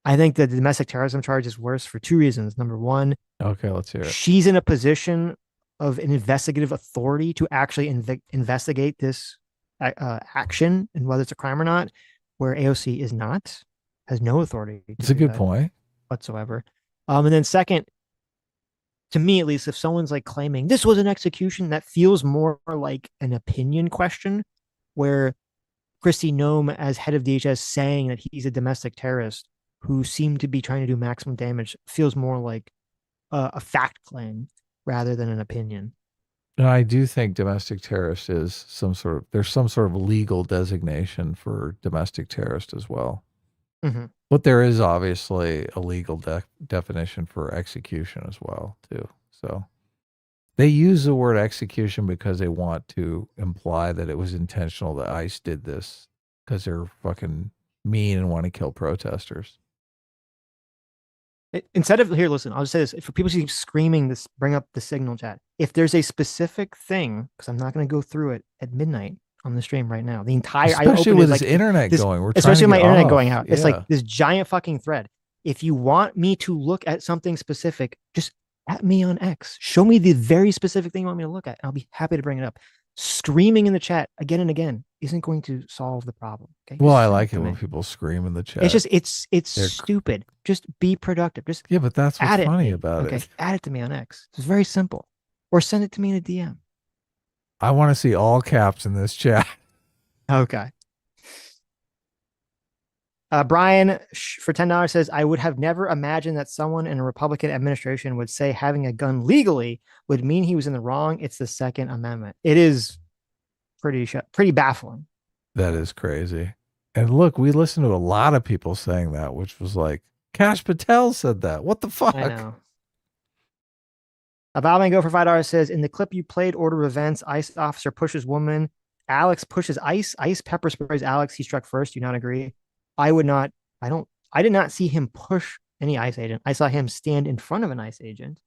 I think that the domestic terrorism charge is worse for two reasons. Number one, okay, let's hear it. She's in a position of an investigative authority to actually investigate this action and whether it's a crime or not, where AOC is not, has no authority. It's a good point whatsoever. And then second, to me at least, if someone's like claiming this was an execution, that feels more like an opinion question, where Christy Noem as head of DHS saying that he's a domestic terrorist who seemed to be trying to do maximum damage feels more like a fact claim rather than an opinion. And I do think domestic terrorist is there's some sort of legal designation for domestic terrorist as well. Mm-hmm. But there is obviously a legal definition for execution as well, too. So they use the word execution because they want to imply that it was intentional that ICE did this because they're fucking mean and want to kill protesters. Instead of here, listen, I'll just say this. For people keep screaming this, bring up the signal chat. If there's a specific thing, because I'm not going to go through it at midnight on the stream right now. The entire, especially with this internet going, especially my internet going out. It's like this giant fucking thread. If you want me to look at something specific, just at me on X. Show me the very specific thing you want me to look at, and I'll be happy to bring it up. Screaming in the chat again and again isn't going to solve the problem. Okay? Well, I like it when people scream in the chat. It's just it's stupid. Just be productive. Just but that's what's funny about it. Add it to me on X. It's very simple. Or send it to me in a DM. I want to see all caps in this chat. Okay. Brian for $10 says, I would have never imagined that someone in a Republican administration would say having a gun legally would mean he was in the wrong. It's the Second Amendment. It is pretty baffling. That is crazy. And look, we listened to a lot of people saying that, which was like, Kash Patel said that. What the fuck? I know. Bob Go for $5 says, in the clip you played, order of events, ICE officer pushes woman. Alex pushes ICE. ICE pepper sprays Alex. He struck first. Do you not agree? I did not see him push any ICE agent. I saw him stand in front of an ICE agent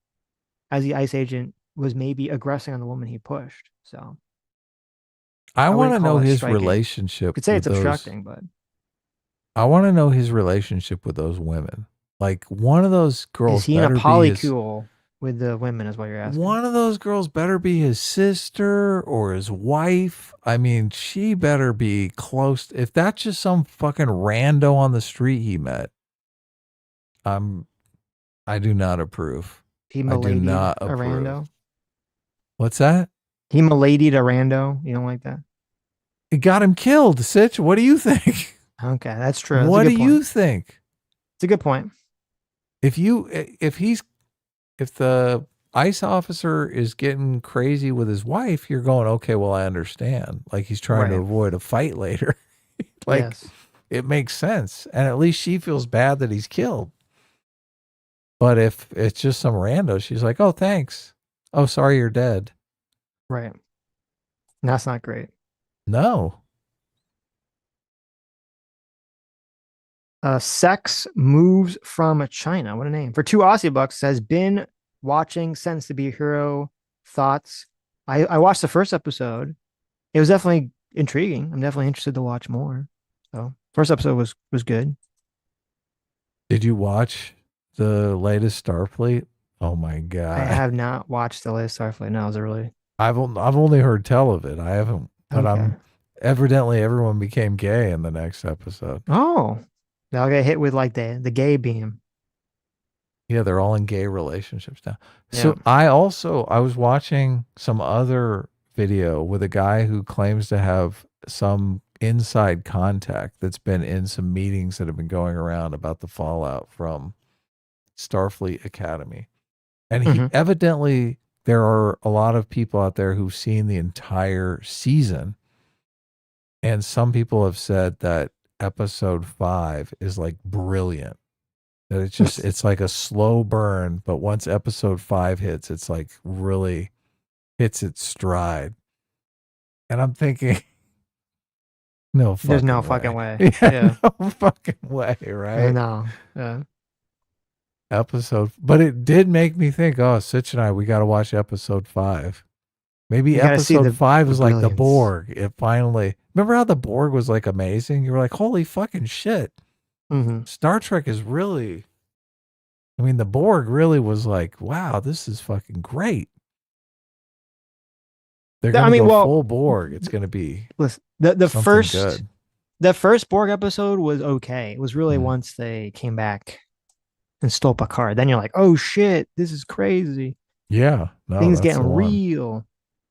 as the ICE agent was maybe aggressing on the woman he pushed. So I want to know his relationship. You could say it's obstructing, but I want to know his relationship with those women. Like one of those girls. Is he in a polycule with the women is what you're asking? One of those girls better be his sister or his wife. I mean, she better be close. If that's just some fucking rando on the street he met, I do not approve. He miladied a rando? What's that? He miladied a rando? You don't like that? It got him killed, Sitch. What do you think? Okay, that's true. That's what do you think? It's a good point. If he's ICE officer is getting crazy with his wife, you're going, okay, well, I understand. Like he's trying to avoid a fight later. Like it makes sense. And at least she feels bad that he's killed. But if it's just some rando, she's like, oh, thanks. Oh, sorry, you're dead. Right. That's not great. No. Sex moves from China. What a name. For 2 Aussie bucks, says, been watching Sense to Be a Hero. Thoughts? I watched the first episode. It was definitely intriguing. I'm definitely interested to watch more. So first episode was good. Did you watch the latest Starfleet? Oh my God. I have not watched the latest Starfleet. No, is it really? I've only heard tell of it. I haven't, but I'm evidently everyone became gay in the next episode. Oh, they'll get hit with like the gay beam. Yeah, they're all in gay relationships now. So I was watching some other video with a guy who claims to have some inside contact that's been in some meetings that have been going around about the fallout from Starfleet Academy. And he evidently, there are a lot of people out there who've seen the entire season. And some people have said that episode 5 is like brilliant. That it's just, it's like a slow burn. But once episode 5 hits, it's like really hits its stride. And I'm thinking, there's no fucking way. Yeah. No fucking way, right? No. Yeah. But it did make me think, oh, Sitch and I, we got to watch episode 5. Maybe episode 5 is like the Borg. It finally, remember how the Borg was like amazing? You were like, holy fucking shit. Star Trek is really, I mean, the Borg really was like, wow, this is fucking great. They're going to go full Borg. It's going to be the first good. The first Borg episode was okay. It was really once they came back and stole Picard. Then you're like, oh shit, this is crazy. Yeah. No, things getting real.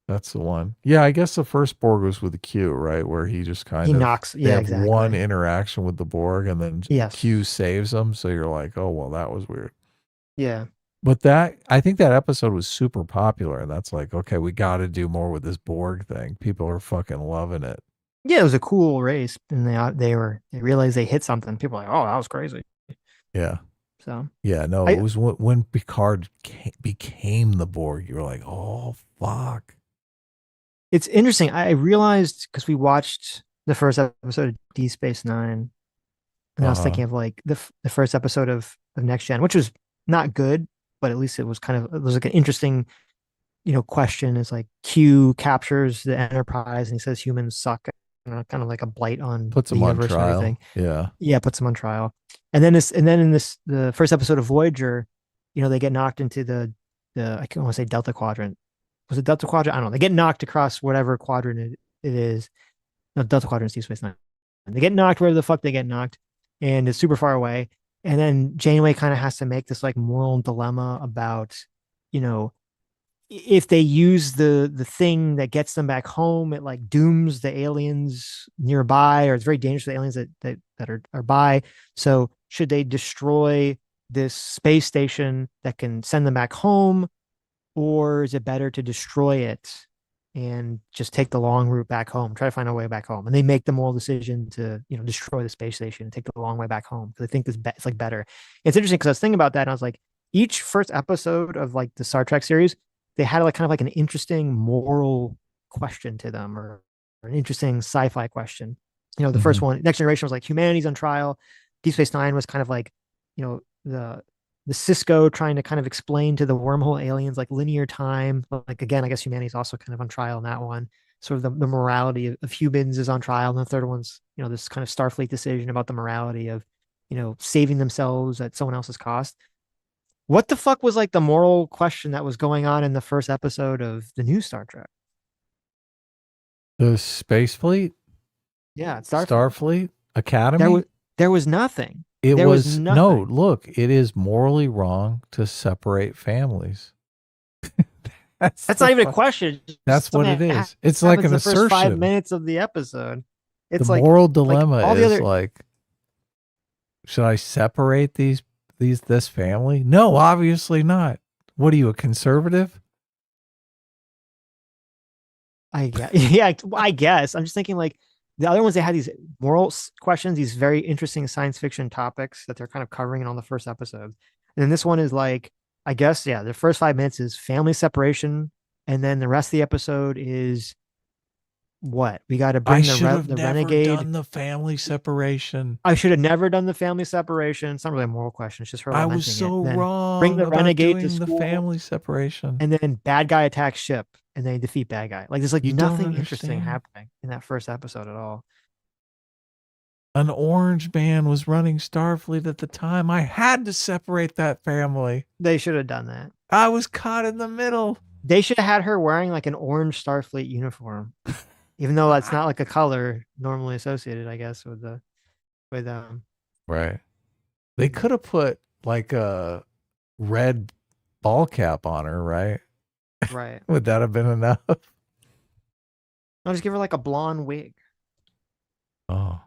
That's the one. Yeah, I guess the first Borg was with the Q, right? Where he just kind of knocks. They have one interaction with the Borg, and then Q saves them. So you're like, oh well, that was weird. Yeah. But I think that episode was super popular, and that's like, okay, we got to do more with this Borg thing. People are fucking loving it. Yeah, it was a cool race, and they realized they hit something. People were like, oh, that was crazy. Yeah. So yeah, no, it was when Picard became the Borg. You were like, oh fuck. It's interesting. I realized because we watched the first episode of D Space Nine, and I was thinking of like the first episode of Next Gen, which was not good, but at least it was like an interesting, question. Is like Q captures the Enterprise and he says humans suck, kind of like a blight on puts them on trial. And everything. Yeah, puts them on trial. And then in the first episode of Voyager, they get knocked into the I can't want to say Delta Quadrant. Was it Delta Quadrant? I don't know. They get knocked across whatever quadrant it is. No, Delta Quadrant is Deep Space Nine. They get knocked wherever the fuck they get knocked, and it's super far away. And then Janeway kind of has to make this like moral dilemma about, if they use the thing that gets them back home, it like dooms the aliens nearby, or it's very dangerous for the aliens that are by. So should they destroy this space station that can send them back home? Or is it better to destroy it and just take the long route back home, try to find a way back home? And they make the moral decision to, destroy the space station and take the long way back home because they think it's like better. It's interesting because I was thinking about that and I was like, each first episode of like the Star Trek series, they had like kind of like an interesting moral question to them or an interesting sci-fi question. The first one, Next Generation, was like humanity's on trial. Deep Space Nine was kind of like, the Cisco trying to kind of explain to the wormhole aliens like linear time. Like again, I guess humanity is also kind of on trial in that one. Sort of the morality of humans is on trial. And the third one's, this kind of Starfleet decision about the morality of, saving themselves at someone else's cost. What the fuck was like the moral question that was going on in the first episode of the new Star Trek? The Space Fleet? Yeah, Starfleet Academy? There was nothing. It was no, look, it is morally wrong to separate families. That's not even a question. That's what it is. It's like an assertion. First 5 minutes of the episode. It's the like moral dilemma like is like, should I separate this family? No, obviously not. What are you, a conservative? I guess. Yeah, I guess. I'm just thinking like the other ones, they had these moral questions, these very interesting science fiction topics that they're kind of covering on the first episode. And then this one is like, I guess, yeah, the first 5 minutes is family separation. And then the rest of the episode is what? We got to I bring should have the never renegade. done the family separation. I should have never done the family separation. It's not really a moral question. It's just her I was lamenting so it. Then wrong bring the about renegade to doing the school, family separation. and then bad guy attacks ship, and they defeat bad guy. Like there's like You don't nothing interesting understand. happening in that first episode at all. An orange man was running Starfleet at the time. I had to separate that family. They should have done that. I was caught in the middle. They should have had her wearing like an orange Starfleet uniform, even though that's not like a color normally associated, I guess, with Right. They could have put like a red ball cap on her, right? right. Would that have been enough? I'll just give her like a blonde wig. Oh.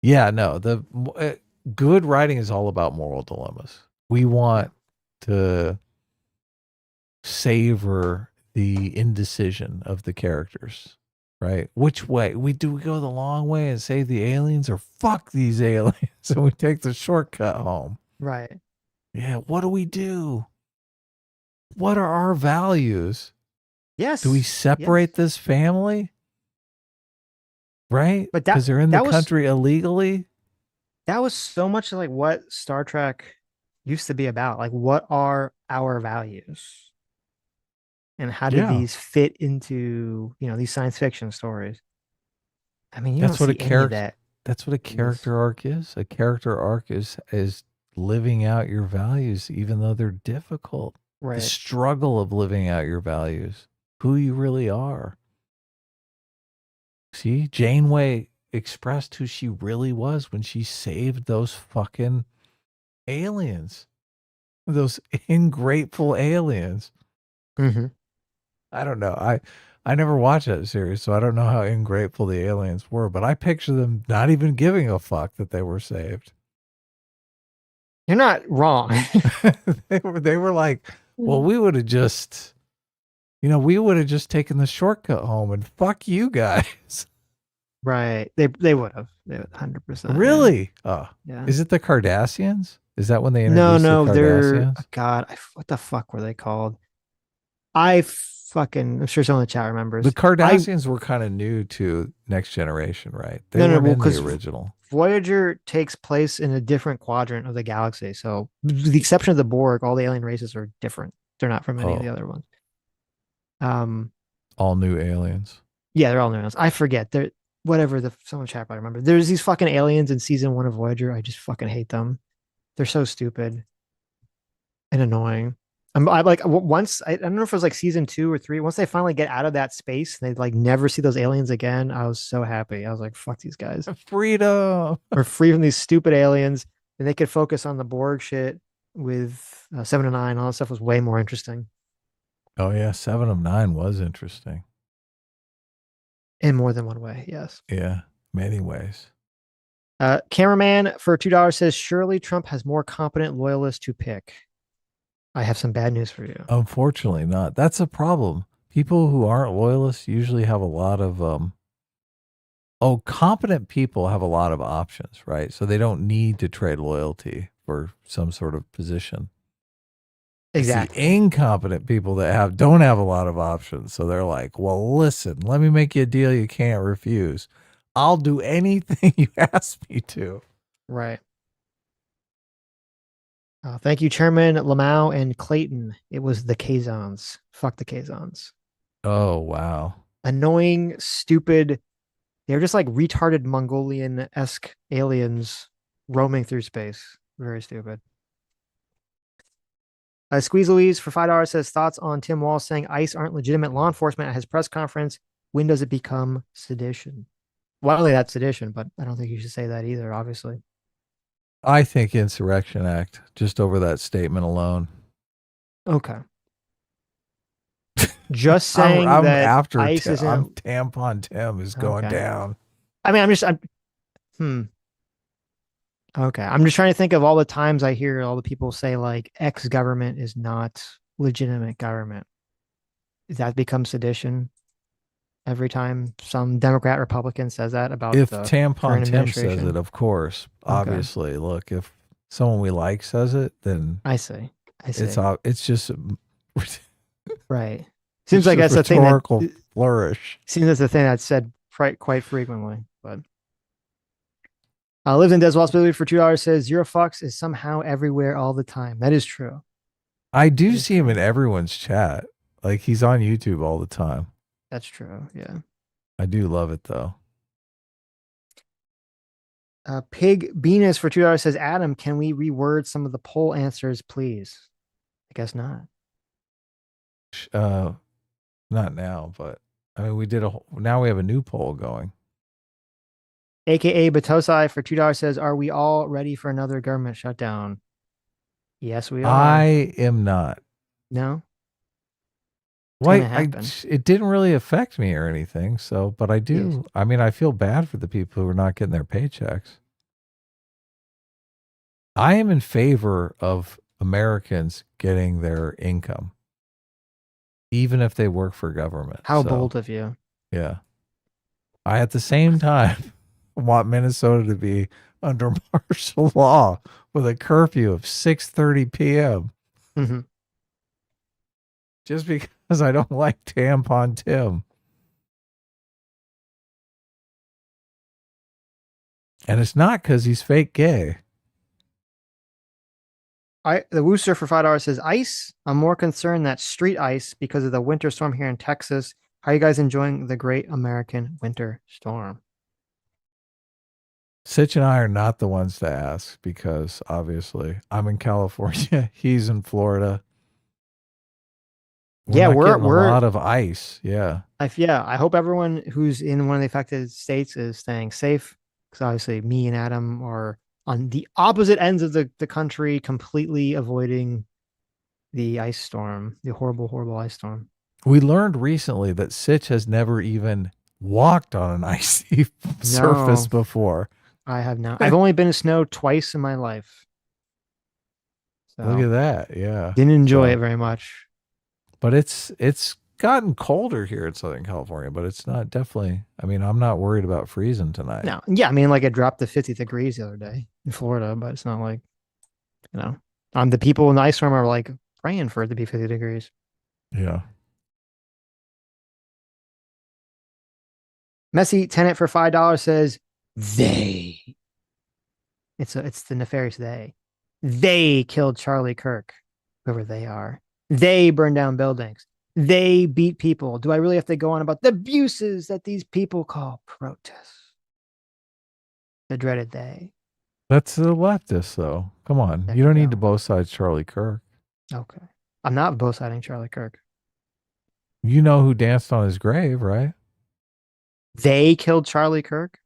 Yeah, no. Good writing is all about moral dilemmas. We want to savor the indecision of the characters, right? Which way? Do we go the long way and save the aliens, or fuck these aliens and we take the shortcut home? Right. Yeah, what do we do? What are our values? Yes. Do we separate this family? Right? But because they're in the country illegally? That was so much like what Star Trek used to be about. Like, what are our values? And how do these fit into, these science fiction stories? I mean, That's what a character. That's what a character arc is. A character arc is living out your values, even though they're difficult. Right. The struggle of living out your values, who you really are. See, Janeway expressed who she really was when she saved those fucking aliens, those ingrateful aliens. Mm-hmm. I don't know. I never watched that series, so I don't know how ingrateful the aliens were, but I picture them not even giving a fuck that they were saved. You're not wrong. They were like, well, we would have just, taken the shortcut home and fuck you guys. Right. They would have. They would 100%. Really? Yeah. Oh. Yeah. Is it the Cardassians? Is that when they introduced No, the they're Cardassians? God. What the fuck were they called? I'm sure someone in the chat remembers. The Cardassians were kind of new to Next Generation, right? They No, weren't in because the original. Voyager takes place in a different quadrant of the galaxy. So, with the exception of the Borg, all the alien races are different. They're not from any of the other ones. All new aliens. Yeah, they're all new aliens. I forget. They're whatever someone in the chat probably remember. There's these fucking aliens in season 1 of Voyager. I just fucking hate them. They're so stupid and annoying. I like once I don't know if it was like season 2 or 3. Once they finally get out of that space, and they like never see those aliens again. I was so happy. I was like, "Fuck these guys, freedom! We're free from these stupid aliens." And they could focus on the Borg shit with 7 of 9. All that stuff was way more interesting. Oh yeah, 7 of 9 was interesting in more than one way. Yes. Yeah, many ways. Cameraman for $2 says, "Surely Trump has more competent loyalists to pick." I have some bad news for you. Unfortunately not. That's a problem. People who aren't loyalists usually have a lot of competent people have a lot of options, right? So they don't need to trade loyalty for some sort of position. Exactly. It's the incompetent people that don't have a lot of options. So they're like, well, listen, let me make you a deal you can't refuse. I'll do anything you ask me to. Right. Thank you, Chairman Lamau and Clayton. It was the Kazons. Fuck the Kazons. Oh, wow. Annoying, stupid. They're just like retarded Mongolian-esque aliens roaming through space. Very stupid. Squeeze Louise for $5 says, thoughts on Tim Walz saying ICE aren't legitimate law enforcement at his press conference. When does it become sedition? Well, only that's sedition, but I don't think you should say that either, obviously. I think Insurrection Act, just over that statement alone. Okay. Just saying I'm that after ICE isn't... Tampon Tim is going down. I mean, Okay. I'm just trying to think of all the times I hear all the people say like X government is not legitimate government. That becomes sedition every time some Democrat Republican says that about If the Tampon current Tim says administration. it, of course, Okay. obviously. Look, if someone we like says it, then I see. It's just right. Seems it's like a that's the thing that rhetorical flourish. seems that's the thing that's said quite frequently. But lives in Deswalt's Billy for $2 says Zero Fox is somehow everywhere all the time. That is true. I do see him in everyone's chat. Like he's on YouTube all the time. That's true. Yeah. I do love it though. Pig Venus for $2 says, Adam, can we reword some of the poll answers, please? I guess not. Not now, but I mean, now we have a new poll going. AKA Batosai for $2 says, are we all ready for another government shutdown? Yes, we are. I am not. No. Why? It didn't really affect me or anything. So, but I do. Yes. I mean, I feel bad for the people who are not getting their paychecks. I am in favor of Americans getting their income, even if they work for government. How bold of you. Yeah. I, at the same time, want Minnesota to be under martial law with a curfew of 6:30 p.m. Mm-hmm. Just because I don't like Tampon Tim. And it's not because he's fake gay. The Wooster for $5 says, ice. I'm more concerned that street ice because of the winter storm here in Texas. How are you guys enjoying the great American winter storm? Sitch and I are not the ones to ask because obviously I'm in California. He's in Florida. We're a lot of ice. Yeah. I hope everyone who's in one of the affected states is staying safe. Because obviously me and Adam are on the opposite ends of the country, completely avoiding the ice storm, the horrible, horrible ice storm. We learned recently that Sitch has never even walked on an icy surface before. I have not. I've only been in snow twice in my life. So look at that. Yeah. Didn't enjoy it very much. But it's gotten colder here in Southern California, but it's not definitely. I mean, I'm not worried about freezing tonight. No. Yeah. I mean, like it dropped to 50 degrees the other day in Florida, but it's not like, the people in the ice storm are like praying for it to be 50 degrees. Yeah. Messy Tenant for $5 says, they. It's the nefarious they. They killed Charlie Kirk, whoever they are. They burned down buildings. They beat people. Do I really have to go on about the abuses that these people call protests? The dreaded they. That's the leftists, though. Come on. You don't need to both sides Charlie Kirk. Okay. I'm not both siding Charlie Kirk. You know who danced on his grave, right? They killed Charlie Kirk?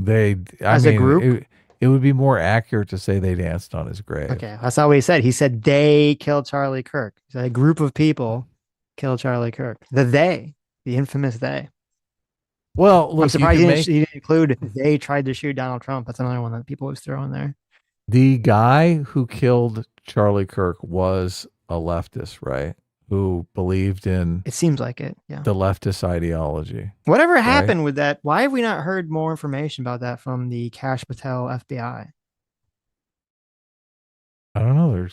A group? It would be more accurate to say they danced on his grave. Okay, that's not what he said. He said they killed Charlie Kirk. He said a group of people killed Charlie Kirk. The infamous they. Well, look, I'm surprised he didn't include they tried to shoot Donald Trump. That's another one that people always throw in there. The guy who killed Charlie Kirk was a leftist, right? Who believed in it seems like it, yeah. The leftist ideology. Whatever happened with that? Why have we not heard more information about that from the Kash Patel FBI? I don't know.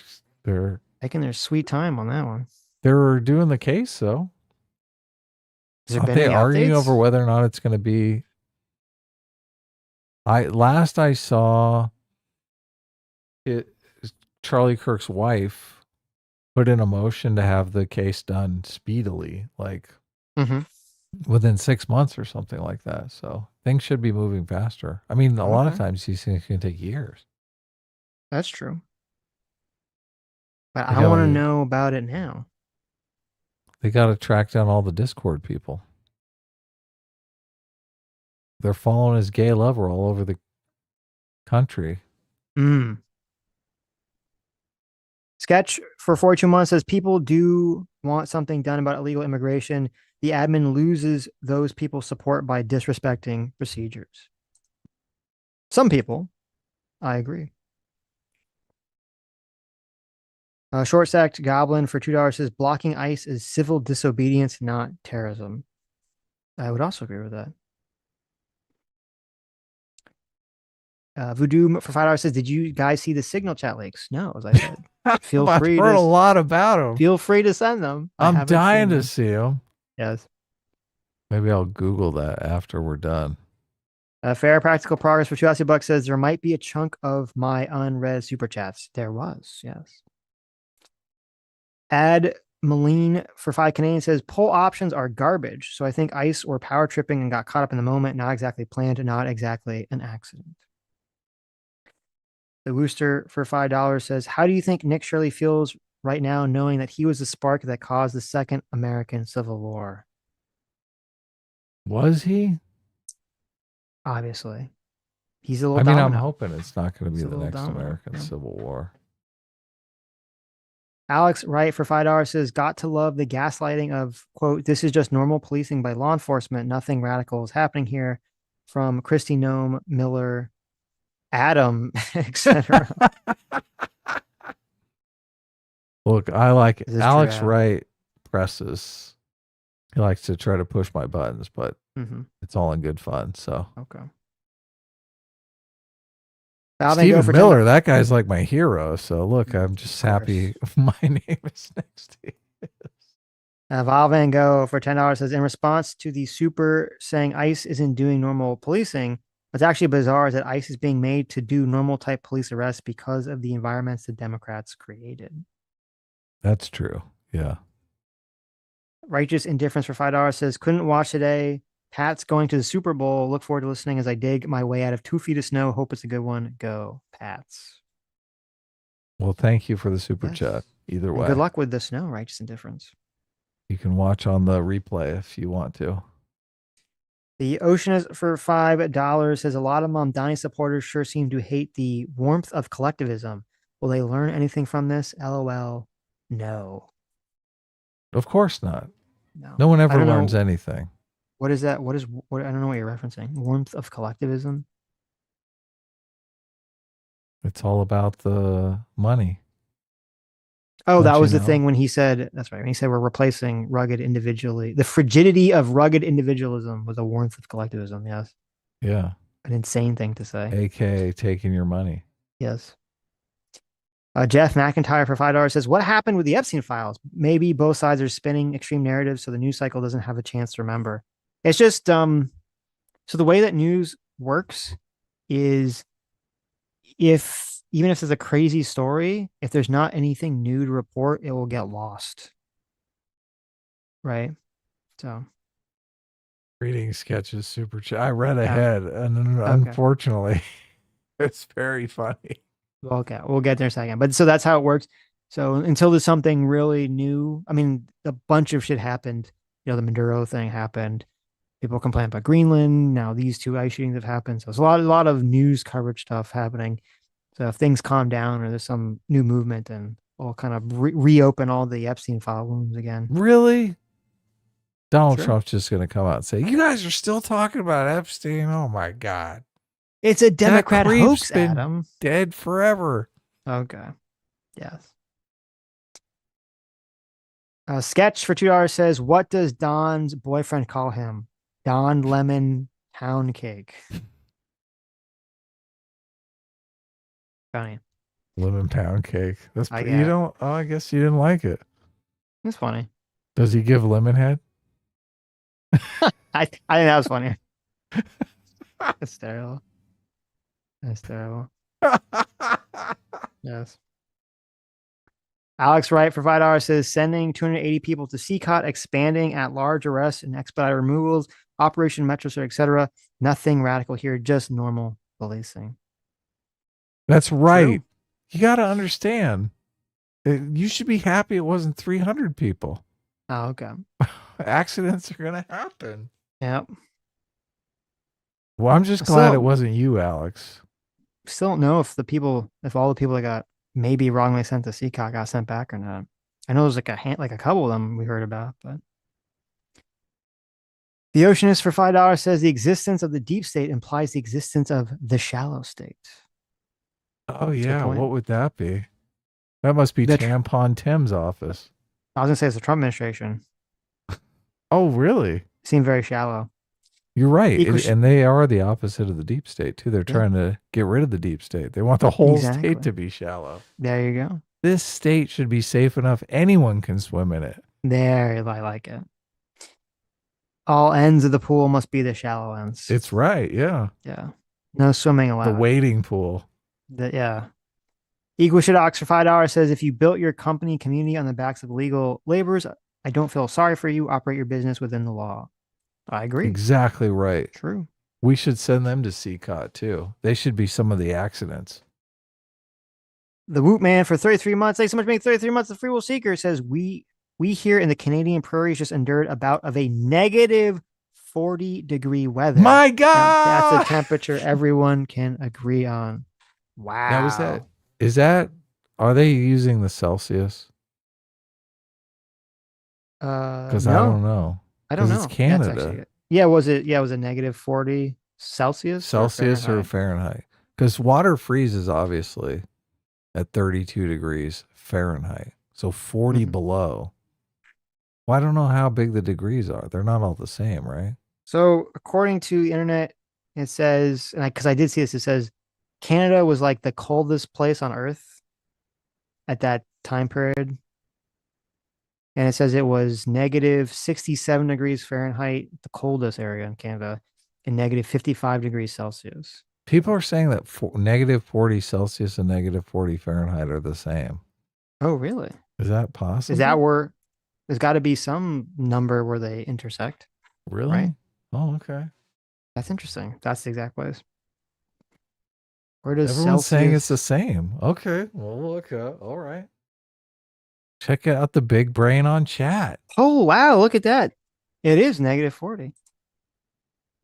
They're taking their sweet time on that one. They're doing the case, though. Aren't they arguing over whether or not it's going to be? Last I saw it, Charlie Kirk's wife put in a motion to have the case done speedily, like within 6 months or something like that. So things should be moving faster. I mean, a lot of times these things can take years. That's true. But I want to know about it now. They got to track down all the Discord people. They're following his gay lover all over the country. Sketch for 42 months says people do want something done about illegal immigration. The admin loses those people's support by disrespecting procedures. Some people, I agree. Short Sacked Goblin for $2 says blocking ICE is civil disobedience, not terrorism. I would also agree with that. Voodoo for $5 says, did you guys see the signal chat leaks? No, as I said. Feel I've free heard to a lot about them. Feel free to send them. I'm dying to see them. Yes. Maybe I'll Google that after we're done. Fair Practical Progress for $2 says there might be a chunk of my unread super chats. There was, yes. Ad Moline for 5 Canadian says poll options are garbage. So I think ICE or power tripping and got caught up in the moment. Not exactly planned, not exactly an accident. The Wooster for $5 says, how do you think Nick Shirley feels right now knowing that he was the spark that caused the Second American Civil War? Was he? Obviously. He's a little dominant. I'm hoping it's not going to be the next dominant. American Civil War. Alex Wright for $5 says, got to love the gaslighting of, quote, this is just normal policing by law enforcement. Nothing radical is happening here. From Christy Nome, Miller, Adam, etc. Look, I like it. Alex true, Wright presses. He likes to try to push my buttons, but it's all in good fun. So okay. Stephen Miller, that guy's like my hero. So look, I'm just happy my name is next to his. Val Van Gogh for $10 says, in response to the super saying ICE isn't doing normal policing, what's actually bizarre is that ICE is being made to do normal type police arrests because of the environments the Democrats created. That's true. Yeah. Righteous Indifference for $5 says, couldn't watch today. Pat's going to the Super Bowl. Look forward to listening as I dig my way out of 2 feet of snow. Hope it's a good one. Go, Pats. Well, thank you for the super chat. Either way. And good luck with the snow, Righteous Indifference. You can watch on the replay if you want to. The Oceanist for $5 says, a lot of Mamdani supporters sure seem to hate the warmth of collectivism. Will they learn anything from this? LOL. No. Of course not. No one ever learns anything. What is that? What I don't know what you're referencing. Warmth of collectivism? It's all about the money. Oh, that was the thing when he said, that's right. When he said we're replacing rugged individually, the frigidity of rugged individualism with the warmth of collectivism. Yes. Yeah. An insane thing to say. AKA taking your money. Yes. Jeff McIntyre for $5 says, what happened with the Epstein files? Maybe both sides are spinning extreme narratives so the news cycle doesn't have a chance to remember. It's just, so the way that news works is even if there's a crazy story, if there's not anything new to report, it will get lost. Right? So. Reading sketches, super chat. I read ahead, and unfortunately, it's very funny. Okay, we'll get there in a second. But so that's how it works. So until there's something really new, I mean, a bunch of shit happened. You know, the Maduro thing happened. People complain about Greenland. Now these 2 ice shootings have happened. So it's a lot of news coverage stuff happening. So if things calm down or there's some new movement, and we'll kind of reopen all the Epstein file wounds again. Really? Donald Trump's just going to come out and say, you guys are still talking about Epstein? Oh my God. It's a Democrat hoax, Adam. Dead forever. Okay. Yes. Sketch for $2 says, what does Don's boyfriend call him? Don Lemon Pound Cake. Funny. Lemon pound cake. That's you don't. Oh, I guess you didn't like it. It's funny. Does he give lemon head? I think that was funny. That's terrible. That's terrible. Yes. Alex Wright for $5 says, sending 280 people to CCOT, expanding at large arrests and expedited removals, Operation Metro, etc. Nothing radical here, just normal policing. That's right. True. You got to understand. You should be happy it wasn't 300 people. Oh, okay. Accidents are going to happen. Yep. Well, I'm just glad it wasn't you, Alex. Still don't know if all the people that got maybe wrongly sent to CCOT got sent back or not. I know there's like a couple of them we heard about, but the Oceanist for $5 says the existence of the deep state implies the existence of the shallow state. Oh yeah, what would that be? That must be Tampon Tim's office. I was gonna say it's the Trump administration. Oh, really? Seem very shallow. You're right. And they are the opposite of the deep state, too. They're trying to get rid of the deep state. They want the whole state to be shallow. There you go. This state should be safe enough. Anyone can swim in it. There, I like it. All ends of the pool must be the shallow ends. It's right. Yeah. Yeah. No swimming allowed. The wading pool. Yeah. Equal Shit Ox for $5 says, if you built your company community on the backs of illegal laborers, I don't feel sorry for you. Operate your business within the law. I agree. Exactly right. True. We should send them to CCOT too. They should be some of the accidents. The Woot Man for 33 months. Thanks so much for making 33 months. The Free Will Seeker says, we here in the Canadian prairies just endured a bout of a negative 40-degree weather. My God! That's a temperature everyone can agree on. Wow. Now, are they using the Celsius? Because no. I don't know. I don't know. It's Canada. Was it negative 40 Celsius? Celsius or Fahrenheit? Because water freezes obviously at 32 degrees Fahrenheit. So 40 below. Well, I don't know how big the degrees are. They're not all the same, right? So according to the internet, it says, and because I did see this, it says Canada was like the coldest place on Earth at that time period. And it says it was negative 67 degrees Fahrenheit, the coldest area in Canada, and negative 55 degrees Celsius. People are saying that negative 40 Celsius and negative 40 Fahrenheit are the same. Oh, really? Is that possible? Is that where there's got to be some number where they intersect? Really? Right? Oh, okay. That's interesting. That's the exact place. Where does Everyone's Celsius... saying it's the same. Okay. Well, we'll look up. All right. Check out the big brain on chat. Oh, wow. Look at that. It is negative 40.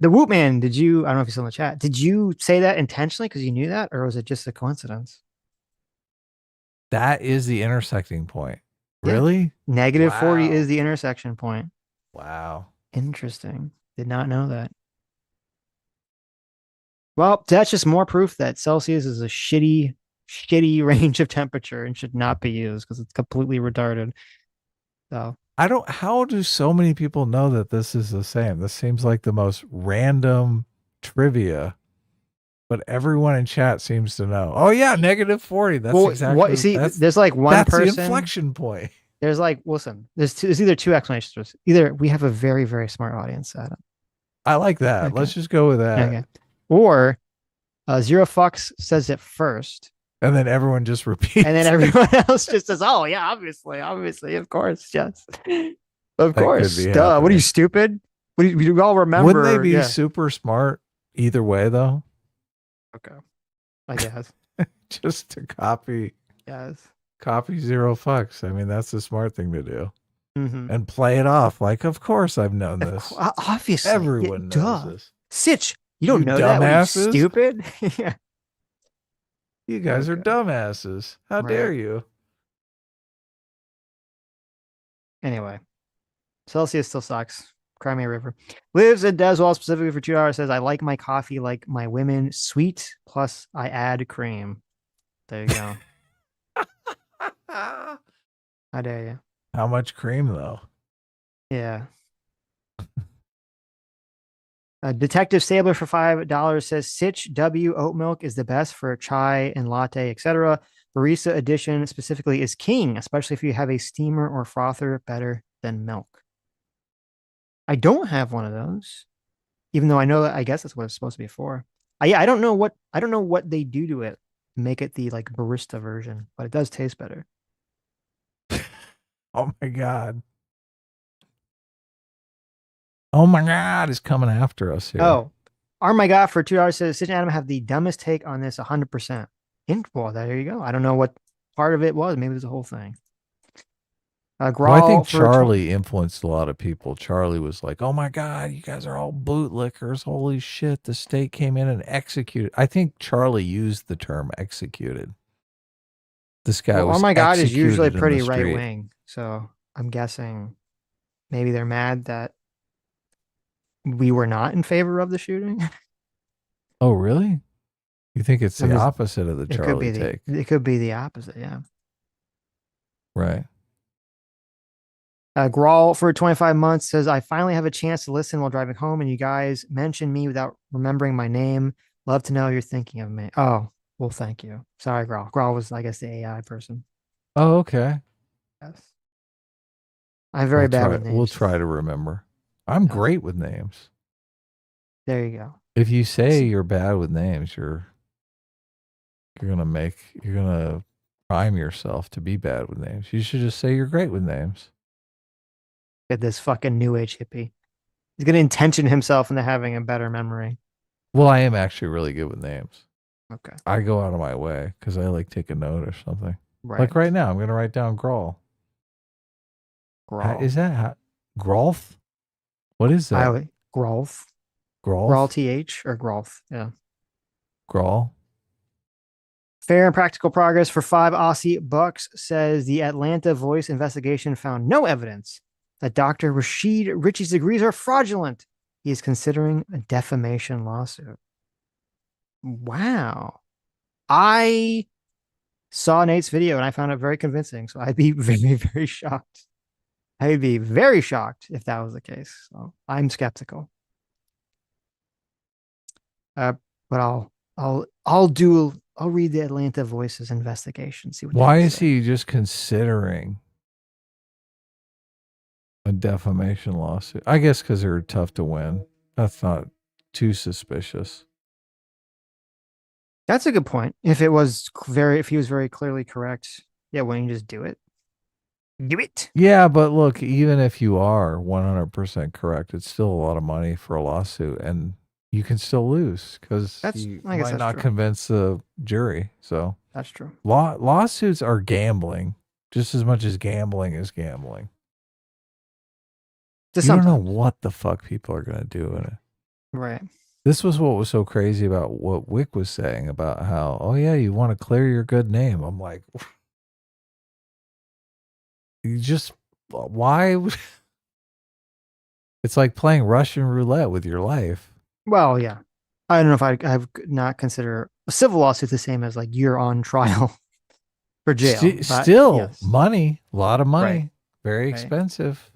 The Woot Man, I don't know if he's still in the chat. Did you say that intentionally because you knew that, or was it just a coincidence? That is the intersecting point. Really? Negative 40 is the intersection point. Wow. Interesting. Did not know that. Well, that's just more proof that Celsius is a shitty range of temperature and should not be used because it's completely retarded. So how do so many people know that this is the same? This seems like the most random trivia, but everyone in chat seems to know. Oh yeah, negative 40. That's exactly there's like one person. That's the inflection point. There's there's either two explanations. Either we have a very, very smart audience, Adam. I like that. Okay. Let's just go with that. Okay. Or Zero Fox says it first. And then everyone just repeats. And then everyone else just says, oh, yeah, obviously, of course, yes. Of course. Duh. What are you, stupid? We all remember. Wouldn't they be super smart either way, though? Okay. I guess. Just to copy. Yes. Copy Zero Fox. I mean, that's the smart thing to do. Mm-hmm. And play it off like, of course I've known this. Obviously. Everyone knows this. Sitch, you don't know that? What, you stupid? Yeah. You guys are dumbasses. How dare you? Anyway, Celsius still sucks. Crimea River. Lives in Deswell specifically for $2 says, I like my coffee like my women sweet, plus I add cream. There you go. How dare you? How much cream, though? Yeah. Detective Stabler for $5 says Sitch W oat milk is the best for chai and latte, etc. Barista edition specifically is king, especially if you have a steamer or frother, better than milk. I don't have one of those, even though I know that I guess that's what it's supposed to be for. I don't know what they do to it to make it the like barista version, but it does taste better. Oh my God. Oh my God, is coming after us here. Oh my God, for $2 says Sitch and Adam have the dumbest take on this 100%. Well, there you go. I don't know what part of it was. Maybe it was the whole thing. Well, I think Charlie influenced a lot of people. Charlie was like, oh my God, you guys are all bootlickers. Holy shit. The state came in and executed. I think Charlie used the term executed. This guy was oh my God is usually pretty right wing. So I'm guessing maybe they're mad that we were not in favor of the shooting. Oh, really? You think it's the opposite of the Charlie take? It could be the opposite, yeah. Right. Grawl for 25 months says, I finally have a chance to listen while driving home, and you guys mentioned me without remembering my name. Love to know you're thinking of me. Oh, well, thank you. Sorry, Grawl. Grawl was, I guess, the AI person. Oh, okay. Yes. I'm very bad with We'll names. try to remember. I'm great with names. There you go. If you say you're bad with names, you're gonna prime yourself to be bad with names. You should just say you're great with names. Get this fucking new age hippie. He's gonna intention himself into having a better memory. Well, I am actually really good with names. Okay. I go out of my way because I like take a note or something. Right. Like right now, I'm gonna write down Grawl. Grawl. Is that Grolf? What is that? Grolf. Grolf? Grawl TH or Grolf. Yeah. Grawl. Fair and practical progress for $5 says the Atlanta Voice investigation found no evidence that Dr. Rashid Ritchie's degrees are fraudulent. He is considering a defamation lawsuit. Wow. I saw Nate's video and I found it very convincing. So I'd be very, very shocked. I'd be very shocked if that was the case. So I'm skeptical. But I'll read the Atlanta Voice's investigation. See what. Why is he just considering a defamation lawsuit? I guess because they're tough to win. That's not too suspicious. That's a good point. If he was very clearly correct, yeah, why don't you just do it? Do it. Yeah, but look, even if you are 100% correct, it's still a lot of money for a lawsuit, and you can still lose because you might not convince the jury. So that's true. Lawsuits are gambling just as much as gambling is gambling. You don't know what the fuck people are going to do in it. Right. This was what was so crazy about what Wick was saying about how, oh yeah, you want to clear your good name. I'm like, why? It's like playing Russian roulette with your life. Well, yeah. I don't know if I've not consider a civil lawsuit the same as like you're on trial for jail. Still, yes. Money, a lot of money, Right. very expensive.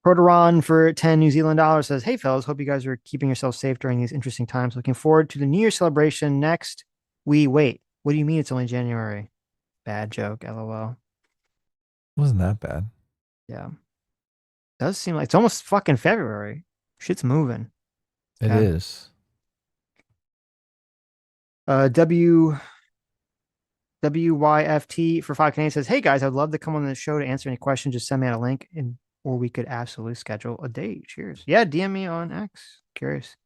Proteron for 10 New Zealand dollars says, hey, fellas, hope you guys are keeping yourselves safe during these interesting times. Looking forward to the New Year celebration next. Wait, what do you mean it's only January? Bad joke, LOL. Wasn't that bad. Yeah. Does seem like it's almost fucking February. Shit's moving. It is. WYFT for 5 Canadians says, hey guys, I'd love to come on the show to answer any questions. Just send me out a link or we could absolutely schedule a date. Cheers. Yeah, DM me on X. Curious.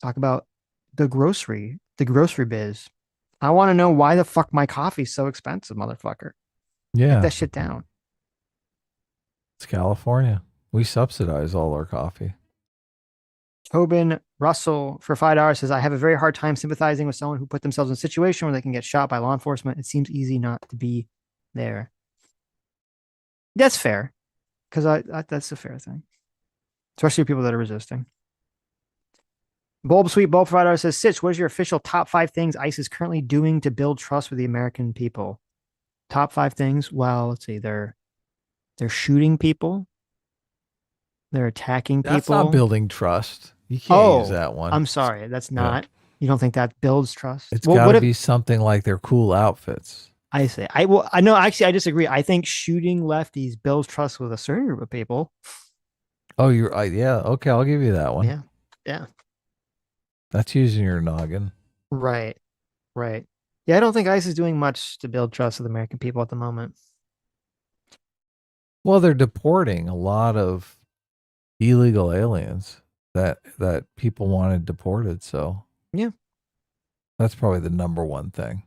Talk about the grocery biz. I want to know why the fuck my coffee's so expensive, motherfucker. Yeah. Get that shit down. It's California. We subsidize all our coffee. Tobin Russell for $5 says, I have a very hard time sympathizing with someone who put themselves in a situation where they can get shot by law enforcement. It seems easy not to be there. That's fair. Because that's a fair thing. Especially people that are resisting. Bulb Sweet Bulb Provider says, Sitch, what is your official top 5 things ICE is currently doing to build trust with the American people? Top 5 things? Well, let's see. They're shooting people. They're attacking people. That's not building trust. You can't use that one. I'm sorry. That's not. Yeah. You don't think that builds trust? It's got to be something like their cool outfits. I say. I know. Actually, I disagree. I think shooting lefties builds trust with a certain group of people. Oh, you're right. Yeah. Okay, I'll give you that one. Yeah. Yeah. That's using your noggin. Right. Yeah, I don't think ICE is doing much to build trust with American people at the moment. Well, they're deporting a lot of illegal aliens that people wanted deported. So yeah, that's probably the number one thing.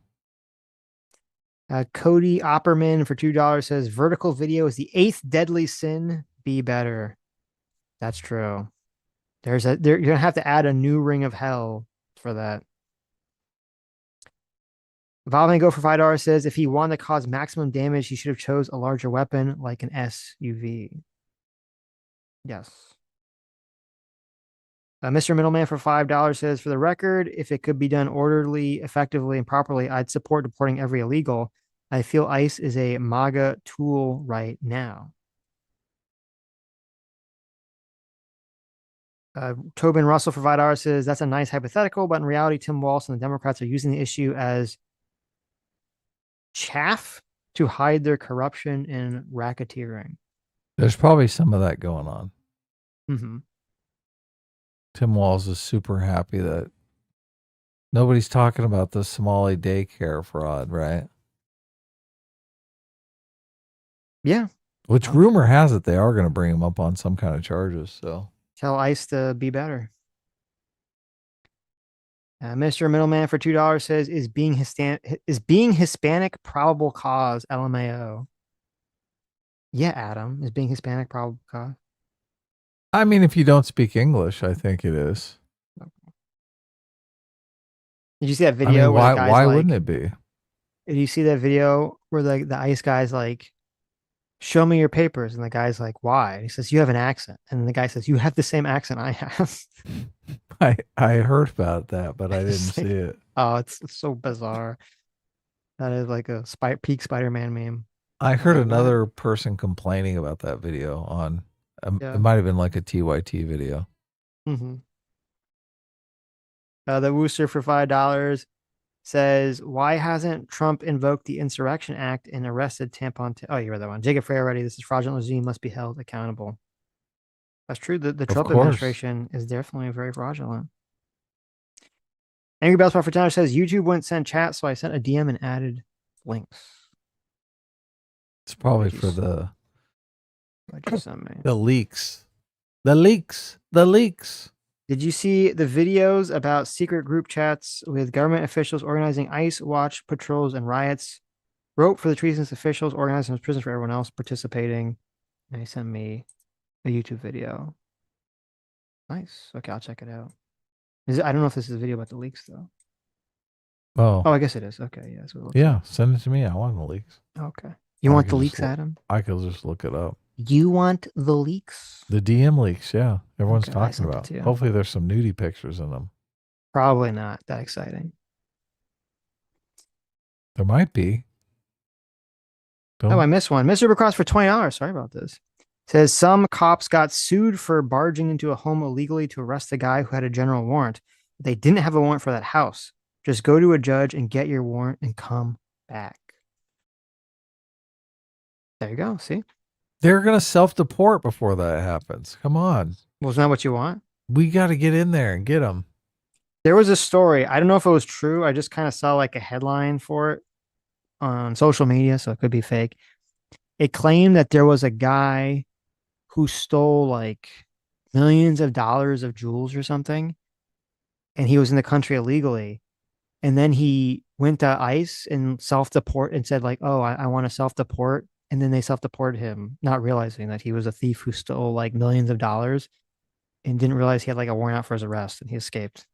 Cody Opperman for $2 says, vertical video is the 8th deadly sin. Be better. That's true. You're going to have to add a new ring of hell for that. Valve Go for $5 says, if he wanted to cause maximum damage, he should have chose a larger weapon like an SUV. Yes. Mr. Middleman for $5 says, for the record, if it could be done orderly, effectively, and properly, I'd support deporting every illegal. I feel ICE is a MAGA tool right now. Tobin Russell for $5 says, that's a nice hypothetical, but in reality, Tim Walz and the Democrats are using the issue as chaff to hide their corruption and racketeering. There's probably some of that going on. Mm-hmm. Tim Walz is super happy that nobody's talking about the Somali daycare fraud, right? Yeah. Which rumor has it they are going to bring him up on some kind of charges. So tell ICE to be better. Mr. Middleman for $2 says, is being Hispanic probable cause? LMAO. Yeah, Adam, is being Hispanic probable cause? I mean, if you don't speak English, I think it is. Did you see that video? I mean, where why wouldn't it be? Did you see that video where the ICE guy's like, show me your papers? And the guy's like, why? And he says, you have an accent. And the guy says, you have the same accent I have. I heard about that, but I didn't see it. Oh, it's so bizarre. That is like a peak Spider-Man meme. I heard another person complaining about that video on, it might have been like a TYT video. Mm-hmm. The Wooster for $5 says, why hasn't Trump invoked the Insurrection Act and arrested tampon? Oh, you read that one. Jacob Frey already. This is fraudulent regime must be held accountable. That's true. The Trump administration is definitely very fraudulent. Angry Bells for $10 says, YouTube wouldn't send chat, so I sent a DM and added links. It's probably for the leaks. The leaks. Did you see the videos about secret group chats with government officials organizing ICE watch patrols and riots? Wrote for the treasonous officials, organizing prisons for everyone else participating. And he sent me a YouTube video. Nice. Okay, I'll check it out. I don't know if this is a video about the leaks though. Oh, I guess it is. Okay, yeah. Yeah, send it to me. I want the leaks. Okay. You want the leaks, Adam? I could just look it up. You want the leaks? The DM leaks, yeah. Everyone's talking about. Hopefully there's some nudie pictures in them. Probably not that exciting. There might be. I missed one. Mr. Supercross for $20. Sorry about this. Says some cops got sued for barging into a home illegally to arrest a guy who had a general warrant. They didn't have a warrant for that house. Just go to a judge and get your warrant and come back. There you go. See? They're going to self-deport before that happens. Come on. Well, isn't that what you want? We got to get in there and get them. There was a story. I don't know if it was true. I just kind of saw like a headline for it on social media, so it could be fake. It claimed that there was a guy who stole like millions of dollars of jewels or something, and he was in the country illegally. And then he went to ICE and self-deport and said like, oh, I want to self-deport. And then they self-deported him, not realizing that he was a thief who stole like millions of dollars and didn't realize he had like a warrant out for his arrest, and he escaped.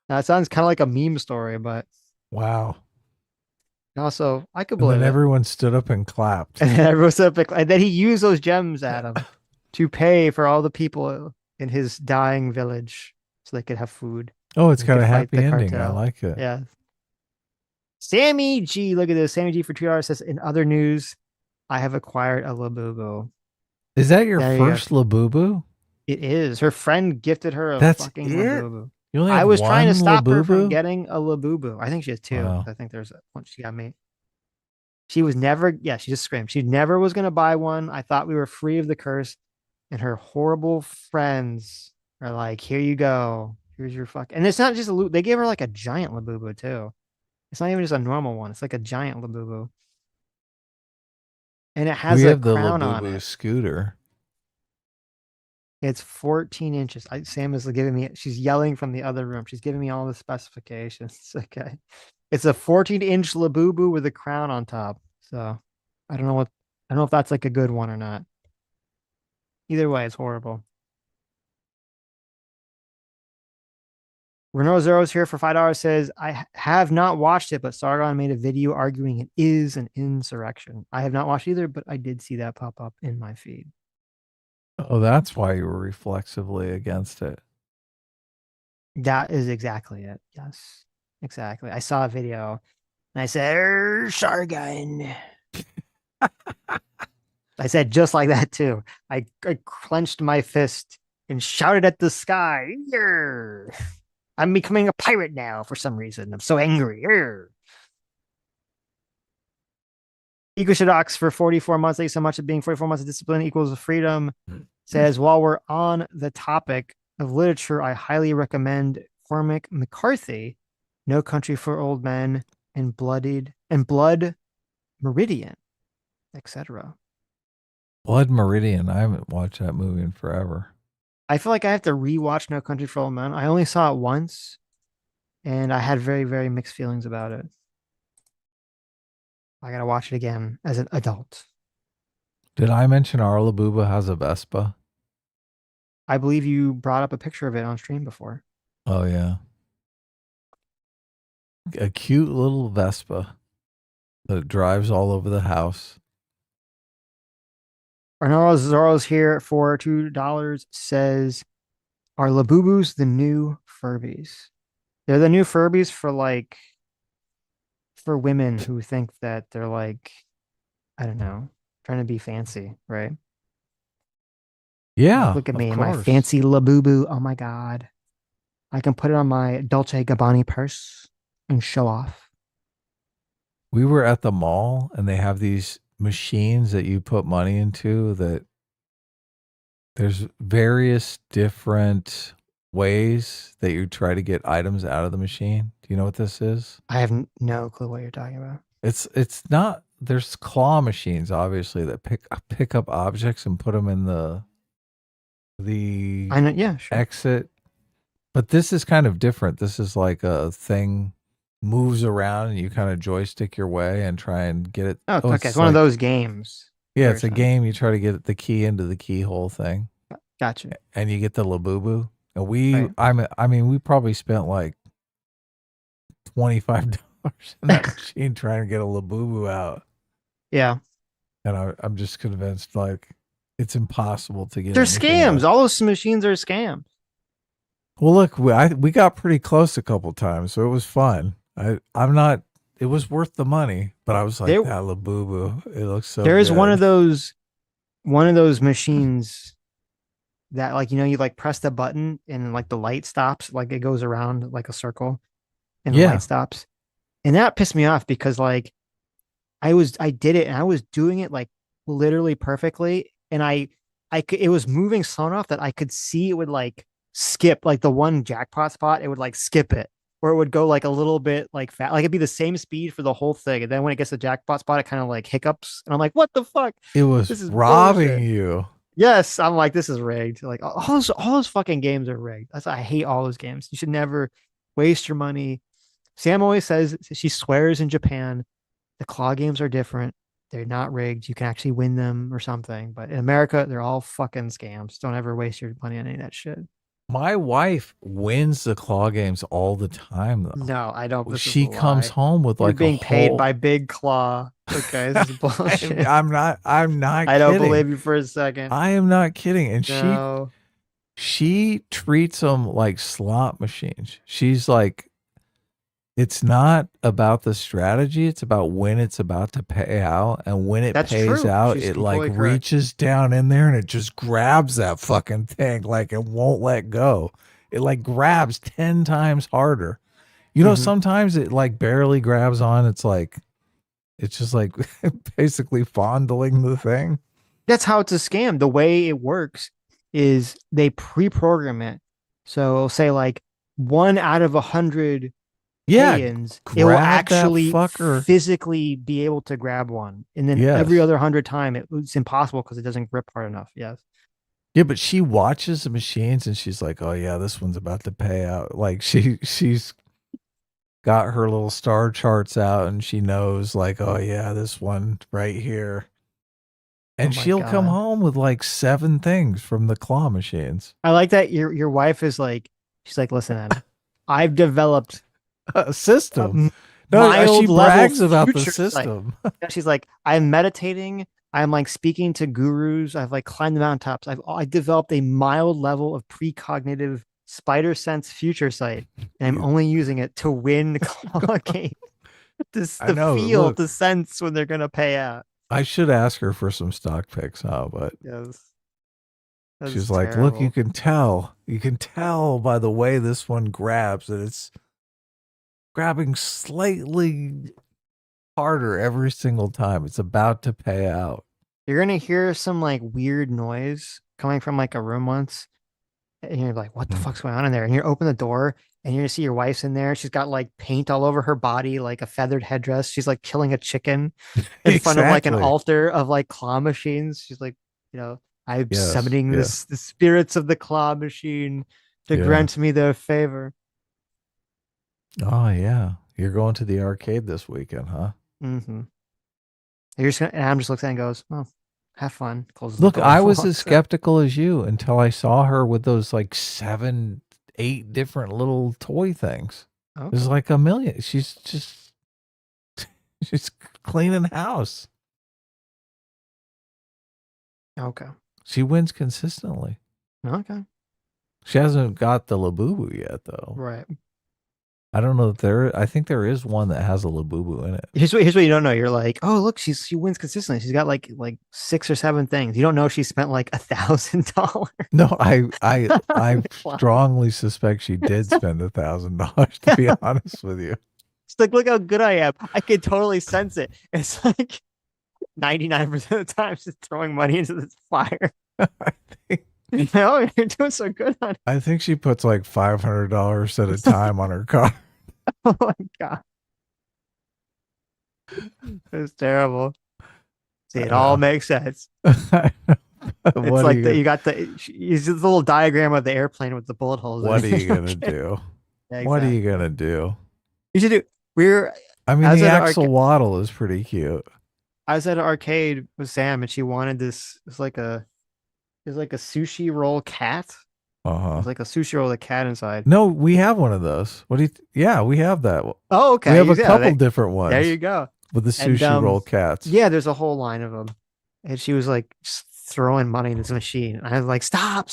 Now, it sounds kind of like a meme story, but wow. Also, I could believe it. And everyone stood up and clapped. And everyone stood up and then he used those gems, Adam, to pay for all the people in his dying village so they could have food. Oh, it's got a happy ending. I like it. Yeah. Sammy G, look at this. Sammy G for $2 says, in other news, I have acquired a Labubu. Is that your first Labubu? It is. Her friend gifted her a fucking Labubu. You only have I was trying to stop her from Labubu? getting a Labubu. I think she has two. Wow. I think there's one she got me. She was never, she just screamed. She never was going to buy one. I thought we were free of the curse. And her horrible friends are like, here you go. Here's your fuck. And it's not just they gave her like a giant Labubu too. It's not even just a normal one. It's like a giant Labubu. And it has a crown on it. Scooter. It's 14 inches. Sam is giving me, she's yelling from the other room. She's giving me all the specifications. Okay. It's a 14-inch Labubu with a crown on top. So I don't know if that's like a good one or not. Either way, it's horrible. Renault Zero's here for $5 says, I have not watched it, but Sargon made a video arguing it is an insurrection. I have not watched either, but I did see that pop up in my feed. Oh, that's why you were reflexively against it. That is exactly it. Yes, exactly. I saw a video and I said, Shargun. I said just like that too. I clenched my fist and shouted at the sky. Yarr! I'm becoming a pirate now for some reason. I'm so angry. Yarr! Ecoshaddox for 44 months. Thank you so much for being 44 months of discipline equals freedom. Says, while we're on the topic of literature, I highly recommend Cormac McCarthy, No Country for Old Men, and Blood Meridian, etc. Blood Meridian. I haven't watched that movie in forever. I feel like I have to rewatch No Country for Old Men. I only saw it once, and I had very, very mixed feelings about it. I gotta watch it again as an adult. Did I mention Arla Booba has a Vespa? I believe you brought up a picture of it on stream before. Oh, yeah. A cute little Vespa that drives all over the house. Arnaldo Zorro's here for $2 says, are Labubus the new Furbies? They're the new Furbies for women who think that they're like, I don't know, trying to be fancy, right? Yeah. Like, look at me, my fancy Labubu. Oh my God. I can put it on my Dolce Gabbana purse and show off. We were at the mall and they have these machines that you put money into that there's various different ways that you try to get items out of the machine. Do you know what this is? I have no clue what you're talking about. It's not, there's claw machines obviously that pick up objects and put them in the I know, yeah, sure. exit. But this is kind of different. This is like a thing moves around and you kind of joystick your way and try and get it. Oh, okay. It's one of those games. Yeah, it's a game. You try to get the key into the keyhole thing. Gotcha. And you get the Labubu. And I mean, we probably spent like $25 in that machine trying to get a Labubu out. Yeah. And I'm just convinced like it's impossible to get. They're scams. Out. All those machines are scams. Well, look, we got pretty close a couple times, so it was fun. I'm not. It was worth the money, but I was like, that Labubu. It looks so. There is good. one of those machines that, like, you know, you like press the button and like the light stops, like it goes around like a circle, and the light stops, and that pissed me off because like I did it and I was doing it like literally perfectly, and it was moving slow enough that I could see it would like skip like the one jackpot spot. It would like skip it, or it would go like a little bit like fat, like it'd be the same speed for the whole thing, and then when it gets to the jackpot spot, it kind of like hiccups, and I'm like, what the fuck? It was robbing bullshit. You. Yes, I'm like, this is rigged. Like all those fucking games are rigged. That's why I hate all those games. You should never waste your money. Sam always says, she swears in Japan, the claw games are different. They're not rigged. You can actually win them or something. But in America, they're all fucking scams. Don't ever waste your money on any of that shit. My wife wins the claw games all the time, though. No, I don't. She comes home with like being paid by Big Claw. Okay, this is bullshit. I'm not. I don't believe you for a second. I am not kidding. And she treats them like slot machines. She's like, it's not about the strategy. It's about when it's about to pay out, and when it pays out, it like reaches down in there and it just grabs that fucking thing like it won't let go. It like grabs 10 times harder. You know, sometimes it like barely grabs on. It's just like basically fondling the thing. That's how it's a scam. The way it works is they pre-program it. So it'll say like 1 out of 100 pay-ins, it will actually physically be able to grab one. And then every other 100 time, it's impossible because it doesn't grip hard enough. Yes. Yeah, but she watches the machines and she's like, oh yeah, this one's about to pay out. Like she's got her little star charts out and she knows like, oh yeah, this one right here. And she'll come home with like 7 things from the claw machines. I like that your wife is like, she's like, listen, Anna, I've developed a system. No, she brags about the system. Like, she's like, I'm meditating. I'm like speaking to gurus. I've like climbed the mountaintops. I developed a mild level of precognitive spider sense future sight, and I'm only using it to win claw game. This I the know. feel, Look, the sense when they're gonna pay out. I should ask her for some stock picks, huh? But Yes. That's she's like, look, you terrible. can tell by the way this one grabs that it's grabbing slightly harder every single time. It's about to pay out. You're gonna hear some like weird noise coming from like a room once, and you're like, "What the fuck's going on in there?" And you open the door, and you're gonna see your wife's in there. She's got like paint all over her body, like a feathered headdress. She's like killing a chicken in front of like an Exactly. altar of like claw machines. She's like, I'm Yes. summoning Yeah. the spirits of the claw machine to Yeah. grant me their favor. Oh yeah. You're going to the arcade this weekend, huh? Mm-hmm. And I'm just looking at it and goes, "Well, have fun." Closes the Look, door. I was as walks out. skeptical as you until I saw her with those like 7, 8 different little toy things. There's Okay. like a million. She's cleaning house. Okay. She wins consistently. Okay. She hasn't got the Labubu yet, though. Right. I don't know if I think there is one that has a Labubu in it. Here's what you don't know. You're like, oh look, she wins consistently. She's got like 6 or 7 things. You don't know she spent like $1,000. No, I strongly suspect she did spend $1,000. To be honest with you, It's like, look how good I am. I can totally sense it. It's like 99% of the time she's throwing money into this fire. No, you're doing so good on it. I think she puts like $500 at a time on her car. Oh my god, it's terrible. See, it all makes sense. It's like you got it's the little diagram of the airplane with the bullet holes. What are in it. you gonna do? Yeah, What are exactly. you gonna do? You should do. I mean, I was the at an axolotl is pretty cute. I was at an arcade with Sam, and she wanted this. It's like a sushi roll cat. It's like a sushi roll with a cat inside. No, we have one of those. What do you? Yeah, we have that. Oh, okay. We have a Yeah, couple different ones. There you go. With the And, sushi roll cats. Yeah, there's a whole line of them. And she was like just throwing money in this machine. And I was like, stop.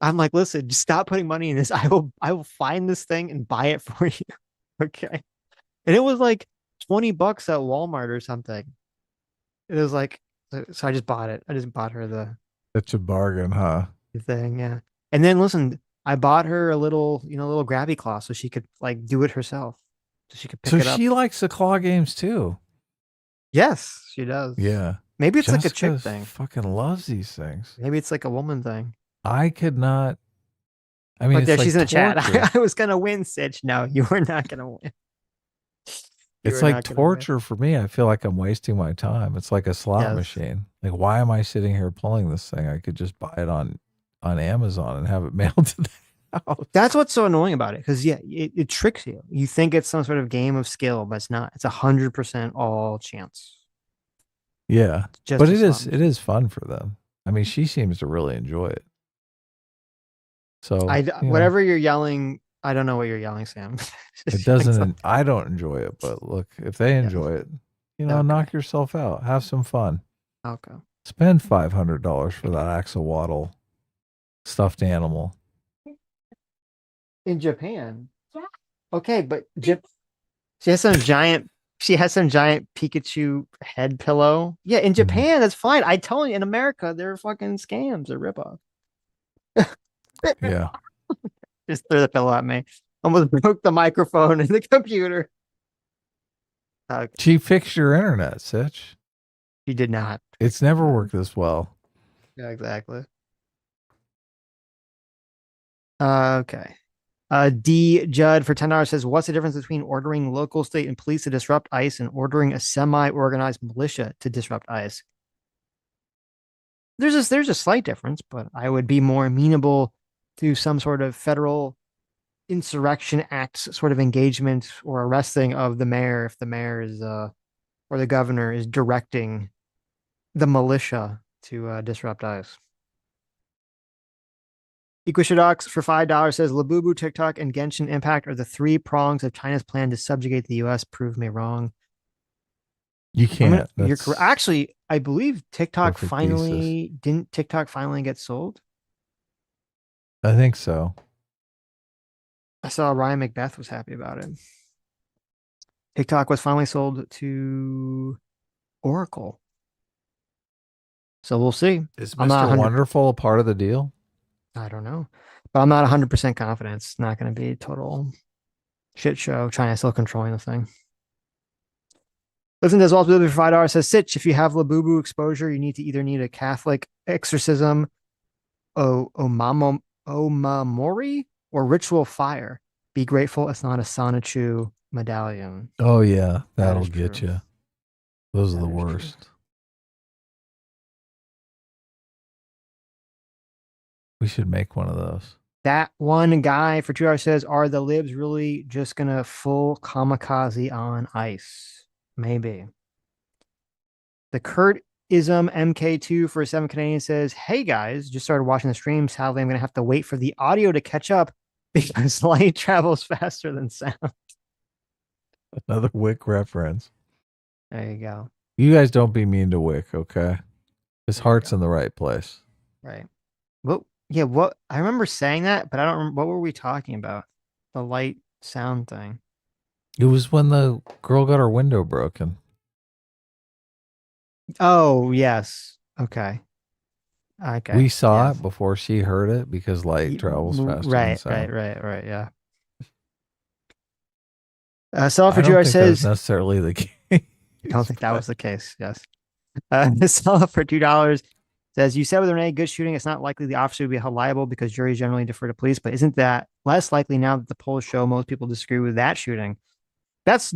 I'm like, listen, just stop putting money in this. I will find this thing and buy it for you. Okay. And it was like $20 at Walmart or something. It was like, so I just bought it. I just bought her the Such a bargain, huh? thing. Yeah. And then listen, I bought her a little grabby claw so she could like do it herself. So she could pick So it up. she likes the claw games too. Yes, she does. Yeah. Maybe it's like a Jessica chick thing. Fucking loves these things. Maybe it's like a woman thing. I could not. I mean, Look it's there, like she's in the chat. torture. I was gonna win, Sitch. No, you were not gonna win. It's like torture for me. I feel like I'm wasting my time. It's like a slot machine. Like, why am I sitting here pulling this thing? I could just buy it on Amazon and have it mailed to the house. That's what's so annoying about it, because it tricks you. You think it's some sort of game of skill, but it's not. It's 100% all chance. Yeah, Just but a it is fun for them. I mean, she seems to really enjoy it. So whatever you're yelling, I don't know what you're yelling, Sam. It doesn't. I don't enjoy it, but look, if they enjoy it, knock yourself out. Have some fun. Okay. Spend $500 for that axolotl stuffed animal. In Japan. Yeah. Okay, but she has some giant Pikachu head pillow. Yeah, in Japan, that's fine. I tell you, in America, they're fucking scams. They're ripoff. Yeah. Just threw the pillow at me. Almost broke the microphone and the computer. Okay. She fixed your internet, Sitch. She did not. It's never worked this well. Yeah, exactly. Okay. D Judd for $10 says, what's the difference between ordering local, state, and police to disrupt ICE and ordering a semi-organized militia to disrupt ICE? There's a slight difference, but I would be more amenable to some sort of federal insurrection act sort of engagement or arresting of the mayor if the mayor is or the governor is directing the militia to disrupt ICE. Equishadox for $5 says Labubu, TikTok, and Genshin Impact are the 3 prongs of China's plan to subjugate the U.S. Prove me wrong. You can't. You're correct. Actually, I believe TikTok thesis. didn't TikTok finally get sold? I think so. I saw Ryan Macbeth was happy about it. TikTok was finally sold to Oracle. So we'll see. Is I'm not Mr. Wonderful a part of the deal? I don't know. But I'm not 100% confident. It's not going to be a total shit show. China still controlling the thing. Listen to this also for $5 says Sitch, if you have Labubu exposure, you need a Catholic exorcism, omamori, or ritual fire. Be grateful it's not a Sonichu medallion. Oh yeah, that'll get you. Those are the worst. True. We should make one of those. That one guy for $2 says, are the libs really just gonna full kamikaze on ice? Maybe. The Kurtism MK2 for 7 Canadian says, hey guys, just started watching the stream. Sadly, I'm gonna have to wait for the audio to catch up because light travels faster than sound. Another Wick reference. There you go. You guys don't be mean to Wick, okay? His heart's in the right place. Right. Well, yeah, what I remember saying that, but I don't remember what were we talking about? The light sound thing. It was when the girl got her window broken. Oh, yes. Okay. We saw it before she heard it because light travels faster than sound. Right. Yeah. Seller for $2 says necessarily the case. I don't think that was the case. Yes. Seller for $2 says, you said with Renee, good shooting, it's not likely the officer would be held liable because juries generally defer to police, but isn't that less likely now that the polls show most people disagree with that shooting? That's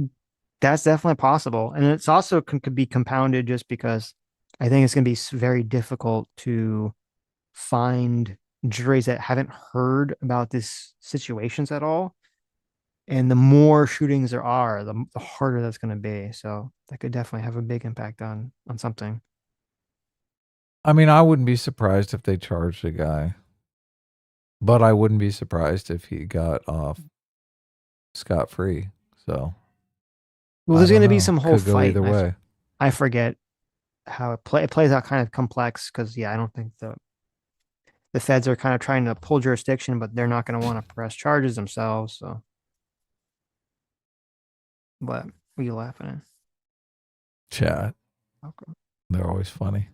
definitely possible. And it's also could be compounded just because I think it's going to be very difficult to find juries that haven't heard about these situations at all. And the more shootings there are, the harder that's going to be. So that could definitely have a big impact on something. I mean, I wouldn't be surprised if they charged a guy, but I wouldn't be surprised if he got off scot-free. So, well, there's going to be some whole Could go fight. either way. I forget how it plays out kind of complex because, yeah, I don't think the feds are kind of trying to pull jurisdiction, but they're not going to want to press charges themselves. So, what are you laughing at? Chat. Okay. They're always funny.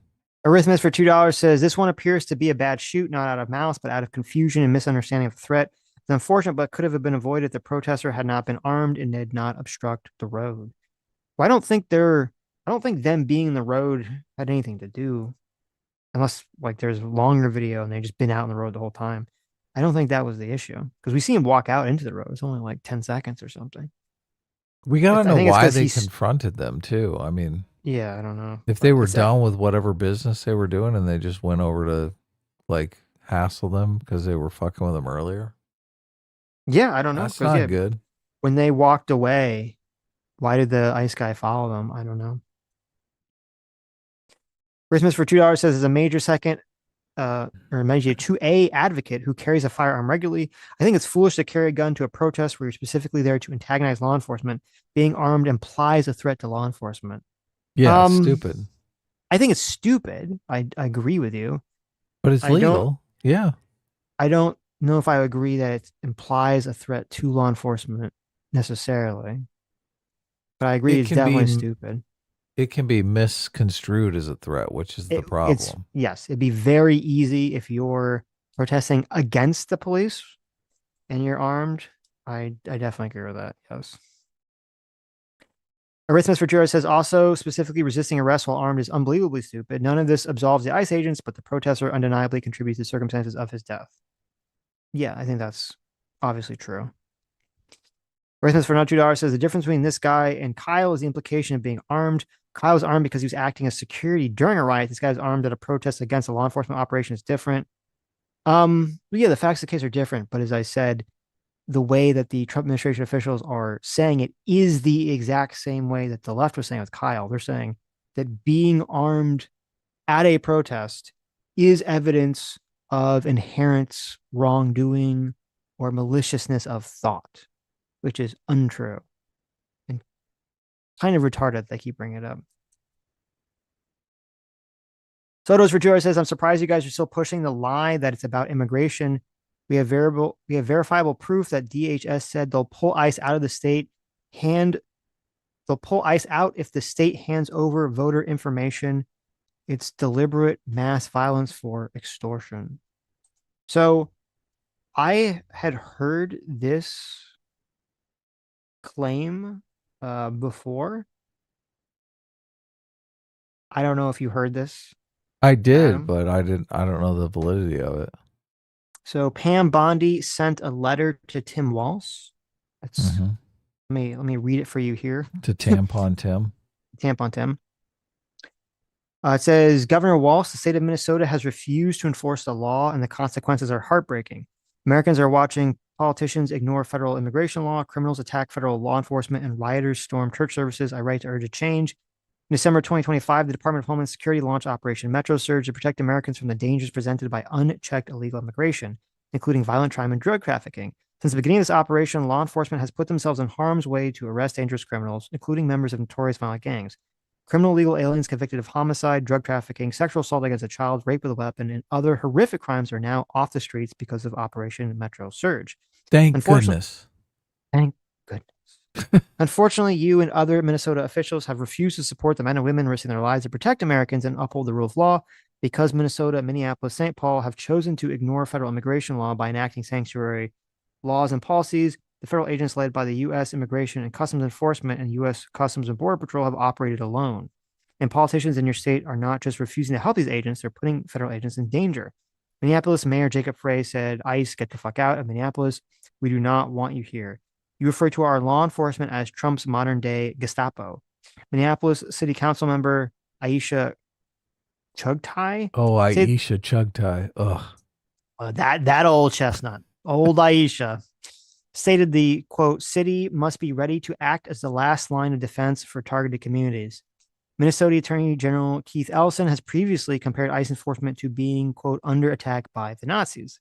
Arrhythmus for $2 says, this one appears to be a bad shoot, not out of malice, but out of confusion and misunderstanding of the threat. It's unfortunate, but could have been avoided if the protester had not been armed and did not obstruct the road. Well, I don't think them being in the road had anything to do, unless like there's a longer video and they've just been out on the road the whole time. I don't think that was the issue because we see him walk out into the road. It's only like 10 seconds or something. We got to know why they confronted them too. I mean, yeah, I don't know. If they were done with whatever business they were doing and they just went over to like hassle them because they were fucking with them earlier. Yeah, I don't know. That's not good. When they walked away, why did the ice guy follow them? I don't know. Christmas for $2 says is a major second or major 2A advocate who carries a firearm regularly. I think it's foolish to carry a gun to a protest where you're specifically there to antagonize law enforcement. Being armed implies a threat to law enforcement. Yeah, stupid. I think it's stupid. I agree with you. But it's legal. Yeah. I don't know if I agree that it implies a threat to law enforcement necessarily. But I agree it's definitely stupid. It can be misconstrued as a threat, which is the problem. Yes, it'd be very easy if you're protesting against the police and you're armed. I definitely agree with that. Yes. Arrhythmus for Juro says also specifically resisting arrest while armed is unbelievably stupid. None of this absolves the ICE agents, but the protester undeniably contributes to the circumstances of his death. Yeah, I think that's obviously true. Arrhythmus for not $2 says the difference between this guy and Kyle is the implication of being armed. Kyle was armed because he was acting as security during a riot. This guy was armed at a protest against a law enforcement operation is different. Yeah, the facts of the case are different, but as I said, the way that the Trump administration officials are saying it is the exact same way that the left was saying with Kyle. They're saying that being armed at a protest is evidence of inherent wrongdoing or maliciousness of thought, which is untrue. And kind of retarded they keep bringing it up. Soto's Rogero says, I'm surprised you guys are still pushing the lie that it's about immigration. We have verifiable proof that DHS said they'll pull ICE out of the state. They'll pull ICE out if the state hands over voter information. It's deliberate mass violence for extortion. So I had heard this claim before. I don't know if you heard this. I did, Adam. but I don't know the validity of it. So Pam Bondi sent a letter to Tim Walz. That's let me read it for you here. To Tampon Tim. Tampon Tim. It says, Governor Walz, the state of Minnesota has refused to enforce the law, and the consequences are heartbreaking. Americans are watching politicians ignore federal immigration law, criminals attack federal law enforcement, and rioters storm church services. I write to urge a change. In December 2025, the Department of Homeland Security launched Operation Metro Surge to protect Americans from the dangers presented by unchecked illegal immigration, including violent crime and drug trafficking. Since the beginning of this operation, law enforcement has put themselves in harm's way to arrest dangerous criminals, including members of notorious violent gangs. Criminal illegal aliens convicted of homicide, drug trafficking, sexual assault against a child, rape with a weapon, and other horrific crimes are now off the streets because of Operation Metro Surge. Thank goodness. Thank goodness. Unfortunately, you and other Minnesota officials have refused to support the men and women risking their lives to protect Americans and uphold the rule of law. Because Minnesota, Minneapolis, St. Paul have chosen to ignore federal immigration law by enacting sanctuary laws and policies, the federal agents led by the U.S. Immigration and Customs Enforcement and U.S. Customs and Border Patrol have operated alone. And politicians in your state are not just refusing to help these agents, they're putting federal agents in danger. Minneapolis Mayor Jacob Frey said, ICE, get the fuck out of Minneapolis. We do not want you here. You refer to our law enforcement as Trump's modern-day Gestapo. Minneapolis City Council member Aisha Chugtai? Oh, Aisha Chugtai. Ugh. That old chestnut. Old Aisha stated the, quote, city must be ready to act as the last line of defense for targeted communities. Minnesota Attorney General Keith Ellison has previously compared ICE enforcement to being, quote, under attack by the Nazis.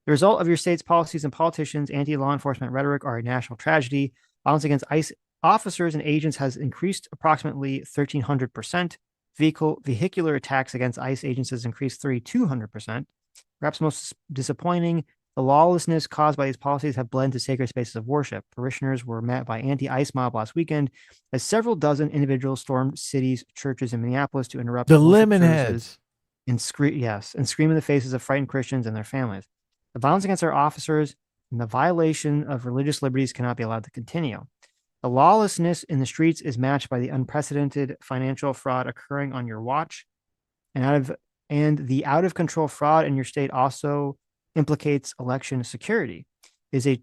The result of your state's policies and politicians' anti-law enforcement rhetoric are a national tragedy. Violence against ICE officers and agents has increased approximately 1,300%. Vehicular attacks against ICE agents has increased 3,200%. Perhaps most disappointing, the lawlessness caused by these policies have bled into sacred spaces of worship. Parishioners were met by anti-ICE mob last weekend as several dozen individuals stormed cities, churches in Minneapolis to interrupt the Lemonheads and scream in the faces of frightened Christians and their families. The violence against our officers and the violation of religious liberties cannot be allowed to continue. The lawlessness in the streets is matched by the unprecedented financial fraud occurring on your watch, and the out of control fraud in your state also implicates election security. And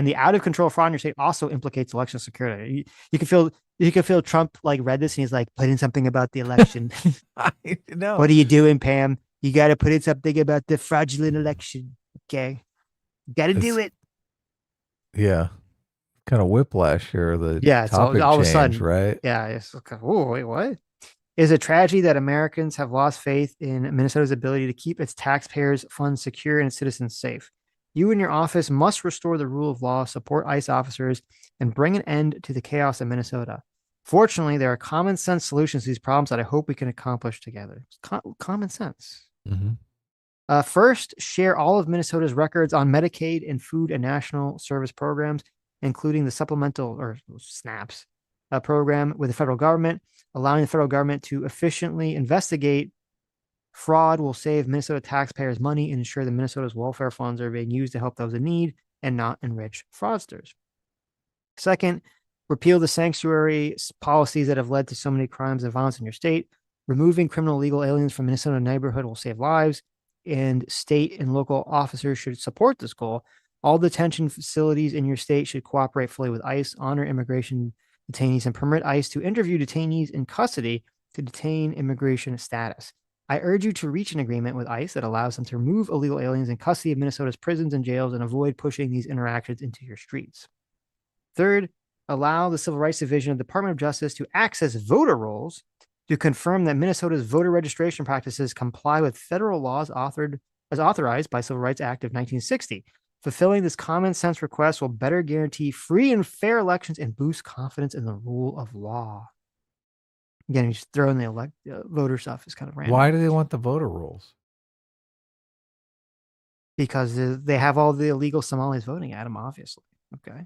the out of control fraud in your state also implicates election security. You can feel Trump like read this and he's like, put in something about the election. I know. What are you doing, Pam? You got to put in something about the fraudulent election. Okay, got to do it. Yeah, kind of whiplash here. The it's all of a sudden, right? Yeah, it's like, oh wait, what? It is a tragedy that Americans have lost faith in Minnesota's ability to keep its taxpayers' funds secure and its citizens safe. You and your office must restore the rule of law, support ICE officers, and bring an end to the chaos in Minnesota. Fortunately, there are common sense solutions to these problems that I hope we can accomplish together. Common sense. Mm-hmm. First, share all of Minnesota's records on Medicaid and food and national service programs, including the supplemental or SNAPs program with the federal government. Allowing the federal government to efficiently investigate fraud will save Minnesota taxpayers money and ensure that Minnesota's welfare funds are being used to help those in need and not enrich fraudsters. Second, repeal the sanctuary policies that have led to so many crimes and violence in your state. Removing criminal illegal aliens from Minnesota neighborhood will save lives, and state and local officers should support this goal. All detention facilities in your state should cooperate fully with ICE, honor immigration detainees, and permit ICE to interview detainees in custody to detain immigration status. I urge you to reach an agreement with ICE that allows them to remove illegal aliens in custody of Minnesota's prisons and jails and avoid pushing these interactions into your streets. Third, allow the Civil Rights Division of the Department of Justice to access voter rolls to confirm that Minnesota's voter registration practices comply with federal laws authorized by Civil Rights Act of 1960. Fulfilling this common sense request will better guarantee free and fair elections and boost confidence in the rule of law. Again, you just throw in the voter stuff is kind of random. Why do they want the voter rolls? Because they have all the illegal Somalis voting at them, obviously. Okay.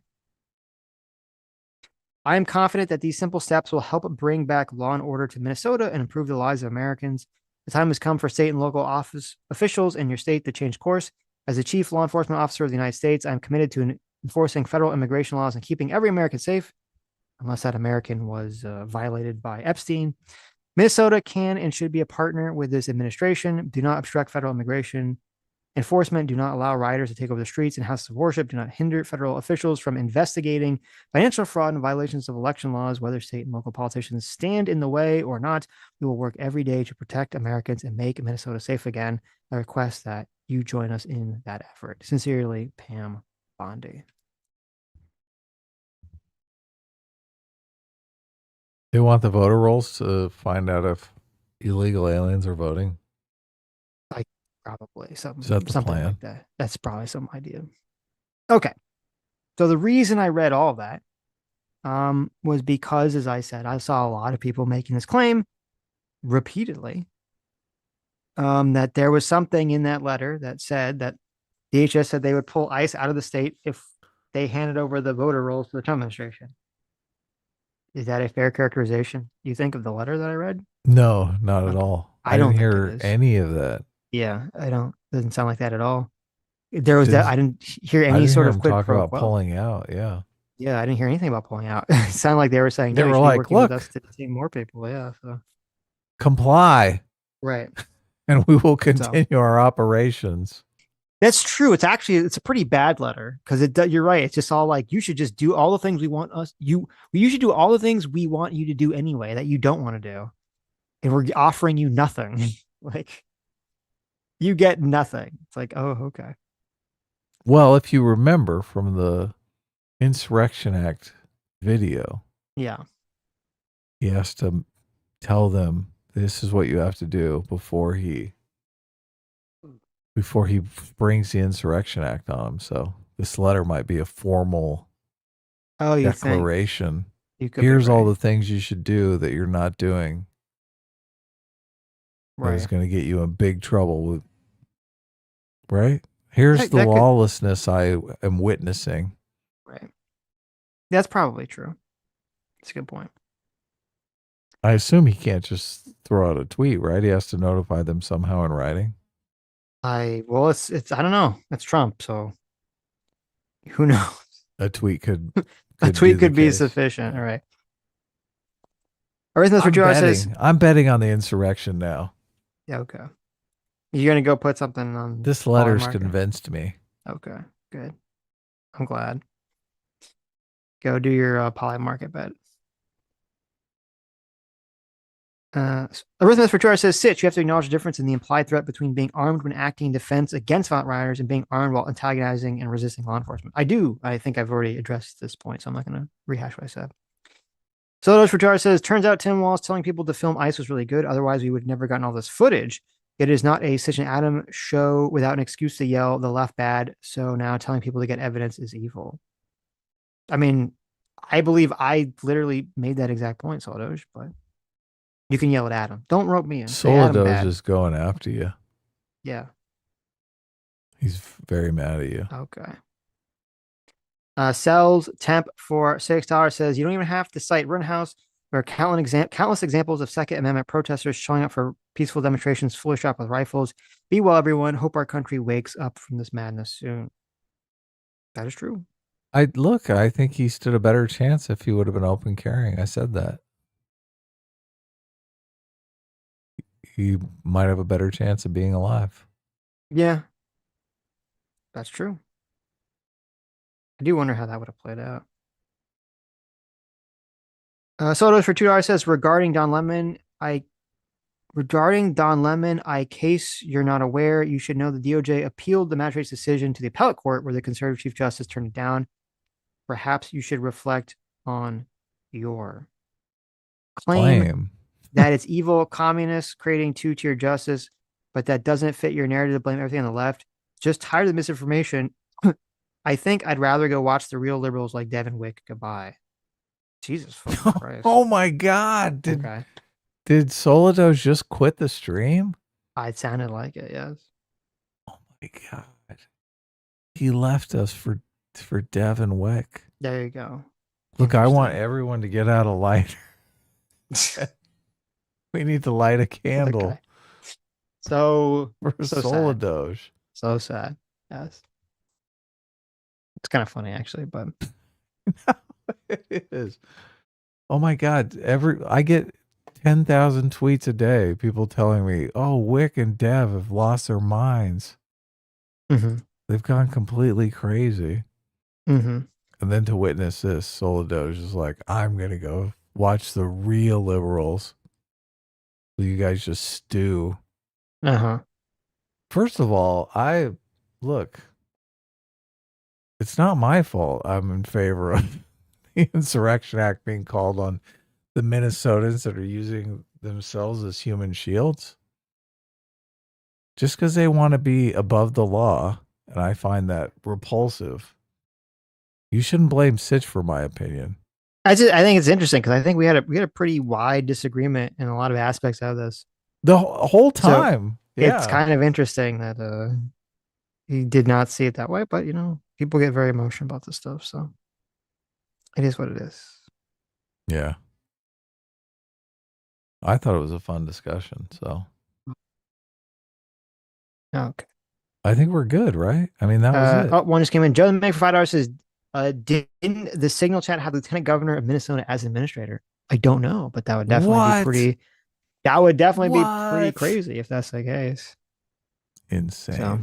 I am confident that these simple steps will help bring back law and order to Minnesota and improve the lives of Americans. The time has come for state and local office officials in your state to change course. As the chief law enforcement officer of the United States, I am committed to enforcing federal immigration laws and keeping every American safe, unless that American was violated by Epstein. Minnesota can and should be a partner with this administration. Do not obstruct federal immigration enforcement. Do not allow rioters to take over the streets and houses of worship. Do not hinder federal officials from investigating financial fraud and violations of election laws, whether state and local politicians stand in the way or not. We will work every day to protect Americans and make Minnesota safe again. I request that you join us in that effort. Sincerely, Pam Bondi. They want the voter rolls to find out if illegal aliens are voting. Probably something. Is that the something plan? like that. That's probably some idea. Okay. So the reason I read all that was because, as I said, I saw a lot of people making this claim repeatedly that there was something in that letter that said that DHS said they would pull ICE out of the state if they handed over the voter rolls to the Trump administration. Is that a fair characterization, you think, of the letter that I read? No, not at all. I don't didn't think hear it is. any of that. Yeah, I don't. Doesn't sound like that at all. There was that. I didn't hear any sort of quid talk pro about quo. pulling out. Yeah. Yeah, I didn't hear anything about pulling out. It sounded like they were saying They no, you were should be like, working "Look, with us to see more people." Yeah. So. Comply. Right. And we will continue our operations. That's true. It's a pretty bad letter because you're right. It's just all like, you should just do all the things we want us. You should do all the things we want you to do anyway that you don't want to do, and we're offering you nothing. Like, you get nothing. It's like, oh, okay. Well, if you remember from the Insurrection Act video, yeah, he has to tell them this is what you have to do before he brings the Insurrection Act on him. So this letter might be a formal declaration. Here's all the things you should do that you're not doing. Right. That is going to get you in big trouble with. Right? Here's the lawlessness I am witnessing. Right. That's probably true. That's a good point. I assume he can't just throw out a tweet, right? He has to notify them somehow in writing. It's I don't know. It's Trump, so who knows? A tweet could be sufficient. All right. I'm betting on the insurrection now. Yeah, okay. You're gonna go put something on this letter's convinced me. Okay, good. I'm glad. Go do your Polymarket bet. Arithmetic for Charge says, Sitch, you have to acknowledge the difference in the implied threat between being armed when acting in defense against violent rioters and being armed while antagonizing and resisting law enforcement. I do. I think I've already addressed this point, so I'm not going to rehash what I said. Solos for Charge says, turns out Tim Walz telling people to film ICE was really good. Otherwise, we would never gotten all this footage. It is not a Sitch and Adam show without an excuse to yell the left bad. So now telling people to get evidence is evil. I mean, I believe I literally made that exact point, Solos, but you can yell at Adam. Don't rope me in. Solodoge is going after you. Yeah. He's very mad at you. Okay. Sells temp for $6 says, you don't even have to cite Rittenhouse. There are countless examples of Second Amendment protesters showing up for peaceful demonstrations, fully strapped with rifles. Be well, everyone. Hope our country wakes up from this madness soon. That is true. I think he stood a better chance if he would have been open carrying. I said that. He might have a better chance of being alive. Yeah. That's true. I do wonder how that would have played out. Sotos for $2 says, regarding Don Lemon, case you're not aware, you should know the DOJ appealed the magistrate's decision to the appellate court where the conservative Chief Justice turned it down. Perhaps you should reflect on your claim. That it's evil communists creating two-tier justice, but that doesn't fit your narrative to blame everything on the left. Just tired of the misinformation I think I'd rather go watch the real liberals like Devin Wick. Goodbye. Jesus fucking Christ. Oh my God. Okay. Did Solidos just quit the stream? It sounded like it, yes. Oh my God. He left us for Devin Wick. There you go. Look, I want everyone to get out a lighter. We need to light a candle. Okay. So Solidos. Sad. So sad. Yes. It's kind of funny actually, but it is. Oh my God. I get 10,000 tweets a day. People telling me, oh, Wick and Dev have lost their minds. Mm-hmm. They've gone completely crazy. Mm-hmm. And then to witness this, Solidos is like, I'm going to go watch the real liberals. You guys just stew. Uh-huh. First of all, it's not my fault I'm in favor of the Insurrection Act being called on the Minnesotans that are using themselves as human shields. Just because they want to be above the law, and I find that repulsive. You shouldn't blame Sitch for my opinion. I think it's interesting because I think we had a pretty wide disagreement in a lot of aspects of this. The whole time. So it's kind of interesting that he did not see it that way, but people get very emotional about this stuff, so it is what it is. Yeah. I thought it was a fun discussion, so. Okay. I think we're good, right? I mean, that was it. Oh, one just came in. Joe the Meg for $5 says, didn't the Signal chat have Lieutenant Governor of Minnesota as administrator? I don't know, but that would definitely be pretty crazy if that's the case. Insane. So.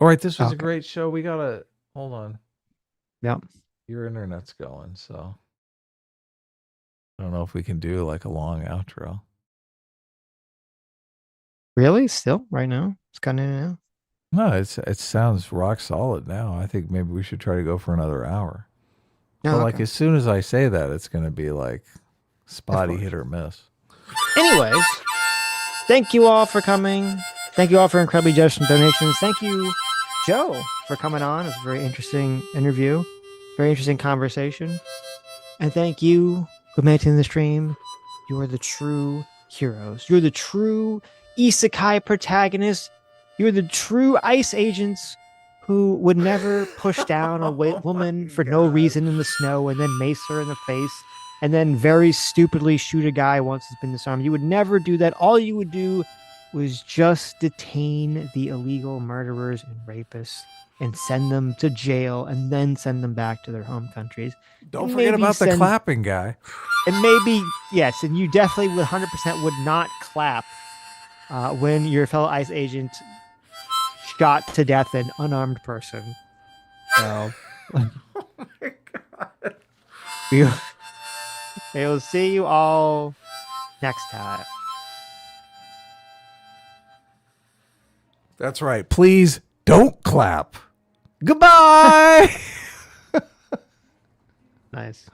All right, this was a great show. We gotta hold on. Yep. Your internet's going, so I don't know if we can do like a long outro. Really? Still? Right now? It's cutting in and out? No, it sounds rock solid now. I think maybe we should try to go for another hour. But like as soon as I say that, it's gonna be like spotty hit or miss. Anyways, thank you all for coming. Thank you all for incredibly generous donations. Thank you, Joe, for coming on. It was a very interesting interview, very interesting conversation. And thank you for making the stream. You are the true heroes. You're the true isekai protagonists. You're the true ICE agents who would never push down a woman for no reason in the snow and then mace her in the face and then very stupidly shoot a guy once he's been disarmed. You would never do that. All you would do was just detain the illegal murderers and rapists and send them to jail and then send them back to their home countries. Don't forget about the clapping guy. And maybe, yes, and you definitely 100% would not clap when your fellow ICE agent shot to death an unarmed person. So, oh my God. We will see you all next time. That's right. Please don't clap. Goodbye. Nice.